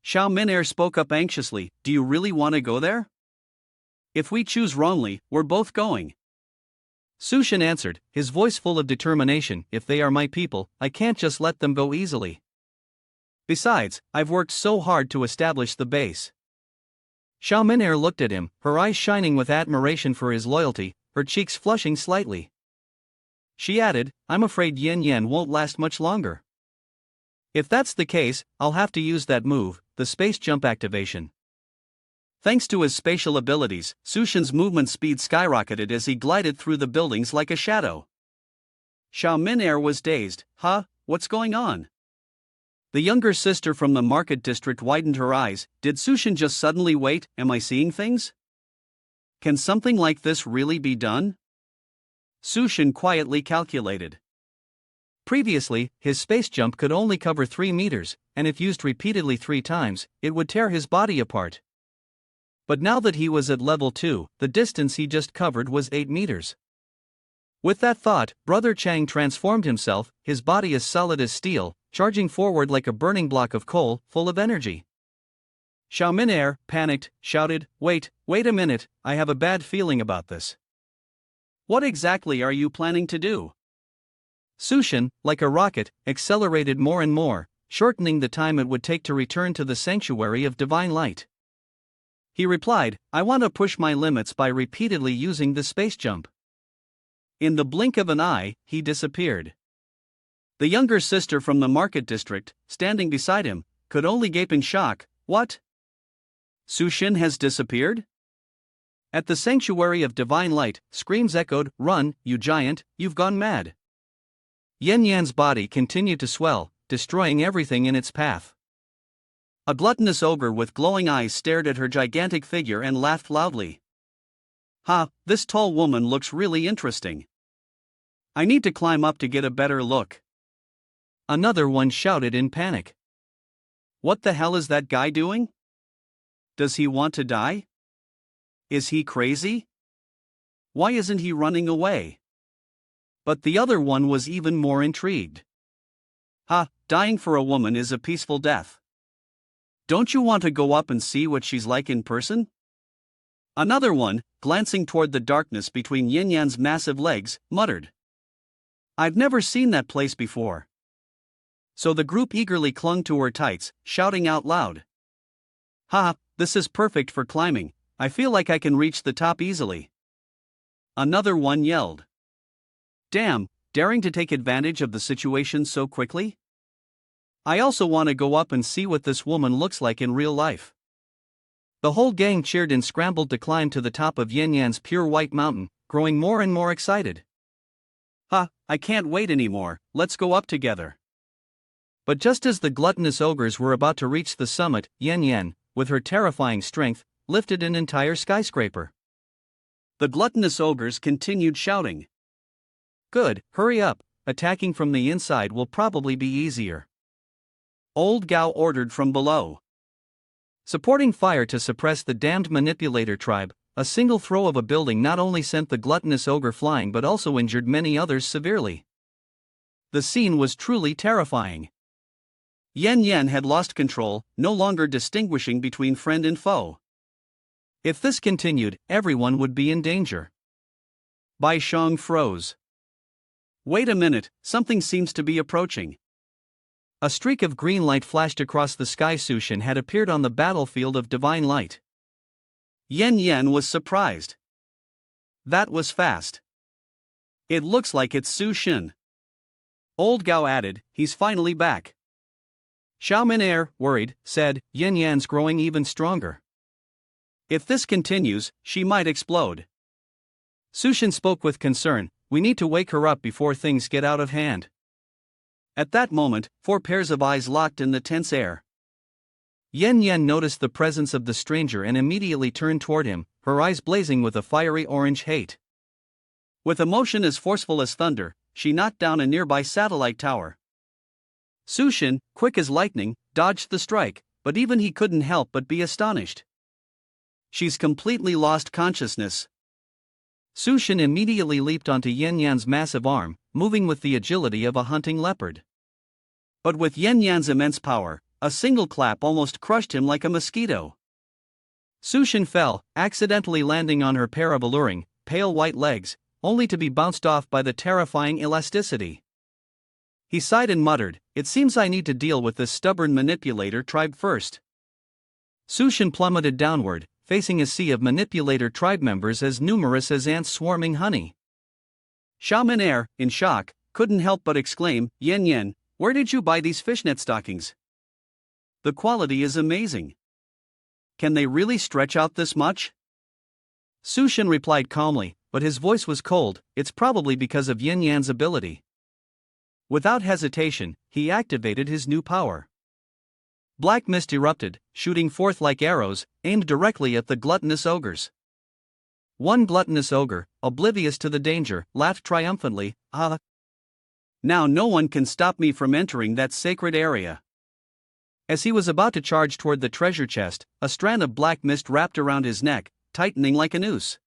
[SPEAKER 2] Xiao Minair spoke up anxiously, "Do you really want to go there? If we choose wrongly, we're both going." Sushin answered, his voice full of determination, "If they are my people, I can't just let them go easily. Besides, I've worked so hard to establish the base." Xiao Minair looked at him, her eyes shining with admiration for his loyalty, her cheeks flushing slightly. She added, "I'm afraid Yin Yan won't last much longer. If that's the case, I'll have to use that move, the space jump activation." Thanks to his spatial abilities, Sushin's movement speed skyrocketed as he glided through the buildings like a shadow. Xiao Minair was dazed. "Huh, what's going on?" The younger sister from the market district widened her eyes. "Did Sushin just suddenly wait? Am I seeing things? Can something like this really be done?" Sushin quietly calculated. Previously, his space jump could only cover 3 meters, and if used repeatedly 3 times, it would tear his body apart. But now that he was at level 2, the distance he just covered was 8 meters. With that thought, Brother Chang transformed himself, his body as solid as steel, charging forward like a burning block of coal, full of energy. Xiao Minair, panicked, shouted, wait a minute, I have a bad feeling about this." "What exactly are you planning to do?" Sushin, like a rocket, accelerated more and more, shortening the time it would take to return to the sanctuary of divine light. He replied, "I want to push my limits by repeatedly using the space jump." In the blink of an eye, he disappeared. The younger sister from the market district, standing beside him, could only gape in shock. "What? Sushin has disappeared?" At the sanctuary of divine light, screams echoed, "Run, you giant, you've gone mad." Yin Yan's body continued to swell, destroying everything in its path. A gluttonous ogre with glowing eyes stared at her gigantic figure and laughed loudly. "Ha, this tall woman looks really interesting. I need to climb up to get a better look." Another one shouted in panic. "What the hell is that guy doing? Does he want to die? Is he crazy? Why isn't he running away?" But the other one was even more intrigued. "Ha, dying for a woman is a peaceful death. Don't you want to go up and see what she's like in person?" Another one, glancing toward the darkness between Yin Yan's massive legs, muttered. "I've never seen that place before." So the group eagerly clung to her tights, shouting out loud. "Ha, this is perfect for climbing, I feel like I can reach the top easily." Another one yelled. "Damn, daring to take advantage of the situation so quickly? I also want to go up and see what this woman looks like in real life." The whole gang cheered and scrambled to climb to the top of Yin Yan's pure white mountain, growing more and more excited. "Ha, I can't wait anymore, let's go up together." But just as the gluttonous ogres were about to reach the summit, Yin Yan, with her terrifying strength, lifted an entire skyscraper. The gluttonous ogres continued shouting. "Good, hurry up, attacking from the inside will probably be easier." Old Gao ordered from below. Supporting fire to suppress the damned manipulator tribe, a single throw of a building not only sent the gluttonous ogre flying but also injured many others severely. The scene was truly terrifying. Yen Yen had lost control, no longer distinguishing between friend and foe. If this continued, everyone would be in danger. Bai Shang froze. "Wait a minute, something seems to be approaching." A streak of green light flashed across the sky. Sushin had appeared on the battlefield of divine light. Yen Yen was surprised. That was fast. "It looks like it's Sushin." Old Gao added, "He's finally back." Xiao Minair, worried, said, "Yen Yan's growing even stronger. If this continues, she might explode." Sushin spoke with concern, "We need to wake her up before things get out of hand." At that moment, 4 pairs of eyes locked in the tense air. Yen Yen noticed the presence of the stranger and immediately turned toward him, her eyes blazing with a fiery orange hate. With a motion as forceful as thunder, she knocked down a nearby satellite tower. Sushin, quick as lightning, dodged the strike, but even he couldn't help but be astonished. She's completely lost consciousness.
[SPEAKER 1] Sushin immediately leaped onto Yin Yan's massive arm, moving with the agility of a hunting leopard.
[SPEAKER 2] But with Yin Yan's immense power, a single clap almost crushed him like a mosquito.
[SPEAKER 1] Sushin fell, accidentally landing on her pair of alluring, pale white legs, only to be bounced off by the terrifying elasticity.
[SPEAKER 2] He sighed and muttered, "It seems I need to deal with this stubborn manipulator tribe first."
[SPEAKER 1] Sushin plummeted downward, facing a sea of manipulator tribe members as numerous as ants swarming honey.
[SPEAKER 2] Shaman Air, in shock, couldn't help but exclaim, "Yen Yen, where did you buy these fishnet stockings? The quality is amazing. Can they really stretch out this much?"
[SPEAKER 1] Sushin replied calmly, but his voice was cold. "It's probably because of Yin Yan's ability." Without hesitation, he activated his new power. Black mist erupted, shooting forth like arrows, aimed directly at the gluttonous ogres. One gluttonous ogre, oblivious to the danger, laughed triumphantly, "Ah!
[SPEAKER 2] Now no one can stop me from entering that sacred area."
[SPEAKER 1] As he was about to charge toward the treasure chest, a strand of black mist wrapped around his neck, tightening like a noose.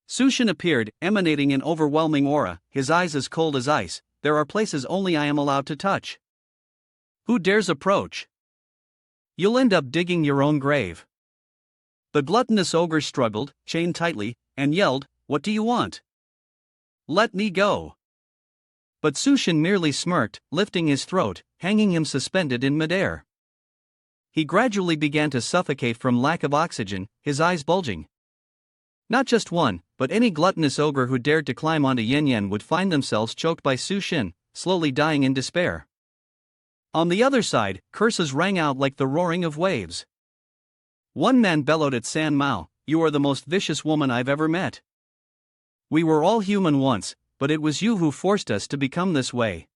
[SPEAKER 2] Sushin appeared, emanating an overwhelming aura, his eyes as cold as ice. "There are places only I am allowed to touch. Who dares approach?
[SPEAKER 1] You'll end up digging your own grave."
[SPEAKER 2] The gluttonous ogre struggled, chained tightly, and yelled, "What do you want? Let me go."
[SPEAKER 1] But Sushin merely smirked, lifting his throat, hanging him suspended in midair. He gradually began to suffocate from lack of oxygen, his eyes bulging. Not just one, but any gluttonous ogre who dared to climb onto Yin Yan would find themselves choked by Sushin, slowly dying in despair. On the other side, curses rang out like the roaring of waves. One man bellowed at San Mao, "You are the most vicious woman I've ever met. We were all human once, but it was you who forced us to become this way."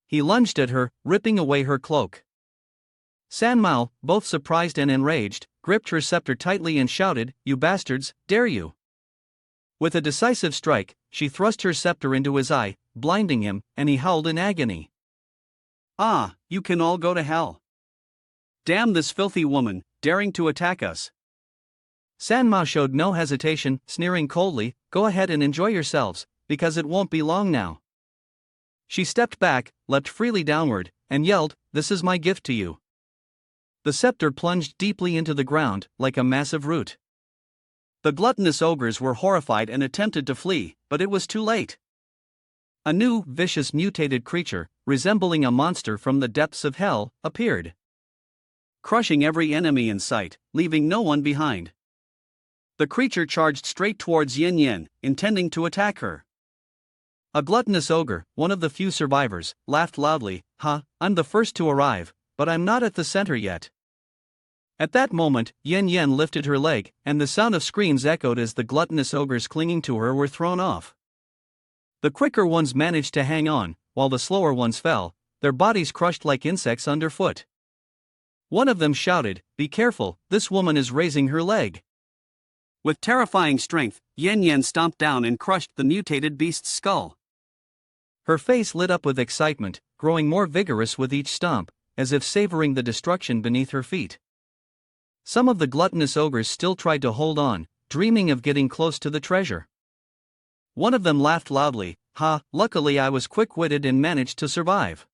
[SPEAKER 1] He lunged at her, ripping away her cloak. San Mao, both surprised and enraged, gripped her scepter tightly and shouted, "You bastards, dare you!" With a decisive strike, she thrust her scepter into his eye, blinding him, and he howled in agony.
[SPEAKER 2] "Ah, you can all go to hell. Damn this filthy woman, daring to attack us."
[SPEAKER 1] San Mao showed no hesitation, sneering coldly, "Go ahead and enjoy yourselves, because it won't be long now." She stepped back, leapt freely downward, and yelled, "This is my gift to you." The scepter plunged deeply into the ground, like a massive root.
[SPEAKER 2] The gluttonous ogres were horrified and attempted to flee, but it was too late.
[SPEAKER 1] A new, vicious mutated creature, resembling a monster from the depths of hell, appeared,
[SPEAKER 2] crushing every enemy in sight, leaving no one behind. The creature charged straight towards Yin Yin, intending to attack her.
[SPEAKER 1] A gluttonous ogre, one of the few survivors, laughed loudly, "Ha, I'm the first to arrive, but I'm not at the center yet." At that moment, Yin Yin lifted her leg, and the sound of screams echoed as the gluttonous ogres clinging to her were thrown off. The quicker ones managed to hang on, while the slower ones fell, their bodies crushed like insects underfoot. One of them shouted, "Be careful, this woman is raising her leg."
[SPEAKER 2] With terrifying strength, Yin Yin stomped down and crushed the mutated beast's skull.
[SPEAKER 1] Her face lit up with excitement, growing more vigorous with each stomp, as if savoring the destruction beneath her feet. Some of the gluttonous ogres still tried to hold on, dreaming of getting close to the treasure. One of them laughed loudly, "Ha, luckily I was quick-witted and managed to survive."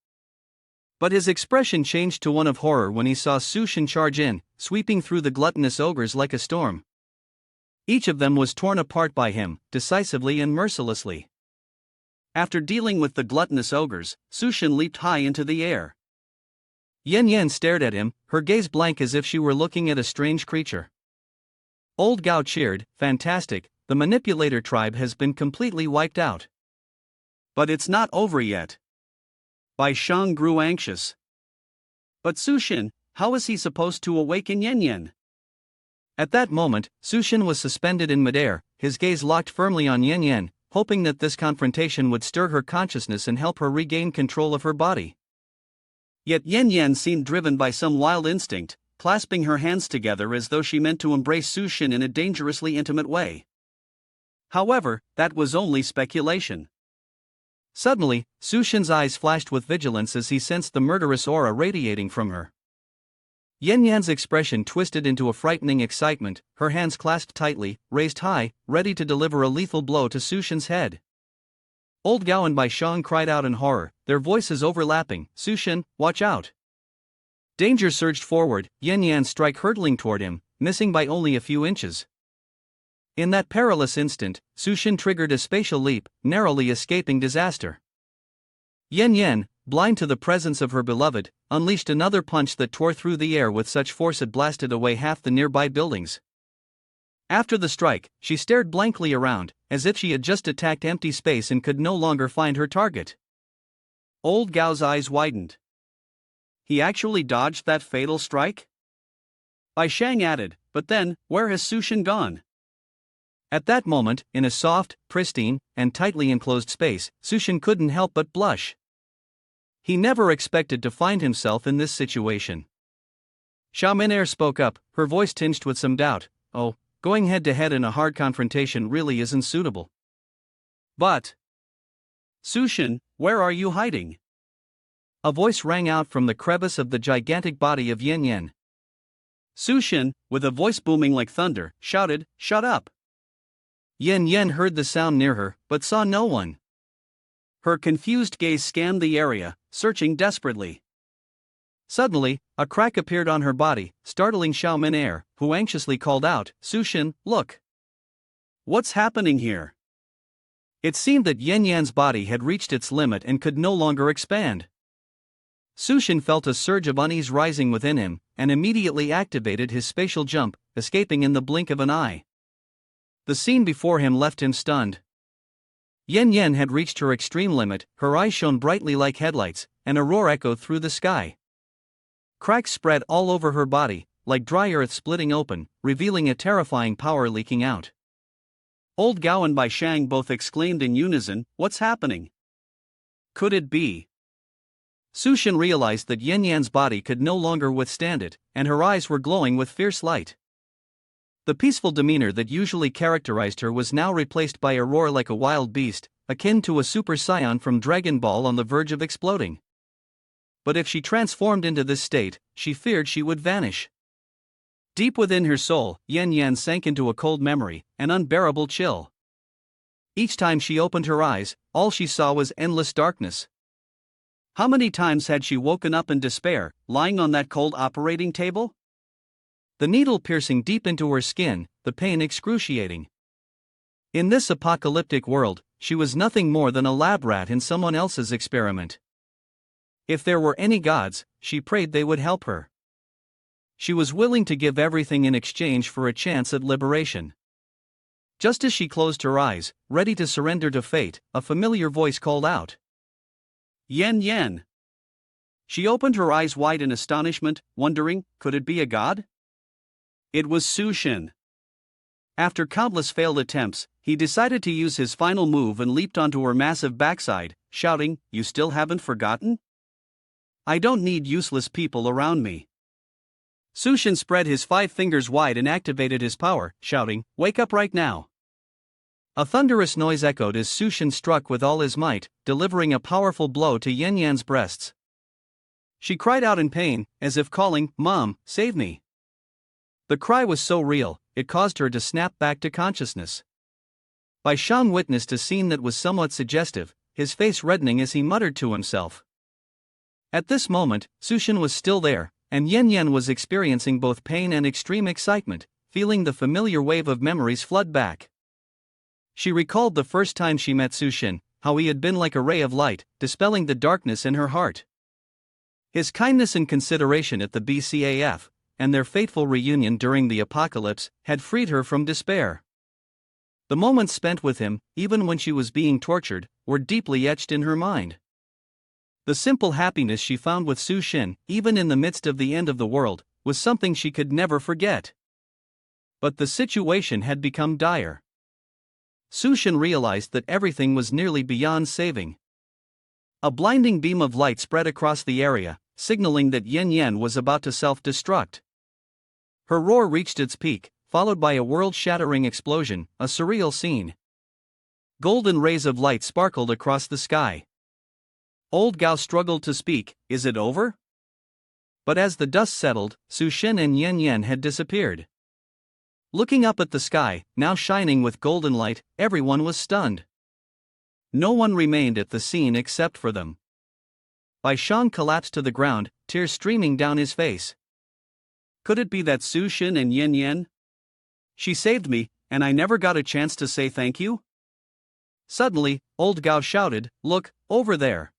[SPEAKER 1] But his expression changed to one of horror when he saw Sushin charge in, sweeping through the gluttonous ogres like a storm. Each of them was torn apart by him, decisively and mercilessly. After dealing with the gluttonous ogres, Sushin leaped high into the air. Yin Yin stared at him, her gaze blank as if she were looking at a strange creature. Old Gao cheered, "Fantastic, the manipulator tribe has been completely wiped out."
[SPEAKER 2] "But it's not over yet." Bai Shang grew anxious. "But Sushin, how is he supposed to awaken Yin Yin?"
[SPEAKER 1] At that moment, Sushin was suspended in midair, his gaze locked firmly on Yin Yin, hoping that this confrontation would stir her consciousness and help her regain control of her body.
[SPEAKER 2] Yet Yin Yin seemed driven by some wild instinct, clasping her hands together as though she meant to embrace Sushin in a dangerously intimate way. However, that was only speculation.
[SPEAKER 1] Suddenly, Sushin's eyes flashed with vigilance as he sensed the murderous aura radiating from her. Yan Yan's expression twisted into a frightening excitement, her hands clasped tightly, raised high, ready to deliver a lethal blow to Sushin's head. Old Gao and Bai Shang cried out in horror, their voices overlapping, "Sushin, watch out!" Danger surged forward, Yan Yan's strike hurtling toward him, missing by only a few inches. In that perilous instant, Sushin triggered a spatial leap, narrowly escaping disaster. Yan Yan, blind to the presence of her beloved, unleashed another punch that tore through the air with such force it blasted away half the nearby buildings. After the strike, she stared blankly around, as if she had just attacked empty space and could no longer find her target. Old Gao's eyes widened. He actually dodged that fatal strike? Bai Shang added, but then, where has Sushin gone? At that moment, in a soft, pristine, and tightly enclosed space, Sushin couldn't help but blush. He never expected to find himself in this situation. Xiao Minair spoke up, her voice tinged with some doubt. "Oh, going head-to-head in a hard confrontation really isn't suitable." "But... Sushin, where are you hiding?" A voice rang out from the crevice of the gigantic body of Yan Yan. Sushin, with a voice booming like thunder, shouted, "Shut up!" Yan Yan heard the sound near her, but saw no one. Her confused gaze scanned the area, searching desperately. Suddenly, a crack appeared on her body, startling Xiao Minair, who anxiously called out, "Sushin, look! What's happening here?" It seemed that Yan Yan's body had reached its limit and could no longer expand. Sushin felt a surge of unease rising within him, and immediately activated his spatial jump, escaping in the blink of an eye. The scene before him left him stunned. Yan Yan had reached her extreme limit, her eyes shone brightly like headlights, and a roar echoed through the sky. Cracks spread all over her body, like dry earth splitting open, revealing a terrifying power leaking out. Old Gao and Bai Shang both exclaimed in unison, "What's happening? Could it be?" Sushin realized that Yan Yan's body could no longer withstand it, and her eyes were glowing with fierce light. The peaceful demeanor that usually characterized her was now replaced by a roar like a wild beast, akin to a Super Saiyan from Dragon Ball on the verge of exploding. But if she transformed into this state, she feared she would vanish. Deep within her soul, Yan Yan sank into a cold memory, an unbearable chill. Each time she opened her eyes, all she saw was endless darkness. How many times had she woken up in despair, lying on that cold operating table? The needle piercing deep into her skin, the pain excruciating. In this apocalyptic world, she was nothing more than a lab rat in someone else's experiment. If there were any gods, she prayed they would help her. She was willing to give everything in exchange for a chance at liberation. Just as she closed her eyes, ready to surrender to fate, a familiar voice called out, "Yan Yan." She opened her eyes wide in astonishment, wondering, could it be a god? It was Sushin. After countless failed attempts, he decided to use his final move and leaped onto her massive backside, shouting, "You still haven't forgotten? I don't need useless people around me." Sushin spread his 5 fingers wide and activated his power, shouting, "Wake up right now." A thunderous noise echoed as Sushin struck with all his might, delivering a powerful blow to Yan Yan's breasts. She cried out in pain, as if calling, "Mom, save me." The cry was so real, it caused her to snap back to consciousness. Bai Shang witnessed a scene that was somewhat suggestive, his face reddening as he muttered to himself. At this moment, Sushin was still there, and Yan Yan was experiencing both pain and extreme excitement, feeling the familiar wave of memories flood back. She recalled the first time she met Sushin, how he had been like a ray of light, dispelling the darkness in her heart. His kindness and consideration at the BCAF, and their fateful reunion during the apocalypse, had freed her from despair. The moments spent with him, even when she was being tortured, were deeply etched in her mind. The simple happiness she found with Sushin, even in the midst of the end of the world, was something she could never forget. But the situation had become dire. Sushin realized that everything was nearly beyond saving. A blinding beam of light spread across the area, signaling that Yan Yan was about to self-destruct. Her roar reached its peak, followed by a world-shattering explosion, a surreal scene. Golden rays of light sparkled across the sky. Old Gao struggled to speak, "Is it over?" But as the dust settled, Su Shin and Yen Yen had disappeared. Looking up at the sky, now shining with golden light, everyone was stunned. No one remained at the scene except for them. Bai Shang collapsed to the ground, tears streaming down his face. Could it be that Su Shin and Yen Yen? She saved me, and I never got a chance to say thank you? Suddenly, old Gao shouted, "Look, over there!"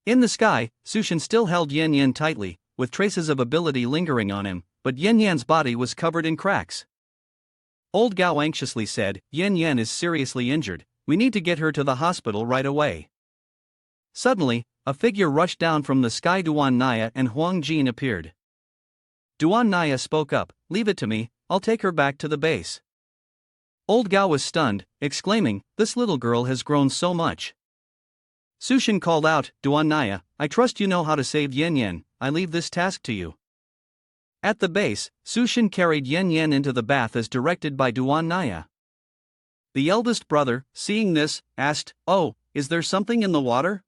[SPEAKER 1] In the sky, Su Shin still held Yen Yen tightly, with traces of ability lingering on him, but Yen Yan's body was covered in cracks. Old Gao anxiously said, "Yen Yen is seriously injured, we need to get her to the hospital right away." Suddenly, a figure rushed down from the sky. Duan Naya and Huang Jin appeared. Duan Naya spoke up, "Leave it to me, I'll take her back to the base." Old Gao was stunned, exclaiming, "This little girl has grown so much." Su Shin called out, "Duan Naya, I trust you know how to save Yen Yen, I leave this task to you." At the base, Su Shin carried Yen Yen into the bath as directed by Duan Naya. The eldest brother, seeing this, asked, "Oh, is there something in the water?"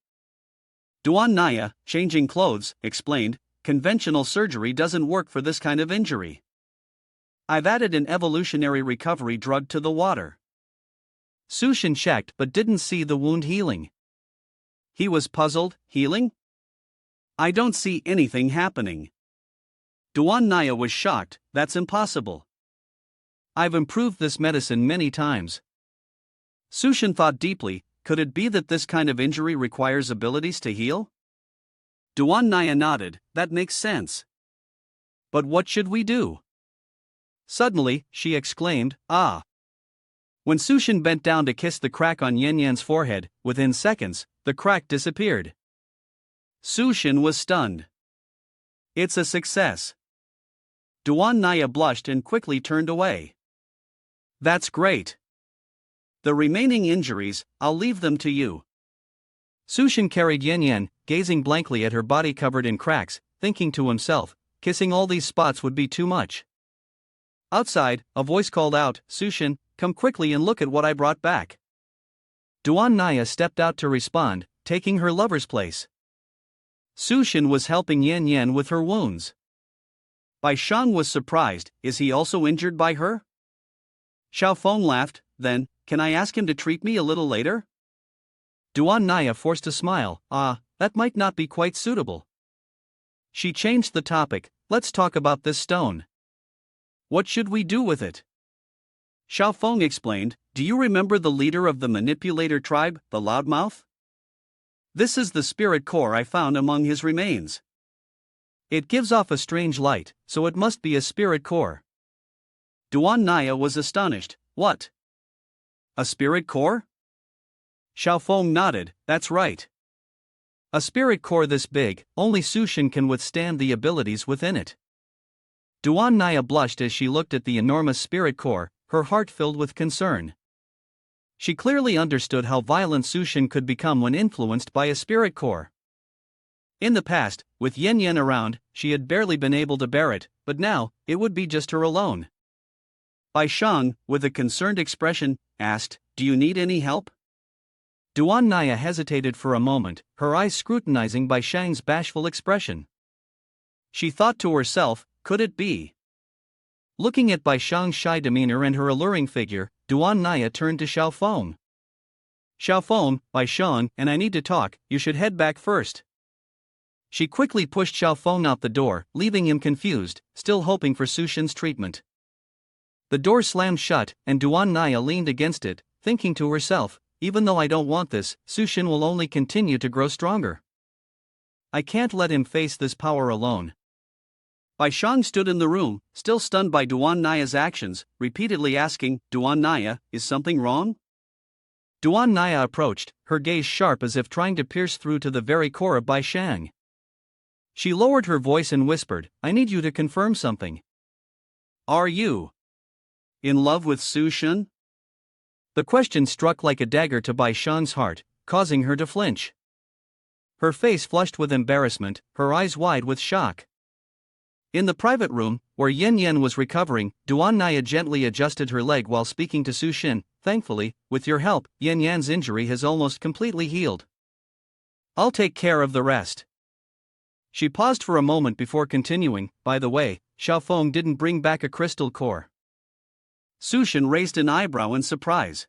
[SPEAKER 1] Duan Naya, changing clothes, explained, "Conventional surgery doesn't work for this kind of injury. I've added an evolutionary recovery drug to the water." Su Shin checked but didn't see the wound healing. He was puzzled. Healing? I don't see anything happening. Duan Naya was shocked. That's impossible. I've improved this medicine many times. Su Shin thought deeply, could it be that this kind of injury requires abilities to heal? Duan Naya nodded, that makes sense. But what should we do? Suddenly, she exclaimed, "Ah!" When Su Shin bent down to kiss the crack on Yen Yan's forehead, within seconds, the crack disappeared. Su Shin was stunned. It's a success. Duan Naya blushed and quickly turned away. That's great. The remaining injuries, I'll leave them to you. Su Shin carried Yen Yen, gazing blankly at her body covered in cracks, thinking to himself, kissing all these spots would be too much. Outside, a voice called out, "Su Shin, come quickly and look at what I brought back." Duan Naya stepped out to respond, taking her lover's place. Su Shin was helping Yen Yen with her wounds. Bai Shang was surprised, is he also injured by her? Xiao Feng laughed, then, can I ask him to treat me a little later? Duan Naya forced a smile, that might not be quite suitable. She changed the topic, let's talk about this stone. What should we do with it? Xiao Feng explained, do you remember the leader of the manipulator tribe, the loudmouth? This is the spirit core I found among his remains. It gives off a strange light, so it must be a spirit core. Duan Naya was astonished, what? A spirit core? Xiao Feng nodded, that's right. A spirit core this big, only Su Shin can withstand the abilities within it. Duan Naya blushed as she looked at the enormous spirit core, her heart filled with concern. She clearly understood how violent Su Shin could become when influenced by a spirit core. In the past, with Yen Yen around, she had barely been able to bear it, but now, it would be just her alone. Bai Shang, with a concerned expression, asked, do you need any help? Duan Naya hesitated for a moment, her eyes scrutinizing Bai Shang's bashful expression. She thought to herself, could it be? Looking at Bai Shang's shy demeanor and her alluring figure, Duan Naya turned to Xiao Feng. Xiao Feng, Bai Shang, and I need to talk, you should head back first. She quickly pushed Xiao Feng out the door, leaving him confused, still hoping for Su Shin's treatment. The door slammed shut, and Duan Naya leaned against it, thinking to herself, even though I don't want this, Su Shin will only continue to grow stronger. I can't let him face this power alone. Bai Shang stood in the room, still stunned by Duan Naya's actions, repeatedly asking, Duan Naya, is something wrong? Duan Naya approached, her gaze sharp as if trying to pierce through to the very core of Bai Shang. She lowered her voice and whispered, I need you to confirm something. Are you in love with Su Shin? The question struck like a dagger to Bai Shang's heart, causing her to flinch. Her face flushed with embarrassment, her eyes wide with shock. In the private room, where Yen Yen was recovering, Duan Naya gently adjusted her leg while speaking to Su Shin. Thankfully, with your help, Yen Yan's injury has almost completely healed. I'll take care of the rest.
[SPEAKER 2] She paused for a moment before continuing, by the way, Xiaofeng didn't bring back a crystal core. Sushin raised an eyebrow in surprise.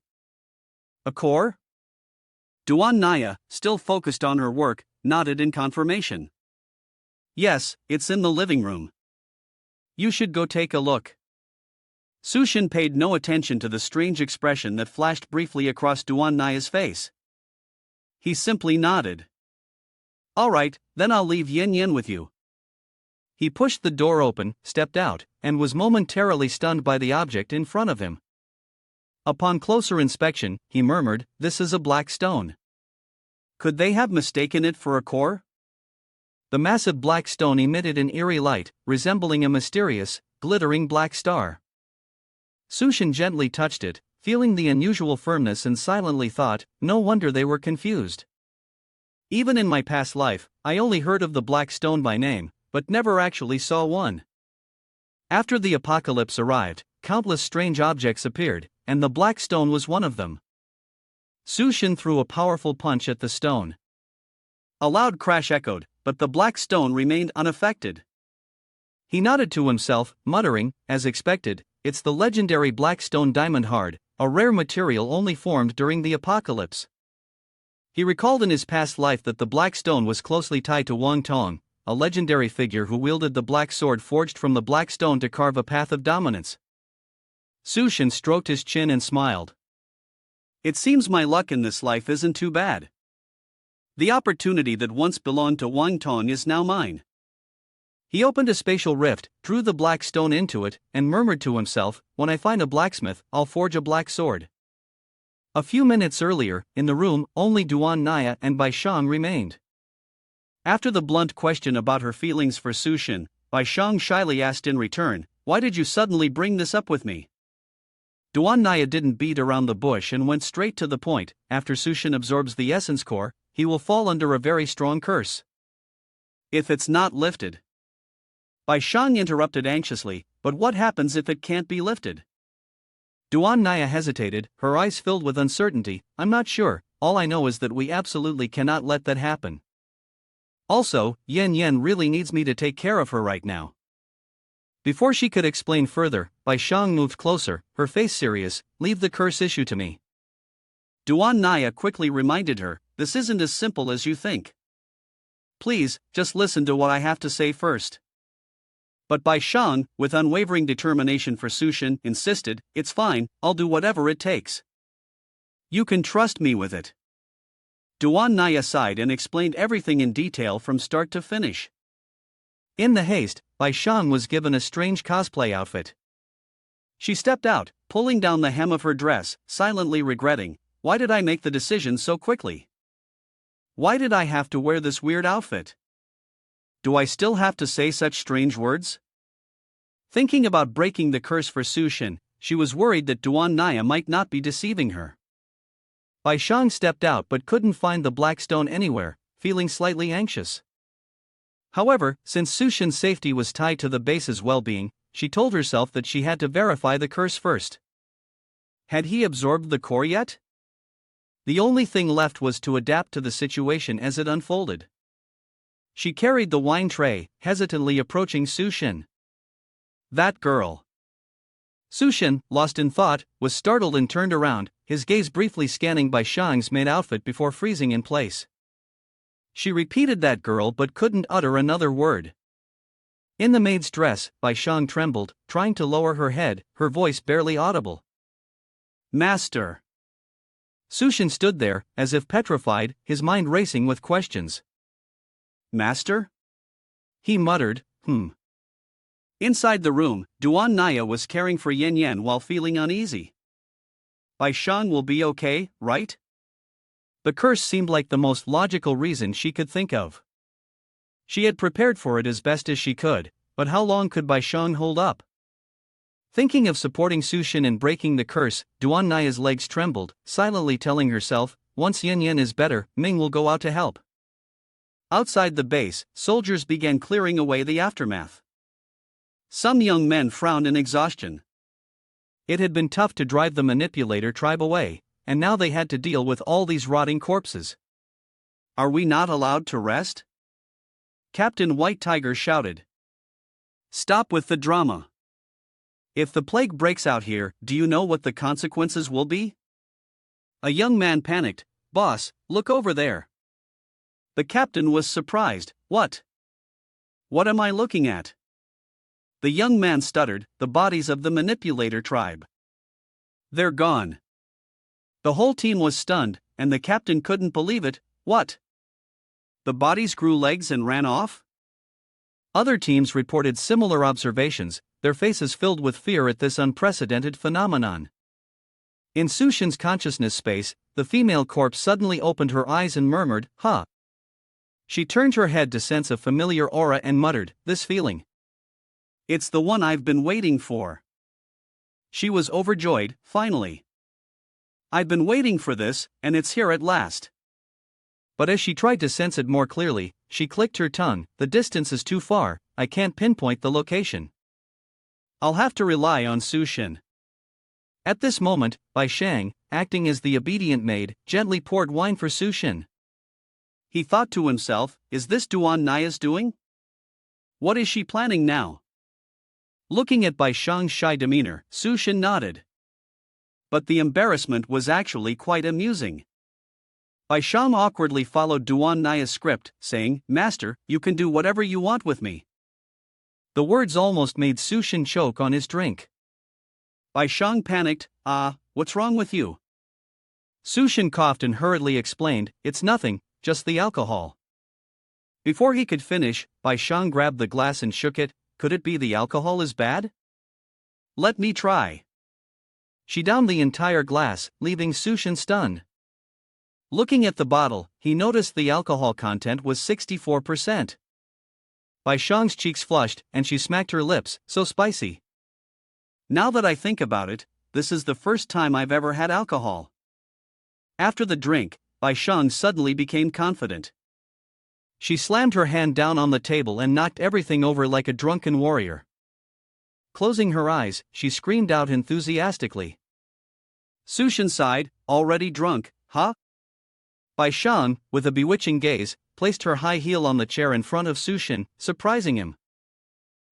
[SPEAKER 2] A core? Duan Naya, still focused on her work, nodded in confirmation. Yes, it's in the living room. You should go take a look. Sushin paid no attention to the strange expression that flashed briefly across Duan Naya's face. He simply nodded. All right, then I'll leave Yin Yin with you. He pushed the door open, stepped out, and was momentarily stunned by the object in front of him. Upon closer inspection, he murmured, "This is a black stone." Could they have mistaken it for a core? The massive black stone emitted an eerie light, resembling a mysterious, glittering black star. Sushin gently touched it, feeling the unusual firmness, and silently thought, no wonder they were confused. Even in my past life, I only heard of the black stone by name, but never actually saw one. After the apocalypse arrived, countless strange objects appeared, and the black stone was one of them. Sushin threw a powerful punch at the stone. A loud crash echoed, but the black stone remained unaffected. He nodded to himself, muttering, as expected, "It's the legendary black stone diamond hard, a rare material only formed during the apocalypse." He recalled in his past life that the black stone was closely tied to Wang Tong, a legendary figure who wielded the black sword forged from the black stone to carve a path of dominance. Sushin stroked his chin and smiled. It seems my luck in this life isn't too bad. The opportunity that once belonged to Wang Tong is now mine. He opened a spatial rift, drew the black stone into it, and murmured to himself, "When I find a blacksmith, I'll forge a black sword." A few minutes earlier, in the room, only Duan Naya and Bai Shang remained. After the blunt question about her feelings for Sushin, Bai Shang shyly asked in return, "Why did you suddenly bring this up with me?" Duan Naya didn't beat around the bush and went straight to the point. After Sushin absorbs the essence core, he will fall under a very strong curse. If it's not lifted. Bai Shang interrupted anxiously, "But what happens if it can't be lifted?" Duan Naya hesitated, her eyes filled with uncertainty. "I'm not sure, all I know is that we absolutely cannot let that happen. Also, Yen Yen really needs me to take care of her right now." Before she could explain further, Bai Shang moved closer, her face serious. "Leave the curse issue to me." Duan Naya quickly reminded her, "This isn't as simple as you think. Please, just listen to what I have to say first." But Bai Shang, with unwavering determination for Sushin, insisted, "It's fine, I'll do whatever it takes. You can trust me with it." Duan Naya sighed and explained everything in detail from start to finish. In the haste, Bai Shang was given a strange cosplay outfit. She stepped out, pulling down the hem of her dress, silently regretting, "Why did I make the decision so quickly? Why did I have to wear this weird outfit? Do I still have to say such strange words?" Thinking about breaking the curse for Sushin, she was worried that Duan Naya might not be deceiving her. Bai Shang stepped out but couldn't find the black stone anywhere, feeling slightly anxious. However, since Sushin's safety was tied to the base's well-being, she told herself that she had to verify the curse first. Had he absorbed the core yet? The only thing left was to adapt to the situation as it unfolded. She carried the wine tray, hesitantly approaching Sushin. That girl. Sushin, lost in thought, was startled and turned around, his gaze briefly scanning Bai Shang's maid outfit before freezing in place. She repeated "that girl" but couldn't utter another word. In the maid's dress, Bai Shang trembled, trying to lower her head, her voice barely audible. "Master." Sushin stood there, as if petrified, his mind racing with questions. "Master?" He muttered, Inside the room, Duan Naya was caring for Yen Yen while feeling uneasy. "Bai Shang will be okay, right?" The curse seemed like the most logical reason she could think of. She had prepared for it as best as she could, but how long could Bai Shang hold up? Thinking of supporting Sushin in breaking the curse, Duan Naya's legs trembled, silently telling herself, "Once Yen Yen is better, Ming will go out to help." Outside the base, soldiers began clearing away the aftermath. Some young men frowned in exhaustion. It had been tough to drive the manipulator tribe away, and now they had to deal with all these rotting corpses. "Are we not allowed to rest? Captain White Tiger shouted. Stop with the drama. If the plague breaks out here, do you know what the consequences will be? A young man panicked. Boss, look over there. The captain was surprised. What? What am I looking at? The young man stuttered. The bodies of the manipulator tribe. They're gone. The whole team was stunned, and the captain couldn't believe it. What? The bodies grew legs and ran off? Other teams reported similar observations, their faces filled with fear at this unprecedented phenomenon. In Sushin's consciousness space, the female corpse suddenly opened her eyes and murmured, "Huh." She turned her head to sense a familiar aura and muttered, "This feeling. It's the one I've been waiting for." She was overjoyed, finally. I've been waiting for this, and it's here at last. But as she tried to sense it more clearly, she clicked her tongue. The distance is too far, I can't pinpoint the location. I'll have to rely on Sushin. At this moment, Bai Shang, acting as the obedient maid, gently poured wine for Sushin. He thought to himself, is this Duan Naya's doing? What is she planning now? Looking at Bai Shang's shy demeanor, Sushin nodded. But the embarrassment was actually quite amusing. Bai Shang awkwardly followed Duan Naya's script, saying, "Master, you can do whatever you want with me." The words almost made Sushin choke on his drink. Bai Shang panicked. What's wrong with you? Sushin coughed and hurriedly explained, "It's nothing, just the alcohol." Before he could finish, Bai Shang grabbed the glass and shook it. Could it be the alcohol is bad? Let me try. She downed the entire glass, leaving Sushin stunned. Looking at the bottle, he noticed the alcohol content was 64%. Bai Shang's cheeks flushed, and she smacked her lips. So spicy. Now that I think about it, this is the first time I've ever had alcohol. After the drink, Bai Shang suddenly became confident. She slammed her hand down on the table and knocked everything over like a drunken warrior. Closing her eyes, she screamed out enthusiastically. Sushin sighed, already drunk, huh? Bai Shang, with a bewitching gaze, placed her high heel on the chair in front of Sushin, surprising him.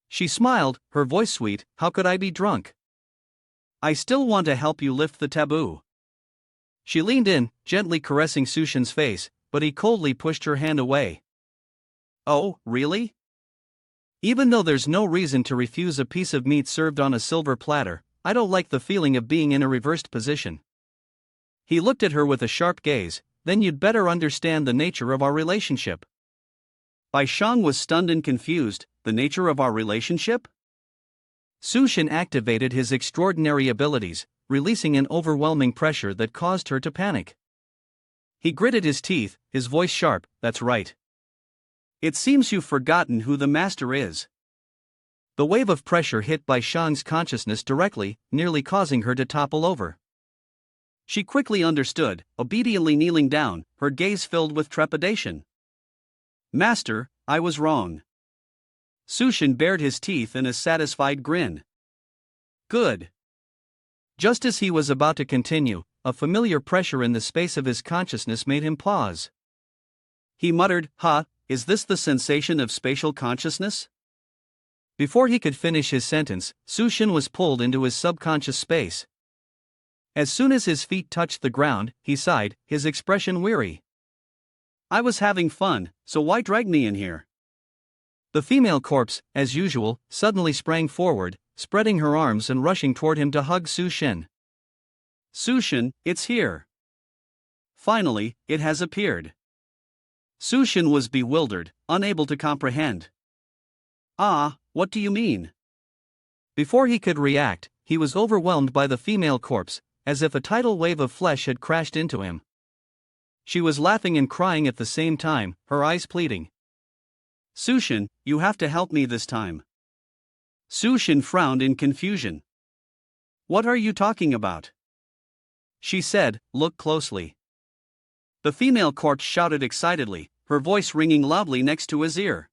[SPEAKER 2] She smiled, her voice sweet, how could I be drunk? I still want to help you lift the taboo. She leaned in, gently caressing Sushin's face, but he coldly pushed her hand away. Oh, really? Even though there's no reason to refuse a piece of meat served on a silver platter, I don't like the feeling of being in a reversed position. He looked at her with a sharp gaze. Then you'd better understand the nature of our relationship. Bai Shang was stunned and confused. The nature of our relationship? Sushin activated his extraordinary abilities, releasing an overwhelming pressure that caused her to panic. He gritted his teeth, his voice sharp, that's right. It seems you've forgotten who the master is. The wave of pressure hit Bai Shang's consciousness directly, nearly causing her to topple over. She quickly understood, obediently kneeling down, her gaze filled with trepidation. Master, I was wrong. Sushin bared his teeth in a satisfied grin. Good. Just as he was about to continue, a familiar pressure in the space of his consciousness made him pause. He muttered, is this the sensation of spatial consciousness? Before he could finish his sentence, Sushin was pulled into his subconscious space. As soon as his feet touched the ground, he sighed, his expression weary. I was having fun, so why drag me in here? The female corpse, as usual, suddenly sprang forward, spreading her arms and rushing toward him to hug Sushin. Sushin, it's here. Finally, it has appeared. Sushin was bewildered, unable to comprehend. What do you mean? Before he could react, he was overwhelmed by the female corpse, as if a tidal wave of flesh had crashed into him. She was laughing and crying at the same time, her eyes pleading. Sushin, you have to help me this time. Sushin frowned in confusion. What are you talking about? She said, look closely. The female corpse shouted excitedly, her voice ringing loudly next to his ear.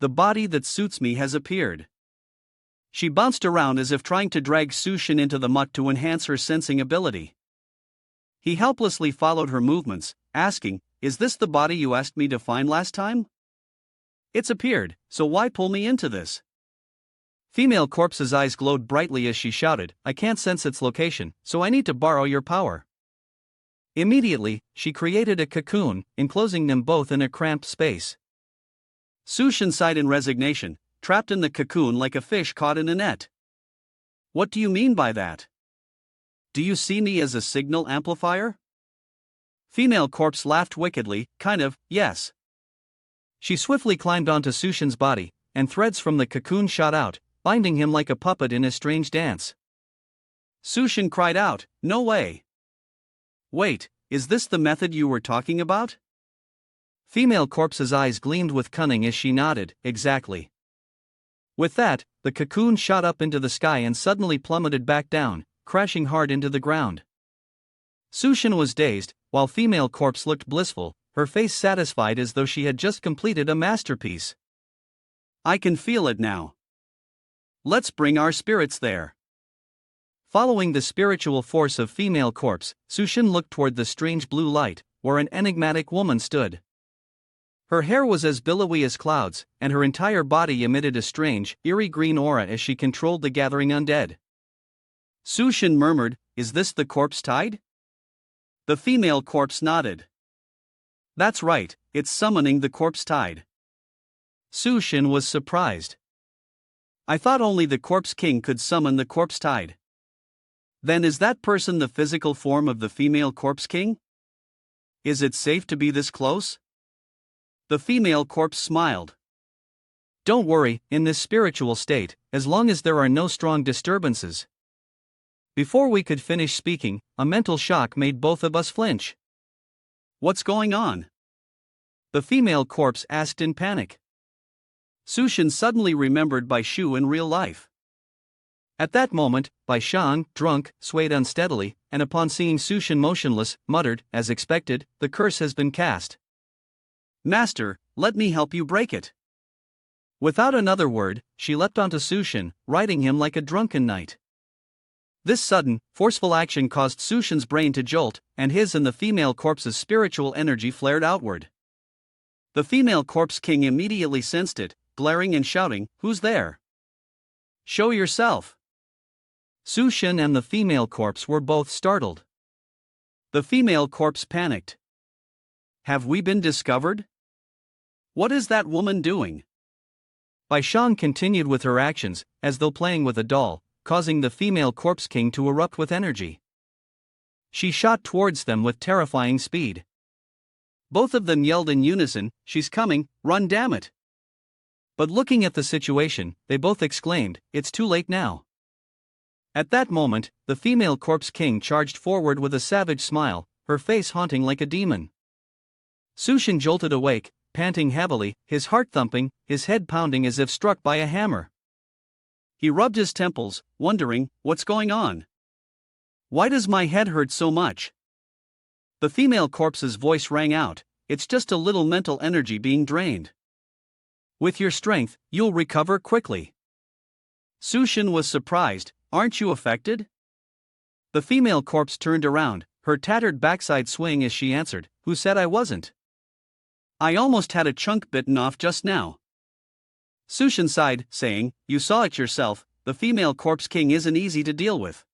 [SPEAKER 2] The body that suits me has appeared. She bounced around as if trying to drag Sushin into the muck to enhance her sensing ability. He helplessly followed her movements, asking, is this the body you asked me to find last time? It's appeared, so why pull me into this? Female corpse's eyes glowed brightly as she shouted, I can't sense its location, so I need to borrow your power. Immediately, she created a cocoon, enclosing them both in a cramped space. Sushin sighed in resignation, trapped in the cocoon like a fish caught in a net. What do you mean by that? Do you see me as a signal amplifier? Female corpse laughed wickedly, kind of, yes. She swiftly climbed onto Sushin's body, and threads from the cocoon shot out, binding him like a puppet in a strange dance. Sushin cried out, no way. Wait, is this the method you were talking about? Female corpse's eyes gleamed with cunning as she nodded, exactly. With that, the cocoon shot up into the sky and suddenly plummeted back down, crashing hard into the ground. Sushin was dazed, while female corpse looked blissful, her face satisfied as though she had just completed a masterpiece. I can feel it now. Let's bring our spirits there. Following the spiritual force of female corpse, Sushin looked toward the strange blue light, where an enigmatic woman stood. Her hair was as billowy as clouds, and her entire body emitted a strange, eerie green aura as she controlled the gathering undead. Sushin murmured, is this the corpse tide? The female corpse nodded. That's right, it's summoning the corpse tide. Sushin was surprised. I thought only the corpse king could summon the corpse tide. Then is that person the physical form of the female corpse king? Is it safe to be this close? The female corpse smiled. Don't worry, in this spiritual state, as long as there are no strong disturbances. Before we could finish speaking, a mental shock made both of us flinch. What's going on? The female corpse asked in panic. Sushin suddenly remembered Bai Shu in real life. At that moment, Bai Shan, drunk, swayed unsteadily, and upon seeing Sushin motionless, muttered, as expected, the curse has been cast. Master, let me help you break it. Without another word, she leapt onto Sushin, riding him like a drunken knight. This sudden, forceful action caused Sushin's brain to jolt, and his and the female corpse's spiritual energy flared outward. The female corpse king immediately sensed it, glaring and shouting, who's there? Show yourself. Sushin and the female corpse were both startled. The female corpse panicked. Have we been discovered? What is that woman doing? Bai Shan continued with her actions, as though playing with a doll, causing the female corpse king to erupt with energy. She shot towards them with terrifying speed. Both of them yelled in unison, she's coming, run damn it. But looking at the situation, they both exclaimed, it's too late now. At that moment, the female corpse king charged forward with a savage smile, her face haunting like a demon. Sushin jolted awake, panting heavily, his heart thumping, his head pounding as if struck by a hammer. He rubbed his temples, wondering, what's going on? Why does my head hurt so much? The female corpse's voice rang out, it's just a little mental energy being drained. With your strength, you'll recover quickly. Sushin was surprised, aren't you affected? The female corpse turned around, her tattered backside swaying as she answered, who said I wasn't? I almost had a chunk bitten off just now. Sushin sighed, saying, you saw it yourself, the female corpse king isn't easy to deal with.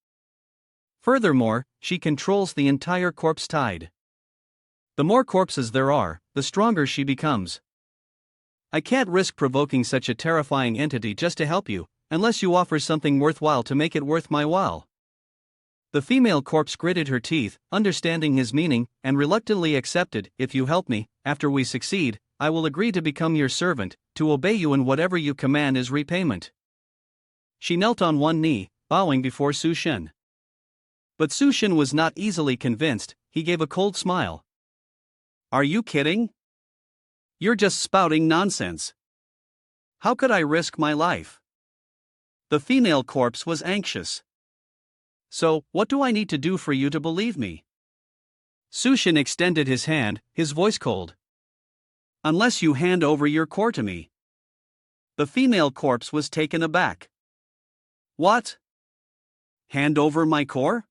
[SPEAKER 2] Furthermore, she controls the entire corpse tide. The more corpses there are, the stronger she becomes. I can't risk provoking such a terrifying entity just to help you, unless you offer something worthwhile to make it worth my while. The female corpse gritted her teeth, understanding his meaning, and reluctantly accepted, if you help me, after we succeed, I will agree to become your servant, to obey you in whatever you command as repayment. She knelt on one knee, bowing before Sushin. But Sushin was not easily convinced, he gave a cold smile. Are you kidding? You're just spouting nonsense. How could I risk my life? The female corpse was anxious. So, what do I need to do for you to believe me? Sushin extended his hand, his voice cold. Unless you hand over your core to me. The female corpse was taken aback. What? Hand over my core?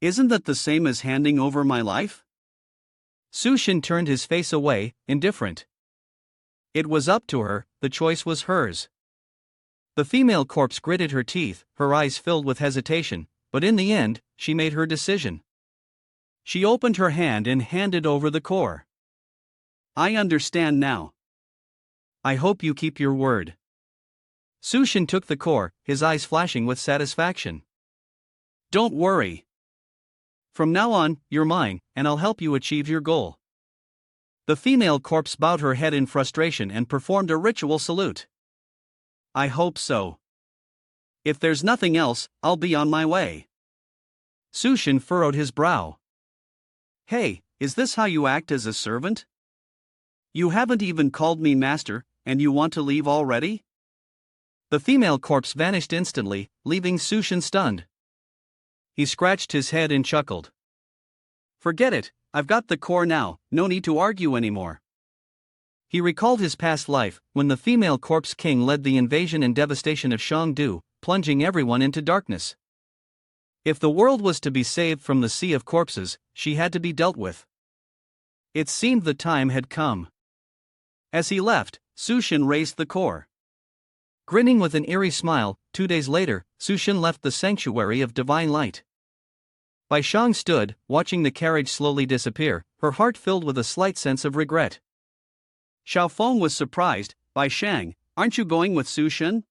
[SPEAKER 2] Isn't that the same as handing over my life? Sushin turned his face away, indifferent.
[SPEAKER 1] It was up to her, the choice was hers. The female corpse gritted her teeth, her eyes filled with hesitation, but in the end, she made her decision. She opened her hand and handed over the core. I understand now. I hope you keep your word. Sushin took the core, his eyes flashing with satisfaction. Don't worry. From now on, you're mine, and I'll help you achieve your goal. The female corpse bowed her head in frustration and performed a ritual salute. I hope so. If there's nothing else, I'll be on my way. Sushin furrowed his brow. Hey, is this how you act as a servant? You haven't even called me master, and you want to leave already? The female corpse vanished instantly, leaving Sushin stunned. He scratched his head and chuckled. Forget it, I've got the core now, no need to argue anymore. He recalled his past life, when the female corpse king led the invasion and devastation of Shangdu, plunging everyone into darkness. If the world was to be saved from the sea of corpses, she had to be dealt with. It seemed the time had come. As he left, Sushin raised the core. Grinning with an eerie smile, 2 days later, Sushin left the sanctuary of divine light. Bai Shang stood, watching the carriage slowly disappear, her heart filled with a slight sense of regret. Xiaofeng was surprised. Bai Shang, aren't you going with Sushin?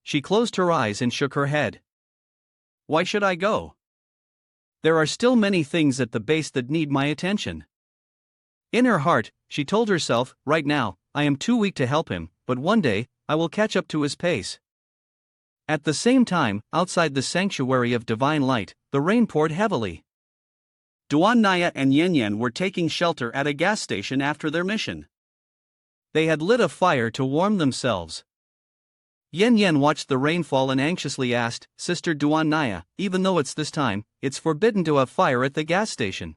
[SPEAKER 1] She closed her eyes and shook her head. Why should I go? There are still many things at the base that need my attention. In her heart, she told herself, right now, I am too weak to help him, but one day, I will catch up to his pace. At the same time, outside the sanctuary of divine light, the rain poured heavily. Duan Naya and Yen Yen were taking shelter at a gas station after their mission. They had lit a fire to warm themselves. Yen Yen watched the rainfall and anxiously asked, Sister Duan Naya, even though it's this time, it's forbidden to have fire at the gas station.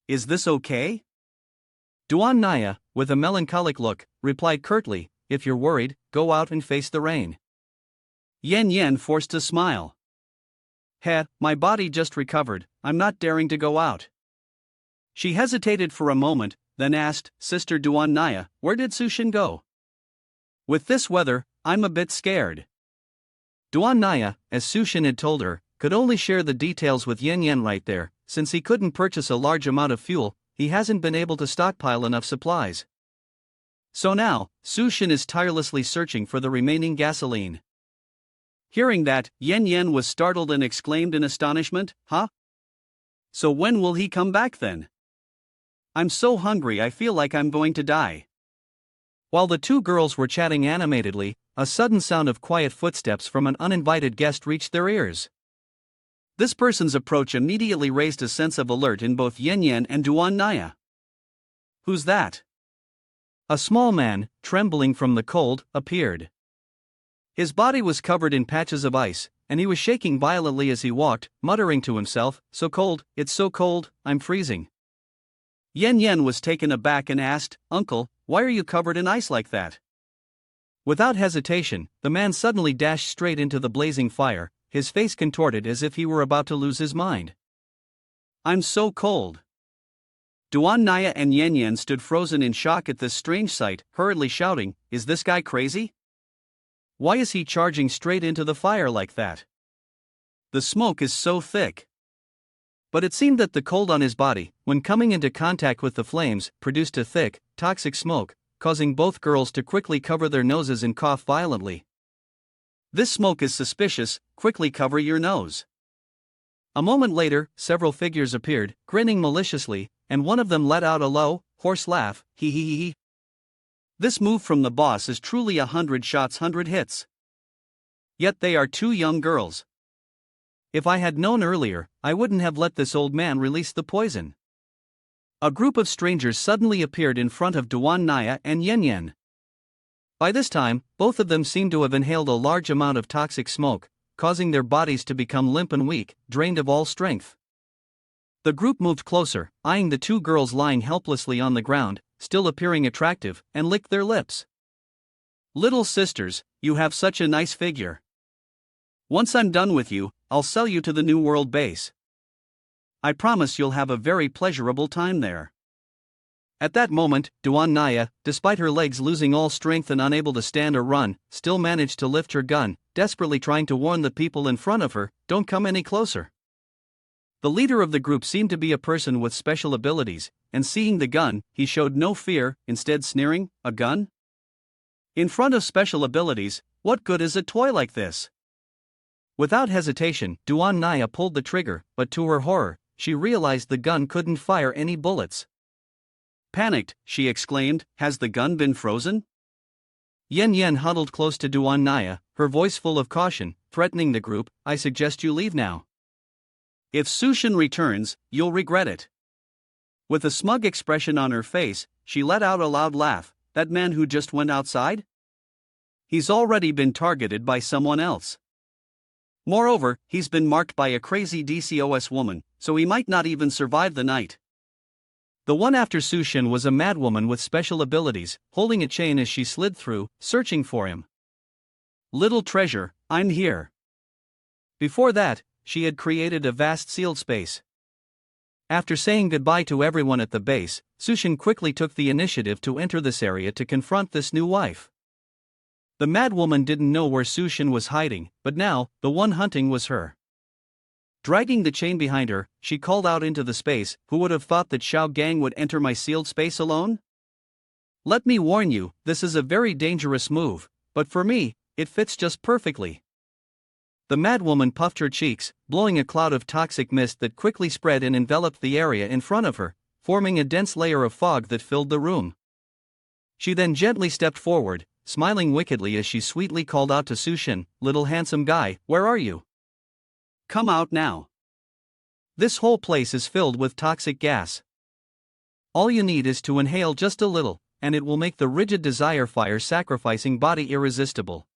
[SPEAKER 1] Is this okay? Duan Naya, with a melancholic look, replied curtly, if you're worried, go out and face the rain. Yen Yen forced a smile. My body just recovered, I'm not daring to go out. She hesitated for a moment, then asked, Sister Duan Naya, where did Sushin go? With this weather, I'm a bit scared. Duan Naya, as Sushin had told her, could only share the details with Yen Yen right there. Since he couldn't purchase a large amount of fuel, he hasn't been able to stockpile enough supplies. So now, Sushin is tirelessly searching for the remaining gasoline. Hearing that, Yen Yen was startled and exclaimed in astonishment, Huh? So when will he come back then? I'm so hungry I feel like I'm going to die. While the two girls were chatting animatedly, a sudden sound of quiet footsteps from an uninvited guest reached their ears. This person's approach immediately raised a sense of alert in both Yen Yen and Duan Naya. Who's that? A small man, trembling from the cold, appeared. His body was covered in patches of ice, and he was shaking violently as he walked, muttering to himself, so cold, it's so cold, I'm freezing. Yen Yen was taken aback and asked, Uncle, why are you covered in ice like that? Without hesitation, the man suddenly dashed straight into the blazing fire, his face contorted as if he were about to lose his mind. I'm so cold. Duan Naya and Yen Yen stood frozen in shock at this strange sight, hurriedly shouting, Is this guy crazy? Why is he charging straight into the fire like that? The smoke is so thick. But it seemed that the cold on his body, when coming into contact with the flames, produced a thick, toxic smoke, causing both girls to quickly cover their noses and cough violently. This smoke is suspicious, quickly cover your nose. A moment later, several figures appeared, grinning maliciously, and one of them let out a low, hoarse laugh, hee hee hee hee. This move from the boss is truly 100 shots 100 hits. Yet they are two young girls. If I had known earlier, I wouldn't have let this old man release the poison. A group of strangers suddenly appeared in front of Duan Naya and Yen Yen. By this time, both of them seemed to have inhaled a large amount of toxic smoke, causing their bodies to become limp and weak, drained of all strength. The group moved closer, eyeing the two girls lying helplessly on the ground, still appearing attractive, and licked their lips. Little sisters, you have such a nice figure. Once I'm done with you, I'll sell you to the New World base. I promise you'll have a very pleasurable time there.
[SPEAKER 2] At that moment, Duan Naya, despite her legs losing all strength and unable to stand or run, still managed to lift her gun, desperately trying to warn the people in front of her, "Don't come any closer." The leader of the group seemed to be a person with special abilities, and seeing the gun, he showed no fear, instead sneering, "A gun? In front of special abilities, what good is a toy like this?" Without hesitation, Duan Naya pulled the trigger, but to her horror, she realized the gun couldn't fire any bullets. Panicked, she exclaimed, "Has the gun been frozen?" Yen Yen huddled close to Duan Naya, her voice full of caution, threatening the group, "I suggest you leave now. If Sushin returns, you'll regret it." With a smug expression on her face, she let out a loud laugh. "That man who just went outside? He's already been targeted by someone else. Moreover, he's been marked by a crazy DCOS woman, so he might not even survive the night." The one after Sushin was a madwoman with special abilities, holding a chain as she slid through, searching for him. "Little treasure, I'm here." Before that, she had created a vast sealed space. After saying goodbye to everyone at the base, Sushin quickly took the initiative to enter this area to confront this new wife. The madwoman didn't know where Sushin was hiding, but now, the one hunting was her. Dragging the chain behind her, she called out into the space, "Who would have thought that Xiao Gang would enter my sealed space alone? Let me warn you, this is a very dangerous move, but for me, it fits just perfectly." The madwoman puffed her cheeks, blowing a cloud of toxic mist that quickly spread and enveloped the area in front of her, forming a dense layer of fog that filled the room. She then gently stepped forward, smiling wickedly as she sweetly called out to Sushin, "Little handsome guy, where are you? Come out now. This whole place is filled with toxic gas. All you need is to inhale just a little, and it will make the rigid desire fire sacrificing body irresistible."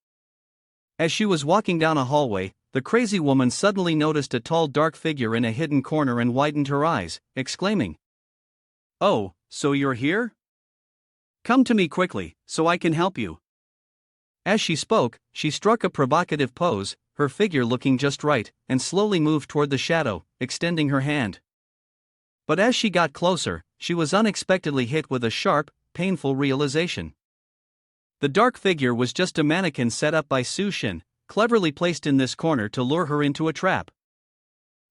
[SPEAKER 2] As she was walking down a hallway, the crazy woman suddenly noticed a tall dark figure in a hidden corner and widened her eyes, exclaiming, "Oh, so you're here? Come to me quickly, so I can help you." As she spoke, she struck a provocative pose, her figure looking just right, and slowly moved toward the shadow, extending her hand. But as she got closer, she was unexpectedly hit with a sharp, painful realization. The dark figure was just a mannequin set up by Sushin, cleverly placed in this corner to lure her into a trap.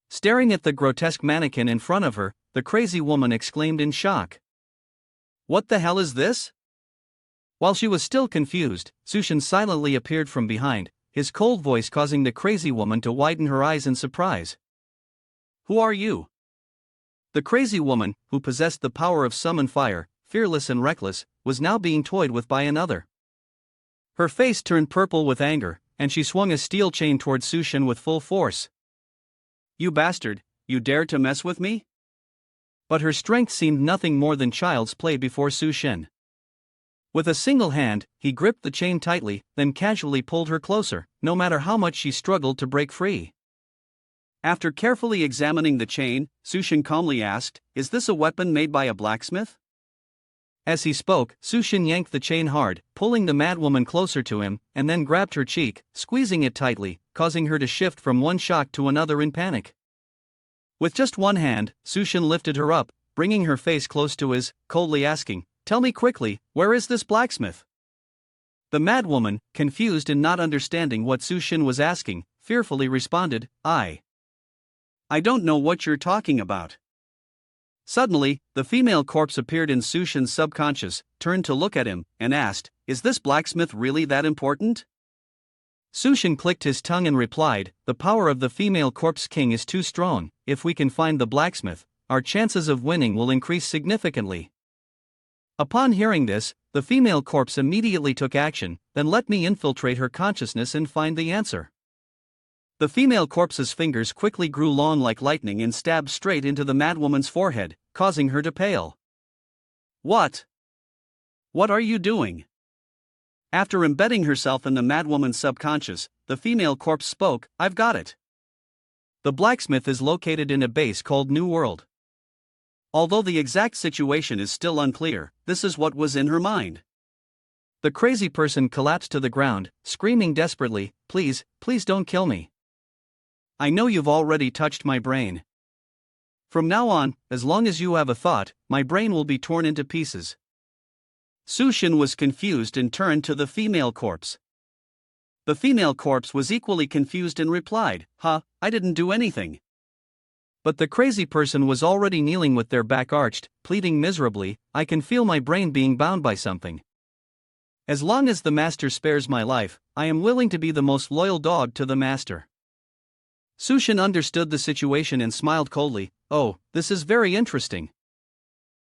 [SPEAKER 2] Staring at the grotesque mannequin in front of her, the crazy woman exclaimed in shock, "What the hell is this?" While she was still confused, Sushin silently appeared from behind, his cold voice causing the crazy woman to widen her eyes in surprise. "Who are you?" The crazy woman, who possessed the power of summon fire, fearless and reckless, was now being toyed with by another. Her face turned purple with anger, and she swung a steel chain toward Sushin with full force. "You bastard, you dare to mess with me?" But her strength seemed nothing more than child's play before Sushin. With a single hand, he gripped the chain tightly, then casually pulled her closer, no matter how much she struggled to break free. After carefully examining the chain, Sushin calmly asked, "Is this a weapon made by a blacksmith?" As he spoke, Sushin yanked the chain hard, pulling the madwoman closer to him, and then grabbed her cheek, squeezing it tightly, causing her to shift from one shock to another in panic. With just one hand, Sushin lifted her up, bringing her face close to his, coldly asking, "Tell me quickly, where is this blacksmith?" The madwoman, confused and not understanding what Sushin was asking, fearfully responded, I don't know what you're talking about." Suddenly, the female corpse appeared in Sushin's subconscious, turned to look at him, and asked, "Is this blacksmith really that important?" Sushin clicked his tongue and replied, "The power of the female corpse king is too strong. If we can find the blacksmith, our chances of winning will increase significantly." Upon hearing this, the female corpse immediately took action, "Then let me infiltrate her consciousness and find the answer." The female corpse's fingers quickly grew long like lightning and stabbed straight into the madwoman's forehead, causing her to pale. What are you doing?" After embedding herself in the madwoman's subconscious, the female corpse spoke, "I've got it. The blacksmith is located in a base called New World." Although the exact situation is still unclear, this is what was in her mind. The crazy person collapsed to the ground, screaming desperately, please don't kill me. I know you've already touched my brain.
[SPEAKER 1] From now on, as long as you have a thought, my brain will be torn into pieces.
[SPEAKER 2] Sushin was confused and turned to the female corpse. The female corpse was equally confused and replied, I didn't do anything.
[SPEAKER 1] But the crazy person was already kneeling with their back arched, pleading miserably, I can feel my brain being bound by something. As long as the master spares my life, I am willing to be the most loyal dog to the master. Sushin understood the situation and smiled coldly, oh, this is very interesting.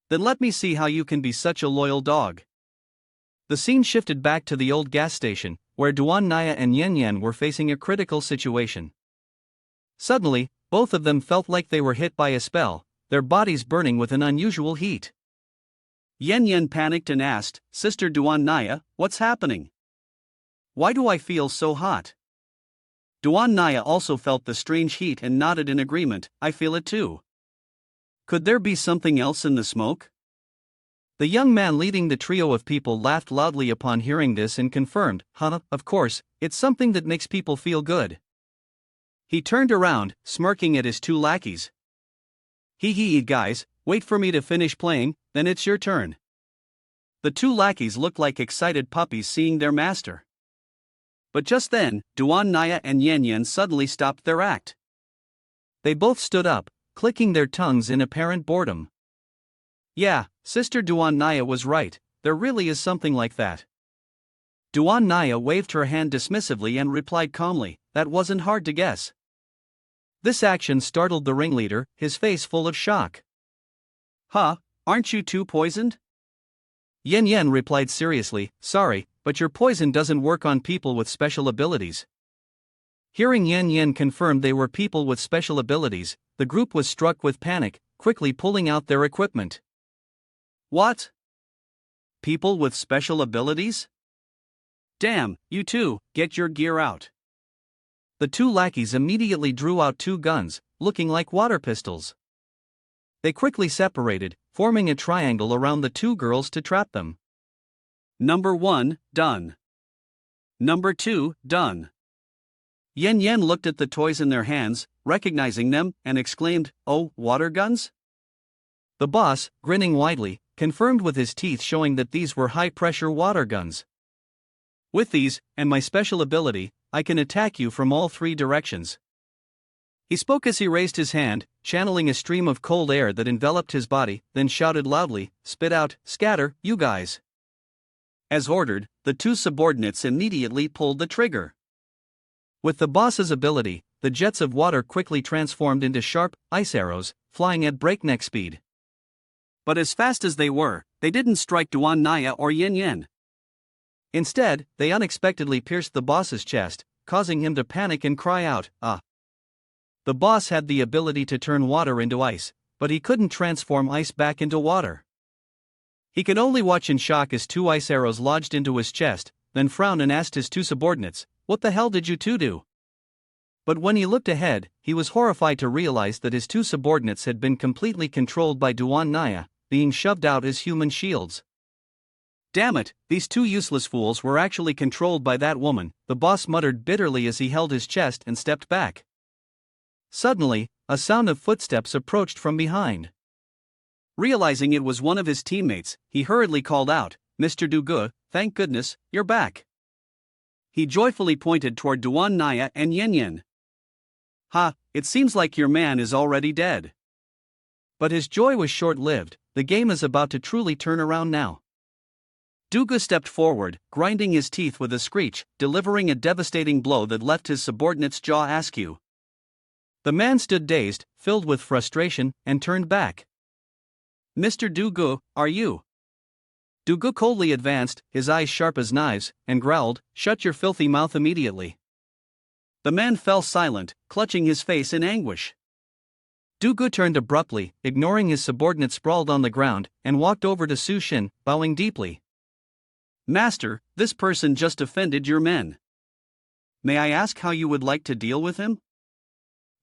[SPEAKER 1] Then let me see how you can be such a loyal dog. The scene shifted back to the old gas station, where Duan Naya and Yen Yen were facing a critical situation. Suddenly, both of them felt like they were hit by a spell, their bodies burning with an unusual heat.
[SPEAKER 2] Yen Yen panicked and asked, Sister Duan Naya, what's happening? Why do I feel so hot? Duan Naya also felt the strange heat and nodded in agreement, I feel it too. Could there be something else in the smoke?
[SPEAKER 1] The young man leading the trio of people laughed loudly upon hearing this and confirmed, of course, it's something that makes people feel good.
[SPEAKER 2] He turned around, smirking at his two lackeys.
[SPEAKER 1] Hee guys, wait for me to finish playing, then it's your turn.
[SPEAKER 2] The two lackeys looked like excited puppies seeing their master. But just then, Duan Naya and Yen Yen suddenly stopped their act.
[SPEAKER 1] They both stood up, clicking their tongues in apparent boredom. Yeah, Sister Duan Naya was right, there really is something like that.
[SPEAKER 2] Duan Naya waved her hand dismissively and replied calmly, that wasn't hard to guess.
[SPEAKER 1] This action startled the ringleader, his face full of shock.
[SPEAKER 2] Aren't you too poisoned?
[SPEAKER 1] Yen Yen replied seriously, sorry, but your poison doesn't work on people with special abilities. Hearing Yen Yen confirm they were people with special abilities, the group was struck with panic, quickly pulling out their equipment.
[SPEAKER 2] What? People with special abilities? Damn, you two, get your gear out.
[SPEAKER 1] The two lackeys immediately drew out two guns, looking like water pistols. They quickly separated, forming a triangle around the two girls to trap them.
[SPEAKER 2] Number 1, done. Number 2, done. Yen Yen looked at the toys in their hands, recognizing them, and exclaimed, oh, water guns?
[SPEAKER 1] The boss, grinning widely, confirmed with his teeth showing that these were high-pressure water guns. With these, and my special ability, I can attack you from all three directions. He spoke as he raised his hand, channeling a stream of cold air that enveloped his body, then shouted loudly, spit out, scatter, you guys.
[SPEAKER 2] As ordered, the two subordinates immediately pulled the trigger.
[SPEAKER 1] With the boss's ability, the jets of water quickly transformed into sharp, ice arrows, flying at breakneck speed.
[SPEAKER 2] But as fast as they were, they didn't strike Duan Naya or Yen Yen.
[SPEAKER 1] Instead, they unexpectedly pierced the boss's chest, causing him to panic and cry out, ah. The boss had the ability to turn water into ice, but he couldn't transform ice back into water. He could only watch in shock as two ice arrows lodged into his chest, then frowned and asked his two subordinates, what the hell did you two do? But when he looked ahead, he was horrified to realize that his two subordinates had been completely controlled by Duan Naya, being shoved out as human shields.
[SPEAKER 2] Damn it, these two useless fools were actually controlled by that woman, the boss muttered bitterly as he held his chest and stepped back.
[SPEAKER 1] Suddenly, a sound of footsteps approached from behind.
[SPEAKER 2] Realizing it was one of his teammates, he hurriedly called out, Mr. Dugu, thank goodness, you're back. He joyfully pointed toward Duan Naya and Yen Yen. It seems like your man is already dead.
[SPEAKER 1] But his joy was short-lived, the game is about to truly turn around now.
[SPEAKER 2] Dugu stepped forward, grinding his teeth with a screech, delivering a devastating blow that left his subordinate's jaw askew.
[SPEAKER 1] The man stood dazed, filled with frustration, and turned back.
[SPEAKER 2] Mr. Dugu, are you?
[SPEAKER 1] Dugu coldly advanced, his eyes sharp as knives, and growled, shut your filthy mouth immediately.
[SPEAKER 2] The man fell silent, clutching his face in anguish.
[SPEAKER 1] Dugu turned abruptly, ignoring his subordinate sprawled on the ground, and walked over to Su Shin, bowing deeply.
[SPEAKER 2] Master, this person just offended your men. May I ask how you would like to deal with him?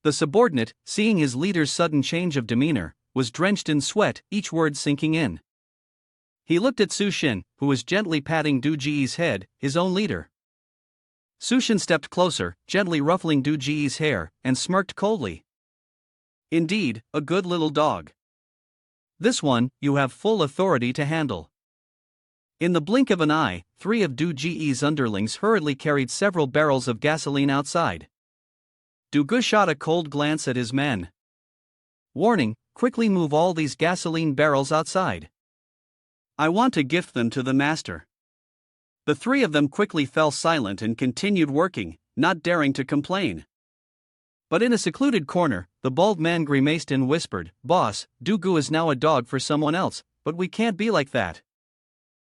[SPEAKER 1] The subordinate, seeing his leader's sudden change of demeanor, was drenched in sweat, each word sinking in. He looked at Su Shin, who was gently patting Du Ji's head, his own leader. Su Shin stepped closer, gently ruffling Du Ji's hair, and smirked coldly.
[SPEAKER 2] Indeed, a good little dog. This one, you have full authority to handle. In the blink of an eye, 3 of Du Ge's underlings hurriedly carried several barrels of gasoline outside. Du Ge shot a cold glance at his men. Warning, quickly move all these gasoline barrels outside. I want to gift them to the master. The 3 of them quickly fell silent and continued working, not daring to complain. But in a secluded corner, the bald man grimaced and whispered, "Boss, Du Ge is now a dog for someone else, but we can't be like that."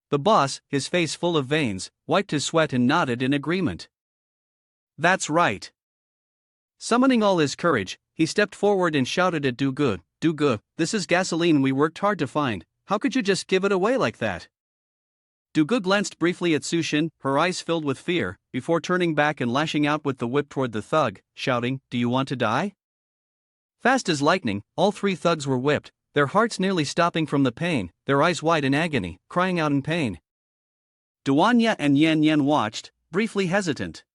[SPEAKER 2] The boss, his face full of veins, wiped his sweat and nodded in agreement. That's right. Summoning all his courage, he stepped forward and shouted at Du Ge, "Du Ge, this is gasoline we worked hard to find, how could you just give it away like that?" Du Ge glanced briefly at Sushin, her eyes filled with fear, before turning back and lashing out with the whip toward the thug, shouting, "Do you want to die?" Fast as lightning, all 3 thugs were whipped, their hearts nearly stopping from the pain, their eyes wide in agony, crying out in pain. Duanya and Yan Yan watched, briefly hesitant.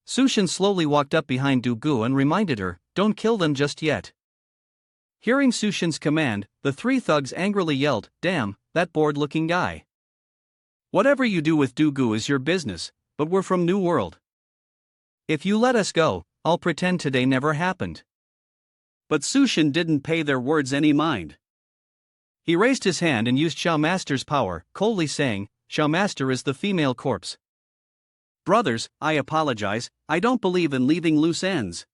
[SPEAKER 2] Sushin slowly walked up behind Du Ge and reminded her, "Don't kill them just yet." Hearing Sushin's command, the 3 thugs angrily yelled, "Damn, that bored-looking guy. Whatever you do with Du Ge is your business, but we're from New World. If you let us go, I'll pretend today never happened." But Sushin didn't pay their words any mind. He raised his hand and used Xiao Master's power, coldly saying, "Xiao Master is the female corpse. Brothers, I apologize, I don't believe in leaving loose ends."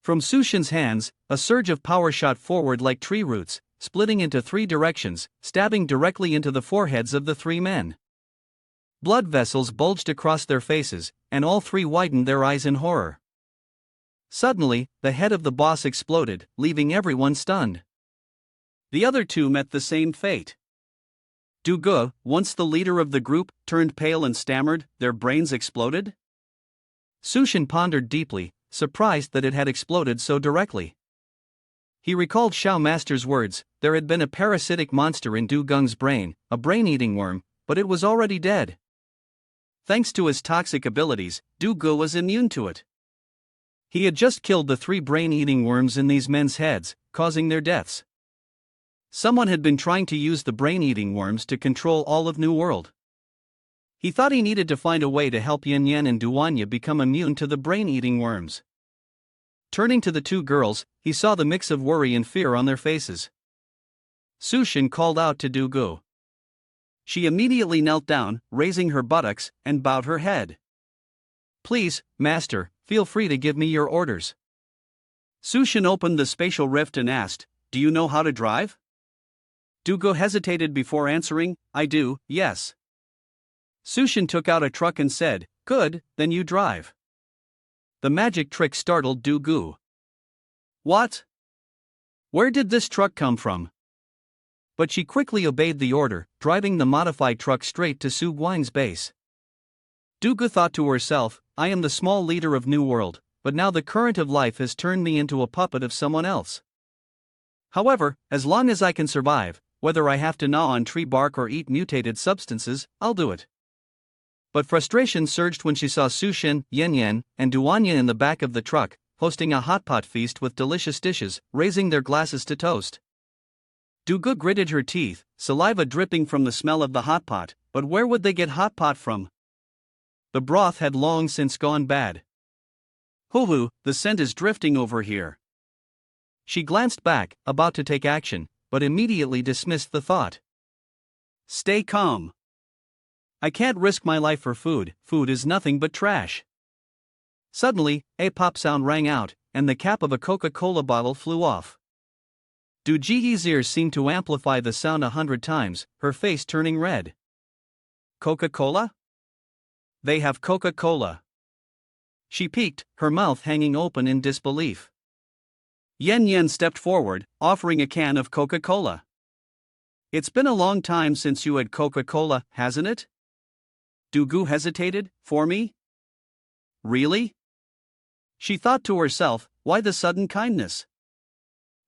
[SPEAKER 2] From Sushin's hands, a surge of power shot forward like tree roots, splitting into 3 directions, stabbing directly into the foreheads of the 3 men. Blood vessels bulged across their faces, and all 3 widened their eyes in horror. Suddenly, the head of the boss exploded, leaving everyone stunned. The other 2 met the same fate. Du Ge, once the leader of the group, turned pale and stammered, "Their brains exploded?" Sushin pondered deeply, surprised that it had exploded so directly. He recalled Xiao Master's words, there had been a parasitic monster in Du Geng's brain, a brain-eating worm, but it was already dead. Thanks to his toxic abilities, Du Ge was immune to it. He had just killed the 3 brain-eating worms in these men's heads, causing their deaths. Someone had been trying to use the brain-eating worms to control all of New World. He thought he needed to find a way to help Yan Yan and Duanya become immune to the brain-eating worms. Turning to the 2 girls, he saw the mix of worry and fear on their faces. Sushin called out to Du Ge. She immediately knelt down, raising her buttocks, and bowed her head. "Please, Master, feel free to give me your orders." Sushin opened the spatial rift and asked, "Do you know how to drive?" Du Ge hesitated before answering, "I do, yes." Sushin took out a truck and said, "Good, then you drive." The magic trick startled Du Ge. "What? Where did this truck come from?" But she quickly obeyed the order, driving the modified truck straight to Su Guang's base. Du Ge thought to herself, "I am the small leader of New World, but now the current of life has turned me into a puppet of someone else. However, as long as I can survive, whether I have to gnaw on tree bark or eat mutated substances, I'll do it." But frustration surged when she saw Sushin, Yan Yan, and Duanya in the back of the truck, hosting a hot pot feast with delicious dishes, raising their glasses to toast. Du Ge gritted her teeth, saliva dripping from the smell of the hot pot, but where would they get hot pot from? The broth had long since gone bad. "Hoo-hoo, the scent is drifting over here." She glanced back, about to take action, but immediately dismissed the thought. "Stay calm. I can't risk my life for food, food is nothing but trash." Suddenly, a pop sound rang out, and the cap of a Coca-Cola bottle flew off. Du Ge's ears seemed to amplify the sound 100 times, her face turning red. "Coca-Cola? They have Coca-Cola." She peeked, her mouth hanging open in disbelief. Yan Yan stepped forward, offering a can of Coca-Cola. "It's been a long time since you had Coca-Cola, hasn't it?" Du Ge hesitated, "For me? Really?" She thought to herself, why the sudden kindness?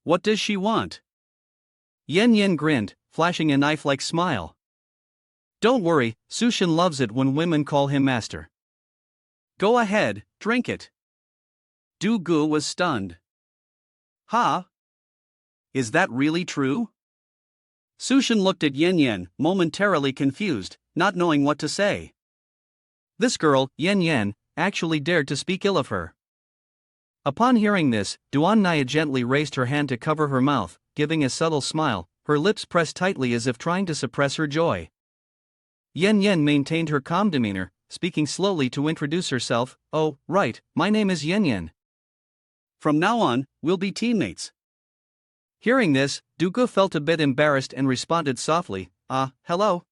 [SPEAKER 2] What does she want? Yan Yan grinned, flashing a knife-like smile. "Don't worry, Sushin loves it when women call him master. Go ahead, drink it." Du Ge was stunned. Ha! Is that really true? Sushin looked at Yen Yen, momentarily confused, not knowing what to say.
[SPEAKER 1] This girl, Yen Yen, actually dared to speak ill of her. Upon hearing this, Duan Naya gently raised her hand to cover her mouth, giving a subtle smile, her lips pressed tightly as if trying to suppress her joy. Yen Yen maintained her calm demeanor, speaking slowly to introduce herself. Oh, right, my name is Yen Yen.
[SPEAKER 2] From now on, we'll be teammates.
[SPEAKER 1] Hearing this, Dugu felt a bit embarrassed and responded softly, hello.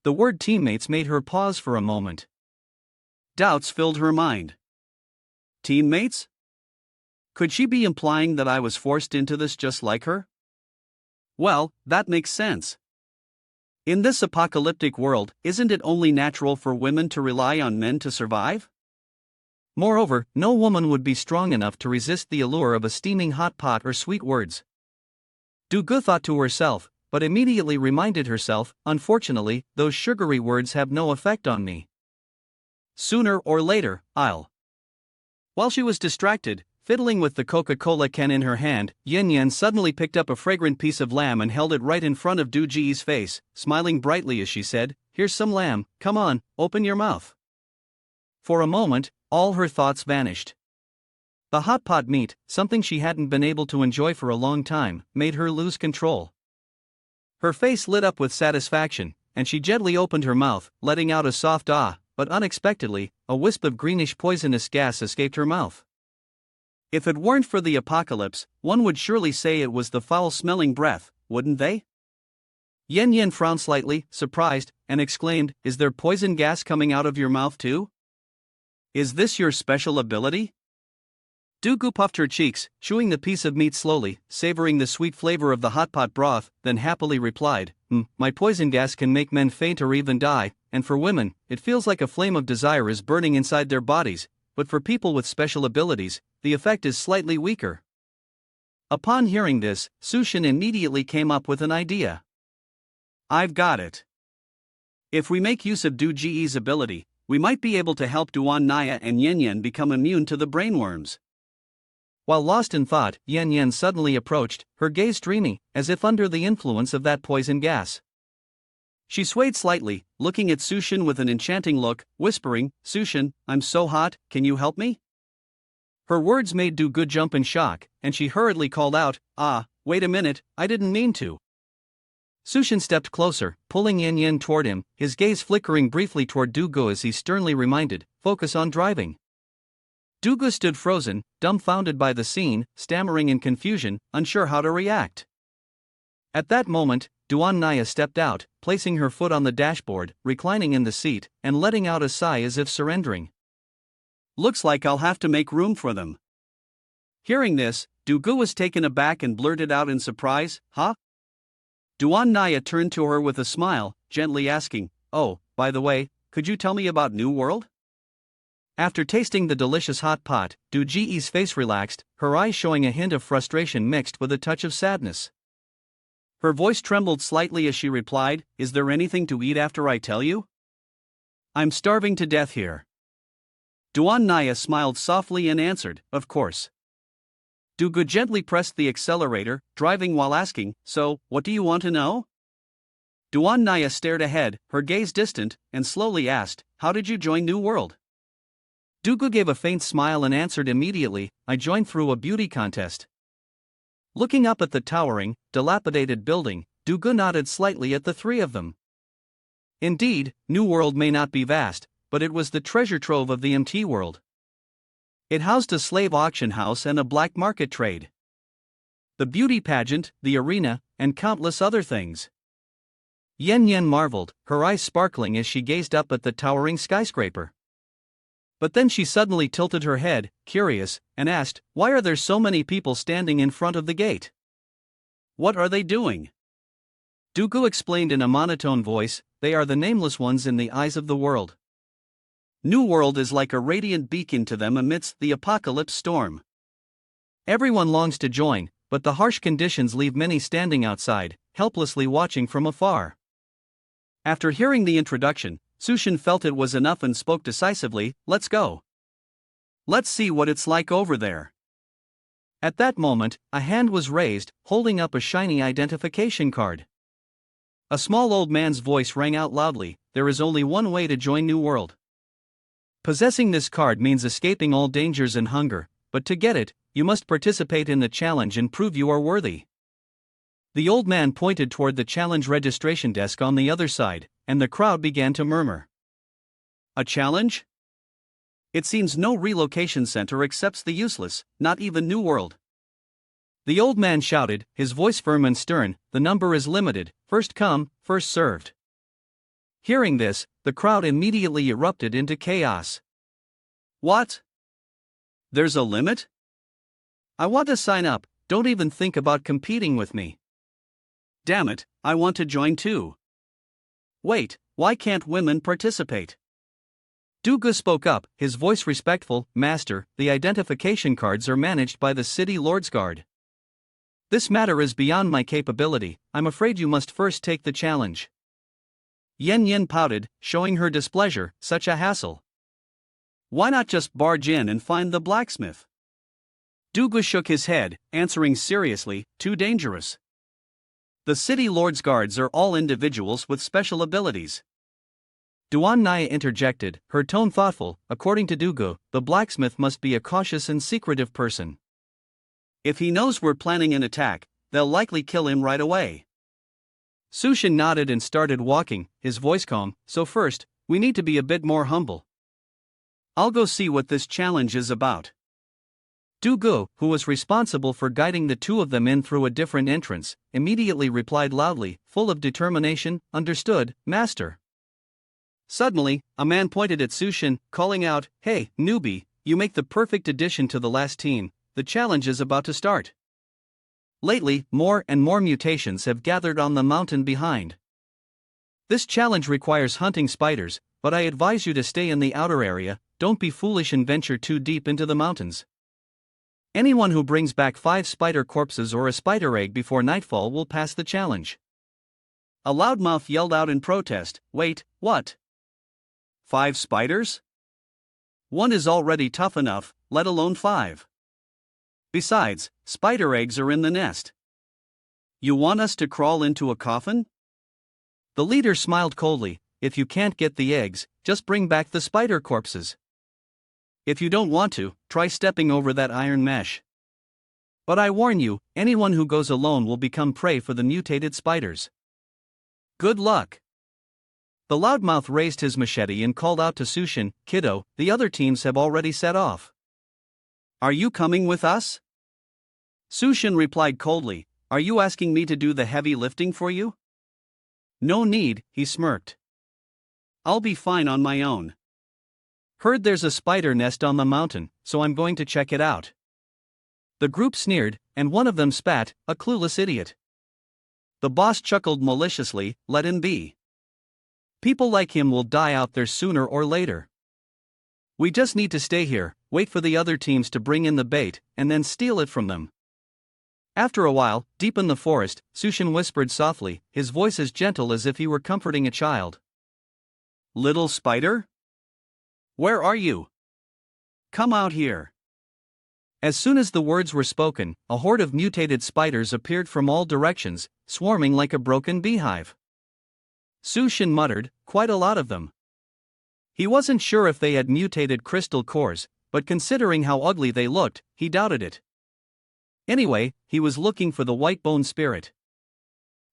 [SPEAKER 1] The word teammates made her pause for a moment.
[SPEAKER 2] Doubts filled her mind. Teammates? Could she be implying that I was forced into this just like her? Well, that makes sense. In this apocalyptic world, isn't it only natural for women to rely on men to survive?
[SPEAKER 1] Moreover, no woman would be strong enough to resist the allure of a steaming hot pot or sweet words. Dugu thought to herself, but immediately reminded herself, unfortunately, those sugary words have no effect on me. Sooner or later, I'll. While she was distracted, fiddling with the Coca-Cola can in her hand, Yen Yen suddenly picked up a fragrant piece of lamb and held it right in front of Du Ji's face, smiling brightly as she said, "Here's some lamb, come on, open your mouth." For a moment, all her thoughts vanished. The hot pot meat, something she hadn't been able to enjoy for a long time, made her lose control. Her face lit up with satisfaction, and she gently opened her mouth, letting out a soft ah, but unexpectedly, a wisp of greenish poisonous gas escaped her mouth. If it weren't for the apocalypse, one would surely say it was the foul-smelling breath, wouldn't they? Yen Yen frowned slightly, surprised, and exclaimed, "Is there poison gas coming out of your mouth too? Is this your special ability?" Dugu puffed her cheeks, chewing the piece of meat slowly, savoring the sweet flavor of the hot pot broth, then happily replied, My poison gas can make men faint or even die, and for women, it feels like a flame of desire is burning inside their bodies, but for people with special abilities, the effect is slightly weaker." Upon hearing this, Sushin immediately came up with an idea. "I've got it. If we make use of Du Ji's ability, we might be able to help Duan Naya and Yen Yen become immune to the brainworms." While lost in thought, Yen Yen suddenly approached, her gaze dreamy, as if under the influence of that poison gas. She swayed slightly, looking at Sushin with an enchanting look, whispering, "Sushin, I'm so hot, can you help me?" Her words made Dugu jump in shock, and she hurriedly called out, Wait a minute, I didn't mean to." Sushin stepped closer, pulling Yen Yen toward him, his gaze flickering briefly toward Dugu as he sternly reminded, "Focus on driving." Dugu stood frozen, dumbfounded by the scene, stammering in confusion, unsure how to react. At that moment, Duan Naya stepped out, placing her foot on the dashboard, reclining in the seat, and letting out a sigh as if surrendering. "Looks like I'll have to make room for them." Hearing this, Dugu was taken aback and blurted out in surprise, "Huh?" Duan Naya turned to her with a smile, gently asking, "Oh, by the way, could you tell me about New World?" After tasting the delicious hot pot, Du Ji's face relaxed, her eyes showing a hint of frustration mixed with a touch of sadness. Her voice trembled slightly as she replied, "Is there anything to eat after I tell you? I'm starving to death here." Duan Naya smiled softly and answered, "Of course." Dugu gently pressed the accelerator, driving while asking, "So, what do you want to know?" Duan Naya stared ahead, her gaze distant, and slowly asked, "How did you join New World?" Dugu gave a faint smile and answered immediately, "I joined through a beauty contest." Looking up at the towering, dilapidated building, Dugu nodded slightly at the three of them. Indeed, New World may not be vast, but it was the treasure trove of the MT world. It housed a slave auction house and a black market trade, the beauty pageant, the arena, and countless other things. Yen Yen marveled, her eyes sparkling as she gazed up at the towering skyscraper. But then she suddenly tilted her head, curious, and asked, "Why are there so many people standing in front of the gate? What are they doing?" Dugu explained in a monotone voice, "They are the nameless ones in the eyes of the world. New World is like a radiant beacon to them amidst the apocalypse storm. Everyone longs to join, but the harsh conditions leave many standing outside, helplessly watching from afar." After hearing the introduction, Sushin felt it was enough and spoke decisively, "Let's go. Let's see what it's like over there." At that moment, a hand was raised, holding up a shiny identification card. A small old man's voice rang out loudly, "There is only one way to join New World. Possessing this card means escaping all dangers and hunger, but to get it, you must participate in the challenge and prove you are worthy." The old man pointed toward the challenge registration desk on the other side, and the crowd began to murmur. "A challenge? It seems no relocation center accepts the useless, not even New World." The old man shouted, his voice firm and stern, "The number is limited, first come, first served." Hearing this, the crowd immediately erupted into chaos. "What? There's a limit? I want to sign up, don't even think about competing with me. Damn it, I want to join too. Wait, why can't women participate?" Duga spoke up, his voice respectful, "Master, the identification cards are managed by the city lord's guard. This matter is beyond my capability, I'm afraid you must first take the challenge." Yen Yen pouted, showing her displeasure, "Such a hassle. Why not just barge in and find the blacksmith?" Duga shook his head, answering seriously, "Too dangerous. The city lord's guards are all individuals with special abilities." Duan Naya interjected, her tone thoughtful, "According to Dugu, the blacksmith must be a cautious and secretive person. If he knows we're planning an attack, they'll likely kill him right away." Sushin nodded and started walking, his voice calm, "So first, we need to be a bit more humble. I'll go see what this challenge is about." Dugu, who was responsible for guiding the two of them in through a different entrance, immediately replied loudly, full of determination, "Understood, master." Suddenly, a man pointed at Sushin, calling out, "Hey, newbie, you make the perfect addition to the last team, the challenge is about to start." Lately, more and more mutations have gathered on the mountain behind. This challenge requires hunting spiders, but I advise you to stay in the outer area, don't be foolish and venture too deep into the mountains. Anyone who brings back 5 spider corpses or a spider egg before nightfall will pass the challenge. A loudmouth yelled out in protest, "Wait, what? 5 spiders? One is already tough enough, let alone 5. Besides, spider eggs are in the nest. You want us to crawl into a coffin?" The leader smiled coldly, "If you can't get the eggs, just bring back the spider corpses. If you don't want to, try stepping over that iron mesh. But I warn you, anyone who goes alone will become prey for the mutated spiders. Good luck." The loudmouth raised his machete and called out to Sushin, "Kiddo, the other teams have already set off. Are you coming with us?" Sushin replied coldly, "Are you asking me to do the heavy lifting for you?" "No need," he smirked. "I'll be fine on my own. Heard there's a spider nest on the mountain, so I'm going to check it out." The group sneered, and one of them spat, "A clueless idiot." The boss chuckled maliciously, "Let him be. People like him will die out there sooner or later. We just need to stay here, wait for the other teams to bring in the bait, and then steal it from them." After a while, deep in the forest, Sushin whispered softly, his voice as gentle as if he were comforting a child. "Little spider? Where are you? Come out here." As soon as the words were spoken, a horde of mutated spiders appeared from all directions, swarming like a broken beehive. Sushin muttered, "Quite a lot of them." He wasn't sure if they had mutated crystal cores, but considering how ugly they looked, he doubted it. Anyway, he was looking for the white bone spirit.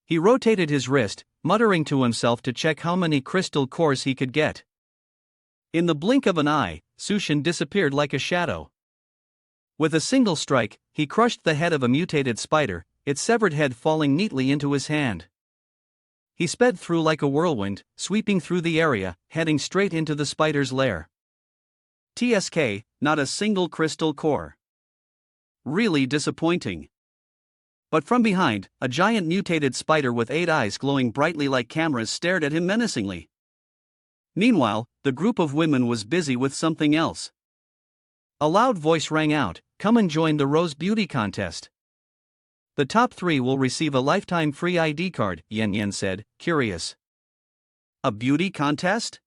[SPEAKER 1] He rotated his wrist, muttering to himself to check how many crystal cores he could get. In the blink of an eye, Sushin disappeared like a shadow. With a single strike, he crushed the head of a mutated spider, its severed head falling neatly into his hand. He sped through like a whirlwind, sweeping through the area, heading straight into the spider's lair. TSK, not a single crystal core. Really disappointing. But from behind, a giant mutated spider with 8 eyes glowing brightly like cameras stared at him menacingly. Meanwhile, the group of women was busy with something else. A loud voice rang out, "Come and join the Rose Beauty Contest. The top 3 will receive a lifetime free ID card," Yen Yen said, curious. "A beauty contest?"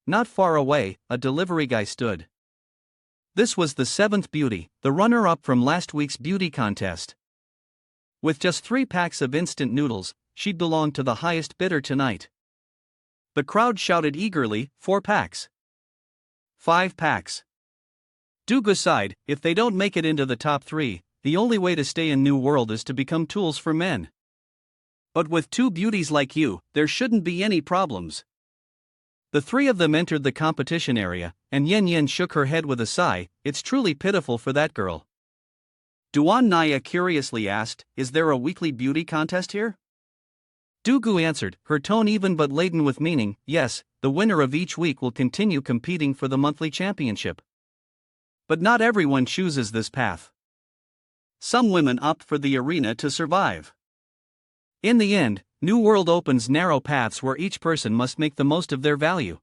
[SPEAKER 1] Not far away, a delivery guy stood. This was the seventh beauty, the runner-up from last week's beauty contest. With just 3 packs of instant noodles, she'd belong to the highest bidder tonight. The crowd shouted eagerly, 4 packs. 5 packs. Do sighed, if they don't make it into the top 3, the only way to stay in New World is to become tools for men. But with 2 beauties like you, there shouldn't be any problems. The 3 of them entered the competition area, and Yen Yen shook her head with a sigh. It's truly pitiful for that girl. Duan Naya curiously asked, is there a weekly beauty contest here? Dugu answered, her tone even but laden with meaning, yes, the winner of each week will continue competing for the monthly championship. But not everyone chooses this path. Some women opt for the arena to survive. In the end, New World opens narrow paths where each person must make the most of their value.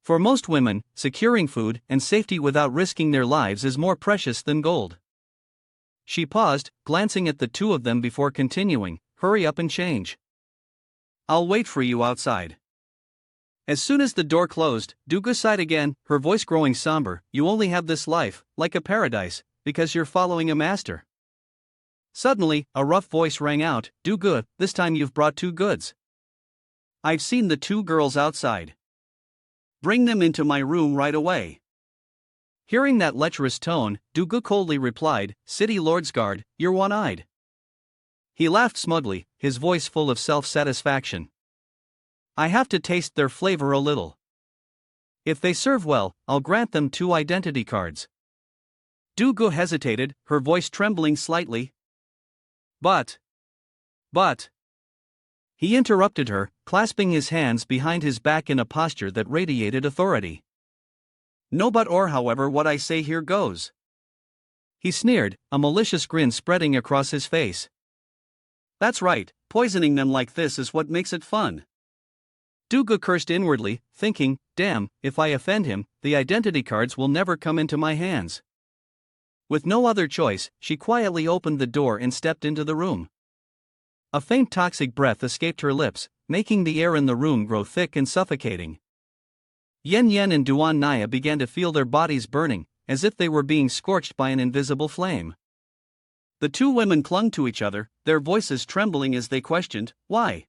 [SPEAKER 1] For most women, securing food and safety without risking their lives is more precious than gold. She paused, glancing at the 2 of them before continuing, hurry up and change. I'll wait for you outside. As soon as the door closed, Dugu sighed again, her voice growing somber, you only have this life, like a paradise, because you're following a master. Suddenly, a rough voice rang out, Dugu, this time you've brought 2 goods. I've seen the 2 girls outside. Bring them into my room right away. Hearing that lecherous tone, Dugu coldly replied, City Lord's Guard, you're one-eyed. He laughed smugly, his voice full of self-satisfaction. I have to taste their flavor a little. If they serve well, I'll grant them 2 identity cards. Dugu hesitated, her voice trembling slightly. But. He interrupted her, clasping his hands behind his back in a posture that radiated authority. No but or however what I say here goes. He sneered, a malicious grin spreading across his face. That's right, poisoning them like this is what makes it fun. Dugu cursed inwardly, thinking, damn, if I offend him, the identity cards will never come into my hands. With no other choice, she quietly opened the door and stepped into the room. A faint toxic breath escaped her lips, making the air in the room grow thick and suffocating. Yen Yen and Duan Naya began to feel their bodies burning, as if they were being scorched by an invisible flame. The 2 women clung to each other, their voices trembling as they questioned, why?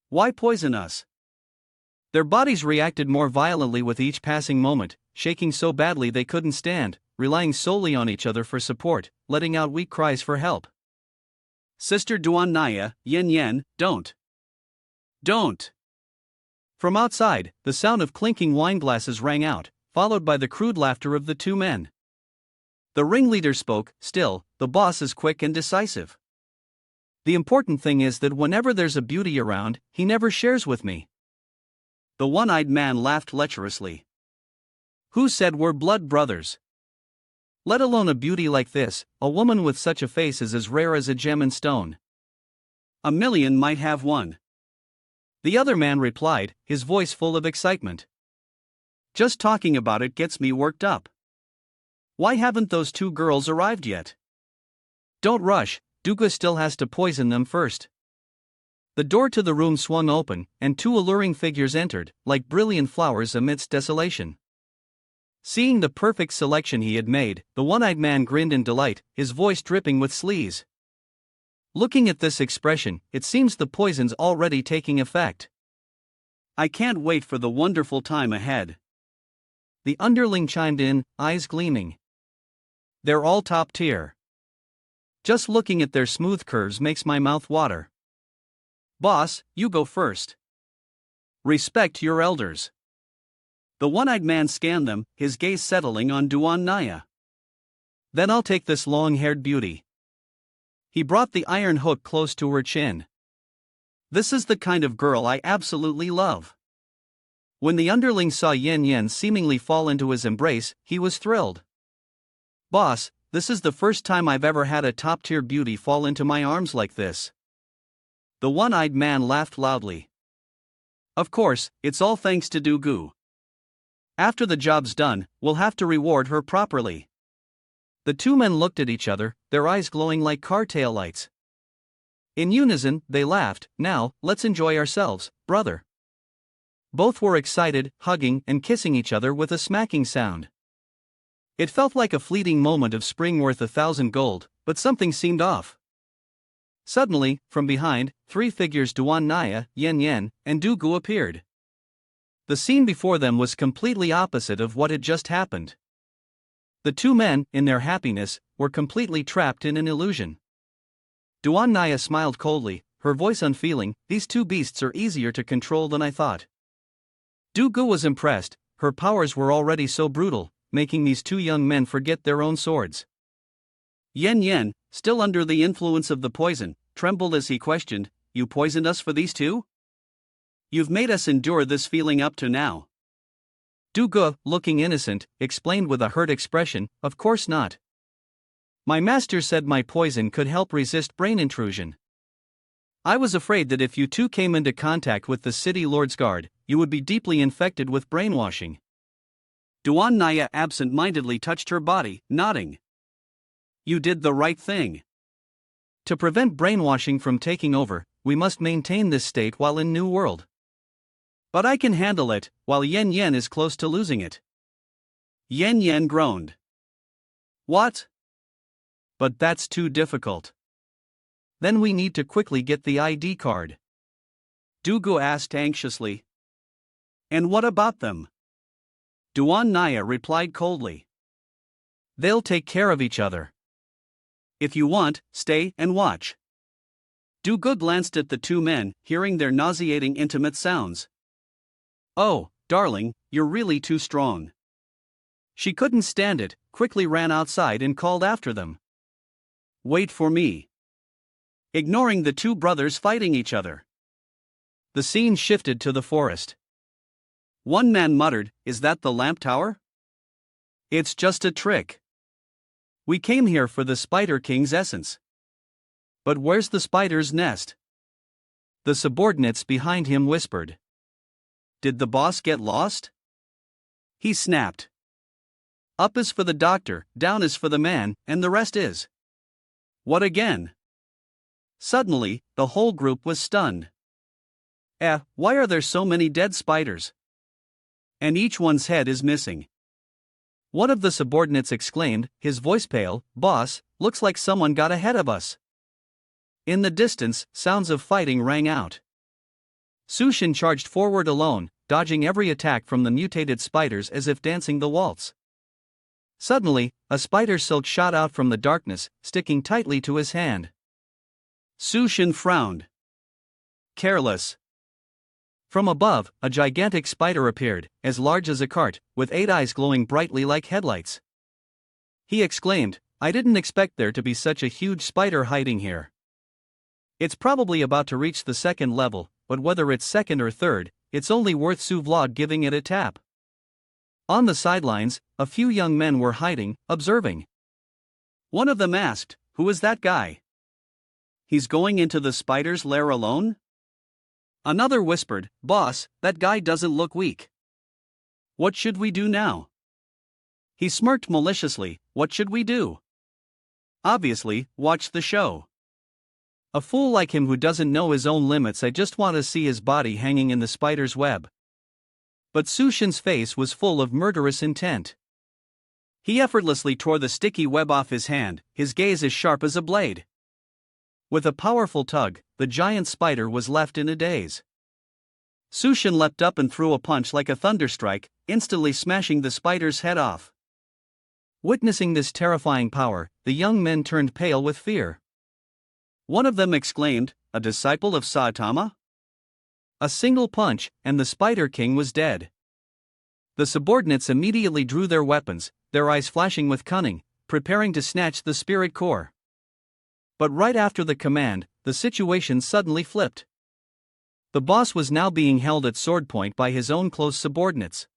[SPEAKER 1] Why poison us? Their bodies reacted more violently with each passing moment, shaking so badly they couldn't stand, relying solely on each other for support, letting out weak cries for help. Sister Duan Naya, Yen Yen, don't. From outside, the sound of clinking wine glasses rang out, followed by the crude laughter of the 2 men. The ringleader spoke, still, the boss is quick and decisive. The important thing is that whenever there's a beauty around, he never shares with me. The one-eyed man laughed lecherously. Who said we're blood brothers? Let alone a beauty like this, a woman with such a face is as rare as a gem in stone. 1,000,000 might have one. The other man replied, his voice full of excitement. Just talking about it gets me worked up. Why haven't those 2 girls arrived yet? Don't rush, Dugu still has to poison them first. The door to the room swung open, and 2 alluring figures entered, like brilliant flowers amidst desolation. Seeing the perfect selection he had made, the one-eyed man grinned in delight, his voice dripping with sleaze. Looking at this expression, it seems the poison's already taking effect. I can't wait for the wonderful time ahead. The underling chimed in, eyes gleaming. They're all top tier. Just looking at their smooth curves makes my mouth water. Boss, you go first. Respect your elders. The one-eyed man scanned them, his gaze settling on Duan Naya. Then I'll take this long-haired beauty. He brought the iron hook close to her chin. This is the kind of girl I absolutely love. When the underling saw Yen Yen seemingly fall into his embrace, he was thrilled. Boss, this is the first time I've ever had a top-tier beauty fall into my arms like this. The one-eyed man laughed loudly. Of course, it's all thanks to Dugu. After the job's done, we'll have to reward her properly. The 2 men looked at each other, their eyes glowing like car taillights. In unison, they laughed. Now, let's enjoy ourselves, brother. Both were excited, hugging and kissing each other with a smacking sound. It felt like a fleeting moment of spring worth 1,000 gold, but something seemed off. Suddenly, from behind, three figures Duan Naya, Yen Yen, and Du Gu appeared. The scene before them was completely opposite of what had just happened. The two men, in their happiness, were completely trapped in an illusion. Duan Naya smiled coldly, her voice unfeeling. These two beasts are easier to control than I thought. Du Gu was impressed, her powers were already so brutal, making these two young men forget their own swords. Yen Yen, still under the influence of the poison, trembled as he questioned, "You poisoned us for these two? You've made us endure this feeling up to now." Du Gu, looking innocent, explained with a hurt expression, "Of course not. My master said my poison could help resist brain intrusion. I was afraid that if you two came into contact with the city lord's guard, you would be deeply infected with brainwashing." Duan Naya absent-mindedly touched her body, nodding. "You did the right thing. To prevent brainwashing from taking over, we must maintain this state while in New World. But I can handle it, while Yen Yen is close to losing it." Yen Yen groaned. "What? But that's too difficult. Then we need to quickly get the ID card." Du Gu asked anxiously. "And what about them?" Duan Naya replied coldly. "They'll take care of each other. If you want, stay and watch." Du Gu glanced at the two men, hearing their nauseating intimate sounds. "Oh, darling, you're really too strong." She couldn't stand it, quickly ran outside and called after them. "Wait for me." Ignoring the two brothers fighting each other, the scene shifted to the forest. One man muttered, "Is that the lamp tower?" "It's just a trick. We came here for the Spider King's essence." "But where's the spider's nest?" The subordinates behind him whispered. "Did the boss get lost?" He snapped. "Up is for the doctor, down is for the man, and the rest is." "What again?" Suddenly, the whole group was stunned. Why are there so many dead spiders? And each one's head is missing." One of the subordinates exclaimed, his voice pale, "Boss, looks like someone got ahead of us." In the distance, sounds of fighting rang out. Sushin charged forward alone, dodging every attack from the mutated spiders as if dancing the waltz. Suddenly, a spider silk shot out from the darkness, sticking tightly to his hand. Sushin frowned. "Careless." From above, a gigantic spider appeared, as large as a cart, with 8 eyes glowing brightly like headlights. He exclaimed, "I didn't expect there to be such a huge spider hiding here. It's probably about to reach the second level, but whether it's second or third, it's only worth Suvlad giving it a tap." On the sidelines, a few young men were hiding, observing. One of them asked, "Who is that guy? He's going into the spider's lair alone?" Another whispered, "Boss, that guy doesn't look weak. What should we do now?" He smirked maliciously, "What should we do? Obviously, watch the show. A fool like him who doesn't know his own limits, I just want to see his body hanging in the spider's web." But Sushin's face was full of murderous intent. He effortlessly tore the sticky web off his hand, his gaze as sharp as a blade. With a powerful tug, the giant spider was left in a daze. Sushin leapt up and threw a punch like a thunderstrike, instantly smashing the spider's head off. Witnessing this terrifying power, the young men turned pale with fear. One of them exclaimed, "A disciple of Saitama?" A single punch, and the Spider King was dead. The subordinates immediately drew their weapons, their eyes flashing with cunning, preparing to snatch the spirit core. But right after the command, the situation suddenly flipped. The boss was now being held at sword point by his own close subordinates.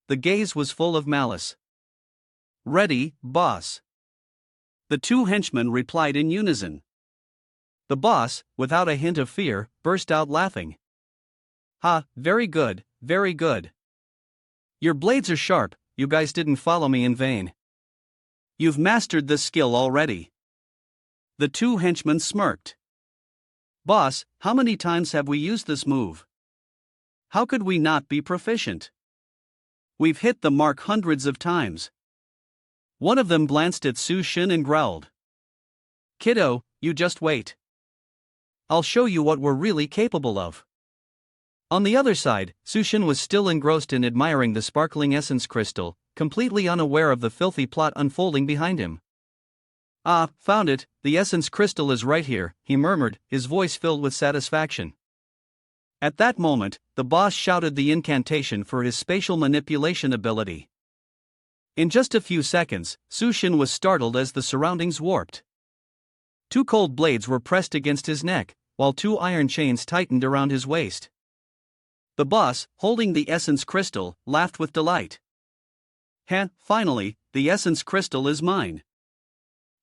[SPEAKER 1] The gaze was full of malice. "Ready, boss." The two henchmen replied in unison. The boss, without a hint of fear, burst out laughing. "Ha, very good, very good. Your blades are sharp, you guys didn't follow me in vain. You've mastered this skill already." The two henchmen smirked. "Boss, how many times have we used this move? How could we not be proficient? We've hit the mark hundreds of times."
[SPEAKER 2] One of them glanced at Sushin and growled. "Kiddo, you just wait. I'll show you what we're really capable of." On the other side, Sushin was still engrossed in admiring the sparkling essence crystal, completely unaware of the filthy plot unfolding behind him. "Ah, found it, the essence crystal is right here," he murmured, his voice filled with satisfaction. At that moment, the boss shouted the incantation for his spatial manipulation ability. In just a few seconds, Sushin was startled as the surroundings warped. Two cold blades were pressed against his neck, while two iron chains tightened around his waist. The boss, holding the essence crystal, laughed with delight. "Heh, finally, the essence crystal is mine.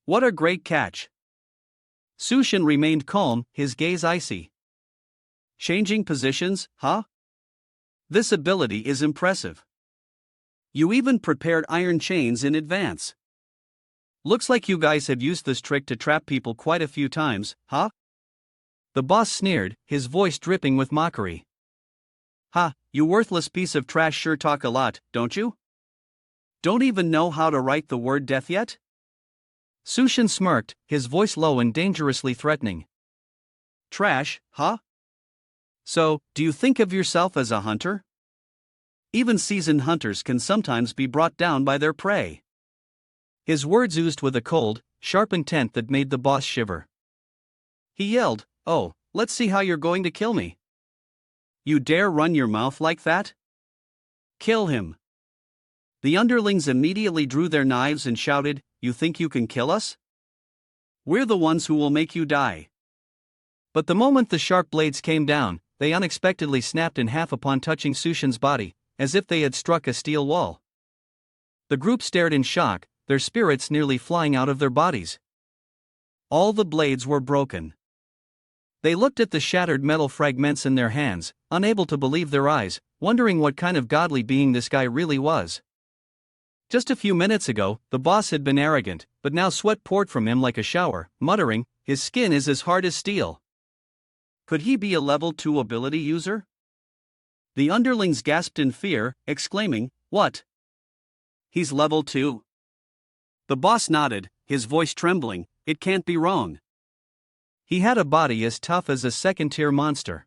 [SPEAKER 2] What a great catch." Sushin remained calm, his gaze icy. "Changing positions, huh? This ability is impressive. You even prepared iron chains in advance. Looks like you guys have used this trick to trap people quite a few times, huh?" The boss sneered, his voice dripping with mockery. "Ha, you worthless piece of trash sure talk a lot, don't you? Don't even know how to write the word death yet?" Sushin smirked, his voice low and dangerously threatening. "Trash, huh? So, do you think of yourself as a hunter? Even seasoned hunters can sometimes be brought down by their prey." His words oozed with a cold, sharp intent that made the boss shiver. He yelled, "Oh, let's see how you're going to kill me. You dare run your mouth like that? Kill him." The underlings immediately drew their knives and shouted, "You think you can kill us? We're the ones who will make you die." But the moment the sharp blades came down, they unexpectedly snapped in half upon touching Sushin's body, as if they had struck a steel wall. The group stared in shock, their spirits nearly flying out of their bodies. All the blades were broken. They looked at the shattered metal fragments in their hands, unable to believe their eyes, wondering what kind of godly being this guy really was. Just a few minutes ago, the boss had been arrogant, but now sweat poured from him like a shower, muttering, "His skin is as hard as steel." Could he be a level 2 ability user? The underlings gasped in fear, exclaiming, "What? He's level 2? The boss nodded, his voice trembling, "It can't be wrong. He had a body as tough as a second-tier monster."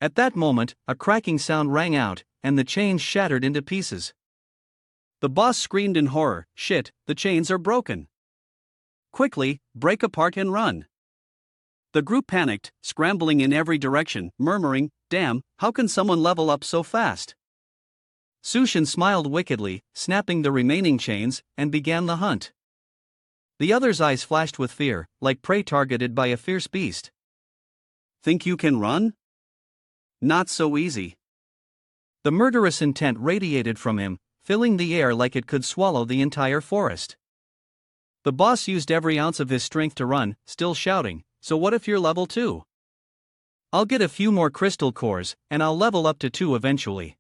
[SPEAKER 2] At that moment, a cracking sound rang out, and the chains shattered into pieces. The boss screamed in horror, "Shit, the chains are broken. Quickly, break apart and run." The group panicked, scrambling in every direction, murmuring, "Damn, how can someone level up so fast?" Sushin smiled wickedly, snapping the remaining chains, and began the hunt. The other's eyes flashed with fear, like prey targeted by a fierce beast. "Think you can run? Not so easy." The murderous intent radiated from him, filling the air like it could swallow the entire forest. The boss used every ounce of his strength to run, still shouting, "So what if you're level 2? I'll get a few more crystal cores, and I'll level up to 2 eventually."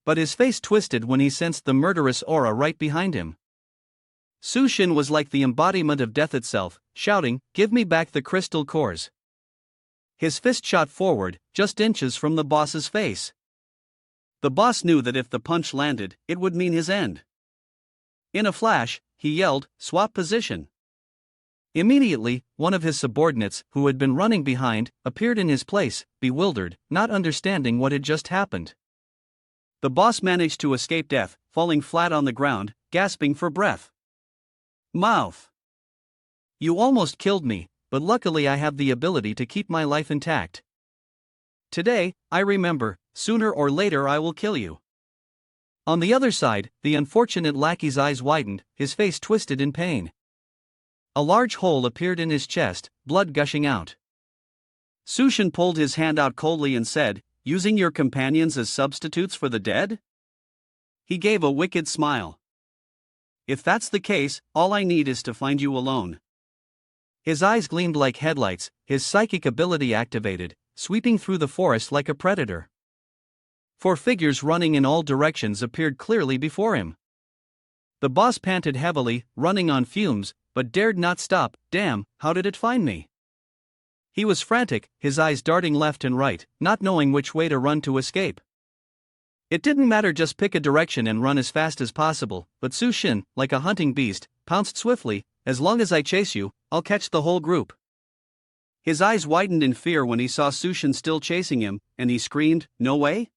[SPEAKER 2] But his face twisted when he sensed the murderous aura right behind him. Sushin was like the embodiment of death itself, shouting, "Give me back the crystal cores." His fist shot forward, just inches from the boss's face. The boss knew that if the punch landed, it would mean his end. In a flash, he yelled, "Swap position." Immediately, one of his subordinates, who had been running behind, appeared in his place, bewildered, not understanding what had just happened. The boss managed to escape death, falling flat on the ground, gasping for breath. "Mouth! You almost killed me, but luckily I have the ability to keep my life intact. Today, I remember, sooner or later I will kill you." On the other side, the unfortunate lackey's eyes widened, his face twisted in pain. A large hole appeared in his chest, blood gushing out. Sushin pulled his hand out coldly and said, "Using your companions as substitutes for the dead?" He gave a wicked smile. "If that's the case, all I need is to find you alone." His eyes gleamed like headlights, his psychic ability activated, sweeping through the forest like a predator. 4 figures running in all directions appeared clearly before him. The boss panted heavily, running on fumes, but dared not stop. "Damn, how did it find me?" He was frantic, his eyes darting left and right, not knowing which way to run to escape.
[SPEAKER 1] It didn't matter, just pick a direction and run as fast as possible, but Su Shin, like a hunting beast, pounced swiftly. As long as I chase you, I'll catch the whole group. His eyes widened in fear when he saw Su Shin still chasing him, and he screamed, "No way?"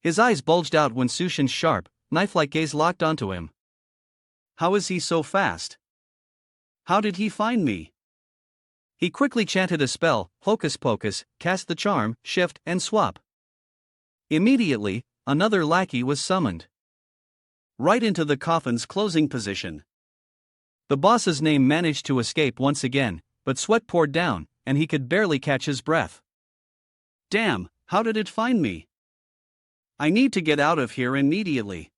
[SPEAKER 1] His eyes bulged out when Su Shin's sharp, knife-like gaze locked onto him. How is he so fast? How did he find me? He quickly chanted a spell, hocus pocus, cast the charm, shift, and swap. Immediately, another lackey was summoned. Right into the coffin's closing position. The boss's name managed to escape once again, but sweat poured down, and he could barely catch his breath. Damn, how did it find me? I need to get out of here immediately.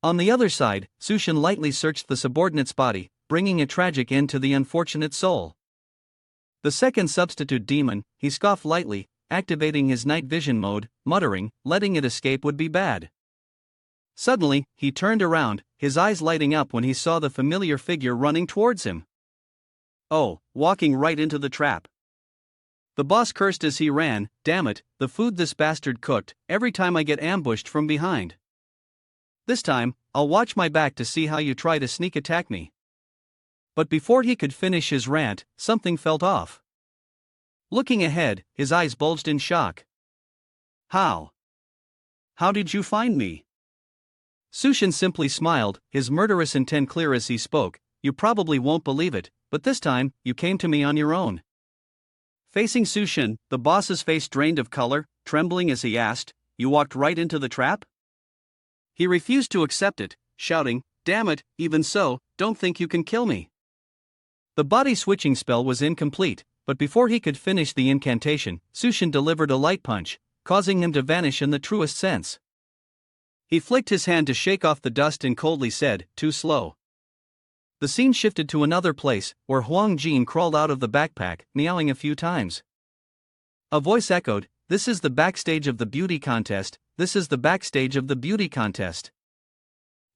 [SPEAKER 1] On the other side, Su Shin lightly searched the subordinate's body, bringing a tragic end to the unfortunate soul. The second substitute demon, he scoffed lightly, activating his night vision mode, muttering, letting it escape would be bad. Suddenly, he turned around, his eyes lighting up when he saw the familiar figure running towards him. Oh, walking right into the trap. The boss cursed as he ran, damn it, the food this bastard cooked, every time I get ambushed from behind. This time, I'll watch my back to see how you try to sneak attack me. But before he could finish his rant, something felt off. Looking ahead, his eyes bulged in shock. How? How did you find me? Su Shin simply smiled, his murderous intent clear as he spoke. You probably won't believe it, but this time, you came to me on your own. Facing Su Shin, the boss's face drained of color, trembling as he asked, You walked right into the trap? He refused to accept it, shouting, Damn it, even so, don't think you can kill me. The body switching spell was incomplete, but before he could finish the incantation, Su Shin delivered a light punch, causing him to vanish in the truest sense. He flicked his hand to shake off the dust and coldly said, Too slow. The scene shifted to another place, where Huang Jin crawled out of the backpack, meowing a few times. A voice echoed, This is the backstage of the beauty contest, this is the backstage of the beauty contest.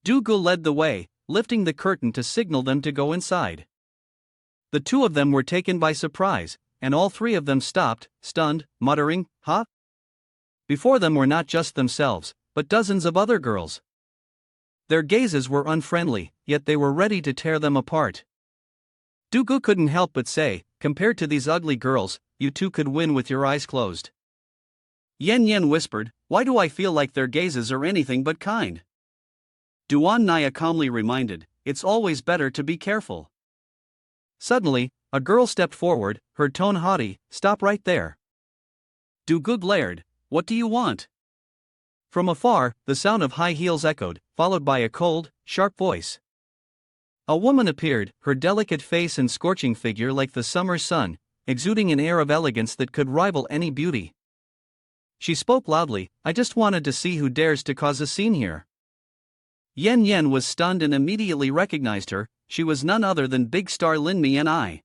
[SPEAKER 1] Du Gu led the way, lifting the curtain to signal them to go inside. The two of them were taken by surprise, and all three of them stopped, stunned, muttering, Huh? Before them were not just themselves, but dozens of other girls. Their gazes were unfriendly, yet they were ready to tear them apart. Du Gu couldn't help but say, Compared to these ugly girls, you two could win with your eyes closed. Yen Yen whispered, Why do I feel like their gazes are anything but kind? Duan Naya calmly reminded, It's always better to be careful. Suddenly, a girl stepped forward, her tone haughty, Stop right there. Du Gu glared, What do you want? From afar, the sound of high heels echoed, followed by a cold, sharp voice. A woman appeared, her delicate face and scorching figure like the summer sun, exuding an air of elegance that could rival any beauty. She spoke loudly, I just wanted to see who dares to cause a scene here. Yen Yen was stunned and immediately recognized her. She was none other than big star Lin Mi and I.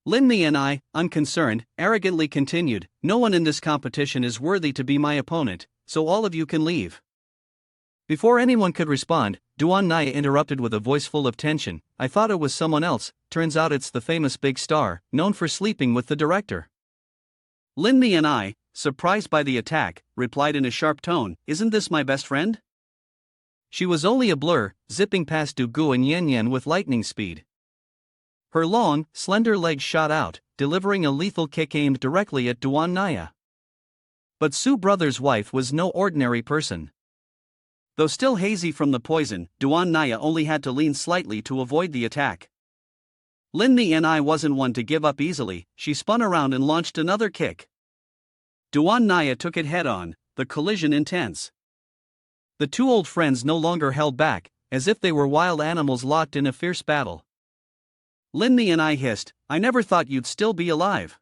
[SPEAKER 1] Lin Mi and I, unconcerned, arrogantly continued, No one in this competition is worthy to be my opponent, so all of you can leave. Before anyone could respond, Duan Naya interrupted with a voice full of tension, I thought it was someone else, turns out it's the famous big star, known for sleeping with the director. Lin Mi and I, surprised by the attack, replied in a sharp tone, Isn't this my best friend? She was only a blur, zipping past Du Gu and Yen Yen with lightning speed. Her long, slender legs shot out, delivering a lethal kick aimed directly at Duan Naya. But Su Brother's wife was no ordinary person. Though still hazy from the poison, Duan Naya only had to lean slightly to avoid the attack. Lin Mi and I wasn't one to give up easily, she spun around and launched another kick. Duan Naya took it head-on, the collision intense. The two old friends no longer held back, as if they were wild animals locked in a fierce battle. Lin Mi and I hissed, I never thought you'd still be alive.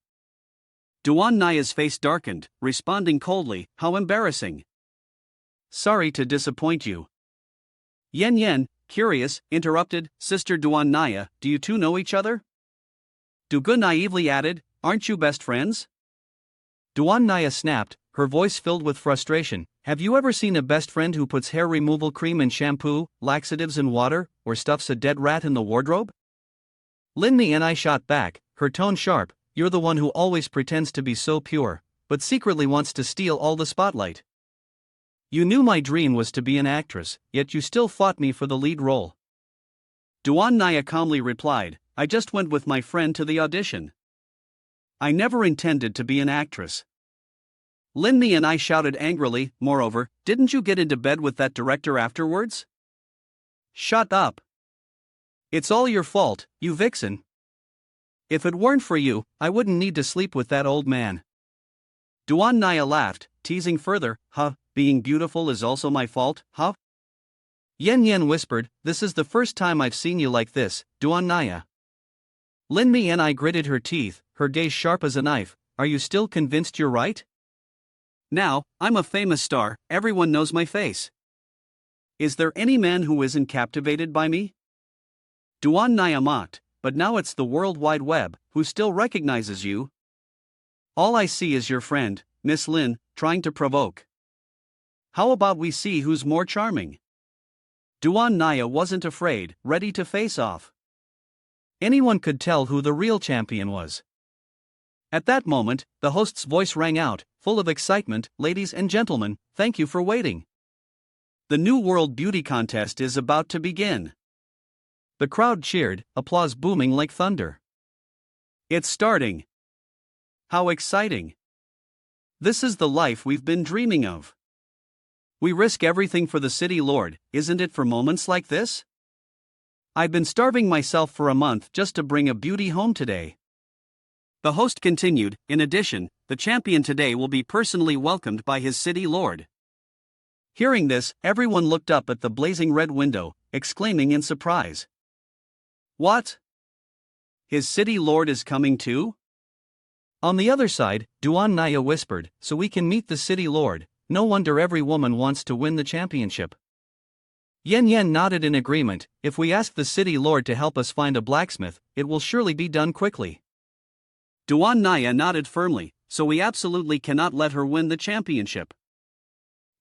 [SPEAKER 1] Duan Naya's face darkened, responding coldly, How embarrassing. Sorry to disappoint you. Yen Yen, curious, interrupted, Sister Duan Naya, do you two know each other? Du Gu naively added, Aren't you best friends? Duan Naya snapped, her voice filled with frustration, Have you ever seen a best friend who puts hair removal cream in shampoo, laxatives in water, or stuffs a dead rat in the wardrobe? Lin Mi and I shot back, her tone sharp, You're the one who always pretends to be so pure, but secretly wants to steal all the spotlight. You knew my dream was to be an actress, yet you still fought me for the lead role.
[SPEAKER 2] Duan Naya calmly replied, I just went with my friend to the audition. I never intended to be an actress. Lin Mi and I shouted angrily, moreover, didn't you get into bed with that director afterwards? Shut up. It's all your fault, you vixen. If it weren't for you, I wouldn't need to sleep with that old man. Duan Naya laughed, teasing further, being beautiful is also my fault,
[SPEAKER 1] Yen Yen whispered, this is the first time I've seen you like this, Duan Naya. Lin Mi and I gritted her teeth, her gaze sharp as a knife, are you still convinced you're right?
[SPEAKER 2] Now, I'm a famous star, everyone knows my face. Is there any man who isn't captivated by me? Duan Naya mocked, but now it's the World Wide Web, who still recognizes you. All I see is your friend, Miss Lin, trying to provoke. How about we see who's more charming? Duan Naya wasn't afraid, ready to face off.
[SPEAKER 1] Anyone could tell who the real champion was. At that moment, the host's voice rang out, full of excitement, ladies and gentlemen, thank you for waiting. The New World Beauty Contest is about to begin. The crowd cheered, applause booming like thunder.
[SPEAKER 2] It's starting. How exciting. This is the life we've been dreaming of. We risk everything for the city lord, isn't it for moments like this? I've been starving myself for a month just to bring a beauty home today. The host continued, in addition, the champion today will be personally welcomed by his city lord. Hearing this, everyone looked up at the blazing red window, exclaiming in surprise. What? His city lord is coming too?
[SPEAKER 1] On the other side, Duan Naya whispered, so we can meet the city lord, no wonder every woman wants to win the championship. Yen Yen nodded in agreement, if we ask the city lord to help us find a blacksmith, it will surely be done quickly.
[SPEAKER 2] Duan Naya nodded firmly, so we absolutely cannot let her win the championship.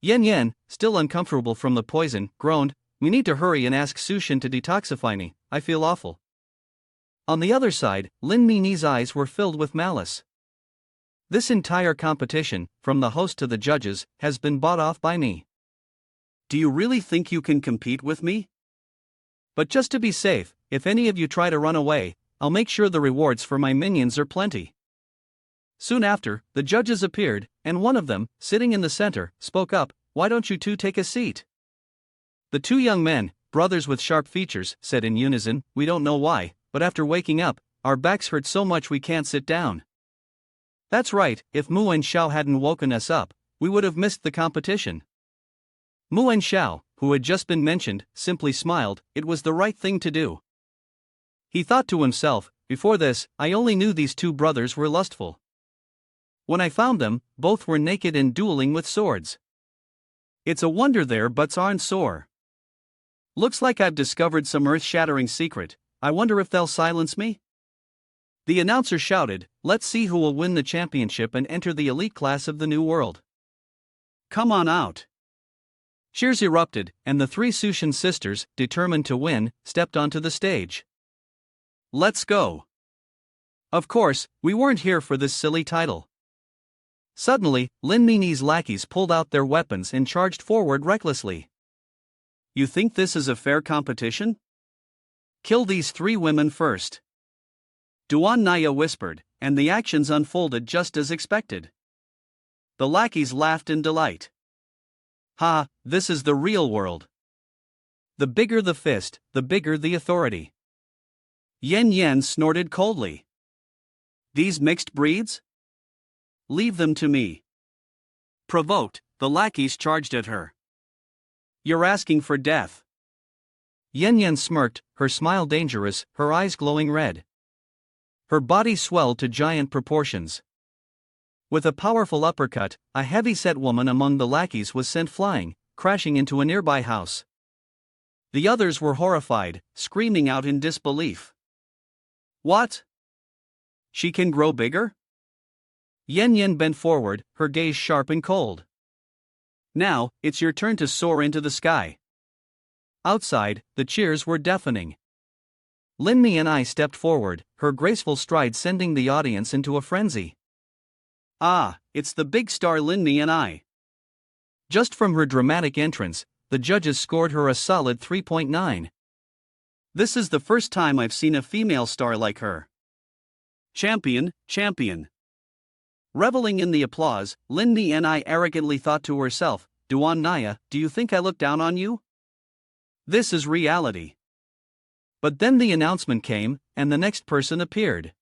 [SPEAKER 1] Yen Yen, still uncomfortable from the poison, groaned, we need to hurry and ask Sushin to detoxify me, I feel awful. On the other side, Lin Mi's eyes were filled with malice. This entire competition, from the host to the judges, has been bought off by me.
[SPEAKER 2] Do you really think you can compete with me?
[SPEAKER 1] But just to be safe, if any of you try to run away, I'll make sure the rewards for my minions are plenty. Soon after, the judges appeared, and one of them, sitting in the center, spoke up, why don't you two take a seat? The two young men, brothers with sharp features, said in unison, we don't know why, but after waking up, our backs hurt so much we can't sit down. That's right, if Mu and Xiao hadn't woken us up, we would have missed the competition. Mu and Xiao, who had just been mentioned, simply smiled, it was the right thing to do. He thought to himself, before this, I only knew these two brothers were lustful. When I found them, both were naked and dueling with swords. It's a wonder their butts aren't sore. Looks like I've discovered some earth-shattering secret, I wonder if they'll silence me? The announcer shouted, let's see who will win the championship and enter the elite class of the new world.
[SPEAKER 2] Come on out.
[SPEAKER 1] Cheers erupted, and the three Sushin sisters, determined to win, stepped onto the stage.
[SPEAKER 2] Let's go.
[SPEAKER 1] Of course, we weren't here for this silly title. Suddenly, Lin Mi's lackeys pulled out their weapons and charged forward recklessly.
[SPEAKER 2] You think this is a fair competition? Kill these three women first. Duan Naya whispered, and the actions unfolded just as expected. The lackeys laughed in delight.
[SPEAKER 1] Ha, this is the real world. The bigger the fist, the bigger the authority.
[SPEAKER 2] Yen Yen snorted coldly. These mixed breeds? Leave them to me. Provoked, the lackeys charged at her. You're asking for death.
[SPEAKER 1] Yen Yen smirked, her smile dangerous, her eyes glowing red. Her body swelled to giant proportions. With a powerful uppercut, a heavy-set woman among the lackeys was sent flying, crashing into a nearby house. The others were horrified, screaming out in disbelief.
[SPEAKER 2] What? She can grow bigger?
[SPEAKER 1] Yen Yen bent forward, her gaze sharp and cold.
[SPEAKER 2] Now, it's your turn to soar into the sky.
[SPEAKER 1] Outside, the cheers were deafening. Lin Mi and I stepped forward, her graceful stride sending the audience into a frenzy.
[SPEAKER 2] Ah, it's the big star Lin Mi and I.
[SPEAKER 1] Just from her dramatic entrance, the judges scored her a solid 3.9.
[SPEAKER 2] This is the first time I've seen a female star like her. Champion, champion. Reveling in the applause, Lindy and I arrogantly thought to herself, Duan Naya, do you think I look down on you? This is reality.
[SPEAKER 1] But then the announcement came, and the next person appeared.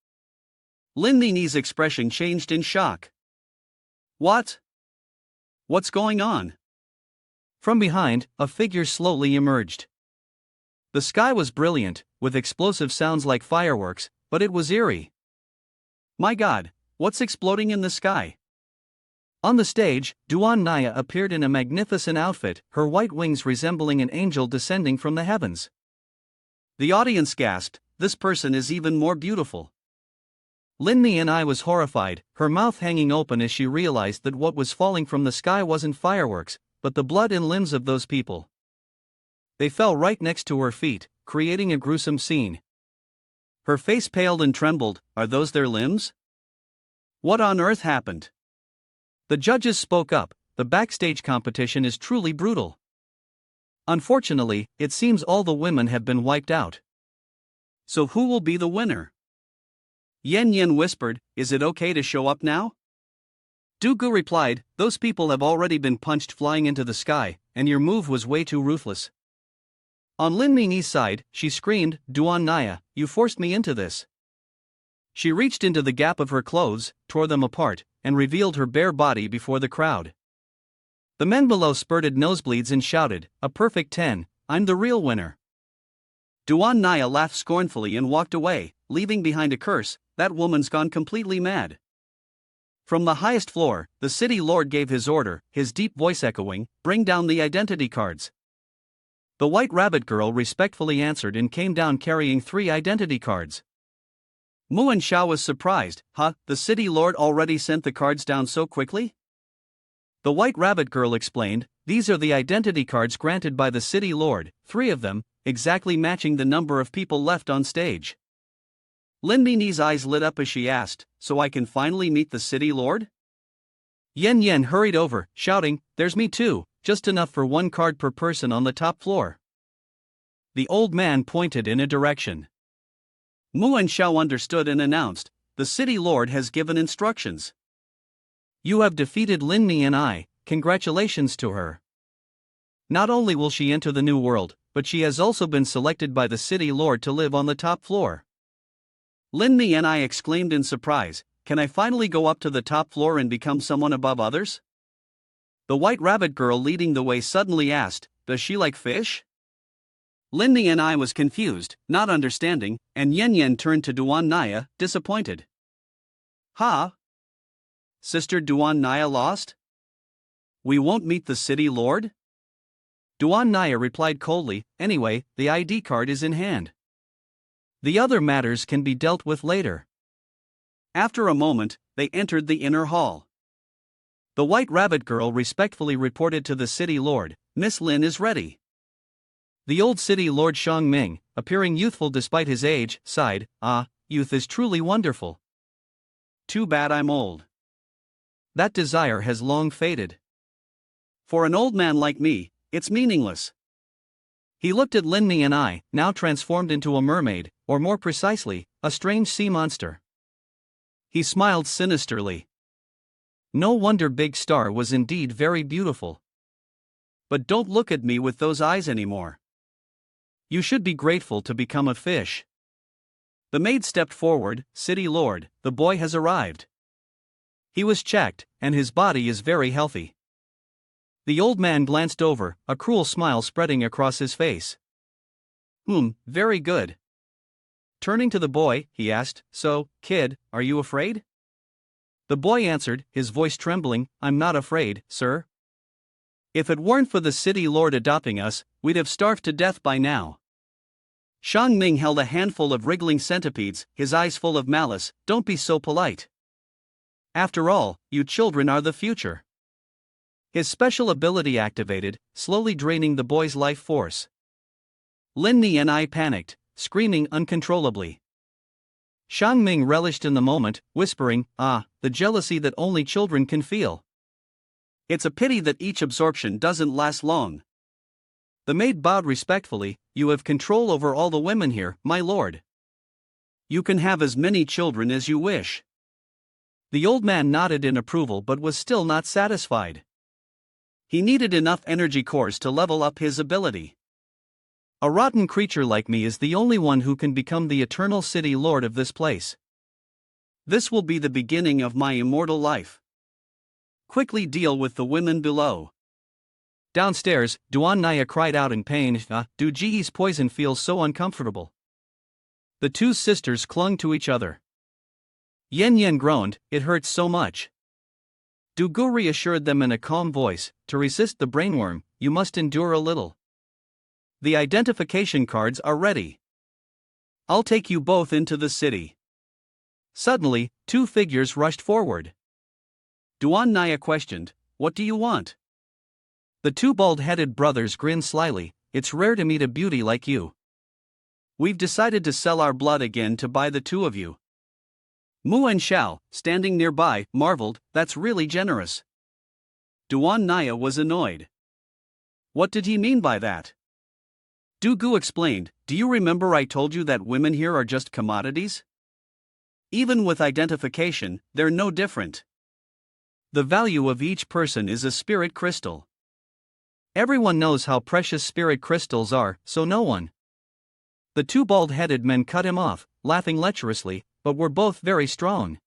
[SPEAKER 2] Lindy Ni's expression changed in shock. What? What's going on?
[SPEAKER 1] From behind, a figure slowly emerged. The sky was brilliant, with explosive sounds like fireworks, but it was eerie.
[SPEAKER 2] My God, what's exploding in the sky?
[SPEAKER 1] On the stage, Duan Naya appeared in a magnificent outfit, her white wings resembling an angel descending from the heavens.
[SPEAKER 2] The audience gasped, this person is even more beautiful.
[SPEAKER 1] Lindy and I was horrified, her mouth hanging open as she realized that what was falling from the sky wasn't fireworks, but the blood and limbs of those people. They fell right next to her feet, creating a gruesome scene.
[SPEAKER 2] Her face paled and trembled. Are those their limbs? What on earth happened?
[SPEAKER 1] The judges spoke up. The backstage competition is truly brutal. Unfortunately, it seems all the women have been wiped out.
[SPEAKER 2] So who will be the winner? Yen Yen whispered, is it okay to show up now?
[SPEAKER 1] Dugu replied, those people have already been punched flying into the sky, and your move was way too ruthless. On Lin Nini's side, she screamed, Duan Naya, you forced me into this. She reached into the gap of her clothes, tore them apart, and revealed her bare body before the crowd. The men below spurted nosebleeds and shouted, a perfect 10, I'm the real winner.
[SPEAKER 2] Duan Naya laughed scornfully and walked away, leaving behind a curse, that woman's gone completely mad. From the highest floor, the city lord gave his order, his deep voice echoing, bring down the identity cards. The white rabbit girl respectfully answered and came down carrying 3 identity cards. Muan Shao was surprised, the city lord already sent the cards down so quickly?
[SPEAKER 1] The white rabbit girl explained, these are the identity cards granted by the city lord, 3 of them, exactly matching the number of people left on stage.
[SPEAKER 2] Lin Nini's eyes lit up as she asked, so I can finally meet the city lord?
[SPEAKER 1] Yen Yen hurried over, shouting, there's me too, just enough for 1 card per person on the top floor. The old man pointed in a direction.
[SPEAKER 2] Muan Shao understood and announced, the city lord has given instructions.
[SPEAKER 1] You have defeated Lin Ni and I, congratulations to her. Not only will she enter the new world, but she has also been selected by the city lord to live on the top floor.
[SPEAKER 2] Lin Ni and I exclaimed in surprise, can I finally go up to the top floor and become someone above others? The white rabbit girl leading the way suddenly asked, does she like fish? Lin Ni and I was confused, not understanding, and Yen Yen turned to Duan Naya, disappointed. Sister Duan Naya lost? We won't meet the city lord?
[SPEAKER 1] Duan Naya replied coldly, anyway, the ID card is in hand. The other matters can be dealt with later.
[SPEAKER 2] After a moment, they entered the inner hall.
[SPEAKER 1] The white rabbit girl respectfully reported to the city lord, Miss Lin is ready. The old city lord Shang Ming, appearing youthful despite his age, sighed, youth is truly wonderful.
[SPEAKER 2] Too bad I'm old.
[SPEAKER 1] That desire has long faded.
[SPEAKER 2] For an old man like me, it's meaningless.
[SPEAKER 1] He looked at Lin Ni and I, now transformed into a mermaid, or more precisely, a strange sea monster. He smiled sinisterly. No wonder Big Star was indeed very beautiful.
[SPEAKER 2] But don't look at me with those eyes anymore.
[SPEAKER 1] You should be grateful to become a fish.
[SPEAKER 2] The maid stepped forward, City Lord, the boy has arrived.
[SPEAKER 1] He was checked, and his body is very healthy. The old man glanced over, a cruel smile spreading across his face.
[SPEAKER 2] Very good.
[SPEAKER 1] Turning to the boy, he asked, so, kid, are you afraid? The boy answered, his voice trembling, I'm not afraid, sir. If it weren't for the city lord adopting us, we'd have starved to death by now.
[SPEAKER 2] Shang Ming held a handful of wriggling centipedes, his eyes full of malice, don't be so polite.
[SPEAKER 1] After all, you children are the future. His special ability activated, slowly draining the boy's life force. Lin Ni and I panicked, screaming uncontrollably. Shang Ming relished in the moment, whispering, the jealousy that only children can feel.
[SPEAKER 2] It's a pity that each absorption doesn't last long. The maid bowed respectfully. You have control over all the women here, my lord. You can have as many children as you wish. The old man nodded in approval but was still not satisfied. He needed enough energy cores to level up his ability. A rotten creature like me is the only one who can become the eternal city lord of this place. This will be the beginning of my immortal life. Quickly deal with the women below.
[SPEAKER 1] Downstairs, Duan Naya cried out in pain. Duji's poison feels so uncomfortable. The two sisters clung to each other. Yen Yen groaned, it hurts so much. Dugu reassured them in a calm voice, to resist the brainworm, you must endure a little. The identification cards are ready. I'll take you both into the city. Suddenly, two figures rushed forward. Duan Naya questioned, what do you want? The two bald-headed brothers grinned slyly, it's rare to meet a beauty like you. We've decided to sell our blood again to buy the two of you. Mu and Xiao, standing nearby, marveled, that's really generous. Duan Naya was annoyed. What did he mean by that? Dugu explained, do you remember I told you that women here are just commodities? Even with identification, they're no different. The value of each person is a spirit crystal. Everyone knows how precious spirit crystals are, so no one. The two bald-headed men cut him off, laughing lecherously, but were both very strong.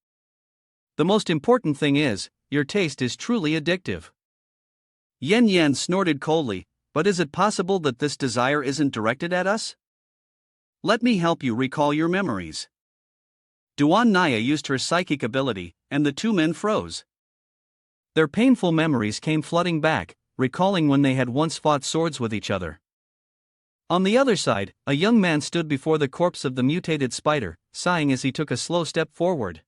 [SPEAKER 1] The most important thing is, your taste is truly addictive. Yen Yen snorted coldly, but is it possible that this desire isn't directed at us? Let me help you recall your memories. Duan Naya used her psychic ability, and the two men froze. Their painful memories came flooding back, recalling when they had once fought swords with each other. On the other side, a young man stood before the corpse of the mutated spider, sighing as he took a slow step forward.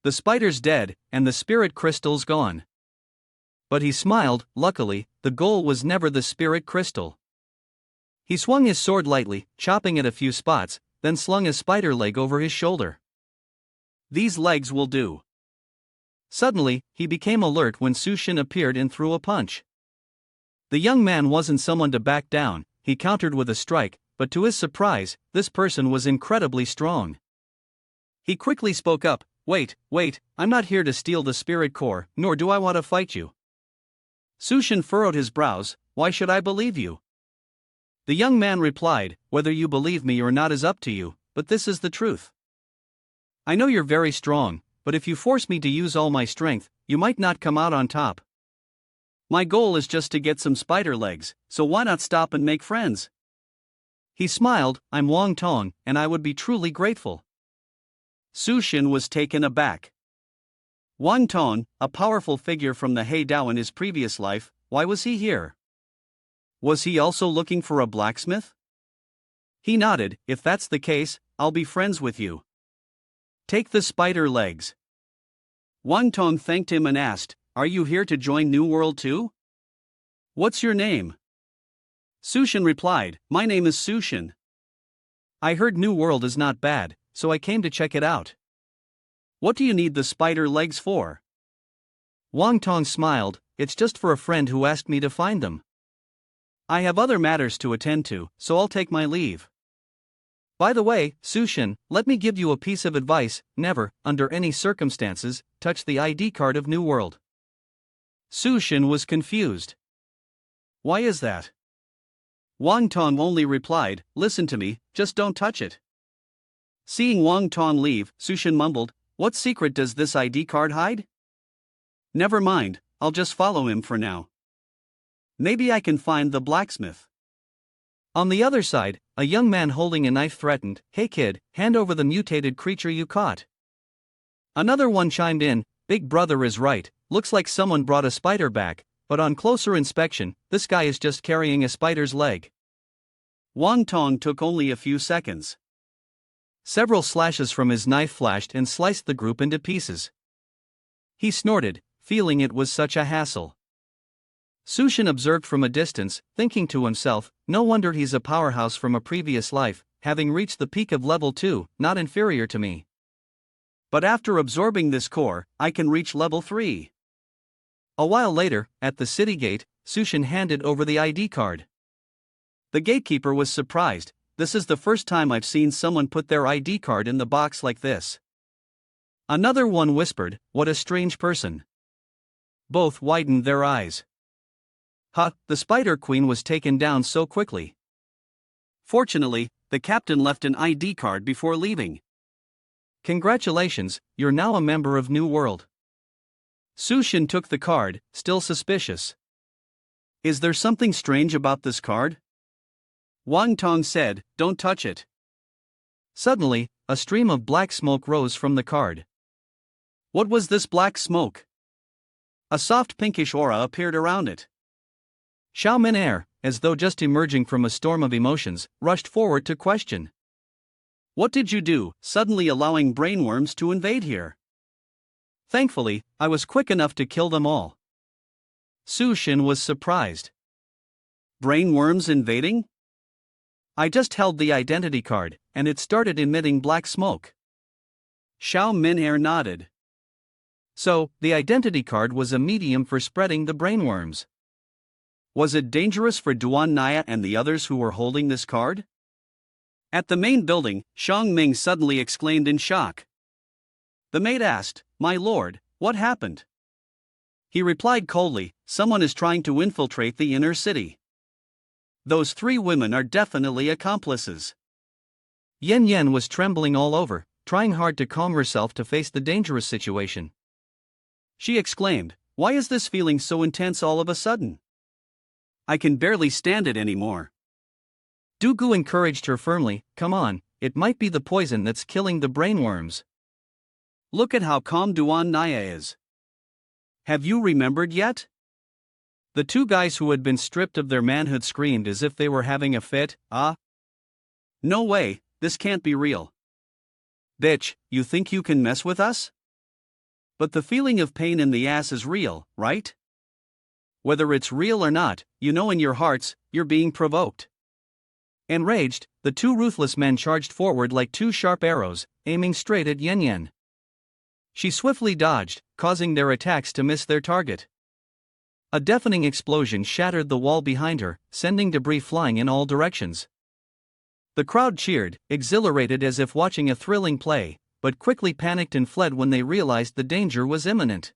[SPEAKER 1] The spider's dead, and the spirit crystal's gone. But he smiled, luckily, the goal was never the spirit crystal. He swung his sword lightly, chopping at a few spots, then slung a spider leg over his shoulder. These legs will do. Suddenly, he became alert when Sushin appeared and threw a punch. The young man wasn't someone to back down, he countered with a strike, but to his surprise, this person was incredibly strong. He quickly spoke up, wait, I'm not here to steal the spirit core, nor do I want to fight you. Sushin furrowed his brows, why should I believe you? The young man replied, whether you believe me or not is up to you, but this is the truth. I know you're very strong, but if you force me to use all my strength, you might not come out on top. My goal is just to get some spider legs, so why not stop and make friends? He smiled, I'm Wang Tong, and I would be truly grateful. Sushin was taken aback. Wang Tong, a powerful figure from the He Dao in his previous life, why was he here? Was he also looking for a blacksmith? He nodded, if that's the case, I'll be friends with you. Take the spider legs. Wang Tong thanked him and asked, are you here to join New World too? What's your name? Sushin replied, my name is Sushin. I heard New World is not bad, so I came to check it out. What do you need the spider legs for? Wang Tong smiled, it's just for a friend who asked me to find them. I have other matters to attend to, so I'll take my leave. By the way, Sushin, let me give you a piece of advice, never, under any circumstances, touch the ID card of New World. Sushin was confused. Why is that? Wang Tong only replied, listen to me, just don't touch it. Seeing Wang Tong leave, Sushin mumbled, what secret does this ID card hide? Never mind, I'll just follow him for now. Maybe I can find the blacksmith. On the other side, a young man holding a knife threatened, hey kid, hand over the mutated creature you caught. Another one chimed in, big brother is right, looks like someone brought a spider back, but on closer inspection, this guy is just carrying a spider's leg. Wang Tong took only a few seconds. Several slashes from his knife flashed and sliced the group into pieces. He snorted, feeling it was such a hassle. Sushin observed from a distance, thinking to himself, no wonder he's a powerhouse from a previous life, having reached the peak of level 2, not inferior to me. But after absorbing this core, I can reach level 3. A while later, at the city gate, Sushin handed over the ID card. The gatekeeper was surprised. This is the first time I've seen someone put their ID card in the box like this. Another one whispered, "What a strange person." Both widened their eyes. The Spider Queen was taken down so quickly. Fortunately, the captain left an ID card before leaving. Congratulations, you're now a member of New World. Sushin took the card, still suspicious. Is there something strange about this card? Wang Tong said, "Don't touch it." Suddenly, a stream of black smoke rose from the card. What was this black smoke? A soft pinkish aura appeared around it. Xiao Min-er, as though just emerging from a storm of emotions, rushed forward to question. What did you do, suddenly allowing brainworms to invade here? Thankfully, I was quick enough to kill them all. Sushin was surprised. Brainworms invading? I just held the identity card, and it started emitting black smoke. Xiao Min-er nodded. So, the identity card was a medium for spreading the brainworms. Was it dangerous for Duan Naya and the others who were holding this card? At the main building, Xiang Ming suddenly exclaimed in shock. The maid asked, "My lord, what happened?" He replied coldly, "Someone is trying to infiltrate the inner city. Those 3 women are definitely accomplices." Yen Yen was trembling all over, trying hard to calm herself to face the dangerous situation. She exclaimed, "Why is this feeling so intense all of a sudden? I can barely stand it anymore." Dugu encouraged her firmly, "Come on, it might be the poison that's killing the brainworms. Look at how calm Duan Naya is. Have you remembered yet?" The 2 guys who had been stripped of their manhood screamed as if they were having a fit. No way, this can't be real. Bitch, you think you can mess with us? But the feeling of pain in the ass is real, right? Whether it's real or not, you know in your hearts, you're being provoked. Enraged, the 2 ruthless men charged forward like 2 sharp arrows, aiming straight at Yen Yen. She swiftly dodged, causing their attacks to miss their target. A deafening explosion shattered the wall behind her, sending debris flying in all directions. The crowd cheered, exhilarated as if watching a thrilling play, but quickly panicked and fled when they realized the danger was imminent.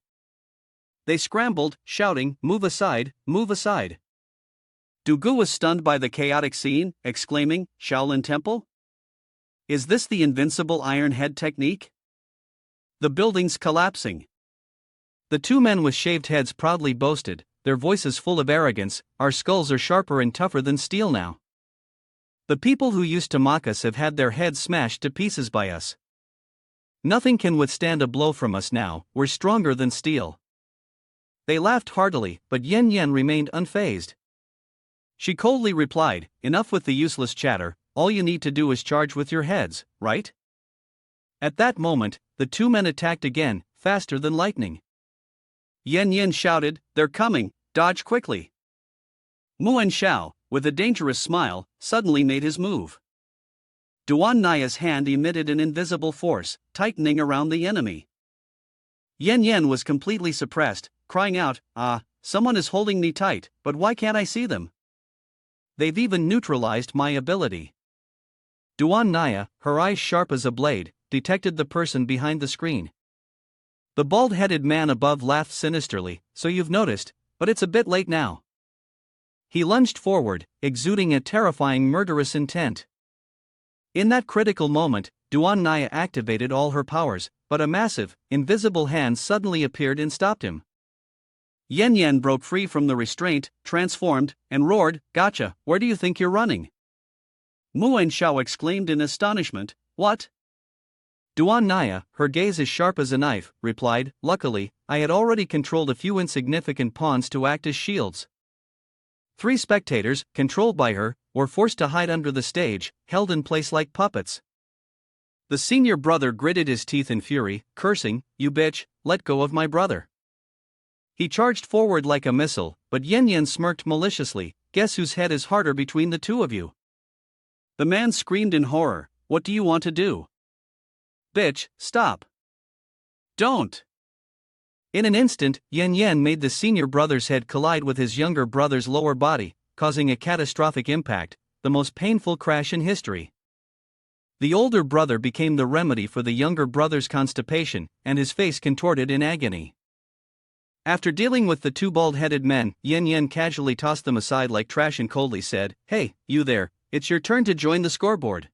[SPEAKER 1] They scrambled, shouting, "Move aside, move aside." Dugu was stunned by the chaotic scene, exclaiming, "Shaolin Temple? Is this the invincible Iron Head technique?" The building's collapsing. The 2 men with shaved heads proudly boasted, their voices full of arrogance, "Our skulls are sharper and tougher than steel now. The people who used to mock us have had their heads smashed to pieces by us. Nothing can withstand a blow from us now, we're stronger than steel." They laughed heartily, but Yen Yen remained unfazed. She coldly replied, "Enough with the useless chatter, all you need to do is charge with your heads, right?" At that moment, the 2 men attacked again, faster than lightning. Yen Yen shouted, "They're coming, dodge quickly." Muan Shao, with a dangerous smile, suddenly made his move. Duan Naya's hand emitted an invisible force, tightening around the enemy. Yen Yen was completely suppressed, crying out, "Someone is holding me tight, but why can't I see them? They've even neutralized my ability." Duan Naya, her eyes sharp as a blade, detected the person behind the screen. The bald-headed man above laughed sinisterly, "So you've noticed, but it's a bit late now." He lunged forward, exuding a terrifying murderous intent. In that critical moment, Duan Naya activated all her powers, but a massive, invisible hand suddenly appeared and stopped him. Yen Yen broke free from the restraint, transformed, and roared, "Gotcha, where do you think you're running?" Muan Shao exclaimed in astonishment, "What?" Duan Naya, her gaze as sharp as a knife, replied, "Luckily, I had already controlled a few insignificant pawns to act as shields. 3 spectators, controlled by her, were forced to hide under the stage, held in place like puppets." The senior brother gritted his teeth in fury, cursing, "You bitch, let go of my brother." He charged forward like a missile, but Yen Yen smirked maliciously, "Guess whose head is harder between the 2 of you?" The man screamed in horror, "What do you want to do?" "Bitch, stop. Don't." In an instant, Yen Yen made the senior brother's head collide with his younger brother's lower body, causing a catastrophic impact, the most painful crash in history. The older brother became the remedy for the younger brother's constipation, and his face contorted in agony. After dealing with the two bald-headed men, Yen Yen casually tossed them aside like trash and coldly said, "Hey, you there, it's your turn to join the scoreboard."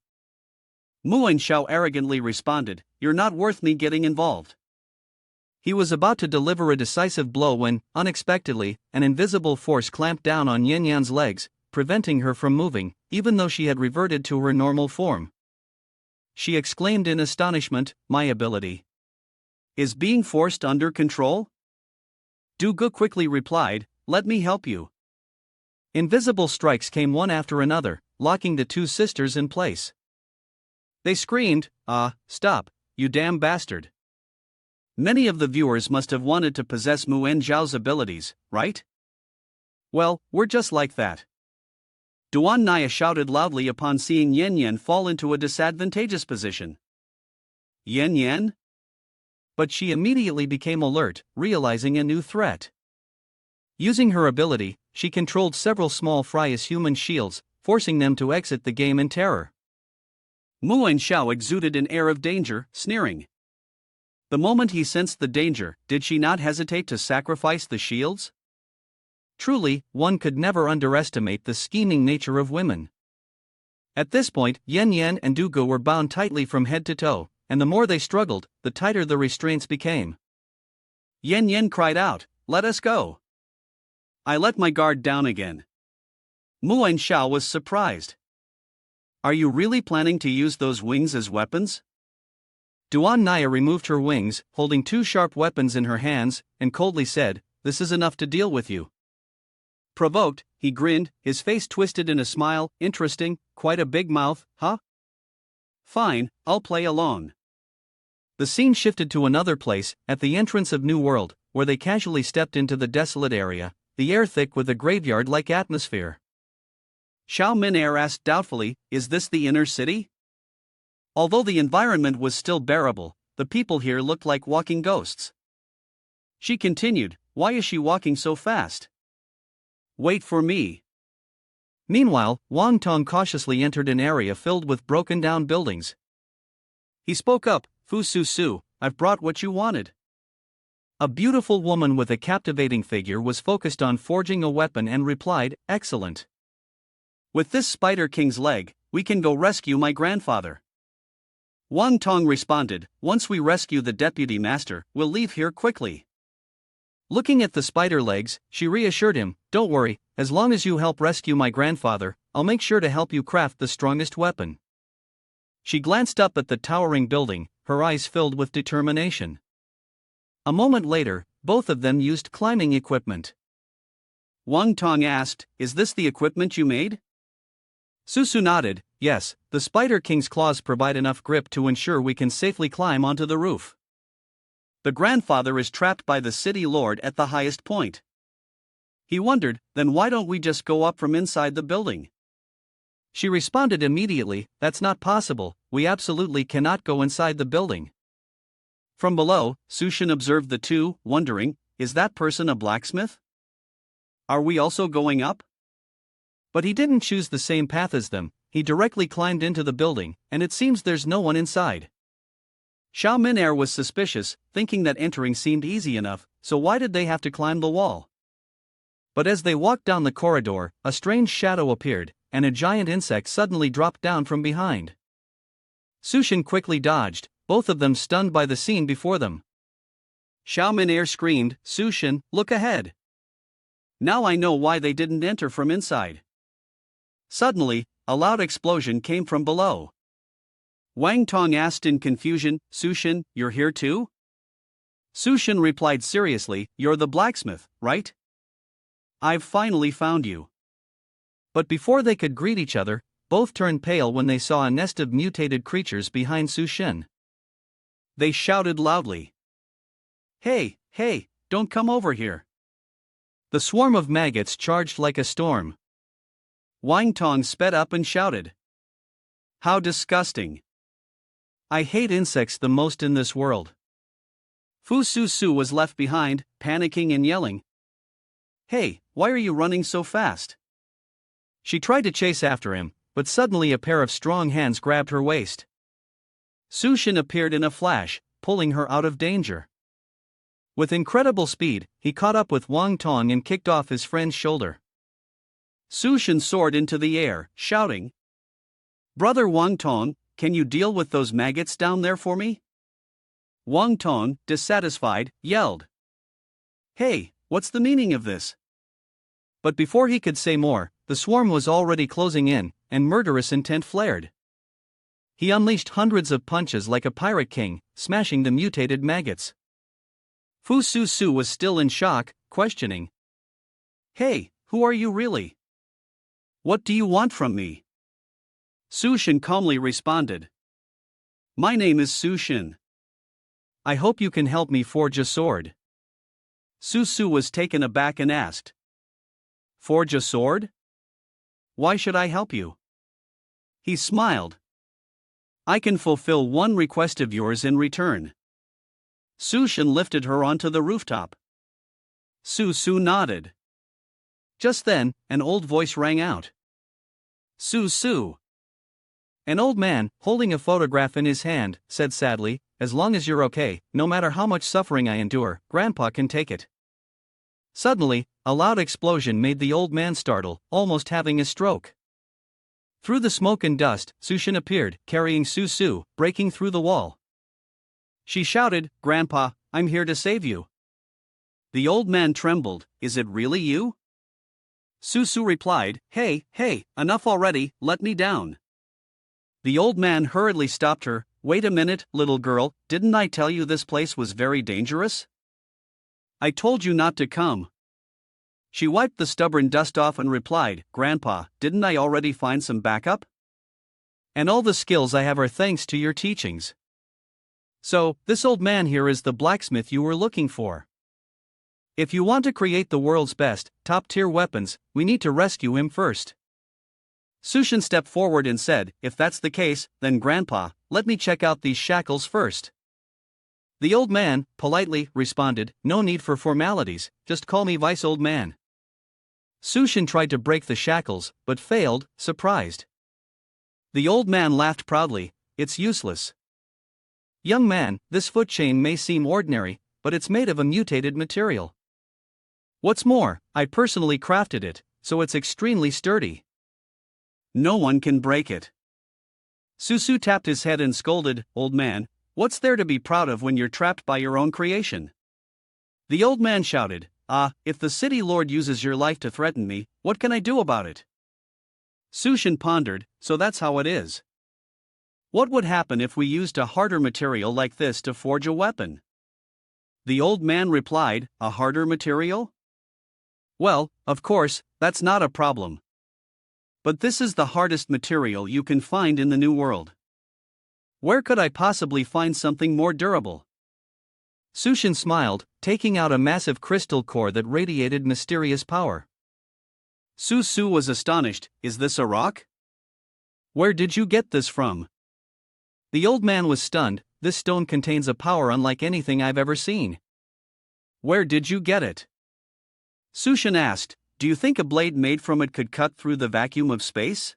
[SPEAKER 1] Mu and Xiao arrogantly responded, "You're not worth me getting involved." He was about to deliver a decisive blow when, unexpectedly, an invisible force clamped down on Yen Yan's legs, preventing her from moving, even though she had reverted to her normal form. She exclaimed in astonishment, "My ability is being forced under control?" Du-gu quickly replied, "Let me help you." Invisible strikes came one after another, locking the two sisters in place. They screamed, stop, you damn bastard." Many of the viewers must have wanted to possess Mu and Zhao's abilities, right? Well, we're just like that. Duan Naya shouted loudly upon seeing Yen Yen fall into a disadvantageous position. Yen Yen? But she immediately became alert, realizing a new threat. Using her ability, she controlled several small fry-as human shields, forcing them to exit the game in terror. Mu and Xiao exuded an air of danger, sneering. The moment he sensed the danger, did she not hesitate to sacrifice the shields? Truly, one could never underestimate the scheming nature of women. At this point, Yen Yen and Du-gu were bound tightly from head to toe, and the more they struggled, the tighter the restraints became. Yen Yen cried out, "Let us go." I let my guard down again. Mu and Xiao was surprised. "Are you really planning to use those wings as weapons?" Duan Naya removed her wings, holding two sharp weapons in her hands, and coldly said, "This is enough to deal with you." Provoked, he grinned, his face twisted in a smile. "Interesting, quite a big mouth, huh? Fine, I'll play along." The scene shifted to another place, at the entrance of New World, where they casually stepped into the desolate area, the air thick with a graveyard-like atmosphere. Xiao Min-er asked doubtfully, "Is this the inner city?" Although the environment was still bearable, the people here looked like walking ghosts. She continued, "Why is she walking so fast? Wait for me." Meanwhile, Wang Tong cautiously entered an area filled with broken-down buildings. He spoke up, "Fu Su Su, I've brought what you wanted." A beautiful woman with a captivating figure was focused on forging a weapon and replied, "Excellent. With this Spider King's leg, we can go rescue my grandfather." Wang Tong responded, "Once we rescue the deputy master, we'll leave here quickly." Looking at the spider legs, she reassured him, "Don't worry, as long as you help rescue my grandfather, I'll make sure to help you craft the strongest weapon." She glanced up at the towering building, her eyes filled with determination. A moment later, both of them used climbing equipment. Wang Tong asked, "Is this the equipment you made?" Susu nodded, "Yes, the Spider King's claws provide enough grip to ensure we can safely climb onto the roof. The grandfather is trapped by the city lord at the highest point." He wondered, "Then why don't we just go up from inside the building?" She responded immediately, "That's not possible, we absolutely cannot go inside the building." From below, Sushin observed the two, wondering, "Is that person a blacksmith? Are we also going up?" But he didn't choose the same path as them, he directly climbed into the building, and it seems there's no one inside. Xiao Min-er was suspicious, thinking that entering seemed easy enough, so why did they have to climb the wall? But as they walked down the corridor, a strange shadow appeared, and a giant insect suddenly dropped down from behind. Sushin quickly dodged, both of them stunned by the scene before them. Xiao Min-er screamed, "Sushin, look ahead! Now I know why they didn't enter from inside." Suddenly, a loud explosion came from below. Wang Tong asked in confusion, "Sushin, you're here too?" Sushin replied seriously, "You're the blacksmith, right? I've finally found you." But before they could greet each other, both turned pale when they saw a nest of mutated creatures behind Sushin. They shouted loudly, "Hey, hey, don't come over here." The swarm of maggots charged like a storm. Wang Tong sped up and shouted, "How disgusting! I hate insects the most in this world.
[SPEAKER 2] Fu Su Su was left behind, panicking and yelling. "Hey, why are you running so fast?"
[SPEAKER 1] She tried to chase after him, but suddenly a pair of strong hands grabbed her waist.
[SPEAKER 2] Su Shin appeared in a flash, pulling her out of danger.
[SPEAKER 1] With incredible speed, he caught up with Wang Tong and kicked off his friend's shoulder.
[SPEAKER 2] Su Shin soared into the air, shouting, "Brother Wang Tong, can you deal with those maggots down there for me?" Wang Tong, dissatisfied, yelled, "Hey, what's the meaning of this?"
[SPEAKER 1] But before he could say more, the swarm was already closing in, and murderous intent flared. He unleashed hundreds of punches like a pirate king, smashing the mutated maggots.
[SPEAKER 2] Fu Su Su was still in shock, questioning, "Hey, who are you really? What do you want from me?" Su Shin calmly responded, "My name is Su Shin.
[SPEAKER 1] I hope you can help me forge a sword."
[SPEAKER 2] Su Su was taken aback and asked, "Forge a sword? Why should I help you?" He smiled. "I can fulfill one request of yours in return." Su Shin lifted her onto the rooftop. Su Su nodded. Just then, an old voice rang out. "Su Su."
[SPEAKER 1] An old man, holding a photograph in his hand, said sadly, "As long as you're okay, no matter how much suffering I endure, Grandpa can take it." Suddenly, a loud explosion made the old man startle, almost having a stroke. Through the smoke and dust, Su Shin appeared, carrying Su Su, breaking through the wall.
[SPEAKER 2] She shouted, "Grandpa, I'm here to save you." The old man trembled, "Is it really you?" Su Su replied, "Hey, enough already, let me down." The old man hurriedly stopped her. "Wait a minute, little girl, didn't I tell you this place was very dangerous? I told you not to come." She wiped the stubborn dust off and replied, "Grandpa, didn't I already find some backup?
[SPEAKER 1] And all the skills I have are thanks to your teachings. So, this old man here is the blacksmith you were looking for. If you want to create the world's best, top-tier weapons, we need to rescue him first."
[SPEAKER 2] Su Shin stepped forward and said, "If that's the case, then Grandpa, let me check out these shackles first."
[SPEAKER 1] The old man, politely, responded, "No need for formalities, just call me Vice Old Man." Su Shin tried to break the shackles, but failed, surprised.
[SPEAKER 2] The old man laughed proudly, "It's useless."
[SPEAKER 1] "Young man, this foot chain may seem ordinary, but it's made of a mutated material. What's more, I personally crafted it, so it's extremely sturdy.
[SPEAKER 2] No one can break it." Su Su tapped his head and scolded, "Old man, what's there to be proud of when you're trapped by your own creation?" The old man shouted, If the city lord uses your life to threaten me, what can I do about it?" Su Shin pondered, "So that's how it is. What would happen if we used a harder material like this to forge a weapon?" The old man replied, "A harder material? Well, of course, that's not a problem. But this is the hardest material you can find in the New World. Where could I possibly find something more durable?"
[SPEAKER 1] Su Shin smiled, taking out a massive crystal core that radiated mysterious power.
[SPEAKER 2] Su Su was astonished, "Is this a rock? Where did you get this from?"
[SPEAKER 1] The old man was stunned. "This stone contains a power unlike anything I've ever seen."
[SPEAKER 2] "Where did you get it?" Su Shin asked, "Do you think a blade made from it could cut through the vacuum of space?"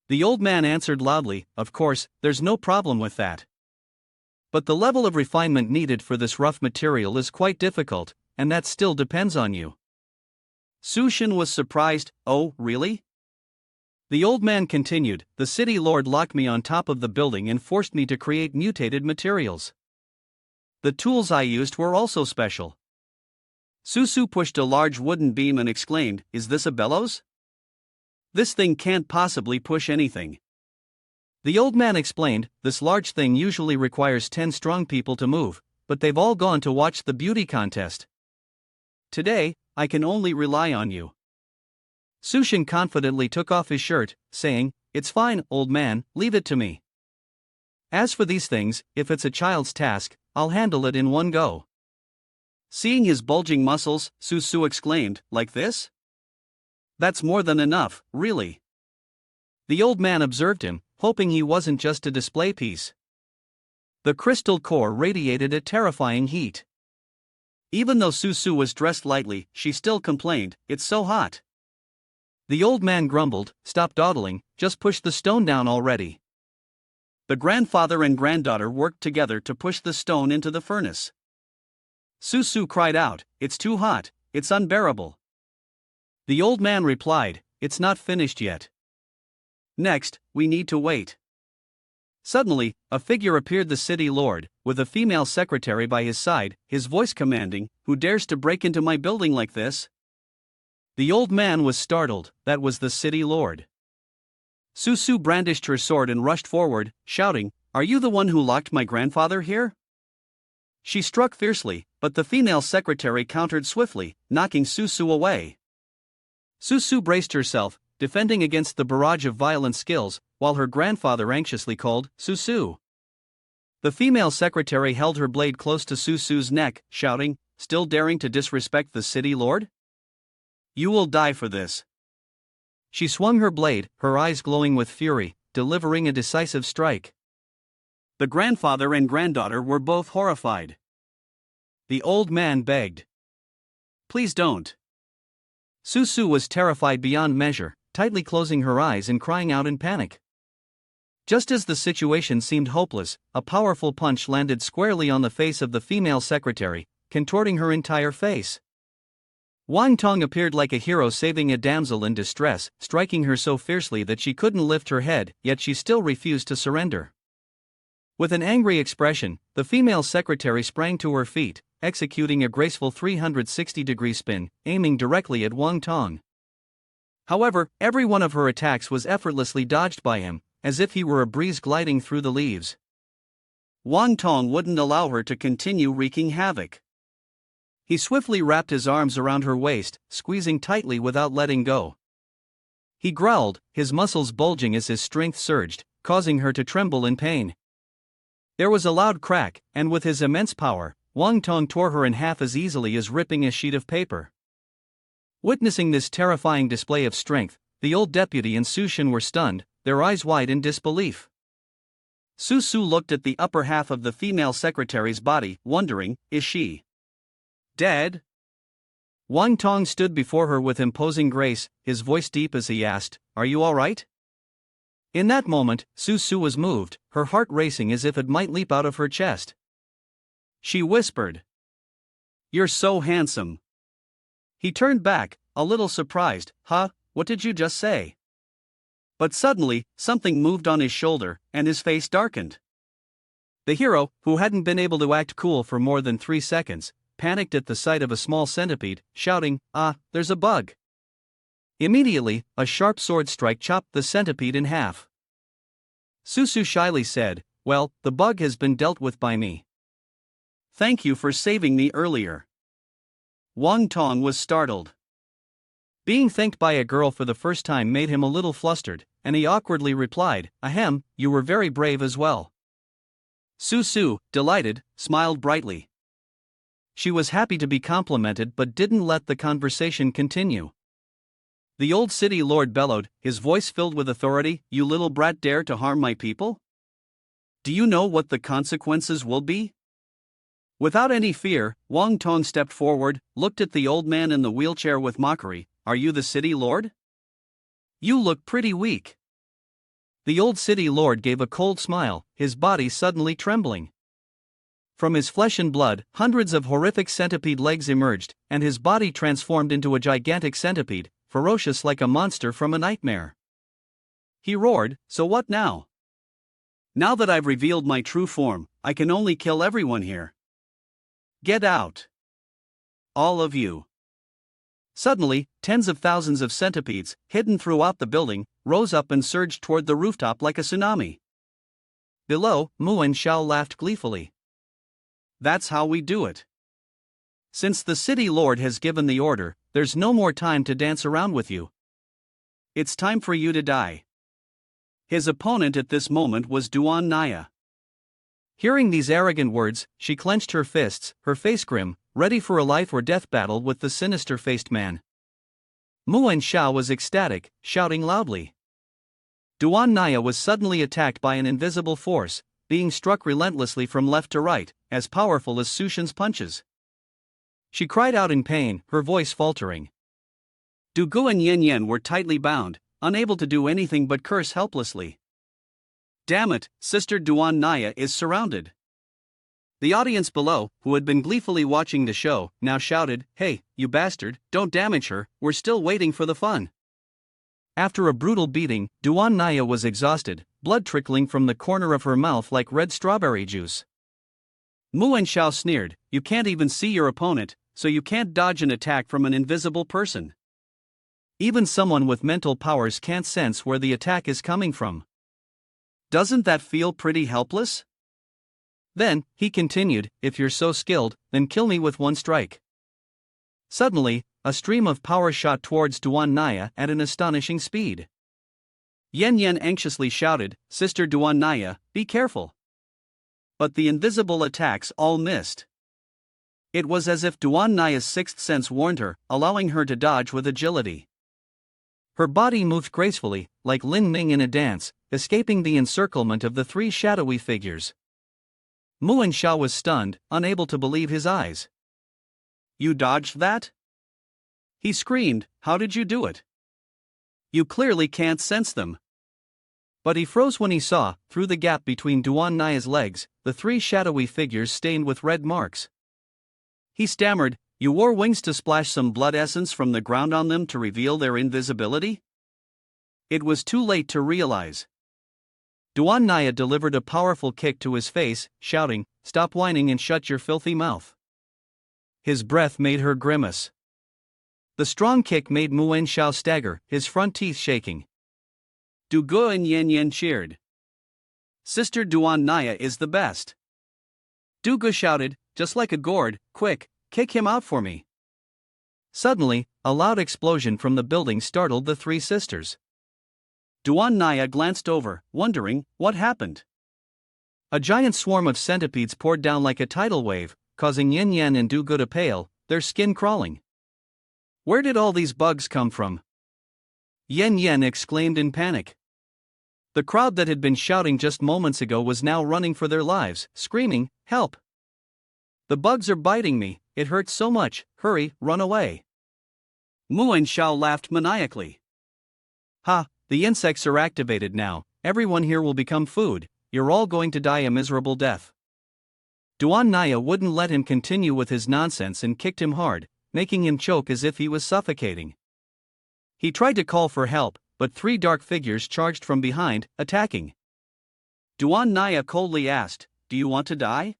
[SPEAKER 1] The old man answered loudly, "Of course, there's no problem with that. But the level of refinement needed for this rough material is quite difficult, and that still depends on you."
[SPEAKER 2] Su Shin was surprised, "Oh, really?"
[SPEAKER 1] The old man continued, "The city lord locked me on top of the building and forced me to create mutated materials. The tools I used were also special."
[SPEAKER 2] Su Su pushed a large wooden beam and exclaimed, "Is this a bellows? This thing can't possibly push anything."
[SPEAKER 1] The old man explained, "This large thing usually requires 10 strong people to move, but they've all gone to watch the beauty contest.
[SPEAKER 2] Today, I can only rely on you."
[SPEAKER 1] Su Shin confidently took off his shirt, saying, "It's fine, old man, leave it to me. As for these things, if it's a child's task, I'll handle it in one go."
[SPEAKER 2] Seeing his bulging muscles, Su Su exclaimed, "Like this? That's more than enough, really."
[SPEAKER 1] The old man observed him, hoping he wasn't just a display piece. The crystal core radiated a terrifying heat. Even though Susu was dressed lightly, she still complained, "It's so hot." The old man grumbled, "Stop dawdling, just push the stone down already." The grandfather and granddaughter worked together to push the stone into the furnace. Susu cried out, "It's too hot, it's unbearable." The old man replied, "It's not finished yet. Next, we need to wait." Suddenly, a figure appeared, the city lord, with a female secretary by his side, his voice commanding, "Who dares to break into my building like this?" The old man was startled. That was the city lord. Susu brandished her sword and rushed forward, shouting, "Are you the one who locked my grandfather here?" She struck fiercely, but the female secretary countered swiftly, knocking Susu away. Susu braced herself, defending against the barrage of violent skills, while her grandfather anxiously called, "Susu." The female secretary held her blade close to Susu's neck, shouting, "Still daring to disrespect the city lord? You will die for this." She swung her blade, her eyes glowing with fury, delivering a decisive strike. The grandfather and granddaughter were both horrified. The old man begged, "Please don't." Susu was terrified beyond measure, tightly closing her eyes and crying out in panic. Just as the situation seemed hopeless, a powerful punch landed squarely on the face of the female secretary, contorting her entire face. Wang Tong appeared like a hero saving a damsel in distress, striking her so fiercely that she couldn't lift her head, yet she still refused to surrender. With an angry expression, the female secretary sprang to her feet, executing a graceful 360-degree spin, aiming directly at Wang Tong. However, every one of her attacks was effortlessly dodged by him, as if he were a breeze gliding through the leaves. Wang Tong wouldn't allow her to continue wreaking havoc. He swiftly wrapped his arms around her waist, squeezing tightly without letting go. He growled, his muscles bulging as his strength surged, causing her to tremble in pain. There was a loud crack, and with his immense power, Wang Tong tore her in half as easily as ripping a sheet of paper. Witnessing this terrifying display of strength, the old deputy and Sushin were stunned, their eyes wide in disbelief. Susu looked at the upper half of the female secretary's body, wondering, is she dead? Wang Tong stood before her with imposing grace, his voice deep as he asked, "Are you all right?" In that moment, Susu was moved, her heart racing as if it might leap out of her chest. She whispered, "You're so handsome." He turned back, a little surprised, "Huh, what did you just say?" But suddenly, something moved on his shoulder, and his face darkened. The hero, who hadn't been able to act cool for more than 3 seconds, panicked at the sight of a small centipede, shouting, "Ah, there's a bug." Immediately, a sharp sword strike chopped the centipede in half. Susu shyly said, "Well, the bug has been dealt with by me. Thank you for saving me earlier." Wang Tong was startled. Being thanked by a girl for the first time made him a little flustered, and he awkwardly replied, "Ahem, you were very brave as well." Susu, delighted, smiled brightly. She was happy to be complimented but didn't let the conversation continue. The old city lord bellowed, his voice filled with authority, "You little brat dare to harm my people? Do you know what the consequences will be?" Without any fear, Wang Tong stepped forward, looked at the old man in the wheelchair with mockery, "Are you the city lord? You look pretty weak." The old city lord gave a cold smile, his body suddenly trembling. From his flesh and blood, hundreds of horrific centipede legs emerged, and his body transformed into a gigantic centipede, ferocious like a monster from a nightmare. He roared, "So what now? Now that I've revealed my true form, I can only kill everyone here. Get out. All of you." Suddenly, tens of thousands of centipedes, hidden throughout the building, rose up and surged toward the rooftop like a tsunami. Below, Mu and Xiao laughed gleefully. "That's how we do it. Since the city lord has given the order, there's no more time to dance around with you. It's time for you to die." His opponent at this moment was Duan Naya. Hearing these arrogant words, she clenched her fists, her face grim, ready for a life or death battle with the sinister-faced man. Mu and Xiao was ecstatic, shouting loudly. Duan Naya was suddenly attacked by an invisible force,
[SPEAKER 2] being struck relentlessly from left to right, as powerful as Sushin's punches. She cried out in pain, her voice faltering. Dugu and Yen Yen were tightly bound, unable to do anything but curse helplessly. Damn it, Sister Duan Naya is surrounded. The audience below, who had been gleefully watching the show, now shouted, "Hey, you bastard, don't damage her, we're still waiting for the fun." After a brutal beating, Duan Naya was exhausted, blood trickling from the corner of her mouth like red strawberry juice. Mu and Xiao sneered, "You can't even see your opponent, so you can't dodge an attack from an invisible person. Even someone with mental powers can't sense where the attack is coming from. Doesn't that feel pretty helpless?" Then, he continued, "If you're so skilled, then kill me with one strike." Suddenly, a stream of power shot towards Duan Naya at an astonishing speed. Yen Yen anxiously shouted, "Sister Duan Naya, be careful." But the invisible attacks all missed. It was as if Duan Naya's sixth sense warned her, allowing her to dodge with agility. Her body moved gracefully, like Lin Ming in a dance, escaping the encirclement of the three shadowy figures. Mu and Xiao was stunned, unable to believe his eyes. "You dodged that?" he screamed. "How did you do it? You clearly can't sense them." But he froze when he saw, through the gap between Duan Naya's legs, the three shadowy figures stained with red marks. He stammered, "You wore wings to splash some blood essence from the ground on them to reveal their invisibility?" It was too late to realize. Duan Naya delivered a powerful kick to his face, shouting, "Stop whining and shut your filthy mouth." His breath made her grimace. The strong kick made Muen Xiao stagger, his front teeth shaking. Du Gu and Yen Yen cheered. "Sister Duan Naya is the best." Du Gu shouted, "Just like a gourd, quick, kick him out for me." Suddenly, a loud explosion from the building startled the three sisters. Duan Naya glanced over, wondering, what happened? A giant swarm of centipedes poured down like a tidal wave, causing Yen Yen and Du Gu to pale, their skin crawling. "Where did all these bugs come from?" Yen Yen exclaimed in panic. The crowd that had been shouting just moments ago was now running for their lives, screaming, "Help! The bugs are biting me, it hurts so much, hurry, run away." Mu and Xiao laughed maniacally. "Ha, the insects are activated now, everyone here will become food, you're all going to die a miserable death." Duan Naya wouldn't let him continue with his nonsense and kicked him hard, making him choke as if he was suffocating. He tried to call for help, but three dark figures charged from behind, attacking. Duan Naya coldly asked, "Do you want to die?"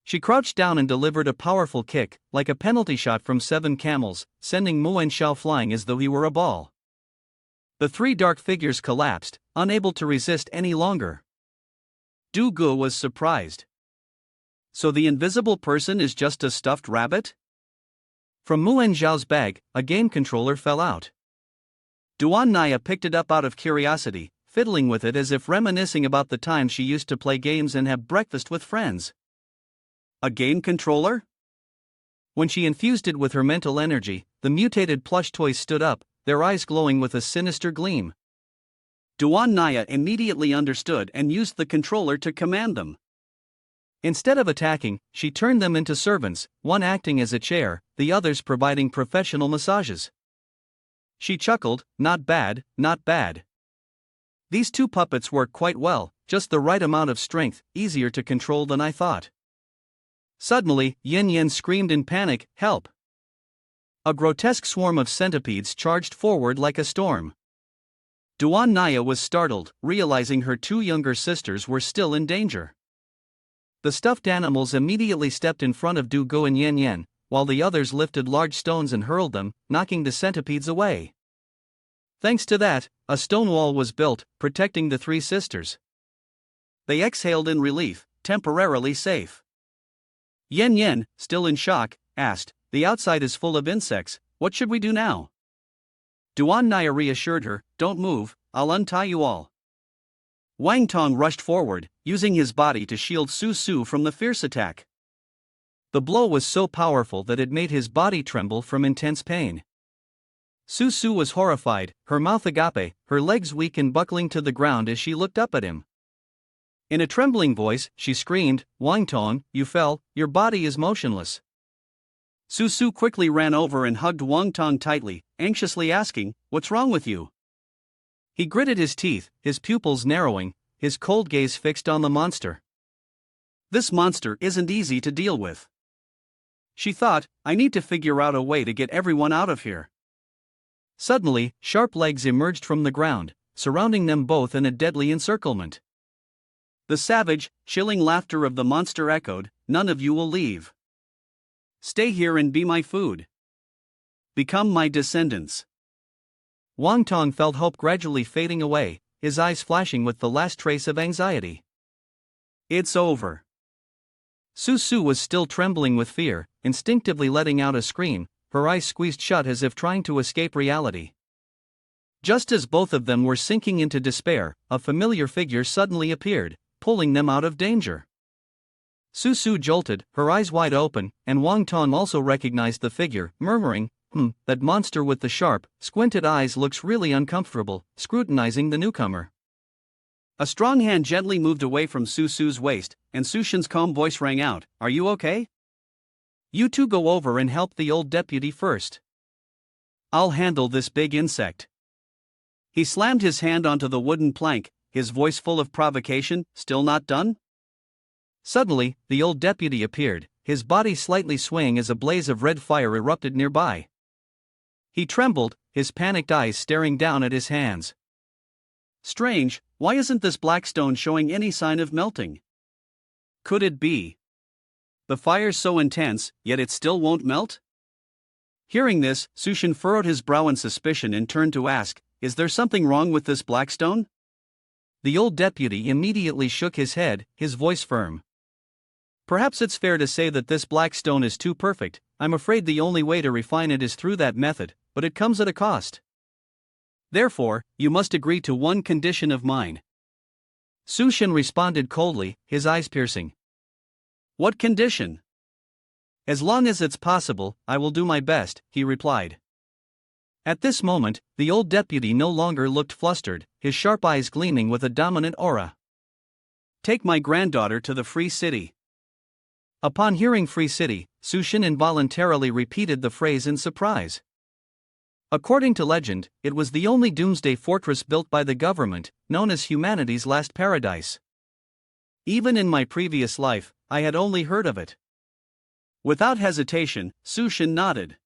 [SPEAKER 2] She crouched down and delivered a powerful kick, like a penalty shot from 7 camels, sending Muen Xiao flying as though he were a ball. The three dark figures collapsed, unable to resist any longer. Du Gu was surprised. "So the invisible person is just a stuffed rabbit?" From Muen Xiao's bag, a game controller fell out. Duan Naya picked it up out of curiosity, fiddling with it as if reminiscing about the time she used to play games and have breakfast with friends. A game controller? When she infused it with her mental energy, the mutated plush toys stood up, their eyes glowing with a sinister gleam. Duan Naya immediately understood and used the controller to command them. Instead of attacking, she turned them into servants, one acting as a chair, the others providing professional massages. She chuckled, "Not bad, not bad. These two puppets work quite well, just the right amount of strength, easier to control than I thought." Suddenly, Yen Yen screamed in panic, "Help!" A grotesque swarm of centipedes charged forward like a storm. Duan Naya was startled, realizing her two younger sisters were still in danger. The stuffed animals immediately stepped in front of Du Gu and Yen Yen, while the others lifted large stones and hurled them, knocking the centipedes away. Thanks to that, a stone wall was built, protecting the three sisters. They exhaled in relief, temporarily safe. Yen Yen, still in shock, asked, "The outside is full of insects, what should we do now?" Duan Naya reassured her, "Don't move, I'll untie you all." Wang Tong rushed forward, using his body to shield Su Su from the fierce attack. The blow was so powerful that it made his body tremble from intense pain. Su Su was horrified, her mouth agape, her legs weak and buckling to the ground as she looked up at him.
[SPEAKER 1] In a trembling voice, she screamed, "Wang Tong, you fell, your body is motionless."
[SPEAKER 2] Su Su quickly ran over and hugged Wang Tong tightly, anxiously asking, "What's wrong with you?"
[SPEAKER 1] He gritted his teeth, his pupils narrowing, his cold gaze fixed on the monster.
[SPEAKER 2] This monster isn't easy to deal with. She thought, I need to figure out a way to get everyone out of here.
[SPEAKER 1] Suddenly, sharp legs emerged from the ground, surrounding them both in a deadly encirclement.
[SPEAKER 2] The savage, chilling laughter of the monster echoed, "None of you will leave. Stay here and be my food. Become my descendants."
[SPEAKER 1] Wang Tong felt hope gradually fading away, his eyes flashing with the last trace of anxiety.
[SPEAKER 2] It's over.
[SPEAKER 1] Su Su was still trembling with fear, instinctively letting out a scream, her eyes squeezed shut as if trying to escape reality. Just as both of them were sinking into despair, a familiar figure suddenly appeared, pulling them out of danger. Su Su jolted, her eyes wide open, and Wang Tong also recognized the figure, murmuring, that monster with the sharp, squinted eyes looks really uncomfortable," scrutinizing the newcomer.
[SPEAKER 2] A strong hand gently moved away from Su Su's waist, and Su Shen's calm voice rang out, "Are you okay?
[SPEAKER 1] You two go over and help the old deputy first.
[SPEAKER 2] I'll handle this big insect." He slammed his hand onto the wooden plank, his voice full of provocation. "Still not done?"
[SPEAKER 1] Suddenly, the old deputy appeared, his body slightly swaying as a blaze of red fire erupted nearby. He trembled, his panicked eyes staring down at his hands.
[SPEAKER 2] Strange, why isn't this black stone showing any sign of melting? Could it be the fire's so intense, yet it still won't melt? Hearing this, Su Shen furrowed his brow in suspicion and turned to ask, "Is there something wrong with this black stone?"
[SPEAKER 1] The old deputy immediately shook his head, his voice firm. "Perhaps it's fair to say that this black stone is too perfect. I'm afraid the only way to refine it is through that method, but it comes at a cost. Therefore, you must agree to one condition of mine." Su Shen responded coldly, his eyes piercing.
[SPEAKER 2] "What condition?"
[SPEAKER 1] "As long as it's possible, I will do my best," he replied. At this moment, the old deputy no longer looked flustered, his sharp eyes gleaming with a dominant aura.
[SPEAKER 2] "Take my granddaughter to the Free City."
[SPEAKER 1] Upon hearing Free City, Su Shen involuntarily repeated the phrase in surprise. According to legend, it was the only doomsday fortress built by the government, known as humanity's last paradise. Even in my previous life, I had only heard of it.
[SPEAKER 2] Without hesitation, Su Shen nodded.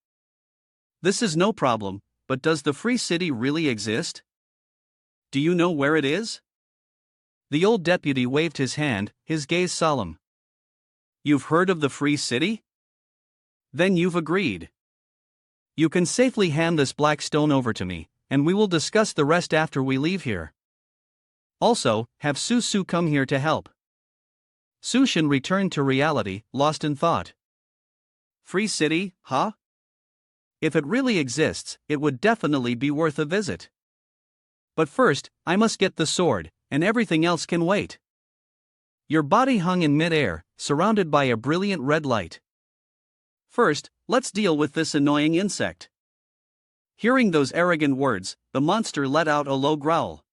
[SPEAKER 2] "This is no problem, but does the Free City really exist? Do you know where it is?"
[SPEAKER 1] The old deputy waved his hand, his gaze solemn.
[SPEAKER 2] "You've heard of the Free City? Then you've agreed.
[SPEAKER 1] You can safely hand this black stone over to me, and we will discuss the rest after we leave here. Also, have Su Su come here to help." Su Shen returned to reality, lost in thought.
[SPEAKER 2] "Free City, huh?
[SPEAKER 1] If it really exists, it would definitely be worth a visit. But first, I must get the sword, and everything else can wait." Your body hung in mid-air, surrounded by a brilliant red light.
[SPEAKER 2] "First, let's deal with this annoying insect." Hearing those arrogant words, the monster let out a low growl.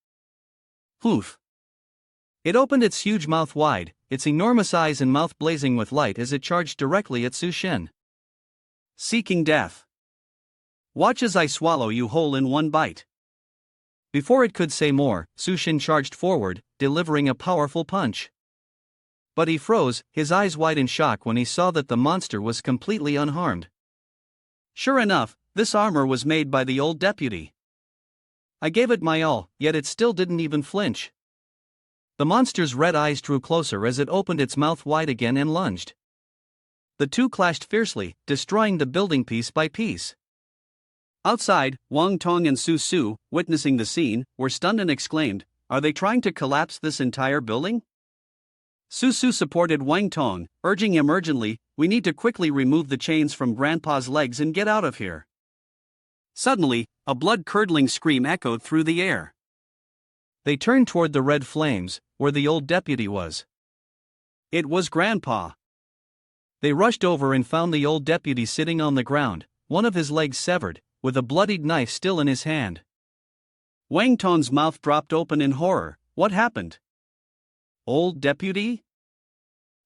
[SPEAKER 1] "Hoof." It opened its huge mouth wide, its enormous eyes and mouth blazing with light as it charged directly at Su Shen.
[SPEAKER 2] "Seeking death. Watch as I swallow you whole in one bite."
[SPEAKER 1] Before it could say more, Su Shen charged forward, delivering a powerful punch. But he froze, his eyes wide in shock when he saw that the monster was completely unharmed.
[SPEAKER 2] Sure enough, this armor was made by the old deputy.
[SPEAKER 1] I gave it my all, yet it still didn't even flinch. The monster's red eyes drew closer as it opened its mouth wide again and lunged. The two clashed fiercely, destroying the building piece by piece.
[SPEAKER 2] Outside, Wang Tong and Su Su, witnessing the scene, were stunned and exclaimed, "Are they trying to collapse this entire building?" Su Su supported Wang Tong, urging him urgently, "We need to quickly remove the chains from Grandpa's legs and get out of here." Suddenly, a blood-curdling scream echoed through the air.
[SPEAKER 1] They turned toward the red flames, where the old deputy was.
[SPEAKER 2] It was Grandpa.
[SPEAKER 1] They rushed over and found the old deputy sitting on the ground, one of his legs severed, with a bloodied knife still in his hand.
[SPEAKER 2] Wang Tong's mouth dropped open in horror. "What happened?" Old deputy?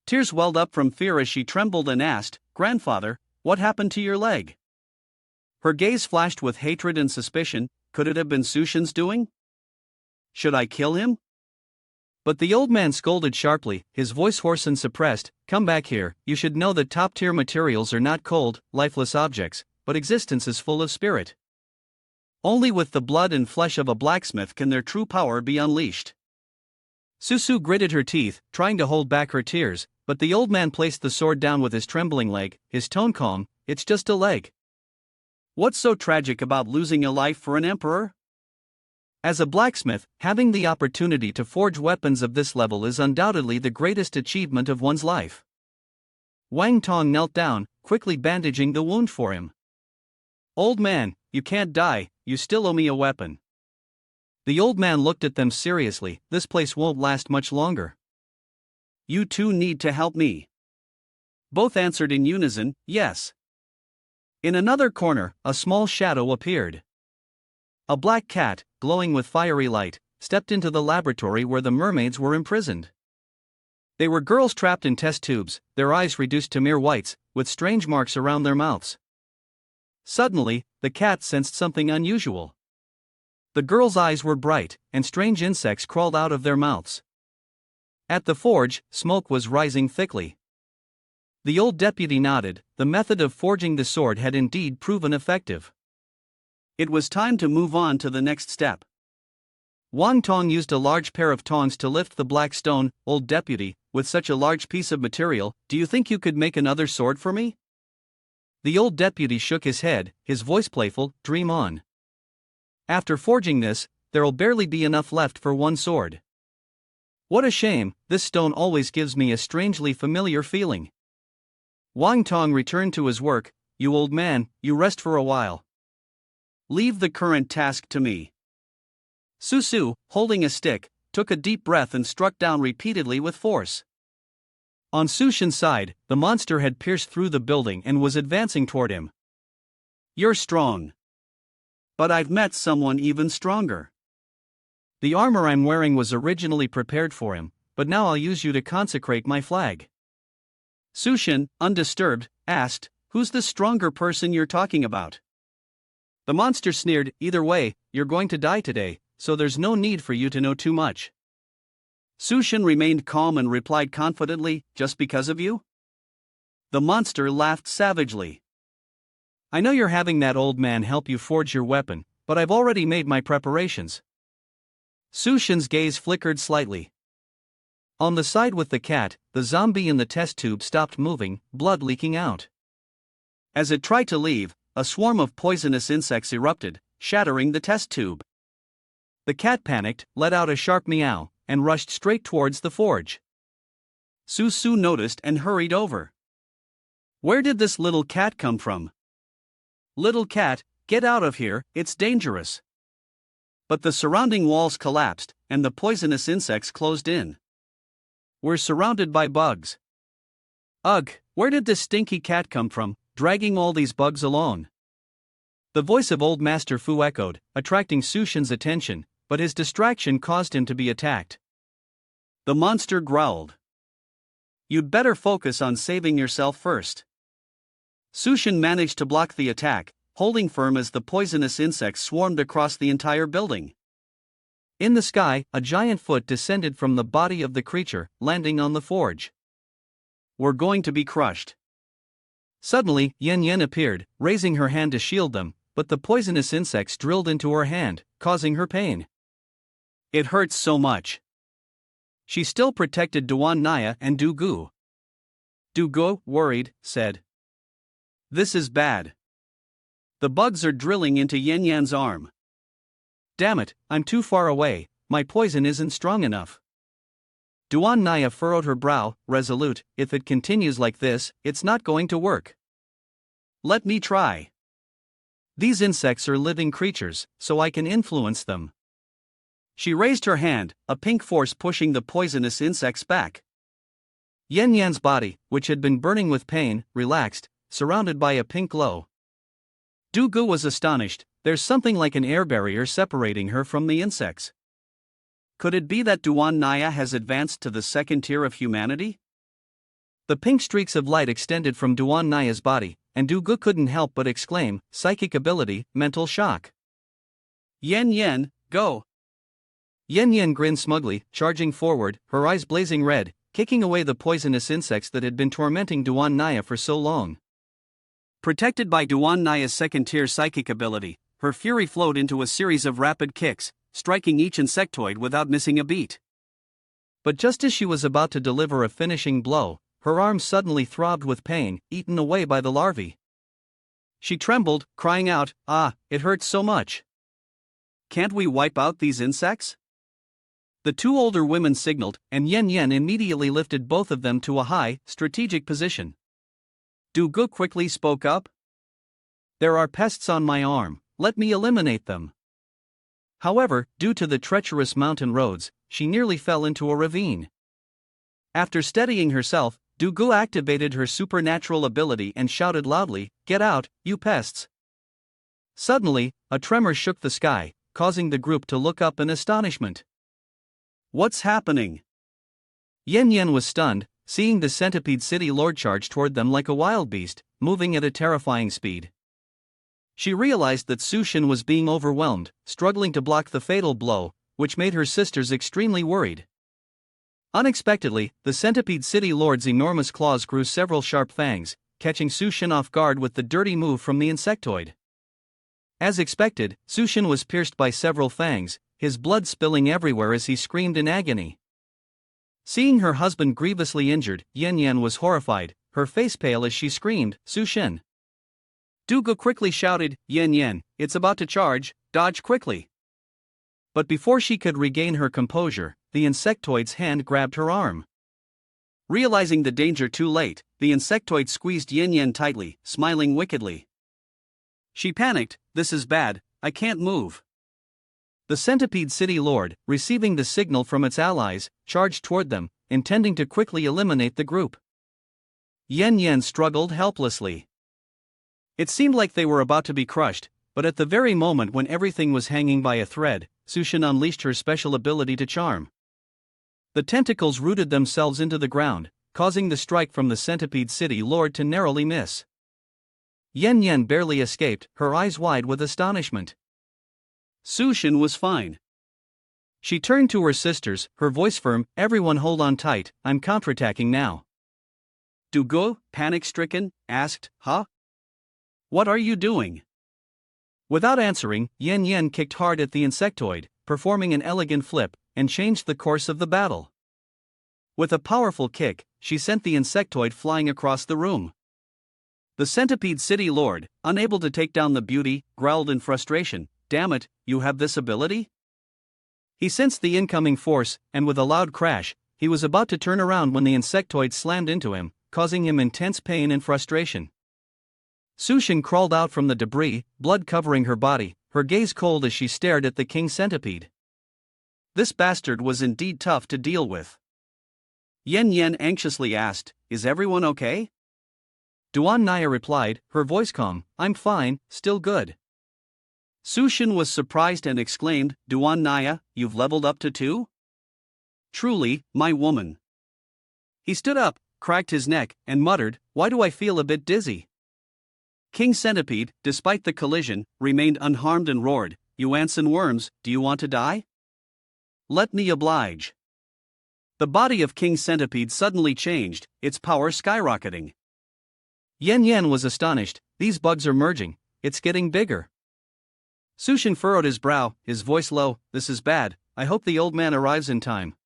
[SPEAKER 2] Tears welled up from fear as she trembled and asked, "Grandfather, what happened to your leg?" Her gaze flashed with hatred and suspicion. Could it have been Sushin's doing? Should I kill him?
[SPEAKER 1] But the old man scolded sharply, his voice hoarse and suppressed. "Come back here, you should know that top-tier materials are not cold, lifeless objects, but existence is full of spirit. Only with the blood and flesh of a blacksmith can their true power be unleashed." Susu gritted her teeth, trying to hold back her tears, but the old man placed the sword down with his trembling leg, his tone calm. "It's just a leg. What's so tragic about losing a life for an emperor? As a blacksmith, having the opportunity to forge weapons of this level is undoubtedly the greatest achievement of one's life." Wang Tong knelt down, quickly bandaging the wound for him. "Old man, you can't die, you still owe me a weapon." The old man looked at them seriously. "This place won't last much longer. You two need to help me." Both answered in unison, "Yes." In another corner, a small shadow appeared. A black cat, glowing with fiery light, stepped into the laboratory where the mermaids were imprisoned. They were girls trapped in test tubes, their eyes reduced to mere whites, with strange marks around their mouths. Suddenly, the cat sensed something unusual. The girls' eyes were bright, and strange insects crawled out of their mouths. At the forge, smoke was rising thickly. The old deputy nodded. The method of forging the sword had indeed proven effective. It was time to move on to the next step. Wang Tong used a large pair of tongs to lift the black stone. "Old deputy, with such a large piece of material, do you think you could make another sword for me?" The old deputy shook his head, his voice playful. "Dream on. After forging this, there'll barely be enough left for one sword." "What a shame, this stone always gives me a strangely familiar feeling." Wang Tong returned to his work. "You old man, you rest for a while. Leave the current task to me." Susu, holding a stick, took a deep breath and struck down repeatedly with force. On Sushin's side, the monster had pierced through the building and was advancing toward him. "You're strong. But I've met someone even stronger. The armor I'm wearing was originally prepared for him, but now I'll use you to consecrate my flag." Sushin, undisturbed, asked, "Who's the stronger person you're talking about?" The monster sneered, "Either way, you're going to die today, so there's no need for you to know too much." Sushin remained calm and replied confidently, "Just because of you?" The monster laughed savagely. "I know you're having that old man help you forge your weapon, but I've already made my preparations." Sushin's gaze flickered slightly. On the side with the cat, the zombie in the test tube stopped moving, blood leaking out. As it tried to leave, a swarm of poisonous insects erupted, shattering the test tube. The cat panicked, let out a sharp meow, and rushed straight towards the forge. Susu noticed and hurried over. "Where did this little cat come from?" "Little cat, get out of here, it's dangerous." But the surrounding walls collapsed, and the poisonous insects closed in. "We're surrounded by bugs." "Ugh, where did this stinky cat come from, dragging all these bugs alone?" The voice of old Master Fu echoed, attracting Sushin's attention, but his distraction caused him to be attacked. The monster growled. "You'd better focus on saving yourself first." Sushin managed to block the attack, holding firm as the poisonous insects swarmed across the entire building. In the sky, a giant foot descended from the body of the creature, landing on the forge. "We're going to be crushed." Suddenly, Yen Yen appeared, raising her hand to shield them, but the poisonous insects drilled into her hand, causing her pain. "It hurts so much." She still protected Duan Naya and Du Gu. Du Gu, worried, said, "This is bad. The bugs are drilling into Yen Yan's arm." "Damn it, I'm too far away, my poison isn't strong enough." Duan Naya furrowed her brow, resolute, "If it continues like this, it's not going to work. Let me try. These insects are living creatures, so I can influence them." She raised her hand, a pink force pushing the poisonous insects back. Yen Yan's body, which had been burning with pain, relaxed, surrounded by a pink glow. Du Gu was astonished. There's something like an air barrier separating her from the insects.
[SPEAKER 2] Could it be that Duan Naya has advanced to the second tier of humanity?
[SPEAKER 1] The pink streaks of light extended from Duan Naya's body, and Dugu couldn't help but exclaim, psychic ability, mental shock.
[SPEAKER 2] Yen Yen, go!
[SPEAKER 1] Yen Yen grinned smugly, charging forward, her eyes blazing red, kicking away the poisonous insects that had been tormenting Duan Naya for so long.
[SPEAKER 2] Protected by Duan Naya's second-tier psychic ability, her fury flowed into a series of rapid kicks, striking each insectoid without missing a beat.
[SPEAKER 1] But just as she was about to deliver a finishing blow, her arm suddenly throbbed with pain, eaten away by the larvae. She trembled, crying out, "Ah, it hurts so much.
[SPEAKER 2] Can't we wipe out these insects?"
[SPEAKER 1] The two older women signaled, and Yen Yen immediately lifted both of them to a high, strategic position.
[SPEAKER 2] Du Gu quickly spoke up.
[SPEAKER 1] "There are pests on my arm, let me eliminate them." However, due to the treacherous mountain roads, she nearly fell into a ravine. After steadying herself, Du Gu activated her supernatural ability and shouted loudly, "Get out, you pests!" Suddenly, a tremor shook the sky, causing the group to look up in astonishment.
[SPEAKER 2] What's happening?
[SPEAKER 1] Yen Yen was stunned, seeing the centipede city lord charge toward them like a wild beast, moving at a terrifying speed. She realized that Sushin was being overwhelmed, struggling to block the fatal blow, which made her sisters extremely worried. Unexpectedly, the centipede city lord's enormous claws grew several sharp fangs, catching Sushin off guard with the dirty move from the insectoid. As expected, Sushin was pierced by several fangs, his blood spilling everywhere as he screamed in agony. Seeing her husband grievously injured, Yen Yen was horrified, her face pale as she screamed, "Sushin!" Du Gu quickly shouted, "Yen Yen, it's about to charge, dodge quickly!" But before she could regain her composure, the insectoid's hand grabbed her arm.
[SPEAKER 2] Realizing the danger too late, the insectoid squeezed Yen Yen tightly, smiling wickedly. She panicked, "This is bad, I can't move."
[SPEAKER 1] The centipede city lord, receiving the signal from its allies, charged toward them, intending to quickly eliminate the group. Yen Yen struggled helplessly. It seemed like they were about to be crushed, but at the very moment when everything was hanging by a thread, Sushin unleashed her special ability to charm. The tentacles rooted themselves into the ground, causing the strike from the centipede city lord to narrowly miss. Yen Yen barely escaped, her eyes wide with astonishment.
[SPEAKER 2] Sushin was fine.
[SPEAKER 1] She turned to her sisters, her voice firm, "Everyone hold on tight, I'm counterattacking now."
[SPEAKER 2] Du Gu, panic-stricken, asked, "Huh? What are you doing?"
[SPEAKER 1] Without answering, Yen Yen kicked hard at the insectoid, performing an elegant flip, and changed the course of the battle. With a powerful kick, she sent the insectoid flying across the room. The centipede city lord, unable to take down the beauty, growled in frustration, "Damn it, you have this ability?" He sensed the incoming force, and with a loud crash, he was about to turn around when the insectoid slammed into him, causing him intense pain and frustration. Sushin crawled out from the debris, blood covering her body, her gaze cold as she stared at the king centipede.
[SPEAKER 2] This bastard was indeed tough to deal with. Yen Yen anxiously asked, "Is everyone okay?"
[SPEAKER 1] Duan Naya replied, her voice calm, "I'm fine, still good."
[SPEAKER 2] Sushin was surprised and exclaimed, "Duan Naya, you've leveled up to 2? Truly, my woman." He stood up, cracked his neck, and muttered, "Why do I feel a bit dizzy?" King Centipede, despite the collision, remained unharmed and roared, "You ants and worms, do you want to die? Let me oblige." The body of King Centipede suddenly changed, its power skyrocketing.
[SPEAKER 1] Yen Yen was astonished, "These bugs are merging, it's getting bigger." Sushin furrowed his brow, his voice low, "This is bad, I hope the old man arrives in time."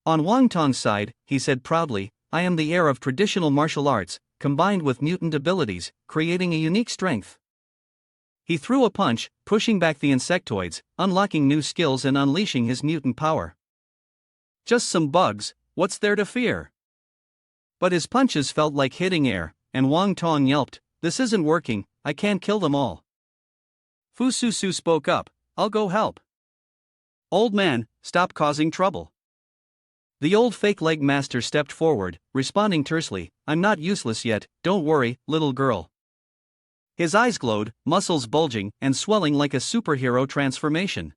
[SPEAKER 1] On Wang Tong's side, he said proudly, "I am the heir of traditional martial arts, combined with mutant abilities, creating a unique strength." He threw a punch, pushing back the insectoids, unlocking new skills and unleashing his mutant power.
[SPEAKER 2] "Just some bugs, what's there to fear?"
[SPEAKER 1] But his punches felt like hitting air, and Wang Tong yelped, "This isn't working, I can't kill them all."
[SPEAKER 2] Fu Susu spoke up, "I'll go help." "Old man, stop causing trouble."
[SPEAKER 1] The old fake leg master stepped forward, responding tersely, "I'm not useless yet, don't worry, little girl." His eyes glowed, muscles bulging and swelling like a superhero transformation.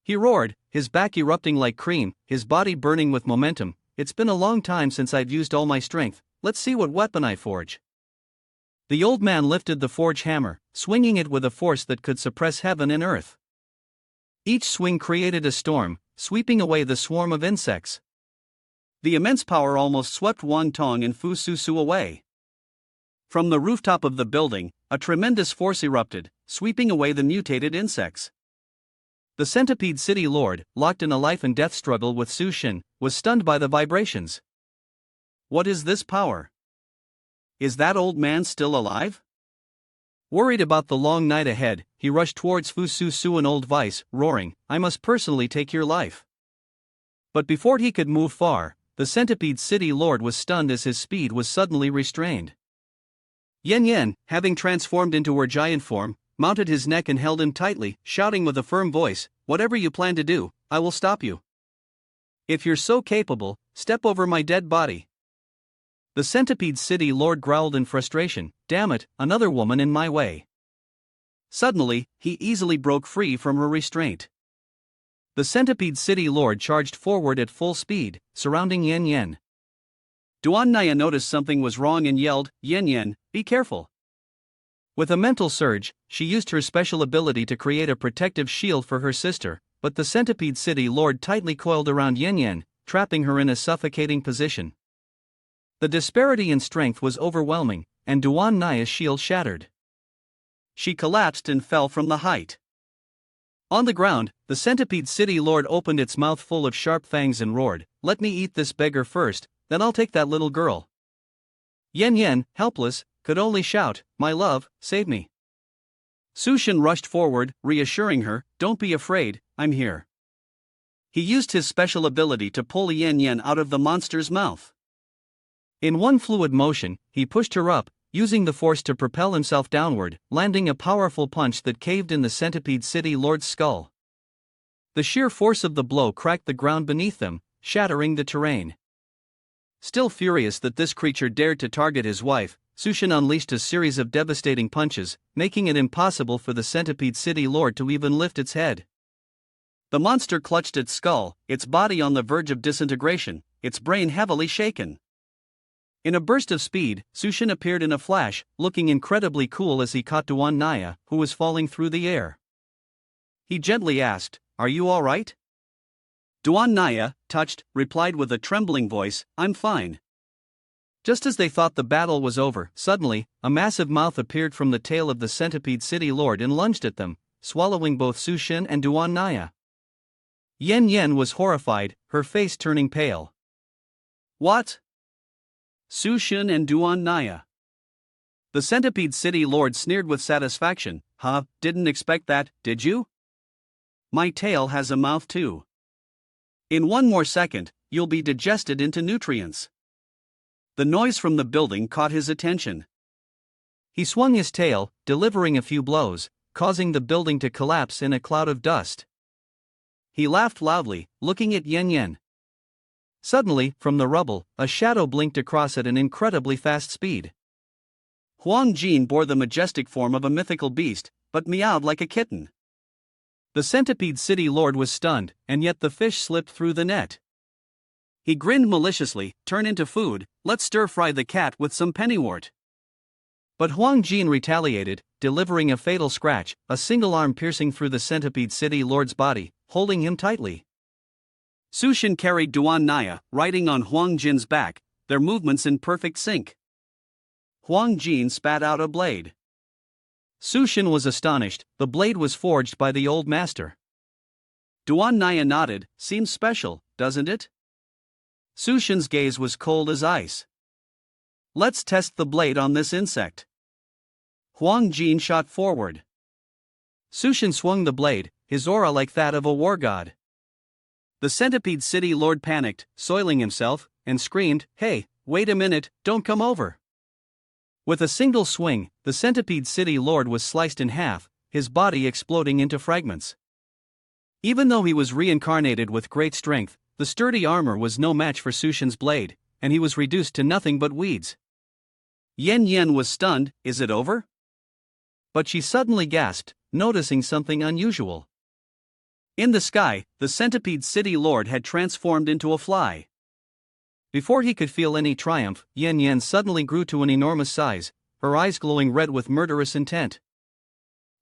[SPEAKER 1] He roared, his back erupting like cream, his body burning with momentum. It's been a long time since I've used all my strength, let's see what weapon I forge. The old man lifted the forge hammer, swinging it with a force that could suppress heaven and earth. Each swing created a storm, sweeping away the swarm of insects. The immense power almost swept Wang Tong and Fu Susu away. From the rooftop of the building, a tremendous force erupted, sweeping away the mutated insects. The centipede city lord, locked in a life and death struggle with Su Shin, was stunned by the vibrations. What is this power? Is that old man still alive? Worried about the long night ahead, he rushed towards Fu Susu and old Vice, roaring, I must personally take your life. But before he could move far, the centipede city lord was stunned as his speed was suddenly restrained. Yen Yen, having transformed into her giant form, mounted his neck and held him tightly, shouting with a firm voice, whatever you plan to do, I will stop you. If you're so capable, step over my dead body. The centipede city lord growled in frustration, damn it, another woman in my way. Suddenly, he easily broke free from her restraint. The centipede city lord charged forward at full speed, surrounding Yen Yen. Duan Naya noticed something was wrong and yelled, Yen Yen, be careful. With a mental surge, she used her special ability to create a protective shield for her sister, but the centipede city lord tightly coiled around Yen Yen, trapping her in a suffocating position. The disparity in strength was overwhelming, and Duan Naya's shield shattered. She collapsed and fell from the height. On the ground, the centipede city lord opened its mouth full of sharp fangs and roared, let me eat this beggar first, then I'll take that little girl. Yen Yen, helpless, could only shout, my love, save me. Su Shin rushed forward, reassuring her, don't be afraid, I'm here. He used his special ability to pull Yen Yen out of the monster's mouth. In one fluid motion, he pushed her up, using the force to propel himself downward, landing a powerful punch that caved in the centipede city lord's skull. The sheer force of the blow cracked the ground beneath them, shattering the terrain. Still furious that this creature dared to target his wife, Su Shin unleashed a series of devastating punches, making it impossible for the centipede city lord to even lift its head. The monster clutched its skull, its body on the verge of disintegration, its brain heavily shaken. In a burst of speed, Su Shin appeared in a flash, looking incredibly cool as he caught Duan Naya, who was falling through the air. He gently asked, are you all right? Duan Naya, touched, replied with a trembling voice, I'm fine. Just as they thought the battle was over, suddenly, a massive mouth appeared from the tail of the centipede city lord and lunged at them, swallowing both Su Shin and Duan Naya. Yen Yen was horrified, her face turning pale. What? Su Shin and Duan Naya. The centipede city lord sneered with satisfaction, didn't expect that, did you? My tail has a mouth too. In one more second, you'll be digested into nutrients. The noise from the building caught his attention. He swung his tail, delivering a few blows, causing the building to collapse in a cloud of dust. He laughed loudly, looking at Yen Yen. Suddenly, from the rubble, a shadow blinked across at an incredibly fast speed. Huang Jin bore the majestic form of a mythical beast, but meowed like a kitten. The centipede city lord was stunned, and yet the fish slipped through the net. He grinned maliciously, turn into food, let's stir-fry the cat with some pennywort. But Huang Jin retaliated, delivering a fatal scratch, a single arm piercing through the centipede city lord's body, holding him tightly. Su Shin carried Duan Naya, riding on Huang Jin's back, their movements in perfect sync. Huang Jin spat out a blade. Su Shin was astonished, the blade was forged by the old master. Duan Naya nodded, seems special, doesn't it? Su Shin's gaze was cold as ice. Let's test the blade on this insect. Huang Jin shot forward. Su Shin swung the blade, his aura like that of a war god. The centipede city lord panicked, soiling himself, and screamed, hey, wait a minute, don't come over. With a single swing, the centipede city lord was sliced in half, his body exploding into fragments. Even though he was reincarnated with great strength, the sturdy armor was no match for Su Shin's blade, and he was reduced to nothing but weeds. Yen Yen was stunned, is it over? But she suddenly gasped, noticing something unusual.
[SPEAKER 2] In the sky, the centipede city lord had transformed into a fly. Before he could feel any triumph, Yen Yen suddenly grew to an enormous size, her eyes glowing red with murderous intent.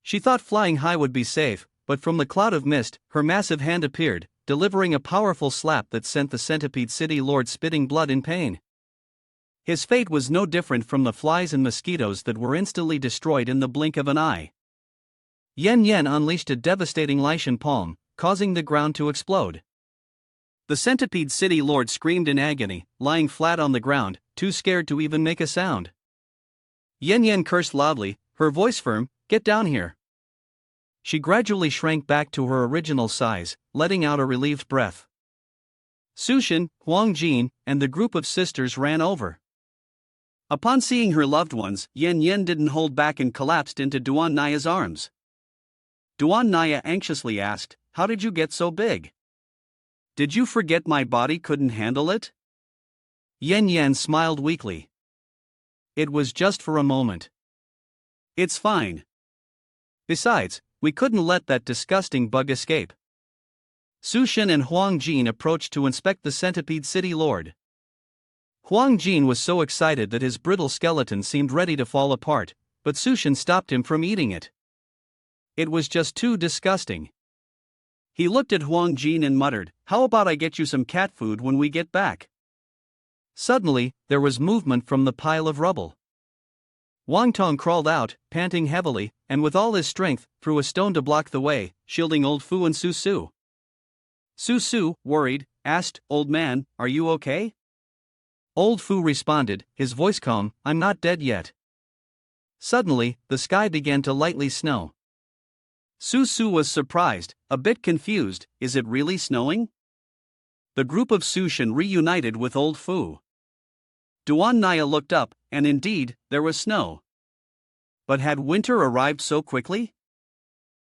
[SPEAKER 2] She thought flying high would be safe, but from the cloud of mist, her massive hand appeared, delivering a powerful slap that sent the centipede city lord spitting blood in pain. His fate was no different from the flies and mosquitoes that were instantly destroyed in the blink of an eye. Yen Yen unleashed a devastating Lycian palm, causing the ground to explode. The centipede city lord screamed in agony, lying flat on the ground, too scared to even make a sound. Yen Yen cursed loudly, her voice firm, "Get down here." She gradually shrank back to her original size, letting out a relieved breath. Sushin, Huang Jin, and the group of sisters ran over. Upon seeing her loved ones, Yen Yen didn't hold back and collapsed into Duan Naya's arms. Duan Naya anxiously asked, "How did you get so big? Did you forget my body couldn't handle it?" Yen Yen smiled weakly. "It was just for a moment. It's fine. Besides, we couldn't let that disgusting bug escape." Sushin and Huang Jin approached to inspect the centipede city lord. Huang Jin was so excited that his brittle skeleton seemed ready to fall apart, but Sushin stopped him from eating it. It was just too disgusting. He looked at Huang Jin and muttered, "How about I get you some cat food when we get back?" Suddenly, there was movement from the pile of rubble. Wang Tong crawled out, panting heavily, and with all his strength, threw a stone to block the way, shielding Old Fu and Su Su. Su Su, worried, asked, "Old man, are you okay?" Old Fu responded, his voice calm, "I'm not dead yet." Suddenly, the sky began to lightly snow. Su Su was surprised, a bit confused, "Is it really snowing?" The group of Sushin reunited with Old Fu. Duan Naya looked up, and indeed, there was snow. But had winter arrived so quickly?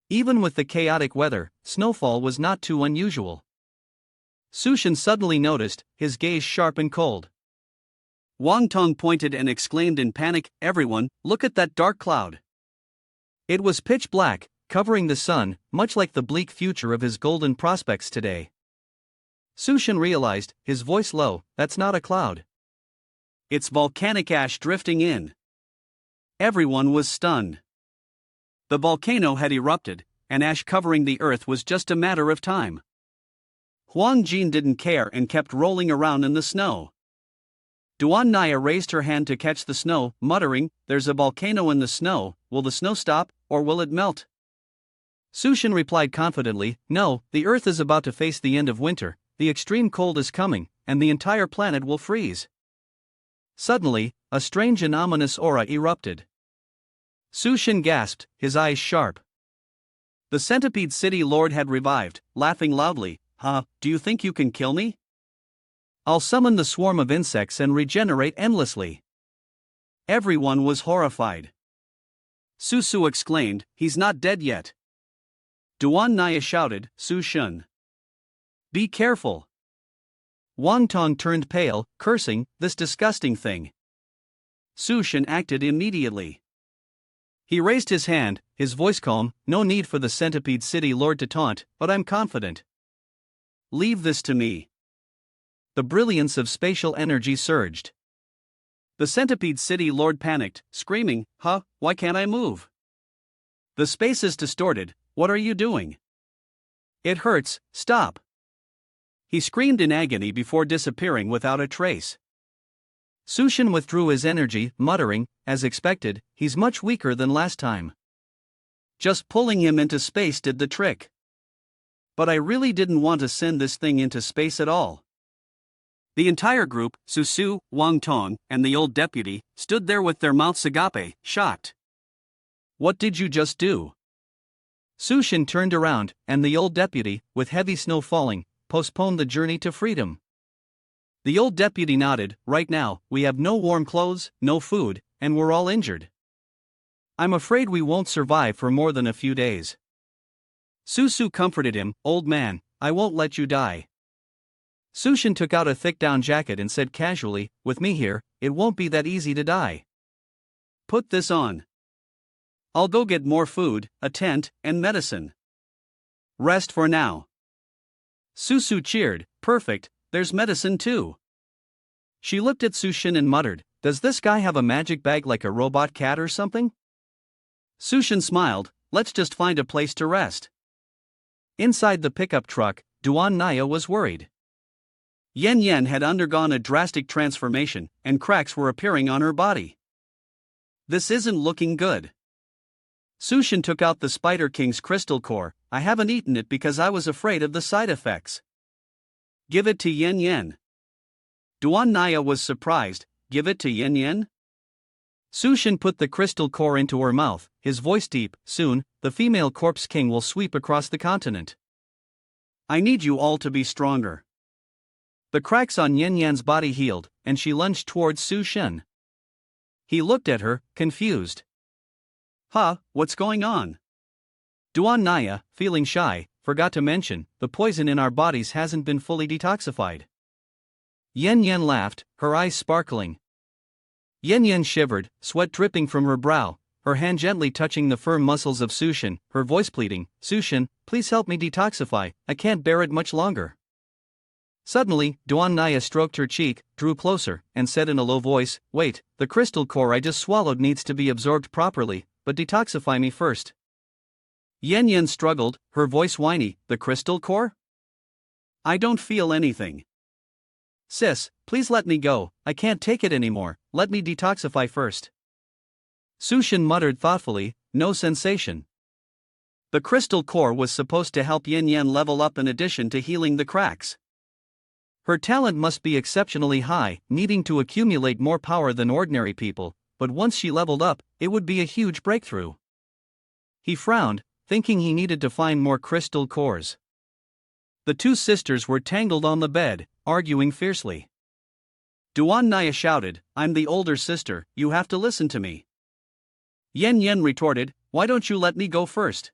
[SPEAKER 2] Even with the chaotic weather, snowfall was not too unusual. Sushin suddenly noticed, his gaze sharp and cold. Wang Tong pointed and exclaimed in panic, "Everyone, look at that dark cloud." It was pitch black, covering the sun, much like the bleak future of his golden prospects today. Sushin realized, his voice low, "That's not a cloud. It's volcanic ash drifting in." Everyone was stunned. The volcano had erupted, and ash covering the earth was just a matter of time. Huang Jin didn't care and kept rolling around in the snow. Duan Naya raised her hand to catch the snow, muttering, "There's a volcano in the snow, will the snow stop, or will it melt?" Sushin replied confidently, "No, the earth is about to face the end of winter, the extreme cold is coming, and the entire planet will freeze." Suddenly, a strange and ominous aura erupted. Sushin gasped, his eyes sharp. The centipede city lord had revived, laughing loudly, "Huh, do you think you can kill me? I'll summon the swarm of insects and regenerate endlessly." Everyone was horrified. Susu exclaimed, "He's not dead yet." Duan Naya shouted, "Sushin, be careful." Wang Tong turned pale, cursing, "This disgusting thing." Sushin acted immediately. He raised his hand, his voice calm, "No need for the centipede city lord to taunt, but I'm confident. Leave this to me." The brilliance of spatial energy surged. The centipede city lord panicked, screaming, "Huh, why can't I move? The space is distorted, what are you doing? It hurts, stop." He screamed in agony before disappearing without a trace. Sushin withdrew his energy, muttering, as expected, "He's much weaker than last time. Just pulling him into space did the trick. But I really didn't want to send this thing into space at all." The entire group, Susu, Wang Tong, and the old deputy, stood there with their mouths agape, shocked. "What did you just do?" Sushin turned around, and the old deputy, with heavy snow falling, postponed the journey to freedom. The old deputy nodded, "Right now, we have no warm clothes, no food, and we're all injured. I'm afraid we won't survive for more than a few days." Susu comforted him, "Old man, I won't let you die." Sushin took out a thick down jacket and said casually, "With me here, it won't be that easy to die. Put this on. I'll go get more food, a tent, and medicine. Rest for now. Susu cheered, perfect, there's medicine too. She looked at Sushin and muttered, does this guy have a magic bag like a robot cat or something? Sushin smiled, let's just find a place to rest. Inside the pickup truck, Duan Naya was worried. Yen Yen had undergone a drastic transformation, and cracks were appearing on her body. This isn't looking good. Sushin took out the Spider King's crystal core. I haven't eaten it because I was afraid of the side effects. Give it to Yen Yen. Duan Naya was surprised. Give it to Yen Yen? Sushin put the crystal core into her mouth, his voice deep. Soon, the female corpse king will sweep across the continent. I need you all to be stronger. The cracks on Yen Yen's body healed, and she lunged towards Sushin. He looked at her, confused. Huh, what's going on? Duan Naya, feeling shy, forgot to mention, the poison in our bodies hasn't been fully detoxified. Yen Yen laughed, her eyes sparkling. Yen Yen shivered, sweat dripping from her brow, her hand gently touching the firm muscles of Sushin, her voice pleading, Sushin, please help me detoxify, I can't bear it much longer. Suddenly, Duan Naya stroked her cheek, drew closer, and said in a low voice, wait, the crystal core I just swallowed needs to be absorbed properly, but detoxify me first. Yen Yen struggled, her voice whiny, the crystal core? I don't feel anything. Sis, please let me go, I can't take it anymore, let me detoxify first. Sushin muttered thoughtfully, no sensation. The crystal core was supposed to help Yen Yen level up in addition to healing the cracks. Her talent must be exceptionally high, needing to accumulate more power than ordinary people, but once she leveled up, it would be a huge breakthrough. He frowned, thinking he needed to find more crystal cores. The two sisters were tangled on the bed, arguing fiercely. Duan Naya shouted, I'm the older sister, you have to listen to me. Yen Yen retorted, why don't you let me go first?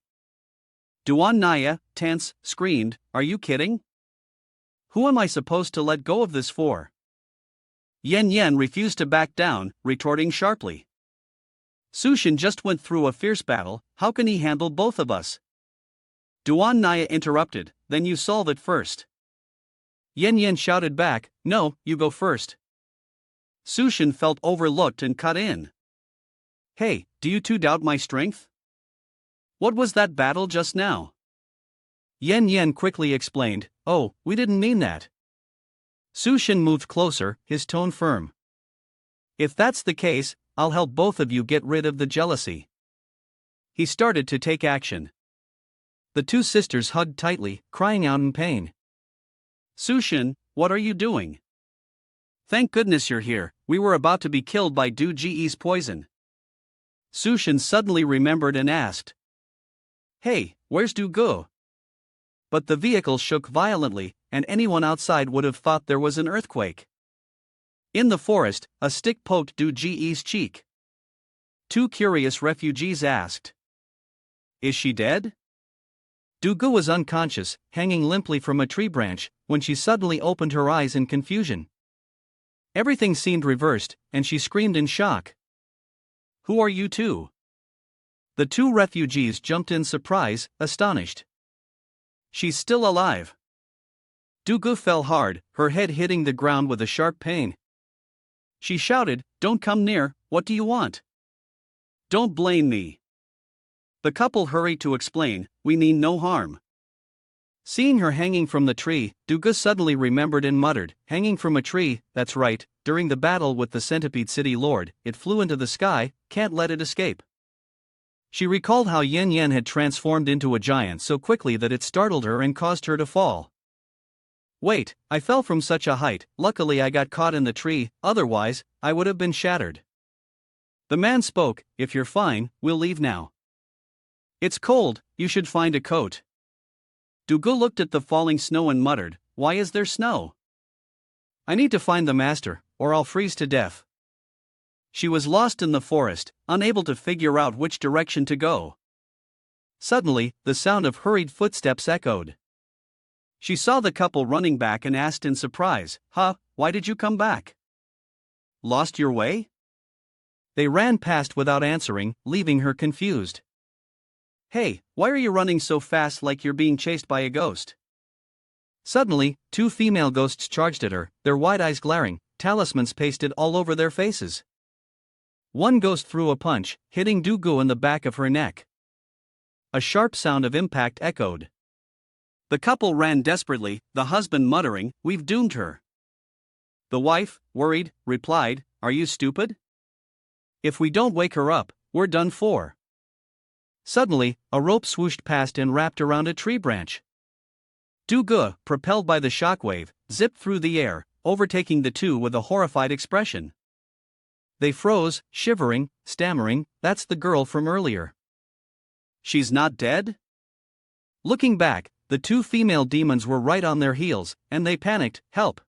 [SPEAKER 2] Duan Naya, tense, screamed, are you kidding? Who am I supposed to let go of this for? Yen Yen refused to back down, retorting sharply. Sushin just went through a fierce battle, how can he handle both of us? Duan Naya interrupted, then you solve it first. Yen Yen shouted back, no, you go first. Sushin felt overlooked and cut in. Hey, do you two doubt my strength? What was that battle just now? Yen Yen quickly explained, oh, we didn't mean that. Sushin moved closer, his tone firm. If that's the case, I'll help both of you get rid of the jealousy. He started to take action. The two sisters hugged tightly, crying out in pain. Sushin, what are you doing? Thank goodness you're here, we were about to be killed by Du Ji's poison. Sushin suddenly remembered and asked. Hey, where's Du Gu? But the vehicle shook violently, and anyone outside would have thought there was an earthquake. In the forest, a stick poked Du Ji's cheek. Two curious refugees asked. Is she dead? Du Gu was unconscious, hanging limply from a tree branch, when she suddenly opened her eyes in confusion. Everything seemed reversed, and she screamed in shock. Who are you two? The two refugees jumped in surprise, astonished. She's still alive. Du Gu fell hard, her head hitting the ground with a sharp pain. She shouted, don't come near, what do you want? Don't blame me. The couple hurried to explain, we mean no harm. Seeing her hanging from the tree, Du Gu suddenly remembered and muttered, hanging from a tree, that's right, during the battle with the centipede city lord, it flew into the sky, can't let it escape. She recalled how Yen Yen had transformed into a giant so quickly that it startled her and caused her to fall. Wait, I fell from such a height, luckily I got caught in the tree, otherwise, I would have been shattered. The man spoke, if you're fine, we'll leave now. It's cold, you should find a coat. Du Gu looked at the falling snow and muttered, why is there snow? I need to find the master, or I'll freeze to death. She was lost in the forest, unable to figure out which direction to go. Suddenly, the sound of hurried footsteps echoed. She saw the couple running back and asked in surprise, why did you come back? Lost your way? They ran past without answering, leaving her confused. Hey, why are you running so fast like you're being chased by a ghost?
[SPEAKER 1] Suddenly, two female ghosts charged at her, their wide eyes glaring, talismans pasted all over their faces. One ghost threw a punch, hitting Do-gu in the back of her neck. A sharp sound of impact echoed.
[SPEAKER 2] The couple ran desperately, the husband muttering, "We've doomed her." The wife, worried, replied, "Are you stupid? If we don't wake her up, we're done for."
[SPEAKER 1] Suddenly, a rope swooshed past and wrapped around a tree branch. Do-gu, propelled by the shockwave, zipped through the air, overtaking the two with a horrified expression. They froze, shivering, stammering, "That's the girl from earlier."
[SPEAKER 2] "She's not dead?"
[SPEAKER 1] Looking back, the two female demons were right on their heels, and they panicked, "Help!"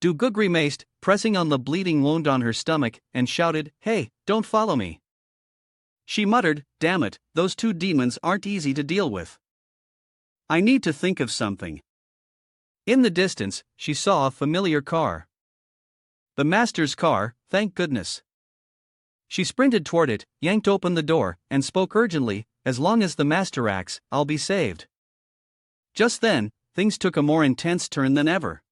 [SPEAKER 1] Do-gu grimaced, pressing on the bleeding wound on her stomach, and shouted, "Hey, don't follow me."
[SPEAKER 2] She muttered, "Damn it, those two demons aren't easy to deal with. I need to think of something."
[SPEAKER 1] In the distance, she saw a familiar car. The master's car, thank goodness. She sprinted toward it, yanked open the door, and spoke urgently, "As long as the master acts, I'll be saved." Just then, things took a more intense turn than ever.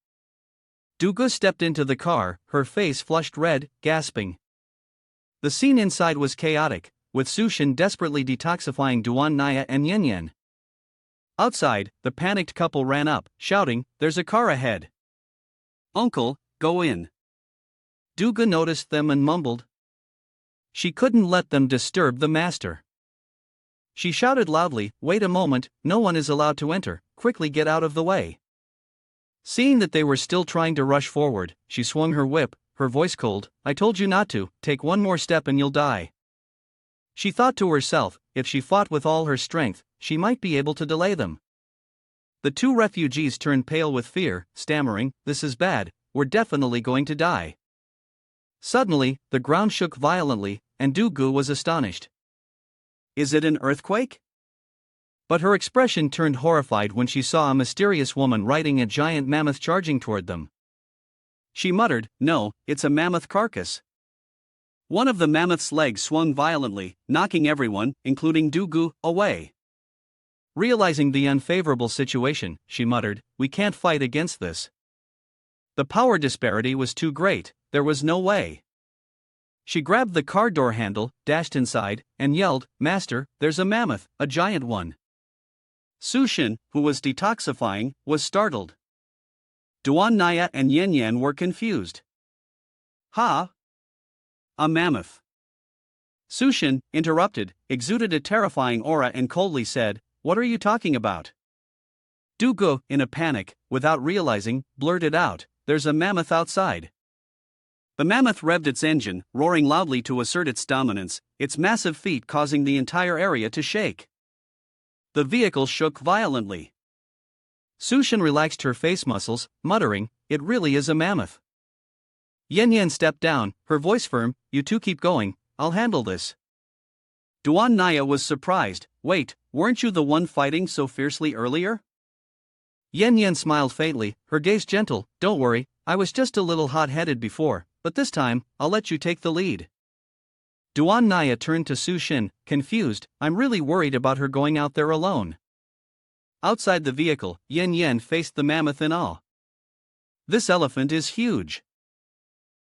[SPEAKER 1] Do-gu stepped into the car, her face flushed red, gasping. The scene inside was chaotic, with Sushin desperately detoxifying Duan Naya and Yen Yen. Outside, the panicked couple ran up, shouting, "There's a car ahead."
[SPEAKER 2] "Uncle, go in."
[SPEAKER 1] Do-gu noticed them and mumbled. She couldn't let them disturb the master. She shouted loudly, "Wait a moment, no one is allowed to enter, quickly get out of the way." Seeing that they were still trying to rush forward, she swung her whip, her voice cold, "I told you not to, take one more step and you'll die." She thought to herself, if she fought with all her strength, she might be able to delay them. The two refugees turned pale with fear, stammering, "This is bad, we're definitely going to die." Suddenly, the ground shook violently, and Do-gu was astonished.
[SPEAKER 2] "Is it an earthquake?"
[SPEAKER 1] But her expression turned horrified when she saw a mysterious woman riding a giant mammoth charging toward them.
[SPEAKER 2] She muttered, "No, it's a mammoth carcass." One of the mammoth's legs swung violently, knocking everyone, including Do-gu, away.
[SPEAKER 1] Realizing the unfavorable situation, she muttered, "We can't fight against this." The power disparity was too great, there was no way. She grabbed the car door handle, dashed inside, and yelled, "Master, there's a mammoth, a giant one." Sushin, who was detoxifying, was startled.
[SPEAKER 2] Duan Naya and Yen Yen were confused. "Ha! A mammoth."
[SPEAKER 1] Sushin, interrupted, exuded a terrifying aura and coldly said, "What are you talking about?" Do-gu, in a panic, without realizing, blurted out, "There's a mammoth outside."
[SPEAKER 2] The mammoth revved its engine, roaring loudly to assert its dominance, its massive feet causing the entire area to shake. The vehicle shook violently.
[SPEAKER 1] Sushin relaxed her face muscles, muttering, "It really is a mammoth." Yen Yen stepped down, her voice firm, "You two keep going, I'll handle this."
[SPEAKER 2] Duan Naya was surprised, "Wait, weren't you the one fighting so fiercely earlier?"
[SPEAKER 1] Yen Yen smiled faintly, her gaze gentle, "Don't worry, I was just a little hot-headed before, but this time, I'll let you take the lead." Duan Naya turned to Sushin, confused, "I'm really worried about her going out there alone." Outside the vehicle, Yen Yen faced the mammoth in awe. "This elephant is huge."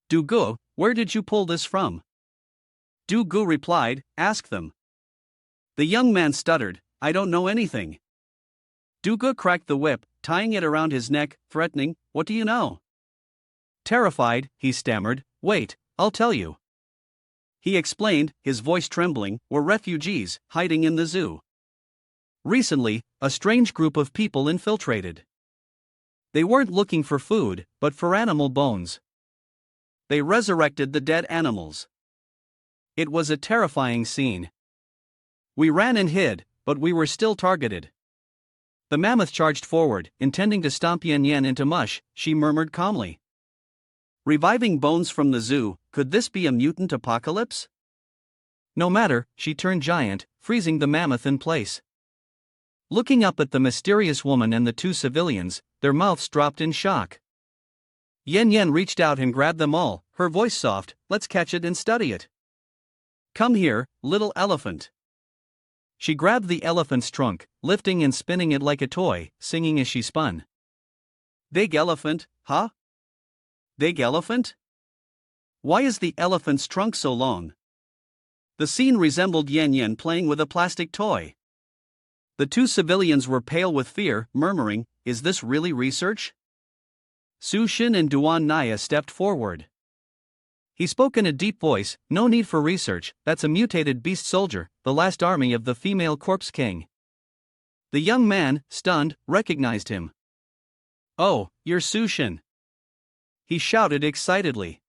[SPEAKER 1] "Do-gu, where did you pull this from?"
[SPEAKER 2] Do-gu replied, "Ask them." The young man stuttered, "I don't know anything." Do-gu cracked the whip, tying it around his neck, threatening, "What do you know?"
[SPEAKER 1] Terrified, he stammered, "Wait, I'll tell you."
[SPEAKER 2] He explained, his voice trembling, "We're refugees, hiding in the zoo.
[SPEAKER 1] Recently, a strange group of people infiltrated. They weren't looking for food, but for animal bones. They resurrected the dead animals. It was a terrifying scene. We ran and hid, but we were still targeted. The mammoth charged forward, intending to stomp Yen Yen into mush, she murmured calmly.
[SPEAKER 2] Reviving bones from the zoo, could this be a mutant apocalypse?
[SPEAKER 1] No matter, she turned giant, freezing the mammoth in place. Looking up at the mysterious woman and the two civilians, their mouths dropped in shock. Yen Yen reached out and grabbed them all, her voice soft, "Let's catch it and study it. Come here, little elephant." She grabbed the elephant's trunk, lifting and spinning it like a toy, singing as she spun. Big elephant, huh? Big elephant? Why is the elephant's trunk so long? The scene resembled Yen Yen playing with a plastic toy. The two civilians were pale with fear, murmuring, "Is this really research?" Su Shin and Duan Naya stepped forward. He spoke in a deep voice, "No need for research, that's a mutated beast soldier, the last army of the female corpse king." The young man, stunned, recognized him. "Oh, you're Su Shin!" he shouted excitedly.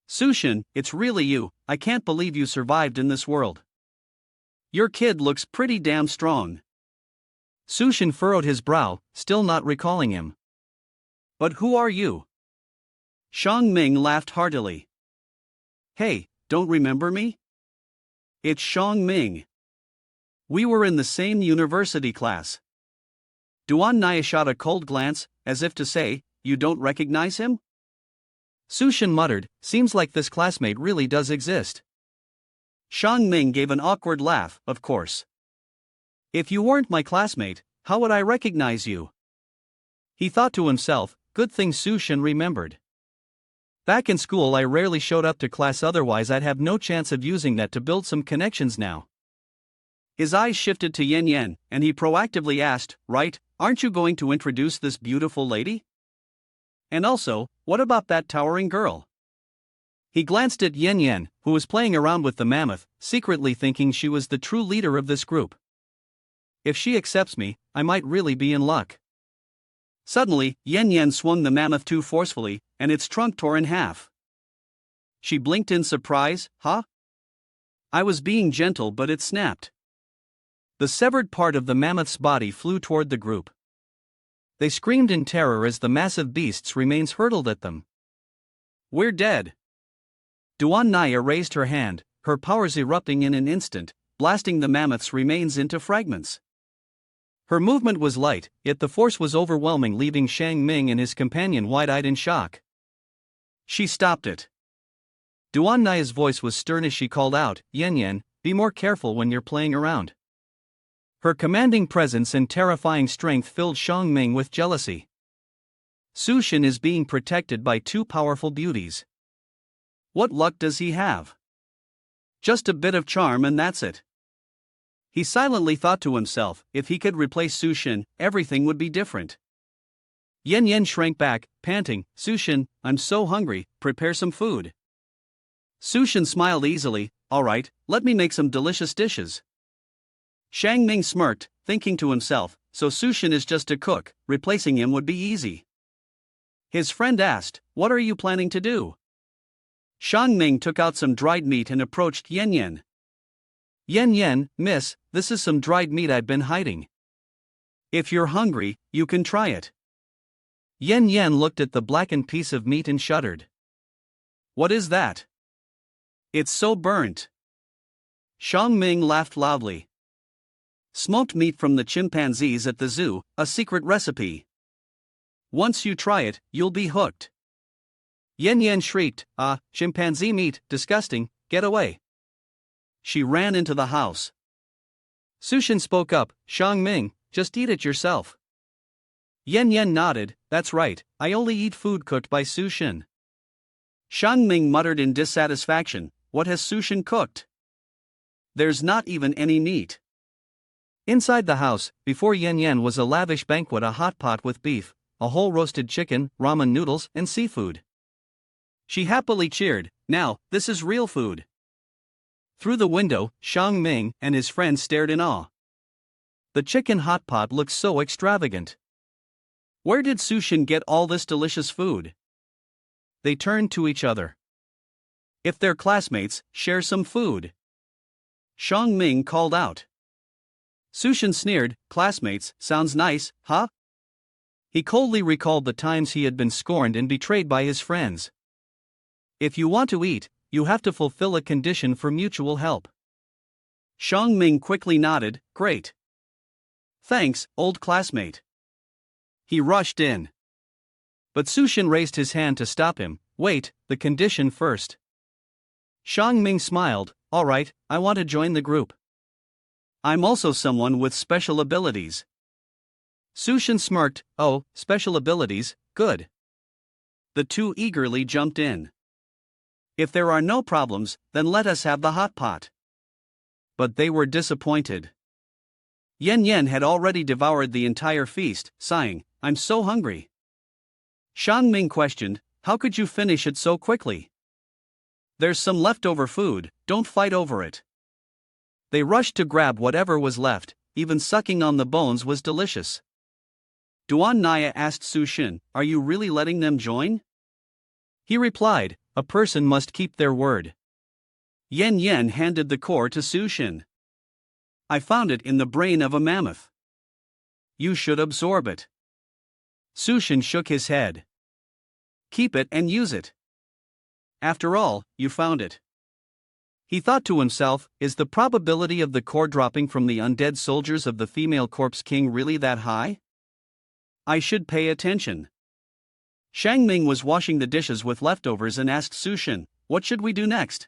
[SPEAKER 1] "Su Shin, it's really you, I can't believe you survived in this world. Your kid looks pretty damn strong." Su Shin furrowed his brow, still not recalling him. "But who are you?" Shang Ming laughed heartily. "Hey, don't remember me? It's Shang Ming. We were in the same university class." Duan Naya shot a cold glance, as if to say, "You don't recognize him?" Su Shin muttered, "Seems like this classmate really does exist." Shang Ming gave an awkward laugh, "Of course. If you weren't my classmate, how would I recognize you?" He thought to himself, good thing Su Shin remembered. Back in school I rarely showed up to class, otherwise I'd have no chance of using that to build some connections now. His eyes shifted to Yen Yen, and he proactively asked, "Right, aren't you going to introduce this beautiful lady? And also, what about that towering girl?" He glanced at Yen Yen, who was playing around with the mammoth, secretly thinking she was the true leader of this group. If she accepts me, I might really be in luck. Suddenly, Yen Yen swung the mammoth too forcefully, and its trunk tore in half. She blinked in surprise. "Huh? I was being gentle, but it snapped." The severed part of the mammoth's body flew toward the group. They screamed in terror as the massive beast's remains hurtled at them. "We're dead." Duan Naya raised her hand, her powers erupting in an instant, blasting the mammoth's remains into fragments. Her movement was light, yet the force was overwhelming, leaving Shang Ming and his companion wide-eyed in shock. She stopped it. Duan Naya's voice was stern as she called out, "Yen Yen, be more careful when you're playing around." Her commanding presence and terrifying strength filled Shang Ming with jealousy. Su Shin is being protected by two powerful beauties. What luck does he have? Just a bit of charm and that's it. He silently thought to himself, if he could replace Su Shin, everything would be different. Yen Yen shrank back, panting, "Su Shin, I'm so hungry, prepare some food." Su Shin smiled easily, "All right, let me make some delicious dishes." Shang Ming smirked, thinking to himself, so Su Shin is just a cook, replacing him would be easy. His friend asked, "What are you planning to do?" Shang Ming took out some dried meat and approached Yen Yen. "Yen Yen, miss, this is some dried meat I've been hiding. If you're hungry, you can try it." Yen Yen looked at the blackened piece of meat and shuddered. "What is that? It's so burnt." Shang Ming laughed loudly. "Smoked meat from the chimpanzees at the zoo, a secret recipe. Once you try it, you'll be hooked." Yen Yen shrieked, "Ah, chimpanzee meat, disgusting, get away." She ran into the house. Su Shin spoke up, "Shang Ming, just eat it yourself." Yen Yen nodded, "That's right, I only eat food cooked by Su Shin." Shang Ming muttered in dissatisfaction, "What has Su Shin cooked? There's not even any meat." Inside the house, before Yen Yen was a lavish banquet, a hot pot with beef, a whole roasted chicken, ramen noodles, and seafood. She happily cheered, "Now, this is real food." Through the window, Shang Ming and his friend stared in awe. The chicken hot pot looked so extravagant. Where did Su Shin get all this delicious food? They turned to each other. If they're classmates, share some food. Shang Ming called out. Su Shin sneered, "Classmates, sounds nice, huh?" He coldly recalled the times he had been scorned and betrayed by his friends. If you want to eat, you have to fulfill a condition for mutual help. Shang Ming quickly nodded, "Great. Thanks, old classmate." He rushed in. But Su Shin raised his hand to stop him. "Wait, the condition first." Shang Ming smiled, "All right, I want to join the group.
[SPEAKER 2] I'm also someone with special abilities.
[SPEAKER 1] Sushin smirked. Oh, special abilities, good.
[SPEAKER 2] The two eagerly jumped in. If there are no problems, then let us have the hot pot.
[SPEAKER 1] But they were disappointed.
[SPEAKER 2] Yen Yen had already devoured the entire feast, sighing, I'm so hungry.
[SPEAKER 1] Shang Ming questioned, how could you finish it so quickly?
[SPEAKER 2] There's some leftover food, don't fight over it.
[SPEAKER 1] They rushed to grab whatever was left, even sucking on the bones was delicious.
[SPEAKER 2] Duan Naya asked Sushin, are you really letting them join?
[SPEAKER 1] He replied, a person must keep their word.
[SPEAKER 2] Yen Yen handed the core to Sushin. I found it in the brain of a mammoth.
[SPEAKER 1] You should absorb it.
[SPEAKER 2] Sushin shook his head. Keep it and use it. After all, you found it.
[SPEAKER 1] He thought to himself, is the probability of the core dropping from the undead soldiers of the female corpse king really that high?
[SPEAKER 2] I should pay attention. Shang Ming was washing the dishes with leftovers and asked Sushin, what should we do next?